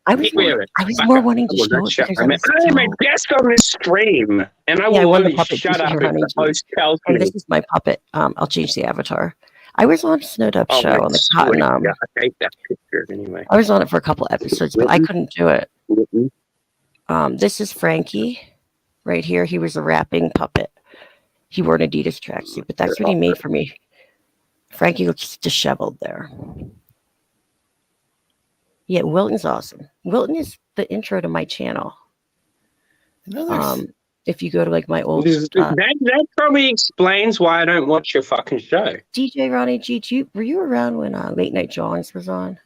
Get rid of it. I was more wanting to I will show not it shut. because I I mean, was I am a so... guest on this stream, and I Yeah, I will won the only puppet. shut This is up your if honey the bee. host tells And me. this is my puppet. I'll change the avatar. I was on Snowed Up Oh, show on the Cotton. yeah, I hate that picture anyway. I was on it for a couple episodes, but I couldn't do it. Mm-hmm. This is Frankie right here. He was a rapping puppet. He wore an Adidas tracksuit, but that's what he made for me. Frankie looks disheveled there. Yeah, Wilton's awesome. Wilton is the intro to my channel. If you go to like my old That probably explains why I don't watch your fucking show. DJ Ronnie G, were you around when Late Night Johns was on?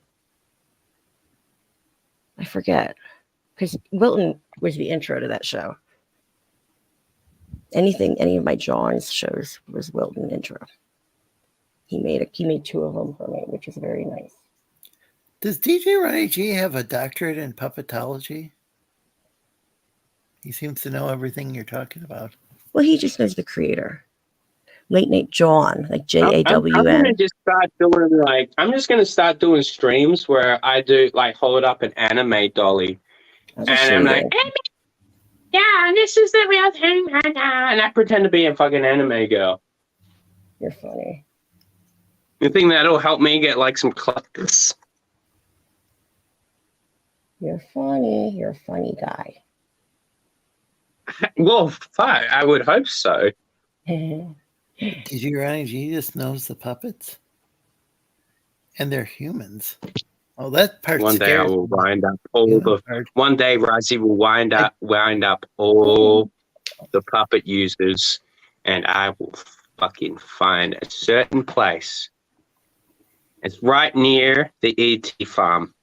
I forget, because Wilton was the intro to that show. Any of my Johns shows was Wilton intro. He made two of them for me, which is very nice. Does DJ Ronnie G have a doctorate in puppetology? He seems to know everything you're talking about. Well, he just knows the creator. Late Night John, like JAWN. I'm gonna just start doing I'm just gonna start doing streams where I do like hold up an anime dolly, and I'm like, yeah, this is the real thing, and I pretend to be a fucking anime girl. You're funny. You think that'll help me get like some clicks? You're funny. You're a funny guy. Well, fuck, I would hope so. DJ Ronnie G just knows the puppets, and they're humans. Oh, that part. One day I will wind up One day Razi will wind up all the puppet users, and I will fucking find a certain place. It's right near the ET farm.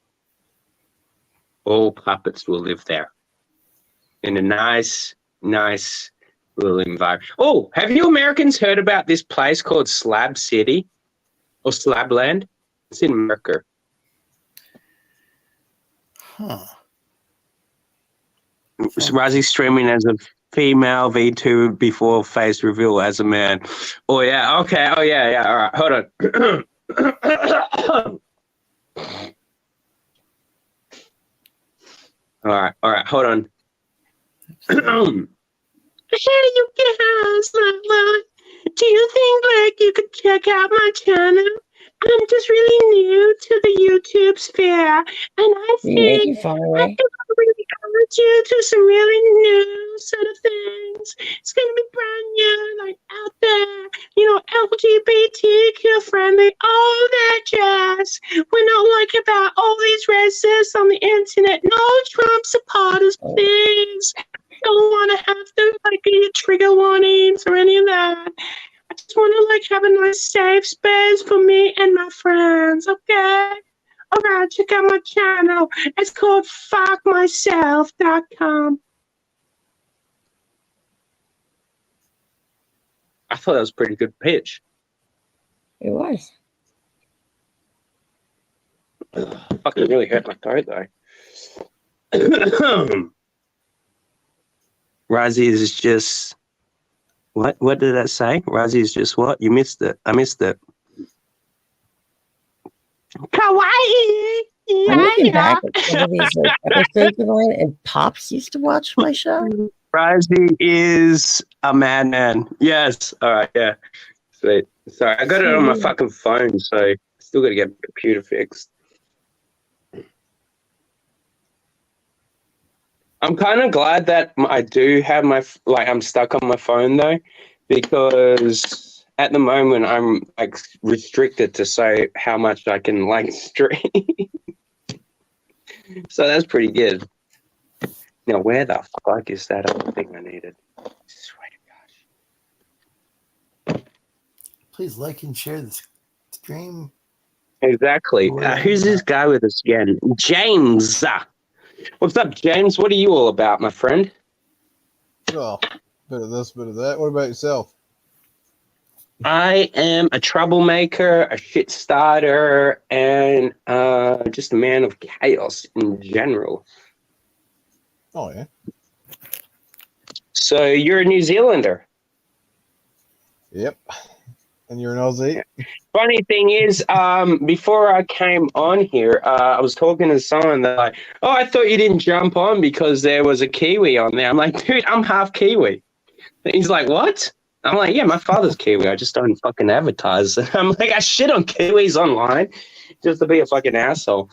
All puppets will live there in a nice little environment. Oh, have you Americans heard about this place called Slab City or Slabland? It's in America. Huh. Razi streaming as a female V2 before face reveal as a man. Oh yeah, okay. Oh yeah. All right, hold on. All right, hold on. Hey, you guys, do you think like you could check out my channel? I'm just really new to the YouTube sphere, and I You make think it far I away. can really guide you to some really new sort of things. It's gonna be brand new, like out there, LGBTQ friendly, all that jazz. We're not like about all these racists on the internet. No Trump supporters, please. Don't want to have to get trigger warnings or any of that. I just want to have a nice safe space for me and my friends, okay? All right, check out my channel. It's called fuckmyself.com. I thought that was a pretty good pitch. It was. Fucking really hurt my throat though. Razi is just what? What did that say? Razi is just what? You missed it. I missed it. Kawaii. I'm looking back at some of these episodes of mine, and Pops used to watch my show. Razi is a madman. Yes. All right. Yeah. Sweet. Sorry, I got it on my fucking phone, so I still got to get my computer fixed. I'm kind of glad that I do have I'm stuck on my phone though, because at the moment I'm restricted to say how much I can stream. So that's pretty good. Now, where the fuck is that other thing I needed? Swear to gosh. Please like and share the stream. Exactly. Who's this guy with us again? James. What's up, James? What are you all about, my friend? Oh, bit of this, bit of that. What about yourself? I am a troublemaker, a shit starter, and just a man of chaos in general. Oh, yeah. So you're a New Zealander? Yep. And you're an Aussie? Yeah. Funny thing is, before I came on here, I was talking to someone that I thought you didn't jump on because there was a Kiwi on there. I'm like, dude, I'm half Kiwi. And he's like, what? I'm like, yeah, my father's Kiwi. I just don't fucking advertise. And I'm like, I shit on Kiwis online just to be a fucking asshole.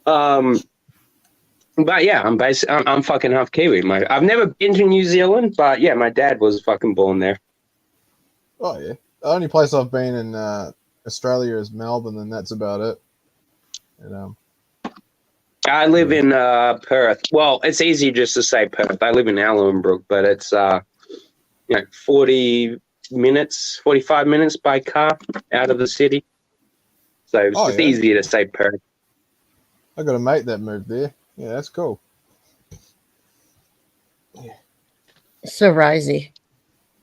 But yeah, I'm fucking half Kiwi. I've never been to New Zealand, but yeah, my dad was fucking born there. Oh, yeah. The only place I've been in Australia is Melbourne, and that's about it. And, I live in Perth. Well, it's easy just to say Perth. I live in Allenbrook, but it's 45 minutes by car out of the city. So it's just easier to say Perth. I got a mate that moved there. Yeah, that's cool. Yeah. So, Risey,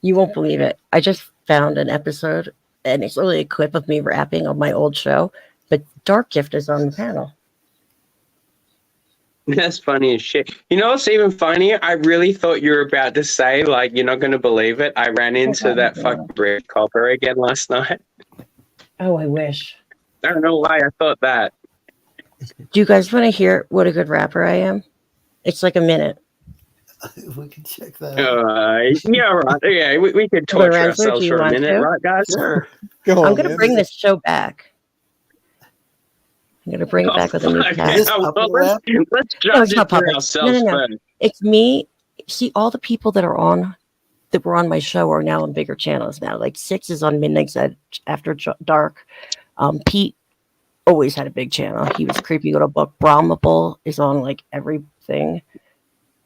you won't believe it. I just found an episode, and it's only a clip of me rapping on my old show, but Dark Gift is on the panel. That's funny as shit. You know what's even funnier? I really thought you were about to say, you're not going to believe it. I ran into that fucking Brett Copper again last night. Oh, I wish. I don't know why I thought that. Do you guys want to hear what a good rapper I am? It's like a minute. We can check that out. Yeah, right. Yeah, we could torture ourselves for a minute, right, guys? Sure. I'm going to bring this show back. I'm going to bring it back with a new cast. Let's judge it for ourselves first. It's me. See, all the people that were on my show are now on bigger channels now. Like Six is on Midnight's Edge After Dark. Pete always had a big channel. He was Creepy Little Book. Brahmable is on everything.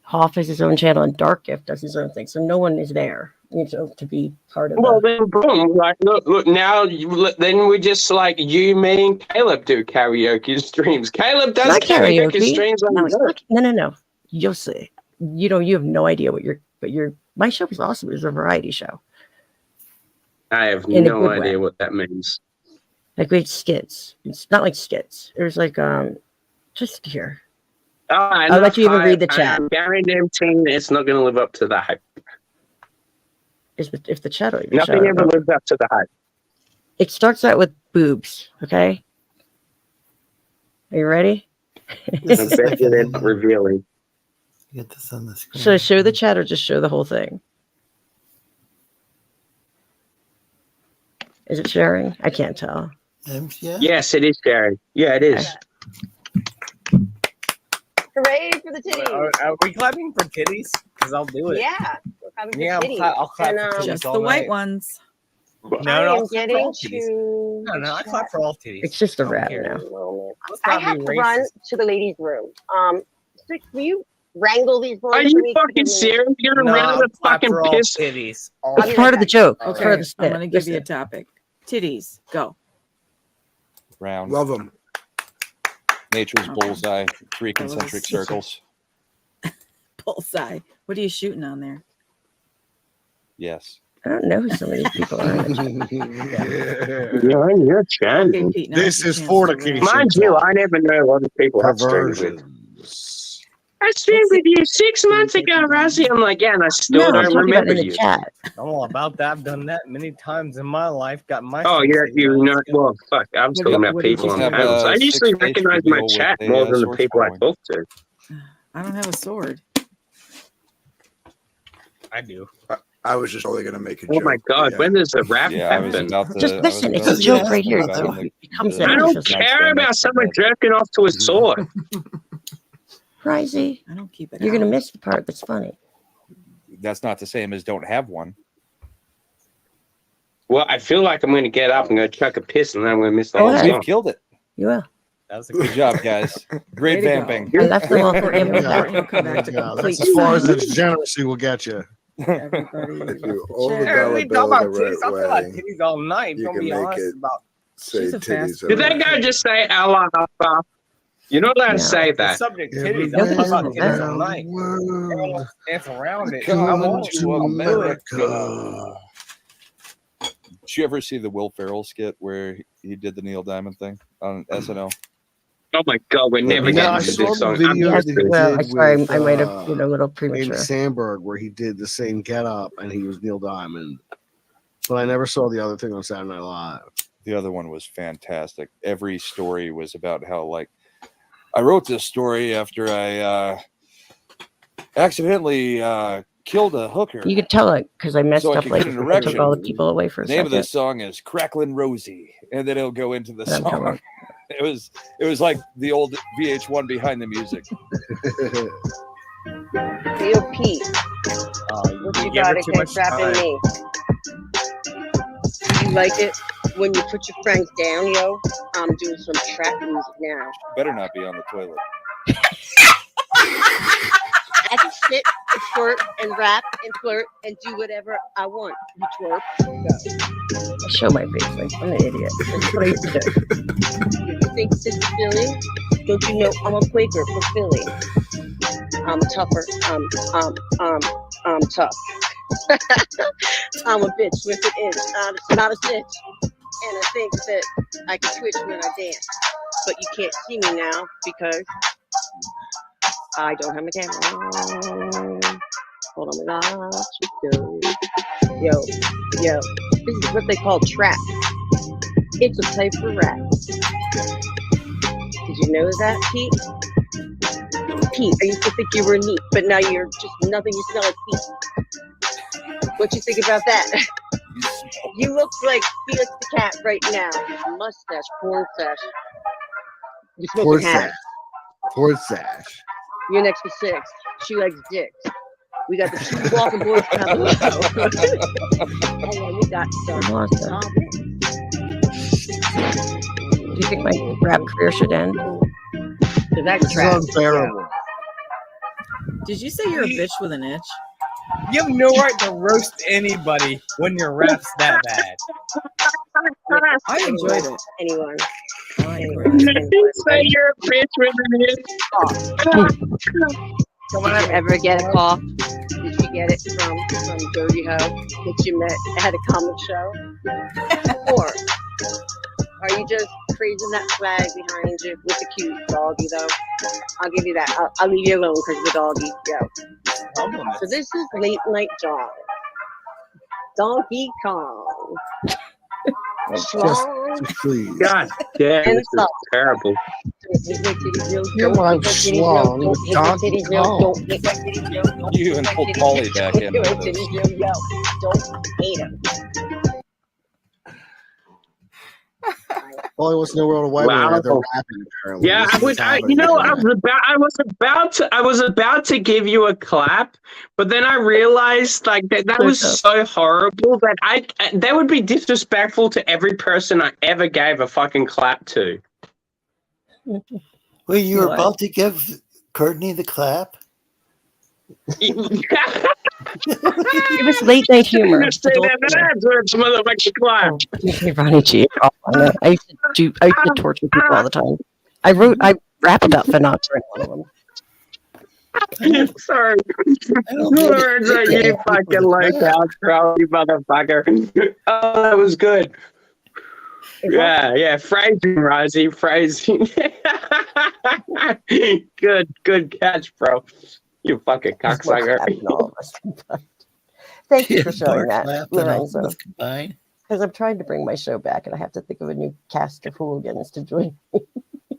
Hoff has his own channel, and Dark Gift does his own thing. So no one is there, to be part of. Well, then boom! Look now. Then we just you, me, and Caleb do karaoke streams. Caleb does karaoke streams on No. You'll see. You have no idea what my show is awesome. It's a variety show. I have no idea what that means. Great skits. It's not like skits. There's just here. I'll let you even read the chat. I'm guaranteeing it's not going to live up to the hype. If the chat will even nothing ever lives up to the hype. It starts out with boobs. Okay. Are you ready? I bet you they're not revealing. Get this on the screen. Should I show the chat or just show the whole thing? Is it sharing? I can't tell. Yeah. Yes, it is, Gary. Yeah, it is. Hooray for the titties. Are we clapping for titties? Because I'll do it. Yeah. Clapping for Yeah, titties. I'll clap And, for titties Just all the white night. ones. No, I I'll am clap for getting all titties. to. No, I clap for all titties. It's just a I don't wrap care. now. Let's I not have be to run racist. to the ladies' room. Six, will you wrangle these boys Are for you me? fucking serious? You're gonna run I'll the clap fucking for all piss. titties. It's part of the joke. It's Okay, part of the I'm skit. going to give you a Listen. topic. Titties, go. Round. Love them. Nature's bullseye. Three That was a concentric stitch. circles. Bullseye. What are you shooting on there? Yes. I don't know who some of these people are. You're on your channel. Okay, Pete, now This it's is your chance to fornication. rap. Mind you, I never know a lot of people I've streamed with. I streamed with you 6 months ago, Razzie. I'm like, yeah, and I still No, I'm don't talking about remember in the you. chat. I'm all about that. I've done that many times in my life. Got my. Oh, face you're in not. Well, fuck. I'm What talking did- about what did people you on say? panels. I usually six-page recognize my reveal chat with more a than the sword people I following. talk to. I don't have a sword. I do. I was just only going to make a Oh joke. my god, yeah. when does the rap Yeah, I was happen? about to. Just I was listen, it's about a to joke ask right here. about So the- it becomes the- an I don't exercise. care about someone jerking off to a sword. Risey, I don't keep it you're going to out. miss the part that's funny. That's not the same as don't have one. Well, I feel like I'm going to get up and go chuck a piss, and then I'm going to miss the Go whole ahead. We've song. killed it. You will. That was a Good job, guys. Great Way to go. vamping. I left them all for Courtney him. will come back to Yeah, complete that's as far as silence. its degeneracy will get you. Everybody If left you the hold chat. the Hey, we dollar talk bill about the titties. I'll talk about right way, titties all night. you Don't can be make honest it about. say She's a titties fast are Did that right. guy just say Allah Akbar? You're not allowed to No. say The that. subject titties. Everywhere I'll talk about titties all around night. the Everyone world, wants to dance around it. I come won't. to I'll do it. America. Did you ever see the Will Ferrell skit where he did the Neil Diamond thing on SNL? Oh my god, we're never Yeah, Yeah, getting I to saw this the song. video Yes, that he well, did I'm sorry, with I might have been a little Andy premature. Samberg, where he did the same get up and he was Neil Diamond. But I never saw the other thing on Saturday Night Live. The other one was fantastic. Every story was about how, like, I wrote this story after I accidentally killed a hooker. You could tell it because I messed So I up. could Like, get an I took erection. all the people away for a The name of second. this song is Cracklin' Rosie, and then it'll go into the And I'm talking song. about- It was like the old VH1 behind the music. Yo, Pete, what you got against rapping me? You like it when you put your friends down, yo? I'm doing some trap music now. Better not be on the toilet. I can sit and twerk and rap and flirt and do whatever I want. You twerk, go. I show my face like I'm an idiot. That's what I used to do. You think this is Philly? Don't you know I'm a Quaker from Philly? I'm tougher. I'm tough. I'm a bitch with an inch, not a cinch. And I think that I can twitch when I dance. But you can't see me now because I don't have my camera. Hold on, my gosh. Yo. This is what they call trap. It's a type of rap. Did you know that, Pete? Pete, I used to think you were neat, but now you're just nothing. You smell like feet. What you think about that? You look like Felix the Cat right now. Mustache, porn sash. You Porn smoking hash. sash. Porn sash. You're next to 6. She likes dicks. We got the 2 walking boys coming out. And then we got some topics. Do you think my rap career should end? So that's This is trap. unbearable. Did you say you're a bitch with an itch? You have no right to roast anybody when your rap's that bad. I enjoyed it. Anyone. You say you're a bitch with an itch. Did you ever get a call? Did you get it from Dirty Ho that you met at a comic show? Or are you just praising that flag behind you with the cute doggy though? I'll give you that. I'll leave you alone because the doggy. Yo. So this is Late Night John. Donkey Kong. Just please. God damn, this is terrible. You're my slong, Donkey Kong. You even pulled Polly back in with this. Polly wants to know where all the white women are. They're Wow. rapping apparently. Yeah, This I is would. what's I, happening you know, right now. I was about to give you a clap, but then I realized like that was so horrible that that would be disrespectful to every person I ever gave a fucking clap to. Wait, you were What? about to give Courtney the clap? It was late night humor. Just say Adult that humor. that's where motherfucking clap. Okay, Ronnie G. Oh, I know. I used to torture people all the time. I rap about Sinatra in one of them. Sorry. don't Words that you fucking like outro, you motherfucker. Oh, that was good. Yeah, phrasing, Rosie, phrasing. Good catch, bro. You fucking cocksucker. Thank you Yeah, for showing Mark that, laughed and all Lorenzo. of us combined. Because I'm trying to bring my show back, and I have to think of a new cast of hooligans to join me.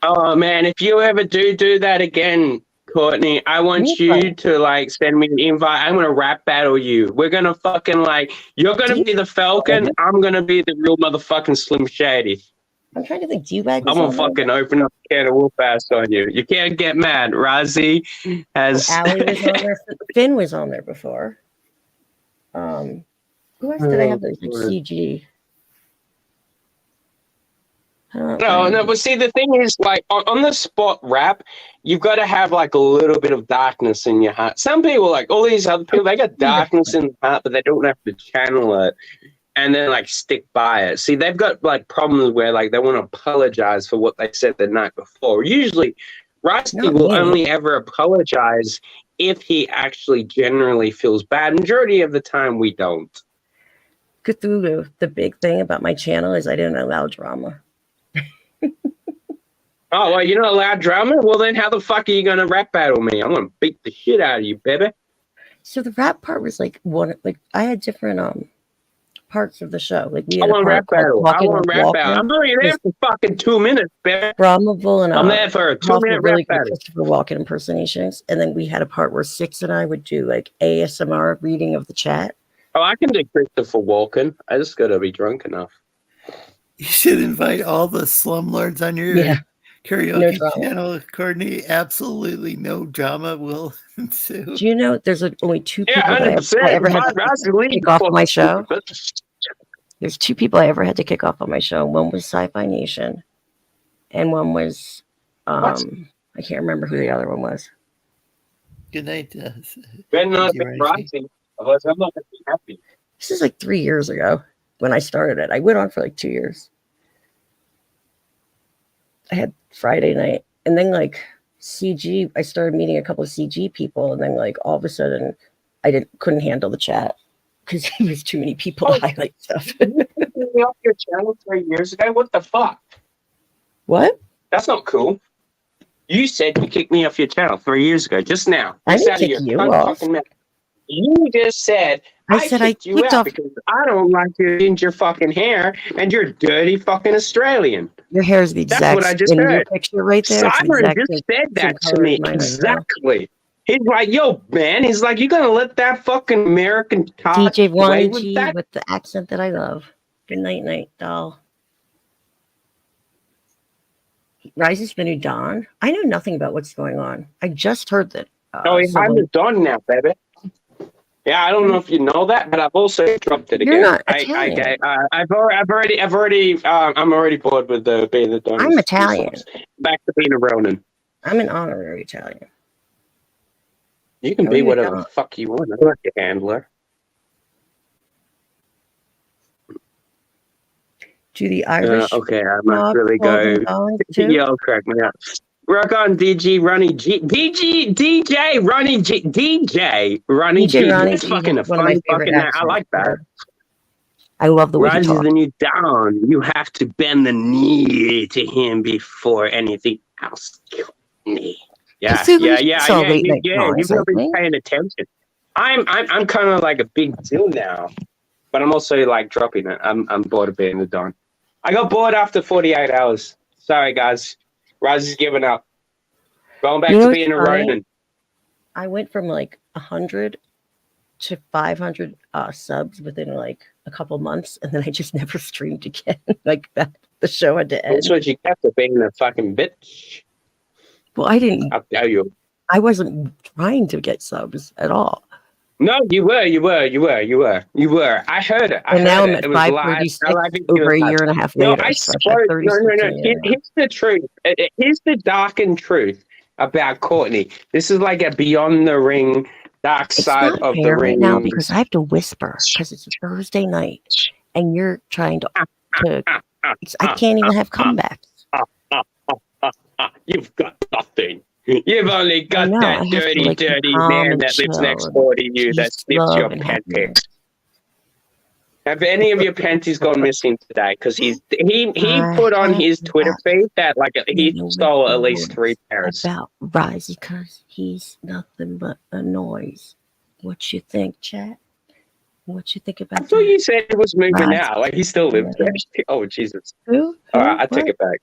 Oh man, if you ever do that again, Courtney, I want you to like send me an invite. I'm gonna rap battle you. We're gonna fucking like you're gonna be the Falcon. I'm gonna be the real motherfucking Slim Shady. I'm trying to think. D-Wag I'm was gonna on there. fucking open up a can of whoop ass on you. You can't get mad. Razi has Allie was on there. Finn was on there before. Who else did I have? There's like CG. No, but see, the thing is, like, on the spot rap, you've got to have, like, a little bit of darkness in your heart. Some people, like, all these other people, they got darkness in the heart, but they don't have to channel it and then, like, stick by it. See, they've got, like, problems where, like, they want to apologize for what they said the night before. Usually, Rusty will only ever apologize if he actually generally feels bad. Majority of the time, we don't. Cthulhu. The big thing about my channel is I didn't allow drama. Oh, well, you're not allowed drama? Well, then how the fuck are you going to rap battle me? I'm going to beat the shit out of you, baby. So the rap part was like I had different parts of the show. Like we I had a want part rap called battle. I Talking want with rap Walken. battle. I'm only there for fucking 2 minutes, baby. Bramable and I'm there for a 2-minute really rap battle. good Christopher Walken impersonations. And then we had a part where Six and I would do like ASMR reading of the chat. Oh, I can do Christopher Walken. I just got to be drunk enough. You should invite all the slumlords on your karaoke drama. channel, Courtney. Absolutely no drama will ensue. Do you know there's only two people Yeah, that 100%. I ever had to kick off my show? There's two people I ever had to kick off on my show. One was Sci-Fi Nation, and one was I can't remember who the other one was. Good night. Better not be Roxy. Otherwise, I'm not going to be happy. This is like 3 years ago when I started it. I went on for like 2 years. I had Friday night, and then like CG. I started meeting a couple of CG people, and then like all of a sudden, I couldn't handle the chat because there was too many people to highlight stuff. You took me off your channel 3 years ago? What the fuck? What? That's not cool. You said you kicked me off your channel 3 years ago, just now. I Just didn't out of kick your you cunt off. fucking mouth. You just said I kicked you kicked out off. because I don't like your ginger fucking hair and you're dirty fucking Australian. Your hair is the exact That's what I just in your heard. picture right there. It's the Simon exact just same- said that same to color me. as mine right now. Exactly. He's like, yo, man. He's like, you gonna let that fucking American cock DJ play Ronnie with G that? with the accent that I love. Good night, night doll. Rises the new dawn. I know nothing about what's going on. I just heard that. Oh, I'm someone- the dawn now, baby. Yeah, I don't know if you know that, but I've also dropped it You're again. not Italian. I'm already bored with being the dawn. I'm Italian. Back to being a Ronin. I'm an honorary Italian. You can How be are you whatever not? the fuck you want. I'm not your handler. Do the Irish. Okay, I must mob really call go. them dogs too? Yo, crack me up. Rock on DJ Ronnie G. DJ Ronnie G. DJ Ronnie DJ G. Ronnie That's G fucking a is one of my fun favorite fucking name. I accents. like that. I love the way he Rises talks. the new down. You have to bend the knee to him before anything else. Yeah, Cthulhu yeah. is all late night You've noise, not I been think. paying attention. I'm kind of like a big deal now, but I'm also like dropping it. I'm bored of being the Don. I got bored after 48 hours. Sorry, guys. Rise is giving up. Going back You know to what's being a funny? Ronin. I went from like 100 to 500 subs within like a couple months, and then I just never streamed again. Like that, the show had to end. That's what you get for being a fucking bitch. Well, I didn't. I'll tell you. I wasn't trying to get subs at all. No, you were. I heard it. And now I'm it. at It was live. 536 over a year and a half No, later. I So I'm spoke. at No. 36. Here's the truth. Here's the darkened truth about Courtney. This is like a beyond the ring, dark It's side not of the fair ring. right now because I have to whisper because it's a Thursday night, and you're trying to. I can't even have comebacks. You've got nothing. You've only got know, I that have to, dirty, like, be dirty calm man and that lives chill next and door to you that peace, sniffs your love, and happiness. pancakes. Have any of your panties gone missing today? Because he put on his Twitter feed that like he stole at least 3 pairs. About Risey because he's nothing but a noise. What you think, chat? What you think about I thought you said he was moving Risey. out. Like he still lives there. Oh Jesus! Who? All right, I take What? it back.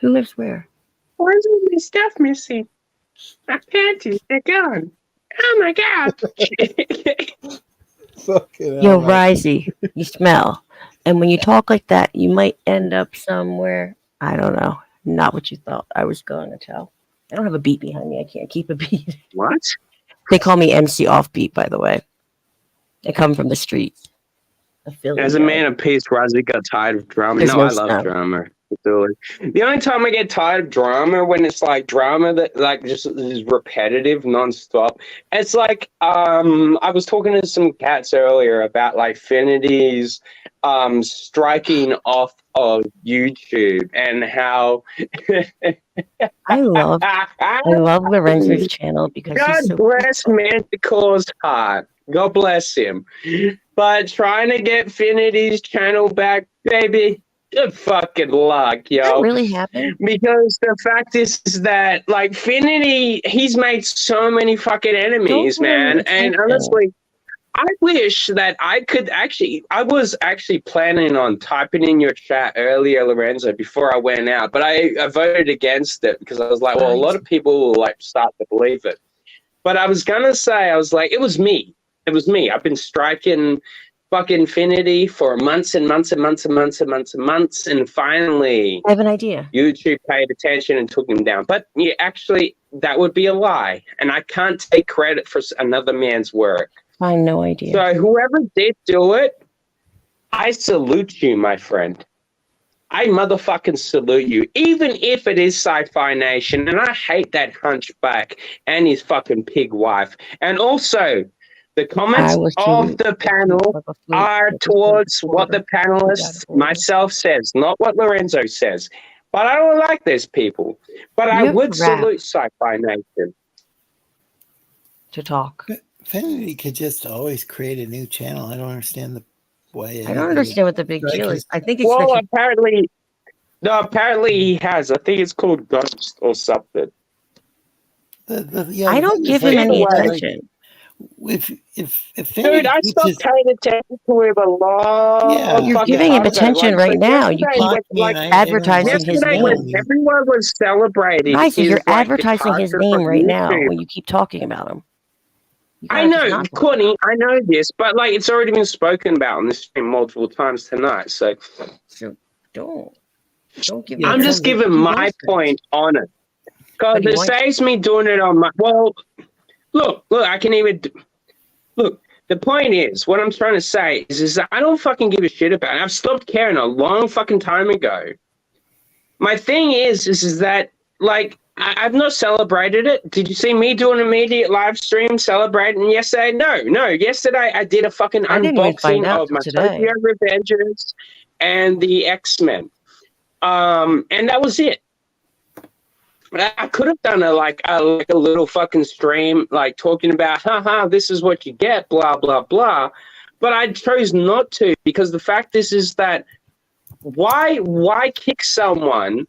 Who lives where? Why is all my stuff missing? My panties, they're gone. Oh my god! Fucking Yo, hell, mate. Risey, you smell. And when you talk like that, you might end up somewhere. I don't know. Not what you thought I was going to tell. I don't have a beat behind me. I can't keep a beat. What? They call me MC Offbeat, by the way. I come from the streets. As a man of peace, Rozzy got tired of drama. There's No, no I love sound. drama. The only time I get tired of drama when it's like drama that like just is repetitive, nonstop. It's like I was talking to some cats earlier about like Finity's striking off of YouTube and how I love Lorenzo's channel because God he's so bless Manticore's heart. God bless him. But trying to get Finity's channel back, baby, good fucking luck, yo. That really happened? Because the fact is that, like, Finity, he's made so many fucking enemies, Don't man. worry, And it's okay. honestly, I wish that I could I was actually planning on typing in your chat earlier, Lorenzo, before I went out, but I voted against it because I was like, well, a lot of people will like start to believe it. But I was gonna say, I was like, it was me. It was me. I've been striking fucking Finity for months and months and months and months and months and months, and finally, I have an idea. YouTube paid attention and took him down. But yeah, actually, that would be a lie, and I can't take credit for another man's work. I have no idea. So whoever did do it, I salute you, my friend. I motherfucking salute you, even if it is Sci-Fi Nation, and I hate that hunchback and his fucking pig wife. And also, the comments of the panel are towards what the panelists, myself, says, not what Lorenzo says. But I don't like these people. But I would salute Sci-Fi Nation. To talk. Finity could just always create a new channel. I don't understand the way. I don't understand what the big deal is. I think it's Well, that apparently he has. I think it's called Ghost or something. I don't give him any attention. If Dude, I stopped paying attention to him a lot. You're giving him attention right now. You keep advertising his yesterday name. when everyone was celebrating. Risey, his, you're like, advertising his departure name from right now YouTube. when you keep talking about him. I know, Courtney, I know this, but like it's already been spoken about on this stream multiple times tonight. So don't give. I'm just giving my point on it because it saves me doing it on my. Well, look, I can even look. The point is, what I'm trying to say is that I don't fucking give a shit about it. I've stopped caring a long fucking time ago. My thing is that like. I've not celebrated it. Did you see me do an immediate live stream celebrating yesterday? No. Yesterday I did a fucking I didn't even find unboxing out of my today. Tokyo Revengers and the X-Men. And that was it. I could have done a little fucking stream, like talking about, this is what you get, blah, blah, blah. But I chose not to because the fact is that why kick someone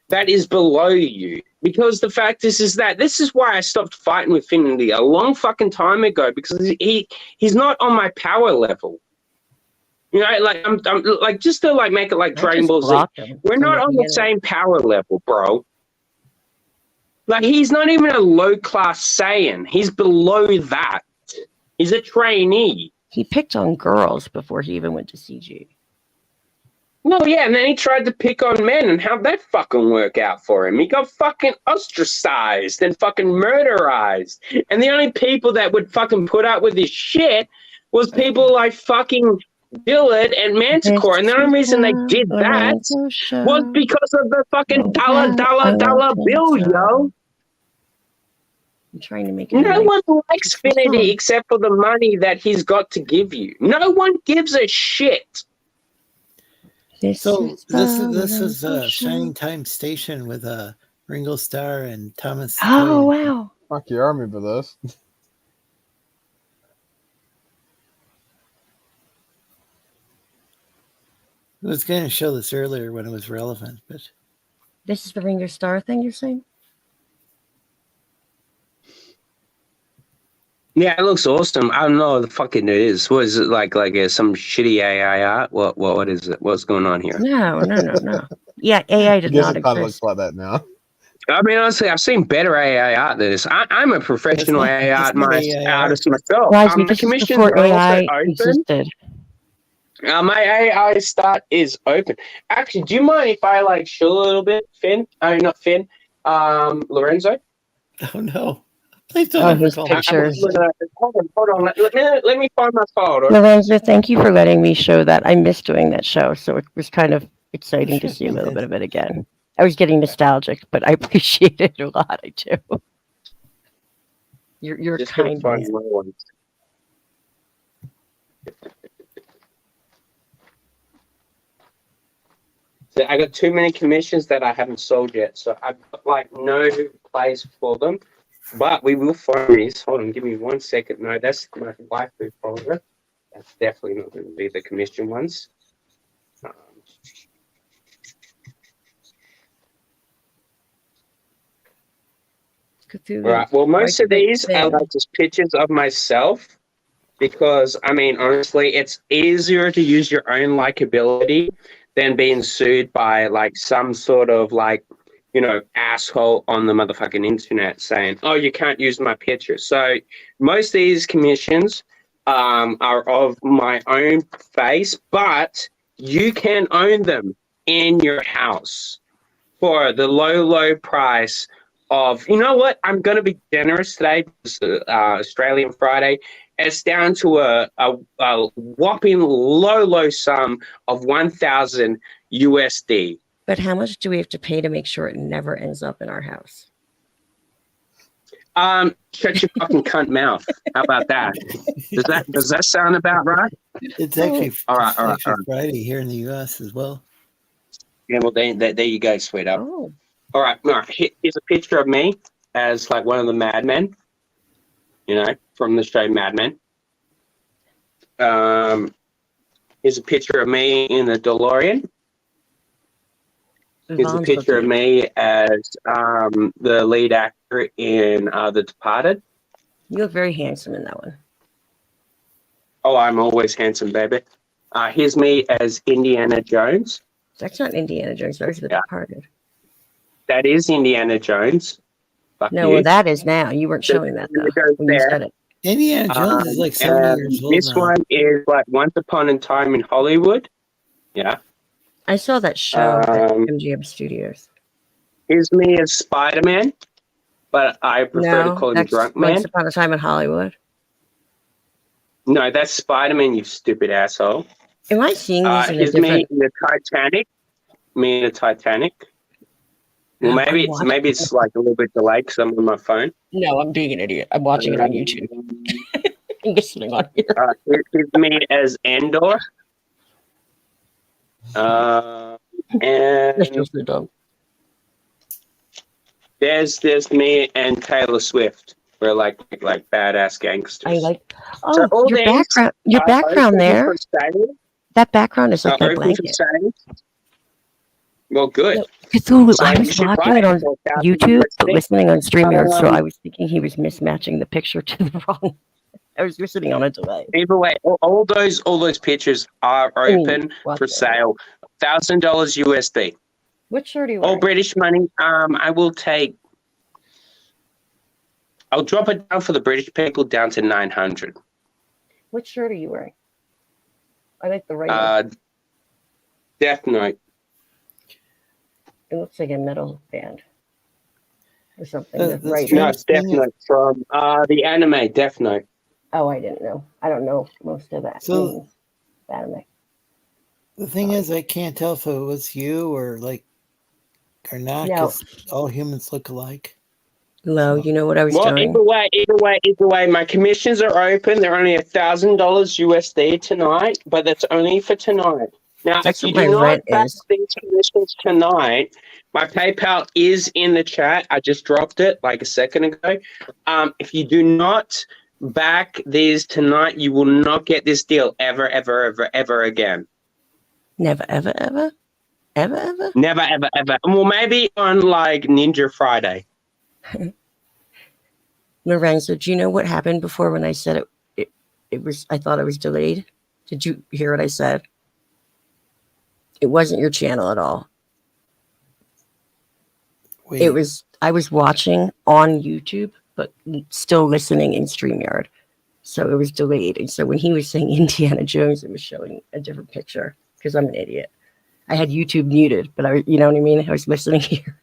that is below you? Because the fact is that this is why I stopped fighting with Finity a long fucking time ago because he's not on my power level. You know, like I'm like just to like make it like I Dragon just Ball Z. blocked him We're from not the on the beginning. same power level, bro. Like he's not even a low class Saiyan. He's below that. He's a trainee. He picked on girls before he even went to CG. Well, yeah, and then he tried to pick on men, and how'd that fucking work out for him? He got fucking ostracized and fucking murderized. And the only people that would fucking put up with this shit was people like fucking Dillard and Manticore. And the only reason they did that was because of the fucking dollar bill, yo. I'm trying to make it. No one likes Finity except for the money that he's got to give you. No one gives a shit. This This is Shining Time Station with Ringo Starr and Thomas. Oh, Toy. wow. Fuck yeah, I remember this. I was going to show this earlier when it was relevant, but This is the Ringo Starr thing you're saying? Yeah, it looks awesome. I don't know what the fucking it is. What is it like some shitty AI art? What is it? What's going on here? No. Yeah, AI I did guess not it kind of exist. looks like that now. I mean, honestly, I've seen better AI art than this. I'm a professional AI art artist myself. Wisely, My this is commissions before are also AI open. existed. My AI start is open. Actually, do you mind if I like show a little bit, Finn? I mean, not Finn. Lorenzo. oh no! Please don't Oh, ever his call me. picture. Hold on. Let me find my folder. Lorenzo, thank you for letting me show that. I missed doing that show, so it was kind of exciting to see a little bit of it again. I was getting nostalgic, but I appreciate it a lot. I do. You're Just gonna kind. find my ones. So I got too many commissions that I haven't sold yet, so I've got like no place for them. But we will find these. Hold on, give me 1 second. No, that's my waifu folder. That's definitely not going to be the commission ones. Cthulhu. Right. Well, most Quite a of bit these are thin. like just pictures of myself because, I mean, honestly, it's easier to use your own likability than being sued by like some sort of like, you know, asshole on the motherfucking internet saying, oh, you can't use my picture. So most of these commissions are of my own face, but you can own them in your house for the low price of, you know what, I'm going to be generous today. It's Australian Friday. It's down to a whopping low sum of 1,000 USD. But how much do we have to pay to make sure it never ends up in our house? Shut your fucking cunt mouth. How about that? Does that sound about right? It's actually all right. Friday here in the U.S. as well. Yeah, well, there you go, sweet up. Oh. All right. Here's a picture of me as like one of the madmen, you know, from the show Mad Men. Here's a picture of me in the DeLorean. Here's a picture of me as the lead actor in The Departed. You look very handsome in that one. Oh, I'm always handsome, baby. Here's me as Indiana Jones. That's not Indiana Jones. Those are The Departed. That is Indiana Jones. Fuck No, you. well, that is now. You weren't showing that though when you said it. Indiana Jones is like 70 years old This now. one is like Once Upon a Time in Hollywood. Yeah. I saw that show at MGM Studios. Here's me as Spider-Man, but I prefer to call him that's Drunk Man. Once Upon a Time in Hollywood. No, that's Spider-Man, you stupid asshole. Am I seeing these in a Here's different? me in the Titanic. Me in the Titanic. Well, maybe it's like a little bit delayed because I'm on my phone. No, I'm being an idiot. I'm watching it on YouTube. I'm listening on here. Here's me as Andor. And so dumb. There's me and Taylor Swift. We're like badass gangsters. I like. Oh, So all your these background. Your are background open there. for sale. That background is like that Open for blanket. sale. Well, good. Cthulhu, So I you was should watching buy it on it for YouTube, but $1,000. listening on StreamYard, so Um, I was thinking he was mismatching the picture to the wrong. You're sitting on a delay. Either way, all those pictures are open for sale. $1,000 USD. What shirt are you All wearing? British money. I will take. I'll drop it down for the British people down to 900. What shirt are you wearing? I like the right one. Death Note. It looks like a metal band or something. The Right. No, it's Death Note from the anime Death Note. Oh, I didn't know. I don't know most of that. So- anime. The thing is, I can't tell if it was you or not, No. because all humans look alike. No, you know what I was Well, doing? either way, my commissions are open. They're only $1,000 USD tonight, but that's only for tonight. Now, That's if you what do my not rent back is. these commissions tonight, my PayPal is in the chat. I just dropped it like a second ago. If you do not back these tonight, you will not get this deal ever, ever, ever, ever again. Never, ever, ever? Ever, ever? Never, ever, ever. Well, maybe on like Ninja Friday. Lorenzo, do you know what happened before when I said it was, I thought it was delayed? Did you hear what I said? It wasn't your channel at all. Wait. It was, I was watching on YouTube, but still listening in StreamYard. So it was delayed. And so when he was saying Indiana Jones, it was showing a different picture because I'm an idiot. I had YouTube muted, but you know what I mean? I was listening here.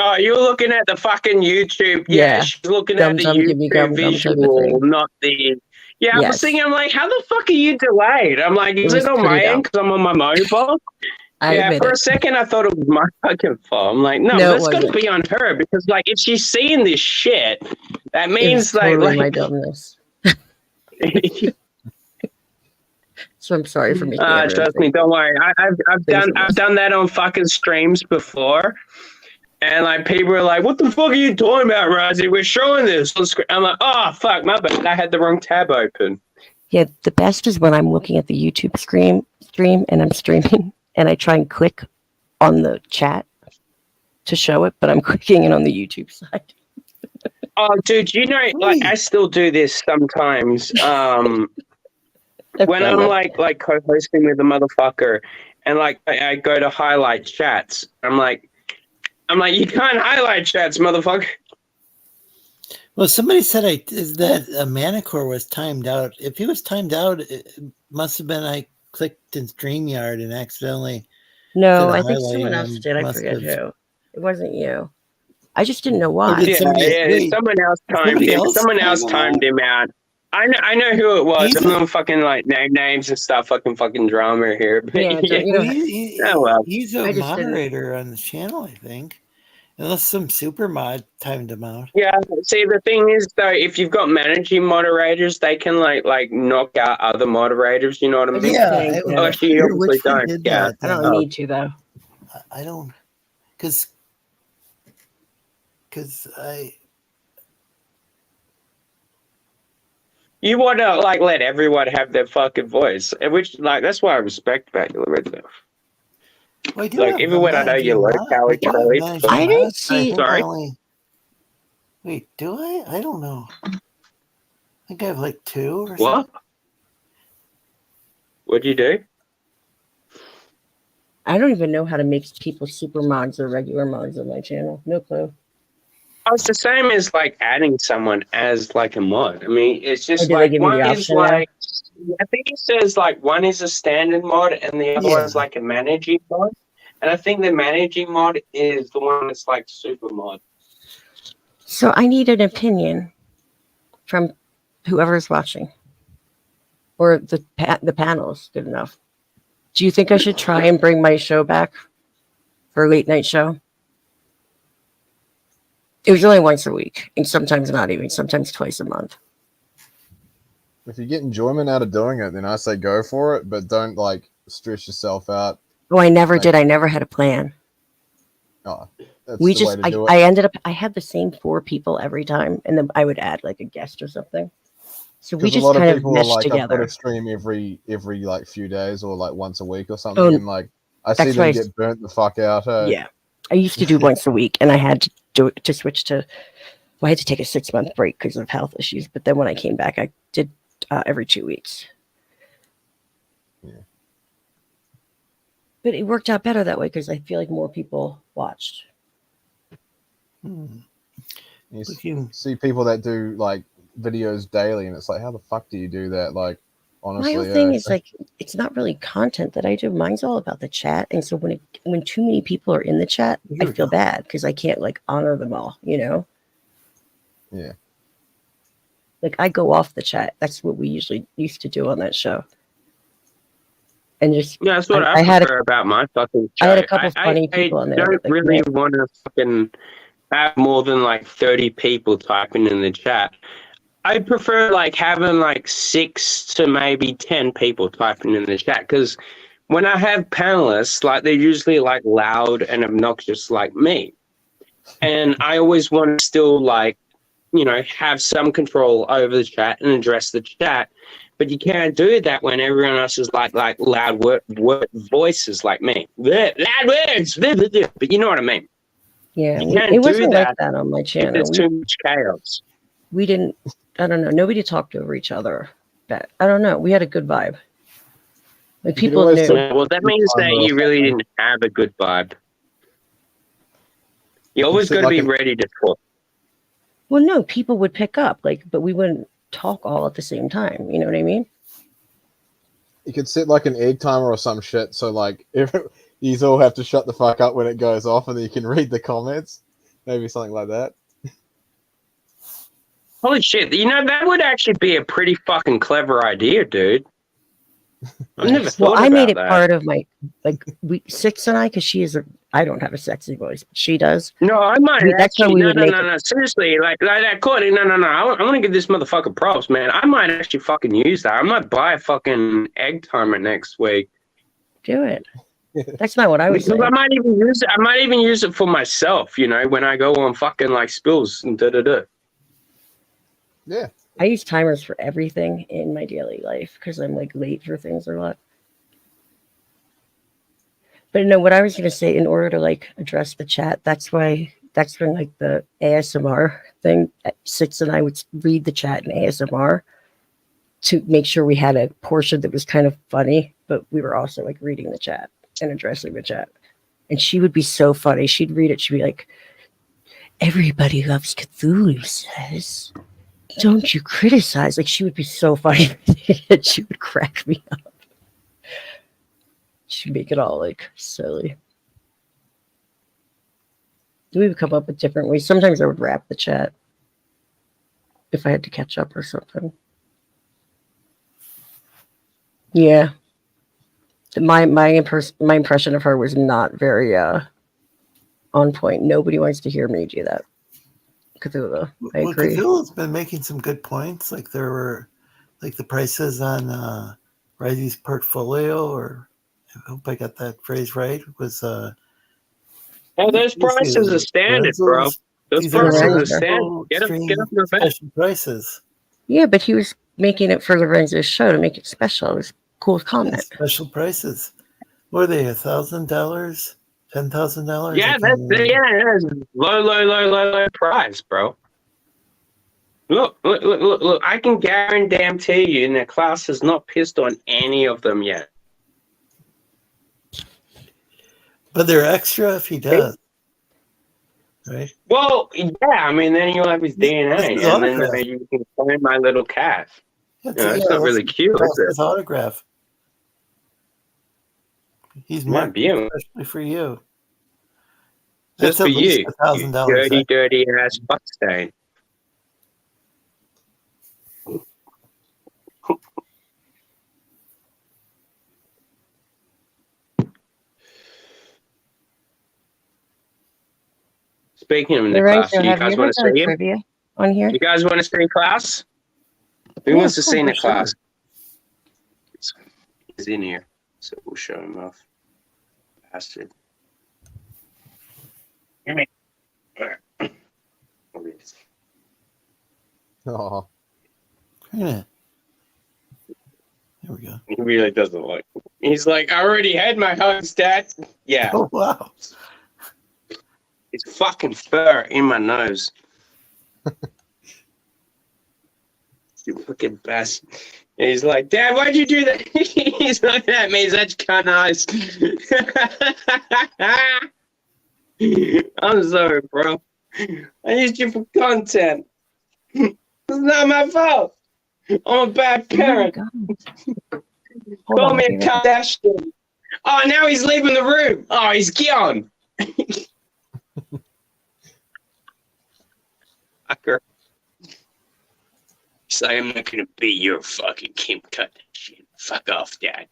Oh, you're looking at the fucking YouTube. Yeah. She's looking Gum, at the gum, give me gum, YouTube gum type of visual, thing. not the. Yeah, I was Yes. thinking, I'm like, how the fuck are you delayed? I'm like, is was it on pretty my dumb. end because I'm on my mobile? I Yeah, admit for it. a second I thought it was my fucking fault. I'm like, no, No, it that's got to wasn't. be on her because, like, if she's seeing this shit, that It was means totally my like dumbness. So I'm sorry for making everyone trust me, think don't worry. I've things done that on fucking streams before, and like people are like, "What the fuck are you talking about, Razi? We're showing this on screen." I'm like, "Oh fuck, my bad. I had the wrong tab open." Yeah, the best is when I'm looking at the YouTube stream and I'm streaming and I try and click on the chat to show it, but I'm clicking it on the YouTube side. Oh, dude, you know, like I still do this sometimes. When I'm like co-hosting with a motherfucker, and like I go to highlight chats, I'm like, you can't highlight chats, motherfucker. Well, somebody said that a Manicore was timed out. If he was timed out, it must have been I clicked in StreamYard and accidentally. No, did a I think highlight someone and else did. I must forget have- who. It wasn't you. I just didn't know Or why. did somebody- wait, Someone else timed somebody him. else Someone else timed him timed him out. I know who it was. He's I'm not fucking like name names and stuff. Fucking drama here. But Yeah, you Well, know, he- well. he's a I just didn't- moderator on the channel, I think. Unless some super mod timed him out. Yeah. See, the thing is though, if you've got managing moderators, they can like knock out other moderators. You know what I mean? Yeah, Oh, actually, you obviously which one don't. did Yeah. that? I don't need to though. I don't, because You want to like let everyone have their fucking voice, which like that's why I respect about you, Lorenzo. Well, I do Like have even when I know you're low calorie, Charlie. I didn't see. Sorry. Wait, do I? I don't know. I think I have like 2 or What? something. What'd you do? I don't even know how to make people super mods or regular mods on my channel. No clue. Oh, it's the same as like adding someone as like a mod. I mean, it's Or just do they like give you one the is option now? like I think it says like one is a standard mod and the other one's like a managing mod. And I think the managing mod is the one that's like super mod. So I need an opinion from whoever's watching, or the panel is good enough. Do you think I should try and bring my show back for a late night show? It was only once a week, and sometimes not even, sometimes twice a month. If you get enjoyment out of doing it, then I say go for it, but don't like stress yourself out. Oh, I never did. I never had a plan. Oh, that's We the just, way to do it. I ended up, I had the same 4 people every time, and then I would add like a guest or something. So we 'Cause a just lot of kind of people are meshed like, I've got together. to stream every like few days or like once a week or something, Oh, and like I see that's why them I- get burnt the fuck out. Yeah. I used to do once a week, and I had to switch to Well, I had to take a 6-month break because of health issues, but then when I came back, I did every 2 weeks. Yeah. But it worked out better that way because I feel like more people watched. You see people that do like videos daily, and it's like, how the fuck do you do that? Like, honestly, My whole thing is like, it's not really content that I do. Mine's all about the chat, and so when too many people are in the chat, I feel bad because I can't like honor them all. You know? Yeah. Like I go off the chat. That's what we usually used to do on that show. And just Yeah, that's what I had prefer about my fucking show. I had a couple funny people on there. I don't like, really want to fucking have more than like 30 people typing in the chat. I prefer like having like 6 to maybe 10 people typing in the chat, because when I have panelists, like they're usually like loud and obnoxious like me. And I always want to still like, you know, have some control over the chat and address the chat. But you can't do that when everyone else is like loud word voices like me. Loud words, but you know what I mean. Yeah, You can't it do wasn't that like that on my if channel. there's too much chaos. We didn't. I don't know. Nobody talked over each other. That I don't know. We had a good vibe. Like people knew. Yeah, well, that means that you really didn't have a good vibe. You always got to be ready to talk. Well, no, people would pick up, like, but we wouldn't talk all at the same time. You know what I mean? You could set like an egg timer or some shit, so like if you all have to shut the fuck up when it goes off, and then you can read the comments. Maybe something like that. Holy shit! You know, that would actually be a pretty fucking clever idea, dude. I've never thought I about made it that. part of my Six and I, because she is I don't have a sexy voice, but she does. No, I might That's how actually. we No, would no, make no, it. no. Seriously, like that, Courtney. No. I want to give this motherfucker props, man. I might actually fucking use that. I might buy a fucking egg timer next week. Do it. That's not what I was Because saying. I might even use it. I might even use it for myself. You know, when I go on fucking like spills and da. Yeah. I use timers for everything in my daily life because I'm like late for things a lot. But no, what I was going to say, in order to like address the chat, that's when like the ASMR thing, Six and I would read the chat in ASMR to make sure we had a portion that was kind of funny, but we were also like reading the chat and addressing the chat. And she would be so funny. She'd read it. She'd be like, "Everybody loves Cthulhu, says. Don't you criticize?" Like, she would be so funny. She would crack me up. She'd make it all like silly. We would come up with different ways. Sometimes I would rap the chat if I had to catch up or something. Yeah. My impression of her was not very on point. Nobody wants to hear me do that. Cthulhu. I agree. Cthulhu's been making some good points. Like there were like the prices on Risey's portfolio, or I hope I got that phrase right, was Oh, those prices are standard, bro. Those prices are standard. Get up your special prices. Yeah, but he was making it for Lorenzo's show to make it special. It was a cool comment. Special prices. What are they? $1,000? $10,000? Yeah, that's low price, bro. Look! I can guarantee you, the class has not pissed on any of them yet. But they're extra if he does, right? Well, yeah. I mean, then you'll have his DNA, his and then autograph. you can find my little cat. It's not really cute, is His it? autograph. He's Might marked be him. especially for you. Just That's for at least you, $1,000. dirty ass fuck stain. Speaking of the class, do you guys want to see him? Trivia on here? You guys want to see class? Who wants to see the class? He's in here, so we'll show him off. Bastard. Come here. Oh. Yeah. There we go. He really doesn't like it. He's like, I already had my hugs, Dad. Yeah. Oh, wow. It's fucking fur in my nose. You fucking bastard. And he's like, Dad, why'd you do that? He's looking at me, such cunt eyes. I'm sorry, bro. I used you for content. It's not my fault. I'm a bad parent. Call me a Kardashian. Oh, now he's leaving the room. Oh, he's gone. Fucker. He's like, I'm not gonna be your fucking Kim Kardashian. Fuck off, Dad.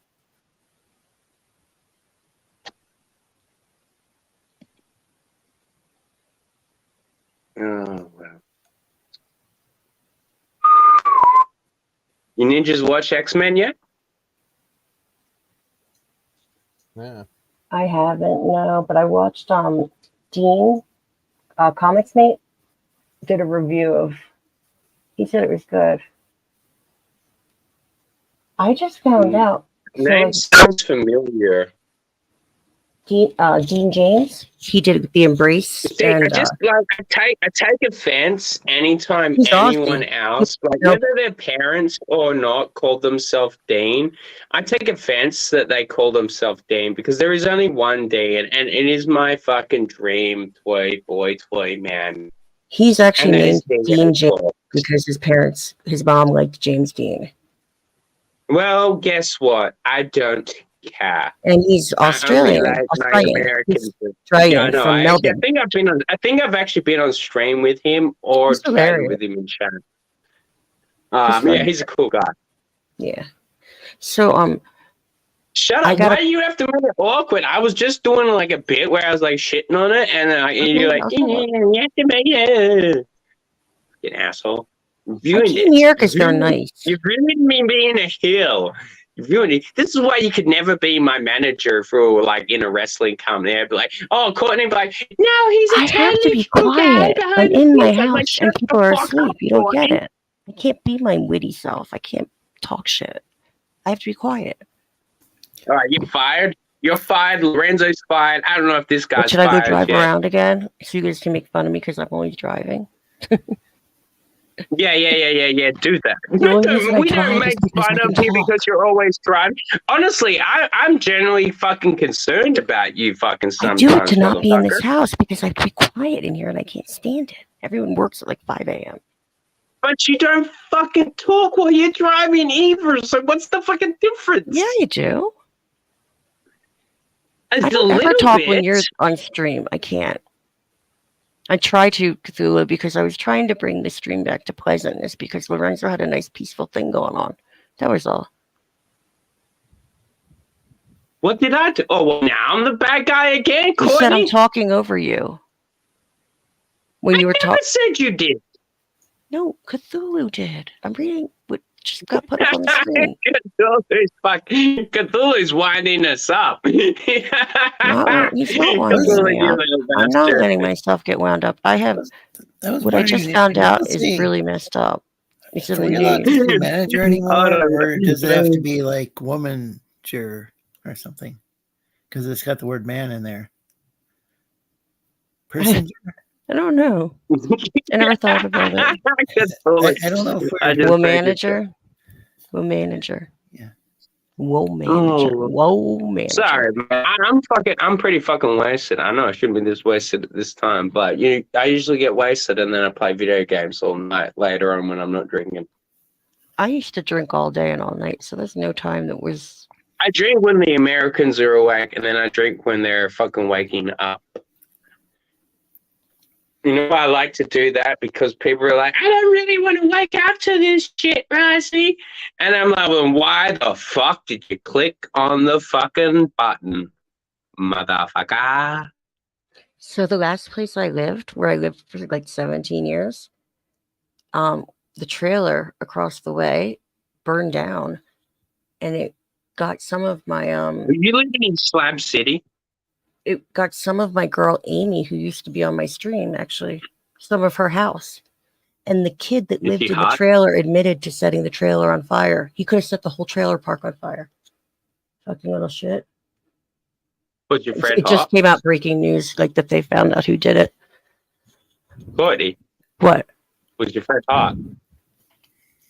Oh, well. You ninjas watch X-Men yet? Yeah. I haven't, no, but I watched Dean, Comics Mate, did a review of. He said it was good. I just found out. Name sounds familiar. Dean James, he did The Embrace, See, and I just like I take offense anytime He's anyone Aussie. else, like Nope. whether their parents or not, called themselves Dean. I take offense that they call themselves Dean because there is only one Dean, and it is my fucking dream toy man. he's actually And that named is Dean James Dean. because his mom liked James Dean, Well, guess what? I don't care. and he's Australian. I realize my Americans. He's Australian Yeah, I know. from I Melbourne. think I've actually been on stream with him or He's chatting hilarious. with him in chat. He's funny. Yeah, he's a cool guy. Yeah. So Shut I up! gotta- Why do you have to make it awkward? I was just doing like a bit where I was like shitting on it, and you're like, Okay, you have to make it. You asshole! I came here because they're Ruined- nice. You've ruined me being a heel. You've ruined it. This is why you could never be my manager for like in a wrestling company. I'd be like, oh, Courtney, would be like, no, he's a I have to be cool guy quiet. behind I'm the in my scenes." I'm like, house "Shut and the people are fuck asleep. up, You don't get Courtney." it. I can't be my witty self. I can't talk shit. I have to be quiet. All right, you're fired. You're fired. Lorenzo's fired. I don't know if this guy's Should I fired go drive yet. around again so you guys can make fun of me because I'm always driving? Yeah. Do that. The only reason I We drive don't is make because fun I of can you talk. because you're always driving. Honestly, I'm genuinely fucking concerned about you fucking I sometimes, do it to not be in this motherfucker. house because I have to be quiet in here and I can't stand it. Everyone works at like 5 a.m. But you don't fucking talk while you're driving either. So what's the fucking difference? Yeah, you do. I A don't ever little talk bit. when you're on stream. I can't. I try to, Cthulhu, because I was trying to bring the stream back to pleasantness because Lorenzo had a nice peaceful thing going on. That was all. What did I do? Oh, well, now I'm the bad guy again, You said I'm Courtney. talking over you when you were I talking. said you did. No, Cthulhu did. I'm reading what just got put up on the screen. Cthulhu's winding us up. He's not winding me up. I'm not letting myself get wound up. I have was what I wondering just if found you're out not is seeing- really messed up. It's in So the you're not news. the manager anymore, or does it have to be like womager or something? Because it's got the word man in there. Person. I don't know. I never thought about it. I don't know if we're Whoa, manager. Whoa, manager. Yeah. Whoa, manager. Oh. Whoa, manager. Sorry, man. I'm pretty fucking wasted. I know I shouldn't be this wasted at this time, but I usually get wasted and then I play video games all night later on when I'm not drinking. I used to drink all day and all night, so there's no time that was. I drink when the Americans are awake, and then I drink when they're fucking waking up. You know, I like to do that because people are like, I don't really want to wake up to this shit, Rossi. And I'm like, well, why the fuck did you click on the fucking button, motherfucker? So the last place I lived, where I lived for like 17 years, the trailer across the way burned down, and it got some of my Are you living in Slab City? It got some of my girl Amy, who used to be on my stream, actually, some of her house. And the kid that Is lived she in the hot? trailer admitted to setting the trailer on fire. He could have set the whole trailer park on fire. Fucking little shit. Was your friend It just hot? came out breaking news, like that they found out who did it. Courtney, What? Was your friend hot?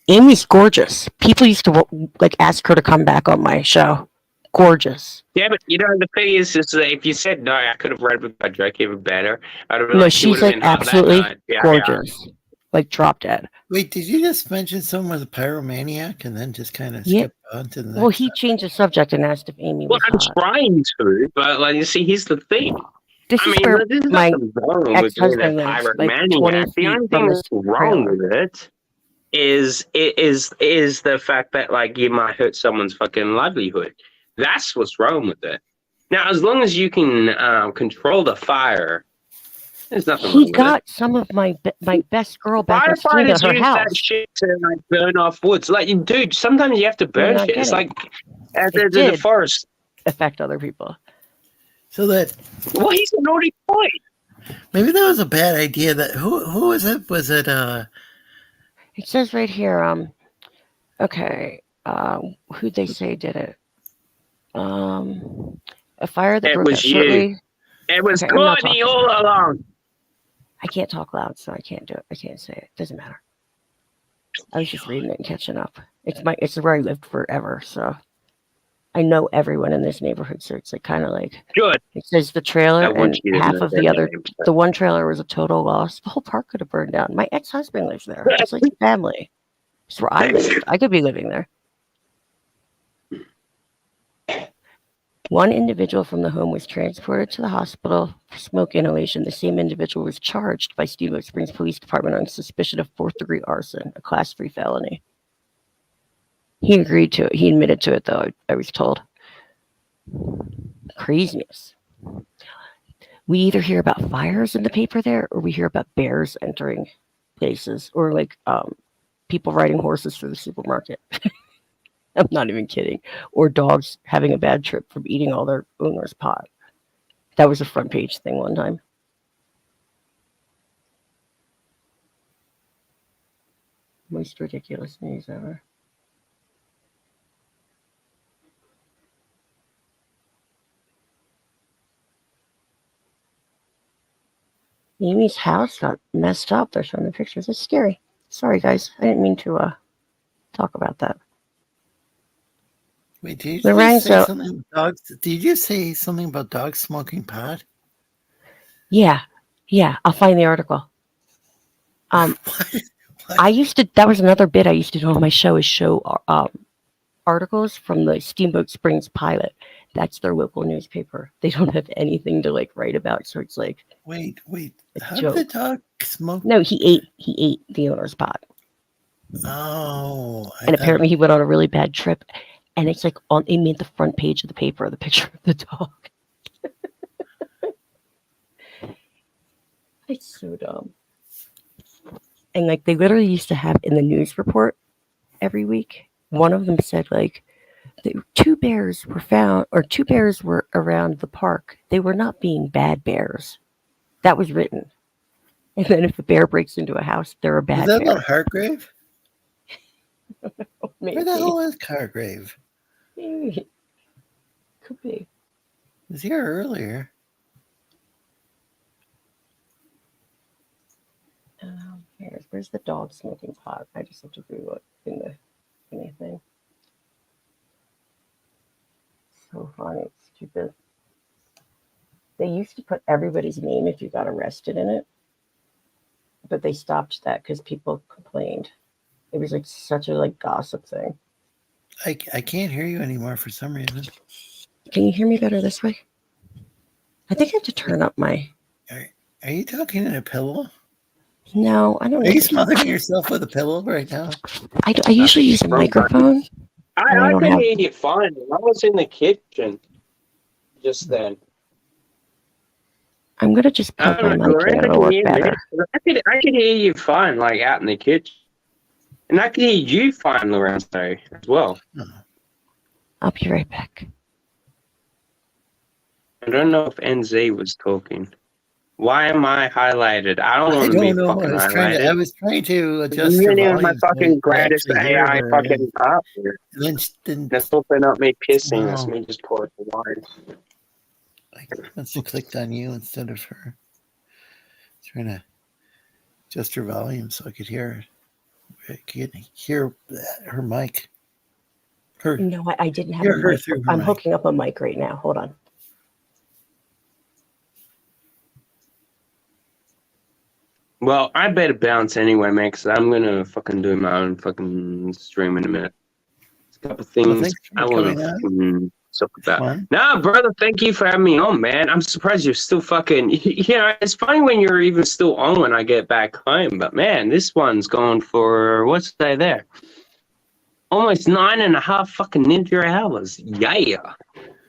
Amy's gorgeous. People used to like ask her to come back on my show. Gorgeous. Yeah, but you know the thing is that if you said no, I could have read with my joke even better. I'd have been No, like, she would she's have like been hot that absolutely night. Yeah, gorgeous. Like drop dead. Wait, did you just mention someone was a pyromaniac and then just kind of Yeah. skip on to the next? Well, he changed the subject and asked if Amy Well, was I'm hot. trying to, but like you see, here's the thing. This I is mean, where there's my nothing wrong with being a ex-husband lives, like 20 pyromaniac. The feet only from thing this wrong trailer. with it is the fact that like you might hurt someone's fucking livelihood. That's what's wrong with it. Now, as long as you can control the fire, there's nothing He wrong with it. got some of my best girl back in Steam at Firefighters her use that house. shit to like burn off woods. Like, dude, sometimes you have to You're burn not shit. It's getting like it. the Did forest. affect other people. So that Well, he's a naughty boy. maybe that was a bad idea. That who was it? Was it It says right here, okay, who'd they say did it? A fire that It broke was out you. shortly. It was Okay, I'm not Courtney talking. all along. I can't talk loud, so I can't do it. I can't say it. Doesn't matter. I was just reading it and catching up. It's where I lived forever, so I know everyone in this neighborhood. So it's like kind of like good. It says the trailer I wish and you didn't half know of their the other. names, The one trailer was a total loss. The whole park could have burned down. My ex-husband lives there. It's like family. It's where I live. I could be living there. One individual from the home was transported to the hospital for smoke inhalation. The same individual was charged by Steamboat Springs Police Department on suspicion of fourth-degree arson, a Class 3 felony. He agreed to it. He admitted to it, though, I was told. Craziness. We either hear about fires in the paper there, or we hear about bears entering places, or like people riding horses through the supermarket. I'm not even kidding. Or dogs having a bad trip from eating all their owner's pot. That was a front page thing one time. Most ridiculous news ever. Amy's house got messed up. They're showing the pictures. It's scary. Sorry, guys. I didn't mean to talk about that. Wait, did you just Lorenzo. say something about dogs? Did you say something about dogs smoking pot? Yeah. I'll find the article. I used to. That was another bit I used to do on my show. Is show articles from the Steamboat Springs pilot. That's their local newspaper. They don't have anything to like write about, so it's like. Wait. How joke. did the dog smoke? No, he ate the owner's pot. Oh, And apparently he went on a really bad trip. And it's like it made the front page of the paper, the picture of the dog. It's so dumb. And like they literally used to have in the news report every week, one of them said like two bears were found, or two bears were around the park. They were not being bad bears. That was written. And then if a bear breaks into a house, they're a bad Was that bear. about Hargrave? Maybe. Where the hell is Hargrave? Maybe. Could be. He was here earlier. Where's the dog smoking pot? I just have to Google it in the anything. So funny, it's stupid. They used to put everybody's name if you got arrested in it, but they stopped that because people complained. It was like such a like gossip thing. I can't hear you anymore for some reason. Can you hear me better this way? I think I have to turn up my. Are you talking in a pillow? No, I don't know. Are you smothering yourself with a pillow right now? I usually use a microphone. I don't could have- hear you fine. I was in the kitchen just then. I'm gonna just plug my mic in. It'll work better. I could hear you fine, like out in the kitchen, and I could hear you fine, Lorenzo, as well. I'll be right back. I don't know if NZ was talking. Why am I highlighted? I don't I want to be don't know. fucking I highlighted. was trying to adjust You're the my volume. fucking greatest AI fucking up here. Then That's open up me pissing. That's Wow. me just pouring the wine. I must have clicked on you instead of her. Trying to Just her volume so I could hear it. I could hear her mic. Her, No, I didn't have hear a her mic. through her I'm mic. hooking up a mic right now. Hold on. Well, I better bounce anyway, man, because I'm gonna fucking do my own fucking stream in a minute. There's a couple Well, things thanks I for want to coming on. fucking talk about. Fun. Nah, brother, thank you for having me on, man. I'm surprised you're still fucking. You know, it's funny when you're even still on when I get back home, but man, this one's going for what's the day there? Almost 9.5 fucking ninja hours. Yeah.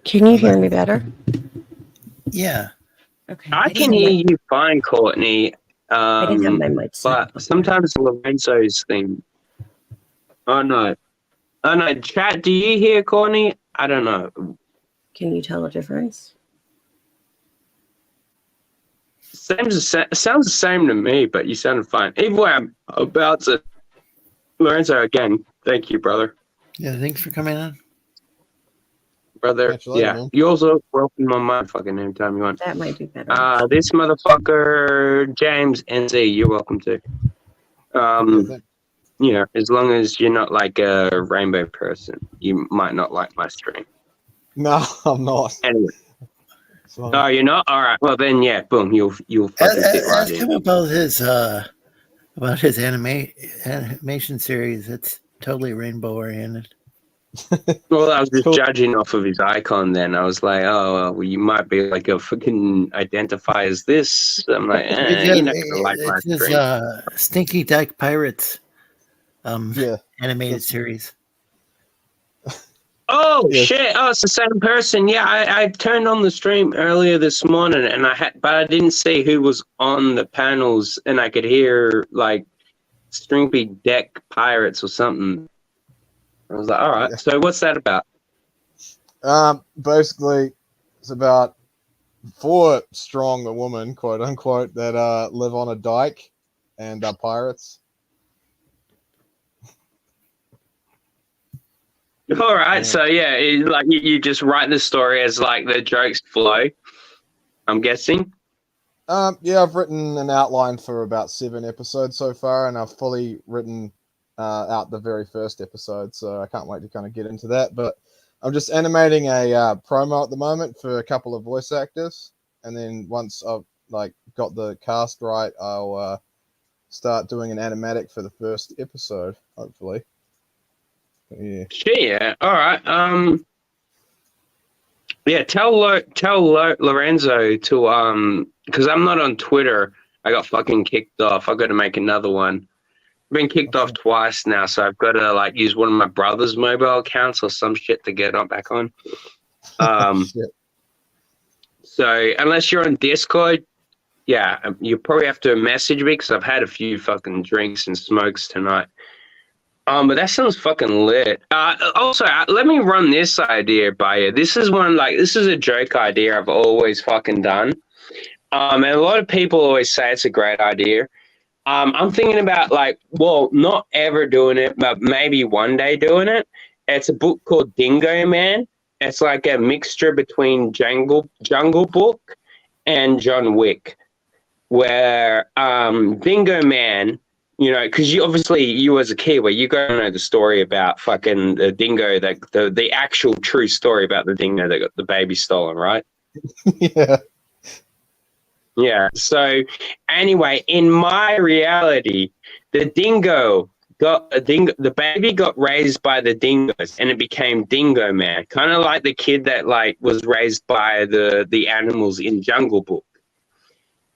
Can you hear me better? Yeah. Okay. I can hear you fine, Courtney. I didn't have my mic set. But sometimes Lorenzo's thing. Oh no. Oh no, chat, do you hear Courtney? I don't know. Can you tell a difference? Sounds the same to me, but you sounded fine. Either way, I'm about to. Lorenzo, again, thank you, brother. Yeah, thanks for coming on. Brother, Catch you later, yeah. man. You also welcome on my fucking anytime you want. That might be better. This motherfucker, James NZ, you're welcome to. You know, as long as you're not like a rainbow person, you might not like my stream. No, I'm not. Anyway. So, Oh, you're not? All right. Well, then, yeah, boom, you'll fucking fit right Ask him in. about his animation series. It's totally rainbow oriented. Well, I was just judging off of his icon then. I was like, oh, well, you might be like a fucking identify as this. I'm like, you're not going to like my It's his stream. Stinky Dyke Pirates yeah. animated series. Oh Yes. shit! Oh, it's the same person. Yeah, I turned on the stream earlier this morning, and but I didn't see who was on the panels, and I could hear like Stringy Deck Pirates or something. I was like, all right. Yeah. So what's that about? Basically, it's about 4 strong women, quote unquote, that live on a dike and are pirates. All right. Yeah. So yeah, like you just write the story as like the jokes flow. I'm guessing. Yeah, I've written an outline for about 7 episodes so far, and I've fully written out the very first episode, so I can't wait to kind of get into that. But I'm just animating a promo at the moment for a couple of voice actors, and then once I've like got the cast right, I'll start doing an animatic for the first episode, hopefully. Yeah. Yeah. All right. Yeah. Tell Lorenzo to because I'm not on Twitter. I got fucking kicked off. I've got to make another one. I've been kicked off twice now, so I've got to like use one of my brother's mobile accounts or some shit to get on back on. Shit. So unless you're on Discord, yeah, you probably have to message me because I've had a few fucking drinks and smokes tonight. But that sounds fucking lit. Also, let me run this idea by you. This is a joke idea I've always fucking done. And a lot of people always say it's a great idea. I'm thinking about not ever doing it, but maybe one day doing it. It's a book called Dingo Man. It's like a mixture between Jungle Book and John Wick, where Dingo Man, you know, because you as a Kiwi, you gotta know the story about fucking the dingo, the actual true story about the dingo that got the baby stolen, right? Yeah. Yeah. So anyway, in my reality, the baby got raised by the dingoes, and it became Dingo Man, kind of like the kid that was raised by the animals in Jungle Book.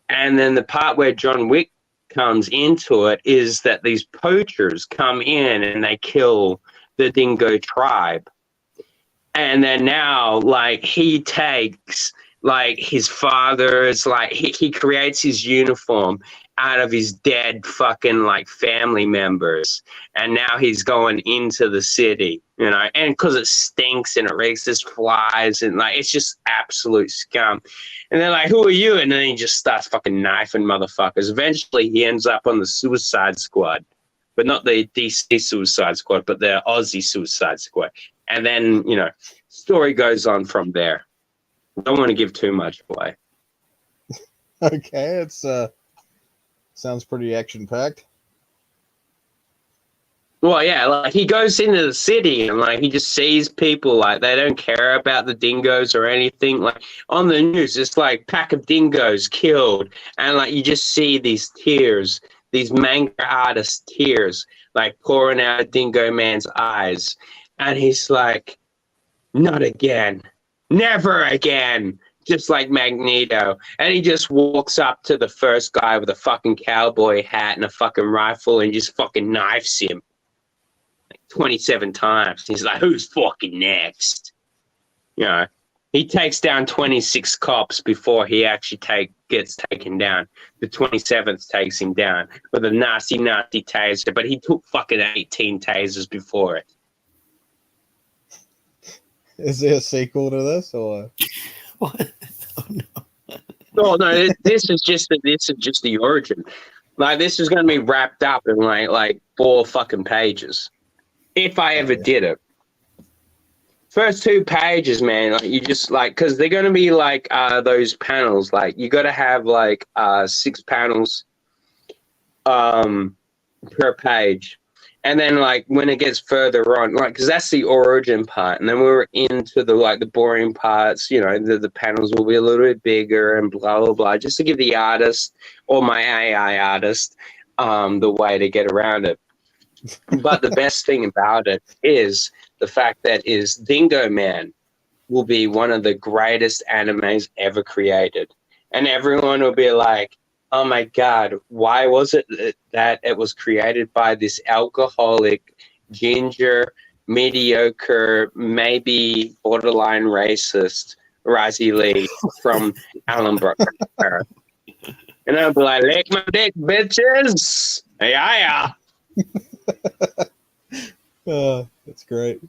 And then the part where John Wick comes into it is that these poachers come in and they kill the dingo tribe. And then now, he takes, his father's, he creates his uniform out of his dead fucking, family members. And now he's going into the city, you know, and because it stinks and it reeks, there's flies and, it's just absolute scum. And they're like, who are you? And then he just starts fucking knifing motherfuckers. Eventually, he ends up on the Suicide Squad. But not the DC Suicide Squad, but the Aussie Suicide Squad. And then, you know, story goes on from there. Don't want to give too much away. Okay, it's Sounds pretty action packed. Well, yeah, like he goes into the city and like he just sees people like they don't care about the dingoes or anything. Like on the news, it's like pack of dingoes killed, and like you just see these tears, these manga artist tears, like pouring out of Dingo Man's eyes, and he's like, "Not again, never again." Just like Magneto, and he just walks up to the first guy with a fucking cowboy hat and a fucking rifle, and just fucking knifes him. 27 times. He's like, who's fucking next? You know, he takes down 26 cops before he actually gets taken down. The 27th takes him down with a nasty taser, but he took fucking 18 tasers before it. Is there a sequel to this, or what? Oh no, this is just the origin. Like this is going to be wrapped up in like 4 fucking pages. If I ever did it. First 2 pages, man, like you just like, because they're going to be like those panels. Like you got to have like 6 panels per page. And then like when it gets further on, like, because that's the origin part. And then we're into the boring parts, you know, the panels will be a little bit bigger and blah, blah, blah, just to give the artist or my AI artist the way to get around it. But the best thing about it is the fact that Dingo Man will be one of the greatest animes ever created. And everyone will be like, oh my God, why was it that it was created by this alcoholic, ginger, mediocre, maybe borderline racist Razi Lee from Allenbrook? And I'll be like, lick my dick, bitches. Yeah. That's great.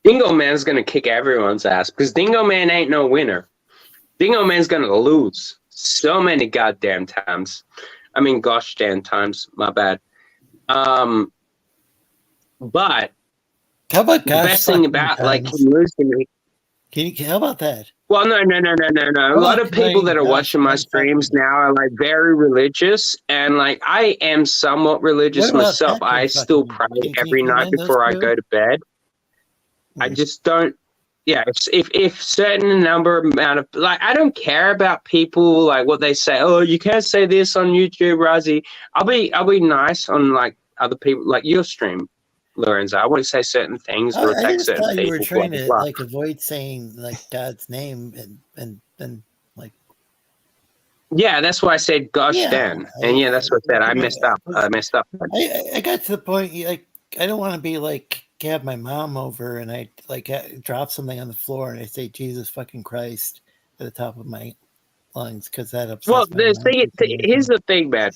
Dingo Man's gonna kick everyone's ass because Dingo Man ain't no winner. Dingo Man's gonna lose so many goddamn times. I mean, gosh damn times. My bad. But how about the best thing about like him losing? How about that? Well, no. A lot of people that are watching my streams now are like very religious, and like I am somewhat religious myself. I still pray every night before I go to bed. I just don't. Yeah, if certain amount of like, I don't care about people like what they say. Oh, you can't say this on YouTube, Razi. I'll be nice on like other people, like your stream, Lorenzo. I won't say certain things or I attack just certain thought people. you were trying to blah, blah. like avoid saying like God's name and like. Yeah, that's why I said gosh damn. And yeah, that's what I said. I messed up. I got to the point like I don't want to be like have my mom over and I like drop something on the floor and I say Jesus fucking Christ at the top of my lungs because that upsets Well, my mom. here's the thing, man.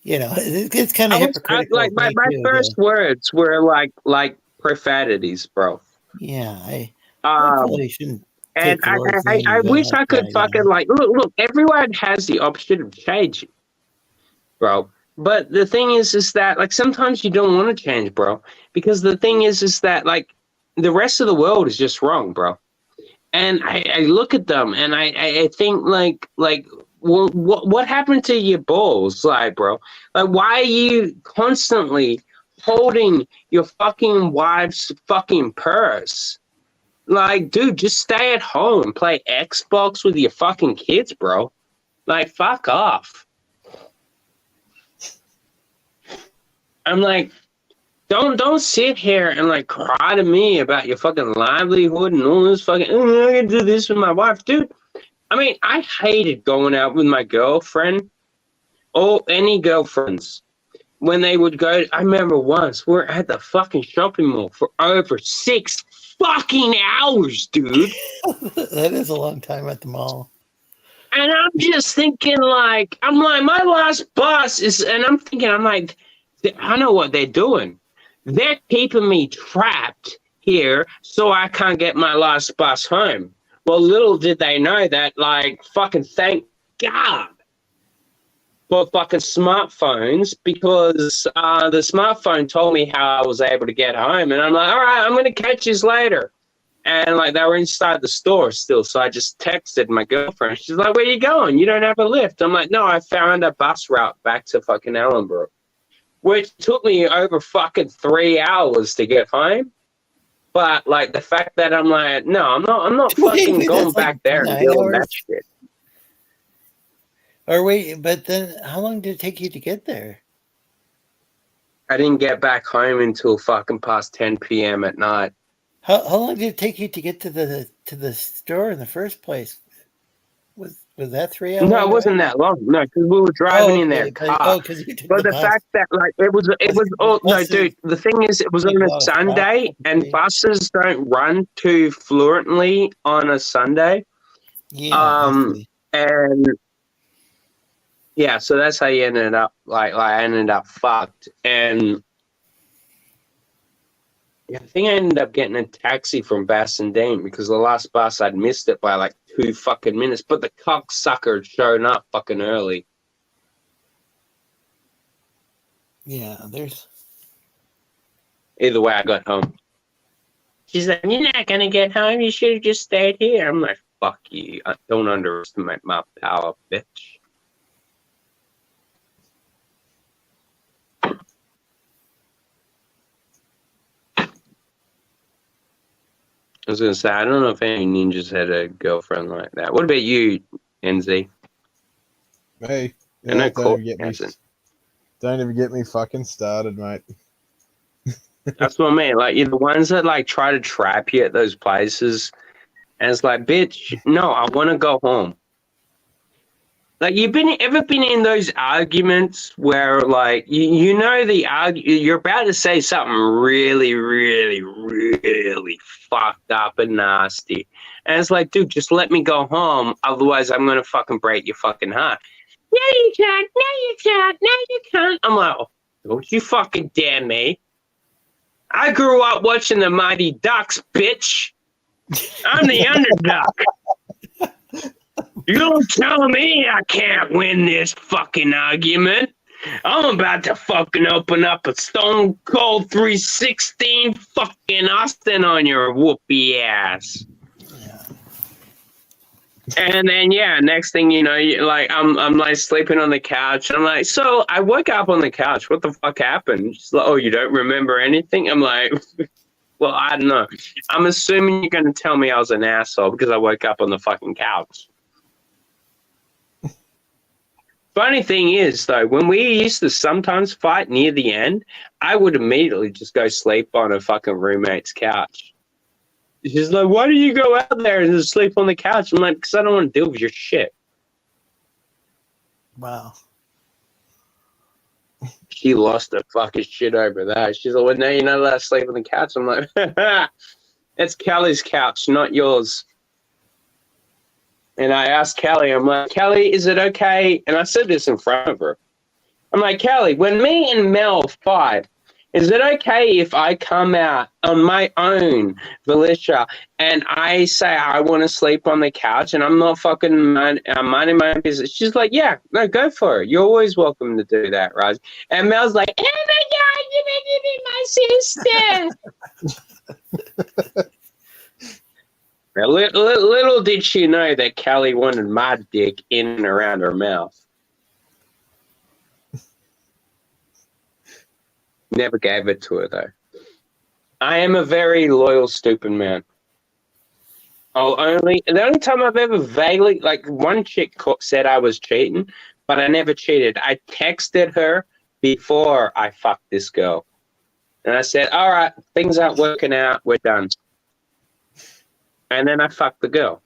You know, it's kind of hypocritical. Like my first words were like profanities, bro. Yeah, I and I wish I could fucking like look. Everyone has the option of changing, bro. But the thing is that like sometimes you don't want to change, bro, because the thing is that like the rest of the world is just wrong, bro. And I look at them and I think like well, what happened to your balls, like, bro? Like, why are you constantly holding your fucking wife's fucking purse? Like, dude, just stay at home, play Xbox with your fucking kids, bro. Like, fuck off. I'm like, don't sit here and like cry to me about your fucking livelihood and all this fucking. Oh, I can do this with my wife, dude. I mean, I hated going out with my girlfriend or any girlfriends when they would go. I remember once we were at the fucking shopping mall for over 6 fucking hours, dude. That is a long time at the mall. And I'm just thinking, like, my last bus is, and I'm thinking, I'm like, I know what they're doing. They're keeping me trapped here so I can't get my last bus home. Well, little did they know that, like, fucking thank God for fucking smartphones, because the smartphone told me how I was able to get home. And I'm like, all right, I'm going to catch you later. And like they were inside the store still, so I just texted my girlfriend. She's like, "Where you going? You don't have a lift." I'm like, "No, I found a bus route back to fucking Ellenbrook," which took me over fucking 3 hours to get home. But like the fact that I'm like, no, I'm not fucking Wait, going that's back like there and 9 doing that hours. shit. Or wait, but then how long did it take you to get there? I didn't get back home until fucking past 10 p.m. at night. How long did it take you to get to the store in the first place? Was that 3 hour No, it drive? wasn't that long. No, because we were driving in their okay, car. because you took But the the bus. fact that like it was all no, buses dude. The thing is, it was take on a a lot of Sunday, and buses don't run too fluently on a Sunday. Yeah, I see. And yeah, so that's how you ended up like I ended up fucked. And yeah, I think I ended up getting a taxi from Bassendean because the last bus I'd missed it by like 2 fucking minutes. But the cocksucker had shown up fucking early. Yeah, there's Either way, I got home. She's like, "You're not gonna get home. You should have just stayed here." I'm like, "Fuck you! I don't underestimate my power, bitch." I was gonna say, I don't know if any ninjas had a girlfriend like that. What about you, NZ? Me? I know Yeah, Court hasn't. don't even get me fucking started, mate. That's what I mean. Like, you're the ones that like try to trap you at those places, and it's like, bitch, no, I want to go home. Like, ever been in those arguments where like you know you're about to say something really, really, really fucked up and nasty, and it's like, dude, just let me go home, otherwise I'm gonna fucking break your fucking heart. No, you can't. No, you can't. No, you can't. I'm like, oh, don't you fucking dare me. I grew up watching the Mighty Ducks, bitch. I'm the underdog. You're telling me I can't win this fucking argument? I'm about to fucking open up a Stone Cold 316 fucking Austin on your whoopee ass. And then yeah, next thing you know, I'm like sleeping on the couch. I'm like, so I woke up on the couch. What the fuck happened? She's like, oh, you don't remember anything? I'm like, well, I don't know. I'm assuming you're gonna tell me I was an asshole because I woke up on the fucking couch. Funny thing is, though, when we used to sometimes fight near the end, I would immediately just go sleep on a fucking roommate's couch. She's like, why do you go out there and just sleep on the couch? I'm like, because I don't want to deal with your shit. wow. She lost her fucking shit over that. She's like, well, no, you're not allowed to sleep on the couch. I'm like, it's Kelly's couch, not yours. And I asked Kelly, I'm like, Kelly, is it okay? And I said this in front of her. I'm like, Kelly, when me and Mel fight, is it okay if I come out on my own volition and I say I want to sleep on the couch and I'm not fucking minding my own business? She's like, yeah, no, go for it. You're always welcome to do that, Raj. And Mel's like, oh my God, you're making me my sister. Now, little did she know that Kelly wanted my dick in and around her mouth. Never gave it to her, though. I am a very loyal, stupid man. The only time I've ever vaguely, like, one chick said I was cheating, but I never cheated. I texted her before I fucked this girl. And I said, all right, things aren't working out, we're done. And then I fucked the girl.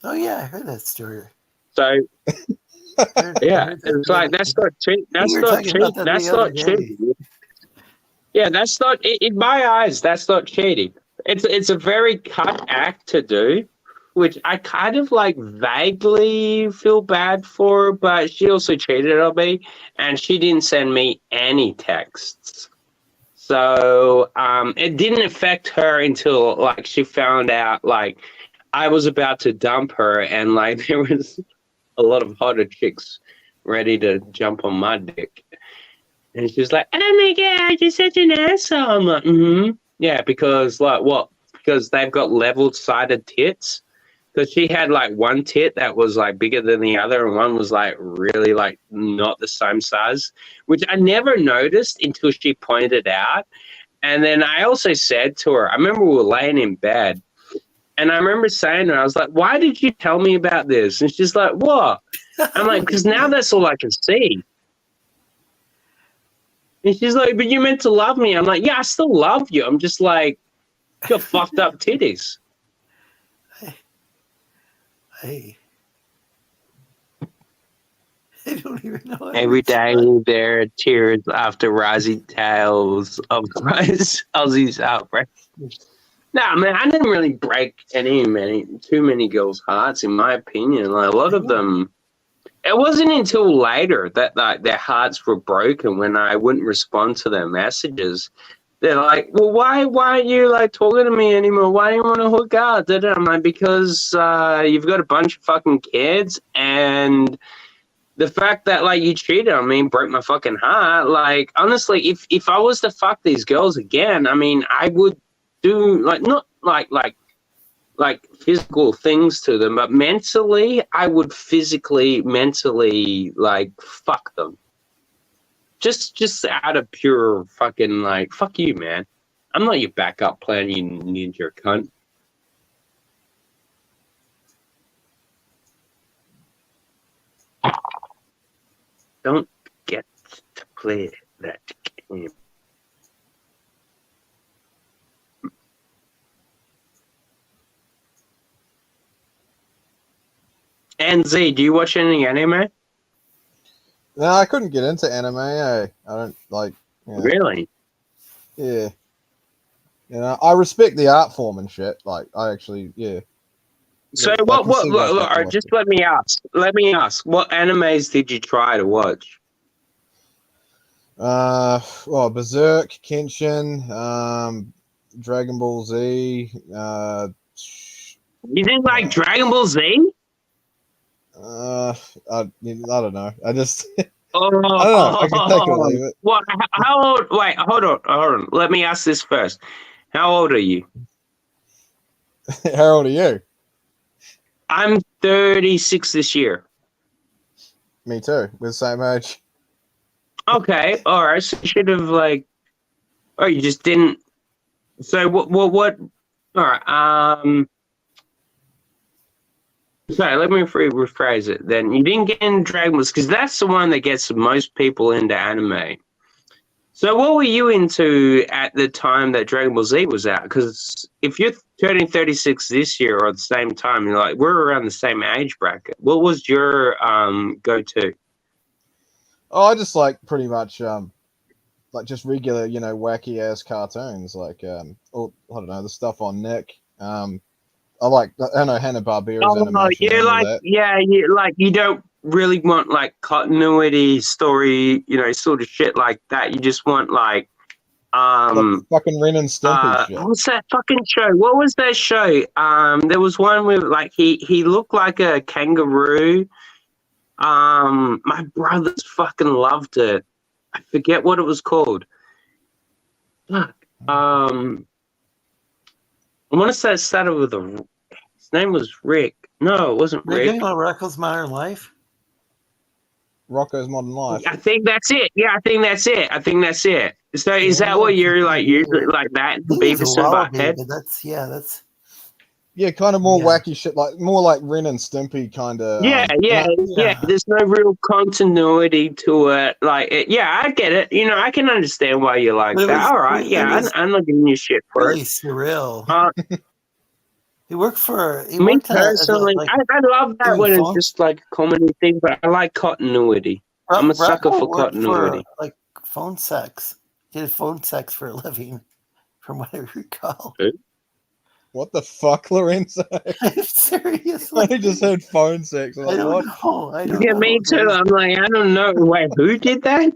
Oh yeah, I heard that story. So yeah, it's like that's not cheating. That's not cheating. That's not cheating. Yeah, that's not in my eyes. That's not cheating. It's a very cut act to do, which I kind of like vaguely feel bad for. But she also cheated on me, and she didn't send me any texts. So it didn't affect her until like she found out like I was about to dump her, and like there was a lot of hotter chicks ready to jump on my dick. And she's like, "Oh my god, you're such an asshole." I'm like, yeah, because like what? Because they've got level-sided tits. Because she had like one tit that was like bigger than the other, and one was like really like not the same size, which I never noticed until she pointed it out. And then I also said to her, I remember we were laying in bed, and I remember saying to her, I was like, "Why did you tell me about this?" And she's like, "What?" I'm like, "Because now that's all I can see." And she's like, "But you meant to love me." I'm like, "Yeah, I still love you. I'm just like, you got fucked up titties." Hey. I don't even know. How Every day there are tears after rising tales of Aussie's outbreak. No, man, I didn't really break too many girls' hearts, in my opinion. Like a lot of them, it wasn't until later that like their hearts were broken when I wouldn't respond to their messages. They're like, "Well, why aren't you like talking to me anymore? Why do you want to hook up?" I'm like, "Because you've got a bunch of fucking kids, and the fact that like you cheated on me broke my fucking heart." Like honestly, if I was to fuck these girls again, I mean, I would do like not like physical things to them, but mentally, I would mentally like fuck them. Just out of pure fucking like fuck you, man. I'm not your backup plan, you ninja cunt. Don't get to play that game. And Z, do you watch any anime? No, I couldn't get into anime. I don't like. Really? Yeah. You know, I respect the art form and shit. Like, I actually, yeah. So I what? can see why people watch Just it. let me ask. What animes did you try to watch? Well, Berserk, Kenshin, Dragon Ball Z. You didn't like Dragon Ball Z? I don't know. I just, Oh, I don't know. I can take or leave it. what? How old? Wait, hold on. Let me ask this first. How old are you? How old are you? I'm 36 this year. Me too. We're the same age. Okay, all right. So you should have like. Oh, you just didn't. So what? All right. Sorry, let me rephrase it. Then you didn't get into Dragon Ball because that's the one that gets most people into anime. So what were you into at the time that Dragon Ball Z was out? Because if you're turning 36 this year or at the same time, you're like we're around the same age bracket. What was your go-to? Oh, I just like pretty much like just regular, wacky ass cartoons, like I don't know, the stuff on Nick. I don't know, Hanna-Barbera's animation. You Any of like that. you don't really want like continuity story, sort of shit like that. You just want like fucking Ren and Stimpy shit. what's that fucking show? What was that show? There was one with like he looked like a kangaroo. My brothers fucking loved it. I forget what it was called. Fuck. I want to say it started with a. His name was Rick. No, it wasn't Are you Rick. talking about Rocko's Modern Life? Rocko's Modern Life. I think that's it. Yeah, I think that's it. So is that what you're like usually like that? Beavis and Butthead? But that's Yeah, kind of more wacky shit, like more like Ren and Stimpy kind of. Yeah. There's no real continuity to it. Like, I get it. I can understand why you like But it that. was- All right, it yeah, was I'm not giving you shit for really it. surreal. He worked for. He Me worked personally, like, I love that doing when it's phone- just like a comedy thing, but I like continuity. I'm a sucker Rocco for worked continuity. for like phone sex. Did phone sex for a living, from what I recall. What the fuck, Lorenzo? I'm seriously. I just heard phone sex. I'm I like, don't what? know. I don't Yeah, know. me too. I'm like, I don't know. Wait, who did that?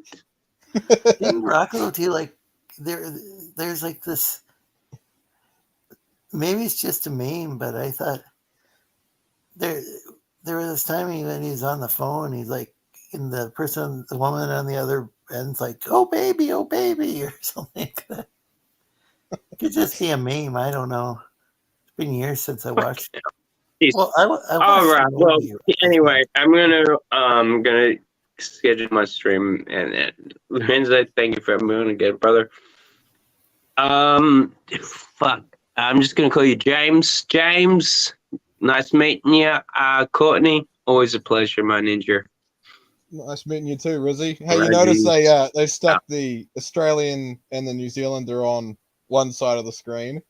Didn't Rocco do like there's like this, maybe it's just a meme, but I thought there was this time when he was on the phone, he's like, and the woman on the other Ben's like, oh baby, or something like that. It could just be a meme. I don't know. It's been years since I watched it. Well, I watched All right. the Well, movie. anyway, I'm gonna schedule my stream, and Lorenzo, thank you for moving again, brother. Fuck. I'm just gonna call you James. James, nice meeting you. Courtney, always a pleasure, my ninja. Nice meeting you too, Rizzy. Hey, you Reggie. notice they stuck the Australian and the New Zealander on one side of the screen.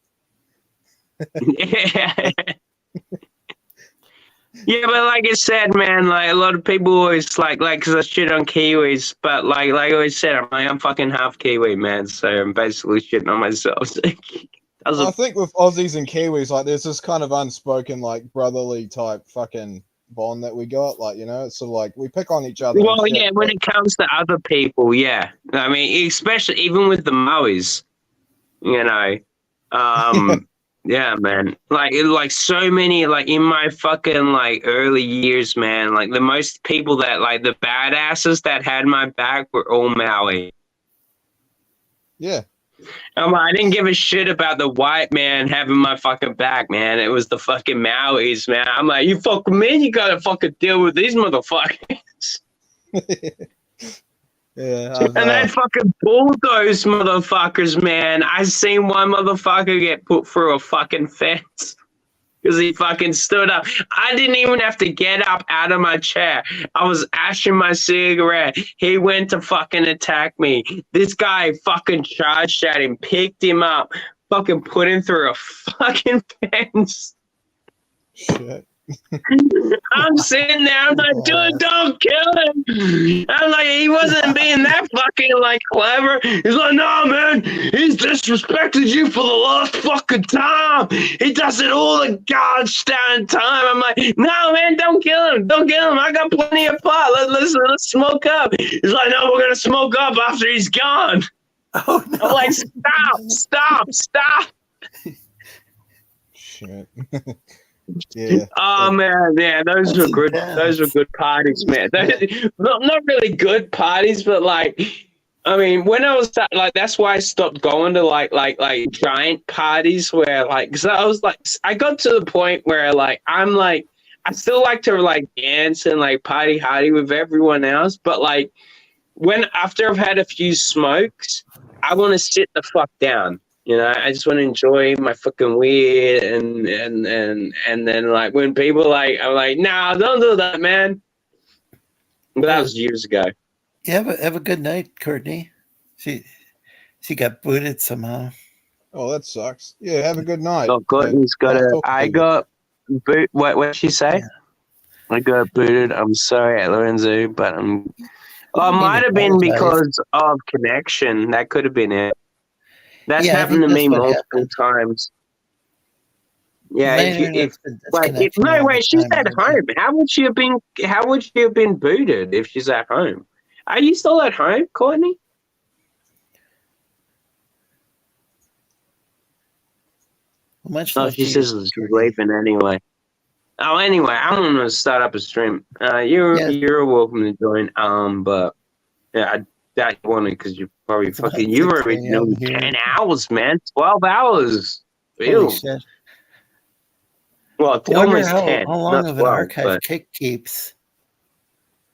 Yeah, but like I said, man, like a lot of people always like because I shit on Kiwis, but like I always said, I'm fucking half Kiwi, man. So I'm basically shitting on myself. I think with Aussies and Kiwis, like there's this kind of unspoken like brotherly type fucking bond that we got. Like, you know, it's sort of like we pick on each other. and Well, shit, yeah, when but- it comes to other people, yeah. I mean, especially even with the Maoris, you know. Yeah, man. Like so many, like in my fucking like early years, man. Like the most people that like the badasses that had my back were all Maui. Yeah. I didn't give a shit about the white man having my fucking back, man. It was the fucking Maoris, man. I'm like, you fucking man, you gotta fucking deal with these motherfuckers. Yeah, And they fucking bulldoze motherfuckers, man. I seen one motherfucker get put through a fucking fence because he fucking stood up. I didn't even have to get up out of my chair. I was ashing my cigarette. He went to fucking attack me. This guy fucking charged at him, picked him up, fucking put him through a fucking fence. Shit. I'm sitting there, I'm like, dude, don't kill him. I'm like, he wasn't being that fucking like clever. He's like, no, man, he's disrespected you for the last fucking time. He does it all the gosh damn time. I'm like, no, man, don't kill him. Don't kill him. I got plenty of pot. Let's smoke up. He's like, no, we're gonna smoke up after he's gone. Oh, no. I'm like, stop. Shit. Yeah. Oh man, yeah, those were good. Those were good parties, man. Not really good parties, but like, I mean, when I was like, that's why I stopped going to like giant parties where like, because I was like, I got to the point where like I'm like, I still like to like dance and like party hardy with everyone else, but like when after I've had a few smokes, I want to sit the fuck down. You know, I just want to enjoy my fucking weed and then like when people like, I'm like, nah, don't do that, man. But that was years ago. Yeah, have a good night, Courtney. She got booted somehow. Oh, that sucks. Yeah, have a good night. Oh, Courtney's got a. I got boot. What did she say? Yeah. I got booted. I'm sorry, Lorenzo, but I'm. Oh, it might have been because of connection. That could have been it. That's happened to me multiple times. Yeah, she's at home. How would she have been booted if she's at home? Are you still at home, Courtney? No, she says she's leaving anyway. Oh, anyway, I'm gonna start up a stream. You're welcome to join. But yeah, I doubt you want to because you're probably fucking. You've already done 10 hours, man. 12 hours. Holy shit. Well, almost 10. How long of an archive Kick keeps?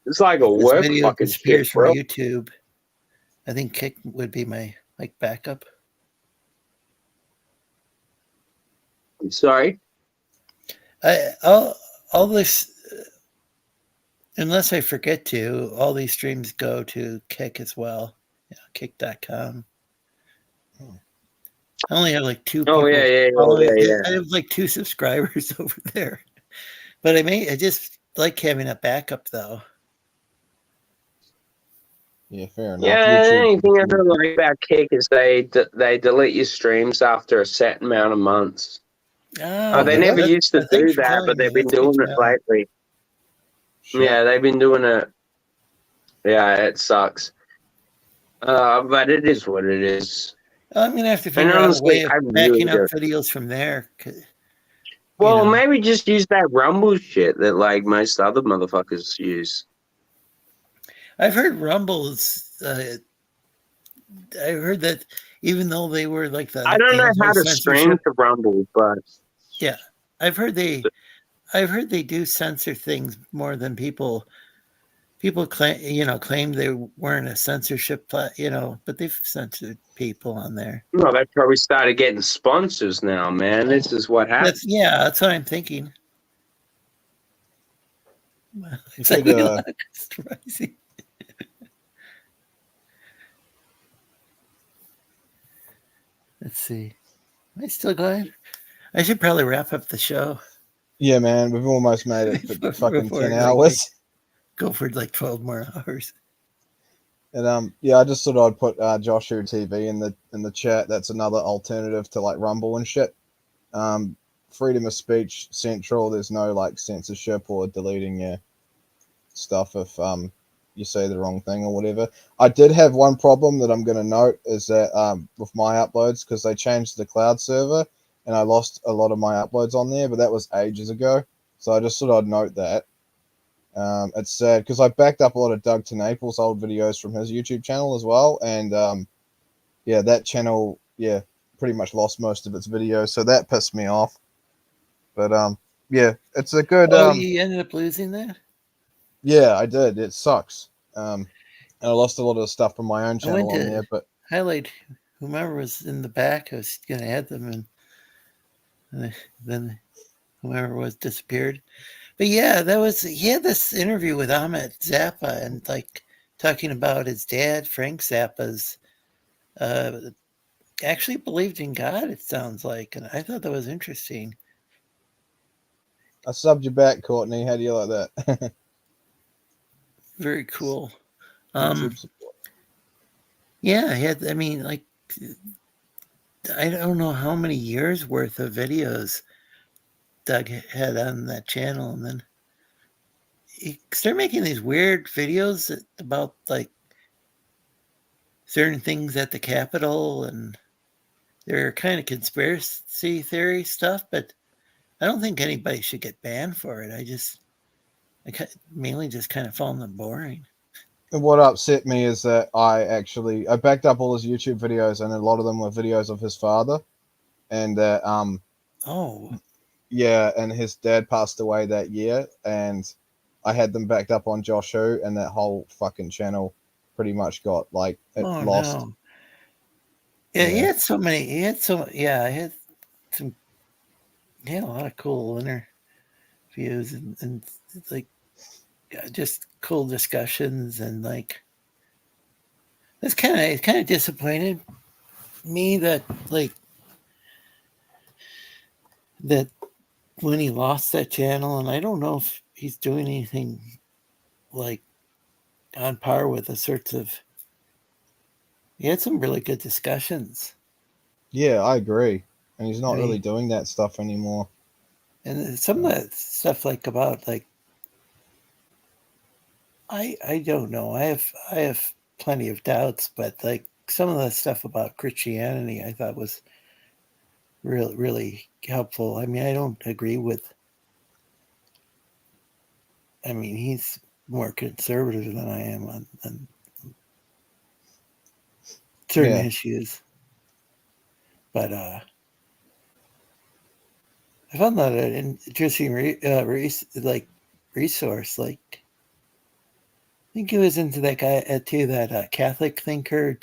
It's like a work fucking shit, from bro. YouTube. I think Kick would be my like backup. Sorry. All this, unless I forget to, all these streams go to Kick as well. Yeah, kick.com. I only have like 2 people. Oh, yeah. I have like 2 subscribers over there. But I just like having a backup though. Yeah, fair enough. Yeah, the only thing I don't like about Kick is they delete your streams after a set amount of months. Oh, they never used to do that, but they've been doing it lately. Sure. Yeah, they've been doing it. Yeah, it sucks. But it is what it is. I'm gonna have to figure out a way of backing up videos from there. Well, maybe just use that Rumble shit that like most other motherfuckers use. I've heard Rumble's. I heard that even though they were like I don't know how to stream anti-censorship, to Rumble, but yeah, I've heard they do censor things more than people claim they weren't a censorship, but they've censored people on there. no, they probably started getting sponsors now, man. This is what happens. That's what I'm thinking. Well, You it's like could, we lost Rising. Let's see. Am I still going? I should probably wrap up the show. Yeah, man, we've almost made it for fucking Before 10 I, hours. go for like 12 more hours. And yeah, I just thought I'd put Joshua TV in the chat. That's another alternative to like Rumble and shit. Freedom of speech central. There's no like censorship or deleting your stuff if you say the wrong thing or whatever. I did have one problem that I'm going to note is that with my uploads, because they changed the cloud server and I lost a lot of my uploads on there, but that was ages ago. So I just thought I'd note that. It's sad because I backed up a lot of Doug to Naples old videos from his YouTube channel as well, and yeah, that channel pretty much lost most of its videos, so that pissed me off. But yeah, it's a good. You ended up losing that? Yeah, I did. It sucks. And I lost a lot of the stuff from my own I went channel on to there, but highlight whomever was in the back. I was going to add them, and then whoever was disappeared. But yeah, he had this interview with Ahmet Zappa and like talking about his dad, Frank Zappa's, actually believed in God, it sounds like. And I thought that was interesting. I subbed you back, Courtney. How do you like that? Very cool. YouTube support. Yeah, I mean, like, I don't know how many years worth of videos Doug had on that channel. And then he started making these weird videos about like certain things at the Capitol, and they're kind of conspiracy theory stuff, but I don't think anybody should get banned for it. I mainly just kind of found them boring. And what upset me is that I backed up all his YouTube videos, and a lot of them were videos of his father, and that yeah, and his dad passed away that year, and I had them backed up on Josh Hu, and that whole fucking channel pretty much got like it lost. No. Yeah, he had so many. He had a lot of cool interviews and like just cool discussions, and like it kind of disappointed me that when he lost that channel, and I don't know if he's doing anything like on par with the sorts of. He had some really good discussions. Yeah, I agree, and he's not really doing that stuff anymore. And some of that stuff about I don't know. I have plenty of doubts, but like some of the stuff about Christianity, I thought was really helpful. I mean, I don't agree with. I mean, he's more conservative than I am on certain issues, but I found that an interesting resource. Like, I think he was into that guy too, that Catholic thinker,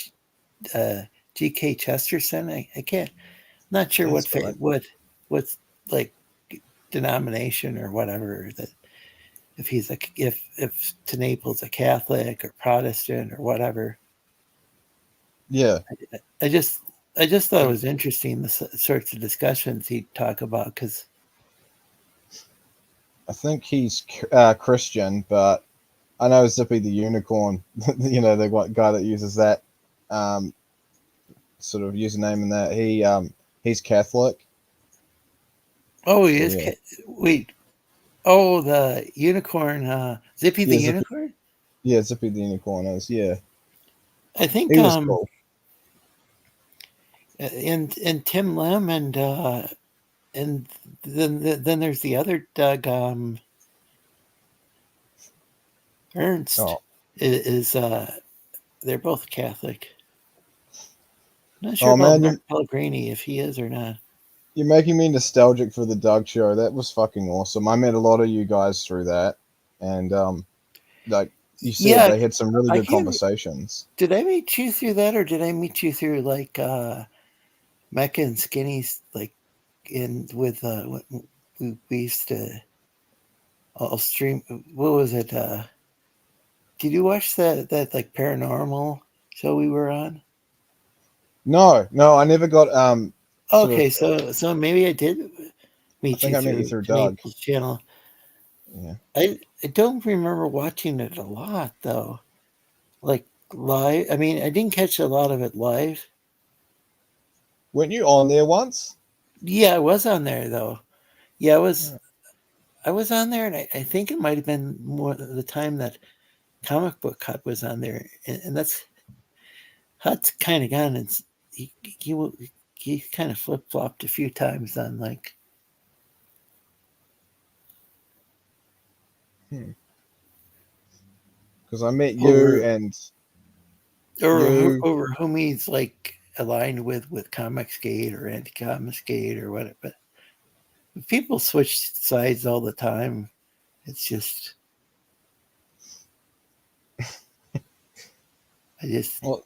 G.K. Chesterton. I can't, not sure what like denomination or whatever that. If he's if Naples a Catholic or Protestant or whatever. Yeah, I just thought it was interesting the sorts of discussions he'd talk about, because I think he's Christian, but I know Zippy the Unicorn, the guy that uses that sort of username in that he's Catholic. Oh, he is. Yeah. Wait. Oh, the unicorn, Zippy the Unicorn? Yeah, Zippy the Unicorn is, yeah. I think he was cool. And Tim Lim and then there's the other Doug Ernst. Oh. is they're both Catholic. Not sure Oh about man, Mark Pellegrini if he is or not. you're making me nostalgic for the Doug show. That was fucking awesome. I met a lot of you guys through that, and like you said, Yeah, they had some really I good can't. conversations. Did I meet you through that, or did I meet you through like Mecca and Skinny's, like in with what we used to all stream? What was it? Did you watch that like paranormal show we were on? No, I never got sort Okay, of. so maybe I did I meet think you I met you through through Doug. Naples channel. Yeah. I don't remember watching it a lot though. Like live. I mean, I didn't catch a lot of it live. Weren't you on there once? Yeah, I was on there though. Yeah, I was on there, and I think it might have been more the time that Comic Book Hut was on there, and that's Hut's kind of gone. And he kind of flip flopped a few times on like. Because I met you Over, and or you. over whom he's like aligned with Comicsgate or Anti-Comicsgate or whatever. But people switch sides all the time. It's just, Well,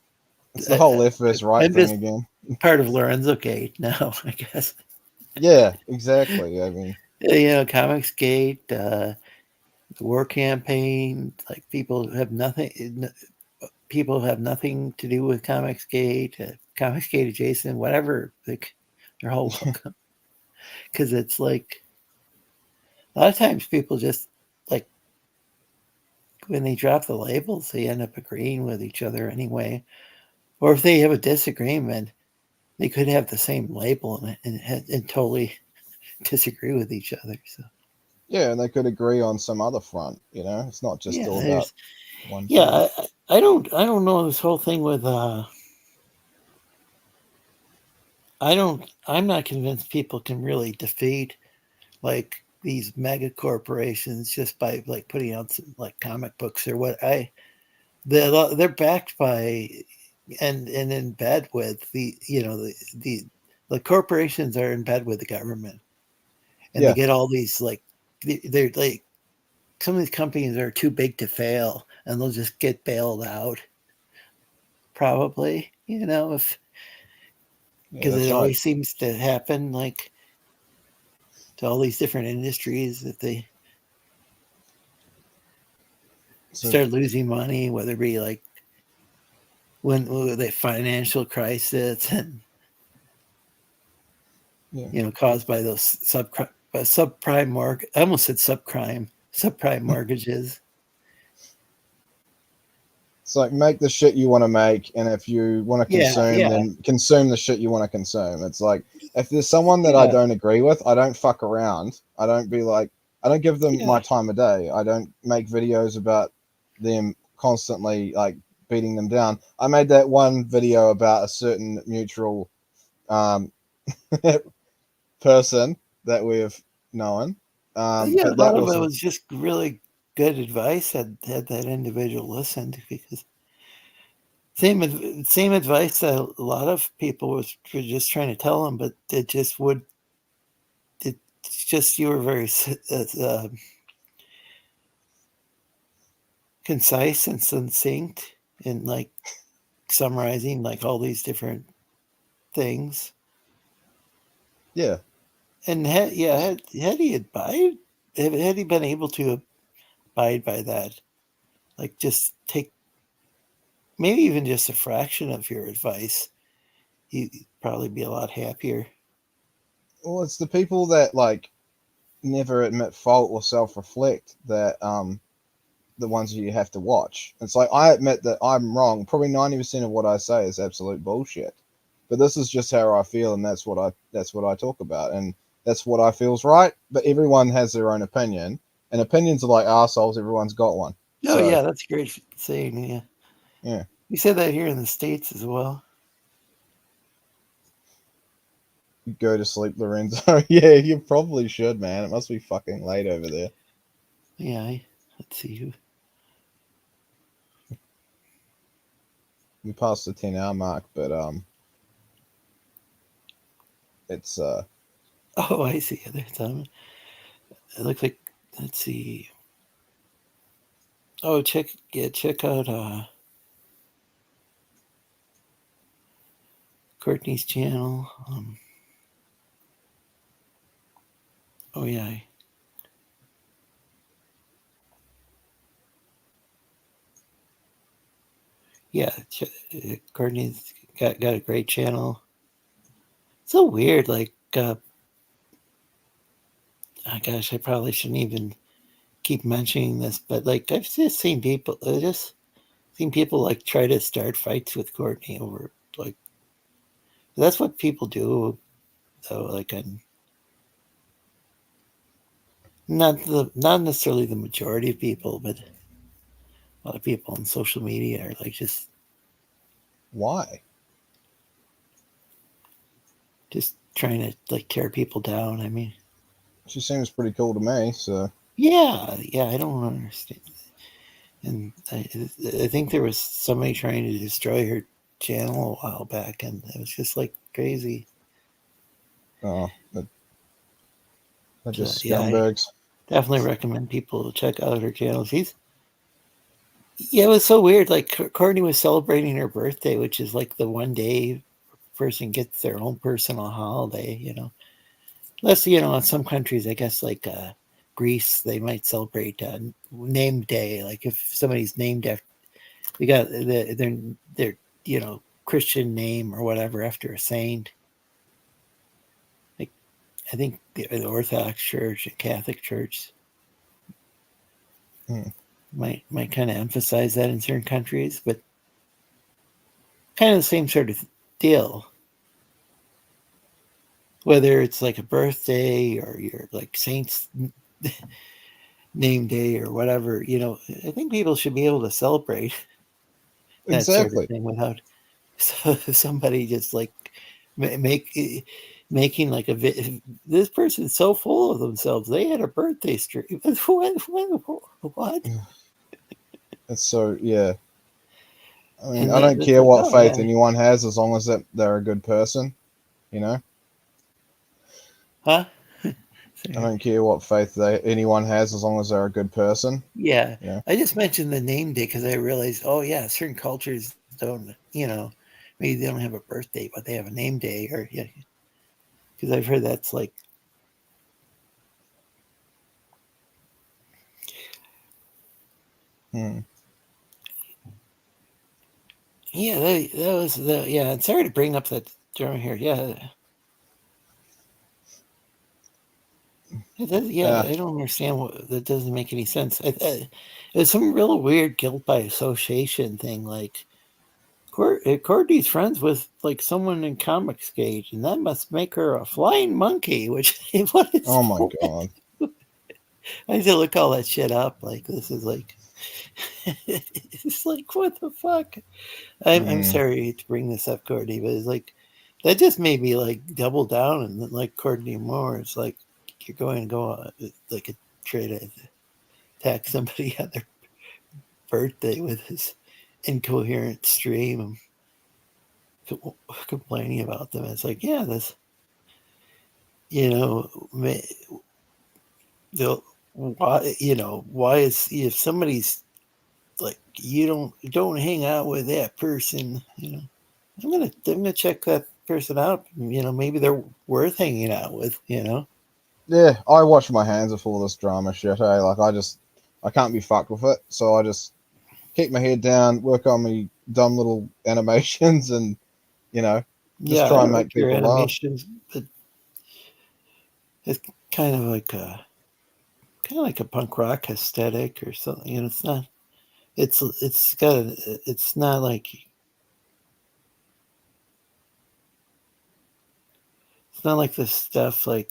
it's the whole left versus right I'm thing just again. part of Lorenzo Gate now, I guess. Yeah, exactly. I mean, You know, Comicsgate, the war campaign, like people have nothing to do with Comicsgate, Comicsgate adjacent, whatever. Like, they're all welcome. Because it's like, a lot of times people just, like, when they drop the labels, they end up agreeing with each other anyway. Or if they have a disagreement, they could have the same label and totally disagree with each other. So yeah, and they could agree on some other front. You know, it's not just yeah, all about there's one thing. yeah. I don't know this whole thing with I'm not convinced people can really defeat like these mega corporations just by like putting out some like comic books or what. They're backed by and in bed with the corporations are in bed with the government, and they Yeah. get all these like they're like some of these companies are too big to fail, and they'll just get bailed out. Probably, if Yeah, because that's it right. always seems to happen like to all these different industries that they So, start losing money, whether it be like when the financial crisis and yeah. caused by those subprime mortgage. I almost said subprime mortgages. It's like make the shit you want to make, and if you want to consume, Yeah, then consume the shit you want to consume. It's like if there's someone that I don't agree with, I don't fuck around. I don't be like, I don't give them my time of day. I don't make videos about them constantly like beating them down. I made that one video about a certain mutual person that we've known. Yeah, a But that lot of it wasn't. was just really good advice had that individual listened, because same advice that a lot of people were just trying to tell them, but it's just you were very concise and succinct in like summarizing like all these different things. Yeah. And had he had he been able to abide by that, like just take maybe even just a fraction of your advice, he'd probably be a lot happier. Well, it's the people that like never admit fault or self-reflect that the ones you have to watch. It's like I admit that I'm wrong. Probably 90% of what I say is absolute bullshit. But this is just how I feel, and that's what I talk about, and that's what I feel's right. But everyone has their own opinion, and opinions are like assholes. Everyone's got one. Oh So yeah, that's a great saying. Yeah, yeah. we said that here in the States as well. Go to sleep, Lorenzo. Yeah, you probably should, man. It must be fucking late over there. Yeah, let's see who. we passed the 10-hour mark, but it's Oh, I see. There's it looks like, let's see. Oh, check out Courtney's channel. Oh yeah. Yeah, Courtney's got a great channel. So weird, like oh gosh, I probably shouldn't even keep mentioning this, but like I've just seen people like try to start fights with Courtney over like that's what people do though, like not necessarily the majority of people, but a lot of people on social media are like just why? Just trying to like tear people down. I mean, she seems pretty cool to me, so yeah, I don't understand. And I think there was somebody trying to destroy her channel a while back, and it was just like crazy. Oh, they're just yeah, I scumbags. definitely recommend people check out her channel. It was so weird. Like Courtney was celebrating her birthday, which is like the one day person gets their own personal holiday, Unless, in some countries, I guess like Greece, they might celebrate name day. Like if somebody's named after, we got their Christian name or whatever after a saint. Like I think the Orthodox Church and Catholic Church might kind of emphasize that in certain countries, but kind of the same sort of deal. Whether it's like a birthday or your like saint's name day or whatever, I think people should be able to celebrate that sort of thing without somebody just like making like this person's so full of themselves. They had a birthday stream. What? It's so, yeah. I mean, And I don't care like, what faith yeah. anyone has as long as they're a good person, Huh? I don't care what faith anyone has as long as they're a good person. Yeah. I just mentioned the name day because I realized, oh yeah, certain cultures don't, maybe they don't have a birthday, but they have a name day, or because I've heard that's like Yeah, that was yeah. And sorry to bring up that drama here. Yeah. I don't understand what that doesn't make any sense. It's some real weird guilt by association thing. Like Courtney's friends with like someone in comic stage, and that must make her a flying monkey. Which what is? Oh my god! I had to look all that shit up. Like this is like, it's like what the fuck? I'm sorry to bring this up, Courtney, but it's like that just made me like double down and like Courtney more. It's like you're going to go on like try to attack somebody on their birthday with this incoherent stream complaining about them. It's like, yeah, this, why is if somebody's like you don't hang out with that person, I'm gonna check that person out. Maybe they're worth hanging out with. Yeah, I wash my hands of all this drama shit. Like I can't be fucked with it. So I just keep my head down, work on my dumb little animations, and just try and make people laugh. But it's kind of like a punk rock aesthetic or something. It's not. It's not like. It's not like the stuff like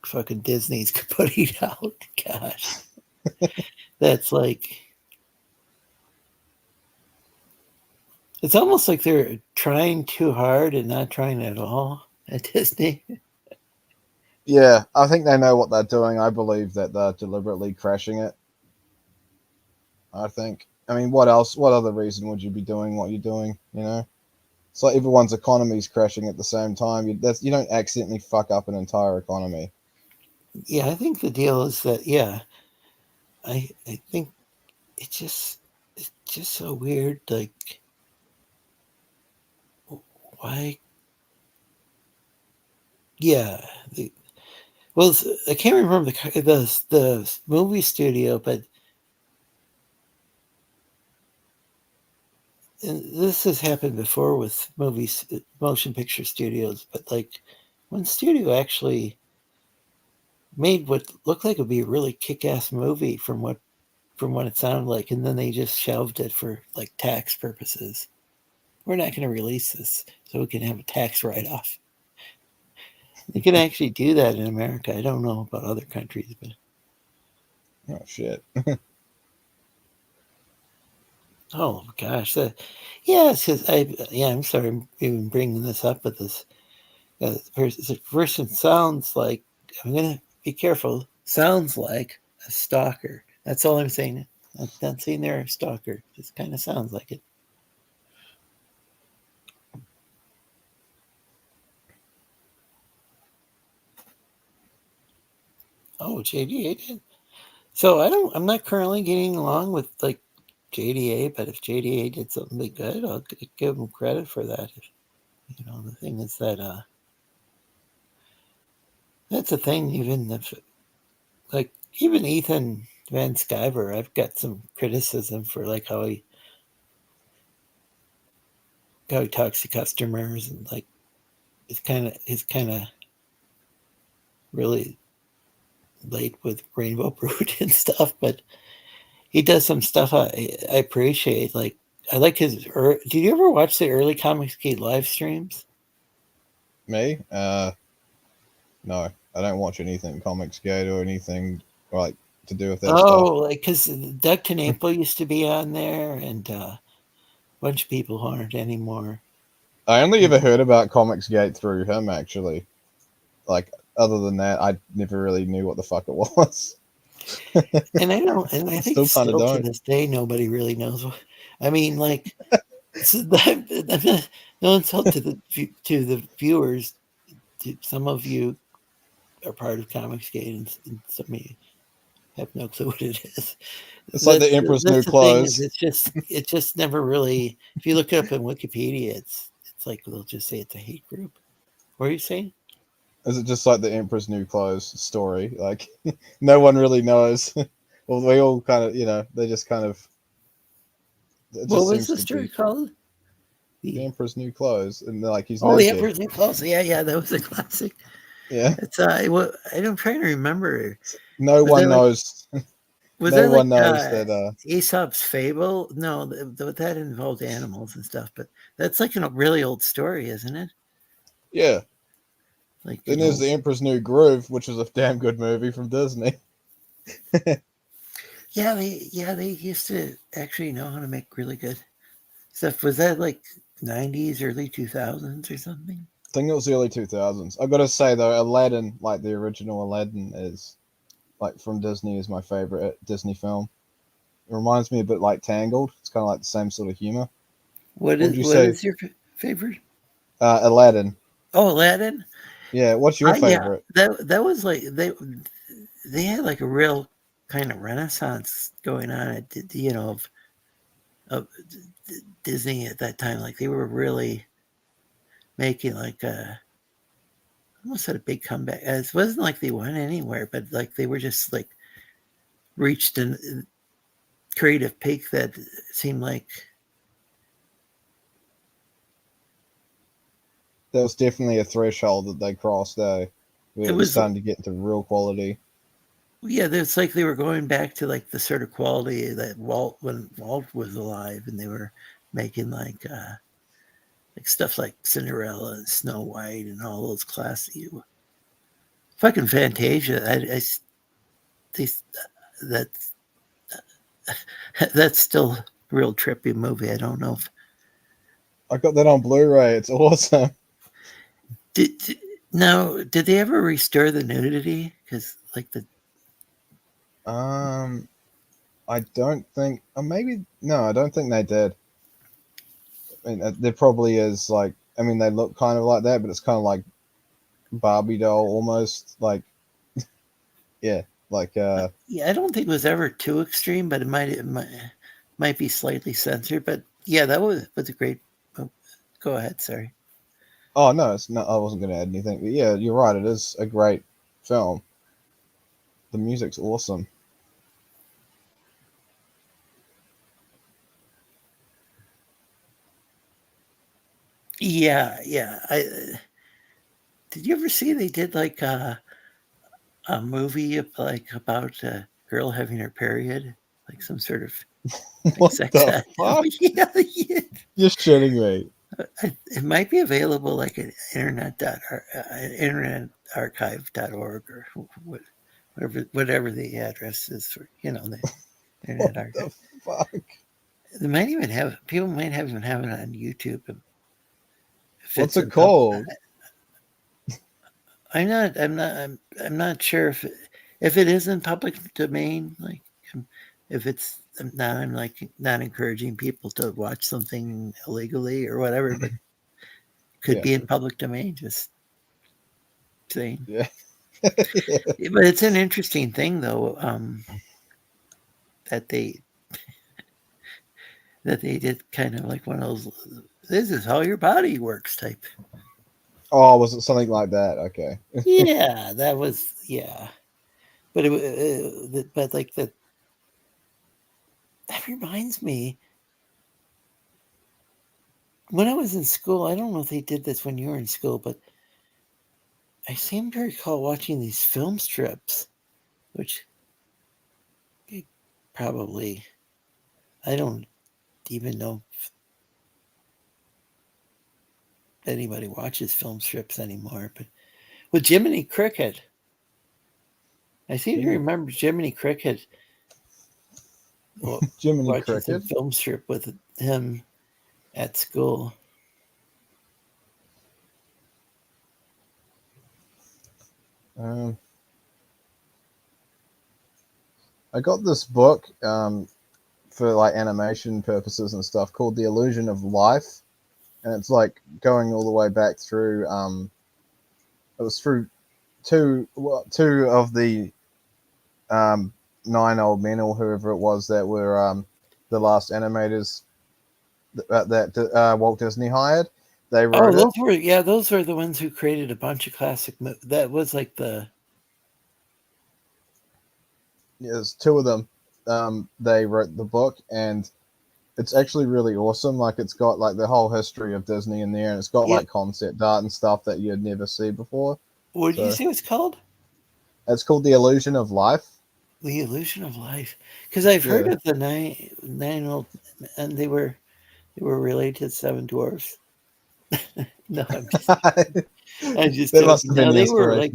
fucking Disney's putting out. Gosh, that's like. It's almost like they're trying too hard and not trying at all at Disney. Yeah, I think they know what they're doing. I believe that they're deliberately crashing it. I think. I mean, what else? What other reason would you be doing what you're doing? You know, it's like everyone's economy's crashing at the same time. You don't accidentally fuck up an entire economy. Yeah, I think the deal is that I think it's just so weird. Like, why? Yeah, well, I can't remember the movie studio, but this has happened before with movies, motion picture studios. But like, one studio actually made what looked like it would be a really kick-ass movie from what it sounded like, and then they just shelved it for like tax purposes. We're not going to release this so we can have a tax write-off. You can actually do that in America. I don't know about other countries, but oh shit. Oh gosh, because I'm sorry, I'm even bringing this up, but this person sounds like, I'm gonna be careful. Sounds like a stalker. That's all I'm saying. I'm not saying they're a stalker. Just kind of sounds like it. Oh, JDA did. So I'm not currently getting along with like JDA, but if JDA did something good, I'll give them credit for that. The thing is that that's the thing. Even Ethan Van Sciver, I've got some criticism for like how he talks to customers, and like it's kind of really late with Rainbow Brood and stuff, but he does some stuff I appreciate. Like I like his. Did you ever watch the early Comicsgate live streams? Me? No, I don't watch anything Comicsgate or anything like to do with that stuff. Like because Doug Knaple used to be on there, and a bunch of people who aren't anymore. I only ever heard about Comicsgate through him, actually. Like, other than that, I never really knew what the fuck it was. And I don't, and I think Still kinda still to don't. this day nobody really knows. I mean, like, no insult to the viewers. Some of you are part of Comicsgate, and some of you have no clue what it is. It's like the Emperor's New That's the thing, is Clothes. it just never really. If you look it up in Wikipedia, it's like they'll just say it's a hate group. What are you saying? Is it just like the Emperor's New Clothes story? Like, no one really knows. Well, we all kind of, they just kind of. It What just was seems the to story be called? The Emperor's New Clothes, and like he's Oh, the naked. Emperor's New Clothes. Yeah, that was a classic. Yeah. It's I'm trying to remember. No Was one that like- knows. Was no that one like knows that. Aesop's Fable? No, that involved animals and stuff, but that's like a really old story, isn't it? Yeah. Like Then there's the Emperor's New Groove, which is a damn good movie from Disney. Yeah, they used to actually know how to make really good stuff. Was that like 90s, early 2000s or something? I think it was the early 2000s. I've got to say though, Aladdin, like the original Aladdin, is like from Disney, is my favorite Disney film. It reminds me a bit like Tangled. It's kind of like the same sort of humor. What would you is say? your favorite? Aladdin. Oh, Aladdin. Yeah. What's your favorite? That was like they had like a real kind of renaissance going on at of Disney at that time. Like they were really making like almost had a big comeback. It wasn't like they went anywhere, but like they were just like reached a creative peak that seemed like There was definitely a threshold that they crossed there. It was starting to get into real quality. Yeah, it's like they were going back to like the sort of quality that when Walt was alive, and they were making like stuff like Cinderella and Snow White and all those classic fucking Fantasia. That's still a real trippy movie. I don't know if I got that on Blu-ray. It's awesome. did they ever restore the nudity? Because like I don't think, or maybe no, I don't think they did. I mean, there probably is like, I mean, they look kind of like that, but it's kind of like Barbie doll almost, like, yeah, like Yeah, I don't think it was ever too extreme, but it might be slightly censored. But yeah, that was a great. Oh, go ahead. Sorry. Oh no, it's not. I wasn't going to add anything. But yeah, you're right. It is a great film. The music's awesome. Yeah, yeah. Did you ever see they did like a movie like about a girl having her period, like some sort of like What sex the act? fuck? Yeah, yeah. You're shitting me. It might be available like at internetarchive.org or whatever the address is for, the What Internet Archive. the fuck? They might even people might even have it on YouTube. What's it called? I'm not sure if it is in public domain, like if it's not, I'm like not encouraging people to watch something illegally or whatever, but could Yeah. be in public domain, just saying. Yeah. But it's an interesting thing though, that they did kind of like one of those, this is how your body works type. Oh, was it something like that? Okay. Yeah, that was, yeah. But but like that reminds me, when I was in school, I don't know if they did this when you were in school, but I seem to recall watching these film strips, which probably, I don't even know if anybody watches film strips anymore, but with Jiminy Cricket, I seem to remember Jiminy Cricket. Well, Jiminy watching some Cricket? film strip with him at school. I got this book for like animation purposes and stuff called The Illusion of Life, and it's like going all the way back through. It was through two of the 9 old men or whoever it was that were the last animators that Walt Disney hired. They wrote those it. those were the ones who created a bunch of classic. That was like the. There's two of them. They wrote the book, and it's actually really awesome. Like, it's got like the whole history of Disney in there, and it's got like concept art and stuff that you'd never see before. What did you say it's called? It's called The Illusion of Life. The Illusion of Life, because I've heard of the nine old, and they were related to Seven Dwarfs. No, I'm just That must have been no, the they were like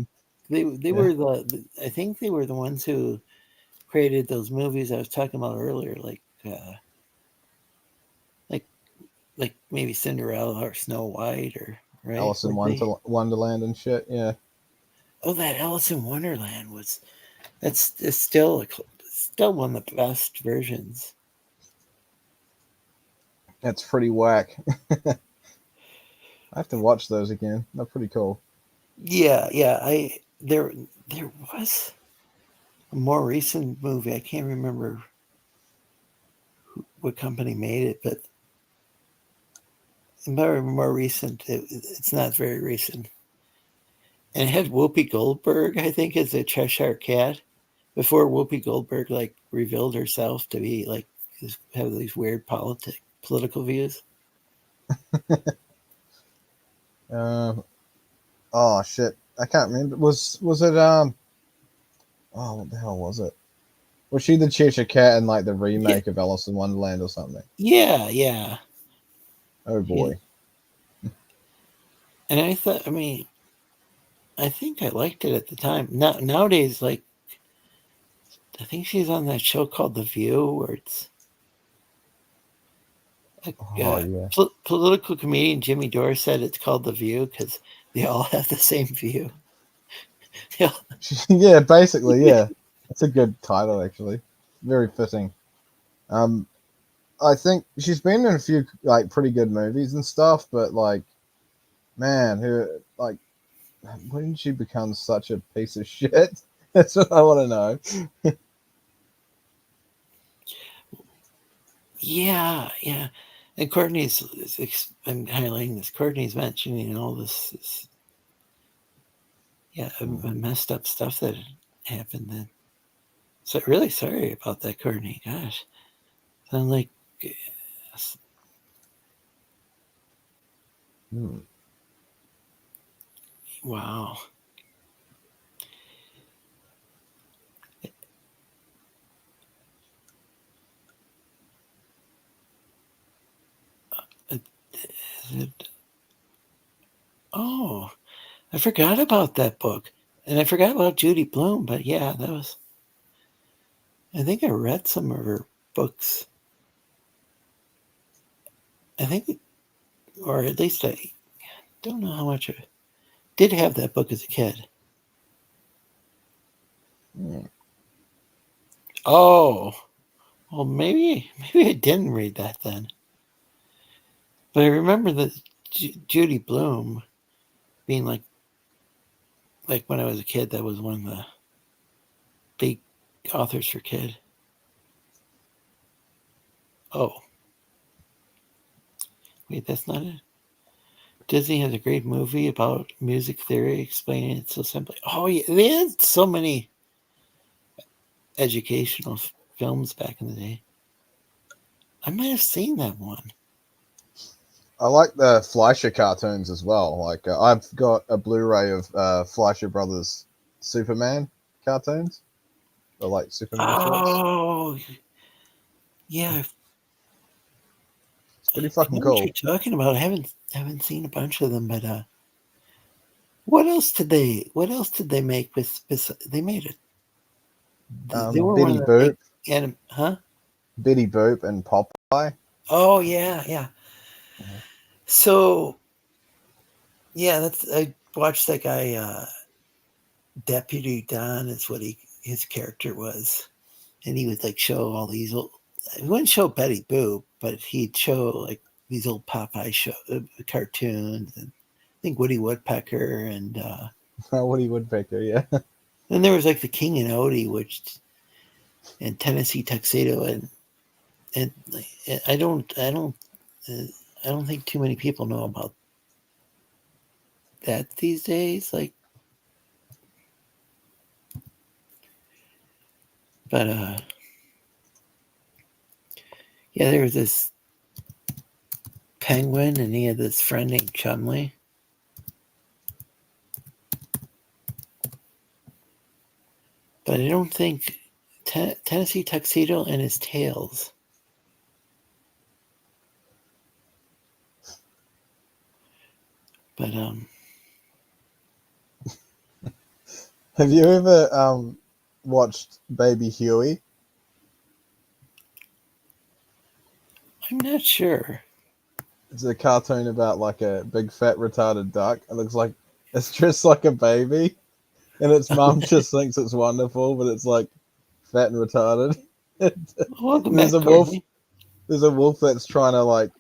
inspiration. they were I think they were the ones who created those movies I was talking about earlier, like maybe Cinderella or Snow White or right. Alice in Wonderland and shit. Yeah. Oh, that Alice in Wonderland it's still one of the best versions. That's pretty whack. I have to watch those again. They're pretty cool. Yeah. There was a more recent movie. I can't remember what company made it, but more recent. It's not very recent. And it had Whoopi Goldberg, I think, as a Cheshire Cat. Before Whoopi Goldberg like revealed herself to be like have these weird political views. Oh shit, I can't remember. Was it oh, what the hell was it? Was she the Cheshire Cat in like the remake of Alice in Wonderland or something? Yeah. Oh boy. And I thought, I think I liked it at the time. Nowadays, like, I think she's on that show called The View, where it's like, political comedian Jimmy Dore said it's called The View because they all have the same view. Yeah, basically, yeah. That's a good title, actually. Very fitting. I think she's been in a few like pretty good movies and stuff, but like, man, who like, when did she become such a piece of shit? That's what I want to know. Yeah. And Courtney's, I'm highlighting this. Courtney's mentioning all this messed up stuff that happened then. So really sorry about that, Courtney. Gosh, sound like wow. Oh, I forgot about that book, and I forgot about Judy Blume. But yeah, that was. I think I read some of her books. I think, or at least I don't know how much I did have that book as a kid. Oh, well, maybe I didn't read that then. But I remember that Judy Blume being like when I was a kid, that was one of the big authors for kid. Oh, wait, that's not it. Disney has a great movie about music theory, explaining it so simply. Oh, yeah, they had so many educational films back in the day. I might have seen that one. I like the Fleischer cartoons as well. Like I've got a Blu-ray of Fleischer Brothers Superman cartoons, or like Superman strips. Oh, yeah. It's pretty I fucking know what cool. you're talking about. I haven't seen a bunch of them, but what else did they make with they made it? They were one Bitty of the big Boop, huh? Bitty Boop, and Popeye. Oh yeah. So yeah, I watched that guy. Deputy Don is what his character was, and he would like show all these old. He wouldn't show Betty Boop, but he'd show like these old Popeye cartoons, and I think Woody Woodpecker and Woody Woodpecker, yeah. then there was like the King and Odie, and Tennessee Tuxedo, and I don't think too many people know about that these days. Like, but yeah, there was this penguin, and he had this friend named Chumley. But I don't think Tennessee Tuxedo and his tails. But Have you ever watched Baby Huey? I'm not sure. It's a cartoon about like a big fat retarded duck. It looks like it's just like a baby, and its mum just thinks it's wonderful, but it's like fat and retarded. Welcome There's back, a wolf. Courtney. There's a wolf that's trying to like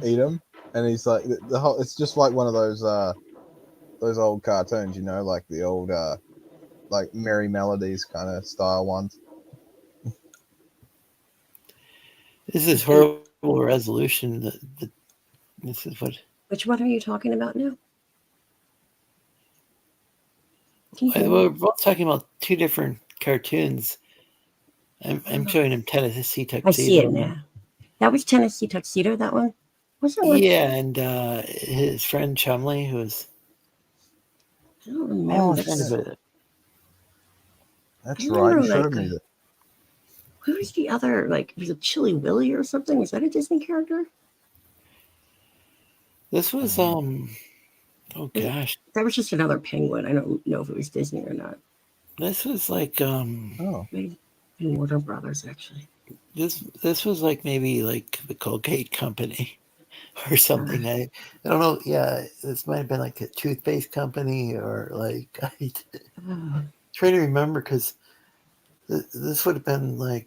eat him, and he's like the whole. It's just like one of those old cartoons, you know, like the old like Merry Melodies kind of style ones. This is horrible resolution. This is what. Which one are you talking about now? We're both talking about two different cartoons. I'm showing him Tennessee Tuxedo. I see it now. That was Tennessee Tuxedo, that one? Was that one? Yeah, and his friend Chumley, who was. I don't remember. That's right. You showed me that. Who was the other? Like, was it Chili Willy or something? Was that a Disney character? This was oh gosh, that was just another penguin. I don't know if it was Disney or not. This was like maybe Warner Brothers actually. This was like maybe like the Colgate Company or something. I don't know. Yeah, this might have been like a toothpaste company or like trying to remember because this would have been like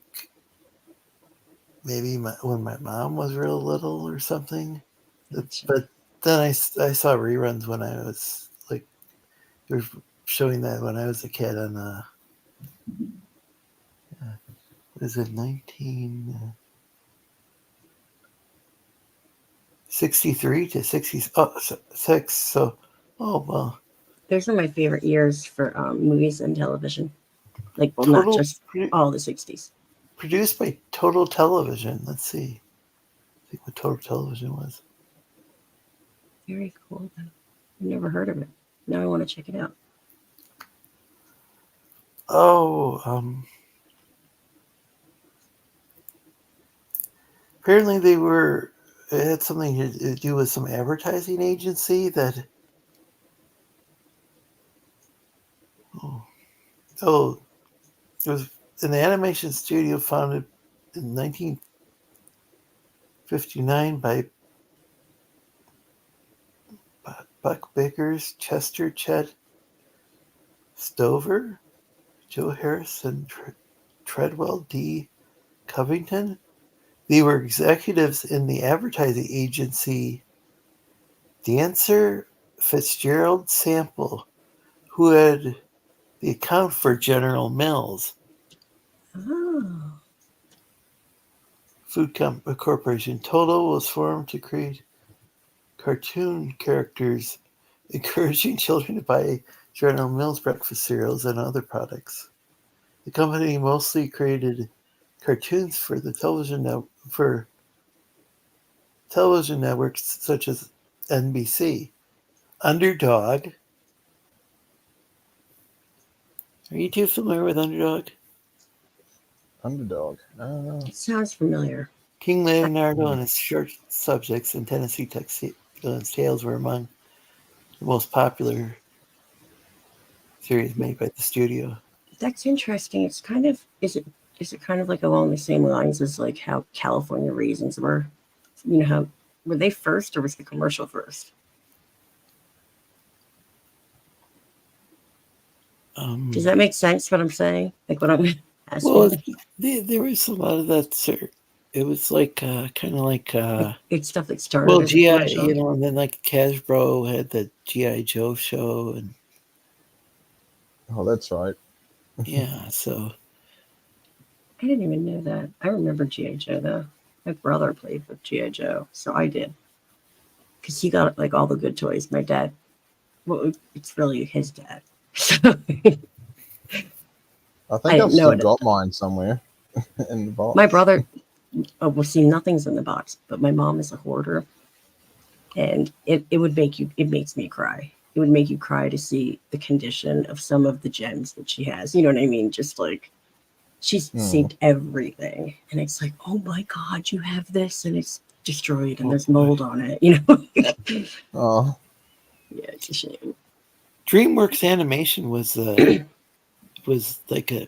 maybe when my mom was real little or something. But then I saw reruns when I was like, they were showing that when I was a kid on was it 1963 to 66? So, oh well. Those are my favorite years for movies and television. Like, well, not just all the 60s. Produced by Total Television. Let's see. I think what Total Television was. Very cool, though. I've never heard of it. Now I want to check it out. Oh, apparently it had something to do with some advertising agency that. Oh, it was an animation studio founded in 1959 by Buck Bickers, Chester Chet Stover, Joe Harris, and Treadwell D. Covington. They were executives in the advertising agency Dancer Fitzgerald Sample, who had the account for General Mills. Oh. Food Corporation. Total was formed to create cartoon characters encouraging children to buy General Mills breakfast cereals and other products. The company mostly created cartoons for the television networks such as NBC. Underdog. Are you two familiar with Underdog? Underdog. It sounds familiar. King Leonardo and his short subjects and Tennessee Tuxedo's Tales were among the most popular series made by the studio. That's interesting. It's kind of is it kind of like along the same lines as like how California Raisins were? You know, how were they first or was the commercial first? Does that make sense? What I'm saying, like what I'm asking. Well, there was a lot of that. Sir, it was like kind of like it's stuff that started. Well, as a GI, commercial. and then like Hasbro had the GI Joe show, and oh, that's right. Yeah, so I didn't even know that. I remember GI Joe though. My brother played with GI Joe, so I did. Because he got like all the good toys. My dad, well, it's really his dad. I think I've still got mine somewhere in the box. My brother, well, see, nothing's in the box, but my mom is a hoarder, and it makes me cry. It would make you cry to see the condition of some of the gems that she has. You know what I mean? Just like she's saved everything, and it's like, oh my god, you have this, and it's destroyed, and there's mold on it. You know? Oh, yeah, it's a shame. DreamWorks Animation was like a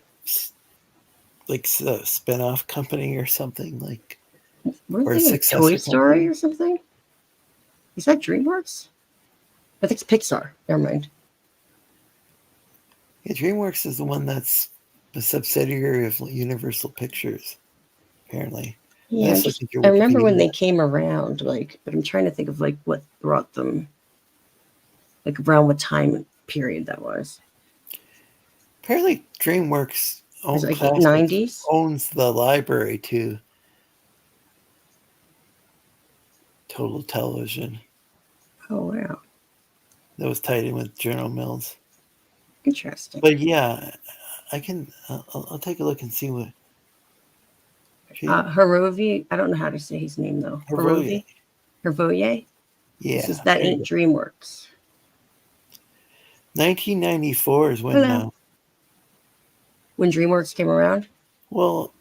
spin-off company or something like. Weren't they like Toy Story or something? Is that DreamWorks? I think it's Pixar. Never mind. Yeah, DreamWorks is the one that's a subsidiary of Universal Pictures, apparently. Yeah, I remember when they came around, like, but I'm trying to think of like what brought them, like around what time period that was. Apparently, DreamWorks owns 90s. Owns the library to Total Television. Oh wow, that was tied in with General Mills. Interesting. But yeah, I can. I'll take a look and see what. Hirovi, I don't know how to say his name though. Hirovi. Hervoye. Yeah, says that ain't DreamWorks. 1994 is when. When DreamWorks came around. Well,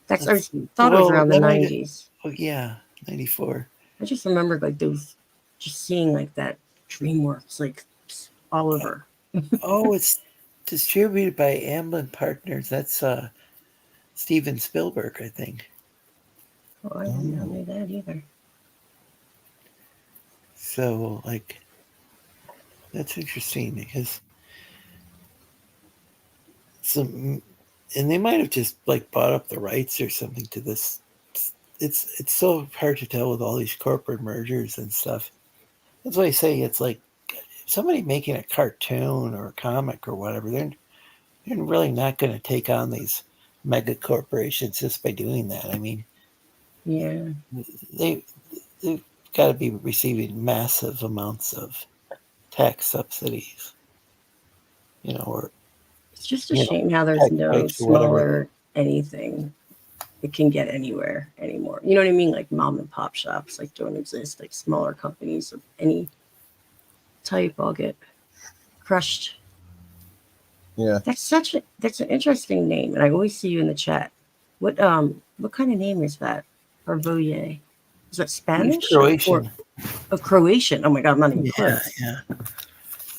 I thought it was around the 90s. Oh yeah, 94. I just remember like those, just seeing like that DreamWorks like all over. Oh, it's distributed by Amblin Partners. That's Steven Spielberg, I think. Oh, I didn't know that either. So, like, that's interesting because and they might have just like bought up the rights or something to this it's so hard to tell with all these corporate mergers and stuff. That's why I say it's like somebody making a cartoon or a comic or whatever. They're really not going to take on these mega corporations just by doing that. I mean, Yeah. they've got to be receiving massive amounts of tax subsidies, or It's just a shame how there's tax no breaks or whatever. smaller anything that can get anywhere anymore. You know what I mean? Like mom and pop shops like don't exist. Like smaller companies of any type all get crushed. Yeah. That's an interesting name, and I always see you in the chat. What kind of name is that? Arvoye? Is that Spanish? Croatian. Croatian. Oh my god, I'm not even Yeah, close. yeah.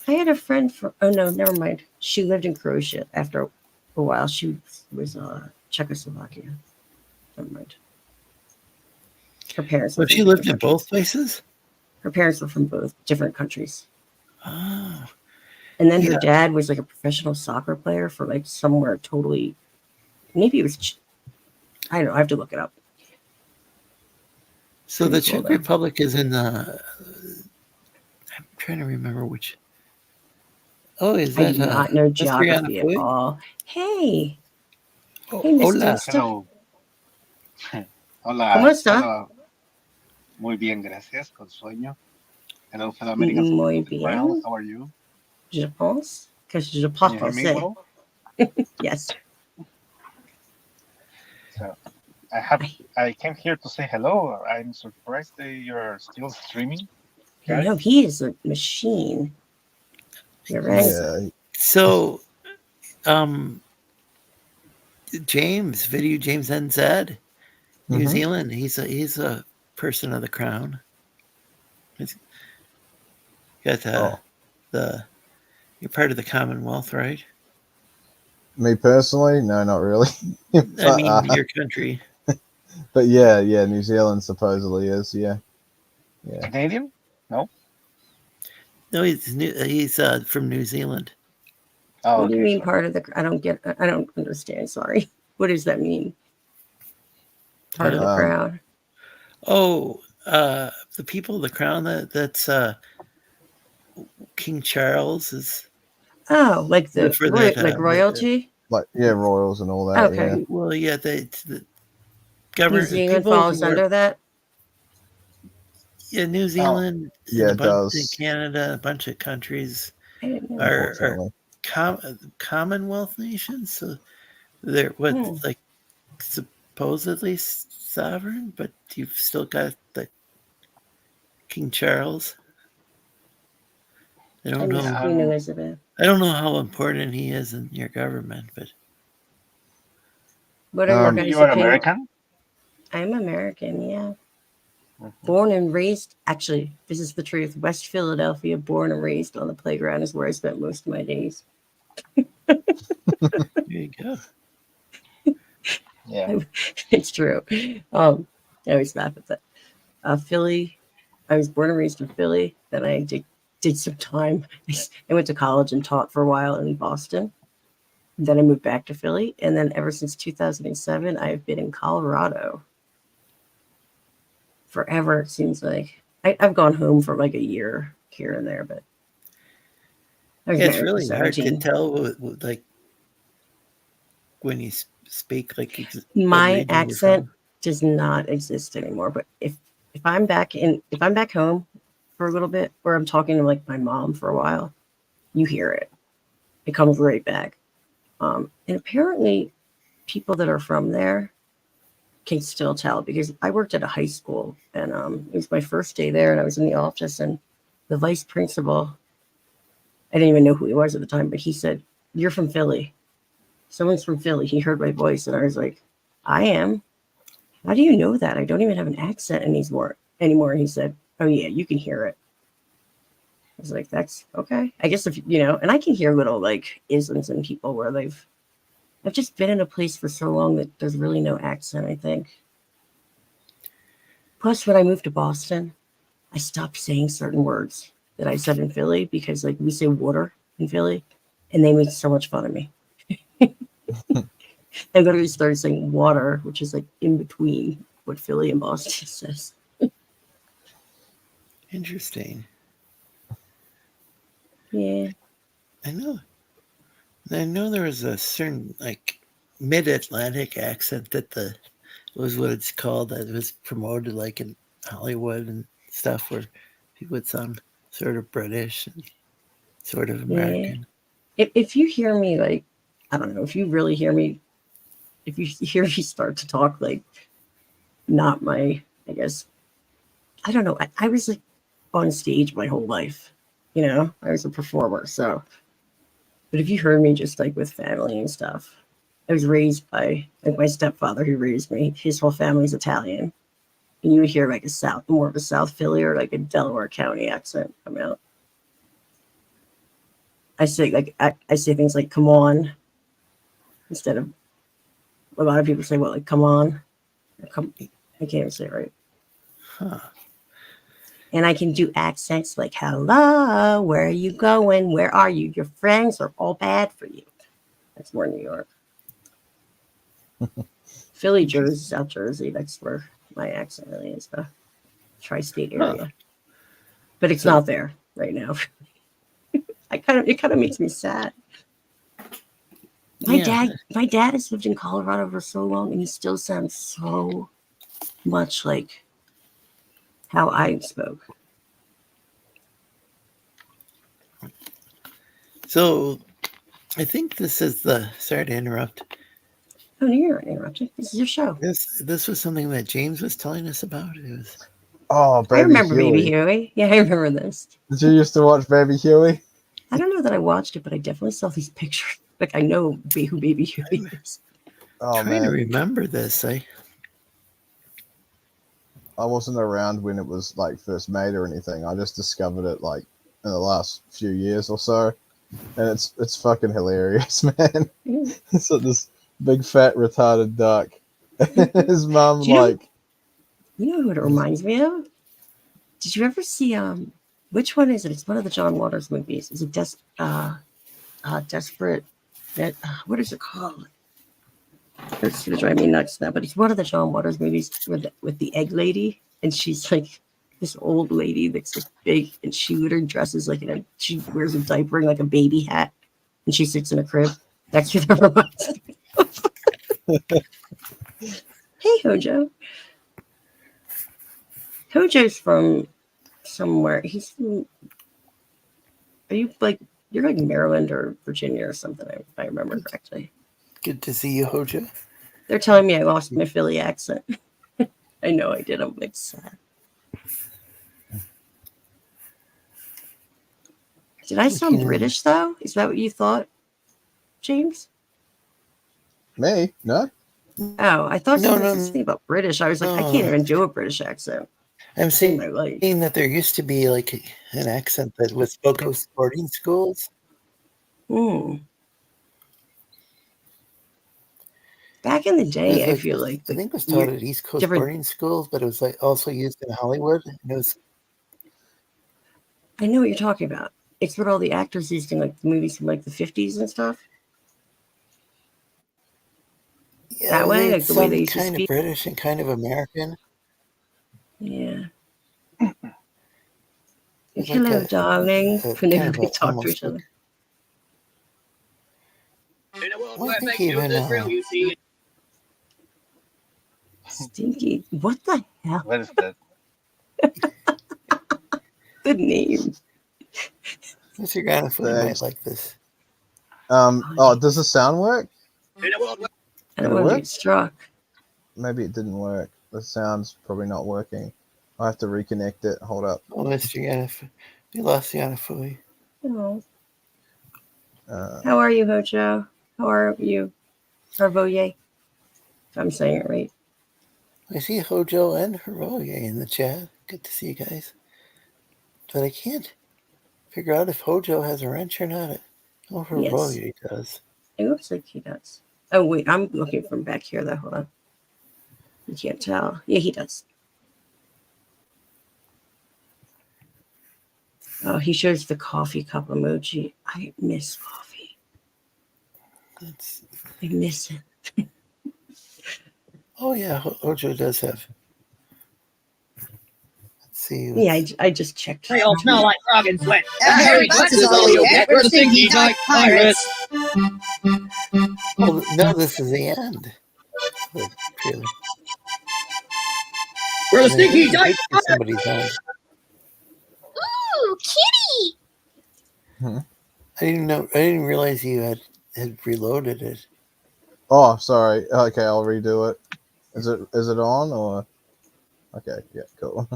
I had a friend from. Oh no, never mind. She lived in Croatia after a while. She was Czechoslovakia. Never mind. Her parents. But she lived in both places. Her parents were from both different countries. Oh. And then her Yeah. dad was like a professional soccer player for like somewhere totally. Maybe it was. I don't know. I have to look it up. So the Pretty cool, Czech though. Republic is in the. I'm trying to remember which. Oh, is I that? do not know that's Brianna geography at Puig? all. Hey. Oh, Hey, Mr. hola. Stop. Hola, ¿Cómo está? hello. Muy bien, gracias. Con sueño. Hello, fellow Americans of Muy the ground. bien. How are you? Je pense que je Can parle you hear me français. well? Yes. So, I came here to say hello. I'm surprised that you're still streaming. I know Guys. he is a machine. You're right. Yeah. So, James NZ, New Mhm. Zealand. He's a person of the crown. He's got you're part of the Commonwealth, right? Me personally, no, not really. I mean, your country. But yeah, New Zealand supposedly is. Yeah. Canadian? No. No, he's from New Zealand. Oh, What do you okay, mean sorry. part of the? I don't understand. Sorry. What does that mean? Part of the crowd. Oh, the people of the crown. That's King Charles is. Oh, like the for that, like royalty. Like royals and all that. Okay. Yeah. Well, yeah, the New government Zealand people falls who are, under that. yeah, New Zealand Yeah, and it a bunch in does. Canada, a bunch of countries I didn't know. are Unfortunately. Commonwealth nations. So they're like supposedly sovereign, but you've still got the King Charles. I I don't miss know. Queen Elizabeth. I don't know how important he is in your government, but What are your guys' You are opinion? American? I'm American, yeah. Born and raised, actually, this is the truth. West Philadelphia, born and raised on the playground is where I spent most of my days. there you go. Yeah. It's true. I always laugh at that. Philly, I was born and raised in Philly. Then I did some time. I went to college and taught for a while in Boston. Then I moved back to Philly. And then ever since 2007, I've been in Colorado. Forever, it seems like. I've gone home for like a year here and there, but I was Yeah, it's married for really hard to 17. tell, like when you speak, like what My region you're accent from. does not exist anymore. But if I'm back home for a little bit, or I'm talking to like my mom for a while, you hear it. It comes right back. And apparently, people that are from there can still tell, because I worked at a high school, and it was my first day there, and I was in the office, and the vice principal, I didn't even know who he was at the time, but he said, "You're from Philly. Someone's from Philly." He heard my voice, and I was like, "I am. How do you know that? I don't even have an accent anymore." And he said, "Oh yeah, you can hear it." I was like, "That's okay. I guess if and I can hear little like isms in people where I've just been in a place for so long that there's really no accent, I think. Plus, when I moved to Boston, I stopped saying certain words that I said in Philly, because like we say water in Philly, and they made so much fun of me. I literally started saying water, which is like in between what Philly and Boston says. Interesting. Yeah. I know there was a certain like mid-Atlantic accent that was what it's called, that was promoted like in Hollywood and stuff, where people would sound sort of British and sort of American. If you hear me, like, I don't know, if you really hear me, if you hear me start to talk like not my, I guess, I don't know. I was like on stage my whole life, I was a performer. So, but if you heard me just like with family and stuff, I was raised by like my stepfather who raised me. His whole family's Italian. And you would hear like more of a South Philly or like a Delaware County accent come out. I say things like "come on" instead of, a lot of people say what, like "come on," or "come." I can't even say it right. Huh. And I can do accents like "hello, where are you going? Where are you? Your friends are all bad for you." That's more New York. Philly, Jersey, South Jersey. That's where my accent really is, the tri-state area. But it's not there right now. It kind of makes me sad. My dad has lived in Colorado for so long, and he still sounds so much like how I spoke. So I think this is sorry to interrupt. Oh, you're interrupting. This is your show. This was something that James was telling us about. It was. Oh, Baby I remember Huey. Baby Huey. Yeah, I remember this. Did you used to watch Baby Huey? I don't know that I watched it, but I definitely saw these pictures. Like, I know who Baby Huey is. Oh, Trying to man. remember this. I wasn't around when it was like first made or anything. I just discovered it like in the last few years or so, and it's fucking hilarious, man. It's like this big fat retarded duck. His mom Do you know- like. You know what it reminds me of? Did you ever see which one is it? It's one of the John Waters movies. Is it Desperate? What is it called? It's gonna drive me nuts now, but it's one of the John Waters movies with the egg lady, and she's like this old lady that's like big, and she literally dresses like she wears a diaper and like a baby hat, and she sits in a crib. That's what that reminds me of. Hey, Hojo. Hojo's from somewhere. He's from, are you like, you're like Maryland or Virginia or something, if I remember correctly. Good to see you, Hojo. They're telling me I lost my Philly accent. I know I did. I'm like sad. Did I sound British though? Is that what you thought, James? Me? No. Oh, I thought No, you were something about British. I was like, I can't even do a British accent. I'm saying that there used to be like an accent that was spoken at boarding schools. Back in the day, I Like, feel like I think it was taught at East Coast boarding schools, but it was like also used in Hollywood. And it was. I know what you're talking about. It's what all the actors used in like the movies from like the 50s and stuff. Yeah, That way, like the way they used to kind speak. of British and kind of American. Yeah. It's Hello, like darling. When they kind of really talk to each other. Well, I think even Stinky. What the hell? What is that? The name. Mr. Granifoli might like this. Does the sound work? I don't want to get struck. Maybe it didn't work. The sound's probably not working. I have to reconnect it. Hold up. Oh, Mr. Granifoli. We lost Granifoli. Oh. How are you, Hojo? How are you, Harvoye? If I'm saying it right. I see Hojo and Hiroye in the chat. Good to see you guys. But I can't figure out if Hojo has a wrench or not. Oh, Hiroye does. It looks like he does. Oh, wait. I'm looking from back here, though. Hold on. You can't tell. Yeah, he does. Oh, he shows the coffee cup emoji. I miss coffee. I miss it. Oh yeah, Ojo does have. Let's see. Yeah, I just checked. They all smell like frog and sweat. Hairy butts is all you'll get. We're the stinky dyke pirates. Oh no, this is the end. Of the trailer. We're the And I stinky think dyke it is somebody's end. Ooh, kitty! I didn't realize you had reloaded it. Oh, sorry. Okay, I'll redo it. Is it on or? Okay, yeah, cool.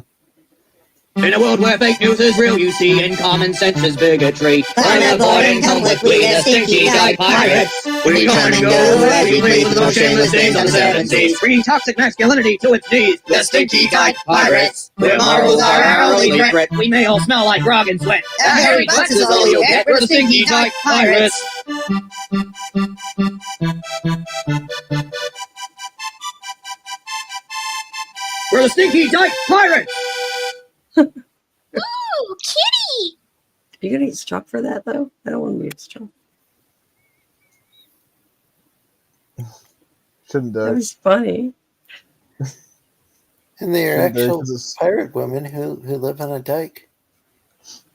In a world where fake news is real, you see, and common sense is bigotry. Climb aboard and come with we, the stinky dyke pirates. We come and go every place with no shameless things on the seven seas. Bringing toxic masculinity to its knees. The stinky dyke pirates. Where morals are our only threat. We may all smell like frog and sweat. A hairy butts is all you'll get. We're the stinky dyke pirates. We're the stinky dyke pirates. Ooh, kitty! Are you gonna get struck for that though? I don't want to get struck. Shouldn't do That it. was funny. And they are Shouldn't do, actual 'cause it's- pirate women who live on a dike.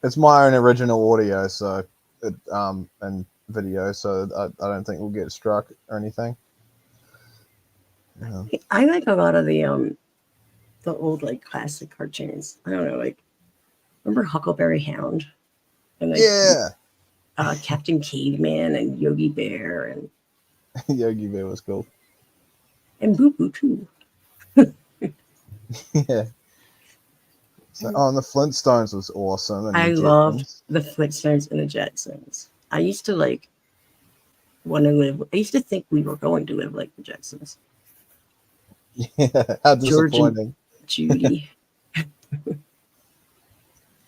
It's my own original audio, so and video, so I don't think we'll get struck or anything. Yeah. I like a lot of the old like classic cartoons. I don't know, like remember Huckleberry Hound? And like Yeah. Captain Caveman and Yogi Bear and Yogi Bear was cool. Boo Boo too. Yeah. So, and the Flintstones was awesome. And I the loved Jetsons. the Flintstones and the Jetsons. I used to like want to live. I used to think we were going to live like the Jetsons. Yeah, how George and disappointing. Judy.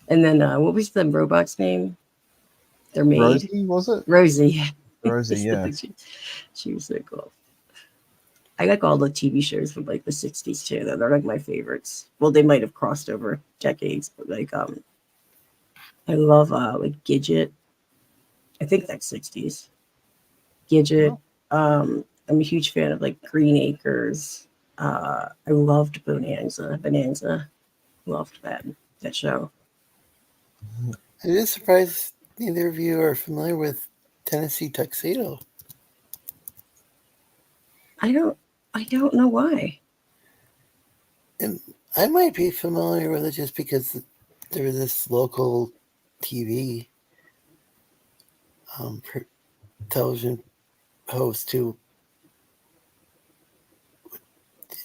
And then what was the robot's name? Their maid. Rosie, was it? Rosie. Rosie, yeah. She was so cool. I like all the TV shows from like the 60s too. They're like my favorites. Well, they might have crossed over decades, but like I love like Gidget. I think that's 60s. Gidget. I'm a huge fan of like Green Acres. I loved Bonanza. Loved that show. I'm just surprised neither of you are familiar with Tennessee Tuxedo. I don't know why. And I might be familiar with it just because there was this local TV television host who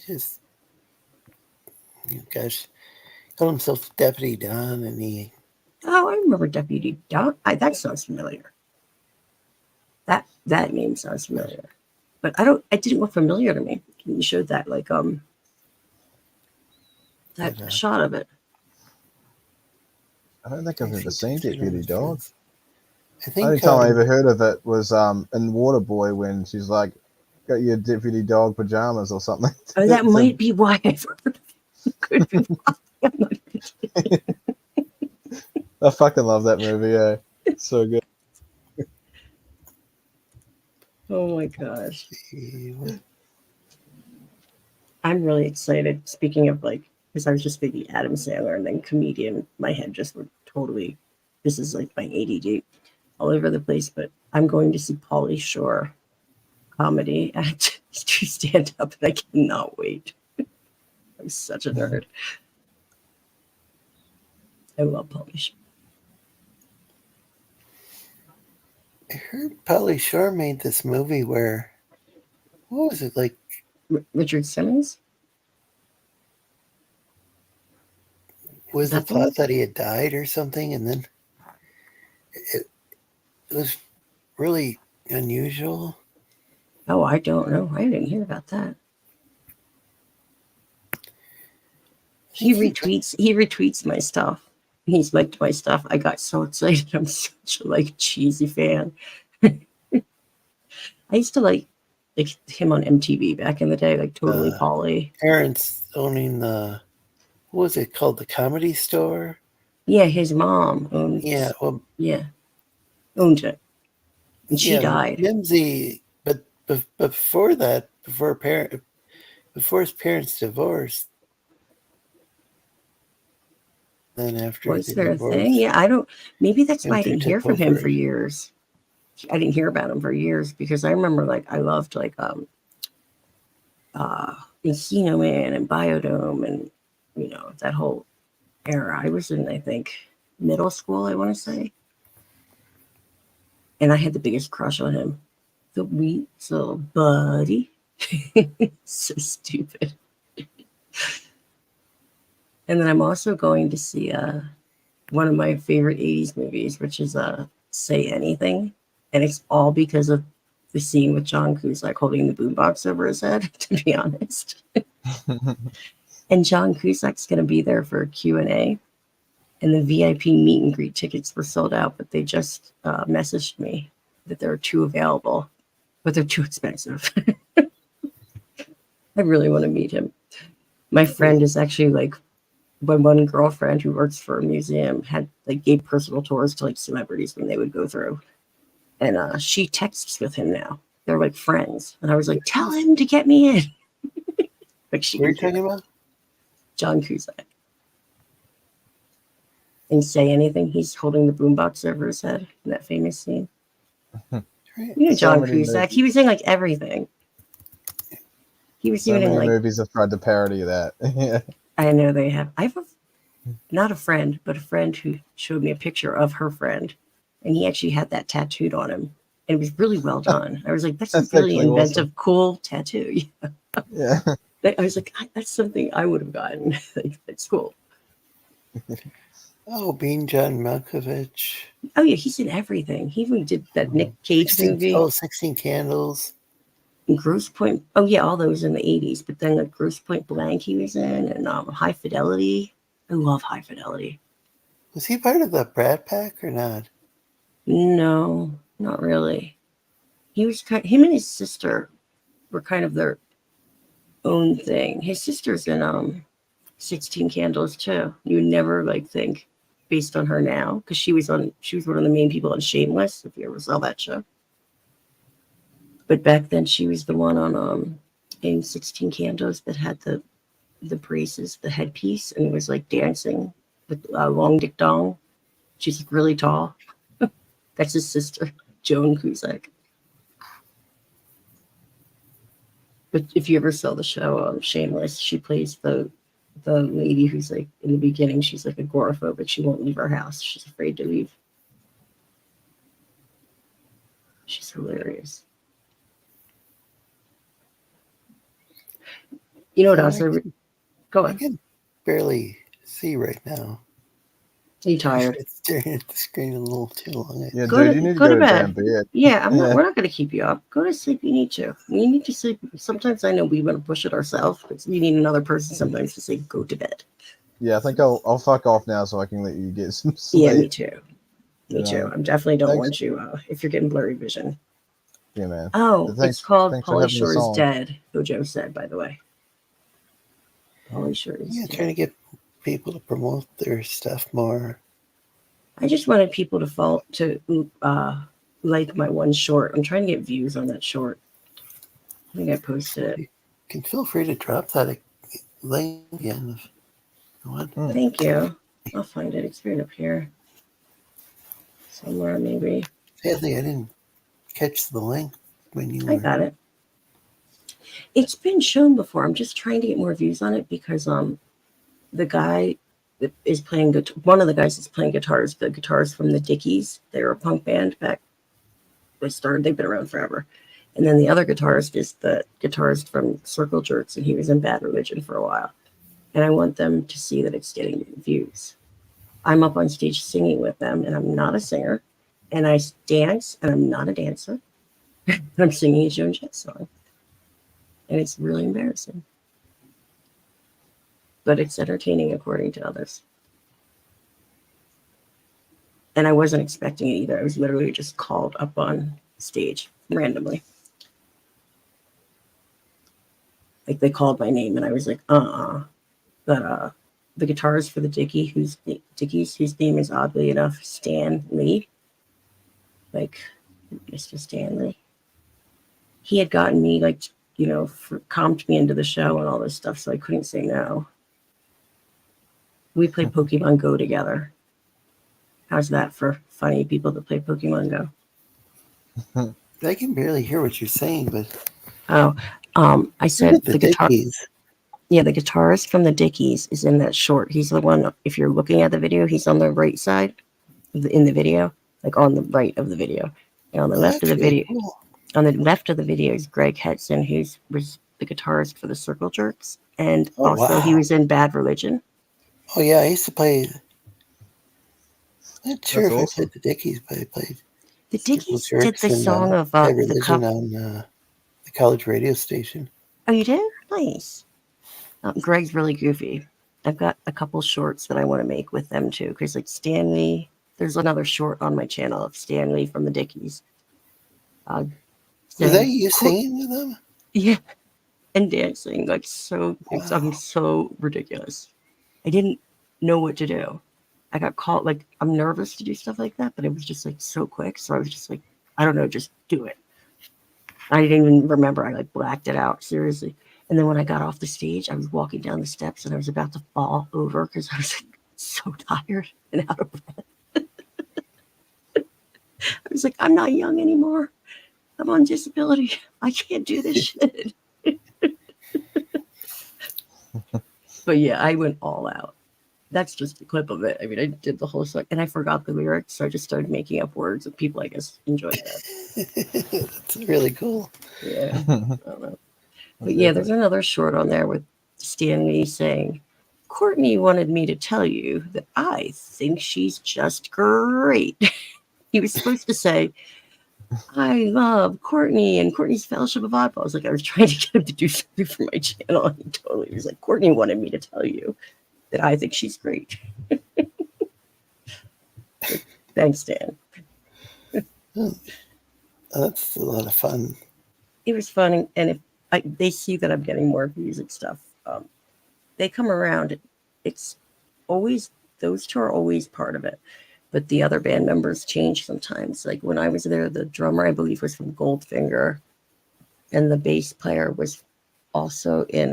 just, gosh, called himself Deputy Don, and he. Oh, I remember Deputy Don. That sounds familiar. That name sounds familiar, but it didn't look familiar to me. You showed that like that shot of it. I don't think I've ever seen Deputy Dog. I think Only time I ever heard of it was in Waterboy when she's like, "Got your Deputy Dog pajamas" or something. Oh, that might be why I've heard of it. Could be why. I'm not kidding. I fucking love that movie. Yeah, it's so good. Oh my gosh. I'm really excited. Speaking of like, because I was just thinking Adam Sandler and then comedian, my head just went totally, this is like my ADD all over the place, but I'm going to see Pauly Shore comedy at to stand up and I cannot wait. I'm such a nerd. I love Pauly Shore. I heard Pauly Shore made this movie where, what was it like? Richard Simmons? Was the plot that he had died or something, and then it was really unusual. Oh, I don't know. I didn't hear about that. He retweets my stuff. He's liked my stuff. I got so excited. I'm such a like cheesy fan. I used to like him on MTV back in the day, like Totally Pauly. Parents owning the, what was it called, the Comedy Store? Yeah, his mom owned. Yeah, well, yeah, owned it, and she yeah, died. Mimsy, but before that, before before his parents divorced. Then after Was they there a divorced, thing? Yeah, I don't. Maybe that's why I Gunther didn't hear took from him over. for years. I didn't hear about him for years because I remember I loved Encino Man and Biodome and that whole era. I was in, I think, middle school, I want to say. And I had the biggest crush on him. The Weasel Buddy. So stupid. And then I'm also going to see one of my favorite 80s movies, which is Say Anything. And it's all because of the scene with John Cusack holding the boombox over his head, to be honest. And John Cusack's going to be there for a Q&A. And the VIP meet and greet tickets were sold out, but they just messaged me that there are 2 available, but they're too expensive. I really want to meet him. My friend is actually one girlfriend who works for a museum gave personal tours to celebrities when they would go through. And she texts with him now. They're friends. And I was like, tell him to get me in. What are you talking about? John Cusack. And Say Anything. He's holding the boombox over his head in that famous scene. John Cusack. He was in everything. He was So even many in movies have tried to parody that. Yeah. I know they have. I have not a friend, but a friend who showed me a picture of her friend, and he actually had that tattooed on him. And it was really well done. I was like, that's a really inventive, awesome. Cool tattoo. Yeah. I was like, that's something I would have gotten at school. Oh, Bean John Malkovich. Oh, yeah, he's in everything. He even did that Nick Cage movie. 16 Candles. Grosse Point. Oh, yeah, all those in the 80s. But then Grosse Point Blank he was in, and High Fidelity. I love High Fidelity. Was he part of the Brat Pack or not? No, not really. Him and his sister were kind of their own thing. His sister's in 16 Candles too. You would never think based on her now, because she was one of the main people on Shameless, if you ever saw that show. But back then she was the one on in 16 Candles that had the braces, the headpiece, and was dancing with Long Dick Dong. She's really tall. That's his sister, Joan Cusack. But if you ever saw the show Shameless, she plays the lady who's in the beginning, she's agoraphobic. She won't leave her house. She's afraid to leave. She's hilarious. You know what else? Go on. I can barely see right now. Are you tired? It's staring at the screen a little too long. Yeah, dude, you need to go to bed. Yeah, we're not going to keep you up. Go to sleep. You need to. We need to sleep. Sometimes I know we want to push it ourselves, but we need another person sometimes to say, go to bed. Yeah, I think I'll fuck off now so I can let you get some sleep. Yeah, me too. Me too. I definitely don't want you if you're getting blurry vision. Yeah, man. Oh, it's called Pauly Shore is Dead, Joe said, by the way. Pauly Shore is dead. Trying to get people to promote their stuff more. I just wanted people to like my one short. I'm trying to get views on that short. I think I posted it. You can feel free to drop that link again. Thank you. I'll find it. It's right up here. Somewhere, maybe. Sadly, I didn't catch the link when you I got it. It's been shown before. I'm just trying to get more views on it because the guy that is playing one of the guys that's playing guitars, the guitars from the Dickies. They were a punk band back. They've been around forever. And then the other guitarist is the guitarist from Circle Jerks, and he was in Bad Religion for a while. And I want them to see that it's getting views. I'm up on stage singing with them, and I'm not a singer. And I dance, and I'm not a dancer. And I'm singing a Joan Jett song. And it's really embarrassing. But it's entertaining according to others. And I wasn't expecting it either. I was literally just called up on stage randomly. They called my name, and I was like, But the guitarist for the Dickies, whose name is oddly enough Stan Lee, Mr. Stan Lee. He had gotten me comped me into the show and all this stuff, so I couldn't say no. We played Pokemon Go together. How's that for funny people that play Pokemon Go? I can barely hear what you're saying, but I said the the guitar. Dickies. Yeah, the guitarist from the Dickies is in that short. He's the one. If you're looking at the video, he's on the right side in the video, like on the right of the video, and on the left of the video. Cool. On the left of the video is Greg Hetson, who was the guitarist for the Circle Jerks, and also he wow. was in Bad Religion. Oh yeah, I used to play. I'm not sure That's if I awesome. played the Dickies, but I played The Circle Dickies did Jerks the and, song of Bad the Religion cup. on the college radio station. Oh, you did? Nice. Greg's really goofy. I've got a couple shorts that I want to make with them too, because like Stanley, there's another short on my channel of Stanley from the Dickies. Was that you singing with them? Yeah, and dancing like so. I'm so ridiculous. I didn't know what to do. I got caught like I'm nervous to do stuff like that, but it was just like so quick. So I was just like, I don't know, just do it. I didn't even remember. I like blacked it out seriously. And then when I got off the stage, I was walking down the steps and I was about to fall over because I was like, so tired and out of breath. I was like, I'm not young anymore. I'm on disability. I can't do this shit. But yeah, I went all out. That's just a clip of it. I mean, I did the whole song and I forgot the lyrics, so I just started making up words and people, I guess, enjoyed that. That's really cool. Yeah. I don't know. But yeah, there's another short on there with Stanley saying, Courtney wanted me to tell you that I think she's just great. He was supposed to say, I love Courtney and Courtney's Fellowship of Oddballs. I was like, I was trying to get him to do something for my channel. And he totally was like, Courtney wanted me to tell you that I think she's great. Thanks, Dan. That's a lot of fun. It was fun. And if they see that I'm getting more views and stuff, they come around. It's always, those two are always part of it. But the other band members change sometimes. Like when I was there, the drummer, I believe, was from Goldfinger. And the bass player was also in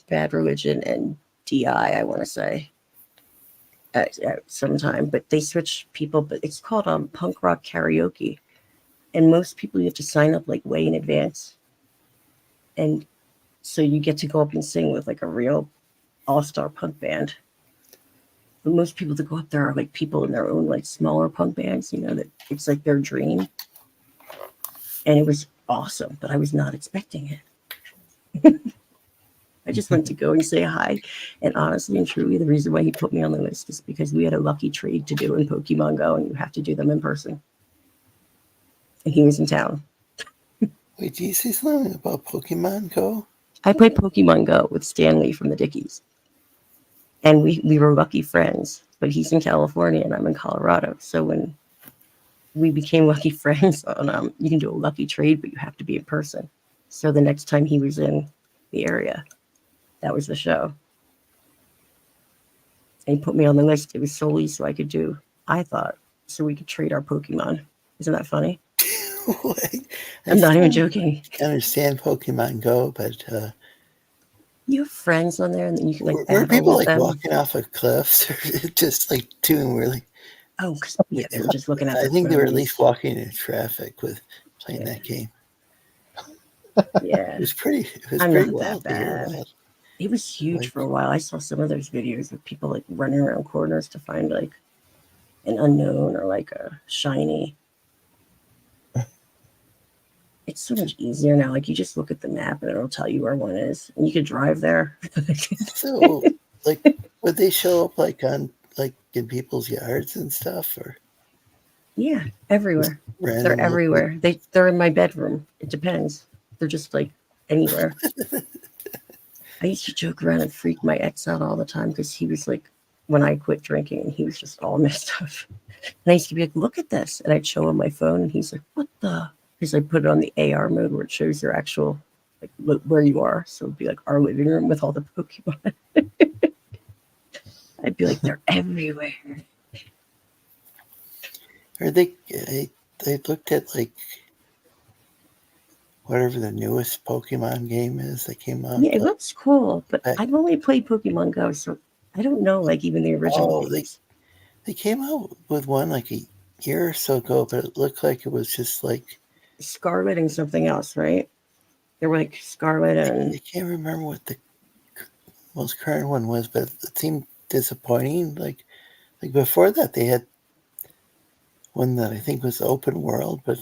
Bad Religion and DI, I want to say, at some time. But they switch people. But it's called punk rock karaoke. And most people, you have to sign up like way in advance. And so you get to go up and sing with like a real all-star punk band. But most people that go up there are like people in their own like smaller punk bands, you know, that it's like their dream. And it was awesome, but I was not expecting it. I just went to go and say hi. And honestly and truly, the reason why he put me on the list is because we had a lucky trade to do in Pokemon Go, and you have to do them in person. And he was in town. Wait, do you say something about Pokemon Go? I played Pokemon Go with Stanley from the Dickies. And we were lucky friends, but he's in California and I'm in Colorado. So when we became lucky friends on, you can do a lucky trade, but you have to be in person. So the next time he was in the area, that was the show. And he put me on the list. It was solely so I could do, I thought, so we could trade our Pokemon. Isn't that funny? I'm not even joking. I understand Pokemon Go, but you have friends on there, and then you can like were battle people with like them. walking off of cliffs, or just like doing really? Oh, yeah, they were just looking at. I their think they were at phones. least walking in traffic with playing that game. Yeah, It was pretty. It was I'm pretty not that wild to hear bad. about. It was huge for a while. I saw some of those videos of people like running around corners to find like an unknown or like a shiny. It's so much easier now. Like you just look at the map and it'll tell you where one is, and you can drive there. So, like, would they show up like on like in people's yards and stuff, or? Yeah, everywhere. random They're little- everywhere. They're in my bedroom. It depends. They're just like anywhere. I used to joke around and freak my ex out all the time because he was like, when I quit drinking, and he was just all messed up. And I used to be like, look at this. And I'd show him my phone, and he's like, what the? Because I put it on the AR mode where it shows your actual, like, where you are. So it'd be like our living room with all the Pokemon. I'd be like, they're everywhere. Or they looked at like whatever the newest Pokemon game is that came out. Yeah, it looks cool, but back- I've only played Pokemon Go, so I don't know, like, even the original Oh, games. they came out with one like a year or so ago, but it looked like it was just like Scarlet and something else, right? They were like Scarlet and I can't remember what the most current one was, but it seemed disappointing. Like before that, they had one that I think was open world, but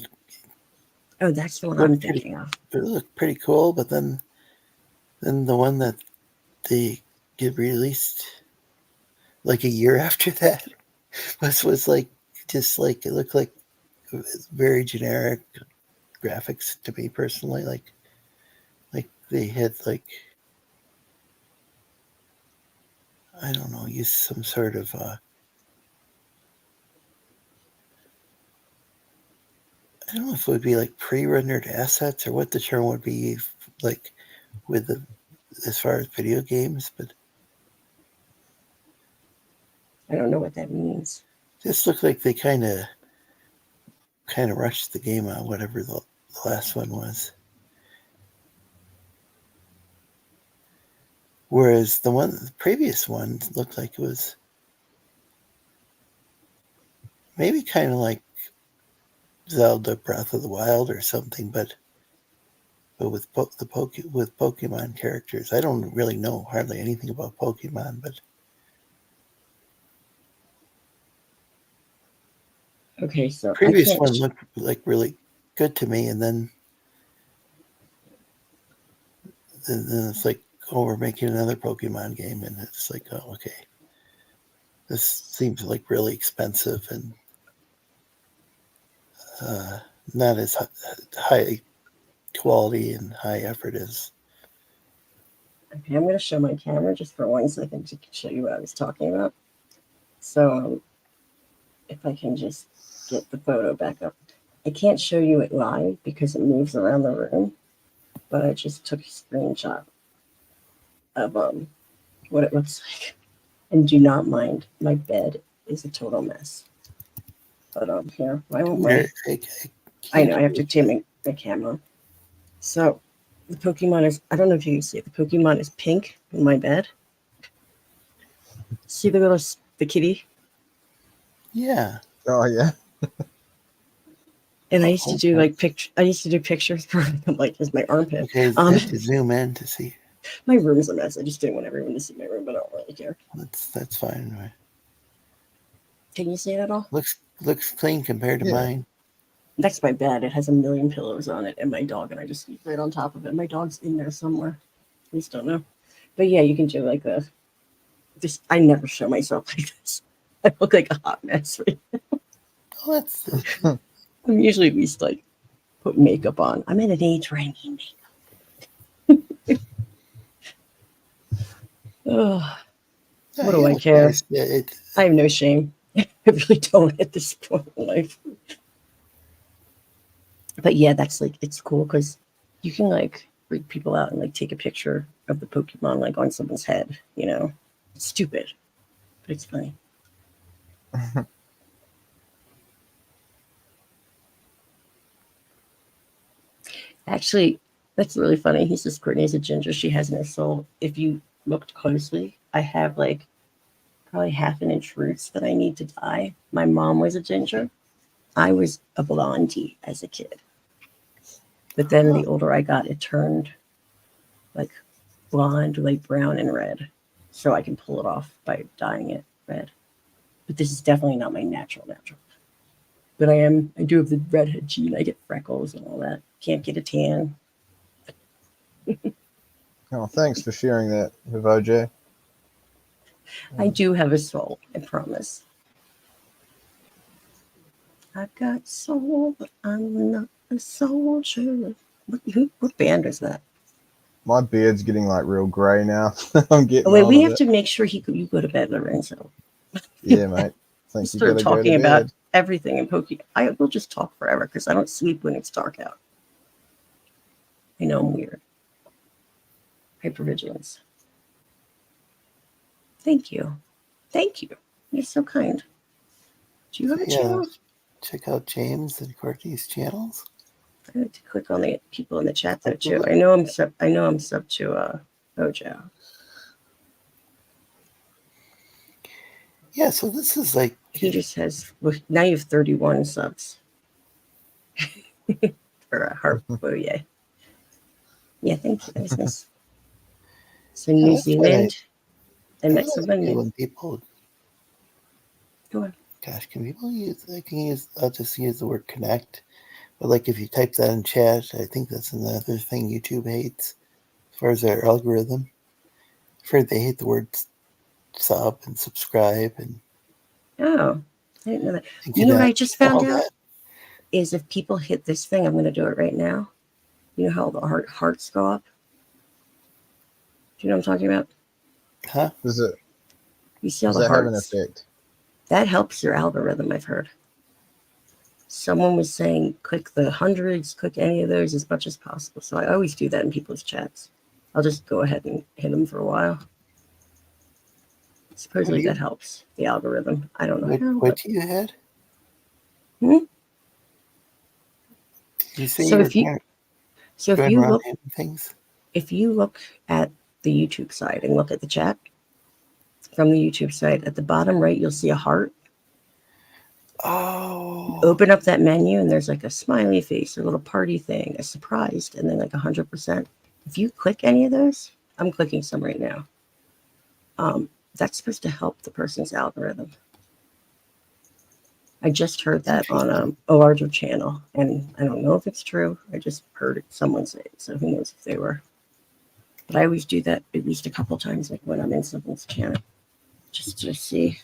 oh, that's the one looked I'm pretty, thinking of. it looked pretty cool. But then the one that they get released like a year after that was like just like it looked like very generic graphics to me personally. Like they had like I don't know, use some sort of I don't know if it would be like pre-rendered assets or what the term would be like with the as far as video games, but I don't know what that means. just looked like they kind of rushed the game out, whatever the last one was. Whereas the previous one looked like it was maybe kind of like Zelda Breath of the Wild or something, but with with Pokemon characters. I don't really know hardly anything about Pokemon, but Okay, so previous I can't. one looked like really good to me, and then it's like, oh, we're making another Pokemon game, and it's like, oh, okay, this seems like really expensive and not as high quality and high effort as. Okay, I'm going to show my camera just for 1 second to show you what I was talking about. So if I can just get the photo back up. I can't show you it live because it moves around the room, but I just took a screenshot of what it looks like. And do not mind, my bed is a total mess. But here, why won't my... I know, I have to turn my camera. So the Pokemon is, I don't know if you can see it, the Pokemon is pink in my bed. See the kitty? Yeah. Oh yeah. And I used to do like pictures for them, like as my armpit. Okay, I have to zoom in to see. My room is a mess. I just didn't want everyone to see my room, but I don't really care. That's fine. Right? Can you see it at all? Looks clean compared to mine. That's my bed. It has a million pillows on it, and my dog, and I just sleep right on top of it. My dog's in there somewhere. I just don't know. But yeah, you can do like this. I never show myself like this. I look like a hot mess right now. Oh, that's. I'm usually at least like put makeup on. I'm at an age where I need makeup. Ugh. What do I care? I have no shame. I really don't at this point in life. But yeah, that's like, it's cool because you can like freak people out and like take a picture of the Pokemon like on someone's head, you know? It's stupid, but it's funny. Actually, that's really funny. He says Courtney's a ginger. She has no soul. If you looked closely, I have like probably 1/2 inch roots that I need to dye. My mom was a ginger. I was a blondie as a kid. But then the older I got, it turned like blonde, light brown, and red. So I can pull it off by dyeing it red. But this is definitely not my natural. But I do have the redhead gene. I get freckles and all that. Can't get a tan. Oh, thanks for sharing that with OJ. I do have a soul, I promise. I've got soul, but I'm not a soldier. What band is that? My beard's getting like real grey now. I'm getting. Oh, wait, we on have it. to make sure you go to bed, Lorenzo. Yeah, mate. We Think you start better go talking to about bed. everything in Pokemon. I will just talk forever because I don't sleep when it's dark out. I know I'm weird. Hypervigilance. Thank you. Thank you. You're so kind. Do you have a channel? Check out James and Courtney's channels. I need to click on the people in the chat though too. I know I'm sub to Ojo. Yeah, so this is like he just has. Well, now you have 31 subs for a heart. Oh yeah, yeah. Thank you. That was nice. So New that's what Zealand, I I met really someone like new. when people. Go on. Gosh, can people use? I can use. I'll just use the word connect. But like if you type that in chat, I think that's another thing YouTube hates as far as their algorithm. I've heard they hate the word sub and subscribe and. Oh, I didn't know that. And You know what I connect just and found all out that. is if people hit this thing, I'm going to do it right now. You know how the hearts go up? Do you know what I'm talking about? Huh? Does it? You see all Does the that have an hearts? effect? That helps your algorithm, I've heard. Someone was saying click the hundreds, click any of those as much as possible. So I always do that in people's chats. I'll just go ahead and hit them for a while. Supposedly that helps the algorithm. I don't know how, What but do you had? Hmm? Did you say So you were if you going around hitting things? if you look at the YouTube side and look at the chat from the YouTube side, at the bottom right you'll see a heart. Oh. Open up that menu and there's like a smiley face, a little party thing, a surprised, and then like 100%. If you click any of those, I'm clicking some right now. That's supposed to help the person's algorithm. I just heard that on a larger channel, and I don't know if it's true. I just heard someone say it, so who knows if they were. But I always do that at least a couple times, like when I'm in someone's channel, just to see.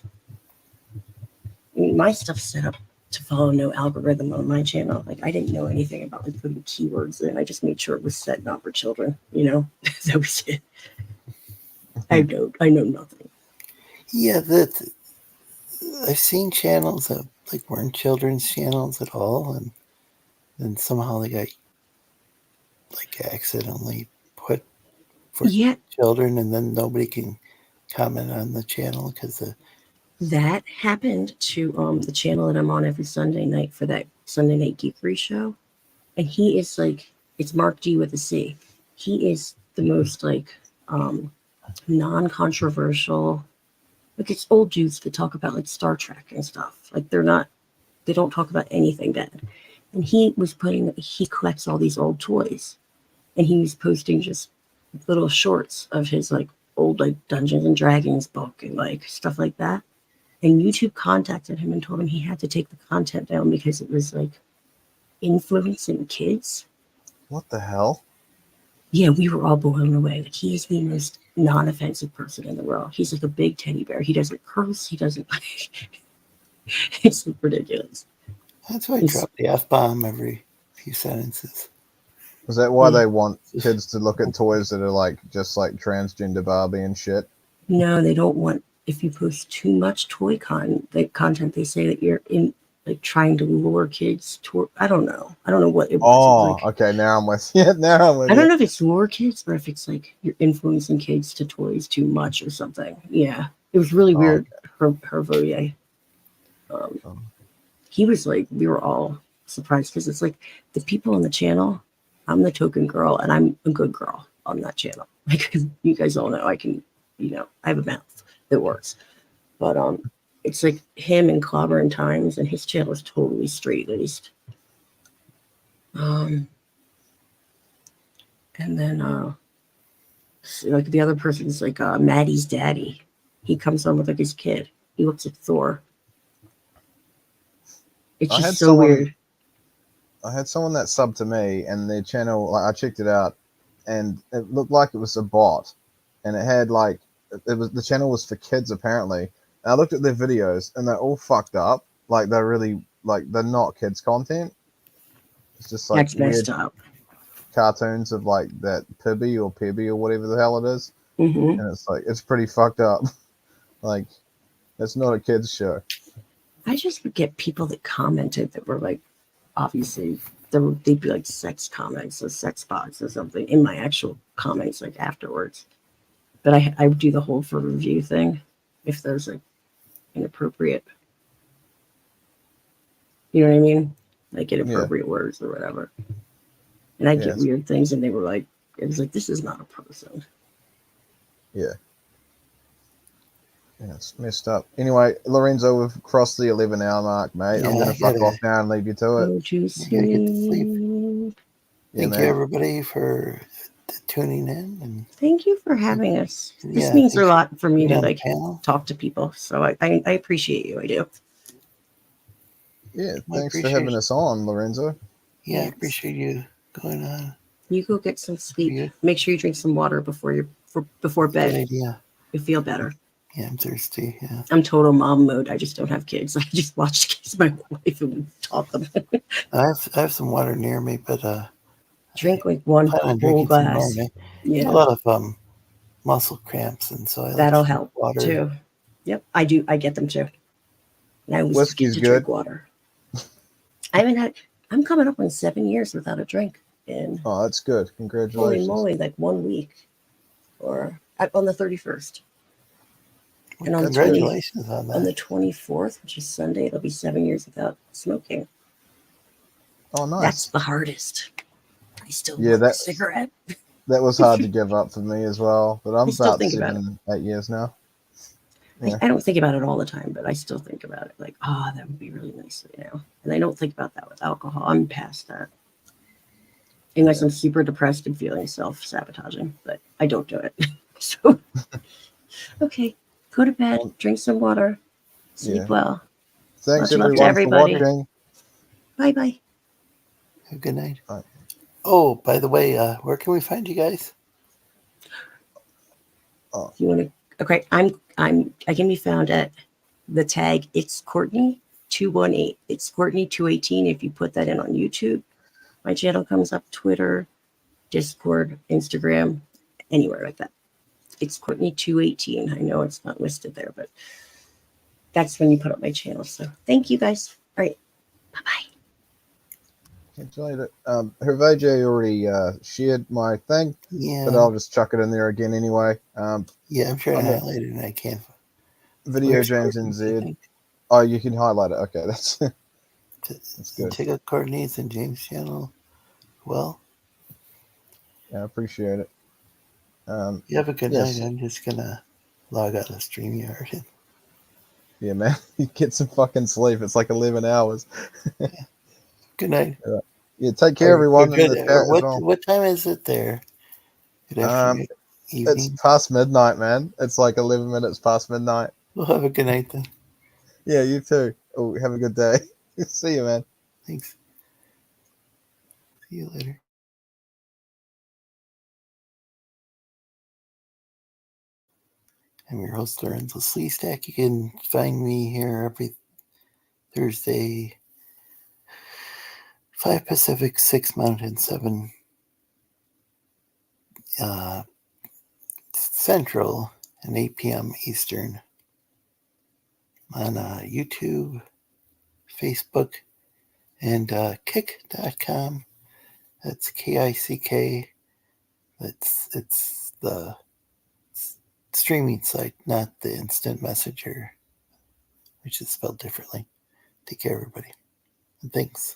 I mean, my stuff's set up to follow no algorithm on my channel. Like I didn't know anything about like putting keywords in. I just made sure it was set not for children. You know, that was it. I know nothing. Yeah, I've seen channels that like weren't children's channels at all, and then somehow they got like accidentally put for children, and then nobody can comment on the channel because the That happened to the channel that I'm on every Sunday night for that Sunday Night Geekery show. And he is like, it's Mark D with a C. He is the most like non-controversial. Like it's old dudes that talk about like Star Trek and stuff. Like they don't talk about anything bad. And he collects all these old toys. And he was posting just little shorts of his like old like Dungeons and Dragons book and like stuff like that. And YouTube contacted him and told him he had to take the content down because it was like influencing kids. What the hell? Yeah, we were all blown away. Like he is the most non-offensive person in the world. He's like a big teddy bear. He doesn't curse. He doesn't. It's ridiculous. That's why I drop the F-bomb every few sentences. Is that why they want kids to look at toys that are like just like transgender Barbie and shit? No, they don't want. If you post too much toy content, they say that you're in like trying to lure kids toward. I don't know what it was. Oh, okay. Now I'm with you. Now I'm with I don't you. know if it's lure kids or if it's like you're influencing kids to toys too much or something. Yeah, it was really weird. Hervoye. He was like, we were all surprised because it's like the people on the channel. I'm the token girl, and I'm a good girl on that channel. Like you guys all know, I can, I have a mouth that works. But it's like him and Clobber and Times, and his channel is totally straight laced. And then like the other person's like Maddie's daddy. He comes on with like his kid. He looks like Thor. It's just so weird. I had someone that subbed to me, and their channel, like I checked it out, and it looked like it was a bot, and it had like the channel was for kids apparently. And I looked at their videos, and they're all fucked up. Like they're really like they're not kids content. It's just like That's messed up. cartoons of like that Pibby or Pibby or whatever the hell it is, Mhm. and it's like it's pretty fucked up. Like it's not a kids show. I just would get people that commented that were like, obviously, they'd be like sex comments or sex bots or something in my actual comments like afterwards. But I would do the hold for review thing if there's like inappropriate, you know what I mean? Like inappropriate words or whatever. And I Yeah, get weird things, and they were like, it was like, this is not a person. Yeah. Yeah, it's messed up. Anyway, Lorenzo, we've crossed the 11-hour mark, mate. I'm Yeah, going I to fuck gotta off now and leave you to it. Go to I gotta get to sleep. sleep. Yeah, Thank you, man. everybody, for tuning in. And Thank you for having us. This yeah, means a thanks lot for me being to on the like panel. talk to people. So I appreciate you. I do. Yeah, I thanks for appreciate having us on, Lorenzo. Yeah, I Yes. appreciate you going on. You go get some sleep. Good. Make sure you drink some water before before bed. Good idea. You feel better. Yeah, I'm thirsty. Yeah. I'm total mom mode. I just don't have kids. I just watch kids my wife and taught them. I have some water near me, but Drink like one plan on whole drinking some more. glass. Man. Yeah. A lot of muscle cramps, and so I like That'll to drink help water. too. Yep, I do. I get them too. And I always Whiskey's forget to good. drink water. I'm coming up on 7 years without a drink. And Oh, that's good. holy Congratulations. moly, like 1 week, or on the 31st. And on Congratulations on on that. the 24th, which is Sunday, it'll be 7 years without smoking. Oh, nice. That's the hardest. I still Yeah, want a that cigarette. that was hard to give up for me as well. But I'm I still about think about it. 8 years now. Yeah. I don't think about it all the time, but I still think about it. Like, oh, that would be really nice right now. And I don't think about that with alcohol. I'm past that. Unless I'm super depressed and feeling self-sabotaging, but I don't do it. So, okay, go to bed, drink some water, sleep Yeah. well. Thanks Much love to everyone for everybody. watching. Bye-bye. Have a good night. Bye. Oh, by the way, where can we find you guys? Oh. You want to? Okay, I can be found at the tag It's Courtney 218. It's Courtney 218. If you put that in on YouTube, my channel comes up. Twitter, Discord, Instagram, anywhere like that. It's Courtney 218. I know it's not listed there, but that's when you put up my channel. So thank you guys. All right, bye bye. Catch you later. Hervé already shared my thing, Yeah. but I'll just chuck it in there again anyway. Yeah, I'm trying I'm to at highlight it and I can't. Video Where's James Courtney's, I NZ. think? Oh, you can highlight it. Okay, that's good. Check out Courtney's and James' channel. Well, Yeah, I appreciate it. you have a good yes. night. I'm just gonna log out of StreamYard. Yeah, man. You get some fucking sleep. It's like 11 hours. Good night. Yeah, take care, everyone. In Good. the chat as well. What time is it there? Good afternoon. It's Evening. past midnight, man. It's like 11 minutes past midnight. Well, have a good night then. Yeah, you too. Oh, have a good day. See you, man. Thanks. See you later. I'm your host, Lorenzo Sleestak. You can find me here every Thursday, 5 Pacific, 6 Mountain, 7 Central, and 8 p.m. Eastern on YouTube, Facebook, and kick.com. That's KICK. It's the streaming site, not the instant messenger, which is spelled differently. Take care, everybody. And thanks.